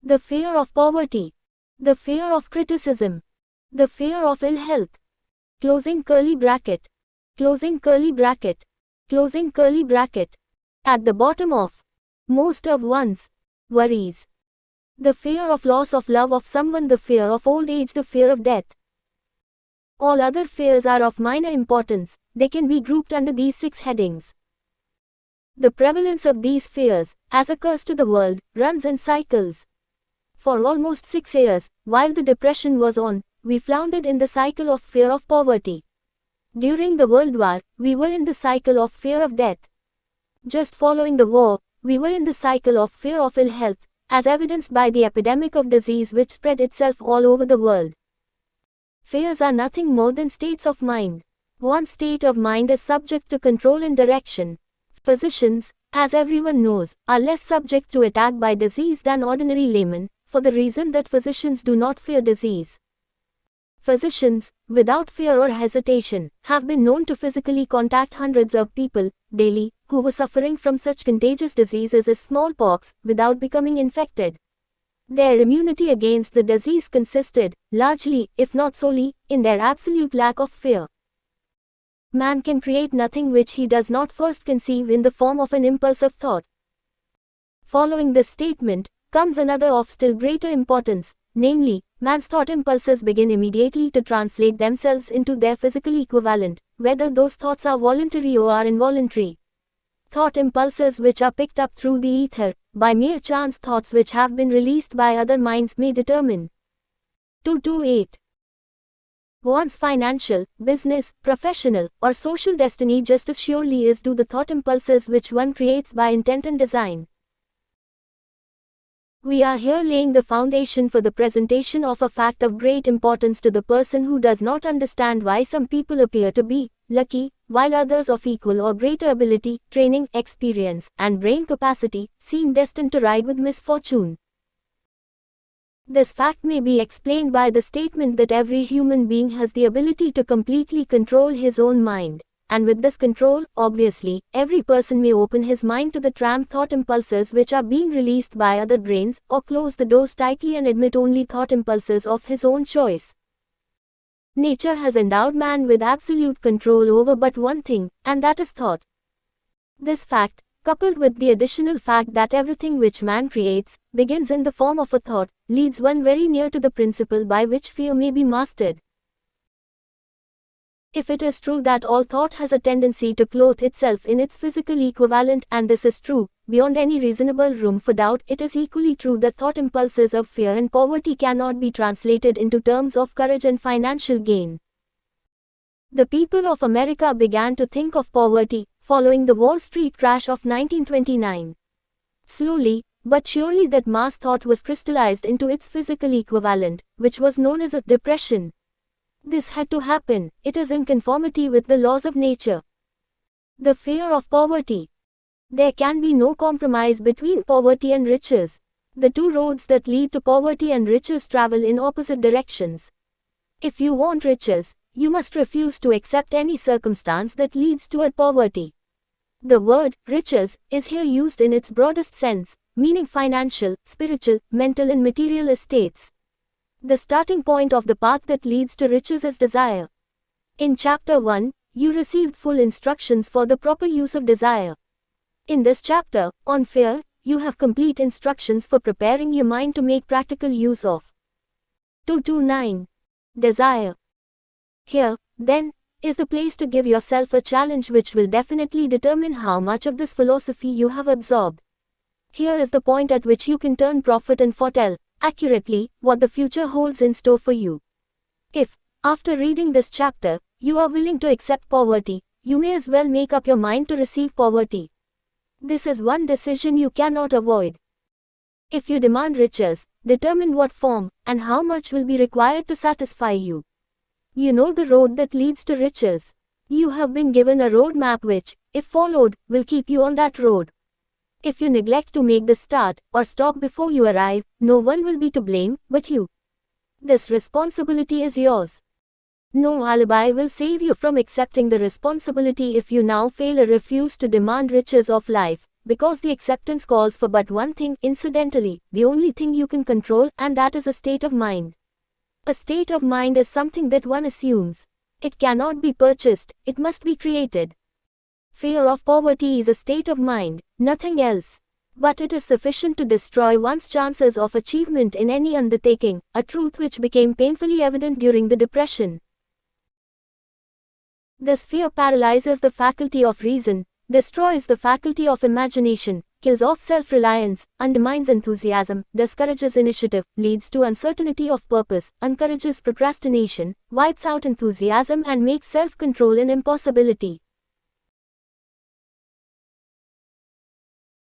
the fear of poverty, the fear of criticism, the fear of ill health, closing curly bracket, closing curly bracket, closing curly bracket, at the bottom of most of one's worries, the fear of loss of love of someone, the fear of old age, the fear of death. All other fears are of minor importance. They can be grouped under these 6 headings. The prevalence of these fears, as occurs to the world, runs in cycles. For almost 6 years, while the Depression was on, we floundered in the cycle of fear of poverty. During the World War, we were in the cycle of fear of death. Just following the war, we were in the cycle of fear of ill health, as evidenced by the epidemic of disease which spread itself all over the world. Fears are nothing more than states of mind. One state of mind is subject to control and direction. Physicians, as everyone knows, are less subject to attack by disease than ordinary laymen, for the reason that physicians do not fear disease. Physicians, without fear or hesitation, have been known to physically contact hundreds of people, daily, who were suffering from such contagious diseases as smallpox, without becoming infected. Their immunity against the disease consisted, largely, if not solely, in their absolute lack of fear. Man can create nothing which he does not first conceive in the form of an impulse of thought. Following this statement, comes another of still greater importance, namely, man's thought impulses begin immediately to translate themselves into their physical equivalent, whether those thoughts are voluntary or are involuntary. Thought impulses which are picked up through the ether, by mere chance thoughts which have been released by other minds may determine. 228. One's financial, business, professional, or social destiny just as surely is do the thought impulses which one creates by intent and design. We are here laying the foundation for the presentation of a fact of great importance to the person who does not understand why some people appear to be lucky, while others of equal or greater ability, training, experience, and brain capacity seem destined to ride with misfortune. This fact may be explained by the statement that every human being has the ability to completely control his own mind. And with this control, obviously, every person may open his mind to the tramp thought impulses which are being released by other brains, or close the doors tightly and admit only thought impulses of his own choice. Nature has endowed man with absolute control over but one thing, and that is thought. This fact, coupled with the additional fact that everything which man creates, begins in the form of a thought, leads one very near to the principle by which fear may be mastered. If it is true that all thought has a tendency to clothe itself in its physical equivalent, and this is true, beyond any reasonable room for doubt, it is equally true that thought impulses of fear and poverty cannot be translated into terms of courage and financial gain. The people of America began to think of poverty, following the Wall Street crash of 1929. Slowly, but surely that mass thought was crystallized into its physical equivalent, which was known as a depression. This had to happen, it is in conformity with the laws of nature. The fear of poverty. There can be no compromise between poverty and riches. The two roads that lead to poverty and riches travel in opposite directions. If you want riches, you must refuse to accept any circumstance that leads toward poverty. The word, riches, is here used in its broadest sense, meaning financial, spiritual, mental and material estates. The starting point of the path that leads to riches is desire. In Chapter 1, you received full instructions for the proper use of desire. In this chapter, on fear, you have complete instructions for preparing your mind to make practical use of. 229. Desire. Here, then, is the place to give yourself a challenge which will definitely determine how much of this philosophy you have absorbed. Here is the point at which you can turn prophet and foretell accurately what the future holds in store for you. If, after reading this chapter, you are willing to accept poverty, you may as well make up your mind to receive poverty. This is one decision you cannot avoid. If you demand riches, determine what form and how much will be required to satisfy you. You know the road that leads to riches. You have been given a road map which, if followed, will keep you on that road. If you neglect to make the start or stop before you arrive, no one will be to blame but you. This responsibility is yours. No alibi will save you from accepting the responsibility if you now fail or refuse to demand riches of life, because the acceptance calls for but one thing, incidentally, the only thing you can control, and that is a state of mind. A state of mind is something that one assumes. It cannot be purchased, it must be created. Fear of poverty is a state of mind, nothing else. But it is sufficient to destroy one's chances of achievement in any undertaking, a truth which became painfully evident during the Depression. This fear paralyzes the faculty of reason, destroys the faculty of imagination, kills off self-reliance, undermines enthusiasm, discourages initiative, leads to uncertainty of purpose, encourages procrastination, wipes out enthusiasm and makes self-control an impossibility.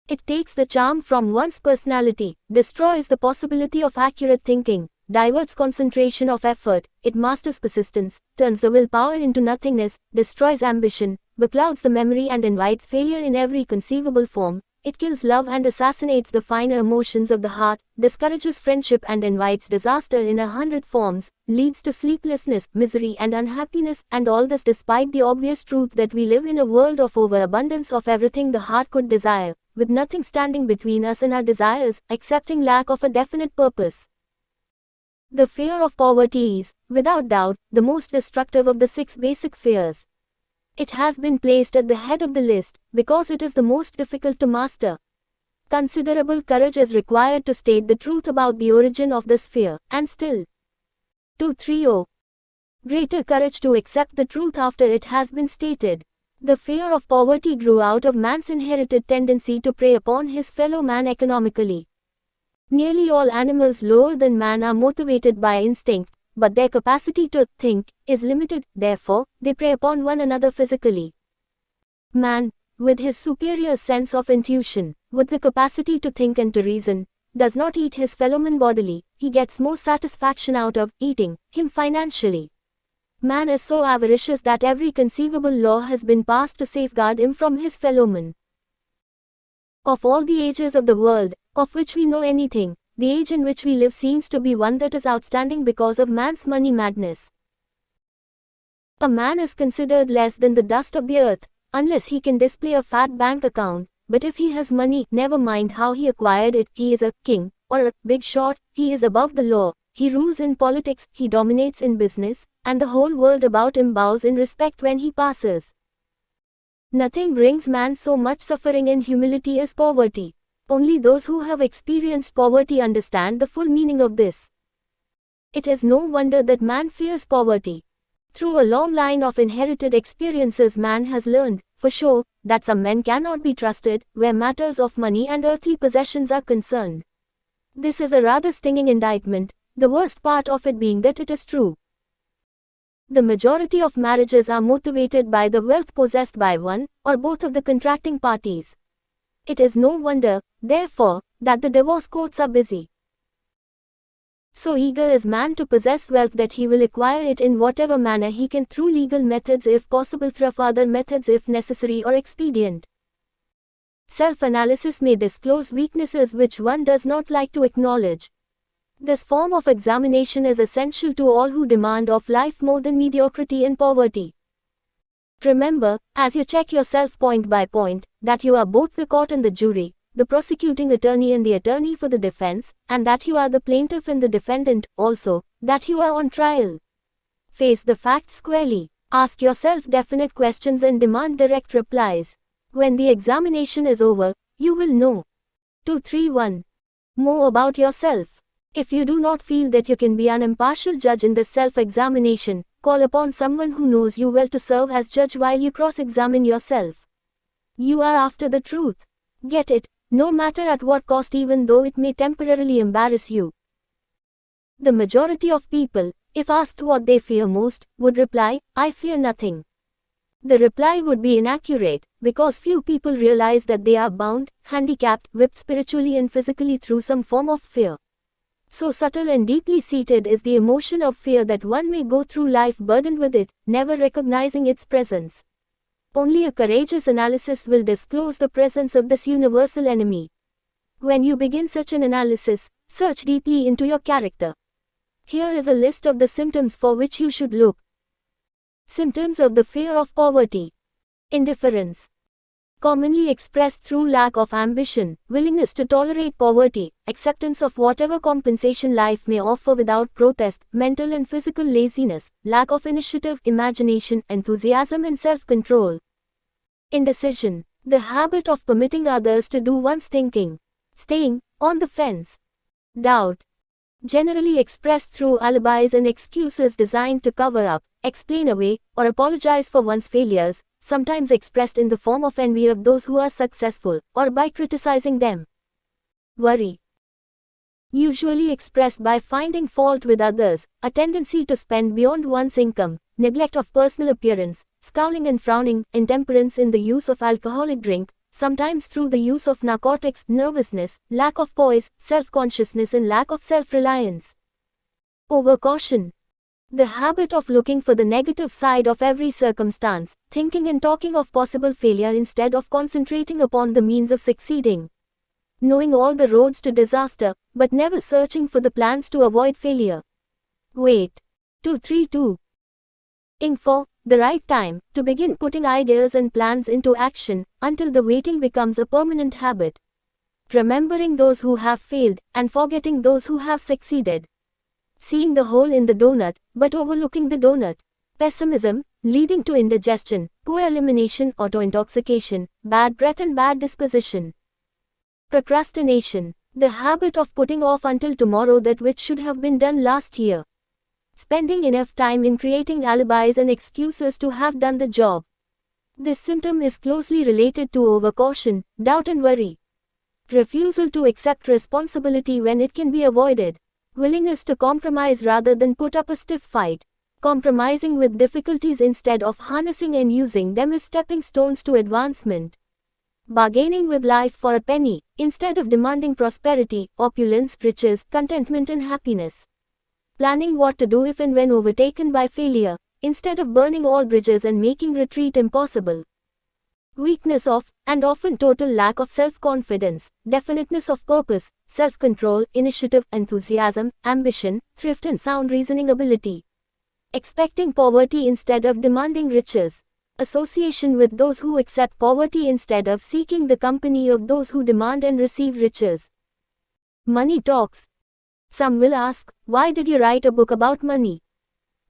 It takes the charm from one's personality, destroys the possibility of accurate thinking, diverts concentration of effort, it masters persistence, turns the willpower into nothingness, destroys ambition, beclouds the memory and invites failure in every conceivable form. It kills love and assassinates the finer emotions of the heart, discourages friendship and invites disaster in 100 forms, leads to sleeplessness, misery and unhappiness, and all this despite the obvious truth that we live in a world of overabundance of everything the heart could desire, with nothing standing between us and our desires, excepting lack of a definite purpose. The fear of poverty is, without doubt, the most destructive of the 6 basic fears. It has been placed at the head of the list, because it is the most difficult to master. Considerable courage is required to state the truth about the origin of this fear, and still 230. Greater courage to accept the truth after it has been stated. The fear of poverty grew out of man's inherited tendency to prey upon his fellow man economically. Nearly all animals lower than man are motivated by instinct, but their capacity to think is limited, therefore, they prey upon one another physically. Man, with his superior sense of intuition, with the capacity to think and to reason, does not eat his fellowman bodily, he gets more satisfaction out of eating him financially. Man is so avaricious that every conceivable law has been passed to safeguard him from his fellowman. Of all the ages of the world, of which we know anything, the age in which we live seems to be one that is outstanding because of man's money madness. A man is considered less than the dust of the earth, unless he can display a fat bank account, but if he has money, never mind how he acquired it, he is a king, or a big shot, he is above the law, he rules in politics, he dominates in business, and the whole world about him bows in respect when he passes. Nothing brings man so much suffering and humility as poverty. Only those who have experienced poverty understand the full meaning of this. It is no wonder that man fears poverty. Through a long line of inherited experiences man has learned, for sure, that some men cannot be trusted, where matters of money and earthly possessions are concerned. This is a rather stinging indictment, the worst part of it being that it is true. The majority of marriages are motivated by the wealth possessed by one, or both of the contracting parties. It is no wonder, therefore, that the divorce courts are busy. So eager is man to possess wealth that he will acquire it in whatever manner he can, through legal methods if possible, through other methods if necessary or expedient. Self-analysis may disclose weaknesses which one does not like to acknowledge. This form of examination is essential to all who demand of life more than mediocrity and poverty. Remember, as you check yourself point by point, that you are both the court and the jury, the prosecuting attorney and the attorney for the defense, and that you are the plaintiff and the defendant, also, that you are on trial. Face the facts squarely, ask yourself definite questions and demand direct replies. When the examination is over, you will know. 231. More about yourself. If you do not feel that you can be an impartial judge in this self-examination, call upon someone who knows you well to serve as judge while you cross-examine yourself. You are after the truth. Get it, no matter at what cost, even though it may temporarily embarrass you. The majority of people, if asked what they fear most, would reply, "I fear nothing." The reply would be inaccurate, because few people realize that they are bound, handicapped, whipped spiritually and physically through some form of fear. So subtle and deeply seated is the emotion of fear that one may go through life burdened with it, never recognizing its presence. Only a courageous analysis will disclose the presence of this universal enemy. When you begin such an analysis, search deeply into your character. Here is a list of the symptoms for which you should look. Symptoms of the fear of poverty. Indifference. Commonly expressed through lack of ambition, willingness to tolerate poverty, acceptance of whatever compensation life may offer without protest, mental and physical laziness, lack of initiative, imagination, enthusiasm and self-control. Indecision. The habit of permitting others to do one's thinking. Staying on the fence. Doubt. Generally expressed through alibis and excuses designed to cover up, explain away, or apologize for one's failures, sometimes expressed in the form of envy of those who are successful, or by criticizing them. Worry. Usually expressed by finding fault with others, a tendency to spend beyond one's income, neglect of personal appearance, scowling and frowning, intemperance in the use of alcoholic drink, sometimes through the use of narcotics, nervousness, lack of poise, self-consciousness and lack of self-reliance. Overcaution. The habit of looking for the negative side of every circumstance, thinking and talking of possible failure instead of concentrating upon the means of succeeding. Knowing all the roads to disaster, but never searching for the plans to avoid failure. Wait. 232. Ing for the right time to begin putting ideas and plans into action, until the waiting becomes a permanent habit. Remembering those who have failed, and forgetting those who have succeeded. Seeing the hole in the donut, but overlooking the donut. Pessimism, leading to indigestion, poor elimination, auto-intoxication, bad breath and bad disposition. Procrastination, the habit of putting off until tomorrow that which should have been done last year. Spending enough time in creating alibis and excuses to have done the job. This symptom is closely related to overcaution, doubt and worry. Refusal to accept responsibility when it can be avoided. Willingness to compromise rather than put up a stiff fight. Compromising with difficulties instead of harnessing and using them as stepping stones to advancement. Bargaining with life for a penny, instead of demanding prosperity, opulence, riches, contentment and happiness. Planning what to do if and when overtaken by failure, instead of burning all bridges and making retreat impossible. Weakness of, and often total lack of self-confidence, definiteness of purpose, self-control, initiative, enthusiasm, ambition, thrift and sound reasoning ability. Expecting poverty instead of demanding riches. Association with those who accept poverty instead of seeking the company of those who demand and receive riches. Money talks. Some will ask, why did you write a book about money?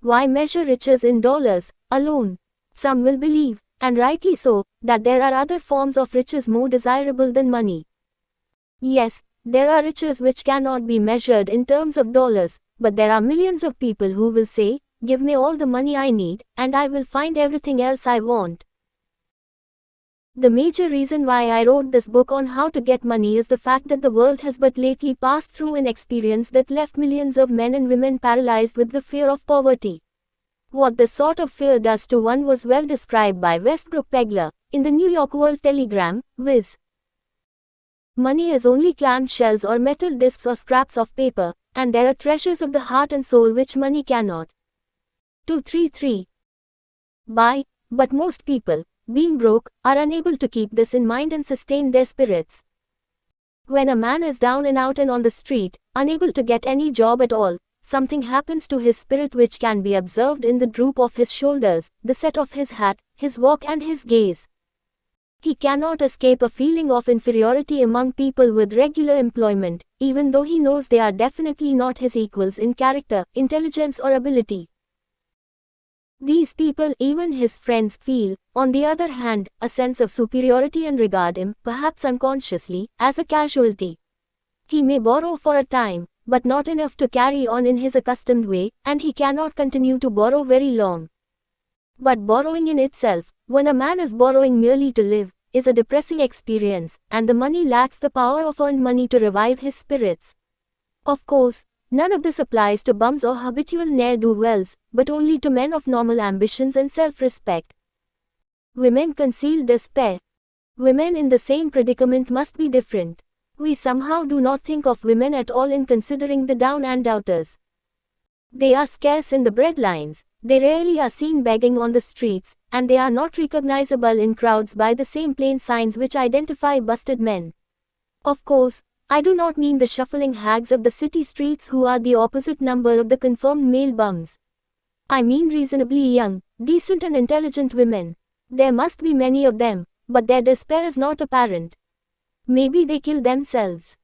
Why measure riches in dollars alone? Some will believe, and rightly so, that there are other forms of riches more desirable than money. Yes, there are riches which cannot be measured in terms of dollars, but there are millions of people who will say, give me all the money I need, and I will find everything else I want. The major reason why I wrote this book on how to get money is the fact that the world has but lately passed through an experience that left millions of men and women paralyzed with the fear of poverty. What this sort of fear does to one was well described by Westbrook Pegler, in the New York World Telegram, viz. Money is only clam shells or metal discs or scraps of paper, and there are treasures of the heart and soul which money cannot. 233. Buy, but most people, being broke, are unable to keep this in mind and sustain their spirits. When a man is down and out and on the street, unable to get any job at all, something happens to his spirit which can be observed in the droop of his shoulders, the set of his hat, his walk and his gaze. He cannot escape a feeling of inferiority among people with regular employment, even though he knows they are definitely not his equals in character, intelligence or ability. These people, even his friends, feel, on the other hand, a sense of superiority and regard him, perhaps unconsciously, as a casualty. He may borrow for a time, but not enough to carry on in his accustomed way, and he cannot continue to borrow very long. But borrowing in itself, when a man is borrowing merely to live, is a depressing experience, and the money lacks the power of earned money to revive his spirits. Of course, none of this applies to bums or habitual ne'er-do-wells, but only to men of normal ambitions and self-respect. Women conceal despair. Women in the same predicament must be different. We somehow do not think of women at all in considering the down and outers. They are scarce in the breadlines, they rarely are seen begging on the streets, and they are not recognizable in crowds by the same plain signs which identify busted men. Of course, I do not mean the shuffling hags of the city streets who are the opposite number of the confirmed male bums. I mean reasonably young, decent and intelligent women. There must be many of them, but their despair is not apparent. Maybe they kill themselves.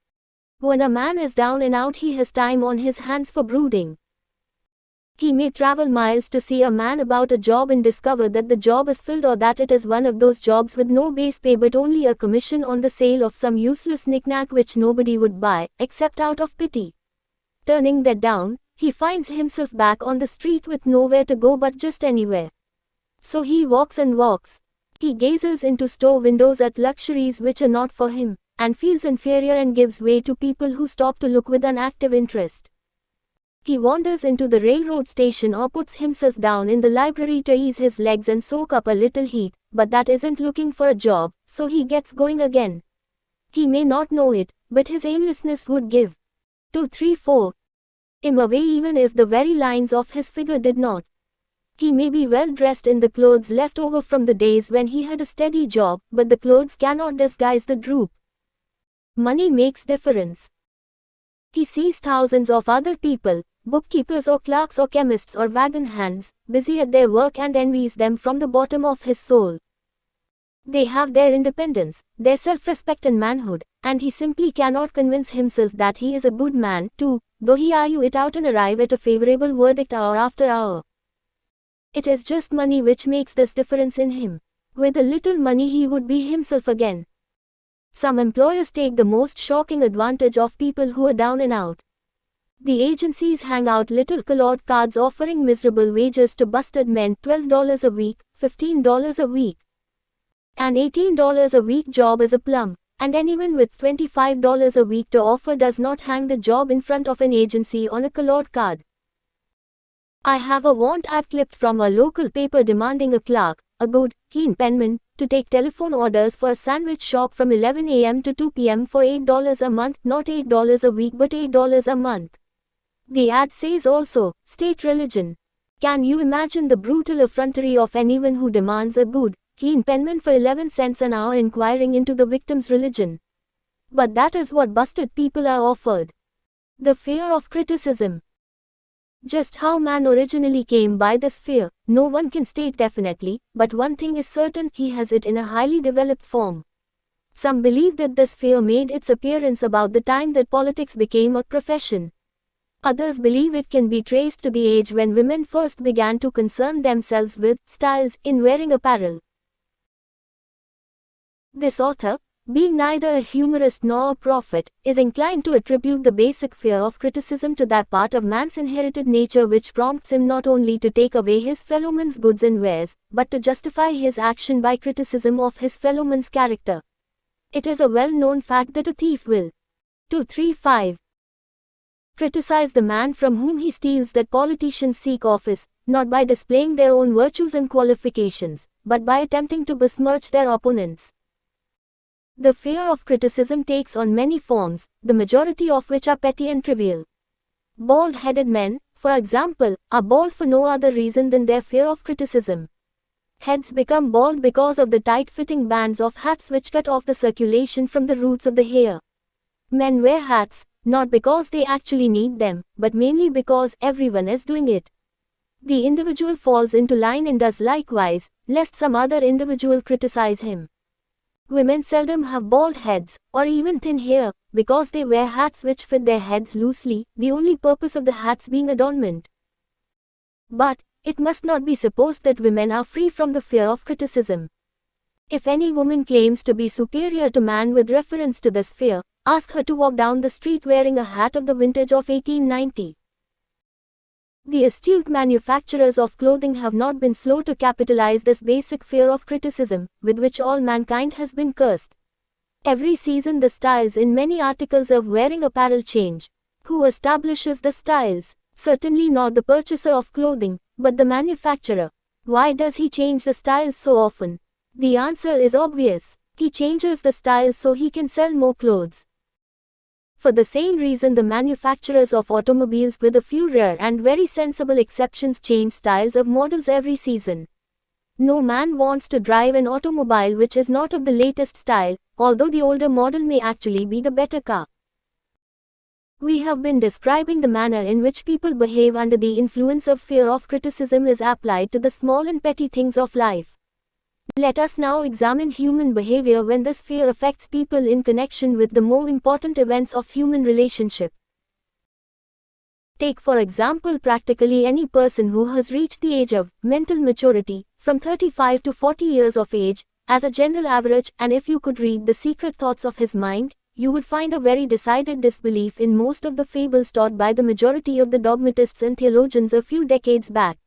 When a man is down and out, he has time on his hands for brooding. He may travel miles to see a man about a job and discover that the job is filled, or that it is one of those jobs with no base pay but only a commission on the sale of some useless knick-knack which nobody would buy, except out of pity. Turning that down, he finds himself back on the street with nowhere to go but just anywhere. So he walks and walks. He gazes into store windows at luxuries which are not for him, and feels inferior and gives way to people who stop to look with an active interest. He wanders into the railroad station or puts himself down in the library to ease his legs and soak up a little heat, but that isn't looking for a job, so he gets going again. He may not know it, but his aimlessness would give 2, 3, 4 him away even if the very lines of his figure did not. He may be well dressed in the clothes left over from the days when he had a steady job, but the clothes cannot disguise the droop. Money makes difference. He sees thousands of other people, bookkeepers or clerks or chemists or wagon hands, busy at their work, and envies them from the bottom of his soul. They have their independence, their self-respect and manhood, and he simply cannot convince himself that he is a good man too, though he argue it out and arrive at a favorable verdict hour after hour. It is just money which makes this difference in him. With a little money he would be himself again. Some employers take the most shocking advantage of people who are down and out. The agencies hang out little colored cards offering miserable wages to busted men, $12 a week, $15 a week. An $18 a week job is a plum, and anyone with $25 a week to offer does not hang the job in front of an agency on a colored card. I have a want ad clipped from a local paper demanding a clerk, a good, keen penman, to take telephone orders for a sandwich shop from 11 a.m. to 2 p.m. for $8 a month, not $8 a week but $8 a month. The ad says also, state religion. Can you imagine the brutal effrontery of anyone who demands a good, clean penman for 11 cents an hour inquiring into the victim's religion? But that is what busted people are offered. The fear of criticism. Just how man originally came by this fear, no one can state definitely, but one thing is certain, he has it in a highly developed form. Some believe that this fear made its appearance about the time that politics became a profession. Others believe it can be traced to the age when women first began to concern themselves with styles in wearing apparel. This author, being neither a humorist nor a prophet, is inclined to attribute the basic fear of criticism to that part of man's inherited nature which prompts him not only to take away his fellowman's goods and wares, but to justify his action by criticism of his fellowman's character. It is a well-known fact that a thief will 235 criticize the man from whom he steals, that politicians seek office, not by displaying their own virtues and qualifications, but by attempting to besmirch their opponents. The fear of criticism takes on many forms, the majority of which are petty and trivial. Bald-headed men, for example, are bald for no other reason than their fear of criticism. Heads become bald because of the tight-fitting bands of hats which cut off the circulation from the roots of the hair. Men wear hats, not because they actually need them, but mainly because everyone is doing it. The individual falls into line and does likewise, lest some other individual criticize him. Women seldom have bald heads, or even thin hair, because they wear hats which fit their heads loosely, the only purpose of the hats being adornment. But it must not be supposed that women are free from the fear of criticism. If any woman claims to be superior to man with reference to this fear, ask her to walk down the street wearing a hat of the vintage of 1890. The astute manufacturers of clothing have not been slow to capitalize this basic fear of criticism, with which all mankind has been cursed. Every season the styles in many articles of wearing apparel change. Who establishes the styles? Certainly not the purchaser of clothing, but the manufacturer. Why does he change the styles so often? The answer is obvious. He changes the styles so he can sell more clothes. For the same reason the manufacturers of automobiles, with a few rare and very sensible exceptions, change styles of models every season. No man wants to drive an automobile which is not of the latest style, although the older model may actually be the better car. We have been describing the manner in which people behave under the influence of fear of criticism is applied to the small and petty things of life. Let us now examine human behavior when this fear affects people in connection with the more important events of human relationship. Take for example practically any person who has reached the age of mental maturity, from 35 to 40 years of age, as a general average, and if you could read the secret thoughts of his mind, you would find a very decided disbelief in most of the fables taught by the majority of the dogmatists and theologians a few decades back.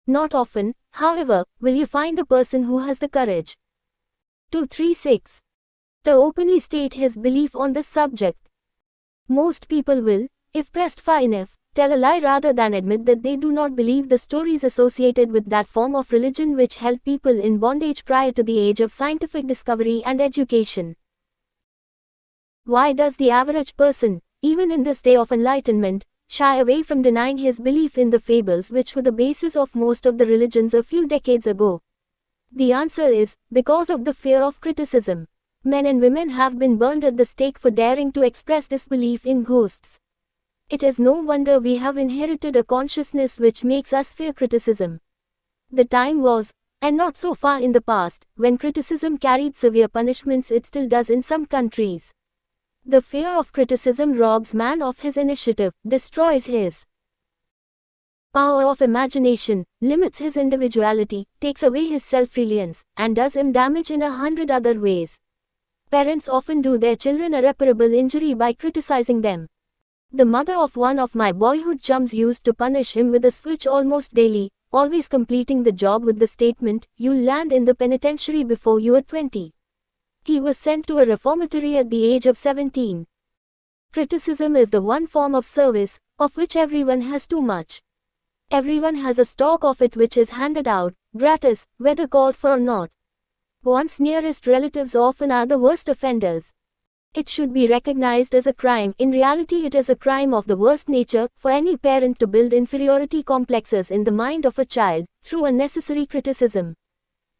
Not often, however, will you find a person who has the courage to 3-6 to openly state his belief on this subject. Most people will, if pressed far enough, tell a lie rather than admit that they do not believe the stories associated with that form of religion which held people in bondage prior to the age of scientific discovery and education. Why does the average person, even in this day of enlightenment, shy away from denying his belief in the fables which were the basis of most of the religions a few decades ago? The answer is, because of the fear of criticism. Men and women have been burned at the stake for daring to express disbelief in ghosts. It is no wonder we have inherited a consciousness which makes us fear criticism. The time was, and not so far in the past, when criticism carried severe punishments. It still does in some countries. The fear of criticism robs man of his initiative, destroys his power of imagination, limits his individuality, takes away his self-reliance, and does him damage in 100 other ways. Parents often do their children irreparable injury by criticizing them. The mother of one of my boyhood chums used to punish him with a switch almost daily, always completing the job with the statement, "You'll land in the penitentiary before you are 20. He was sent to a reformatory at the age of 17. Criticism is the one form of service, of which everyone has too much. Everyone has a stock of it which is handed out, gratis, whether called for or not. One's nearest relatives often are the worst offenders. It should be recognized as a crime. In reality, it is a crime of the worst nature for any parent to build inferiority complexes in the mind of a child through unnecessary criticism.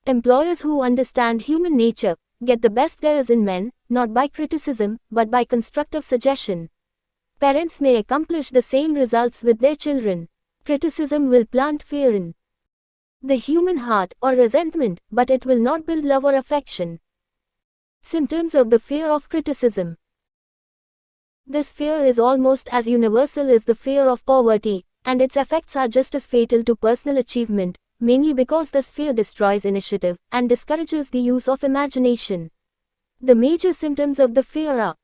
Employers who understand human nature get the best there is in men, not by criticism, but by constructive suggestion. Parents may accomplish the same results with their children. Criticism will plant fear in the human heart or resentment, but it will not build love or affection. Symptoms of the fear of criticism. This fear is almost as universal as the fear of poverty, and its effects are just as fatal to personal achievement, mainly because this fear destroys initiative and discourages the use of imagination. The major symptoms of the fear are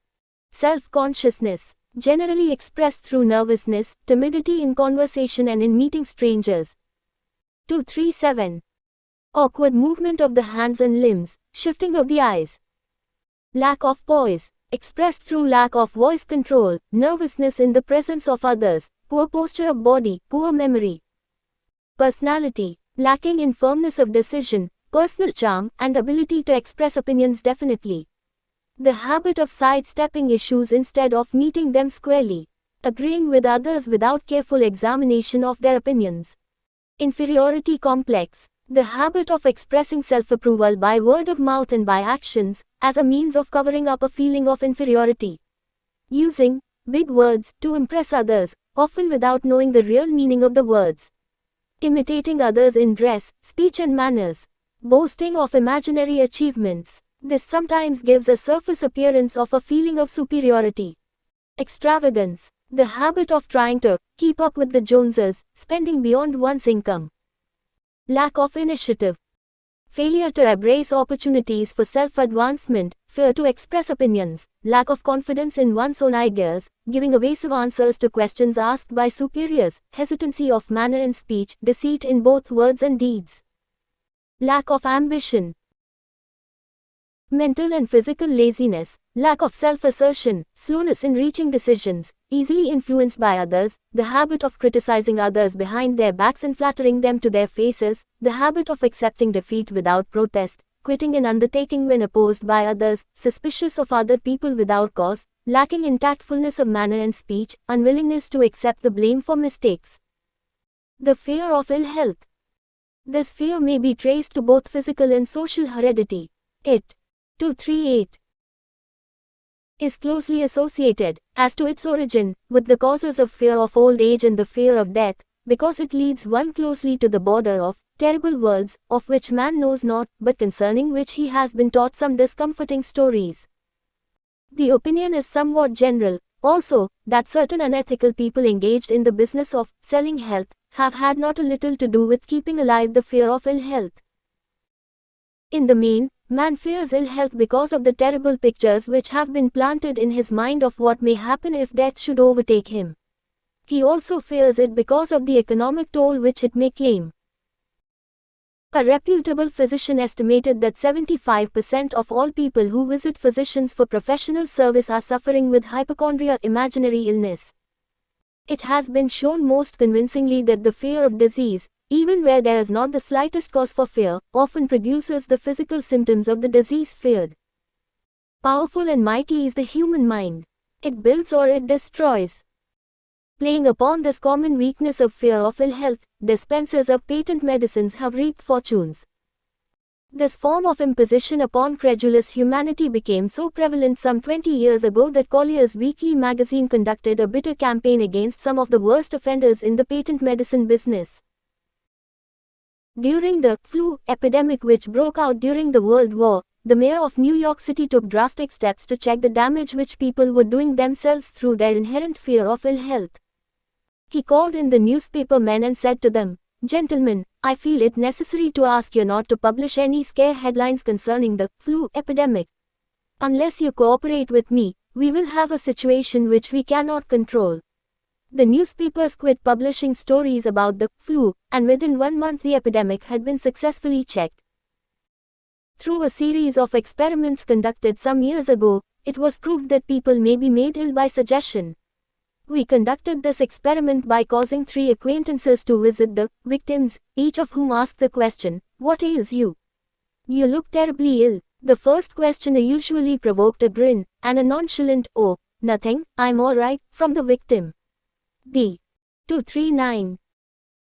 self-consciousness, generally expressed through nervousness, timidity in conversation and in meeting strangers. 2-3-7. Awkward movement of the hands and limbs, shifting of the eyes. Lack of poise, expressed through lack of voice control, nervousness in the presence of others, poor posture of body, poor memory. Personality, lacking in firmness of decision, personal charm, and ability to express opinions definitely. The habit of sidestepping issues instead of meeting them squarely. Agreeing with others without careful examination of their opinions. Inferiority complex, the habit of expressing self-approval by word of mouth and by actions, as a means of covering up a feeling of inferiority. Using big words to impress others, often without knowing the real meaning of the words. Imitating others in dress, speech and manners. Boasting of imaginary achievements. This sometimes gives a surface appearance of a feeling of superiority. Extravagance, the habit of trying to keep up with the Joneses, spending beyond one's income. Lack of initiative. failure to embrace opportunities for self-advancement, fear to express opinions, lack of confidence in one's own ideas, giving evasive answers to questions asked by superiors, hesitancy of manner and speech, deceit in both words and deeds, lack of ambition, mental and physical laziness, lack of self-assertion, slowness in reaching decisions, easily influenced by others, the habit of criticizing others behind their backs and flattering them to their faces, the habit of accepting defeat without protest, quitting an undertaking when opposed by others, suspicious of other people without cause, lacking in tactfulness of manner and speech, unwillingness to accept the blame for mistakes. The fear of ill health. This fear may be traced to both physical and social heredity. It 238 is closely associated, as to its origin, with the causes of fear of old age and the fear of death, because it leads one closely to the border of terrible worlds, of which man knows not, but concerning which he has been taught some discomforting stories. The opinion is somewhat general, also, that certain unethical people engaged in the business of selling health have had not a little to do with keeping alive the fear of ill health. In the main, man fears ill health because of the terrible pictures which have been planted in his mind of what may happen if death should overtake him. He also fears it because of the economic toll which it may claim. A reputable physician estimated that 75% of all people who visit physicians for professional service are suffering with hypochondria, imaginary illness. It has been shown most convincingly that the fear of disease, even where there is not the slightest cause for fear, often produces the physical symptoms of the disease feared. Powerful and mighty is the human mind. It builds or it destroys. Playing upon this common weakness of fear of ill health, dispensers of patent medicines have reaped fortunes. This form of imposition upon credulous humanity became so prevalent some 20 years ago that Collier's Weekly magazine conducted a bitter campaign against some of the worst offenders in the patent medicine business. During the flu epidemic which broke out during the World War, the mayor of New York City took drastic steps to check the damage which people were doing themselves through their inherent fear of ill health. He called in the newspaper men and said to them, "Gentlemen, I feel it necessary to ask you not to publish any scare headlines concerning the flu epidemic. Unless you cooperate with me, we will have a situation which we cannot control." The newspapers quit publishing stories about the flu, and within 1 month the epidemic had been successfully checked. Through a series of experiments conducted some years ago, it was proved that people may be made ill by suggestion. We conducted this experiment by causing 3 acquaintances to visit the victims, each of whom asked the question, "What ails you? You look terribly ill." The first questioner usually provoked a grin, and a nonchalant, "Oh, nothing, I'm all right," from the victim. The 239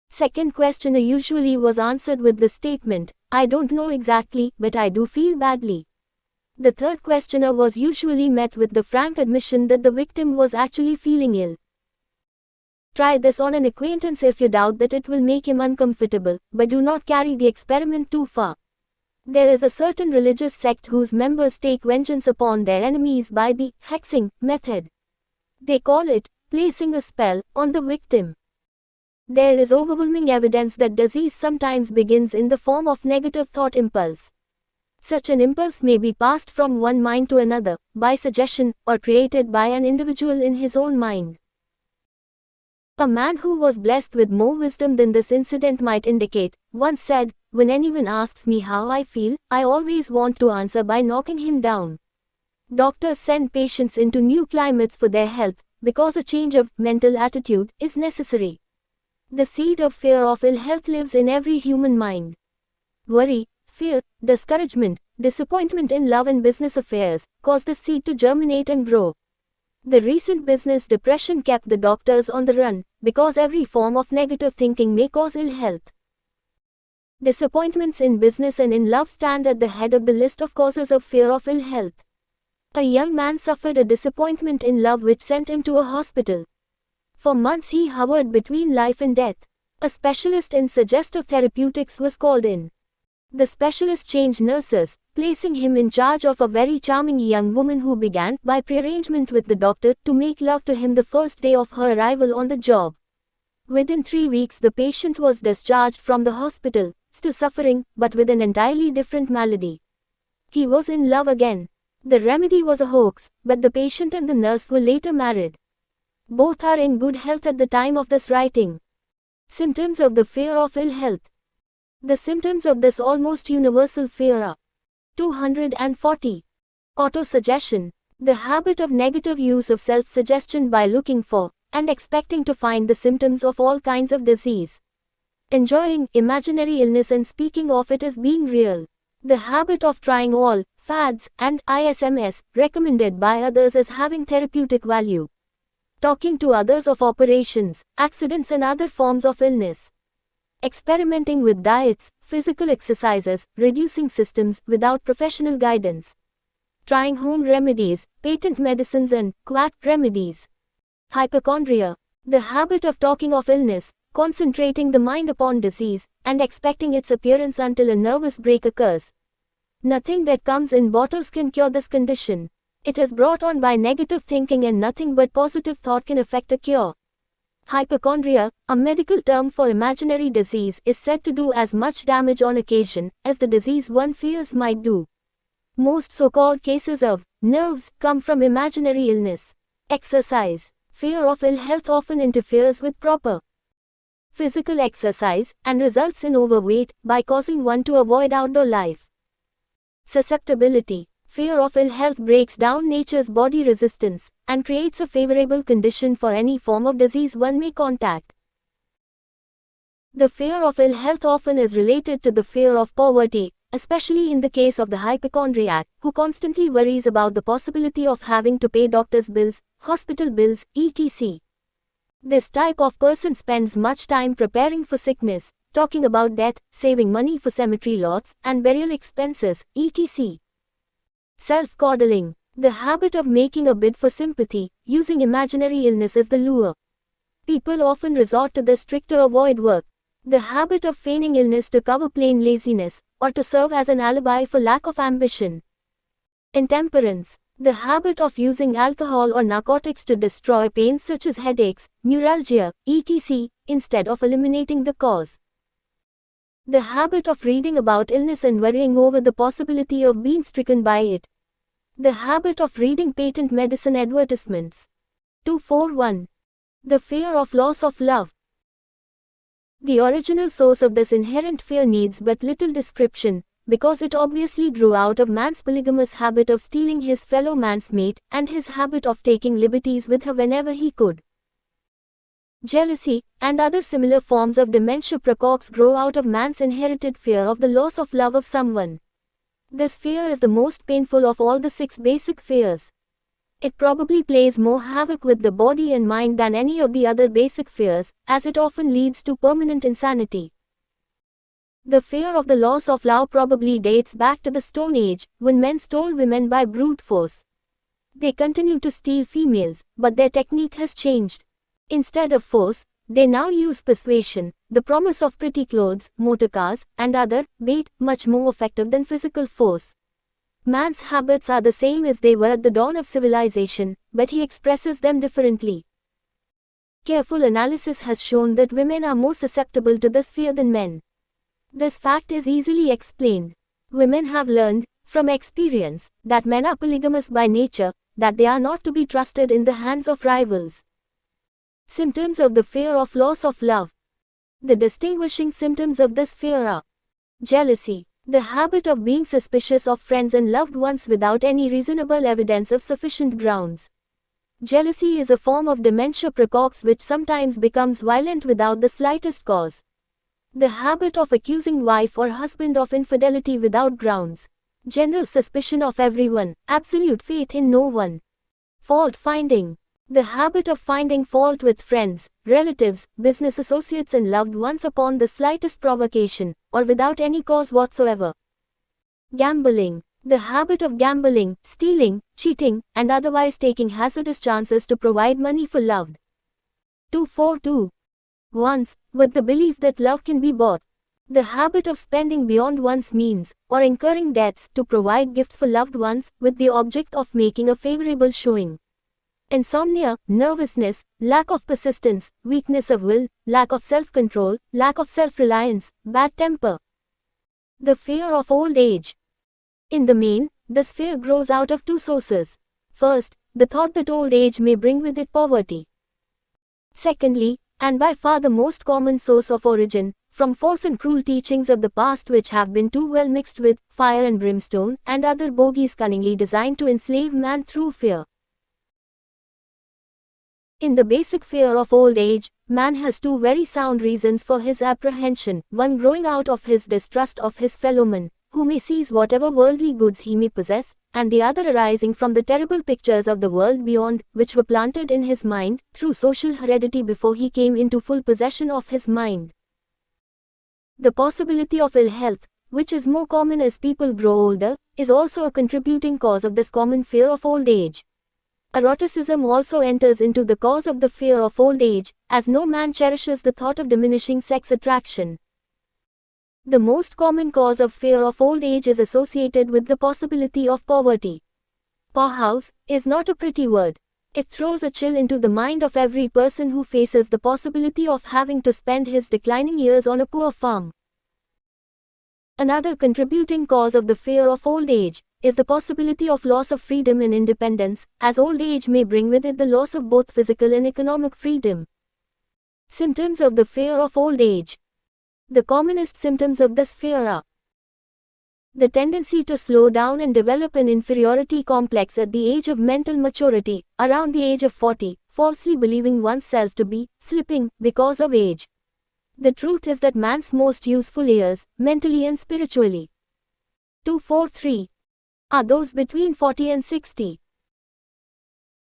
second questioner usually was answered with the statement, "I don't know exactly, but I do feel badly." The third questioner was usually met with the frank admission that the victim was actually feeling ill. Try this on an acquaintance if you doubt that it will make him uncomfortable, but do not carry the experiment too far. There is a certain religious sect whose members take vengeance upon their enemies by the hexing method. They call it placing a spell on the victim. There is overwhelming evidence that disease sometimes begins in the form of negative thought impulse. Such an impulse may be passed from one mind to another, by suggestion, or created by an individual in his own mind. A man who was blessed with more wisdom than this incident might indicate, once said, "When anyone asks me how I feel, I always want to answer by knocking him down." Doctors send patients into new climates for their health, because a change of mental attitude is necessary. The seed of fear of ill health lives in every human mind. Worry, fear, discouragement, disappointment in love and business affairs cause the seed to germinate and grow. The recent business depression kept the doctors on the run, because every form of negative thinking may cause ill health. Disappointments in business and in love stand at the head of the list of causes of fear of ill health. A young man suffered a disappointment in love which sent him to a hospital. For months he hovered between life and death. A specialist in suggestive therapeutics was called in. The specialist changed nurses, placing him in charge of a very charming young woman who began, by prearrangement with the doctor, to make love to him the first day of her arrival on the job. Within 3 weeks the patient was discharged from the hospital, to suffering, but with an entirely different malady. He was in love again. The remedy was a hoax, but the patient and the nurse were later married. Both are in good health at the time of this writing. Symptoms of the fear of ill health. The symptoms of this almost universal fear are 240. Autosuggestion. The habit of negative use of self-suggestion by looking for and expecting to find the symptoms of all kinds of disease. Enjoying imaginary illness and speaking of it as being real. The habit of trying all fads and ISMS recommended by others as having therapeutic value. Talking to others of operations, accidents and other forms of illness. Experimenting with diets, physical exercises, reducing systems without professional guidance. Trying home remedies, patent medicines and quack remedies. Hypochondria. The habit of talking of illness, concentrating the mind upon disease, and expecting its appearance until a nervous break occurs. Nothing that comes in bottles can cure this condition. It is brought on by negative thinking and nothing but positive thought can effect a cure. Hypochondria, a medical term for imaginary disease, is said to do as much damage on occasion as the disease one fears might do. Most so-called cases of nerves come from imaginary illness. Exercise. Fear of ill health often interferes with proper physical exercise and results in overweight by causing one to avoid outdoor life. Susceptibility. Fear of ill health breaks down nature's body resistance and creates a favorable condition for any form of disease one may contact. The fear of ill health often is related to the fear of poverty, especially in the case of the hypochondriac, who constantly worries about the possibility of having to pay doctor's bills, hospital bills, etc. This type of person spends much time preparing for sickness, talking about death, saving money for cemetery lots and burial expenses, etc. Self-coddling. The habit of making a bid for sympathy, using imaginary illness as the lure. People often resort to this trick to avoid work. The habit of feigning illness to cover plain laziness, or to serve as an alibi for lack of ambition. Intemperance. The habit of using alcohol or narcotics to destroy pain such as headaches, neuralgia, etc., instead of eliminating the cause. The habit of reading about illness and worrying over the possibility of being stricken by it. The habit of reading patent medicine advertisements. 241. The fear of loss of love. The original source of this inherent fear needs but little description, because it obviously grew out of man's polygamous habit of stealing his fellow man's mate and his habit of taking liberties with her whenever he could. Jealousy, and other similar forms of dementia praecox grow out of man's inherited fear of the loss of love of someone. This fear is the most painful of all the 6 basic fears. It probably plays more havoc with the body and mind than any of the other basic fears, as it often leads to permanent insanity. The fear of the loss of love probably dates back to the Stone Age, when men stole women by brute force. They continue to steal females, but their technique has changed. Instead of force, they now use persuasion, the promise of pretty clothes, motor cars, and other bait, much more effective than physical force. Man's habits are the same as they were at the dawn of civilization, but he expresses them differently. Careful analysis has shown that women are more susceptible to this fear than men. This fact is easily explained. Women have learned, from experience, that men are polygamous by nature, that they are not to be trusted in the hands of rivals. Symptoms of the fear of loss of love. The distinguishing symptoms of this fear are jealousy, the habit of being suspicious of friends and loved ones without any reasonable evidence of sufficient grounds. Jealousy is a form of dementia praecox which sometimes becomes violent without the slightest cause. The habit of accusing wife or husband of infidelity without grounds. General suspicion of everyone, absolute faith in no one. Fault finding. The habit of finding fault with friends, relatives, business associates and loved ones upon the slightest provocation, or without any cause whatsoever. Gambling. The habit of gambling, stealing, cheating, and otherwise taking hazardous chances to provide money for loved. 242. Once, with the belief that love can be bought. The habit of spending beyond one's means, or incurring debts to provide gifts for loved ones, with the object of making a favorable showing. Insomnia, nervousness, lack of persistence, weakness of will, lack of self-control, lack of self-reliance, bad temper. The fear of old age. In the main, this fear grows out of two sources. First, the thought that old age may bring with it poverty. Secondly, and by far the most common source of origin, from false and cruel teachings of the past which have been too well mixed with fire and brimstone and other bogies cunningly designed to enslave man through fear. In the basic fear of old age, man has two very sound reasons for his apprehension, one growing out of his distrust of his fellow man, who may seize whatever worldly goods he may possess, and the other arising from the terrible pictures of the world beyond, which were planted in his mind, through social heredity before he came into full possession of his mind. The possibility of ill health, which is more common as people grow older, is also a contributing cause of this common fear of old age. Eroticism also enters into the cause of the fear of old age, as no man cherishes the thought of diminishing sex attraction. The most common cause of fear of old age is associated with the possibility of poverty. Poorhouse is not a pretty word. It throws a chill into the mind of every person who faces the possibility of having to spend his declining years on a poor farm. Another contributing cause of the fear of old age is the possibility of loss of freedom and independence, as old age may bring with it the loss of both physical and economic freedom. Symptoms of the fear of old age. The commonest symptoms of this fear are the tendency to slow down and develop an inferiority complex at the age of mental maturity, around the age of 40, falsely believing oneself to be slipping because of age. The truth is that man's most useful years, mentally and spiritually, 243, are those between 40 and 60.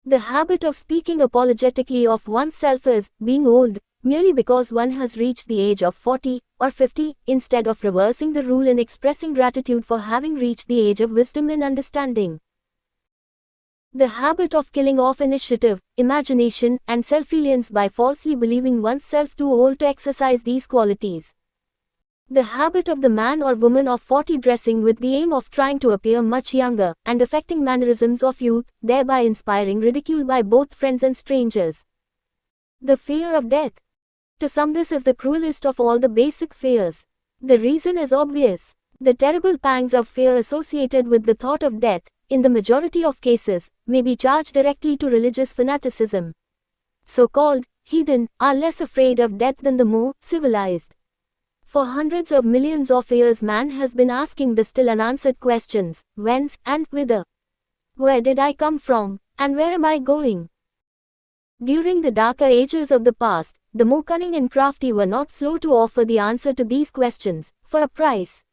The habit of speaking apologetically of oneself as being old, merely because one has reached the age of 40 or 50, instead of reversing the rule and expressing gratitude for having reached the age of wisdom and understanding. The habit of killing off initiative, imagination, and self-reliance by falsely believing oneself too old to exercise these qualities. The habit of the man or woman of 40 dressing with the aim of trying to appear much younger, and affecting mannerisms of youth, thereby inspiring ridicule by both friends and strangers. The fear of death. To some, this is the cruelest of all the basic fears. The reason is obvious. The terrible pangs of fear associated with the thought of death, in the majority of cases, may be charged directly to religious fanaticism. So-called heathen are less afraid of death than the more civilized. For hundreds of millions of years man has been asking the still unanswered questions, whence and whither? Where did I come from, and where am I going? During the darker ages of the past, the more cunning and crafty were not slow to offer the answer to these questions, for a price.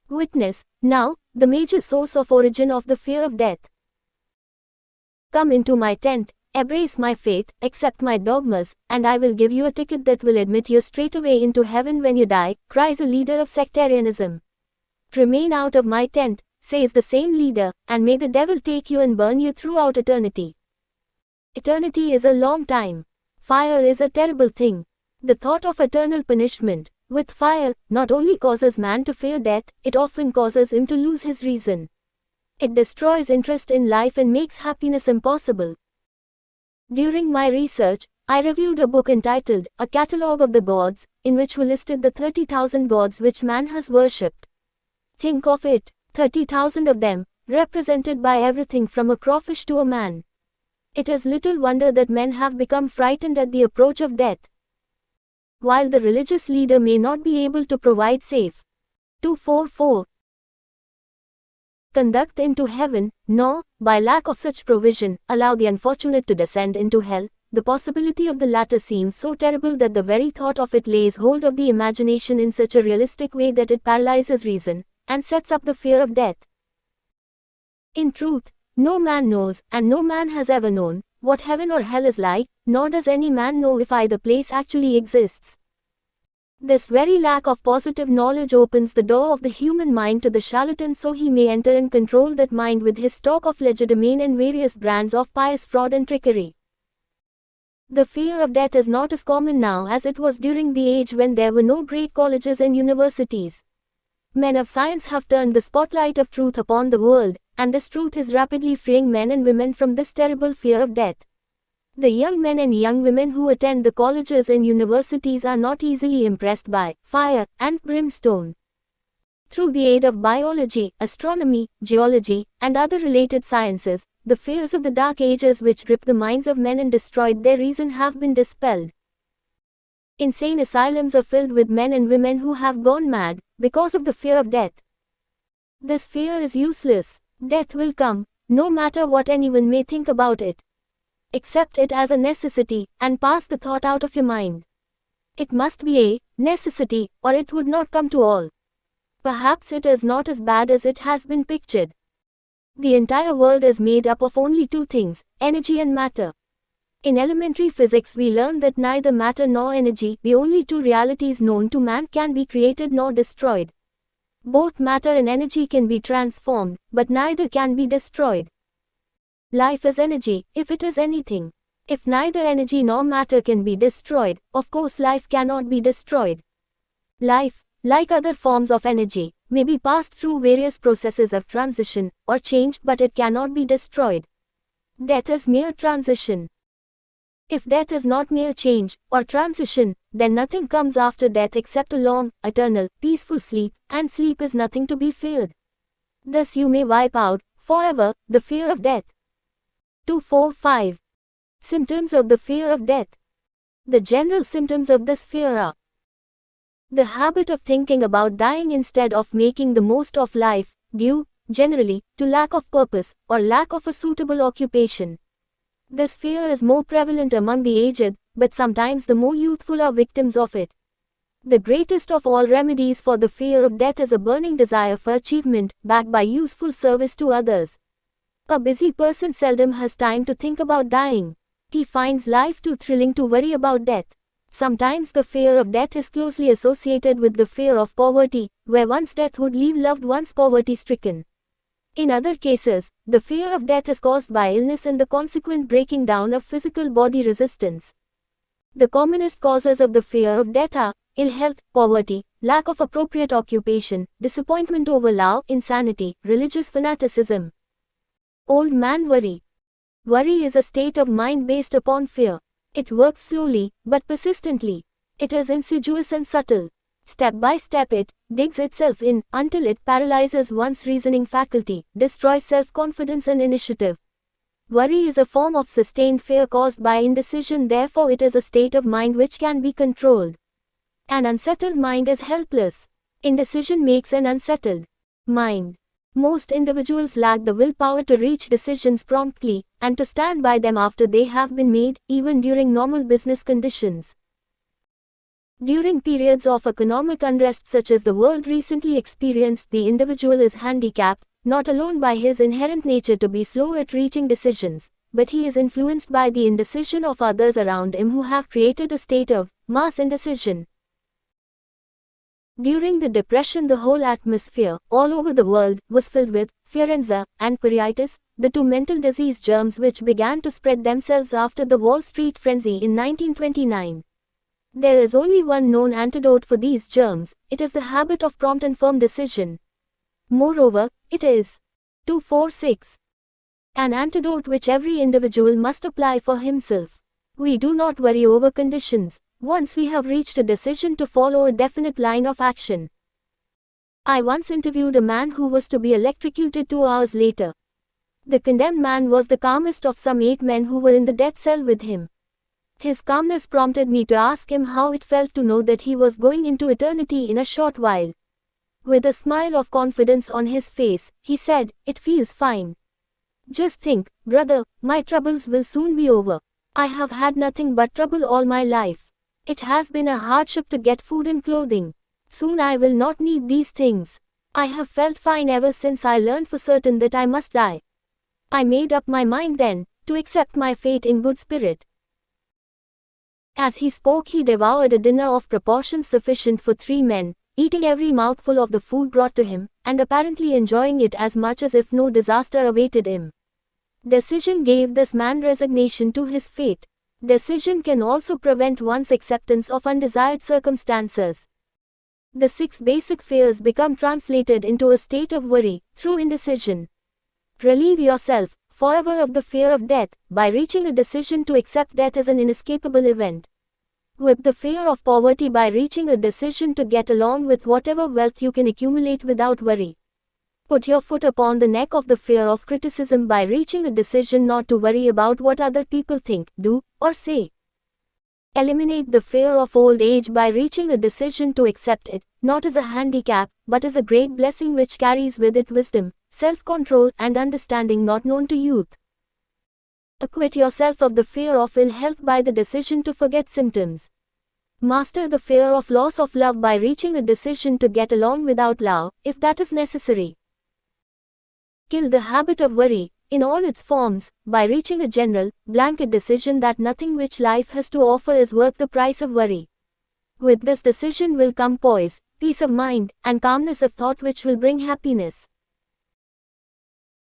Witness, now, the major source of origin of the fear of death. Come into my tent, embrace my faith, accept my dogmas, and I will give you a ticket that will admit you straightway into heaven when you die, cries a leader of sectarianism. Remain out of my tent, says the same leader, and may the devil take you and burn you throughout eternity. Eternity is a long time. Fire is a terrible thing. The thought of eternal punishment, with fire, not only causes man to fear death, it often causes him to lose his reason. It destroys interest in life and makes happiness impossible. During my research, I reviewed a book entitled, A Catalogue of the Gods, in which were listed the 30,000 gods which man has worshipped. Think of it, 30,000 of them, represented by everything from a crawfish to a man. It is little wonder that men have become frightened at the approach of death. While the religious leader may not be able to provide safe 244 conduct into heaven, nor, by lack of such provision, allow the unfortunate to descend into hell, the possibility of the latter seems so terrible that the very thought of it lays hold of the imagination in such a realistic way that it paralyzes reason, and sets up the fear of death. In truth, no man knows, and no man has ever known, what heaven or hell is like, nor does any man know if either place actually exists. This very lack of positive knowledge opens the door of the human mind to the charlatan so he may enter and control that mind with his stock of legerdemain and various brands of pious fraud and trickery. The fear of death is not as common now as it was during the age when there were no great colleges and universities. Men of science have turned the spotlight of truth upon the world, and this truth is rapidly freeing men and women from this terrible fear of death. The young men and young women who attend the colleges and universities are not easily impressed by fire and brimstone. Through the aid of biology, astronomy, geology, and other related sciences, the fears of the Dark Ages which gripped the minds of men and destroyed their reason have been dispelled. Insane asylums are filled with men and women who have gone mad because of the fear of death. This fear is useless. Death will come, no matter what anyone may think about it. Accept it as a necessity, and pass the thought out of your mind. It must be a necessity, or it would not come to all. Perhaps it is not as bad as it has been pictured. The entire world is made up of only two things, energy and matter. In elementary physics we learn that neither matter nor energy, the only two realities known to man, can be created nor destroyed. Both matter and energy can be transformed, but neither can be destroyed. Life is energy, if it is anything. If neither energy nor matter can be destroyed, of course life cannot be destroyed. Life, like other forms of energy, may be passed through various processes of transition, or changed, but it cannot be destroyed. Death is mere transition. If death is not mere change, or transition, then nothing comes after death except a long, eternal, peaceful sleep, and sleep is nothing to be feared. Thus you may wipe out, forever, the fear of death. 245. Symptoms of the fear of death. The general symptoms of this fear are the habit of thinking about dying instead of making the most of life, due, generally, to lack of purpose, or lack of a suitable occupation. This fear is more prevalent among the aged, but sometimes the more youthful are victims of it. The greatest of all remedies for the fear of death is a burning desire for achievement, backed by useful service to others. A busy person seldom has time to think about dying. He finds life too thrilling to worry about death. Sometimes the fear of death is closely associated with the fear of poverty, where one's death would leave loved ones poverty-stricken. In other cases, the fear of death is caused by illness and the consequent breaking down of physical body resistance. The commonest causes of the fear of death are ill health, poverty, lack of appropriate occupation, disappointment over love, insanity, religious fanaticism. Old man worry. Worry is a state of mind based upon fear. It works slowly, but persistently. It is insidious and subtle. Step by step it digs itself in, until it paralyzes one's reasoning faculty, destroys self-confidence and initiative. Worry is a form of sustained fear caused by indecision, therefore it is a state of mind which can be controlled. An unsettled mind is helpless. Indecision makes an unsettled mind. Most individuals lack the willpower to reach decisions promptly, and to stand by them after they have been made, even during normal business conditions. During periods of economic unrest such as the world recently experienced, the individual is handicapped, not alone by his inherent nature to be slow at reaching decisions, but he is influenced by the indecision of others around him who have created a state of mass indecision. During the Depression, the whole atmosphere, all over the world, was filled with influenza and periitis, the two mental disease germs which began to spread themselves after the Wall Street frenzy in 1929. There is only one known antidote for these germs. It is the habit of prompt and firm decision. Moreover, it is 246. An antidote which every individual must apply for himself. We do not worry over conditions, once we have reached a decision to follow a definite line of action. I once interviewed a man who was to be electrocuted 2 hours later. The condemned man was the calmest of some 8 men who were in the death cell with him. His calmness prompted me to ask him how it felt to know that he was going into eternity in a short while. With a smile of confidence on his face, he said, "It feels fine. Just think, brother, my troubles will soon be over. I have had nothing but trouble all my life. It has been a hardship to get food and clothing. Soon I will not need these things. I have felt fine ever since I learned for certain that I must die. I made up my mind then, to accept my fate in good spirit." As he spoke, he devoured a dinner of proportions sufficient for 3 men, eating every mouthful of the food brought to him, and apparently enjoying it as much as if no disaster awaited him. Decision gave this man resignation to his fate. Decision can also prevent one's acceptance of undesired circumstances. The 6 basic fears become translated into a state of worry, through indecision. Relieve yourself, forever, of the fear of death, by reaching a decision to accept death as an inescapable event. Whip the fear of poverty by reaching a decision to get along with whatever wealth you can accumulate without worry. Put your foot upon the neck of the fear of criticism by reaching a decision not to worry about what other people think, do, or say. Eliminate the fear of old age by reaching a decision to accept it, not as a handicap, but as a great blessing which carries with it wisdom, self-control, and understanding not known to youth. Acquit yourself of the fear of ill health by the decision to forget symptoms. Master the fear of loss of love by reaching a decision to get along without love, if that is necessary. Kill the habit of worry, in all its forms, by reaching a general, blanket decision that nothing which life has to offer is worth the price of worry. With this decision will come poise, peace of mind, and calmness of thought which will bring happiness.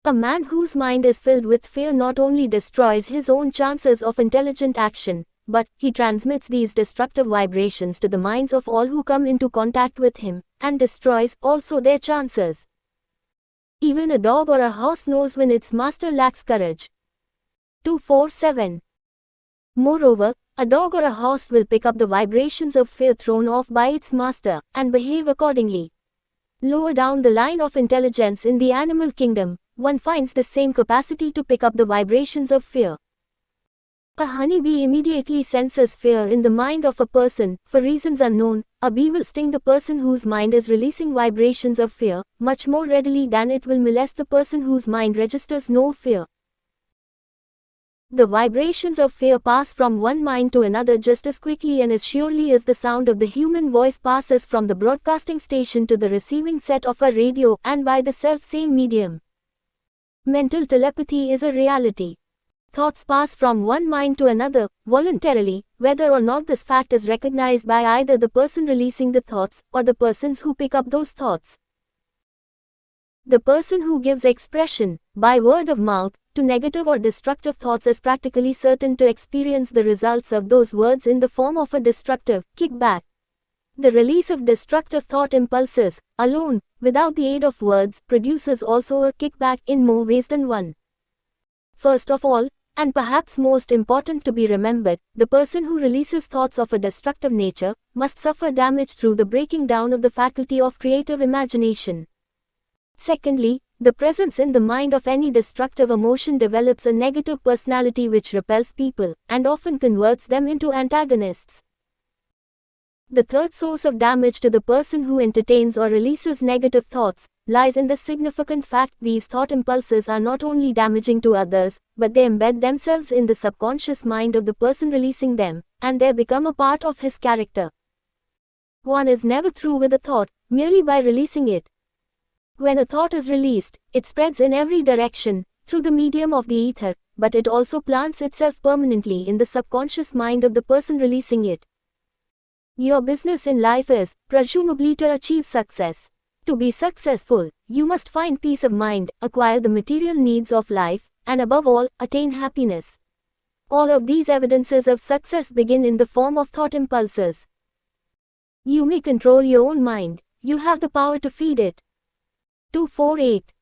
A man whose mind is filled with fear not only destroys his own chances of intelligent action, but he transmits these destructive vibrations to the minds of all who come into contact with him, and destroys also their chances. Even a dog or a horse knows when its master lacks courage. 247. Moreover, a dog or a horse will pick up the vibrations of fear thrown off by its master, and behave accordingly. Lower down the line of intelligence in the animal kingdom, one finds the same capacity to pick up the vibrations of fear. A honeybee immediately senses fear in the mind of a person, for reasons unknown. A bee will sting the person whose mind is releasing vibrations of fear, much more readily than it will molest the person whose mind registers no fear. The vibrations of fear pass from one mind to another just as quickly and as surely as the sound of the human voice passes from the broadcasting station to the receiving set of a radio, and by the self-same medium. Mental telepathy is a reality. Thoughts pass from one mind to another, voluntarily, whether or not this fact is recognized by either the person releasing the thoughts, or the persons who pick up those thoughts. The person who gives expression, by word of mouth, to negative or destructive thoughts is practically certain to experience the results of those words in the form of a destructive kickback. The release of destructive thought impulses, alone, without the aid of words, produces also a kickback in more ways than one. First of all, and perhaps most important to be remembered, the person who releases thoughts of a destructive nature must suffer damage through the breaking down of the faculty of creative imagination. Secondly, the presence in the mind of any destructive emotion develops a negative personality which repels people, and often converts them into antagonists. The third source of damage to the person who entertains or releases negative thoughts lies in the significant fact these thought impulses are not only damaging to others, but they embed themselves in the subconscious mind of the person releasing them, and they become a part of his character. One is never through with a thought, merely by releasing it. When a thought is released, it spreads in every direction, through the medium of the ether, but it also plants itself permanently in the subconscious mind of the person releasing it. Your business in life is, presumably, to achieve success. To be successful, you must find peace of mind, acquire the material needs of life, and above all, attain happiness. All of these evidences of success begin in the form of thought impulses. You may control your own mind, you have the power to feed it. 248.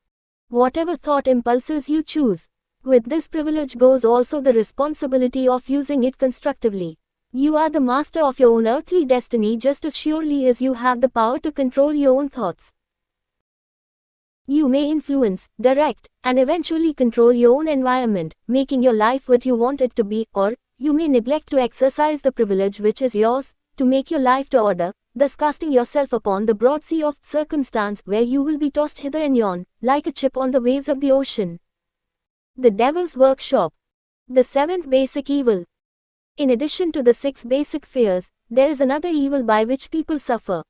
Whatever thought impulses you choose, with this privilege goes also the responsibility of using it constructively. You are the master of your own earthly destiny just as surely as you have the power to control your own thoughts. You may influence, direct, and eventually control your own environment, making your life what you want it to be, or you may neglect to exercise the privilege which is yours, to make your life to order, thus casting yourself upon the broad sea of circumstance where you will be tossed hither and yon, like a chip on the waves of the ocean. The Devil's Workshop. The seventh basic evil. In addition to the 6 basic fears, there is another evil by which people suffer.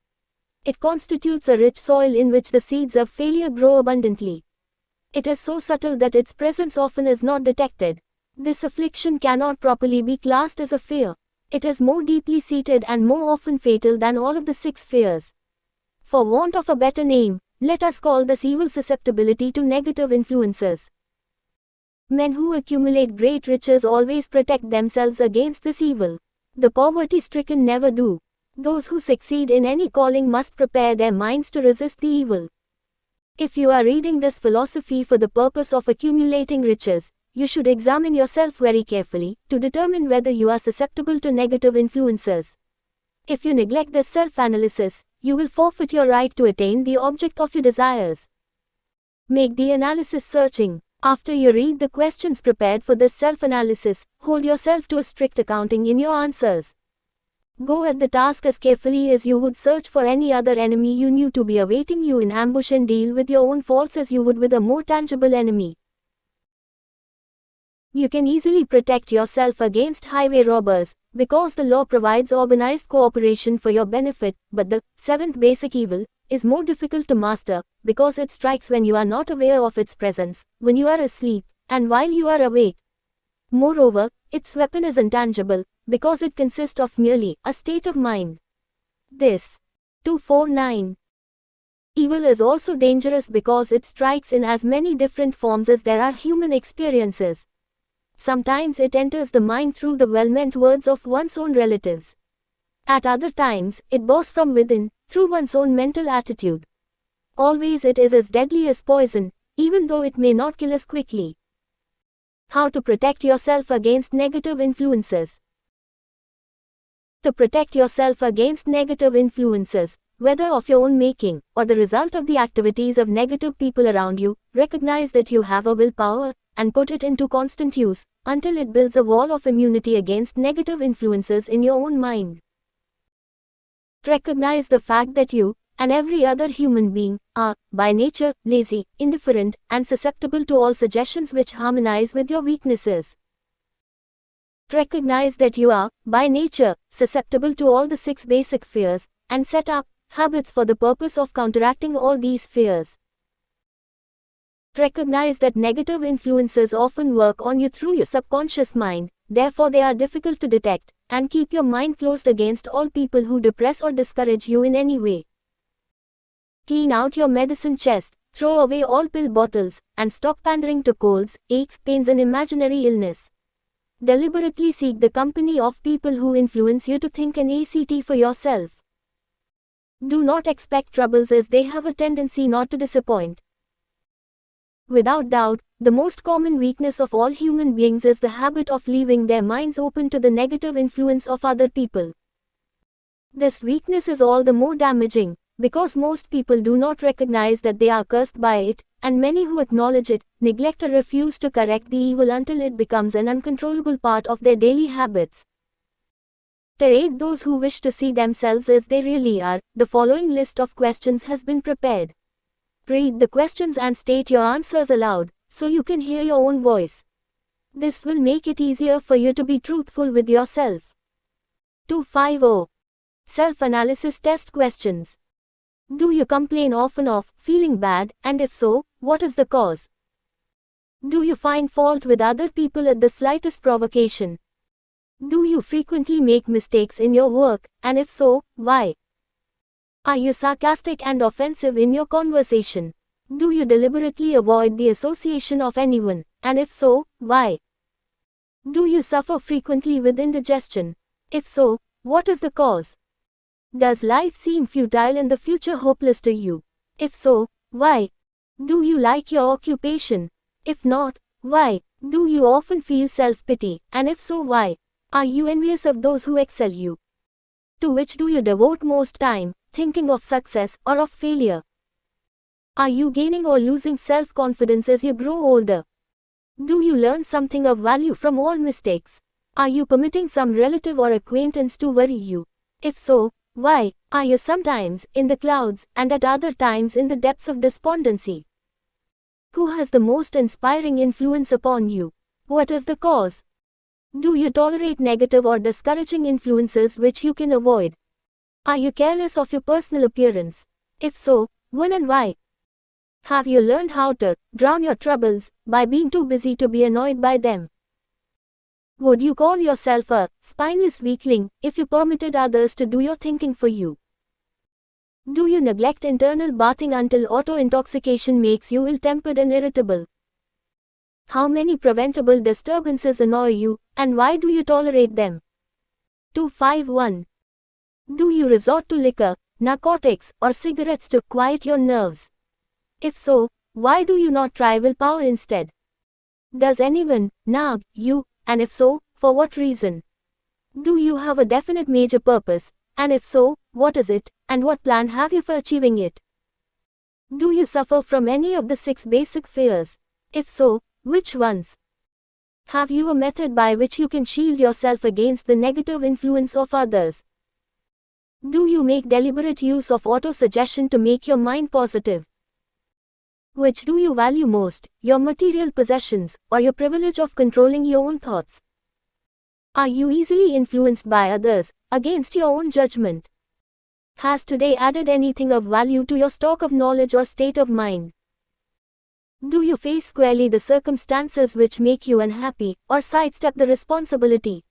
It constitutes a rich soil in which the seeds of failure grow abundantly. It is so subtle that its presence often is not detected. This affliction cannot properly be classed as a fear. It is more deeply seated and more often fatal than all of the 6 fears. For want of a better name, let us call this evil susceptibility to negative influences. Men who accumulate great riches always protect themselves against this evil. The poverty-stricken never do. Those who succeed in any calling must prepare their minds to resist the evil. If you are reading this philosophy for the purpose of accumulating riches, you should examine yourself very carefully to determine whether you are susceptible to negative influences. If you neglect this self-analysis, you will forfeit your right to attain the object of your desires. Make the analysis searching. After you read the questions prepared for this self-analysis, hold yourself to a strict accounting in your answers. Go at the task as carefully as you would search for any other enemy you knew to be awaiting you in ambush, and deal with your own faults as you would with a more tangible enemy. You can easily protect yourself against highway robbers, because the law provides organized cooperation for your benefit, but the seventh basic evil is more difficult to master, because it strikes when you are not aware of its presence, when you are asleep, and while you are awake. Moreover, its weapon is intangible, because it consists of merely a state of mind. This 249. Evil is also dangerous because it strikes in as many different forms as there are human experiences. Sometimes it enters the mind through the well-meant words of one's own relatives. At other times, it bores from within, through one's own mental attitude. Always it is as deadly as poison, even though it may not kill us quickly. How to protect yourself against negative influences. To protect yourself against negative influences, whether of your own making, or the result of the activities of negative people around you, recognize that you have a willpower, and put it into constant use, until it builds a wall of immunity against negative influences in your own mind. Recognize the fact that you, and every other human being, are, by nature, lazy, indifferent, and susceptible to all suggestions which harmonize with your weaknesses. Recognize that you are, by nature, susceptible to all the 6 basic fears, and set up habits for the purpose of counteracting all these fears. Recognize that negative influences often work on you through your subconscious mind, therefore they are difficult to detect, and keep your mind closed against all people who depress or discourage you in any way. Clean out your medicine chest, throw away all pill bottles, and stop pandering to colds, aches, pains, and imaginary illness. Deliberately seek the company of people who influence you to think an ACT for yourself. Do not expect troubles, as they have a tendency not to disappoint. Without doubt, the most common weakness of all human beings is the habit of leaving their minds open to the negative influence of other people. This weakness is all the more damaging, because most people do not recognize that they are cursed by it, and many who acknowledge it, neglect or refuse to correct the evil until it becomes an uncontrollable part of their daily habits. To aid those who wish to see themselves as they really are, the following list of questions has been prepared. Read the questions and state your answers aloud, so you can hear your own voice. This will make it easier for you to be truthful with yourself. 250. Self-analysis test questions. Do you complain often of feeling bad, and if so, what is the cause? Do you find fault with other people at the slightest provocation? Do you frequently make mistakes in your work, and if so, why? Are you sarcastic and offensive in your conversation? Do you deliberately avoid the association of anyone, and if so, why? Do you suffer frequently with indigestion? If so, what is the cause? Does life seem futile and the future hopeless to you? If so, why? Do you like your occupation? If not, why? Do you often feel self-pity, and if so, why? Are you envious of those who excel you? To which do you devote most time, thinking of success or of failure? Are you gaining or losing self-confidence as you grow older? Do you learn something of value from all mistakes? Are you permitting some relative or acquaintance to worry you? If so, why? Are you sometimes in the clouds and at other times in the depths of despondency? Who has the most inspiring influence upon you? What is the cause? Do you tolerate negative or discouraging influences which you can avoid? Are you careless of your personal appearance? If so, when and why? Have you learned how to drown your troubles by being too busy to be annoyed by them? Would you call yourself a spineless weakling if you permitted others to do your thinking for you? Do you neglect internal bathing until auto-intoxication makes you ill-tempered and irritable? How many preventable disturbances annoy you, and why do you tolerate them? 251. Do you resort to liquor, narcotics, or cigarettes to quiet your nerves? If so, why do you not try willpower instead? Does anyone nag you, and if so, for what reason? Do you have a definite major purpose, and if so, what is it, and what plan have you for achieving it? Do you suffer from any of the 6 basic fears? If so, which ones? Have you a method by which you can shield yourself against the negative influence of others? Do you make deliberate use of auto-suggestion to make your mind positive? Which do you value most, your material possessions, or your privilege of controlling your own thoughts? Are you easily influenced by others, against your own judgment? Has today added anything of value to your stock of knowledge or state of mind? Do you face squarely the circumstances which make you unhappy, or sidestep the responsibility?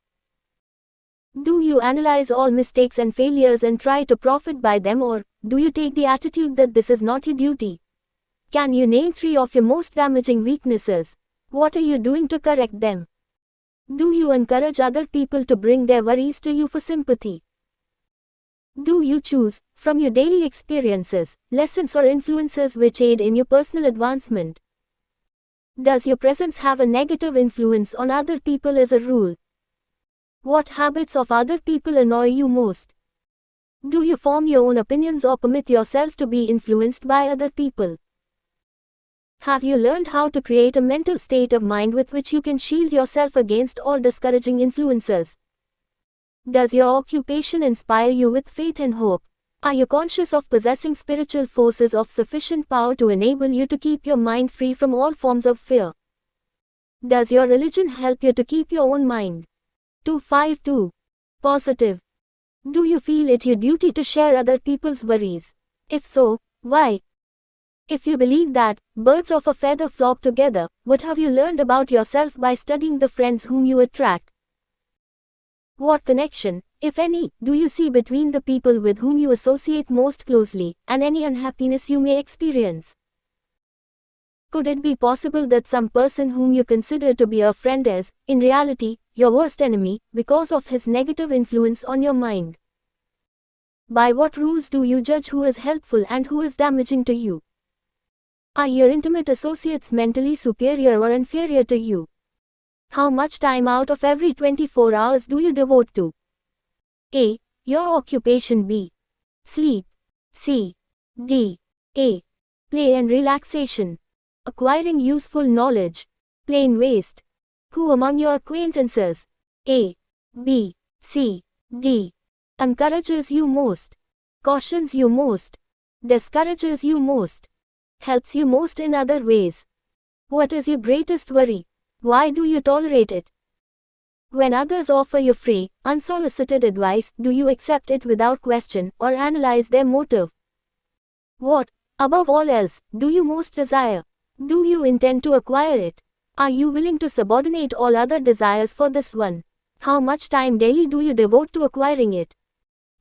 Do you analyze all mistakes and failures and try to profit by them, or do you take the attitude that this is not your duty? Can you name 3 of your most damaging weaknesses? What are you doing to correct them? Do you encourage other people to bring their worries to you for sympathy? Do you choose, from your daily experiences, lessons or influences which aid in your personal advancement? Does your presence have a negative influence on other people as a rule? What habits of other people annoy you most? Do you form your own opinions or permit yourself to be influenced by other people? Have you learned how to create a mental state of mind with which you can shield yourself against all discouraging influences? Does your occupation inspire you with faith and hope? Are you conscious of possessing spiritual forces of sufficient power to enable you to keep your mind free from all forms of fear? Does your religion help you to keep your own mind 252 positive? Do you feel it your duty to share other people's worries? If so, why? If you believe that birds of a feather flock together, what have you learned about yourself by studying the friends whom you attract? What connection, if any, do you see between the people with whom you associate most closely, and any unhappiness you may experience? Could it be possible that some person whom you consider to be a friend is, in reality, your worst enemy, because of his negative influence on your mind? By what rules do you judge who is helpful and who is damaging to you? Are your intimate associates mentally superior or inferior to you? How much time out of every 24 hours do you devote to A. Your occupation, B. Sleep, C. D. A. Play and relaxation, acquiring useful knowledge, plain waste? Who among your acquaintances A. B. C. D. encourages you most, cautions you most, discourages you most, helps you most in other ways? What is your greatest worry? Why do you tolerate it? When others offer you free, unsolicited advice, do you accept it without question or analyze their motive? What, above all else, do you most desire? Do you intend to acquire it? Are you willing to subordinate all other desires for this one? How much time daily do you devote to acquiring it?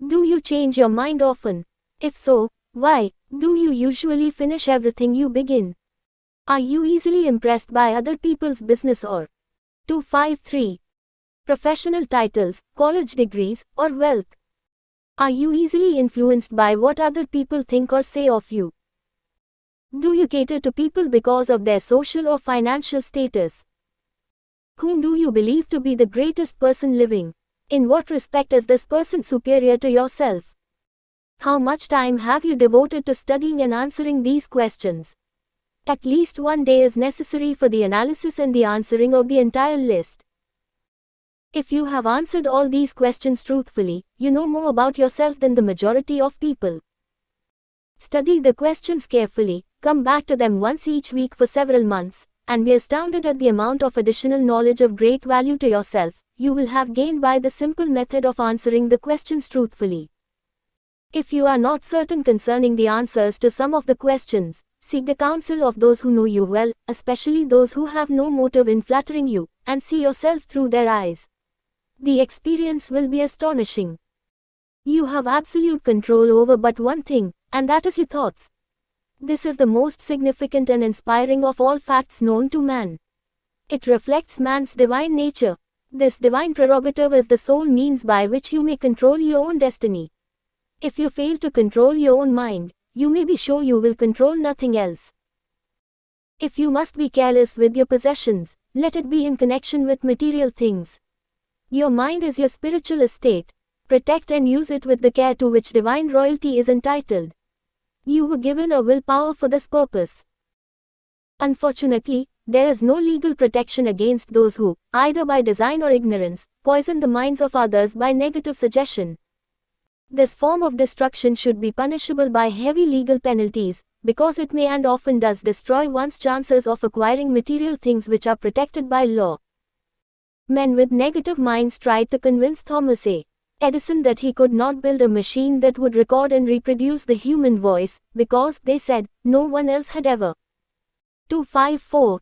Do you change your mind often? If so, why? Do you usually finish everything you begin? Are you easily impressed by other people's business or 253 professional titles, college degrees, or wealth? Are you easily influenced by what other people think or say of you? Do you cater to people because of their social or financial status? Whom do you believe to be the greatest person living? In what respect is this person superior to yourself? How much time have you devoted to studying and answering these questions? At least one day is necessary for the analysis and the answering of the entire list. If you have answered all these questions truthfully, you know more about yourself than the majority of people. Study the questions carefully, come back to them once each week for several months, and be astounded at the amount of additional knowledge of great value to yourself you will have gained by the simple method of answering the questions truthfully. If you are not certain concerning the answers to some of the questions, seek the counsel of those who know you well, especially those who have no motive in flattering you, and see yourself through their eyes. The experience will be astonishing. You have absolute control over but one thing, and that is your thoughts. This is the most significant and inspiring of all facts known to man. It reflects man's divine nature. This divine prerogative is the sole means by which you may control your own destiny. If you fail to control your own mind, you may be sure you will control nothing else. If you must be careless with your possessions, let it be in connection with material things. Your mind is your spiritual estate. Protect and use it with the care to which divine royalty is entitled. You were given a willpower for this purpose. Unfortunately, there is no legal protection against those who, either by design or ignorance, poison the minds of others by negative suggestion. This form of destruction should be punishable by heavy legal penalties, because it may and often does destroy one's chances of acquiring material things which are protected by law. Men with negative minds tried to convince Thomas A. Edison that he could not build a machine that would record and reproduce the human voice, because, they said, no one else had ever 254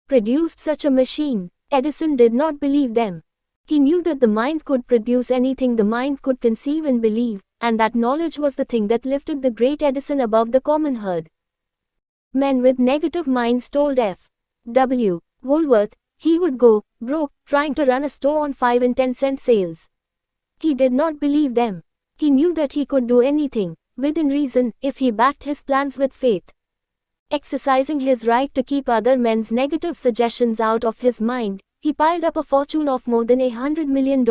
produced such a machine. Edison did not believe them. He knew that the mind could produce anything the mind could conceive and believe, and that knowledge was the thing that lifted the great Edison above the common herd. Men with negative minds told F. W. Woolworth he would go broke trying to run a store on 5 and 10 cent sales. He did not believe them. He knew that he could do anything, within reason, if he backed his plans with faith. Exercising his right to keep other men's negative suggestions out of his mind, he piled up a fortune of more than $100 million.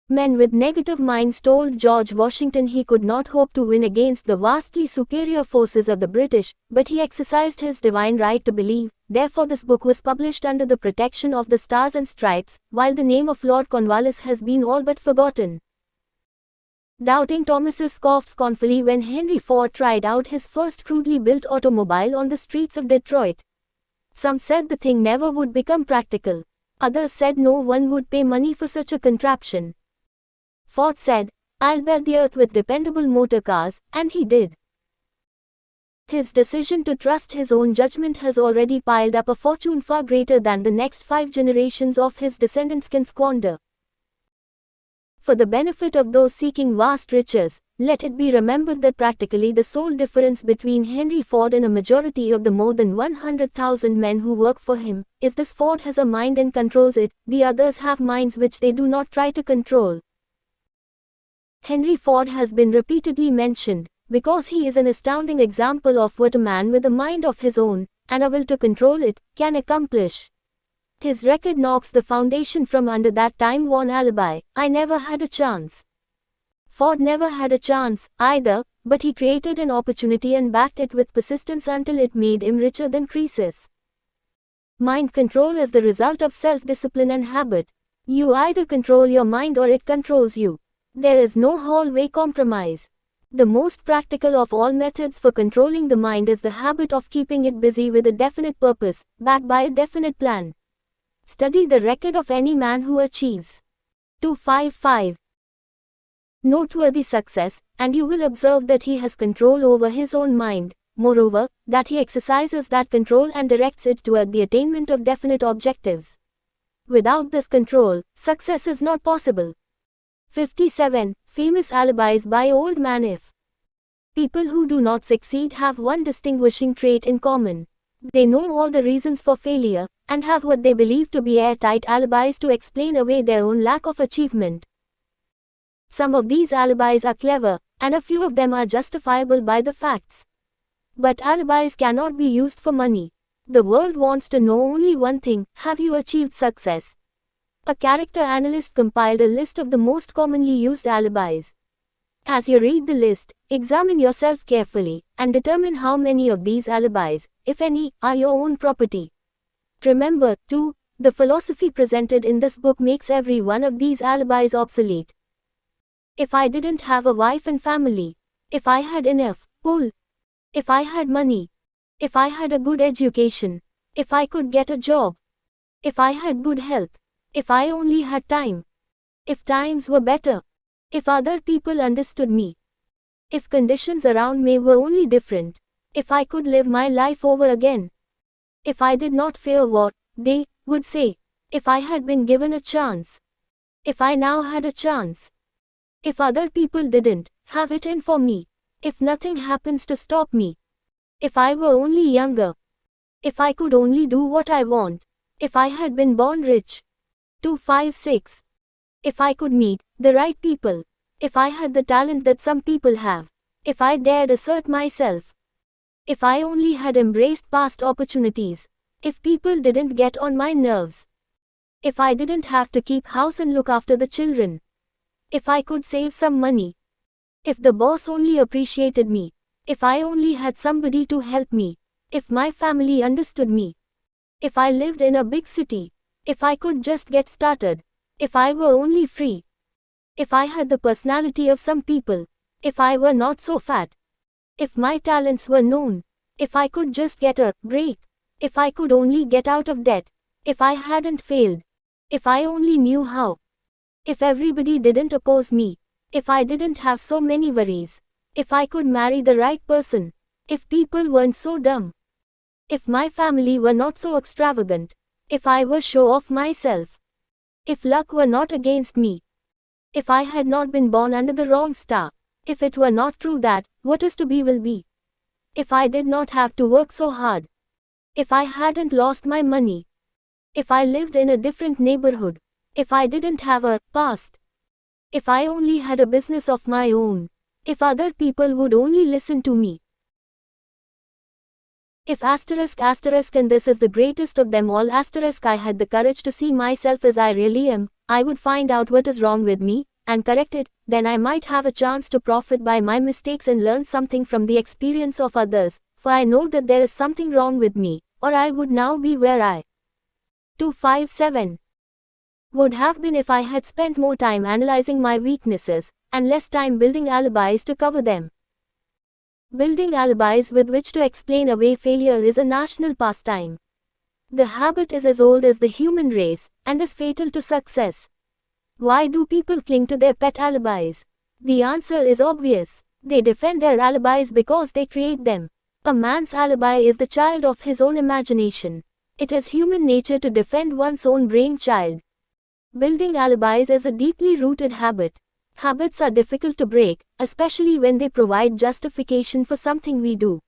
Men with negative minds told George Washington he could not hope to win against the vastly superior forces of the British, but he exercised his divine right to believe. Therefore this book was published under the protection of the Stars and Stripes, while the name of Lord Cornwallis has been all but forgotten. Doubting Thomas scoffed scornfully when Henry Ford tried out his first crudely built automobile on the streets of Detroit. Some said the thing never would become practical. Others said no one would pay money for such a contraption. Ford said, "I'll bear the earth with dependable motor cars," and he did. His decision to trust his own judgment has already piled up a fortune far greater than the next 5 generations of his descendants can squander. For the benefit of those seeking vast riches, let it be remembered that practically the sole difference between Henry Ford and a majority of the more than 100,000 men who work for him, is this: Ford has a mind and controls it, the others have minds which they do not try to control. Henry Ford has been repeatedly mentioned, because he is an astounding example of what a man with a mind of his own, and a will to control it, can accomplish. His record knocks the foundation from under that time-worn alibi, "I never had a chance." Ford never had a chance, either, but he created an opportunity and backed it with persistence until it made him richer than Croesus. Mind control is the result of self-discipline and habit. You either control your mind or it controls you. There is no hallway compromise. The most practical of all methods for controlling the mind is the habit of keeping it busy with a definite purpose, backed by a definite plan. Study the record of any man who achieves 255 noteworthy success, and you will observe that he has control over his own mind, moreover, that he exercises that control and directs it toward the attainment of definite objectives. Without this control, success is not possible. 57. Famous alibis by old man. If people who do not succeed have one distinguishing trait in common. They know all the reasons for failure, and have what they believe to be airtight alibis to explain away their own lack of achievement. Some of these alibis are clever, and a few of them are justifiable by the facts. But alibis cannot be used for money. The world wants to know only one thing: have you achieved success? A character analyst compiled a list of the most commonly used alibis. As you read the list, examine yourself carefully, and determine how many of these alibis, if any, are your own property. Remember, too, the philosophy presented in this book makes every one of these alibis obsolete. If I didn't have a wife and family, if I had enough pull, if I had money, if I had a good education, if I could get a job, if I had good health, if I only had time, if times were better, if other people understood me, if conditions around me were only different, if I could live my life over again, if I did not fear what they would say, if I had been given a chance, if I now had a chance, if other people didn't have it in for me, if nothing happens to stop me, if I were only younger, if I could only do what I want, if I had been born rich. 256. If I could meet the right people, if I had the talent that some people have, if I dared assert myself, if I only had embraced past opportunities, If people didn't get on my nerves. If I didn't have to keep house and look after the children. If I could save some money. If the boss only appreciated me. If I only had somebody to help me. If my family understood me. If I lived in a big city. If I could just get started. If I were only free. If I had the personality of some people. If I were not so fat. If my talents were known. If I could just get a break. If I could only get out of debt. If I hadn't failed. If I only knew how. If everybody didn't oppose me. If I didn't have so many worries. If I could marry the right person. If people weren't so dumb. If my family were not so extravagant. If I were sure of myself. If luck were not against me. If I had not been born under the wrong star. If it were not true that what is to be will be. If I did not have to work so hard. If I hadn't lost my money. If I lived in a different neighborhood. If I didn't have a past. If I only had a business of my own. If other people would only listen to me. If and this is the greatest of them all I had the courage to see myself as I really am, I would find out what is wrong with me, and correct it, then I might have a chance to profit by my mistakes and learn something from the experience of others, for I know that there is something wrong with me, or I would now be where I 257 would have been if I had spent more time analyzing my weaknesses, and less time building alibis to cover them. Building alibis with which to explain away failure is a national pastime. The habit is as old as the human race, and is fatal to success. Why do people cling to their pet alibis? The answer is obvious. They defend their alibis because they create them. A man's alibi is the child of his own imagination. It is human nature to defend one's own brainchild. Building alibis is a deeply rooted habit. Habits are difficult to break, especially when they provide justification for something we do.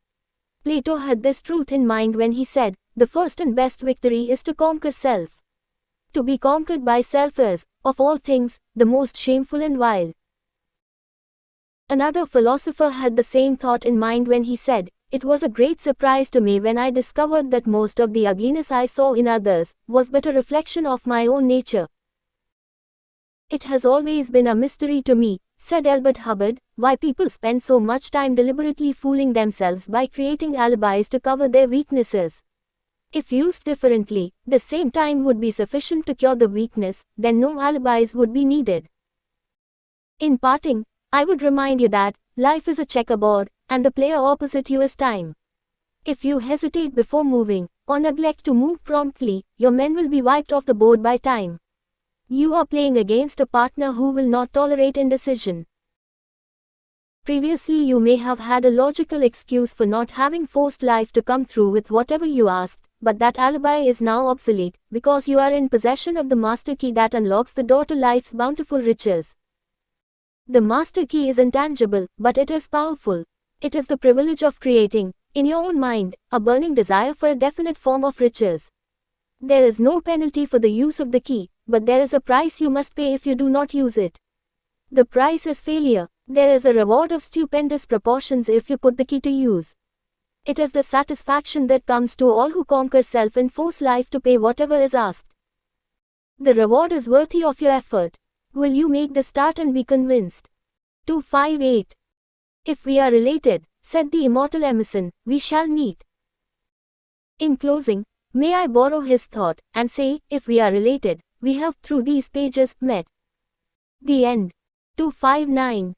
Plato had this truth in mind when he said, "The first and best victory is to conquer self." To be conquered by self is, of all things, the most shameful and vile. Another philosopher had the same thought in mind when he said, "It was a great surprise to me when I discovered that most of the ugliness I saw in others was but a reflection of my own nature." It has always been a mystery to me, said Elbert Hubbard, why people spend so much time deliberately fooling themselves by creating alibis to cover their weaknesses. If used differently, the same time would be sufficient to cure the weakness, then no alibis would be needed. In parting, I would remind you that life is a checkerboard, and the player opposite you is time. If you hesitate before moving, or neglect to move promptly, your men will be wiped off the board by time. You are playing against a partner who will not tolerate indecision. Previously you may have had a logical excuse for not having forced life to come through with whatever you asked, but that alibi is now obsolete, because you are in possession of the master key that unlocks the door to life's bountiful riches. The master key is intangible, but it is powerful. It is the privilege of creating, in your own mind, a burning desire for a definite form of riches. There is no penalty for the use of the key, but there is a price you must pay if you do not use it. The price is failure. There is a reward of stupendous proportions if you put the key to use. It is the satisfaction that comes to all who conquer self and force life to pay whatever is asked. The reward is worthy of your effort. Will you make the start and be convinced? 258. If we are related, said the immortal Emerson, we shall meet. In closing, may I borrow his thought, and say, if we are related, we have through these pages met. The end. 259.